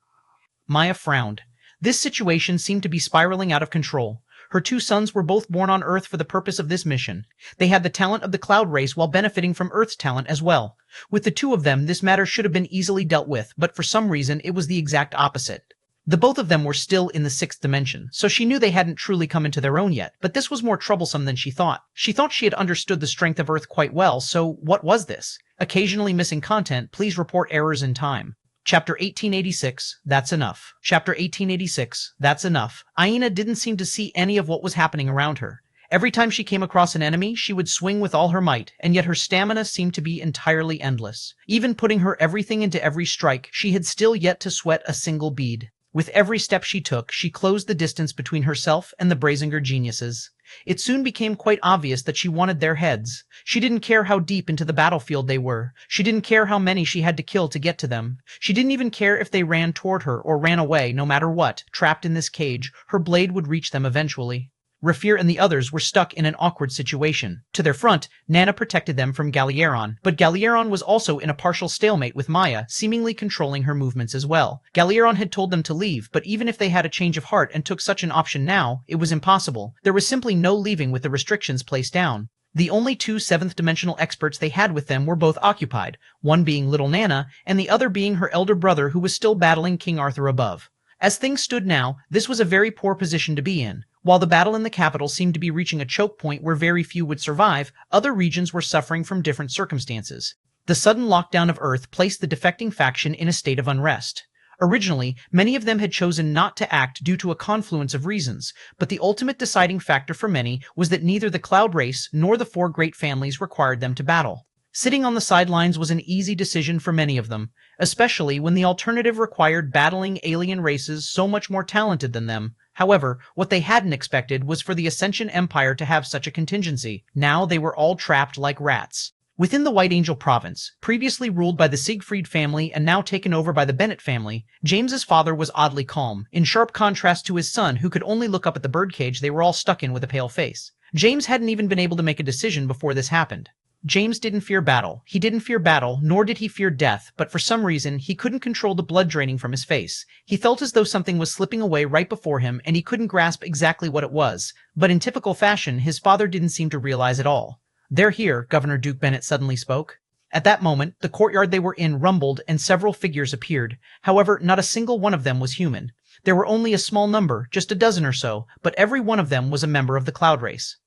Maya frowned. This situation seemed to be spiraling out of control. Her two sons were both born on Earth for the purpose of this mission. They had the talent of the cloud race while benefiting from Earth's talent as well. With the two of them, this matter should have been easily dealt with, but for some reason it was the exact opposite. The both of them were still in the sixth dimension, so she knew they hadn't truly come into their own yet, but this was more troublesome than she thought. She thought she had understood the strength of Earth quite well, so what was this? Occasionally missing content, please report errors in time. Chapter 1886, that's enough. Chapter 1886, that's enough. Aina didn't seem to see any of what was happening around her. Every time she came across an enemy, she would swing with all her might, and yet her stamina seemed to be entirely endless. Even putting her everything into every strike, she had still yet to sweat a single bead. With every step she took, she closed the distance between herself and the Brazinger geniuses. It soon became quite obvious that she wanted their heads. She didn't care how deep into the battlefield they were. She didn't care how many she had to kill to get to them. She didn't even care if they ran toward her or ran away. No matter what, trapped in this cage, her blade would reach them eventually. Rafir and the others were stuck in an awkward situation. To their front, Nana protected them from Galieron, but Galieron was also in a partial stalemate with Maya, seemingly controlling her movements as well. Galieron had told them to leave, but even if they had a change of heart and took such an option now, it was impossible. There was simply no leaving with the restrictions placed down. The only two seventh-dimensional experts they had with them were both occupied, one being little Nana, and the other being her elder brother who was still battling King Arthur above. As things stood now, this was a very poor position to be in. While the battle in the capital seemed to be reaching a choke point where very few would survive, other regions were suffering from different circumstances. The sudden lockdown of Earth placed the defecting faction in a state of unrest. Originally, many of them had chosen not to act due to a confluence of reasons, but the ultimate deciding factor for many was that neither the Cloud race nor the four great families required them to battle. Sitting on the sidelines was an easy decision for many of them, especially when the alternative required battling alien races so much more talented than them. However, what they hadn't expected was for the Ascension Empire to have such a contingency. Now they were all trapped like rats. Within the White Angel province, previously ruled by the Siegfried family and now taken over by the Bennett family, James's father was oddly calm, in sharp contrast to his son who could only look up at the birdcage they were all stuck in with a pale face. James hadn't even been able to make a decision before this happened. James didn't fear battle. He didn't fear battle, nor did he fear death, but for some reason, he couldn't control the blood draining from his face. He felt as though something was slipping away right before him, and he couldn't grasp exactly what it was. But in typical fashion, his father didn't seem to realize at all. "They're here," Governor Duke Bennett suddenly spoke. At that moment, the courtyard they were in rumbled and several figures appeared. However, not a single one of them was human. There were only a small number, just a dozen or so, but every one of them was a member of the Cloud race.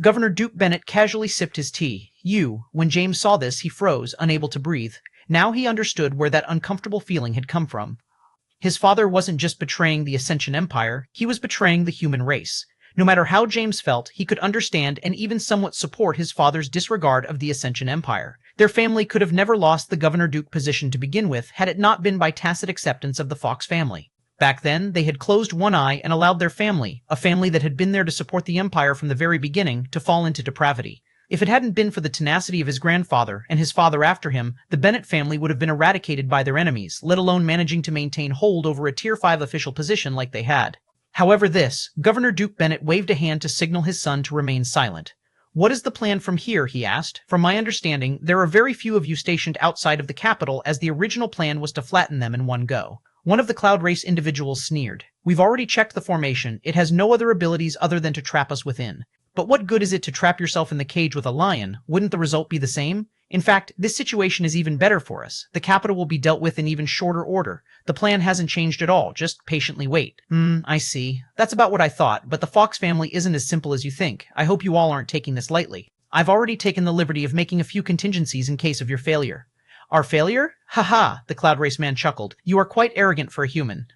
Governor Duke Bennett casually sipped his tea. When James saw this, he froze, unable to breathe. Now he understood where that uncomfortable feeling had come from. His father wasn't just betraying the Ascension Empire, he was betraying the human race. No matter how James felt, he could understand and even somewhat support his father's disregard of the Ascension Empire. Their family could have never lost the Governor Duke position to begin with had it not been by tacit acceptance of the Fox family. Back then, they had closed one eye and allowed their family, a family that had been there to support the Empire from the very beginning, to fall into depravity. If it hadn't been for the tenacity of his grandfather and his father after him, the Bennett family would have been eradicated by their enemies, let alone managing to maintain hold over a Tier 5 official position like they had. However, Governor Duke Bennett waved a hand to signal his son to remain silent. "What is the plan from here?" he asked. "From my understanding, there are very few of you stationed outside of the capital, as the original plan was to flatten them in one go." One of the Cloud race individuals sneered. "We've already checked the formation. It has no other abilities other than to trap us within. But what good is it to trap yourself in the cage with a lion? Wouldn't the result be the same? In fact, this situation is even better for us. The capital will be dealt with in even shorter order. The plan hasn't changed at all, just patiently wait." I see. That's about what I thought, but the Fox family isn't as simple as you think. I hope you all aren't taking this lightly. I've already taken the liberty of making a few contingencies in case of your failure." "Our failure? Ha, the Cloud race man chuckled. "You are quite arrogant for a human."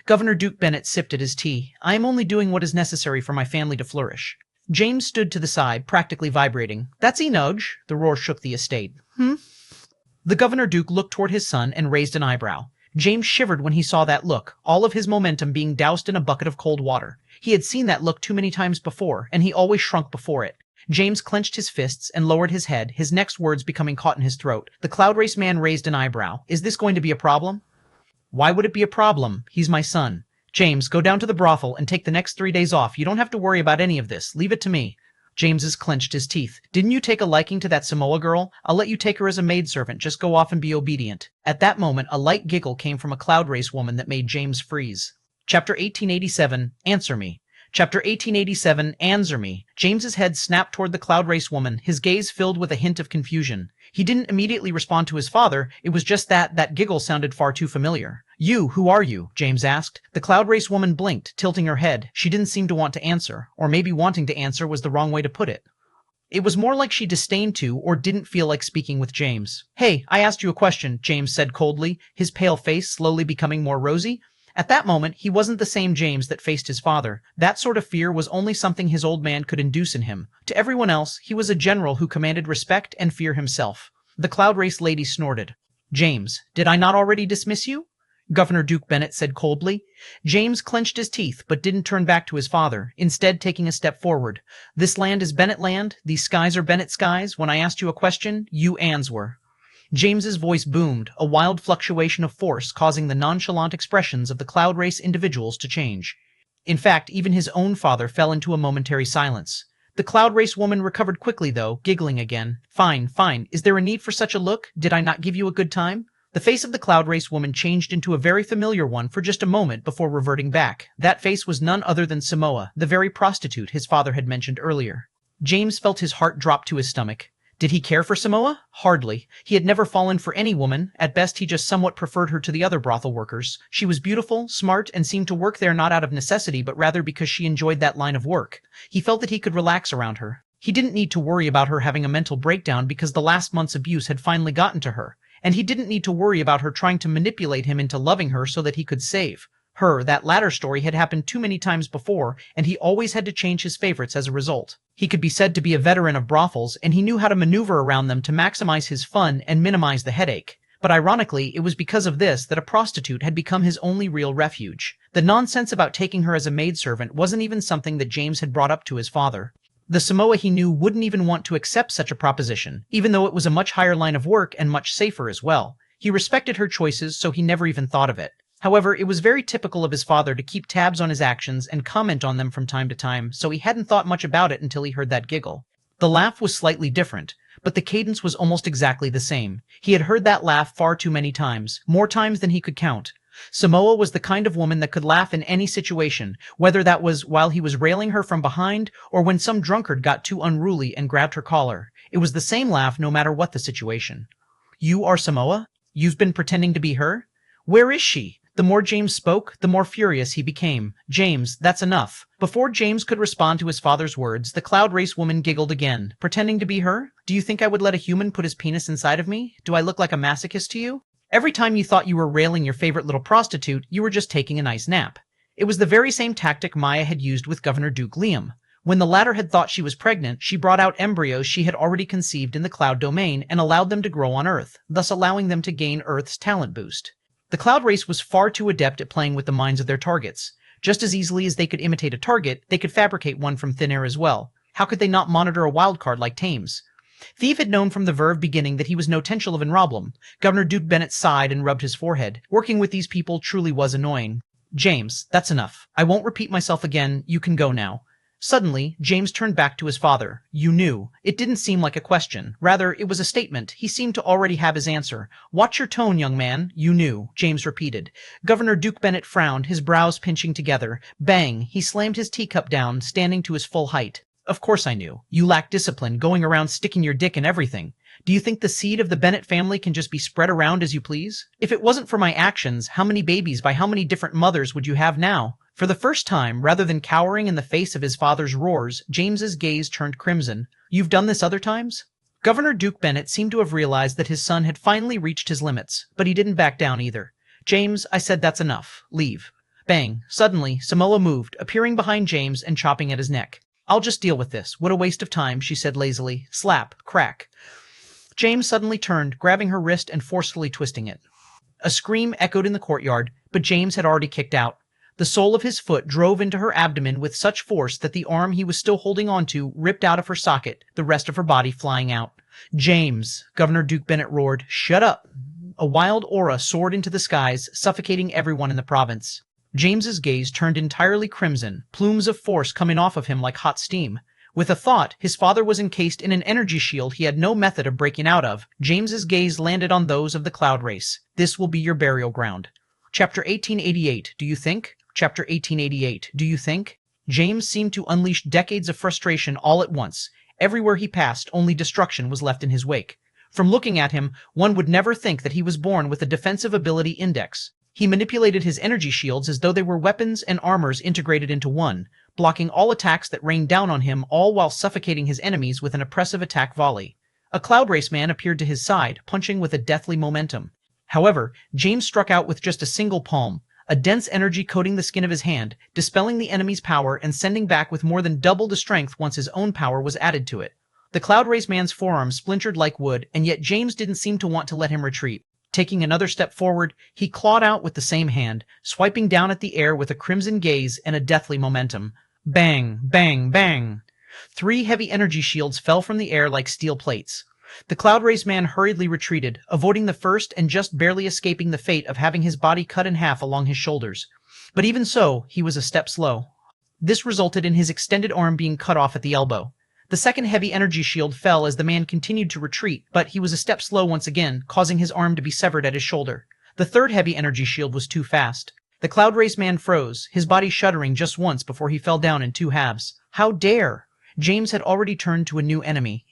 Governor Duke Bennett sipped at his tea. "I am only doing what is necessary for my family to flourish." James stood to the side, practically vibrating. "That's Enoge." The roar shook the estate. The Governor Duke looked toward his son and raised an eyebrow. James shivered when he saw that look, all of his momentum being doused in a bucket of cold water. He had seen that look too many times before, and he always shrunk before it. James clenched his fists and lowered his head, his next words becoming caught in his throat. The Cloud race man raised an eyebrow. "Is this going to be a problem?" "Why would it be a problem? He's my son. James, go down to the brothel and take the next 3 days off. You don't have to worry about any of this. Leave it to me." James's clenched his teeth. "Didn't you take a liking to that Samoa girl? I'll let you take her as a maidservant. Just go off and be obedient." At that moment, a light giggle came from a Cloud race woman that made James freeze. Chapter 1887, Answer Me. Chapter 1887, Answer Me. James's head snapped toward the Cloud race woman, his gaze filled with a hint of confusion. He didn't immediately respond to his father, it was just that giggle sounded far too familiar. Who are you?" James asked. The Cloud race woman blinked, tilting her head. She didn't seem to want to answer, or maybe wanting to answer was the wrong way to put it. It was more like she disdained to or didn't feel like speaking with James. "Hey, I asked you a question," James said coldly, his pale face slowly becoming more rosy. At that moment, he wasn't the same James that faced his father. That sort of fear was only something his old man could induce in him. To everyone else, he was a general who commanded respect and fear himself. The Cloud race lady snorted. "James, did I not already dismiss you?" Governor Duke Bennett said coldly. James clenched his teeth, but didn't turn back to his father, instead taking a step forward. "This land is Bennett land. These skies are Bennett skies. When I asked you a question, you answer." James's voice boomed, a wild fluctuation of force causing the nonchalant expressions of the Cloud race individuals to change. In fact, even his own father fell into a momentary silence. The Cloud race woman recovered quickly, though, giggling again. Fine. Is there a need for such a look? Did I not give you a good time?" The face of the Cloud race woman changed into a very familiar one for just a moment before reverting back. That face was none other than Samoa, the very prostitute his father had mentioned earlier. James felt his heart drop to his stomach. Did he care for Samoa? Hardly. He had never fallen for any woman. At best, he just somewhat preferred her to the other brothel workers. She was beautiful, smart, and seemed to work there not out of necessity, but rather because she enjoyed that line of work. He felt that he could relax around her. He didn't need to worry about her having a mental breakdown because the last month's abuse had finally gotten to her, and he didn't need to worry about her trying to manipulate him into loving her so that he could save her. That latter story had happened too many times before, and he always had to change his favorites as a result. He could be said to be a veteran of brothels, and he knew how to maneuver around them to maximize his fun and minimize the headache. But ironically, it was because of this that a prostitute had become his only real refuge. The nonsense about taking her as a maidservant wasn't even something that James had brought up to his father. The Samoa he knew wouldn't even want to accept such a proposition, even though it was a much higher line of work and much safer as well. He respected her choices, so he never even thought of it. However, it was very typical of his father to keep tabs on his actions and comment on them from time to time, so he hadn't thought much about it until he heard that giggle. The laugh was slightly different, but the cadence was almost exactly the same. He had heard that laugh far too many times, more times than he could count. Samoa was the kind of woman that could laugh in any situation, whether that was while he was railing her from behind or when some drunkard got too unruly and grabbed her collar. It was the same laugh no matter what the situation. "You are Samoa? You've been pretending to be her? Where is she?" The more James spoke, the more furious he became. "James, that's enough." Before James could respond to his father's words, the Cloud Race woman giggled again. "Pretending to be her? Do you think I would let a human put his penis inside of me? Do I look like a masochist to you? Every time you thought you were railing your favorite little prostitute, you were just taking a nice nap." It was the very same tactic Maya had used with Governor Duke Liam. When the latter had thought she was pregnant, she brought out embryos she had already conceived in the Cloud domain and allowed them to grow on Earth, thus allowing them to gain Earth's talent boost. The Cloud Race was far too adept at playing with the minds of their targets. Just as easily as they could imitate a target, they could fabricate one from thin air as well. How could they not monitor a wildcard like Thames? Thief had known from the very beginning that he was no potential of an problem. Governor Duke Bennett sighed and rubbed his forehead. Working with these people truly was annoying. "James, that's enough. I won't repeat myself again. You can go now." Suddenly, James turned back to his father. "You knew." It didn't seem like a question. Rather, it was a statement. He seemed to already have his answer. "Watch your tone, young man. You knew," James repeated. Governor Duke Bennett frowned, his brows pinching together. Bang! He slammed his teacup down, standing to his full height. "Of course I knew. You lack discipline, going around sticking your dick in everything. Do you think the seed of the Bennett family can just be spread around as you please? If it wasn't for my actions, how many babies by how many different mothers would you have now?" For the first time, rather than cowering in the face of his father's roars, James's gaze turned crimson. "You've done this other times?" Governor Duke Bennett seemed to have realized that his son had finally reached his limits, but he didn't back down either. "James, I said that's enough. Leave." Bang! Suddenly, Samoa moved, appearing behind James and chopping at his neck. "I'll just deal with this. What a waste of time," she said lazily. Slap, crack. James suddenly turned, grabbing her wrist and forcefully twisting it. A scream echoed in the courtyard, but James had already kicked out. The sole of his foot drove into her abdomen with such force that the arm he was still holding onto ripped out of her socket, the rest of her body flying out. "James!" Governor Duke Bennett roared. "Shut up!" A wild aura soared into the skies, suffocating everyone in the province. James's gaze turned entirely crimson, plumes of force coming off of him like hot steam. With a thought, his father was encased in an energy shield he had no method of breaking out of. James's gaze landed on those of the Cloud Race. "This will be your burial ground." Chapter 1888, do you think? Chapter 1888, do you think? James seemed to unleash decades of frustration all at once. Everywhere he passed, only destruction was left in his wake. From looking at him, one would never think that he was born with a defensive ability index. He manipulated his energy shields as though they were weapons and armors integrated into one, blocking all attacks that rained down on him, all while suffocating his enemies with an oppressive attack volley. A Cloud Race man appeared to his side, punching with a deathly momentum. However, James struck out with just a single palm, a dense energy coating the skin of his hand, dispelling the enemy's power and sending back with more than double the strength once his own power was added to it. The Cloud Race man's forearm splintered like wood, and yet James didn't seem to want to let him retreat. Taking another step forward, he clawed out with the same hand, swiping down at the air with a crimson gaze and a deathly momentum. Bang, bang, bang. 3 heavy energy shields fell from the air like steel plates. The Cloud Race man hurriedly retreated, avoiding the first and just barely escaping the fate of having his body cut in half along his shoulders. But even so, he was a step slow. This resulted in his extended arm being cut off at the elbow. The second heavy energy shield fell as the man continued to retreat, but he was a step slow once again, causing his arm to be severed at his shoulder. The third heavy energy shield was too fast. The Cloud Race man froze, his body shuddering just once before he fell down in 2 halves. How dare! James had already turned to a new enemy.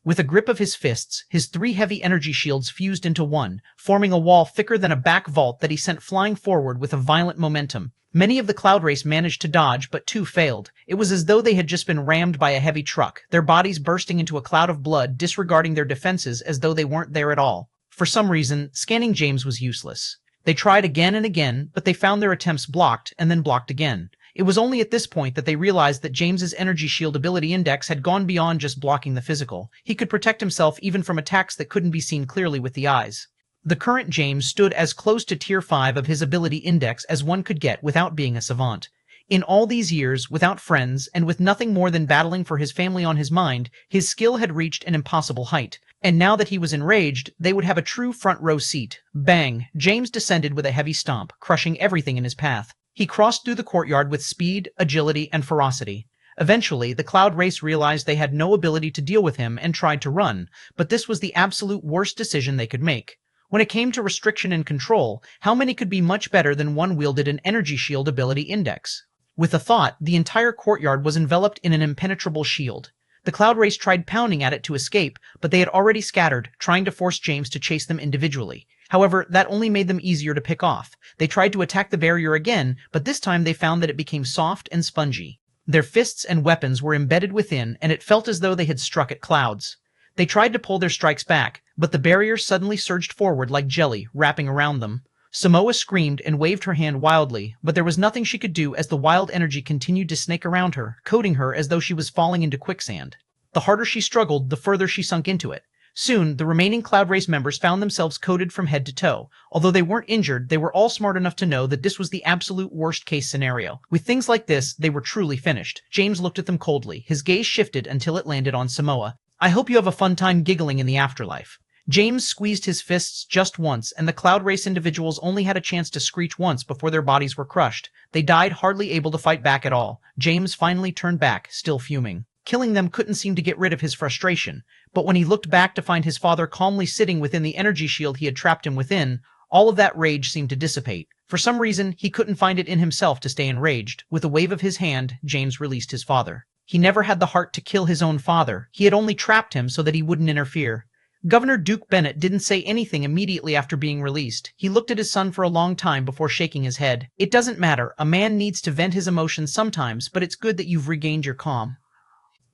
With a grip of his fists, his 3 heavy energy shields fused into one, forming a wall thicker than a back vault that he sent flying forward with a violent momentum. Many of the cloud race managed to dodge, but 2 failed. It was as though they had just been rammed by a heavy truck, their bodies bursting into a cloud of blood, disregarding their defenses as though they weren't there at all. For some reason, scanning James was useless. They tried again and again, but they found their attempts blocked, and then blocked again. It was only at this point that they realized that James's energy shield ability index had gone beyond just blocking the physical. He could protect himself even from attacks that couldn't be seen clearly with the eyes. The current James stood as close to tier 5 of his ability index as one could get without being a savant. In all these years, without friends, and with nothing more than battling for his family on his mind, his skill had reached an impossible height. And now that he was enraged, they would have a true front row seat. Bang! James descended with a heavy stomp, crushing everything in his path. He crossed through the courtyard with speed, agility, and ferocity. Eventually, the cloud race realized they had no ability to deal with him and tried to run, but this was the absolute worst decision they could make. When it came to restriction and control, how many could be much better than one wielded an energy shield ability index? With a thought, the entire courtyard was enveloped in an impenetrable shield. The cloud race tried pounding at it to escape, but they had already scattered, trying to force James to chase them individually. However, that only made them easier to pick off. They tried to attack the barrier again, but this time they found that it became soft and spongy. Their fists and weapons were embedded within, and it felt as though they had struck at clouds. They tried to pull their strikes back, but the barrier suddenly surged forward like jelly, wrapping around them. Samoa screamed and waved her hand wildly, but there was nothing she could do as the wild energy continued to snake around her, coating her as though she was falling into quicksand. The harder she struggled, the further she sunk into it. Soon, the remaining Cloud Race members found themselves coated from head to toe. Although they weren't injured, they were all smart enough to know that this was the absolute worst-case scenario. With things like this, they were truly finished. James looked at them coldly. His gaze shifted until it landed on Samoa. I hope you have a fun time giggling in the afterlife. James squeezed his fists just once, and the Cloud Race individuals only had a chance to screech once before their bodies were crushed. They died hardly able to fight back at all. James finally turned back, still fuming. Killing them couldn't seem to get rid of his frustration, but when he looked back to find his father calmly sitting within the energy shield he had trapped him within, all of that rage seemed to dissipate. For some reason, he couldn't find it in himself to stay enraged. With a wave of his hand, James released his father. He never had the heart to kill his own father. He had only trapped him so that he wouldn't interfere. Governor Duke Bennett didn't say anything immediately after being released. He looked at his son for a long time before shaking his head. It doesn't matter. A man needs to vent his emotions sometimes, but it's good that you've regained your calm.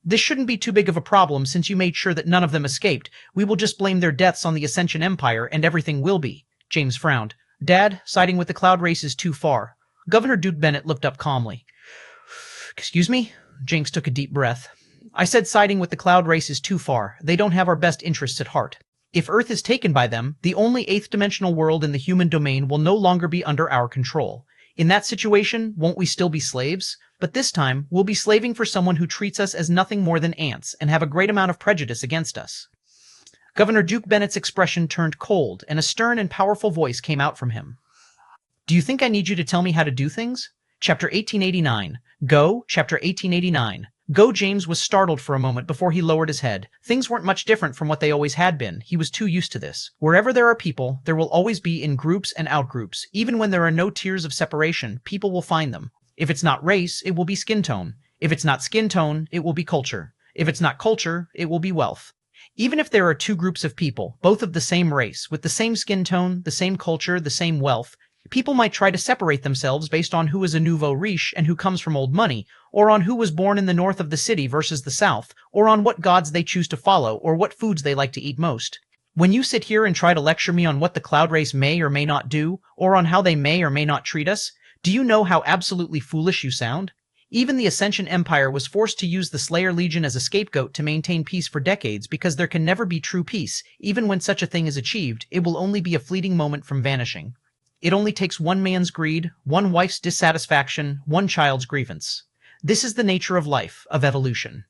This shouldn't be too big of a problem since you made sure that none of them escaped. We will just blame their deaths on the Ascension Empire and everything will be. James frowned. Dad, siding with the Cloud Race is too far. Governor Duke Bennett looked up calmly. Excuse me? James took a deep breath. I said siding with the Cloud Race is too far. They don't have our best interests at heart. If Earth is taken by them, the only 8th dimensional world in the human domain will no longer be under our control. In that situation, won't we still be slaves? But this time, we'll be slaving for someone who treats us as nothing more than ants and have a great amount of prejudice against us. Governor Duke Bennett's expression turned cold, and a stern and powerful voice came out from him. Do you think I need you to tell me how to do things? Chapter 1889. Go, Chapter 1889. Go. James was startled for a moment before he lowered his head. Things weren't much different from what they always had been. He was too used to this. Wherever there are people, there will always be in groups and outgroups. Even when there are no tiers of separation, people will find them. If it's not race, it will be skin tone. If it's not skin tone, it will be culture. If it's not culture, it will be wealth. Even if there are 2 groups of people, both of the same race, with the same skin tone, the same culture, the same wealth, people might try to separate themselves based on who is a nouveau riche and who comes from old money, or on who was born in the north of the city versus the south, or on what gods they choose to follow, or what foods they like to eat most. When you sit here and try to lecture me on what the Cloud Race may or may not do, or on how they may or may not treat us, do you know how absolutely foolish you sound? Even the Ascension Empire was forced to use the Slayer Legion as a scapegoat to maintain peace for decades because there can never be true peace. Even when such a thing is achieved, it will only be a fleeting moment from vanishing. It only takes one man's greed, one wife's dissatisfaction, one child's grievance. This is the nature of life, of evolution.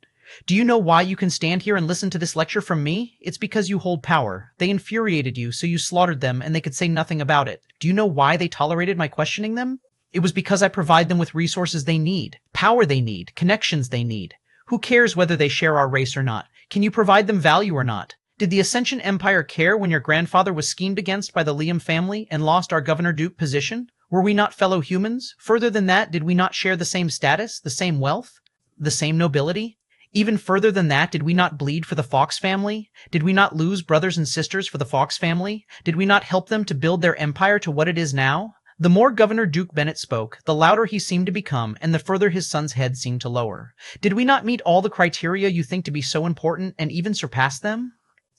Do you know why you can stand here and listen to this lecture from me? It's because you hold power. They infuriated you, so you slaughtered them and they could say nothing about it. Do you know why they tolerated my questioning them? It was because I provide them with resources they need, power they need, connections they need. Who cares whether they share our race or not? Can you provide them value or not? Did the Ascension Empire care when your grandfather was schemed against by the Liam family and lost our Governor Duke position? Were we not fellow humans? Further than that, did we not share the same status, the same wealth, the same nobility? Even further than that, did we not bleed for the Fox family? Did we not lose brothers and sisters for the Fox family? Did we not help them to build their empire to what it is now? The more Governor Duke Bennett spoke, the louder he seemed to become, and the further his son's head seemed to lower. Did we not meet all the criteria you think to be so important and even surpass them?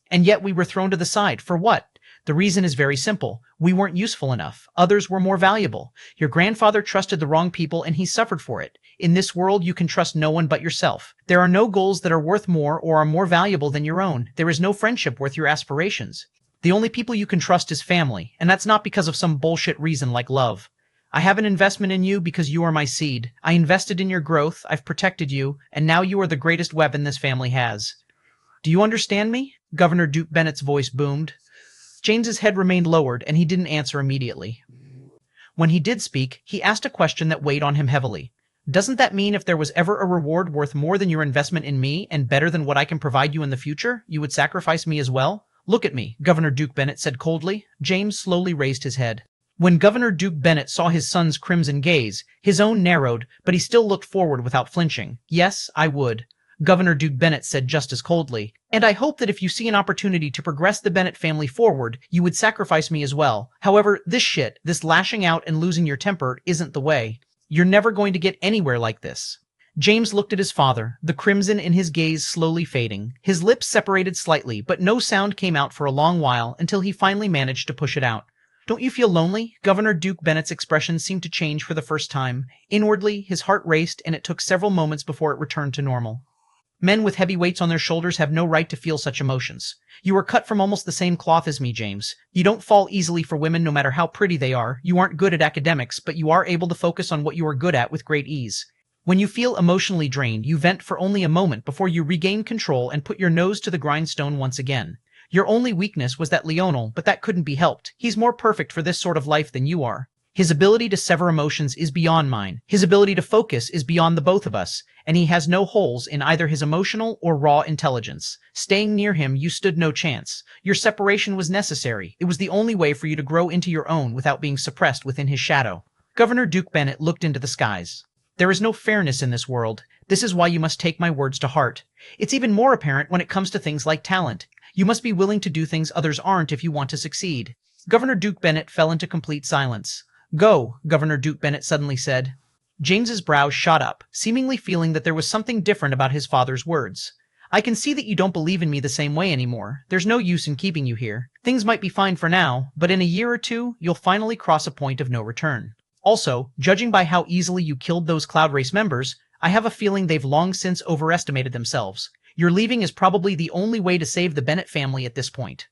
And yet we were thrown to the side. For what? The reason is very simple. We weren't useful enough. Others were more valuable. Your grandfather trusted the wrong people and he suffered for it. In this world, you can trust no one but yourself. There are no goals that are worth more or are more valuable than your own. There is no friendship worth your aspirations. The only people you can trust is family, and that's not because of some bullshit reason like love. I have an investment in you because you are my seed. I invested in your growth, I've protected you, and now you are the greatest weapon this family has. Do you understand me? Governor Duke Bennett's voice boomed. James's head remained lowered, and he didn't answer immediately. When he did speak, he asked a question that weighed on him heavily. Doesn't that mean if there was ever a reward worth more than your investment in me and better than what I can provide you in the future, you would sacrifice me as well? Look at me, Governor Duke Bennett said coldly. James slowly raised his head. When Governor Duke Bennett saw his son's crimson gaze, his own narrowed, but he still looked forward without flinching. Yes, I would. Governor Duke Bennett said just as coldly. And I hope that if you see an opportunity to progress the Bennett family forward, you would sacrifice me as well. However, this lashing out and losing your temper isn't the way. You're never going to get anywhere like this. James looked at his father, the crimson in his gaze slowly fading. His lips separated slightly, but no sound came out for a long while until he finally managed to push it out. Don't you feel lonely? Governor Duke Bennett's expression seemed to change for the first time. Inwardly, his heart raced, and it took several moments before it returned to normal. Men with heavy weights on their shoulders have no right to feel such emotions. You are cut from almost the same cloth as me, James. You don't fall easily for women no matter how pretty they are. You aren't good at academics, but you are able to focus on what you are good at with great ease. When you feel emotionally drained, you vent for only a moment before you regain control and put your nose to the grindstone once again. Your only weakness was that Leonel, but that couldn't be helped. He's more perfect for this sort of life than you are. His ability to sever emotions is beyond mine. His ability to focus is beyond the both of us, and he has no holes in either his emotional or raw intelligence. Staying near him, you stood no chance. Your separation was necessary. It was the only way for you to grow into your own without being suppressed within his shadow. Governor Duke Bennett looked into the skies. There is no fairness in this world. This is why you must take my words to heart. It's even more apparent when it comes to things like talent. You must be willing to do things others aren't if you want to succeed. Governor Duke Bennett fell into complete silence. Go, Governor Duke Bennett suddenly said. James's brows shot up, seemingly feeling that there was something different about his father's words. I can see that you don't believe in me the same way anymore. There's no use in keeping you here. Things might be fine for now, but in a year or two, you'll finally cross a point of no return. Also, judging by how easily you killed those Cloud Race members, I have a feeling they've long since overestimated themselves. Your leaving is probably the only way to save the Bennett family at this point.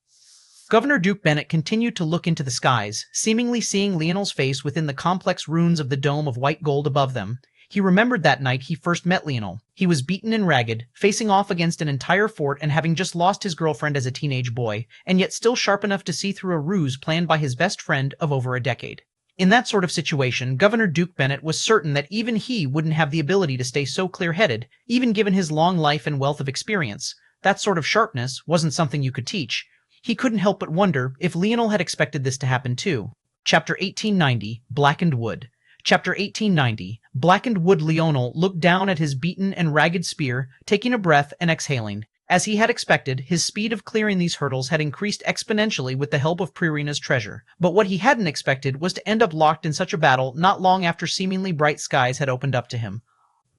Governor Duke Bennett continued to look into the skies, seemingly seeing Leonel's face within the complex runes of the dome of white gold above them. He remembered that night he first met Leonel. He was beaten and ragged, facing off against an entire fort and having just lost his girlfriend as a teenage boy, and yet still sharp enough to see through a ruse planned by his best friend of over a decade. In that sort of situation, Governor Duke Bennett was certain that even he wouldn't have the ability to stay so clear-headed, even given his long life and wealth of experience. That sort of sharpness wasn't something you could teach. He couldn't help but wonder if Leonel had expected this to happen too. Chapter 1890, Blackened Wood. Chapter 1890, Blackened Wood. Leonel looked down at his beaten and ragged spear, taking a breath and exhaling. As he had expected, his speed of clearing these hurdles had increased exponentially with the help of Pririna's treasure. But what he hadn't expected was to end up locked in such a battle not long after seemingly bright skies had opened up to him.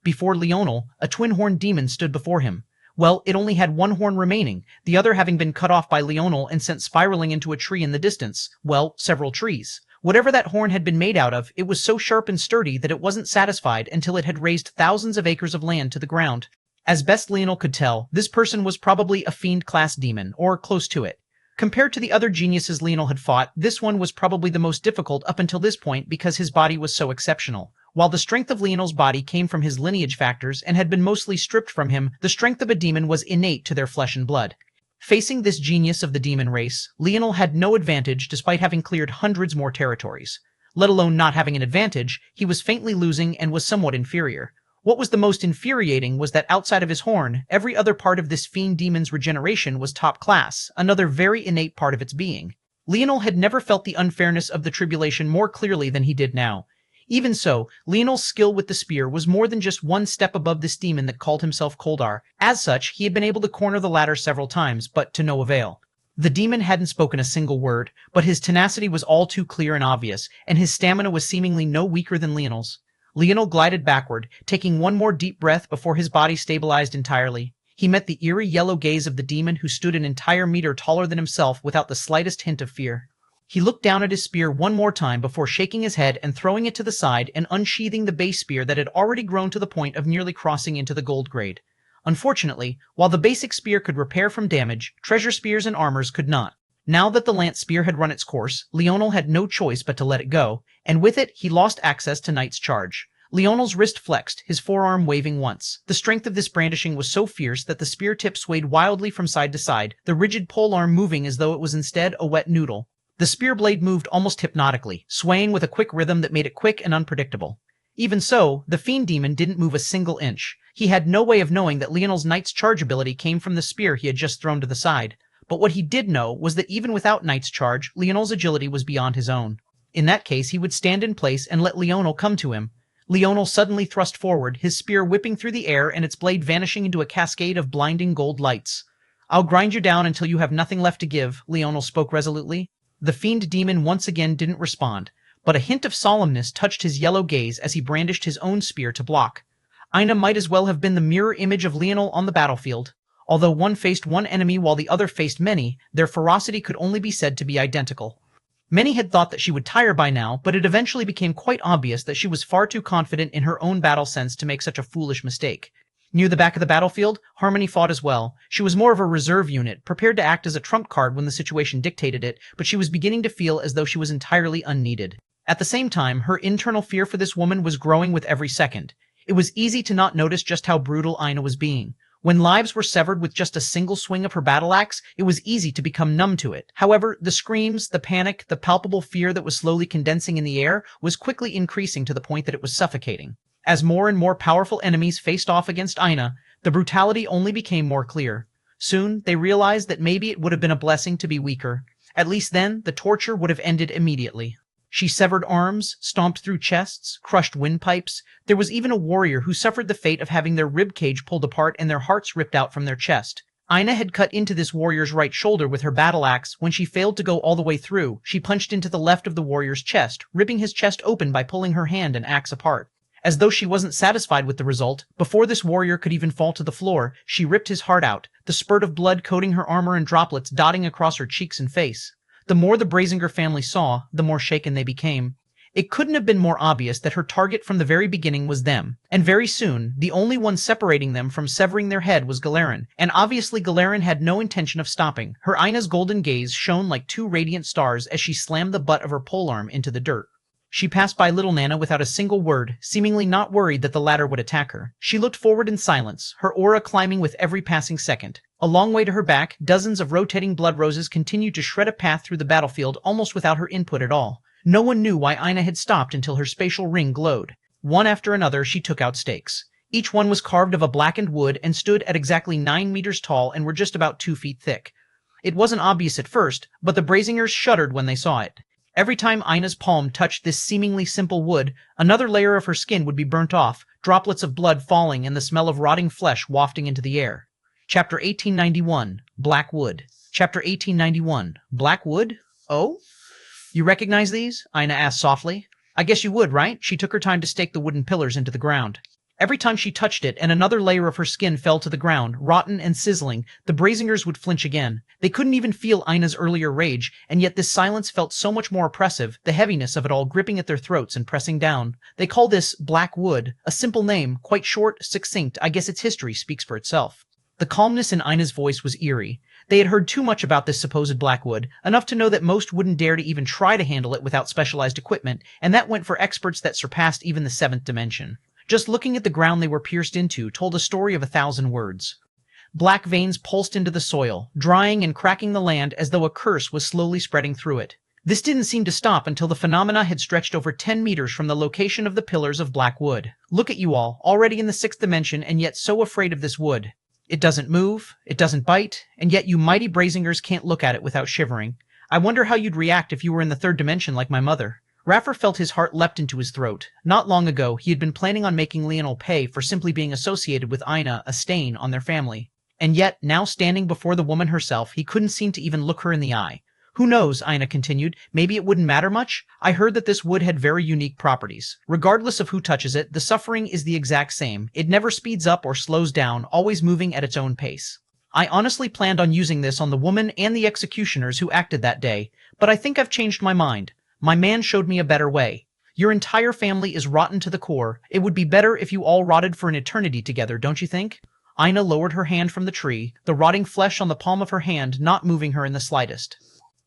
Before Leonel, a twin-horned demon stood before him. Well, it only had one horn remaining, the other having been cut off by Leonel and sent spiraling into a tree in the distance. Well, several trees. Whatever that horn had been made out of, it was so sharp and sturdy that it wasn't satisfied until it had razed thousands of acres of land to the ground. As best Leonel could tell, this person was probably a fiend-class demon, or close to it. Compared to the other geniuses Leonel had fought, this one was probably the most difficult up until this point because his body was so exceptional. While the strength of Leonel's body came from his lineage factors and had been mostly stripped from him, the strength of a demon was innate to their flesh and blood. Facing this genius of the demon race, Leonel had no advantage despite having cleared hundreds more territories. Let alone not having an advantage, he was faintly losing and was somewhat inferior. What was the most infuriating was that outside of his horn, every other part of this fiend demon's regeneration was top class, another very innate part of its being. Leonel had never felt the unfairness of the tribulation more clearly than he did now. Even so, Leonel's skill with the spear was more than just one step above this demon that called himself Koldar. As such, he had been able to corner the latter several times, but to no avail. The demon hadn't spoken a single word, but his tenacity was all too clear and obvious, and his stamina was seemingly no weaker than Leonel's. Leonel glided backward, taking one more deep breath before his body stabilized entirely. He met the eerie yellow gaze of the demon who stood an entire meter taller than himself without the slightest hint of fear. He looked down at his spear one more time before shaking his head and throwing it to the side and unsheathing the base spear that had already grown to the point of nearly crossing into the gold grade. Unfortunately, while the basic spear could repair from damage, treasure spears and armors could not. Now that the lance spear had run its course, Leonel had no choice but to let it go, and with it he lost access to Knight's charge. Leonel's wrist flexed, his forearm waving once. The strength of this brandishing was so fierce that the spear tip swayed wildly from side to side, the rigid polearm moving as though it was instead a wet noodle. The spear blade moved almost hypnotically, swaying with a quick rhythm that made it quick and unpredictable. Even so, the fiend demon didn't move a single inch. He had no way of knowing that Leonel's Knight's charge ability came from the spear he had just thrown to the side. But what he did know was that even without Knight's charge, Leonel's agility was beyond his own. In that case, he would stand in place and let Leonel come to him. Leonel suddenly thrust forward, his spear whipping through the air and its blade vanishing into a cascade of blinding gold lights. "I'll grind you down until you have nothing left to give," Leonel spoke resolutely. The fiend demon once again didn't respond, but a hint of solemnness touched his yellow gaze as he brandished his own spear to block. Ina might as well have been the mirror image of Leonel on the battlefield. Although one faced one enemy while the other faced many, their ferocity could only be said to be identical. Many had thought that she would tire by now, but it eventually became quite obvious that she was far too confident in her own battle sense to make such a foolish mistake. Near the back of the battlefield, Harmony fought as well. She was more of a reserve unit, prepared to act as a trump card when the situation dictated it, but she was beginning to feel as though she was entirely unneeded. At the same time, her internal fear for this woman was growing with every second. It was easy to not notice just how brutal Ina was being. When lives were severed with just a single swing of her battle axe, it was easy to become numb to it. However, the screams, the panic, the palpable fear that was slowly condensing in the air was quickly increasing to the point that it was suffocating. As more and more powerful enemies faced off against Ina, the brutality only became more clear. Soon, they realized that maybe it would have been a blessing to be weaker. At least then, the torture would have ended immediately. She severed arms, stomped through chests, crushed windpipes. There was even a warrior who suffered the fate of having their ribcage pulled apart and their hearts ripped out from their chest. Ina had cut into this warrior's right shoulder with her battle axe. When she failed to go all the way through, she punched into the left of the warrior's chest, ripping his chest open by pulling her hand and axe apart. As though she wasn't satisfied with the result, before this warrior could even fall to the floor, she ripped his heart out, the spurt of blood coating her armor and droplets dotting across her cheeks and face. The more the Brazinger family saw, the more shaken they became. It couldn't have been more obvious that her target from the very beginning was them, and very soon, the only one separating them from severing their head was Galerin, and obviously Galerin had no intention of stopping. Her Ina's golden gaze shone like two radiant stars as she slammed the butt of her polearm into the dirt. She passed by little Nana without a single word, seemingly not worried that the latter would attack her. She looked forward in silence, her aura climbing with every passing second. A long way to her back, dozens of rotating blood roses continued to shred a path through the battlefield almost without her input at all. No one knew why Ina had stopped until her spatial ring glowed. One after another, she took out stakes. Each one was carved of a blackened wood and stood at exactly 9 meters tall and were just about 2 feet thick. It wasn't obvious at first, but the Brazingers shuddered when they saw it. Every time Ina's palm touched this seemingly simple wood, another layer of her skin would be burnt off, droplets of blood falling and the smell of rotting flesh wafting into the air. Chapter 1891, Black Wood. Chapter 1891, Black Wood? Oh? You recognize these? Ina asked softly. I guess you would, right? She took her time to stake the wooden pillars into the ground. Every time she touched it and another layer of her skin fell to the ground, rotten and sizzling, the Brazingers would flinch again. They couldn't even feel Ina's earlier rage, and yet this silence felt so much more oppressive, the heaviness of it all gripping at their throats and pressing down. They call this Black Wood, a simple name, quite short, succinct. I guess its history speaks for itself. The calmness in Ina's voice was eerie. They had heard too much about this supposed Blackwood, enough to know that most wouldn't dare to even try to handle it without specialized equipment, and that went for experts that surpassed even the 7th dimension. Just looking at the ground they were pierced into told a story of 1,000 words. Black veins pulsed into the soil, drying and cracking the land as though a curse was slowly spreading through it. This didn't seem to stop until the phenomena had stretched over 10 meters from the location of the pillars of black wood. Look at you all, already in the 6th dimension and yet so afraid of this wood. It doesn't move, it doesn't bite, and yet you mighty Brazingers can't look at it without shivering. I wonder how you'd react if you were in the 3rd dimension like my mother. Raffer felt his heart leapt into his throat. Not long ago, he had been planning on making Leonel pay for simply being associated with Ina, a stain on their family. And yet, now standing before the woman herself, he couldn't seem to even look her in the eye. Who knows, Ina continued, maybe it wouldn't matter much? I heard that this wood had very unique properties. Regardless of who touches it, the suffering is the exact same. It never speeds up or slows down, always moving at its own pace. I honestly planned on using this on the woman and the executioners who acted that day, but I think I've changed my mind. My man showed me a better way. Your entire family is rotten to the core. It would be better if you all rotted for an eternity together, don't you think? Ina lowered her hand from the tree, the rotting flesh on the palm of her hand not moving her in the slightest.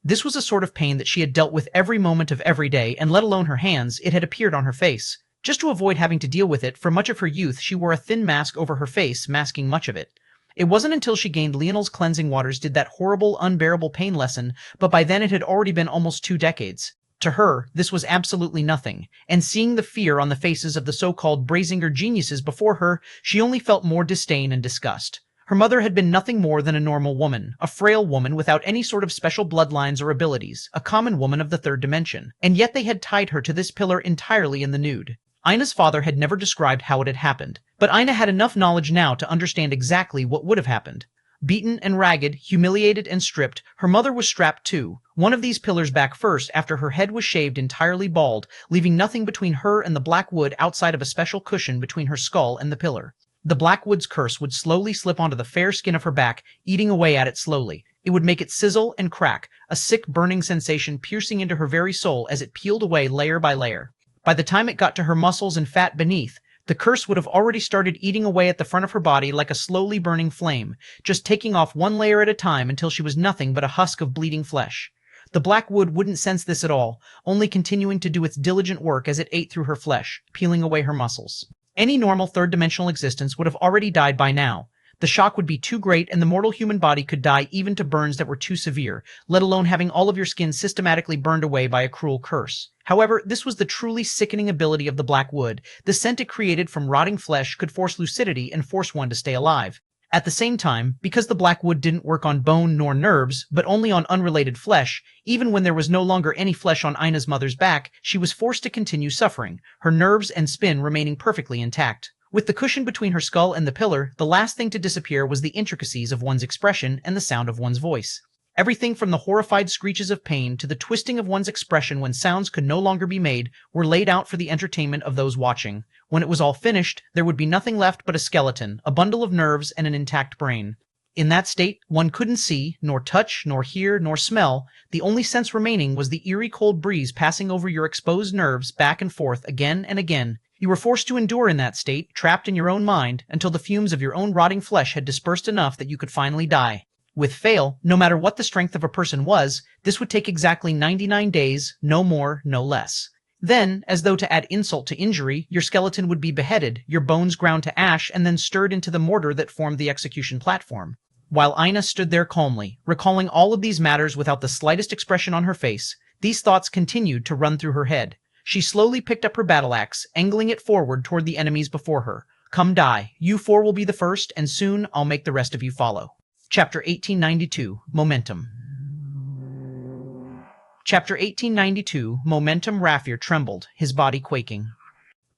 This was a sort of pain that she had dealt with every moment of every day, and let alone her hands, it had appeared on her face. Just to avoid having to deal with it, for much of her youth she wore a thin mask over her face, masking much of it. It wasn't until she gained Leonel's cleansing waters did that horrible, unbearable pain lessen, but by then it had already been almost 2 decades. To her, this was absolutely nothing, and seeing the fear on the faces of the so-called Brazinger geniuses before her, she only felt more disdain and disgust. Her mother had been nothing more than a normal woman, a frail woman without any sort of special bloodlines or abilities, a common woman of the third dimension, and yet they had tied her to this pillar entirely in the nude. Ina's father had never described how it had happened, but Ina had enough knowledge now to understand exactly what would have happened. Beaten and ragged, humiliated and stripped, her mother was strapped to one of these pillars back first after her head was shaved entirely bald, leaving nothing between her and the black wood outside of a special cushion between her skull and the pillar. The black wood's curse would slowly slip onto the fair skin of her back, eating away at it slowly. It would make it sizzle and crack, a sick burning sensation piercing into her very soul as it peeled away layer by layer. By the time it got to her muscles and fat beneath, the curse would have already started eating away at the front of her body like a slowly burning flame, just taking off one layer at a time until she was nothing but a husk of bleeding flesh. The black wood wouldn't sense this at all, only continuing to do its diligent work as it ate through her flesh, peeling away her muscles. Any normal third-dimensional existence would have already died by now. The shock would be too great and the mortal human body could die even to burns that were too severe, let alone having all of your skin systematically burned away by a cruel curse. However, this was the truly sickening ability of the black wood. The scent it created from rotting flesh could force lucidity and force one to stay alive. At the same time, because the black wood didn't work on bone nor nerves, but only on unrelated flesh, even when there was no longer any flesh on Ina's mother's back, she was forced to continue suffering, her nerves and spin remaining perfectly intact. With the cushion between her skull and the pillar, the last thing to disappear was the intricacies of one's expression and the sound of one's voice. Everything from the horrified screeches of pain to the twisting of one's expression when sounds could no longer be made were laid out for the entertainment of those watching. When it was all finished, there would be nothing left but a skeleton, a bundle of nerves, and an intact brain. In that state, one couldn't see, nor touch, nor hear, nor smell. The only sense remaining was the eerie cold breeze passing over your exposed nerves back and forth again and again. You were forced to endure in that state, trapped in your own mind, until the fumes of your own rotting flesh had dispersed enough that you could finally die. With fail, no matter what the strength of a person was, this would take exactly 99 days, no more, no less. Then, as though to add insult to injury, your skeleton would be beheaded, your bones ground to ash, and then stirred into the mortar that formed the execution platform. While Ina stood there calmly, recalling all of these matters without the slightest expression on her face, these thoughts continued to run through her head. She slowly picked up her battle axe, angling it forward toward the enemies before her. Come die. You 4 will be the first, and soon I'll make the rest of you follow. Chapter 1892, Momentum. Chapter 1892, Momentum. Raffer trembled, his body quaking.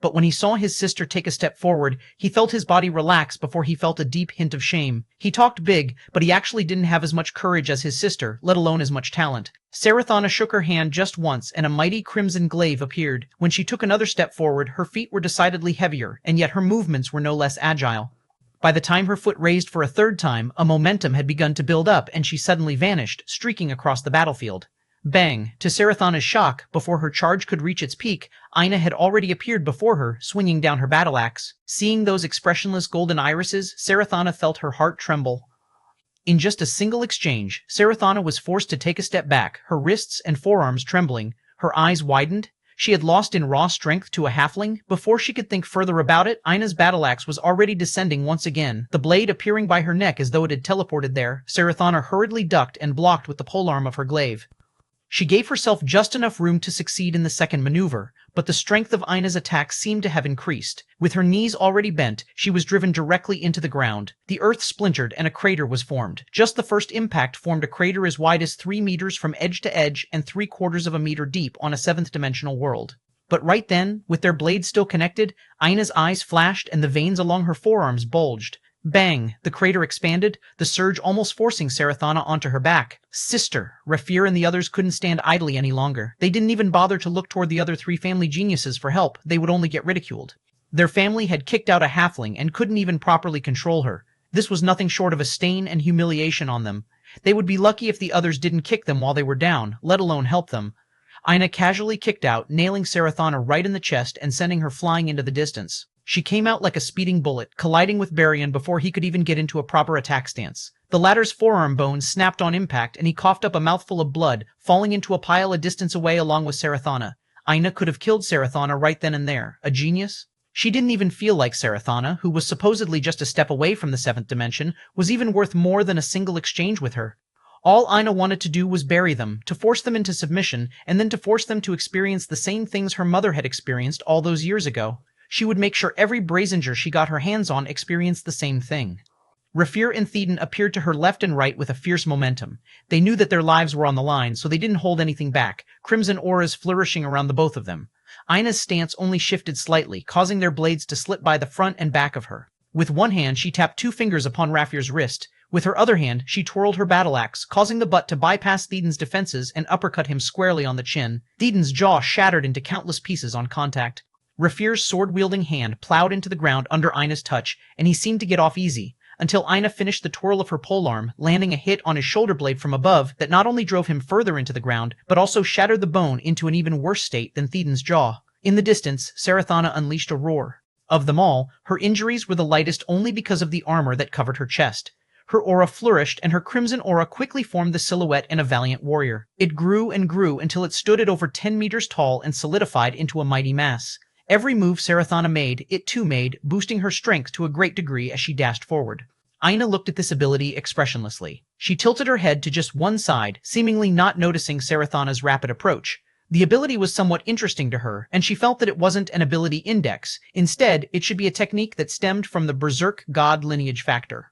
But when he saw his sister take a step forward, he felt his body relax before he felt a deep hint of shame. He talked big, but he actually didn't have as much courage as his sister, let alone as much talent. Sarathana shook her hand just once, and a mighty crimson glaive appeared. When she took another step forward, her feet were decidedly heavier, and yet her movements were no less agile. By the time her foot raised for a third time, a momentum had begun to build up, and she suddenly vanished, streaking across the battlefield. Bang! To Sarathana's shock, before her charge could reach its peak, Ina had already appeared before her, swinging down her battle axe. Seeing those expressionless golden irises, Sarathana felt her heart tremble. In just a single exchange, Sarathana was forced to take a step back, her wrists and forearms trembling. Her eyes widened. She had lost in raw strength to a halfling. Before she could think further about it, Ina's battle axe was already descending once again, the blade appearing by her neck as though it had teleported there. Sarathana hurriedly ducked and blocked with the polearm of her glaive. She gave herself just enough room to succeed in the second maneuver, but the strength of Ina's attack seemed to have increased. With her knees already bent, she was driven directly into the ground. The earth splintered and a crater was formed. Just the first impact formed a crater as wide as 3 meters from edge to edge and 3/4 of a meter deep on a seventh-dimensional world. But right then, with their blades still connected, Ina's eyes flashed and the veins along her forearms bulged. Bang! The crater expanded, the surge almost forcing Sarathana onto her back. Sister! Rafir and the others couldn't stand idly any longer. They didn't even bother to look toward the other 3 family geniuses for help. They would only get ridiculed. Their family had kicked out a halfling and couldn't even properly control her. This was nothing short of a stain and humiliation on them. They would be lucky if the others didn't kick them while they were down, let alone help them. Ina casually kicked out, nailing Sarathana right in the chest and sending her flying into the distance. She came out like a speeding bullet, colliding with Baryon before he could even get into a proper attack stance. The latter's forearm bones snapped on impact, and he coughed up a mouthful of blood, falling into a pile a distance away along with Sarathana. Ina could have killed Sarathana right then and there. A genius? She didn't even feel like Sarathana, who was supposedly just a step away from the 7th dimension, was even worth more than a single exchange with her. All Ina wanted to do was bury them, to force them into submission, and then to force them to experience the same things her mother had experienced all those years ago. She would make sure every brazinger she got her hands on experienced the same thing. Rafir and Theoden appeared to her left and right with a fierce momentum. They knew that their lives were on the line, so they didn't hold anything back, crimson auras flourishing around the both of them. Ina's stance only shifted slightly, causing their blades to slip by the front and back of her. With one hand, she tapped 2 fingers upon Rafir's wrist. With her other hand, she twirled her battle axe, causing the butt to bypass Theoden's defenses and uppercut him squarely on the chin. Theoden's jaw shattered into countless pieces on contact. Rafir's sword-wielding hand plowed into the ground under Ina's touch, and he seemed to get off easy, until Ina finished the twirl of her polearm, landing a hit on his shoulder blade from above that not only drove him further into the ground, but also shattered the bone into an even worse state than Theoden's jaw. In the distance, Sarathana unleashed a roar. Of them all, her injuries were the lightest only because of the armor that covered her chest. Her aura flourished, and her crimson aura quickly formed the silhouette in a valiant warrior. It grew and grew until it stood at over 10 meters tall and solidified into a mighty mass. Every move Sarathana made, it too made, boosting her strength to a great degree as she dashed forward. Ina looked at this ability expressionlessly. She tilted her head to just one side, seemingly not noticing Sarathana's rapid approach. The ability was somewhat interesting to her, and she felt that it wasn't an ability index. Instead, it should be a technique that stemmed from the Berserk god lineage factor.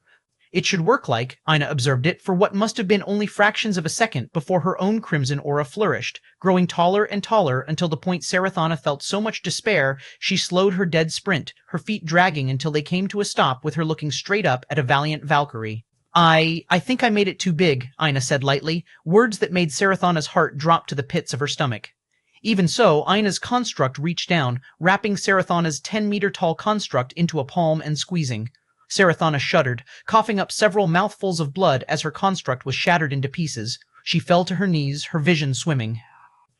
It should work like, Ina observed it, for what must have been only fractions of a second before her own crimson aura flourished, growing taller and taller until the point Sarathana felt so much despair she slowed her dead sprint, her feet dragging until they came to a stop with her looking straight up at a valiant Valkyrie. I think I made it too big, Ina said lightly, words that made Sarathana's heart drop to the pits of her stomach. Even so, Ina's construct reached down, wrapping Sarathana's 10-meter-tall construct into a palm and squeezing. Sarathana shuddered, coughing up several mouthfuls of blood as her construct was shattered into pieces. She fell to her knees, her vision swimming.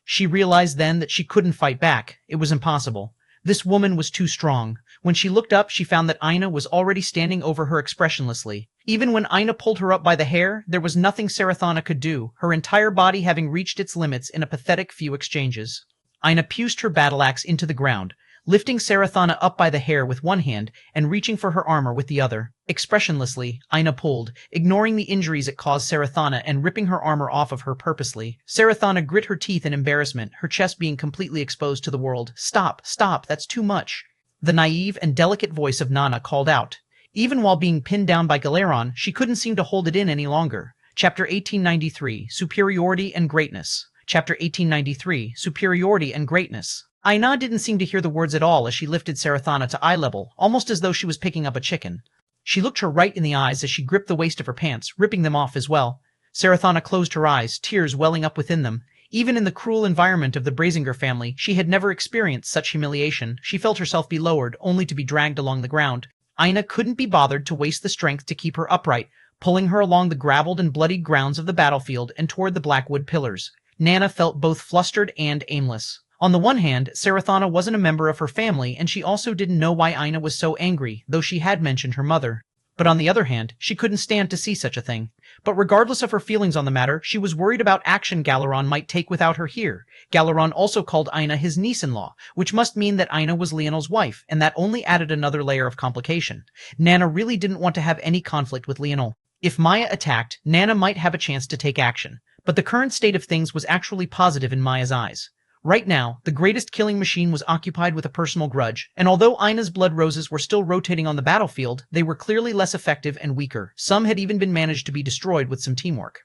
She realized then that she couldn't fight back. It was impossible. This woman was too strong. When she looked up, she found that Ina was already standing over her expressionlessly. Even when Ina pulled her up by the hair, there was nothing Sarathana could do, her entire body having reached its limits in a pathetic few exchanges. Ina pushed her battle axe into the ground, lifting Sarathana up by the hair with one hand and reaching for her armor with the other. Expressionlessly, Ina pulled, ignoring the injuries it caused Sarathana and ripping her armor off of her purposely. Sarathana grit her teeth in embarrassment, her chest being completely exposed to the world. Stop, that's too much. The naive and delicate voice of Nana called out. Even while being pinned down by Galeron, she couldn't seem to hold it in any longer. Chapter 1893, Superiority and Greatness. Chapter 1893, Superiority and Greatness. Ina didn't seem to hear the words at all as she lifted Sarathana to eye level, almost as though she was picking up a chicken. She looked her right in the eyes as she gripped the waist of her pants, ripping them off as well. Sarathana closed her eyes, tears welling up within them. Even in the cruel environment of the Brazinger family, she had never experienced such humiliation. She felt herself be lowered, only to be dragged along the ground. Ina couldn't be bothered to waste the strength to keep her upright, pulling her along the graveled and bloodied grounds of the battlefield and toward the blackwood pillars. Nana felt both flustered and aimless. On the one hand, Sarathana wasn't a member of her family, and she also didn't know why Ina was so angry, though she had mentioned her mother. But on the other hand, she couldn't stand to see such a thing. But regardless of her feelings on the matter, she was worried about action Galeron might take without her here. Galeron also called Ina his niece-in-law, which must mean that Ina was Leonel's wife, and that only added another layer of complication. Nana really didn't want to have any conflict with Leonel. If Maya attacked, Nana might have a chance to take action. But the current state of things was actually positive in Maya's eyes. Right now, the greatest killing machine was occupied with a personal grudge, and although Ina's blood roses were still rotating on the battlefield, they were clearly less effective and weaker. Some had even been managed to be destroyed with some teamwork.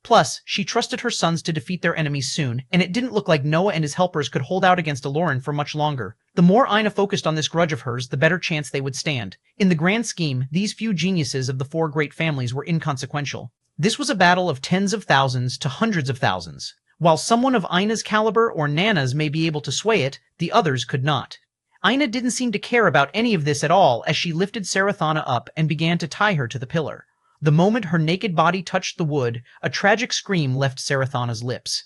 Plus, she trusted her sons to defeat their enemies soon, and it didn't look like Noah and his helpers could hold out against Aloran for much longer. The more Ina focused on this grudge of hers, the better chance they would stand. In the grand scheme, these few geniuses of the four great families were inconsequential. This was a battle of tens of thousands to hundreds of thousands. While someone of Ina's caliber or Nana's may be able to sway it, the others could not. Ina didn't seem to care about any of this at all as she lifted Sarathana up and began to tie her to the pillar. The moment her naked body touched the wood, a tragic scream left Sarathana's lips.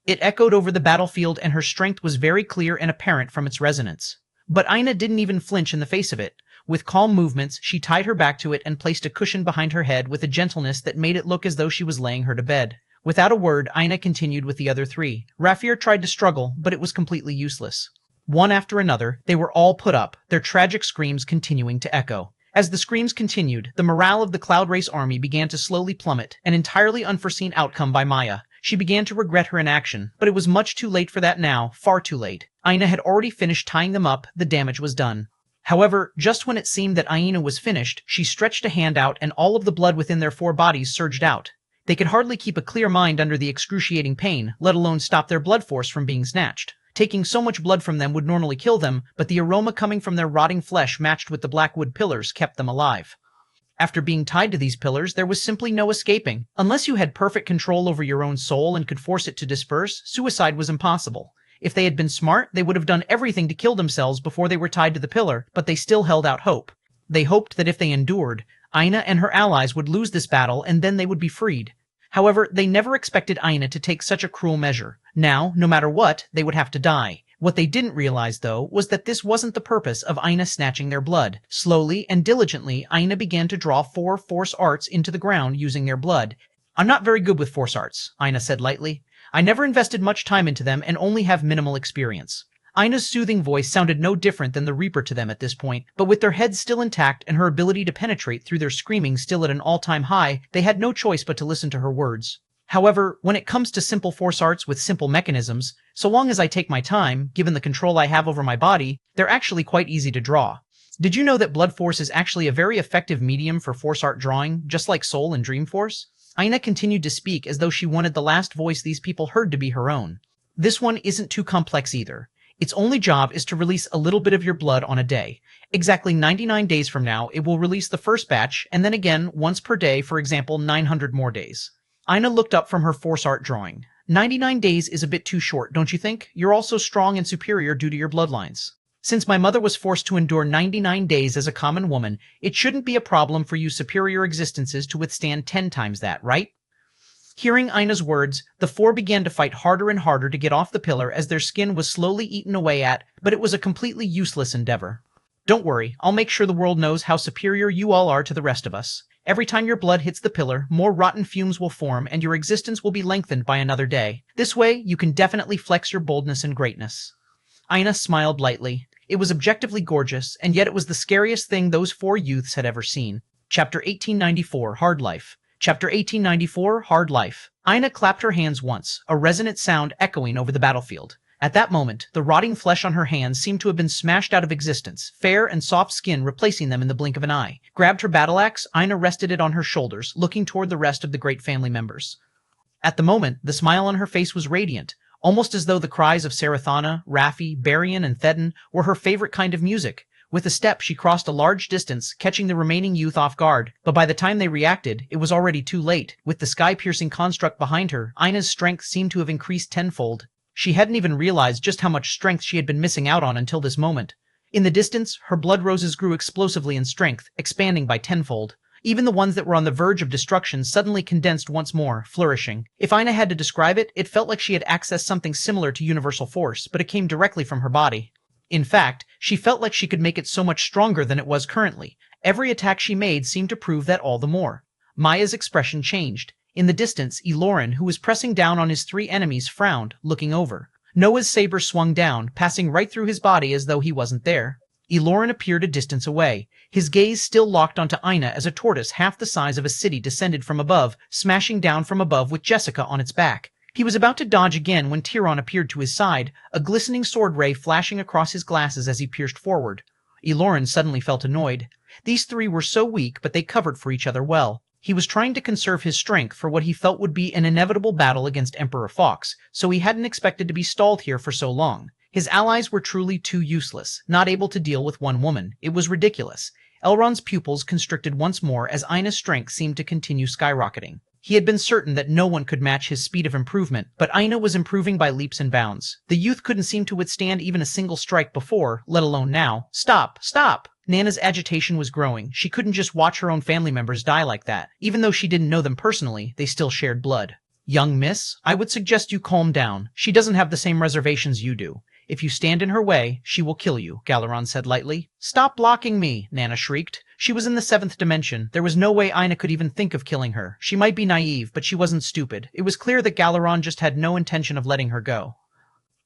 It echoed over the battlefield and her strength was very clear and apparent from its resonance. But Ina didn't even flinch in the face of it. With calm movements, she tied her back to it and placed a cushion behind her head with a gentleness that made it look as though she was laying her to bed. Without a word, Ina continued with the other three. Raphir tried to struggle, but it was completely useless. One after another, they were all put up, their tragic screams continuing to echo. As the screams continued, the morale of the Cloud Race army began to slowly plummet, an entirely unforeseen outcome by Maya. She began to regret her inaction, but it was much too late for that now, far too late. Ina had already finished tying them up, the damage was done. However, just when it seemed that Ina was finished, she stretched a hand out and all of the blood within their four bodies surged out. They could hardly keep a clear mind under the excruciating pain, let alone stop their blood force from being snatched. Taking so much blood from them would normally kill them, but the aroma coming from their rotting flesh matched with the black wood pillars kept them alive. After being tied to these pillars, there was simply no escaping. Unless you had perfect control over your own soul and could force it to disperse, suicide was impossible. If they had been smart, they would have done everything to kill themselves before they were tied to the pillar, but they still held out hope. They hoped that if they endured, Ina and her allies would lose this battle and then they would be freed. However, they never expected Ina to take such a cruel measure. Now, no matter what, they would have to die. What they didn't realize, though, was that this wasn't the purpose of Ina snatching their blood. Slowly and diligently, Ina began to draw 4 force arts into the ground using their blood. "I'm not very good with force arts," Ina said lightly. "I never invested much time into them and only have minimal experience." Ina's soothing voice sounded no different than the Reaper to them at this point, but with their heads still intact and her ability to penetrate through their screaming still at an all-time high, they had no choice but to listen to her words. However, when it comes to simple force arts with simple mechanisms, so long as I take my time, given the control I have over my body, they're actually quite easy to draw. Did you know that blood force is actually a very effective medium for force art drawing, just like soul and dream force? Ina continued to speak as though she wanted the last voice these people heard to be her own. This one isn't too complex either. Its only job is to release a little bit of your blood on a day. Exactly 99 days from now, it will release the first batch, and then again once per day, for example 900 more days. Ina looked up from her force art drawing. 99 days is a bit too short, don't you think? You're also strong and superior due to your bloodlines. Since my mother was forced to endure 99 days as a common woman, it shouldn't be a problem for you superior existences to withstand 10 times that, right? Hearing Ina's words, the 4 began to fight harder and harder to get off the pillar as their skin was slowly eaten away at, but it was a completely useless endeavor. "Don't worry, I'll make sure the world knows how superior you all are to the rest of us. Every time your blood hits the pillar, more rotten fumes will form and your existence will be lengthened by another day. This way, you can definitely flex your boldness and greatness." Ina smiled lightly. It was objectively gorgeous, and yet it was the scariest thing those 4 youths had ever seen. Chapter 1894, Hard Life. Chapter 1894, Hard Life. Ina clapped her hands once, a resonant sound echoing over the battlefield. At that moment, the rotting flesh on her hands seemed to have been smashed out of existence, fair and soft skin replacing them in the blink of an eye. Grabbed her battle axe, Ina rested it on her shoulders, looking toward the rest of the great family members. At the moment, the smile on her face was radiant, almost as though the cries of Sarathana, Raffi, Barian, and Theden were her favorite kind of music. With a step, she crossed a large distance, catching the remaining youth off guard, but by the time they reacted, it was already too late. With the sky-piercing construct behind her, Ina's strength seemed to have increased tenfold. She hadn't even realized just how much strength she had been missing out on until this moment. In the distance, her blood roses grew explosively in strength, expanding by tenfold. Even the ones that were on the verge of destruction suddenly condensed once more, flourishing. If Ina had to describe it, it felt like she had accessed something similar to universal force, but it came directly from her body. In fact, she felt like she could make it so much stronger than it was currently. Every attack she made seemed to prove that all the more. Maya's expression changed. In the distance, Eloran, who was pressing down on his 3 enemies, frowned, looking over. Noah's saber swung down, passing right through his body as though he wasn't there. Elorin appeared a distance away, his gaze still locked onto Aina as a tortoise half the size of a city descended from above, smashing down from above with Jessica on its back. He was about to dodge again when Tyron appeared to his side, a glistening sword ray flashing across his glasses as he pierced forward. Elorin suddenly felt annoyed. These three were so weak, but they covered for each other well. He was trying to conserve his strength for what he felt would be an inevitable battle against Emperor Fox, so he hadn't expected to be stalled here for so long. His allies were truly too useless, not able to deal with one woman. It was ridiculous. Elrond's pupils constricted once more as Aina's strength seemed to continue skyrocketing. He had been certain that no one could match his speed of improvement, but Aina was improving by leaps and bounds. The youth couldn't seem to withstand even a single strike before, let alone now. Stop! Stop! Nana's agitation was growing. She couldn't just watch her own family members die like that. Even though she didn't know them personally, they still shared blood. Young miss, I would suggest you calm down. She doesn't have the same reservations you do. If you stand in her way, she will kill you, Galaron said lightly. Stop blocking me, Nana shrieked. She was in the 7th dimension. There was no way Aina could even think of killing her. She might be naive, but she wasn't stupid. It was clear that Galaron just had no intention of letting her go.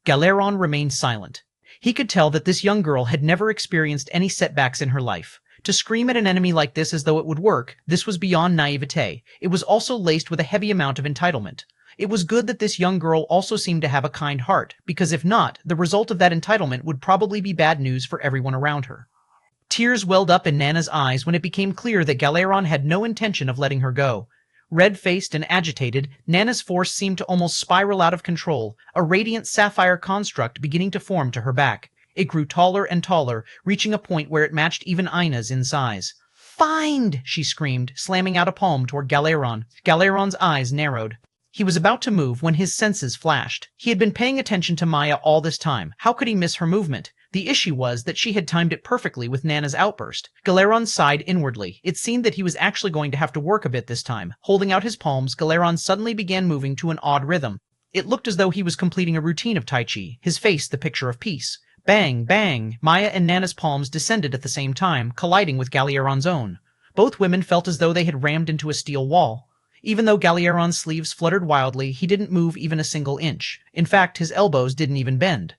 Galaron remained silent. He could tell that this young girl had never experienced any setbacks in her life. To scream at an enemy like this as though it would work, this was beyond naivete. It was also laced with a heavy amount of entitlement. It was good that this young girl also seemed to have a kind heart, because if not, the result of that entitlement would probably be bad news for everyone around her. Tears welled up in Nana's eyes when it became clear that Galaron had no intention of letting her go. Red-faced and agitated, Nana's force seemed to almost spiral out of control, a radiant sapphire construct beginning to form to her back. It grew taller and taller, reaching a point where it matched even Aina's in size. Find! She screamed, slamming out a palm toward Galaron. Galaron's eyes narrowed. He was about to move when his senses flashed. He had been paying attention to Maya all this time. How could he miss her movement? The issue was that she had timed it perfectly with Nana's outburst. Galaron sighed inwardly. It seemed that he was actually going to have to work a bit this time. Holding out his palms, Galaron suddenly began moving to an odd rhythm. It looked as though he was completing a routine of Tai Chi, his face the picture of peace. Bang, bang! Maya and Nana's palms descended at the same time, colliding with Galaron's own. Both women felt as though they had rammed into a steel wall. Even though Galaron's sleeves fluttered wildly, he didn't move even a single inch. In fact, his elbows didn't even bend.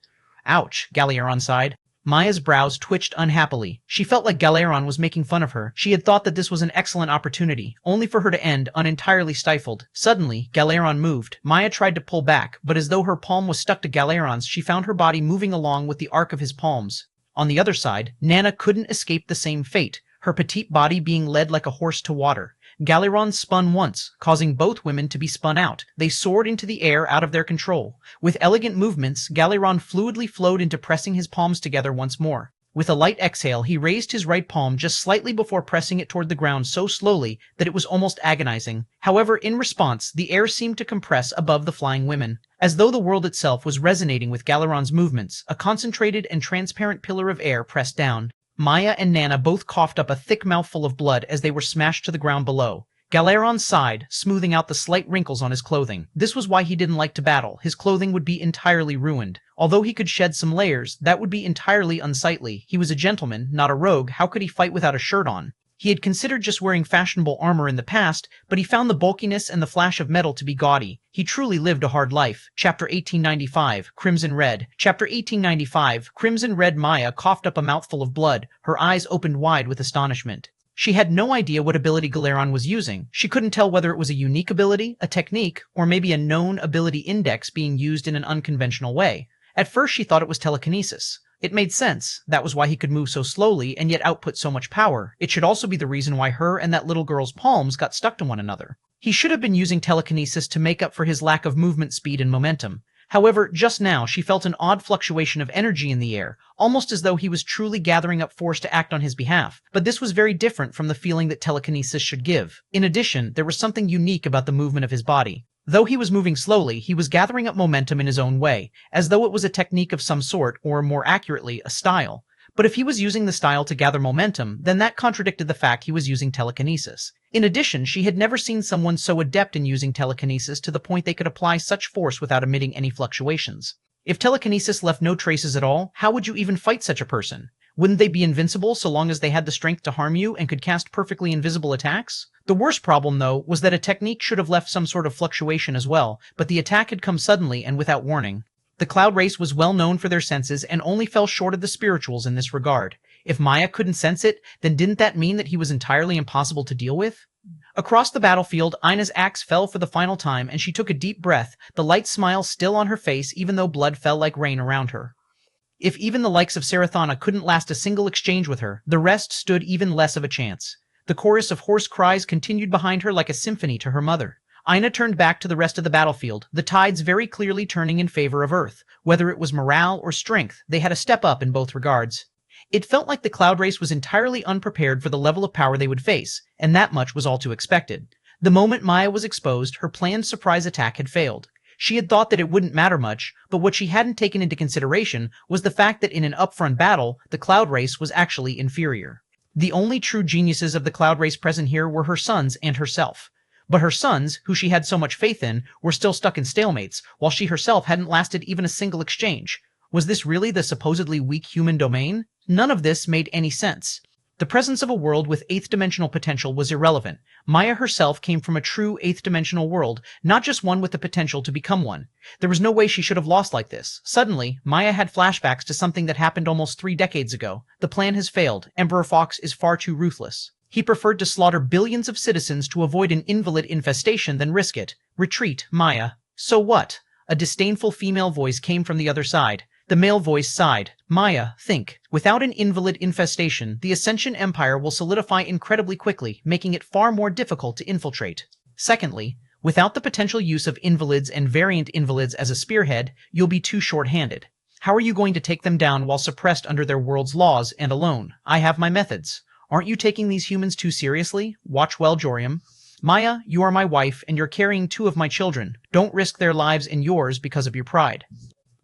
Ouch, Galaron sighed. Maya's brows twitched unhappily. She felt like Galaron was making fun of her. She had thought that this was an excellent opportunity, only for her to end unentirely stifled. Suddenly, Galaron moved. Maya tried to pull back, but as though her palm was stuck to Galaron's, she found her body moving along with the arc of his palms. On the other side, Nana couldn't escape the same fate, her petite body being led like a horse to water. Galaron spun once, causing both women to be spun out. They soared into the air out of their control. With elegant movements, Galaron fluidly flowed into pressing his palms together once more. With a light exhale, he raised his right palm just slightly before pressing it toward the ground so slowly that it was almost agonizing. However, in response, the air seemed to compress above the flying women. As though the world itself was resonating with Galaron's movements, a concentrated and transparent pillar of air pressed down. Maya and Nana both coughed up a thick mouthful of blood as they were smashed to the ground below. Galaron sighed, smoothing out the slight wrinkles on his clothing. This was why he didn't like to battle. His clothing would be entirely ruined. Although he could shed some layers, that would be entirely unsightly. He was a gentleman, not a rogue. How could he fight without a shirt on? He had considered just wearing fashionable armor in the past, but he found the bulkiness and the flash of metal to be gaudy. He truly lived a hard life. Chapter 1895, Crimson Red. Chapter 1895, Crimson Red. Maya coughed up a mouthful of blood, her eyes opened wide with astonishment. She had no idea what ability Galaron was using. She couldn't tell whether it was a unique ability, a technique, or maybe a known ability index being used in an unconventional way. At first she thought it was telekinesis. It made sense. That was why he could move so slowly and yet output so much power. It should also be the reason why her and that little girl's palms got stuck to one another. He should have been using telekinesis to make up for his lack of movement speed and momentum. However, just now she felt an odd fluctuation of energy in the air, almost as though he was truly gathering up force to act on his behalf. But this was very different from the feeling that telekinesis should give. In addition, there was something unique about the movement of his body. Though he was moving slowly, he was gathering up momentum in his own way, as though it was a technique of some sort, or more accurately, a style. But if he was using the style to gather momentum, then that contradicted the fact he was using telekinesis. In addition, she had never seen someone so adept in using telekinesis to the point they could apply such force without emitting any fluctuations. If telekinesis left no traces at all, how would you even fight such a person? Wouldn't they be invincible so long as they had the strength to harm you and could cast perfectly invisible attacks? The worst problem, though, was that a technique should have left some sort of fluctuation as well, but the attack had come suddenly and without warning. The Cloud race was well known for their senses and only fell short of the spirituals in this regard. If Maya couldn't sense it, then didn't that mean that he was entirely impossible to deal with? Across the battlefield, Ina's axe fell for the final time, and she took a deep breath, the light smile still on her face even though blood fell like rain around her. If even the likes of Sarathana couldn't last a single exchange with her, the rest stood even less of a chance. The chorus of hoarse cries continued behind her like a symphony to her mother. Ina turned back to the rest of the battlefield, the tides very clearly turning in favor of Earth. Whether it was morale or strength, they had a step up in both regards. It felt like the Cloud Race was entirely unprepared for the level of power they would face, and that much was all too expected. The moment Maya was exposed, her planned surprise attack had failed. She had thought that it wouldn't matter much, but what she hadn't taken into consideration was the fact that in an upfront battle, the Cloud Race was actually inferior. The only true geniuses of the Cloud Race present here were her sons and herself. But her sons, who she had so much faith in, were still stuck in stalemates, while she herself hadn't lasted even a single exchange. Was this really the supposedly weak human domain? None of this made any sense. The presence of a world with 8th-dimensional potential was irrelevant. Maya herself came from a true 8th-dimensional world, not just one with the potential to become one. There was no way she should have lost like this. Suddenly, Maya had flashbacks to something that happened almost 3 decades ago. The plan has failed. Emperor Fox is far too ruthless. He preferred to slaughter billions of citizens to avoid an invalid infestation than risk it. Retreat, Maya. So what? A disdainful female voice came from the other side. The male voice sighed. Maya, think. Without an invalid infestation, the Ascension Empire will solidify incredibly quickly, making it far more difficult to infiltrate. Secondly, without the potential use of invalids and variant invalids as a spearhead, you'll be too short-handed. How are you going to take them down while suppressed under their world's laws and alone? I have my methods. Aren't you taking these humans too seriously? Watch well, Jorium. Maya, you are my wife, and you're carrying 2 of my children. Don't risk their lives and yours because of your pride.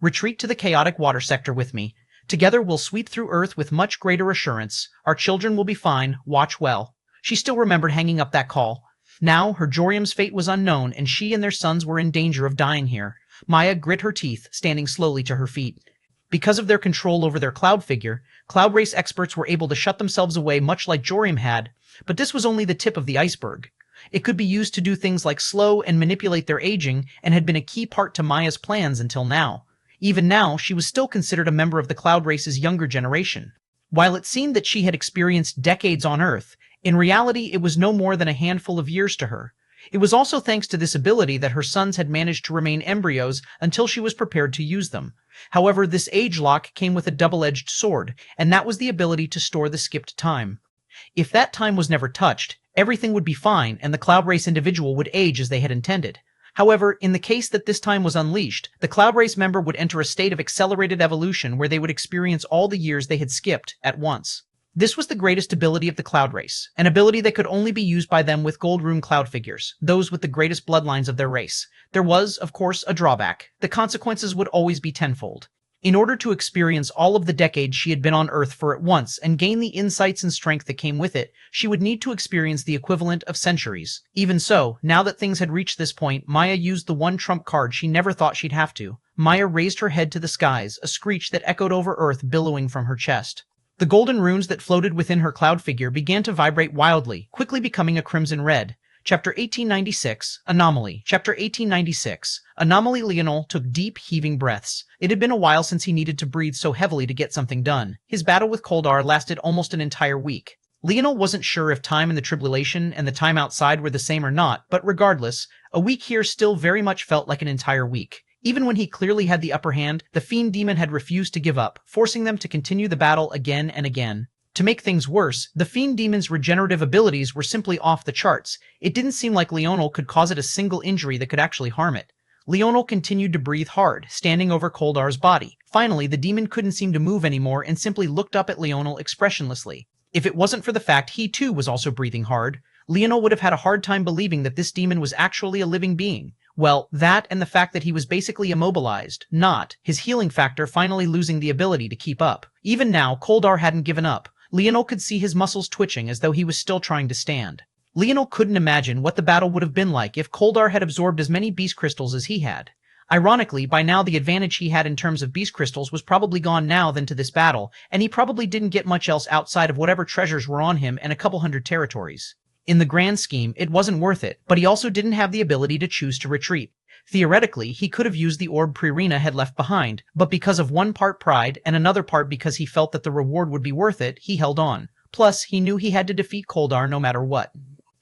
Retreat to the chaotic water sector with me. Together we'll sweep through Earth with much greater assurance. Our children will be fine. Watch well. She still remembered hanging up that call. Now, her Jorium's fate was unknown, and she and their sons were in danger of dying here. Maya grit her teeth, standing slowly to her feet. Because of their control over their cloud figure, Cloud Race experts were able to shut themselves away much like Jorium had, but this was only the tip of the iceberg. It could be used to do things like slow and manipulate their aging, and had been a key part to Maya's plans until now. Even now, she was still considered a member of the Cloud Race's younger generation. While it seemed that she had experienced decades on Earth, in reality it was no more than a handful of years to her. It was also thanks to this ability that her sons had managed to remain embryos until she was prepared to use them. However, this age lock came with a double-edged sword, and that was the ability to store the skipped time. If that time was never touched, everything would be fine and the Cloud Race individual would age as they had intended. However, in the case that this time was unleashed, the Cloud Race member would enter a state of accelerated evolution where they would experience all the years they had skipped at once. This was the greatest ability of the Cloud Race, an ability that could only be used by them with Gold Rune Cloud figures, those with the greatest bloodlines of their race. There was, of course, a drawback. The consequences would always be tenfold. In order to experience all of the decades she had been on Earth for at once and gain the insights and strength that came with it, she would need to experience the equivalent of centuries. Even so, now that things had reached this point, Maya used the one trump card she never thought she'd have to. Maya raised her head to the skies, a screech that echoed over Earth billowing from her chest. The golden runes that floated within her cloud figure began to vibrate wildly, quickly becoming a crimson red. Chapter 1896, Anomaly. Chapter 1896, Anomaly. Leonel took deep, heaving breaths. It had been a while since he needed to breathe so heavily to get something done. His battle with Koldar lasted almost an entire week. Leonel wasn't sure if time in the tribulation and the time outside were the same or not, but regardless, a week here still very much felt like an entire week. Even when he clearly had the upper hand, the Fiend Demon had refused to give up, forcing them to continue the battle again and again. To make things worse, the Fiend Demon's regenerative abilities were simply off the charts. It didn't seem like Leonel could cause it a single injury that could actually harm it. Leonel continued to breathe hard, standing over Koldar's body. Finally, the demon couldn't seem to move anymore and simply looked up at Leonel expressionlessly. If it wasn't for the fact he too was also breathing hard, Leonel would have had a hard time believing that this demon was actually a living being. Well, that and the fact that he was basically immobilized, not his healing factor finally losing the ability to keep up. Even now, Koldar hadn't given up. Leonel could see his muscles twitching as though he was still trying to stand. Leonel couldn't imagine what the battle would have been like if Koldar had absorbed as many beast crystals as he had. Ironically, by now the advantage he had in terms of beast crystals was probably gone now than to this battle, and he probably didn't get much else outside of whatever treasures were on him and a couple hundred territories. In the grand scheme, it wasn't worth it, but he also didn't have the ability to choose to retreat. Theoretically, he could have used the orb Pririna had left behind, but because of one part pride and another part because he felt that the reward would be worth it, he held on. Plus, he knew he had to defeat Koldar no matter what.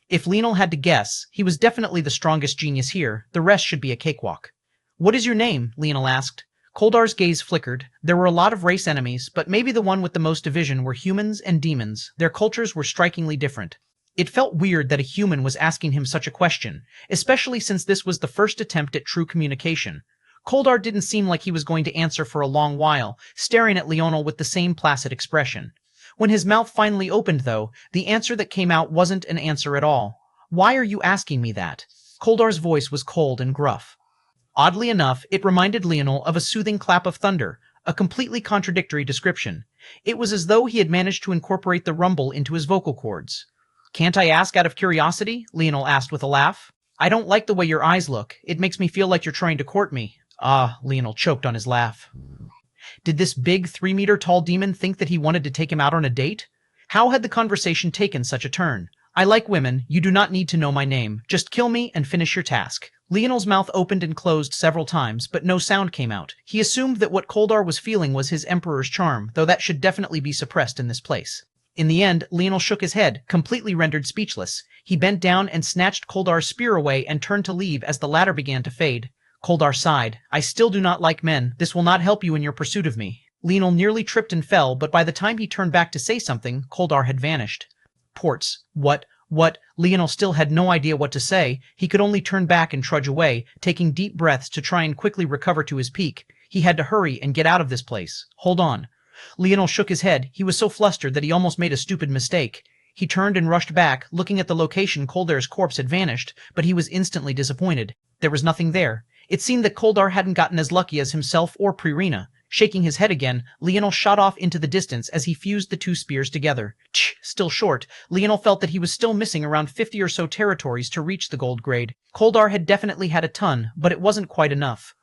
If Leonel had to guess, he was definitely the strongest genius here. The rest should be a cakewalk. "What is your name?" Leonel asked. Koldar's gaze flickered. There were a lot of race enemies, but maybe the one with the most division were humans and demons. Their cultures were strikingly different. It felt weird that a human was asking him such a question, especially since this was the first attempt at true communication. Koldar didn't seem like he was going to answer for a long while, staring at Leonel with the same placid expression. When his mouth finally opened, though, the answer that came out wasn't an answer at all. "Why are you asking me that?" Koldar's voice was cold and gruff. Oddly enough, it reminded Leonel of a soothing clap of thunder, a completely contradictory description. It was as though he had managed to incorporate the rumble into his vocal cords. "Can't I ask out of curiosity?" Leonel asked with a laugh. "I don't like the way your eyes look. It makes me feel like you're trying to court me." "Ah," Leonel choked on his laugh. Did this big 3-meter-tall demon think that he wanted to take him out on a date? How had the conversation taken such a turn? "I like women. You do not need to know my name. Just kill me and finish your task." Leonel's mouth opened and closed several times, but no sound came out. He assumed that what Koldar was feeling was his emperor's charm, though that should definitely be suppressed in this place. In the end, Leonel shook his head, completely rendered speechless. He bent down and snatched Koldar's spear away and turned to leave as the latter began to fade. Koldar sighed. "I still do not like men. This will not help you in your pursuit of me." Leonel nearly tripped and fell, but by the time he turned back to say something, Koldar had vanished. Ports. What? Leonel still had no idea what to say. He could only turn back and trudge away, taking deep breaths to try and quickly recover to his peak. He had to hurry and get out of this place. Hold on. Leonel shook his head. He was so flustered that he almost made a stupid mistake. He turned and rushed back, looking at the location Koldar's corpse had vanished, but he was instantly disappointed. There was nothing there. It seemed that Koldar hadn't gotten as lucky as himself or Pririna. Shaking his head again, Leonel shot off into the distance as he fused the two spears together. Still short. Leonel felt that he was still missing around 50 or so territories to reach the gold grade. Koldar had definitely had a ton, but it wasn't quite enough.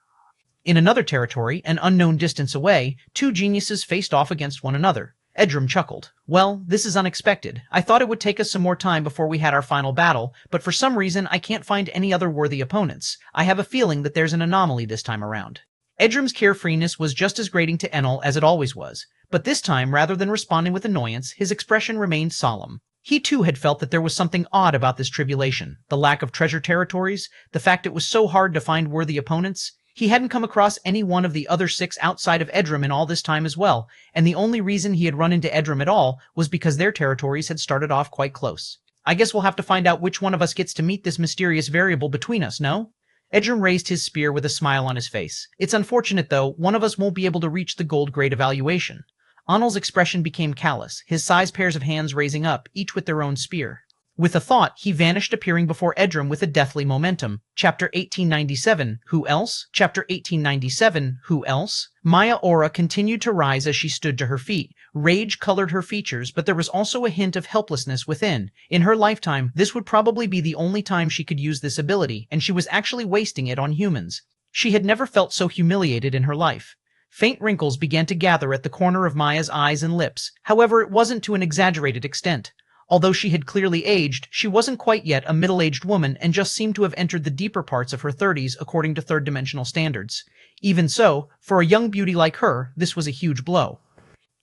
In another territory, an unknown distance away, two geniuses faced off against one another. Edrum chuckled. "Well, this is unexpected. I thought it would take us some more time before we had our final battle, but for some reason I can't find any other worthy opponents. I have a feeling that there's an anomaly this time around." Edrum's carefreeness was just as grating to Enel as it always was, but this time, rather than responding with annoyance, his expression remained solemn. He too had felt that there was something odd about this tribulation, the lack of treasure territories, the fact it was so hard to find worthy opponents. He hadn't come across any one of the other 6 outside of Edrum in all this time as well, and the only reason he had run into Edrum at all was because their territories had started off quite close. "I guess we'll have to find out which one of us gets to meet this mysterious variable between us, no?" Edrum raised his spear with a smile on his face. "It's unfortunate, though, one of us won't be able to reach the gold grade evaluation." Onel's expression became callous, his sized pairs of hands raising up, each with their own spear. With a thought, he vanished, appearing before Edrum with a deathly momentum. Chapter 1897, Who Else? Chapter 1897, Who Else? Maya aura continued to rise as she stood to her feet. Rage colored her features, but there was also a hint of helplessness within. In her lifetime, this would probably be the only time she could use this ability, and she was actually wasting it on humans. She had never felt so humiliated in her life. Faint wrinkles began to gather at the corner of Maya's eyes and lips. However, it wasn't to an exaggerated extent. Although she had clearly aged, she wasn't quite yet a middle-aged woman and just seemed to have entered the deeper parts of her 30s according to third-dimensional standards. Even so, for a young beauty like her, this was a huge blow.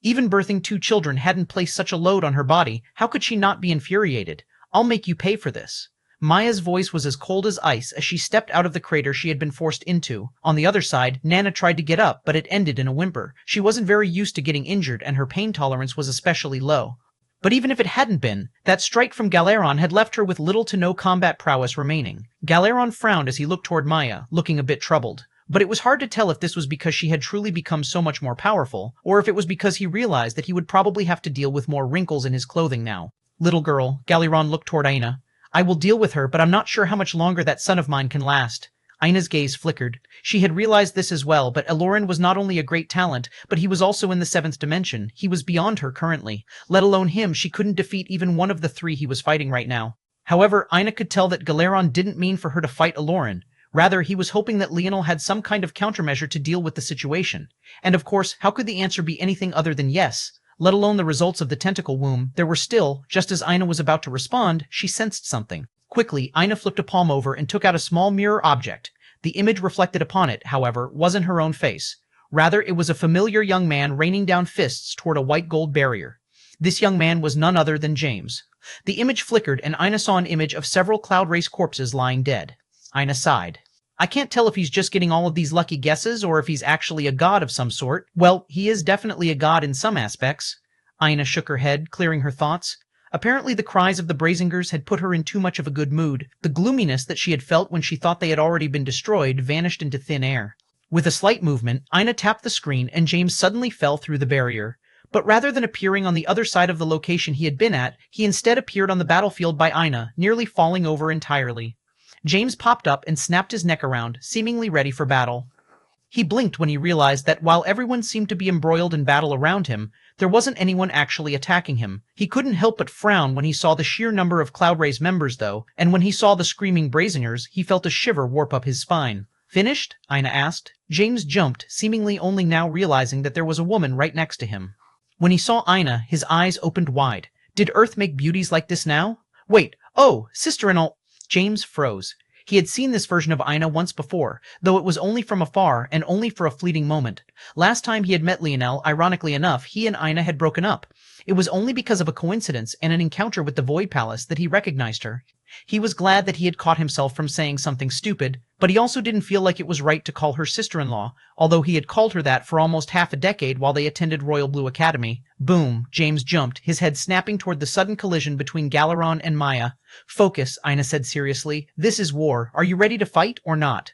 Even birthing 2 children hadn't placed such a load on her body. How could she not be infuriated? "I'll make you pay for this." Maya's voice was as cold as ice as she stepped out of the crater she had been forced into. On the other side, Nana tried to get up, but it ended in a whimper. She wasn't very used to getting injured, and her pain tolerance was especially low. But even if it hadn't been, that strike from Galeron had left her with little to no combat prowess remaining. Galeron frowned as he looked toward Maya, looking a bit troubled. But it was hard to tell if this was because she had truly become so much more powerful, or if it was because he realized that he would probably have to deal with more wrinkles in his clothing now. "Little girl," Galeron looked toward Aina. "I will deal with her, but I'm not sure how much longer that son of mine can last." Aina's gaze flickered. She had realized this as well, but Elorin was not only a great talent, but he was also in the 7th dimension. He was beyond her currently. Let alone him, she couldn't defeat even one of the 3 he was fighting right now. However, Aina could tell that Galeron didn't mean for her to fight Elorin. Rather, he was hoping that Leonel had some kind of countermeasure to deal with the situation. And of course, how could the answer be anything other than yes? let alone the results of the tentacle womb. There were still, just as Ina was about to respond, she sensed something. Quickly, Ina flipped a palm over and took out a small mirror object. The image reflected upon it, however, wasn't her own face. Rather, it was a familiar young man raining down fists toward a white gold barrier. This young man was none other than James. The image flickered, and Ina saw an image of several Cloud Race corpses lying dead. Ina sighed. I can't tell if he's just getting all of these lucky guesses or if he's actually a god of some sort. Well, he is definitely a god in some aspects. Ina shook her head, clearing her thoughts. Apparently the cries of the Brazingers had put her in too much of a good mood. The gloominess that she had felt when she thought they had already been destroyed vanished into thin air. With a slight movement, Ina tapped the screen and James suddenly fell through the barrier. But rather than appearing on the other side of the location he had been at, he instead appeared on the battlefield by Ina, nearly falling over entirely. James popped up and snapped his neck around, seemingly ready for battle. He blinked when he realized that while everyone seemed to be embroiled in battle around him, there wasn't anyone actually attacking him. He couldn't help but frown when he saw the sheer number of Cloud Race members, though, and when he saw the screaming Brazingers, he felt a shiver warp up his spine. Finished? Ina asked. James jumped, seemingly only now realizing that there was a woman right next to him. When he saw Ina, his eyes opened wide. Did Earth make beauties like this now? Wait, oh, sister-in-law. James froze. He had seen this version of Ina once before, though it was only from afar and only for a fleeting moment. Last time he had met Leonel, ironically enough, he and Ina had broken up. It was only because of a coincidence and an encounter with the Void Palace that he recognized her. He was glad that he had caught himself from saying something stupid, but he also didn't feel like it was right to call her sister-in-law, although he had called her that for almost half a decade while they attended Royal Blue Academy. Boom, James jumped, his head snapping toward the sudden collision between Galeron and Maya. Focus, Ina said seriously. This is war. Are you ready to fight or not?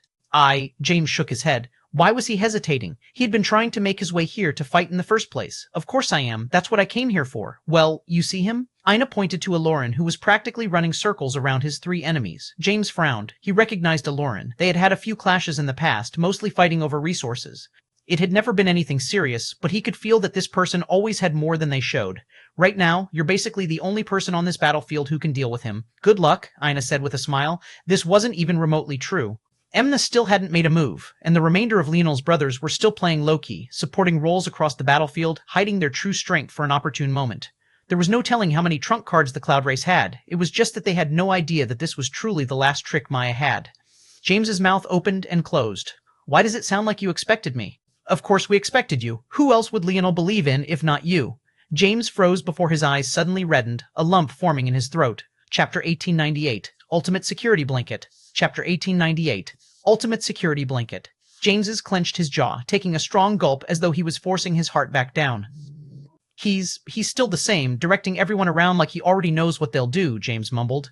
James shook his head. Why was he hesitating? He had been trying to make his way here to fight in the first place. Of course I am. That's what I came here for. Well, you see him? Ina pointed to Aloran, who was practically running circles around his three enemies. James frowned. He recognized Aloran. They had had a few clashes in the past, mostly fighting over resources. It had never been anything serious, but he could feel that this person always had more than they showed. Right now, you're basically the only person on this battlefield who can deal with him. Good luck, Ina said with a smile. This wasn't even remotely true. Emna still hadn't made a move, and the remainder of Leonel's brothers were still playing low-key, supporting roles across the battlefield, hiding their true strength for an opportune moment. There was no telling how many trump cards the Cloud Race had. It was just that they had no idea that this was truly the last trick Maya had. James's mouth opened and closed. Why does it sound like you expected me? Of course we expected you. Who else would Leonel believe in if not you? James froze before his eyes suddenly reddened, a lump forming in his throat. Chapter 1898. Ultimate Security Blanket. Chapter 1898. Ultimate Security Blanket. James's clenched his jaw, taking a strong gulp as though he was forcing his heart back down. He's still the same, directing everyone around like he already knows what they'll do, James mumbled.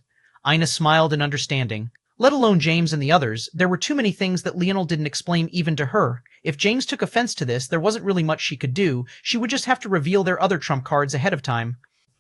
Ina smiled in understanding. Let alone James and the others, there were too many things that Leonel didn't explain even to her. If James took offense to this, there wasn't really much she could do. She would just have to reveal their other trump cards ahead of time.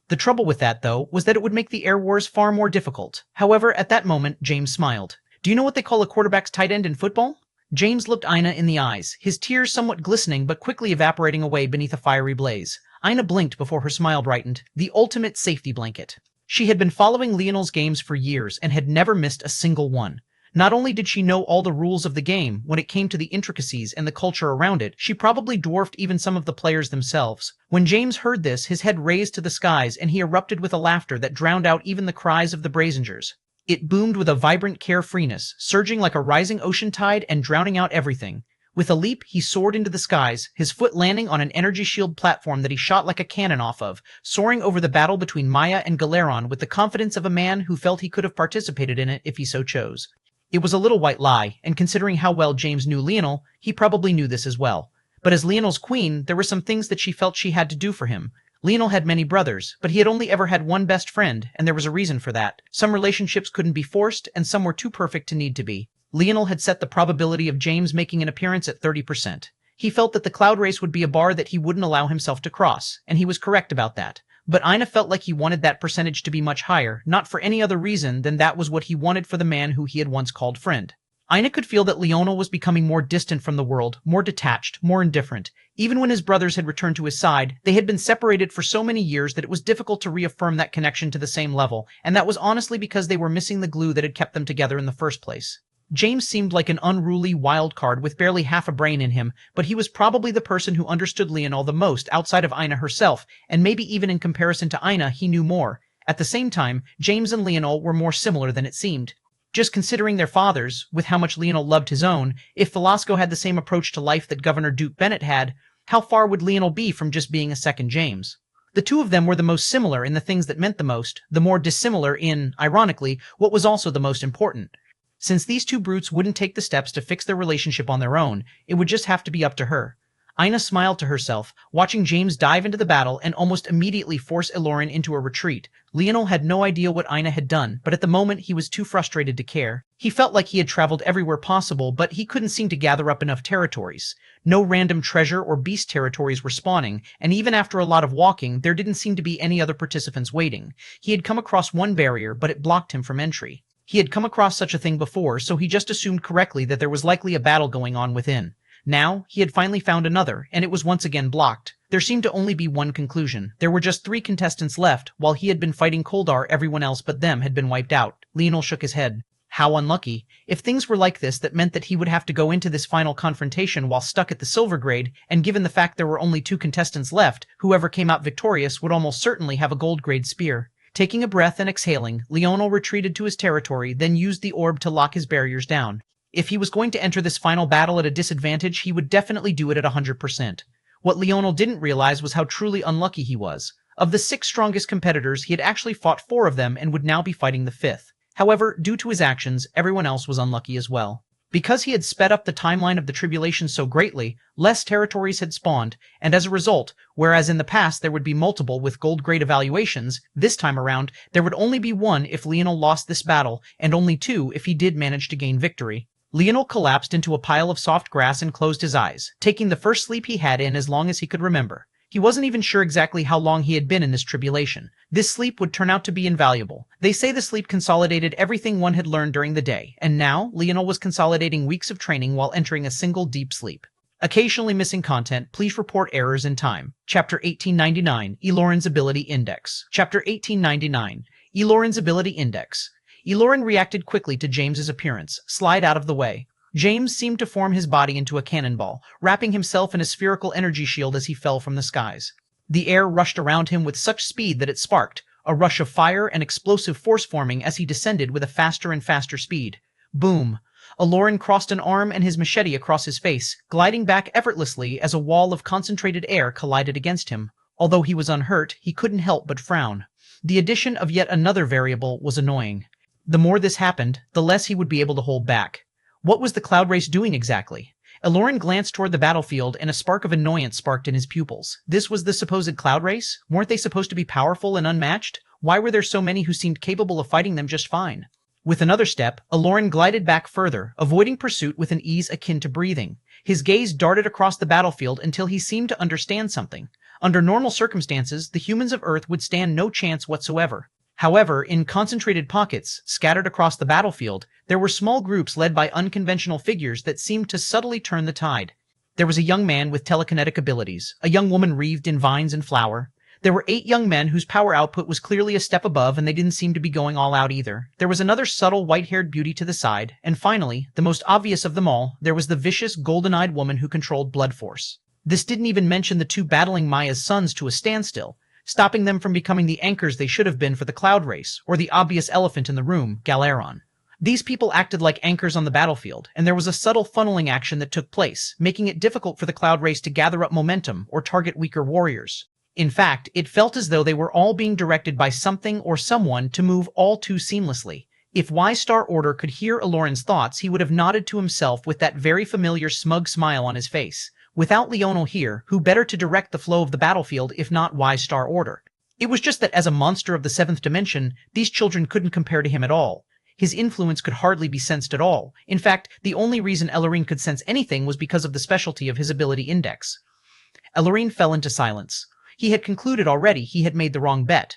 The trouble with that, though, was that it would make the air wars far more difficult. However, at that moment, James smiled. Do you know what they call a quarterback's tight end in football? James looked Ina in the eyes, his tears somewhat glistening but quickly evaporating away beneath a fiery blaze. Ina blinked before her smile brightened. The ultimate safety blanket. She had been following Leonel's games for years and had never missed a single one. Not only did she know all the rules of the game, when it came to the intricacies and the culture around it, she probably dwarfed even some of the players themselves. When James heard this, his head raised to the skies and he erupted with a laughter that drowned out even the cries of the Brazingers. It boomed with a vibrant carefreeness, surging like a rising ocean tide and drowning out everything. With a leap, he soared into the skies, his foot landing on an energy shield platform that he shot like a cannon off of, soaring over the battle between Maya and Galeron with the confidence of a man who felt he could have participated in it if he so chose. It was a little white lie, and considering how well James knew Leonel, he probably knew this as well. But as Leonel's queen, there were some things that she felt she had to do for him. Leonel had many brothers, but he had only ever had one best friend, and there was a reason for that. Some relationships couldn't be forced, and some were too perfect to need to be. Leonel had set the probability of James making an appearance at 30%. He felt that the Cloud Race would be a bar that he wouldn't allow himself to cross, and he was correct about that. But Ina felt like he wanted that percentage to be much higher, not for any other reason than that was what he wanted for the man who he had once called friend. Ina could feel that Leonel was becoming more distant from the world, more detached, more indifferent. Even when his brothers had returned to his side, they had been separated for so many years that it was difficult to reaffirm that connection to the same level, and that was honestly because they were missing the glue that had kept them together in the first place. James seemed like an unruly wild card with barely half a brain in him, but he was probably the person who understood Leonel the most outside of Ina herself, and maybe even in comparison to Ina he knew more. At the same time, James and Leonel were more similar than it seemed. Just considering their fathers, with how much Leonel loved his own, if Velasco had the same approach to life that Governor Duke Bennett had, how far would Leonel be from just being a second James? The two of them were the most similar in the things that meant the most, the more dissimilar in, ironically, what was also the most important. Since these two brutes wouldn't take the steps to fix their relationship on their own, it would just have to be up to her. Ina smiled to herself, watching James dive into the battle and almost immediately force Elorin into a retreat. Leonel had no idea what Ina had done, but at the moment he was too frustrated to care. He felt like he had traveled everywhere possible, but he couldn't seem to gather up enough territories. No random treasure or beast territories were spawning, and even after a lot of walking, there didn't seem to be any other participants waiting. He had come across one barrier, but it blocked him from entry. He had come across such a thing before, so he just assumed correctly that there was likely a battle going on within. Now, he had finally found another, and it was once again blocked. There seemed to only be one conclusion. There were just 3 contestants left. While he had been fighting Koldar, everyone else but them had been wiped out. Leonel shook his head. How unlucky. If things were like this, that meant that he would have to go into this final confrontation while stuck at the silver grade, and given the fact there were only 2 contestants left, whoever came out victorious would almost certainly have a gold grade spear. Taking a breath and exhaling, Leonel retreated to his territory, then used the orb to lock his barriers down. If he was going to enter this final battle at a disadvantage, he would definitely do it at 100%. What Leonel didn't realize was how truly unlucky he was. Of the 6 strongest competitors, he had actually fought 4 of them and would now be fighting the 5th. However, due to his actions, everyone else was unlucky as well. Because he had sped up the timeline of the tribulation so greatly, less territories had spawned, and as a result, whereas in the past there would be multiple with gold grade evaluations, this time around there would only be 1 if Leonel lost this battle, and only 2 if he did manage to gain victory. Leonel collapsed into a pile of soft grass and closed his eyes, taking the first sleep he had in as long as he could remember. He wasn't even sure exactly how long he had been in this tribulation. This sleep would turn out to be invaluable. They say the sleep consolidated everything one had learned during the day, and now Leonel was consolidating weeks of training while entering a single deep sleep. Occasionally missing content, please report errors in time. Chapter 1899, Elorin's Ability Index. Chapter 1899, Elorin's Ability Index. Elorin reacted quickly to James's appearance. Slide out of the way. James seemed to form his body into a cannonball, wrapping himself in a spherical energy shield as he fell from the skies. The air rushed around him with such speed that it sparked, a rush of fire and explosive force forming as he descended with a faster and faster speed. Boom! Elorin crossed an arm and his machete across his face, gliding back effortlessly as a wall of concentrated air collided against him. Although he was unhurt, he couldn't help but frown. The addition of yet another variable was annoying. The more this happened, the less he would be able to hold back. What was the cloud race doing exactly? Elorin glanced toward the battlefield and a spark of annoyance sparked in his pupils. This was the supposed cloud race? Weren't they supposed to be powerful and unmatched? Why were there so many who seemed capable of fighting them just fine? With another step, Elorin glided back further, avoiding pursuit with an ease akin to breathing. His gaze darted across the battlefield until he seemed to understand something. Under normal circumstances, the humans of Earth would stand no chance whatsoever. However, in concentrated pockets, scattered across the battlefield, there were small groups led by unconventional figures that seemed to subtly turn the tide. There was a young man with telekinetic abilities, a young woman wreathed in vines and flower. There were 8 young men whose power output was clearly a step above, and they didn't seem to be going all out either. There was another subtle white-haired beauty to the side, and finally, the most obvious of them all, there was the vicious, golden-eyed woman who controlled blood force. This didn't even mention the 2 battling Maya's sons to a standstill, stopping them from becoming the anchors they should have been for the cloud race, or the obvious elephant in the room, Galeron. These people acted like anchors on the battlefield, and there was a subtle funneling action that took place, making it difficult for the cloud race to gather up momentum or target weaker warriors. In fact, it felt as though they were all being directed by something or someone to move all too seamlessly. If Y-Star Order could hear Elorin's thoughts, he would have nodded to himself with that very familiar smug smile on his face. Without Leonel here, who better to direct the flow of the battlefield if not Y-Star Order? It was just that as a monster of the 7th dimension, these children couldn't compare to him at all. His influence could hardly be sensed at all. In fact, the only reason Elorin could sense anything was because of the specialty of his ability index. Elorin fell into silence. He had concluded already he had made the wrong bet.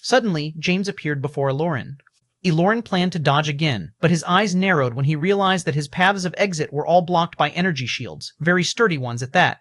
Suddenly, James appeared before Elorin. Elorin planned to dodge again, but his eyes narrowed when he realized that his paths of exit were all blocked by energy shields, very sturdy ones at that.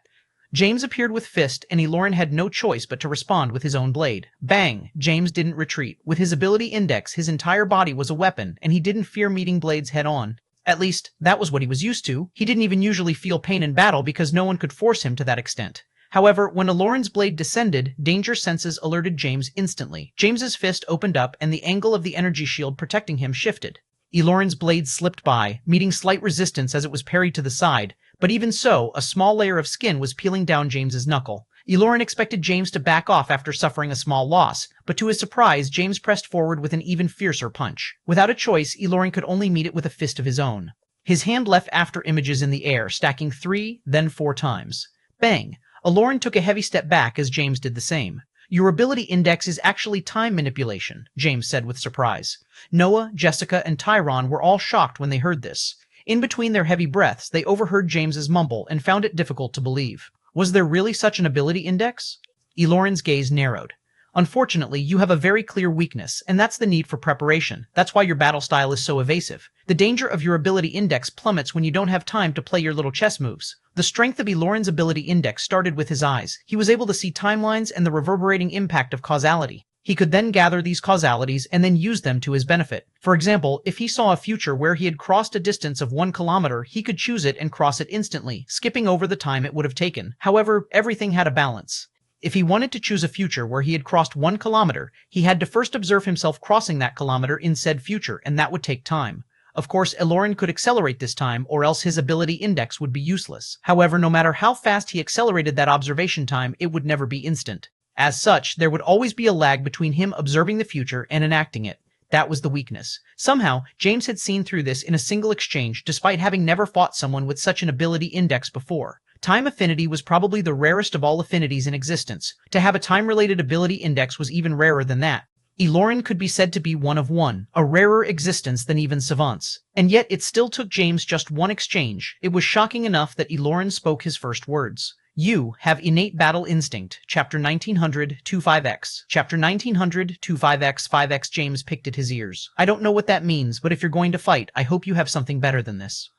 James appeared with fist, and Elorin had no choice but to respond with his own blade. Bang! James didn't retreat. With his ability index, his entire body was a weapon, and he didn't fear meeting blades head-on. At least, that was what he was used to. He didn't even usually feel pain in battle because no one could force him to that extent. However, when Aloran's blade descended, danger senses alerted James instantly. James's fist opened up and the angle of the energy shield protecting him shifted. Eloran's blade slipped by, meeting slight resistance as it was parried to the side, but even so, a small layer of skin was peeling down James's knuckle. Eloran expected James to back off after suffering a small loss, but to his surprise, James pressed forward with an even fiercer punch. Without a choice, Eloran could only meet it with a fist of his own. His hand left after images in the air, stacking 3, then 4 times. Bang! Eloran took a heavy step back as James did the same. Your ability index is actually time manipulation, James said with surprise. Noah, Jessica, and Tyron were all shocked when they heard this. In between their heavy breaths, they overheard James's mumble and found it difficult to believe. Was there really such an ability index? Eloran's gaze narrowed. Unfortunately, you have a very clear weakness, and that's the need for preparation. That's why your battle style is so evasive. The danger of your ability index plummets when you don't have time to play your little chess moves. The strength of Eloran's ability index started with his eyes. He was able to see timelines and the reverberating impact of causality. He could then gather these causalities and then use them to his benefit. For example, if he saw a future where he had crossed a distance of 1 kilometer, he could choose it and cross it instantly, skipping over the time it would have taken. However, everything had a balance. If he wanted to choose a future where he had crossed 1 kilometer, he had to first observe himself crossing that kilometer in said future, and that would take time. Of course, Eloran could accelerate this time, or else his ability index would be useless. However, no matter how fast he accelerated that observation time, it would never be instant. As such, there would always be a lag between him observing the future and enacting it. That was the weakness. Somehow, James had seen through this in a single exchange, despite having never fought someone with such an ability index before. Time affinity was probably the rarest of all affinities in existence. To have a time-related ability index was even rarer than that. Eloran could be said to be one of one, a rarer existence than even savants. And yet it still took James just one exchange. It was shocking enough that Eloran spoke his first words. You have innate battle instinct. Chapter 1900, 25x. Chapter 1900, 25x, 5x. James picked at his ears. I don't know what that means, but if you're going to fight, I hope you have something better than this.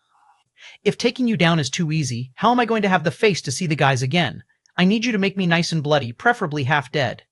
If taking you down is too easy, how am I going to have the face to see the guys again? I need you to make me nice and bloody, preferably half dead.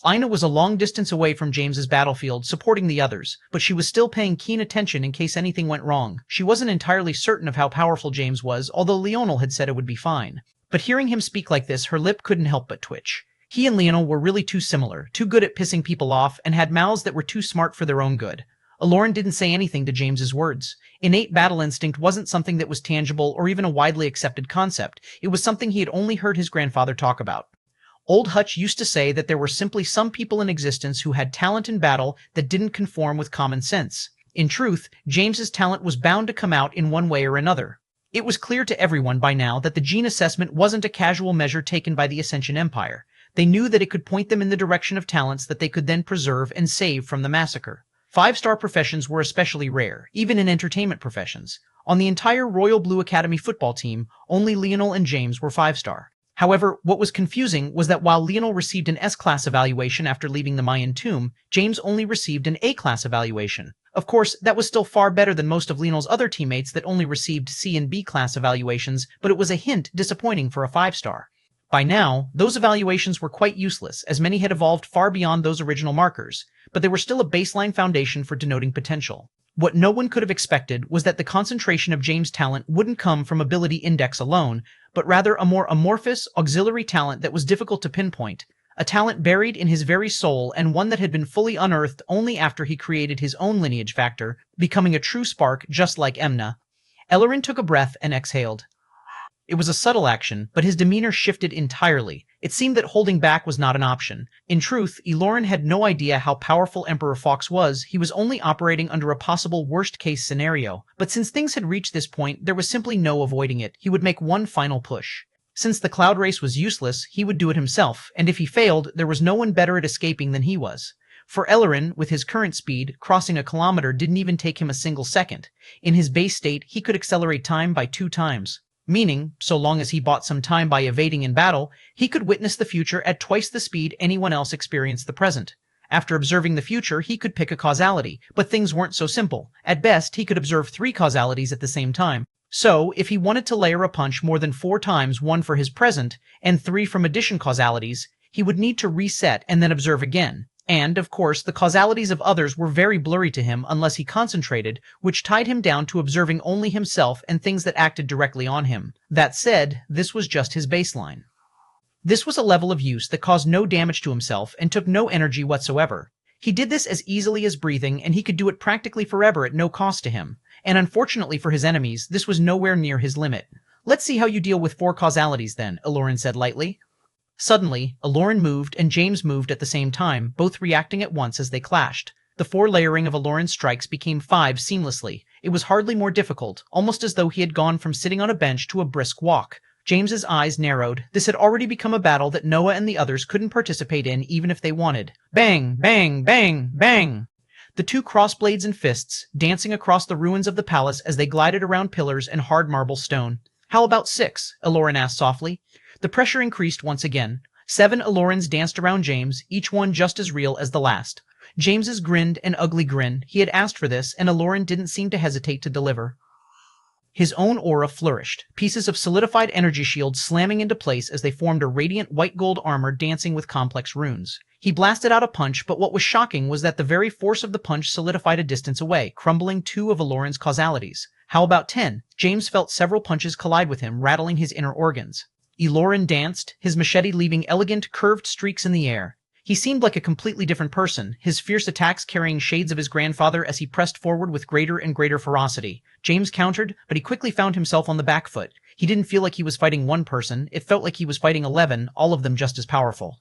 Ina was a long distance away from James's battlefield, supporting the others, but she was still paying keen attention in case anything went wrong. She wasn't entirely certain of how powerful James was, although Leonel had said it would be fine. But hearing him speak like this, her lip couldn't help but twitch. He and Leonel were really too similar, too good at pissing people off, and had mouths that were too smart for their own good. Eloran didn't say anything to James's words. Innate battle instinct wasn't something that was tangible or even a widely accepted concept. It was something he had only heard his grandfather talk about. Old Hutch used to say that there were simply some people in existence who had talent in battle that didn't conform with common sense. In truth, James's talent was bound to come out in one way or another. It was clear to everyone by now that the gene assessment wasn't a casual measure taken by the Ascension Empire. They knew that it could point them in the direction of talents that they could then preserve and save from the massacre. 5-star professions were especially rare, even in entertainment professions. On the entire Royal Blue Academy football team, only Leonel and James were 5-star. However, what was confusing was that while Leonel received an S-class evaluation after leaving the Mayan tomb, James only received an A-class evaluation. Of course, that was still far better than most of Leonel's other teammates that only received C and B-class evaluations, but it was a hint disappointing for a 5-star. By now, those evaluations were quite useless, as many had evolved far beyond those original markers, but they were still a baseline foundation for denoting potential. What no one could have expected was that the concentration of James' talent wouldn't come from ability index alone, but rather a more amorphous, auxiliary talent that was difficult to pinpoint, a talent buried in his very soul and one that had been fully unearthed only after he created his own lineage factor, becoming a true spark just like Emna. Eloran took a breath and exhaled. It was a subtle action, but his demeanor shifted entirely. It seemed that holding back was not an option. In truth, Eloran had no idea how powerful Emperor Fox was. He was only operating under a possible worst-case scenario. But since things had reached this point, there was simply no avoiding it. He would make one final push. Since the cloud race was useless, he would do it himself, and if he failed, there was no one better at escaping than he was. For Eloran, with his current speed, crossing a kilometer didn't even take him a single second. In his base state, he could accelerate time by 2 times. Meaning, so long as he bought some time by evading in battle, he could witness the future at twice the speed anyone else experienced the present. After observing the future, he could pick a causality, but things weren't so simple. At best, he could observe 3 causalities at the same time. So, if he wanted to layer a punch more than 4 times, 1 for his present, and 3 from addition causalities, he would need to reset and then observe again. And, of course, the causalities of others were very blurry to him unless he concentrated, which tied him down to observing only himself and things that acted directly on him. That said, this was just his baseline. This was a level of use that caused no damage to himself and took no energy whatsoever. He did this as easily as breathing, and he could do it practically forever at no cost to him. And unfortunately for his enemies, this was nowhere near his limit. Let's see how you deal with 4 causalities then, Aloran said lightly. Suddenly, Aloran moved and James moved at the same time, both reacting at once as they clashed. The 4 layering of Aloran's strikes became 5 seamlessly. It was hardly more difficult, almost as though he had gone from sitting on a bench to a brisk walk. James's eyes narrowed. This had already become a battle that Noah and the others couldn't participate in even if they wanted. Bang, bang, bang, bang! The 2 crossblades and fists, dancing across the ruins of the palace as they glided around pillars and hard marble stone. How about 6? Aloran asked softly. The pressure increased once again. 7 Alorans danced around James, each one just as real as the last. James's grinned an ugly grin. He had asked for this, and Aloran didn't seem to hesitate to deliver. His own aura flourished, pieces of solidified energy shields slamming into place as they formed a radiant white gold armor dancing with complex runes. He blasted out a punch, but what was shocking was that the very force of the punch solidified a distance away, crumbling 2 of Aloran's causalities. How about 10? James felt several punches collide with him, rattling his inner organs. Aloran danced, his machete leaving elegant, curved streaks in the air. He seemed like a completely different person, his fierce attacks carrying shades of his grandfather as he pressed forward with greater and greater ferocity. James countered, but he quickly found himself on the back foot. He didn't feel like he was fighting one person, it felt like he was fighting 11, all of them just as powerful.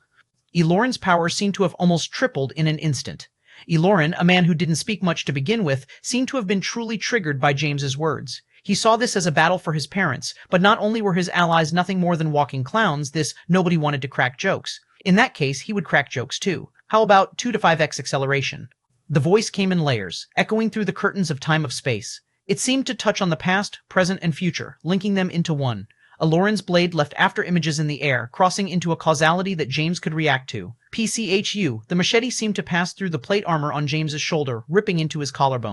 Aloran's power seemed to have almost tripled in an instant. Aloran, a man who didn't speak much to begin with, seemed to have been truly triggered by James's words. He saw this as a battle for his parents, but not only were his allies nothing more than walking clowns, nobody wanted to crack jokes. In that case, he would crack jokes too. How about 2 to 5x acceleration? The voice came in layers, echoing through the curtains of time of space. It seemed to touch on the past, present, and future, linking them into one. Aloran's blade left after images in the air, crossing into a causality that James could react to. PCHU, the machete seemed to pass through the plate armor on James's shoulder, ripping into his collarbone.